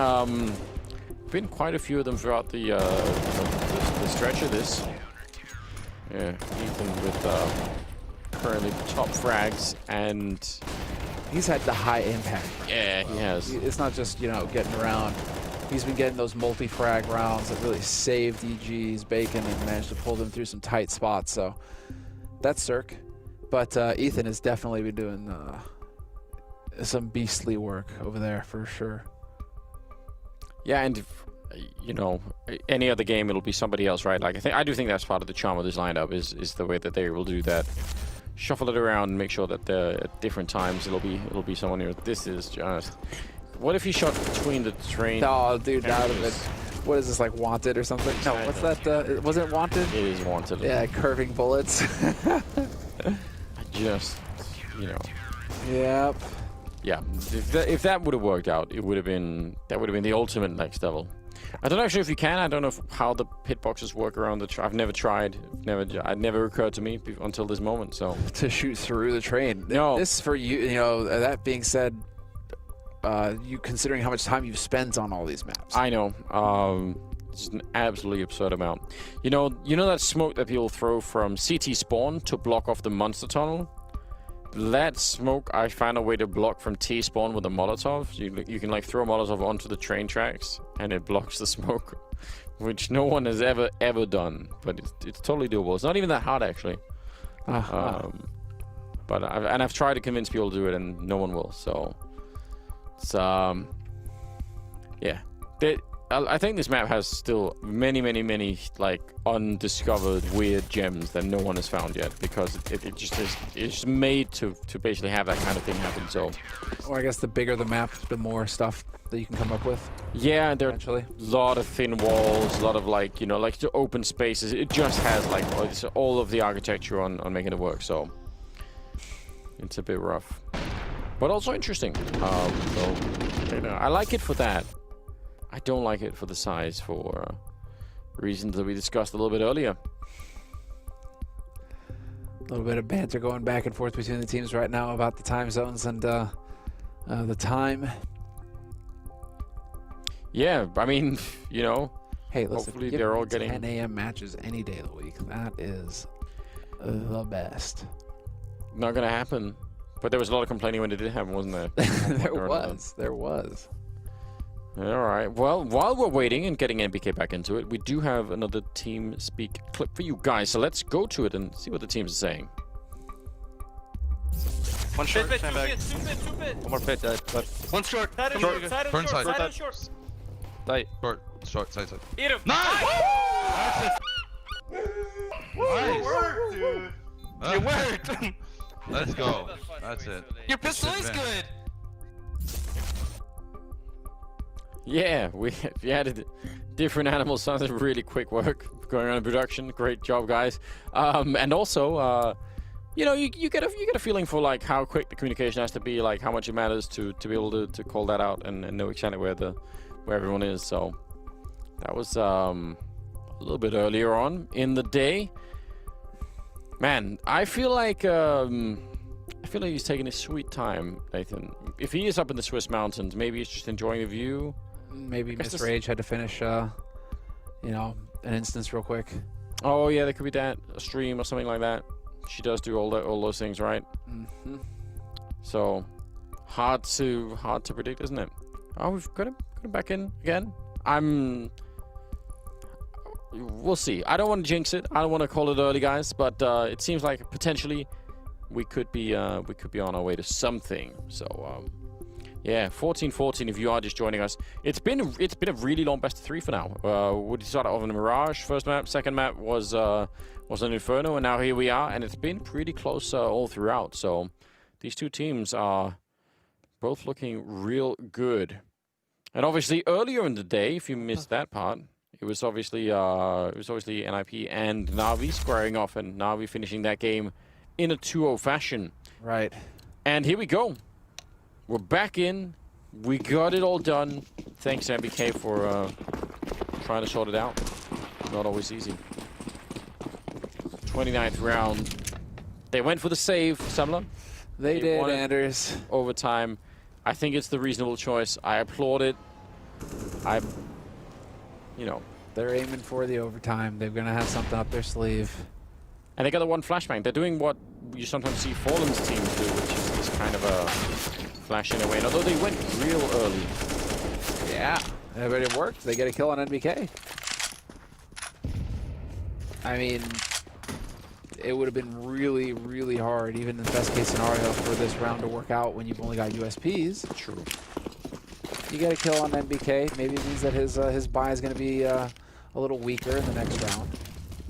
[SPEAKER 7] Been quite a few of them throughout the stretch of this. Yeah, Ethan with currently top frags, and
[SPEAKER 15] he's had the high impact.
[SPEAKER 7] Yeah, he has.
[SPEAKER 15] It's not just, you know, getting around. He's been getting those multi-frag rounds that really saved EG's bacon and managed to pull them through some tight spots. So that's Cirque. But Ethan has definitely been doing some beastly work over there for sure.
[SPEAKER 7] Yeah, and if, you know, any other game it'll be somebody else, right? Like I do think that's part of the charm of this lineup is the way that they will do that. Shuffle it around and make sure that at different times it'll be someone here. This is just. What if he shot between the train?
[SPEAKER 15] Oh, dude, that would have been. What is this, like Wanted or something? No, what's that? Was it Wanted?
[SPEAKER 7] It is Wanted.
[SPEAKER 15] Yeah, curving bullets.
[SPEAKER 7] Just, you know.
[SPEAKER 15] Yep.
[SPEAKER 7] Yeah, if that would have worked out, that would have been the ultimate next level. I don't know actually if you can. I don't know how the hitboxes work around the. I've never tried. It never occurred to me until this moment. So
[SPEAKER 15] to shoot through the train.
[SPEAKER 7] No.
[SPEAKER 15] This for you. You know. That being said, you considering how much time you've spent on all these maps.
[SPEAKER 7] I know. It's an absolutely absurd amount. You know that smoke that people throw from CT spawn to block off the monster tunnel. That smoke I found a way to block from T spawn with a Molotov. You can like throw a Molotov onto the train tracks and it blocks the smoke, which no one has ever done. But it's totally doable. It's not even that hard actually. But I've tried to convince people to do it and no one will. So it's yeah. I think this map has still many like undiscovered weird gems that no one has found yet because it just is. It's just made to basically have that kind of thing happen. So,
[SPEAKER 15] or I guess the bigger the map, the more stuff that you can come up with.
[SPEAKER 7] Yeah, there are a lot of thin walls, a lot of like like the open spaces. It just has like all of the architecture on making it work. So it's a bit rough, but also interesting. So I like it for that. I don't like it for the size, for reasons that we discussed a little bit earlier.
[SPEAKER 15] A little bit of banter going back and forth between the teams right now about the time zones and the time.
[SPEAKER 7] Yeah, I mean,
[SPEAKER 15] hey, listen,
[SPEAKER 7] hopefully they're all getting
[SPEAKER 15] 10 a.m. matches any day of the week. That is the best.
[SPEAKER 7] Not gonna happen. But there was a lot of complaining when it did happen, wasn't there?
[SPEAKER 15] There was.
[SPEAKER 7] All right. Well, while we're waiting and getting NBK back into it, we do have another TeamSpeak clip for you guys. So let's go to it and see what the teams are saying.
[SPEAKER 12] One short,
[SPEAKER 11] two
[SPEAKER 12] pit.
[SPEAKER 11] One more pit, but
[SPEAKER 12] one short.
[SPEAKER 2] Front side.
[SPEAKER 11] Tight.
[SPEAKER 2] Short, side.
[SPEAKER 12] Eat him.
[SPEAKER 2] Nice!
[SPEAKER 12] Nice work, dude.
[SPEAKER 2] It worked. Let's go. That's it.
[SPEAKER 12] Your pistol is good.
[SPEAKER 7] Yeah, we added different animals. Sounds like really quick work going on in production. Great job, guys. And also, you know, you get a feeling for like how quick the communication has to be, like how much it matters to be able to call that out and know exactly where everyone is. So that was a little bit earlier on in the day. Man, I feel like he's taking his sweet time, Nathan. If he is up in the Swiss mountains, maybe he's just enjoying the view.
[SPEAKER 15] Maybe Miss Rage had to finish, you know, an instance real quick.
[SPEAKER 7] Oh yeah, there could be that, a stream or something like that. She does do all those things, right?
[SPEAKER 15] Mm-hmm.
[SPEAKER 7] So hard to predict, isn't it? Oh, we've got him back in again. We'll see. I don't want to jinx it. I don't want to call it early, guys. But it seems like potentially we could be on our way to something. So yeah, 14-14. If you are just joining us, it's been a really long best of 3 for now. We started off on the Mirage first map. Second map was an Inferno, and now here we are, and it's been pretty close all throughout. So these two teams are both looking real good. And obviously earlier in the day, if you missed that part, it was obviously NIP and NAVI squaring off, and NAVI finishing that game in a 2-0 fashion.
[SPEAKER 15] Right.
[SPEAKER 7] And here we go. We're back in. We got it all done. Thanks, MBK, for trying to sort it out. Not always easy. 29th round. They went for the save, Samla.
[SPEAKER 15] They did, Anders.
[SPEAKER 7] Overtime. I think it's the reasonable choice. I applaud it. You know.
[SPEAKER 15] They're aiming for the overtime. They're going to have something up their sleeve.
[SPEAKER 7] And they got the one flashbang. They're doing what you sometimes see Fallen's teams do, which is this kind of a flashing away. And although they went real early.
[SPEAKER 15] Yeah, but it worked. They get a kill on NBK. I mean, it would have been really, really hard, even in the best case scenario, for this round to work out when you've only got USPs.
[SPEAKER 7] True.
[SPEAKER 15] You get a kill on NBK. Maybe it means that his buy is going to be a little weaker in the next round.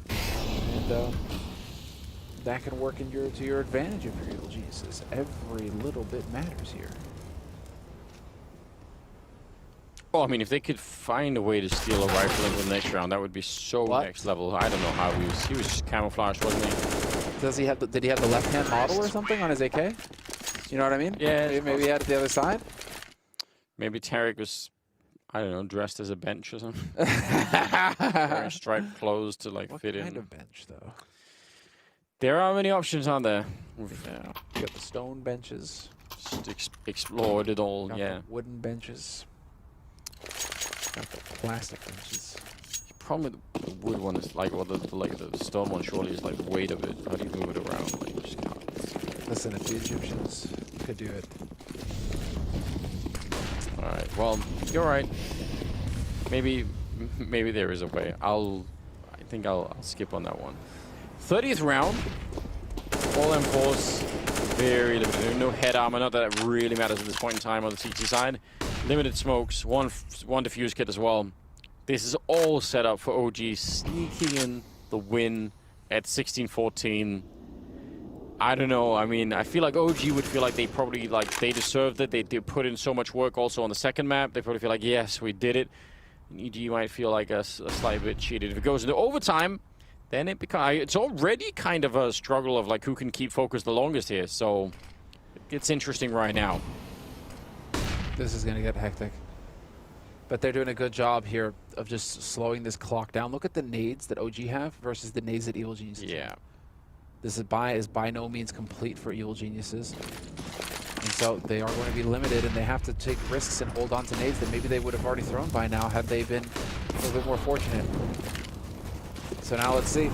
[SPEAKER 15] And that can work to your advantage if you're geniuses. Every little bit matters here.
[SPEAKER 7] Oh, I mean, if they could find a way to steal a rifle into the next round, that would be so next level. I don't know how he was just camouflaged, wasn't he?
[SPEAKER 15] Does he have did he have the left-hand model or something on his AK? You know what I mean?
[SPEAKER 7] Yeah.
[SPEAKER 15] Maybe he had it the other side?
[SPEAKER 7] Maybe Tarek was, I don't know, dressed as a bench or something. Wearing striped clothes to like fit in.
[SPEAKER 15] What kind of bench, though?
[SPEAKER 7] There are many options on there.
[SPEAKER 15] You got the stone benches.
[SPEAKER 7] Just explored it all,
[SPEAKER 15] got
[SPEAKER 7] yeah.
[SPEAKER 15] The wooden benches. Got the plastic benches.
[SPEAKER 7] The problem with the wood one is like, well, the stone one surely is like the weight of it. How do you move it around? Like, you just can't.
[SPEAKER 15] Listen, if the Egyptians could do it.
[SPEAKER 7] All right. Well, you're right. Maybe there is a way. I think I'll skip on that one. 30th round. All M4s. Very limited. No head armor. Not that it really matters at this point in time on the CT side. Limited smokes. One defuse kit as well. This is all set up for OG sneaking in the win at 16-14. I don't know. I mean, I feel like OG would feel like they probably, like, they deserved it. They put in so much work also on the second map. They probably feel like, yes, we did it. And EG might feel like a slight bit cheated. If it goes into overtime, then it's already kind of a struggle of, like, who can keep focused the longest here. So it's interesting right now.
[SPEAKER 15] This is going to get hectic. But they're doing a good job here of just slowing this clock down. Look at the nades that OG have versus the nades that Evil Geniuses have.
[SPEAKER 7] Yeah.
[SPEAKER 15] This is by no means complete for Evil Geniuses. And so they are going to be limited, and they have to take risks and hold on to nades that maybe they would have already thrown by now had they been a little bit more fortunate. So now let's see.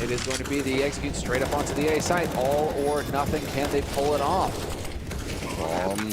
[SPEAKER 15] It is going to be the execute straight up onto the A site. All or nothing. Can they pull it off?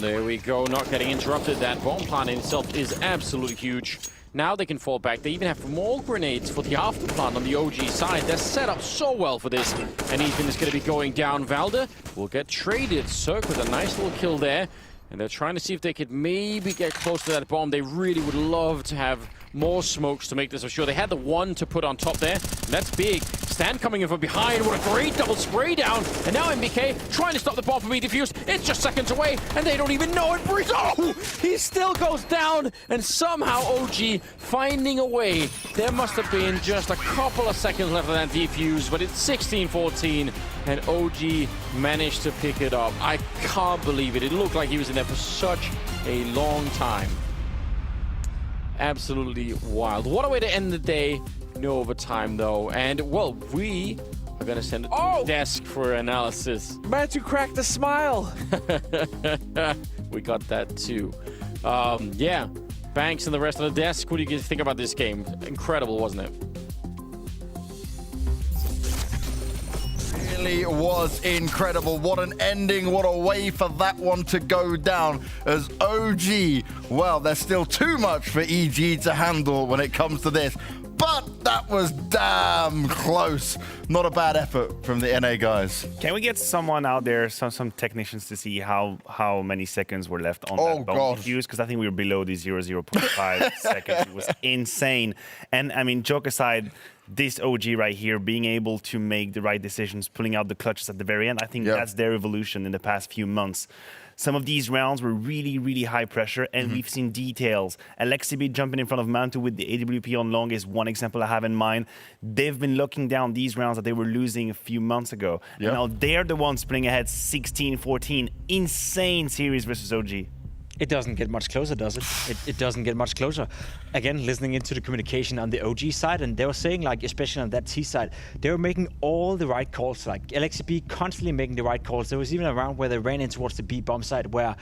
[SPEAKER 7] There we go. Not getting interrupted. That bomb plant in itself is absolutely huge. Now they can fall back. They even have more grenades for the after plant on the OG side. They're set up so well for this. And Ethan is going to be going down. Valda will get traded. Cirque with a nice little kill there. And they're trying to see if they could maybe get close to that bomb. They really would love to have more smokes to make this for sure. They had the one to put on top there, and that's big. Stan coming in from behind, what a great double spray down, and now MBK trying to stop the bomb from being defused. It's just seconds away, and they don't even know it. Breeze, oh, he still goes down, and somehow OG finding a way. There must have been just a couple of seconds left of that defuse, but it's 16-14, and OG managed to pick it up. I can't believe it. It looked like he was in there for such a long time. Absolutely wild. What a way to end the day. No overtime though, and well, we are gonna send it to the desk for analysis.
[SPEAKER 8] Man, to crack the smile.
[SPEAKER 7] We got that too. Yeah, Banks and the rest of the desk. What do you guys think about this game? Incredible, wasn't it?
[SPEAKER 3] Really was incredible. What an ending. What a way for that one to go down as OG. Well, there's still too much for EG to handle when it comes to this. But that was damn close. Not a bad effort from the NA guys.
[SPEAKER 4] Can we get someone out there, some technicians, to see how many seconds were left on that bomb defuse? Because I think we were below the 0.5 seconds. It was insane. And I mean, joke aside, this OG right here being able to make the right decisions, pulling out the clutches at the very end, I think that's their evolution in the past few months. Some of these rounds were really, really high pressure, and we've seen details. Alexibit jumping in front of Mantu with the AWP on long is one example I have in mind. They've been locking down these rounds that they were losing a few months ago. And now they're the ones putting ahead 16-14. Insane series versus OG.
[SPEAKER 5] It doesn't get much closer, does it? It doesn't get much closer. Again, listening into the communication on the OG side, and they were saying, like, especially on that T side, they were making all the right calls. Like, LXCP constantly making the right calls. There was even a round where they ran in towards the B bomb side where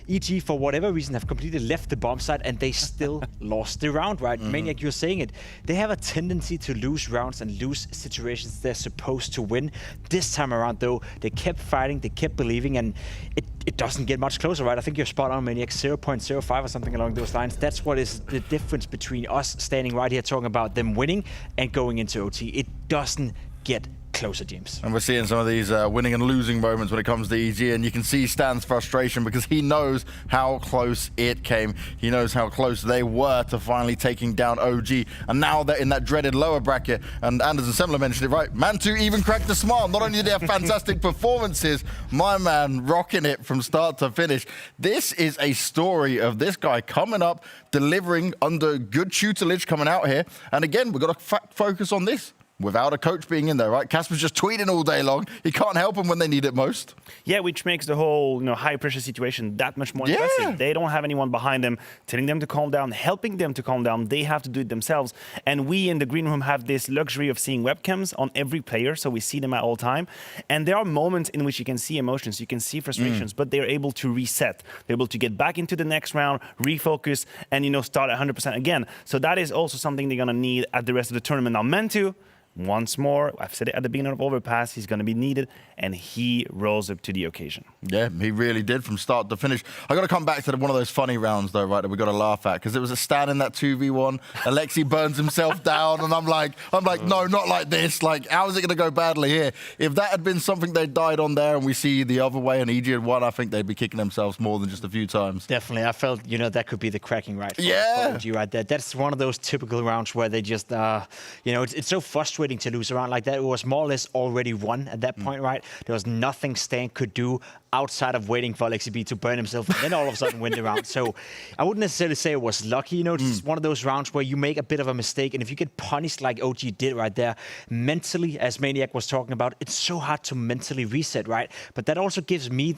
[SPEAKER 5] EG, for whatever reason, have completely left the bomb side, and they still lost the round, right? Maniac, you're saying it. They have a tendency to lose rounds and lose situations they're supposed to win. This time around, though, they kept fighting, they kept believing, and it doesn't get much closer, right? I think you're spot on, Maniac. 0.05 or something along those lines. That's what is the difference between us standing right here talking about them winning and going into OT. It doesn't get closer, James.
[SPEAKER 3] And we're seeing some of these winning and losing moments when it comes to EG, and you can see Stan's frustration because he knows how close it came. He knows how close they were to finally taking down OG, and now they're in that dreaded lower bracket. And Anders and Semler mentioned it right. Mantu even cracked a smile. Not only did they have fantastic performances, my man rocking it from start to finish. This is a story of this guy coming up, delivering under good tutelage coming out here. And again, we've got to focus on this. Without a coach being in there, right? Casper's just tweeting all day long. He can't help them when they need it most.
[SPEAKER 4] Yeah, which makes the whole high-pressure situation that much more impressive. They don't have anyone behind them telling them to calm down, helping them to calm down. They have to do it themselves. And we in the green room have this luxury of seeing webcams on every player, so we see them at all time. And there are moments in which you can see emotions, you can see frustrations, but they're able to reset. They're able to get back into the next round, refocus, and start at 100% again. So that is also something they're going to need at the rest of the tournament. Now, Mantu, once more, I've said it at the beginning of Overpass, he's going to be needed, and he rose up to the occasion.
[SPEAKER 3] Yeah, he really did from start to finish. I got to come back to one of those funny rounds, though, right, that we got to laugh at, because it was a Stan in that 2v1. Alexi burns himself down, and I'm like, no, not like this. Like, how is it going to go badly here? If that had been something they died on there, and we see the other way, and EG had won, I think they'd be kicking themselves more than just a few times.
[SPEAKER 5] Definitely, I felt that could be the cracking right for OG right there. That's one of those typical rounds where they just, it's so frustrating to lose around like that. It was more or less already won at that point, right? There was nothing Stan could do outside of waiting for LXB to burn himself and then all of a sudden win the round. So I wouldn't necessarily say it was lucky. It's one of those rounds where you make a bit of a mistake, and if you get punished like OG did right there, mentally, as Maniac was talking about, it's so hard to mentally reset, right? But that also gives me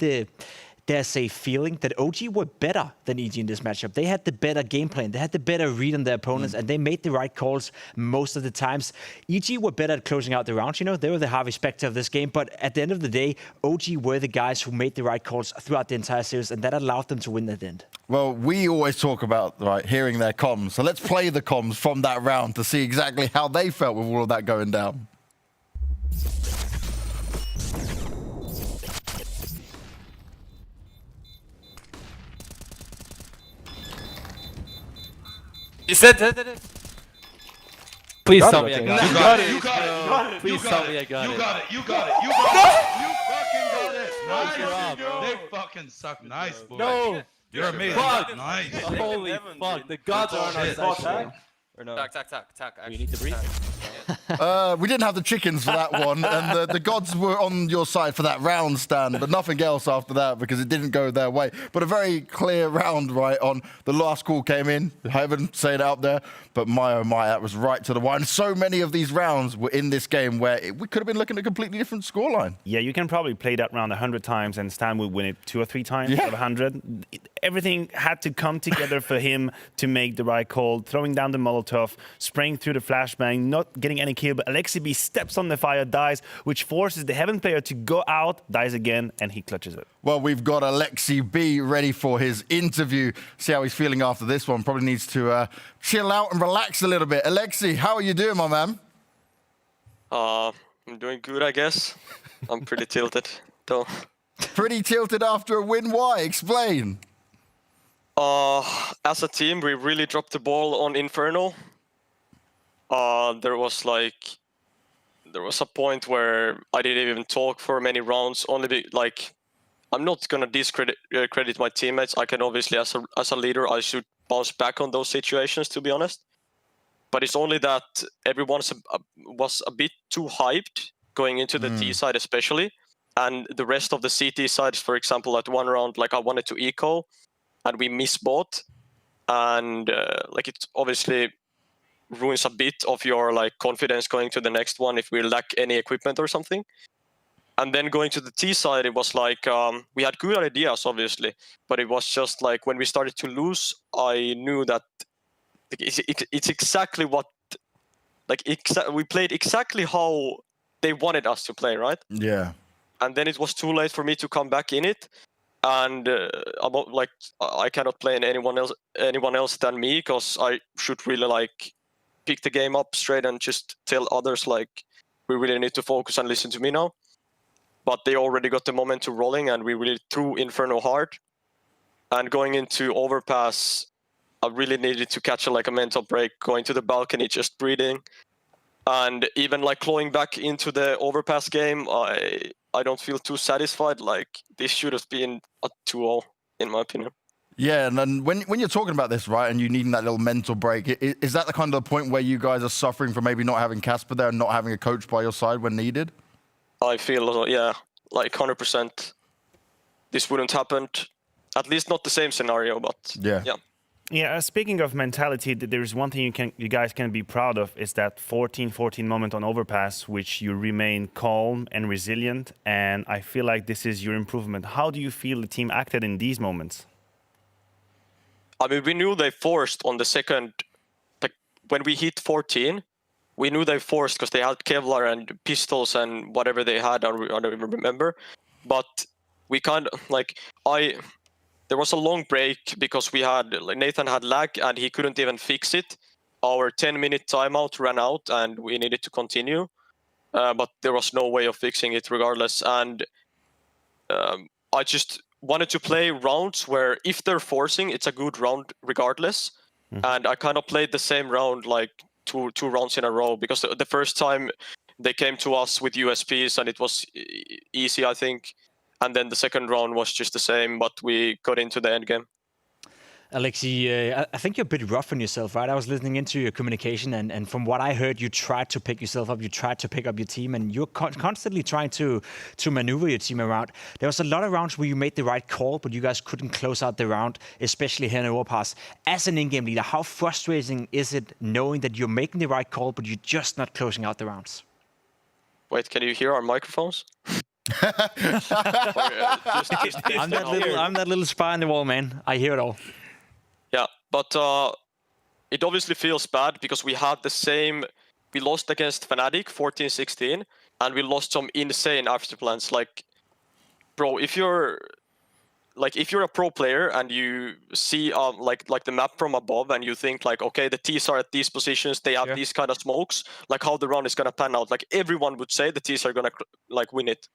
[SPEAKER 5] there's a feeling that OG were better than EG in this matchup. They had the better game plan. They had the better read on their opponents, and they made the right calls most of the times. EG were better at closing out the rounds. They were the Harvey Specter of this game. But at the end of the day, OG were the guys who made the right calls throughout the entire series, and that allowed them to win at the end.
[SPEAKER 3] Well, we always talk about hearing their comms. So let's play the comms from that round to see exactly how they felt with all of that going down.
[SPEAKER 12] You said that. Please tell me I
[SPEAKER 9] You
[SPEAKER 12] got it.
[SPEAKER 9] got it. You got it.
[SPEAKER 12] Please tell me I got it.
[SPEAKER 9] You got it. You got it. You fucking got it. Nice. They fucking suck. Nice, boy.
[SPEAKER 12] No.
[SPEAKER 9] You're amazing.
[SPEAKER 12] Fuck.
[SPEAKER 9] Nice.
[SPEAKER 12] Holy fuck. The gods are on our side.
[SPEAKER 9] Or no?
[SPEAKER 12] Tack.
[SPEAKER 11] You need to breathe.
[SPEAKER 3] We didn't have the chickens for that one, and the gods were on your side for that round stand, but nothing else after that because it didn't go their way. But a very clear round, right, on the last call came in. I haven't said it out there, but my oh my, that was right to the wire. And so many of these rounds were in this game where we could have been looking at a completely different scoreline.
[SPEAKER 4] Yeah, you can probably play that round 100 times and Stan would win it 2 or 3 times out of 100. Everything had to come together for him to make the right call, throwing down the Molotov, spraying through the flashbang, not getting any kill, but Alexi B steps on the fire, dies, which forces the Heaven player to go out, dies again, and he clutches it.
[SPEAKER 3] Well, we've got Alexi B ready for his interview. See how he's feeling after this one. Probably needs to chill out and relax a little bit. Alexi, how are you doing, my man?
[SPEAKER 16] I'm doing good, I guess. I'm pretty tilted, though.
[SPEAKER 3] Pretty tilted after a win? Why? Explain.
[SPEAKER 16] As a team, we really dropped the ball on Inferno. There was a point where I didn't even talk for many rounds. I'm not gonna discredit credit my teammates. I can obviously, as a leader, I should bounce back on those situations, to be honest. But it's only that everyone was a bit too hyped going into the T side, especially, and the rest of the CT sides. For example, at one round, I wanted to eco, and we missed both, and it obviously ruins a bit of your confidence going to the next one if we lack any equipment or something. And then going to the T side, it was we had good ideas, obviously, but it was just when we started to lose, I knew that it's exactly what, we played exactly how they wanted us to play, right?
[SPEAKER 3] Yeah.
[SPEAKER 16] And then it was too late for me to come back in it. And I cannot play anyone else than me, because I should really pick the game up straight and just tell others we really need to focus and listen to me now. But they already got the momentum rolling, and we really threw Inferno hard. And going into Overpass, I really needed to catch a mental break, going to the balcony, just breathing. And even clawing back into the Overpass game, I don't feel too satisfied. This should have been a 2-0, in my opinion.
[SPEAKER 3] Yeah, and then when you're talking about this, right, and you needing that little mental break, is that the kind of point where you guys are suffering from maybe not having Casper there and not having a coach by your side when needed?
[SPEAKER 16] I feel, 100%. This wouldn't happen. At least not the same scenario, but yeah.
[SPEAKER 4] Yeah, speaking of mentality, there's one thing you guys can be proud of, is that 14-14 moment on Overpass, which you remain calm and resilient, and I feel like this is your improvement. How do you feel the team acted in these moments?
[SPEAKER 16] I mean, we knew they forced on the second, when we hit 14, we knew they forced because they had Kevlar and pistols and whatever they had, I don't even remember. But we kind of, there was a long break because we had, Nathan had lag and he couldn't even fix it. Our 10-minute timeout ran out and we needed to continue. But there was no way of fixing it regardless. And I just wanted to play rounds where if they're forcing, it's a good round regardless. And I kind of played the same round two rounds in a row, because the first time they came to us with USPs and it was easy, I think. And then the second round was just the same, but we got into the end game.
[SPEAKER 5] Alexi, I think you're a bit rough on yourself, right? I was listening into your communication, and from what I heard, you tried to pick yourself up, you tried to pick up your team, and you're constantly trying to maneuver your team around. There was a lot of rounds where you made the right call, but you guys couldn't close out the round, especially here in Overpass. As an in-game leader, how frustrating is it knowing that you're making the right call, but you're just not closing out the rounds?
[SPEAKER 16] Wait, can you hear our microphones?
[SPEAKER 5] I'm that little spy on the wall, man. I hear it all.
[SPEAKER 16] Yeah, but it obviously feels bad because we had the same. We lost against Fnatic 14-16, and we lost some insane afterplans. Bro, if you're a pro player and you see the map from above and you think okay, the T's are at these positions, they have these kind of smokes, how the round is gonna pan out. Everyone would say the T's are gonna win it,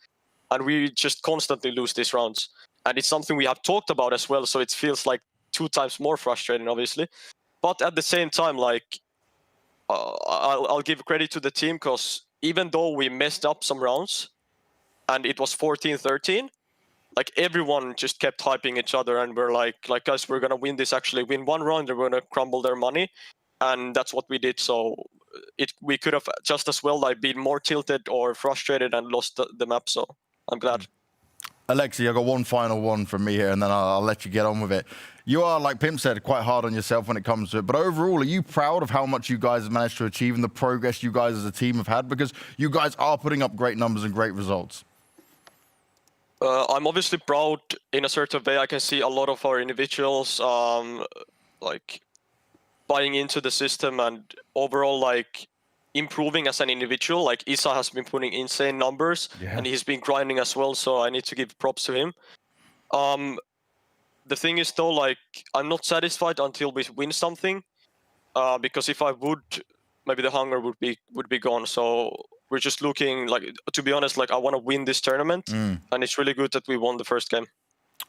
[SPEAKER 16] and we just constantly lose these rounds. And it's something we have talked about as well. So it feels 2 times more frustrating, obviously. But at the same time, I'll give credit to the team, because even though we messed up some rounds and it was 14-13, everyone just kept hyping each other, and we're guys, we're gonna win this, actually win one round, they're gonna crumble their money. and that's what we did. So we could have just as well like been more tilted or frustrated and lost the map. So I'm glad.
[SPEAKER 3] Alexi, I got one final one from me here, and then I'll let you get on with it. You are, like Pimp said, quite hard on yourself when it comes to it. But overall, are you proud of how much you guys have managed to achieve and the progress you guys as a team have had? Because you guys are putting up great numbers and great results.
[SPEAKER 16] I'm obviously proud in a certain way. I can see a lot of our individuals like buying into the system and overall like improving as an individual. Like Isa has been putting insane numbers and he's been grinding as well, so I need to give props to him. The thing is though, like I'm not satisfied until we win something, because if I would, maybe the hunger would be gone. So we're just looking, like, to be honest, like I want to win this tournament, and it's really good that we won the first game.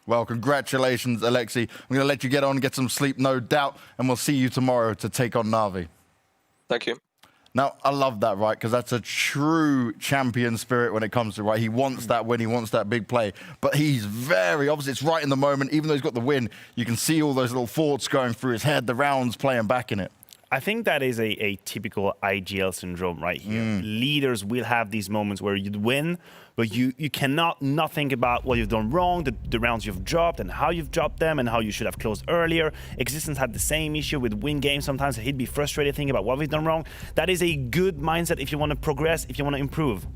[SPEAKER 3] Well, congratulations, Alexi. I'm going to let you get on and get some sleep, no doubt, and we'll see you tomorrow to take on NAVI.
[SPEAKER 16] Thank you.
[SPEAKER 3] Now, I love that, right? Because that's a true champion spirit when it comes to, right? He wants that win. He wants that big play. But he's very, obviously, it's right in the moment. Even though he's got the win, you can see all those little thoughts going through his head, the rounds playing back in it.
[SPEAKER 4] I think that is a typical IGL syndrome right here. Leaders will have these moments where you win, but you cannot not think about what you've done wrong, the rounds you've dropped and how you've dropped them and how you should have closed earlier. Existence had the same issue with win games. Sometimes he'd be frustrated thinking about what we've done wrong. That is a good mindset if you want to progress, if you want to improve.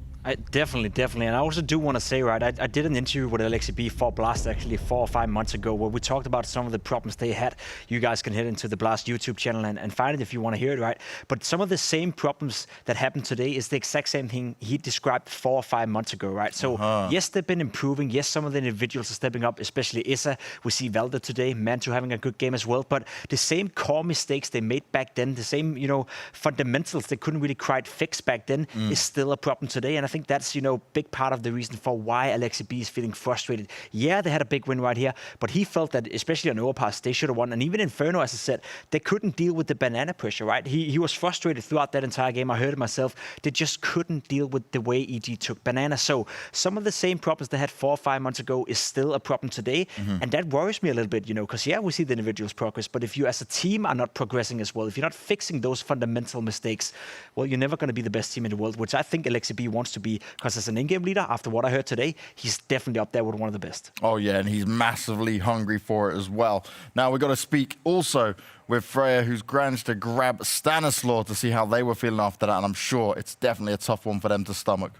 [SPEAKER 5] Definitely. And I also do want to say, right, I did an interview with Alexi B for Blast actually 4 or 5 months ago where we talked about some of the problems they had. You guys can head into the Blast YouTube channel and find it if you want to hear it, right? But some of the same problems that happened today is the exact same thing he described 4 or 5 months ago, right? So yes, they've been improving. Yes, some of the individuals are stepping up, especially Issa. We see Velda today, Mantu having a good game as well. But the same core mistakes they made back then, the same, fundamentals they couldn't really quite fix back then is still a problem today. And I think that's, big part of the reason for why Alexi B is feeling frustrated. Yeah, they had a big win right here, but he felt that, especially on Overpass, they should have won. And even Inferno, as I said, they couldn't deal with the banana pressure, right? He was frustrated throughout that entire game. I heard it myself. They just couldn't deal with the way EG took banana. So some of the same problems they had 4 or 5 months ago is still a problem today. And that worries me a little bit, because, yeah, we see the individuals progress, but if you as a team are not progressing as well, if you're not fixing those fundamental mistakes, well, you're never going to be the best team in the world, which I think Alexi B wants to be. Because as an in-game leader, after what I heard today, he's definitely up there with one of the best.
[SPEAKER 3] Oh, yeah, and he's massively hungry for it as well. Now, we've got to speak also with FURIA, who's managed to grab Stanislaw to see how they were feeling after that, and I'm sure it's definitely a tough one for them to stomach.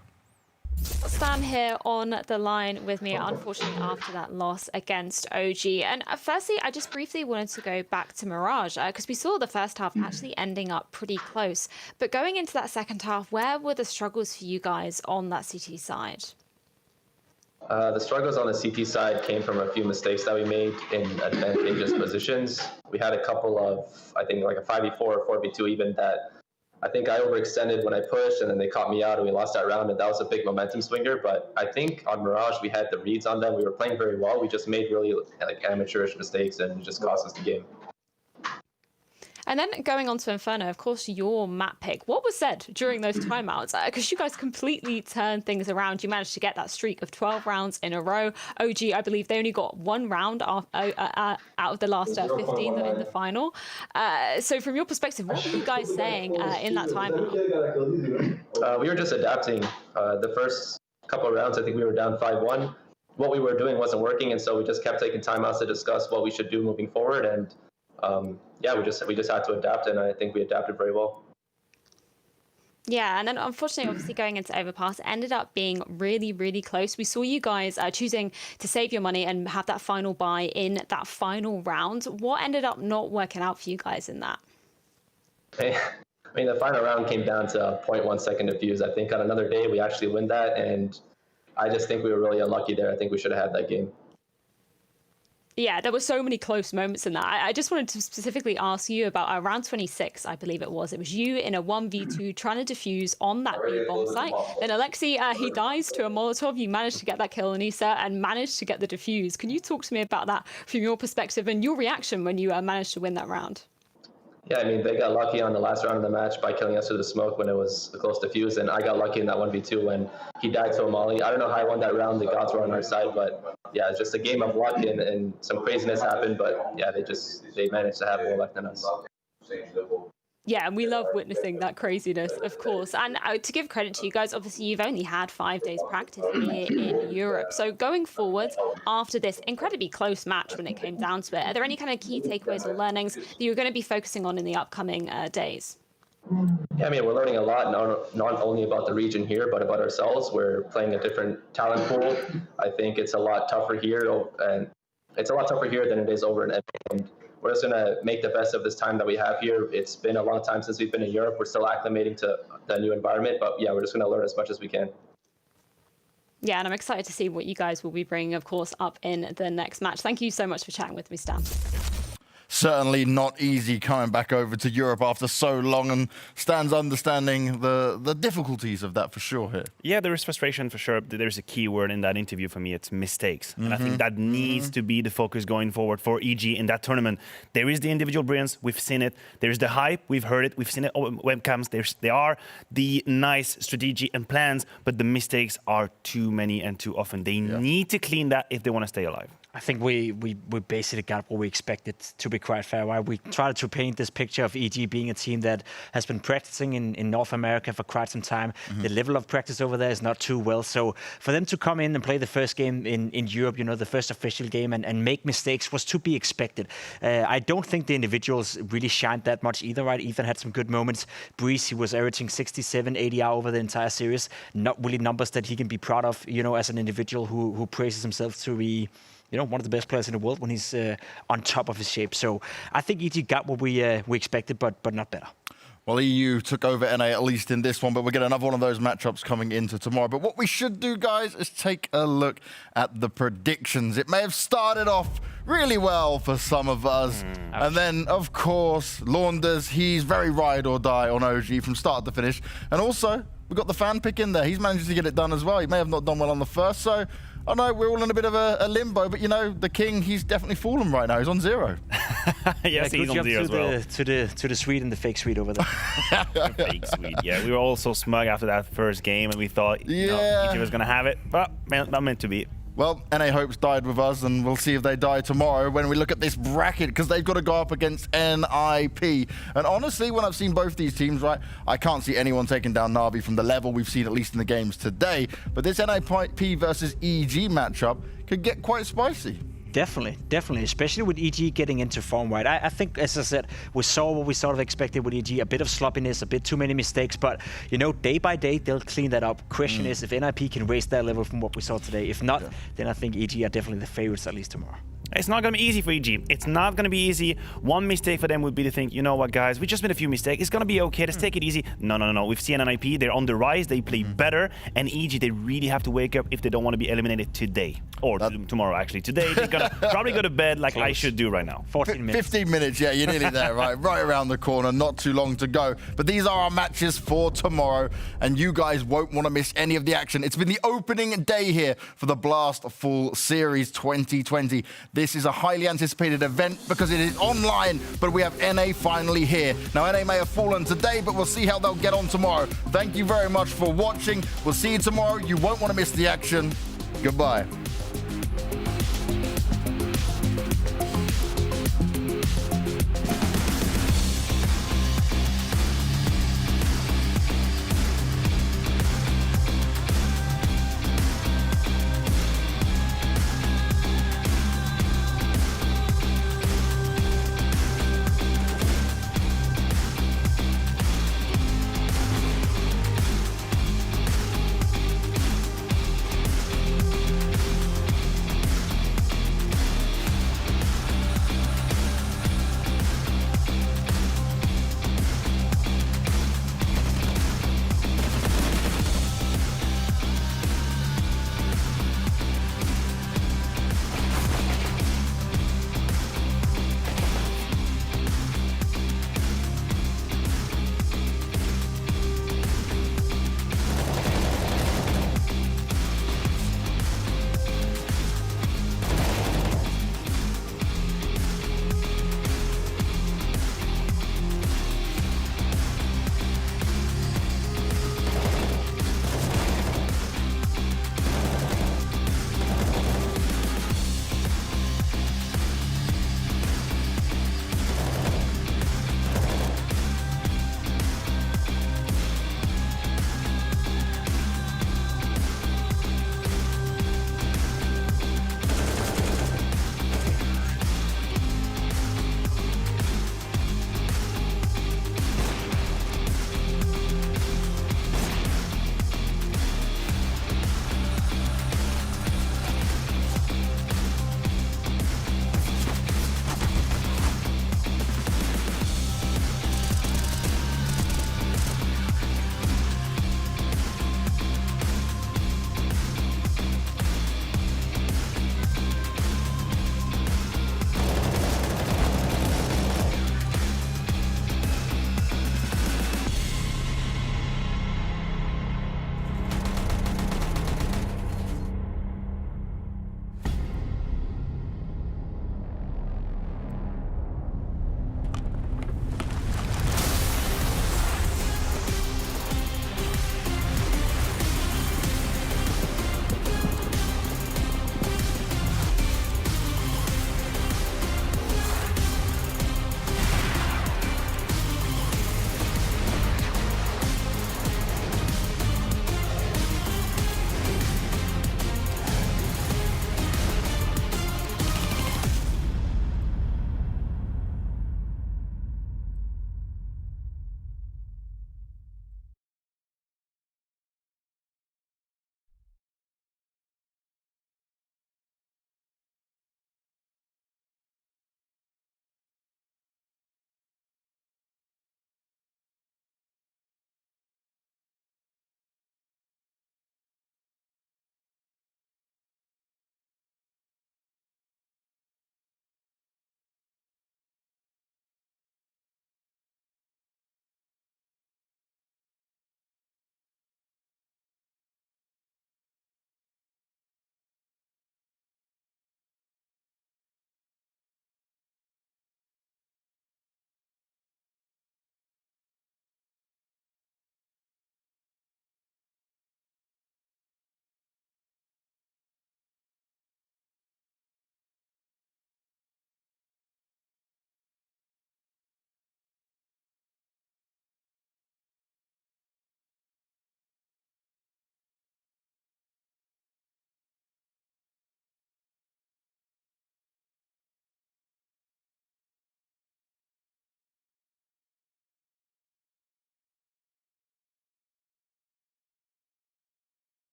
[SPEAKER 6] Stan here on the line with me, unfortunately, after that loss against OG. And firstly, I just briefly wanted to go back to Mirage, because we saw the first half actually ending up pretty close. But going into that second half, where were the struggles for you guys on that CT side?
[SPEAKER 22] The struggles on the CT side came from a few mistakes that we made in advantageous positions. We had a couple of, I think, like a 5v4 or 4v2 even that I think I overextended when I pushed, and then they caught me out, and we lost that round, and that was a big momentum swinger. But I think on Mirage, we had the reads on them. We were playing very well. We just made really amateurish mistakes, and it just cost us the game.
[SPEAKER 6] And then going on to Inferno, of course, your map pick. What was said during those timeouts? Because you guys completely turned things around. You managed to get that streak of 12 rounds in a row. OG, I believe they only got 1 round out of the last 15 in the final. So from your perspective, what were you guys saying in that timeout?
[SPEAKER 22] We were just adapting. The first couple of rounds, I think we were down 5-1. What we were doing wasn't working, and so we just kept taking timeouts to discuss what we should do moving forward. And yeah, we just had to adapt, and I think we adapted very well.
[SPEAKER 6] Yeah, and then unfortunately, obviously going into Overpass, it ended up being really, really close. We saw you guys choosing to save your money and have that final buy in that final round. What ended up not working out for you guys in that?
[SPEAKER 22] I mean, the final round came down to 0.1 second of fuse. I think on another day, we actually win that, and I just think we were really unlucky there. I think we should have had that game.
[SPEAKER 6] Yeah, there were so many close moments in that. I just wanted to specifically ask you about round 26, I believe it was. It was you in a 1v2 trying to defuse on that B-bomb site. Then Alexi, he dies to a Molotov. You managed to get that kill on Issa and managed to get the defuse. Can you talk to me about that from your perspective and your reaction when you managed to win that round?
[SPEAKER 22] Yeah, I mean, they got lucky on the last round of the match by killing us through the smoke when it was close to fuse, and I got lucky in that 1v2 when he died to a molly. I don't know how I won that round. The gods were on our side, but yeah, it's just a game of luck, and some craziness happened, but yeah, they managed to have more luck than us.
[SPEAKER 6] Yeah, and we love witnessing that craziness, of course. And to give credit to you guys, obviously you've only had 5 days practice here in Europe. So going forward, after this incredibly close match when it came down to it, are there any kind of key takeaways or learnings that you're going to be focusing on in the upcoming days?
[SPEAKER 22] Yeah, I mean, we're learning a lot, not only about the region here, but about ourselves. We're playing a different talent pool. I think it's a lot tougher here, and it's a lot tougher here than it is over in NA. And we're just going to make the best of this time that we have here. It's been a long time since we've been in Europe. We're still acclimating to the new environment, but yeah, we're just going to learn as much as we can.
[SPEAKER 6] Yeah, and I'm excited to see what you guys will be bringing, of course, up in the next match. Thank you so much for chatting with me, Stan.
[SPEAKER 3] Certainly not easy coming back over to Europe after so long, and Stan's understanding the difficulties of that for sure here.
[SPEAKER 4] Yeah, there is frustration for sure. There's a key word in that interview for me. It's mistakes. And I think that needs to be the focus going forward for EG in that tournament. There is the individual brilliance. We've seen it. There's the hype. We've heard it. We've seen it on webcams. There are the nice strategy and plans, but the mistakes are too many and too often. They need to clean that if they want to stay alive.
[SPEAKER 5] I think we basically got what we expected, to be quite fair. Right? We tried to paint this picture of EG being a team that has been practicing in North America for quite some time. The level of practice over there is not too well. So for them to come in and play the first game in Europe, you know, the first official game, and make mistakes was to be expected. I don't think the individuals really shined that much either, right? Ethan had some good moments. Breeze, he was averaging 67, 80 over the entire series. Not really numbers that he can be proud of, you know, as an individual who praises himself to be, you know, one of the best players in the world when he's on top of his shape. So I think EG got what we expected, but not better.
[SPEAKER 3] Well, EU took over NA at least in this one, but we'll get another one of those matchups coming into tomorrow. But what we should do, guys, is take a look at the predictions. It may have started off really well for some of us. And then, of course, Launders, he's very ride or die on OG from start to finish. And also, we've got the fan pick in there. He's managed to get it done as well. He may have not done well on the first, so I know we're all in a bit of a limbo, but you know, the king, he's definitely fallen right now. He's on 0.
[SPEAKER 4] Yes, he's on 0 as well.
[SPEAKER 5] To the Swede and the fake Swede over there.
[SPEAKER 4] Fake Swede, yeah. We were all so smug after that first game, and we thought, you know, EG was going to have it, but not meant to be.
[SPEAKER 3] Well, NA hopes died with us, and we'll see if they die tomorrow when we look at this bracket, because they've got to go up against NIP. And honestly, when I've seen both these teams, right, I can't see anyone taking down NAVI from the level we've seen, at least in the games today. But this NIP versus EG matchup could get quite spicy.
[SPEAKER 5] Definitely, especially with EG getting into form, right? I think, as I said, we saw what we sort of expected with EG, a bit of sloppiness, a bit too many mistakes, but, you know, day by day, they'll clean that up. Question is if NIP can raise their level from what we saw today. If not, then I think EG are definitely the favorites, at least tomorrow.
[SPEAKER 4] It's not going to be easy for EG. It's not going to be easy. One mistake for them would be to think, you know what, guys, we just made a few mistakes. It's going to be okay. Let's take it easy. No. We've seen NIP. They're on the rise. They play better. And EG, they really have to wake up if they don't want to be eliminated today. Or tomorrow, actually. Today, they're going to probably go to bed like I should do right now.
[SPEAKER 5] 14 minutes.
[SPEAKER 3] 15 minutes, yeah, you're nearly there, right? Right around the corner. Not too long to go. But these are our matches for tomorrow. And you guys won't want to miss any of the action. It's been the opening day here for the Blast Full Series 2020. This is a highly anticipated event because it is online, but we have NA finally here. Now, NA may have fallen today, but we'll see how they'll get on tomorrow. Thank you very much for watching. We'll see you tomorrow. You won't want to miss the action. Goodbye.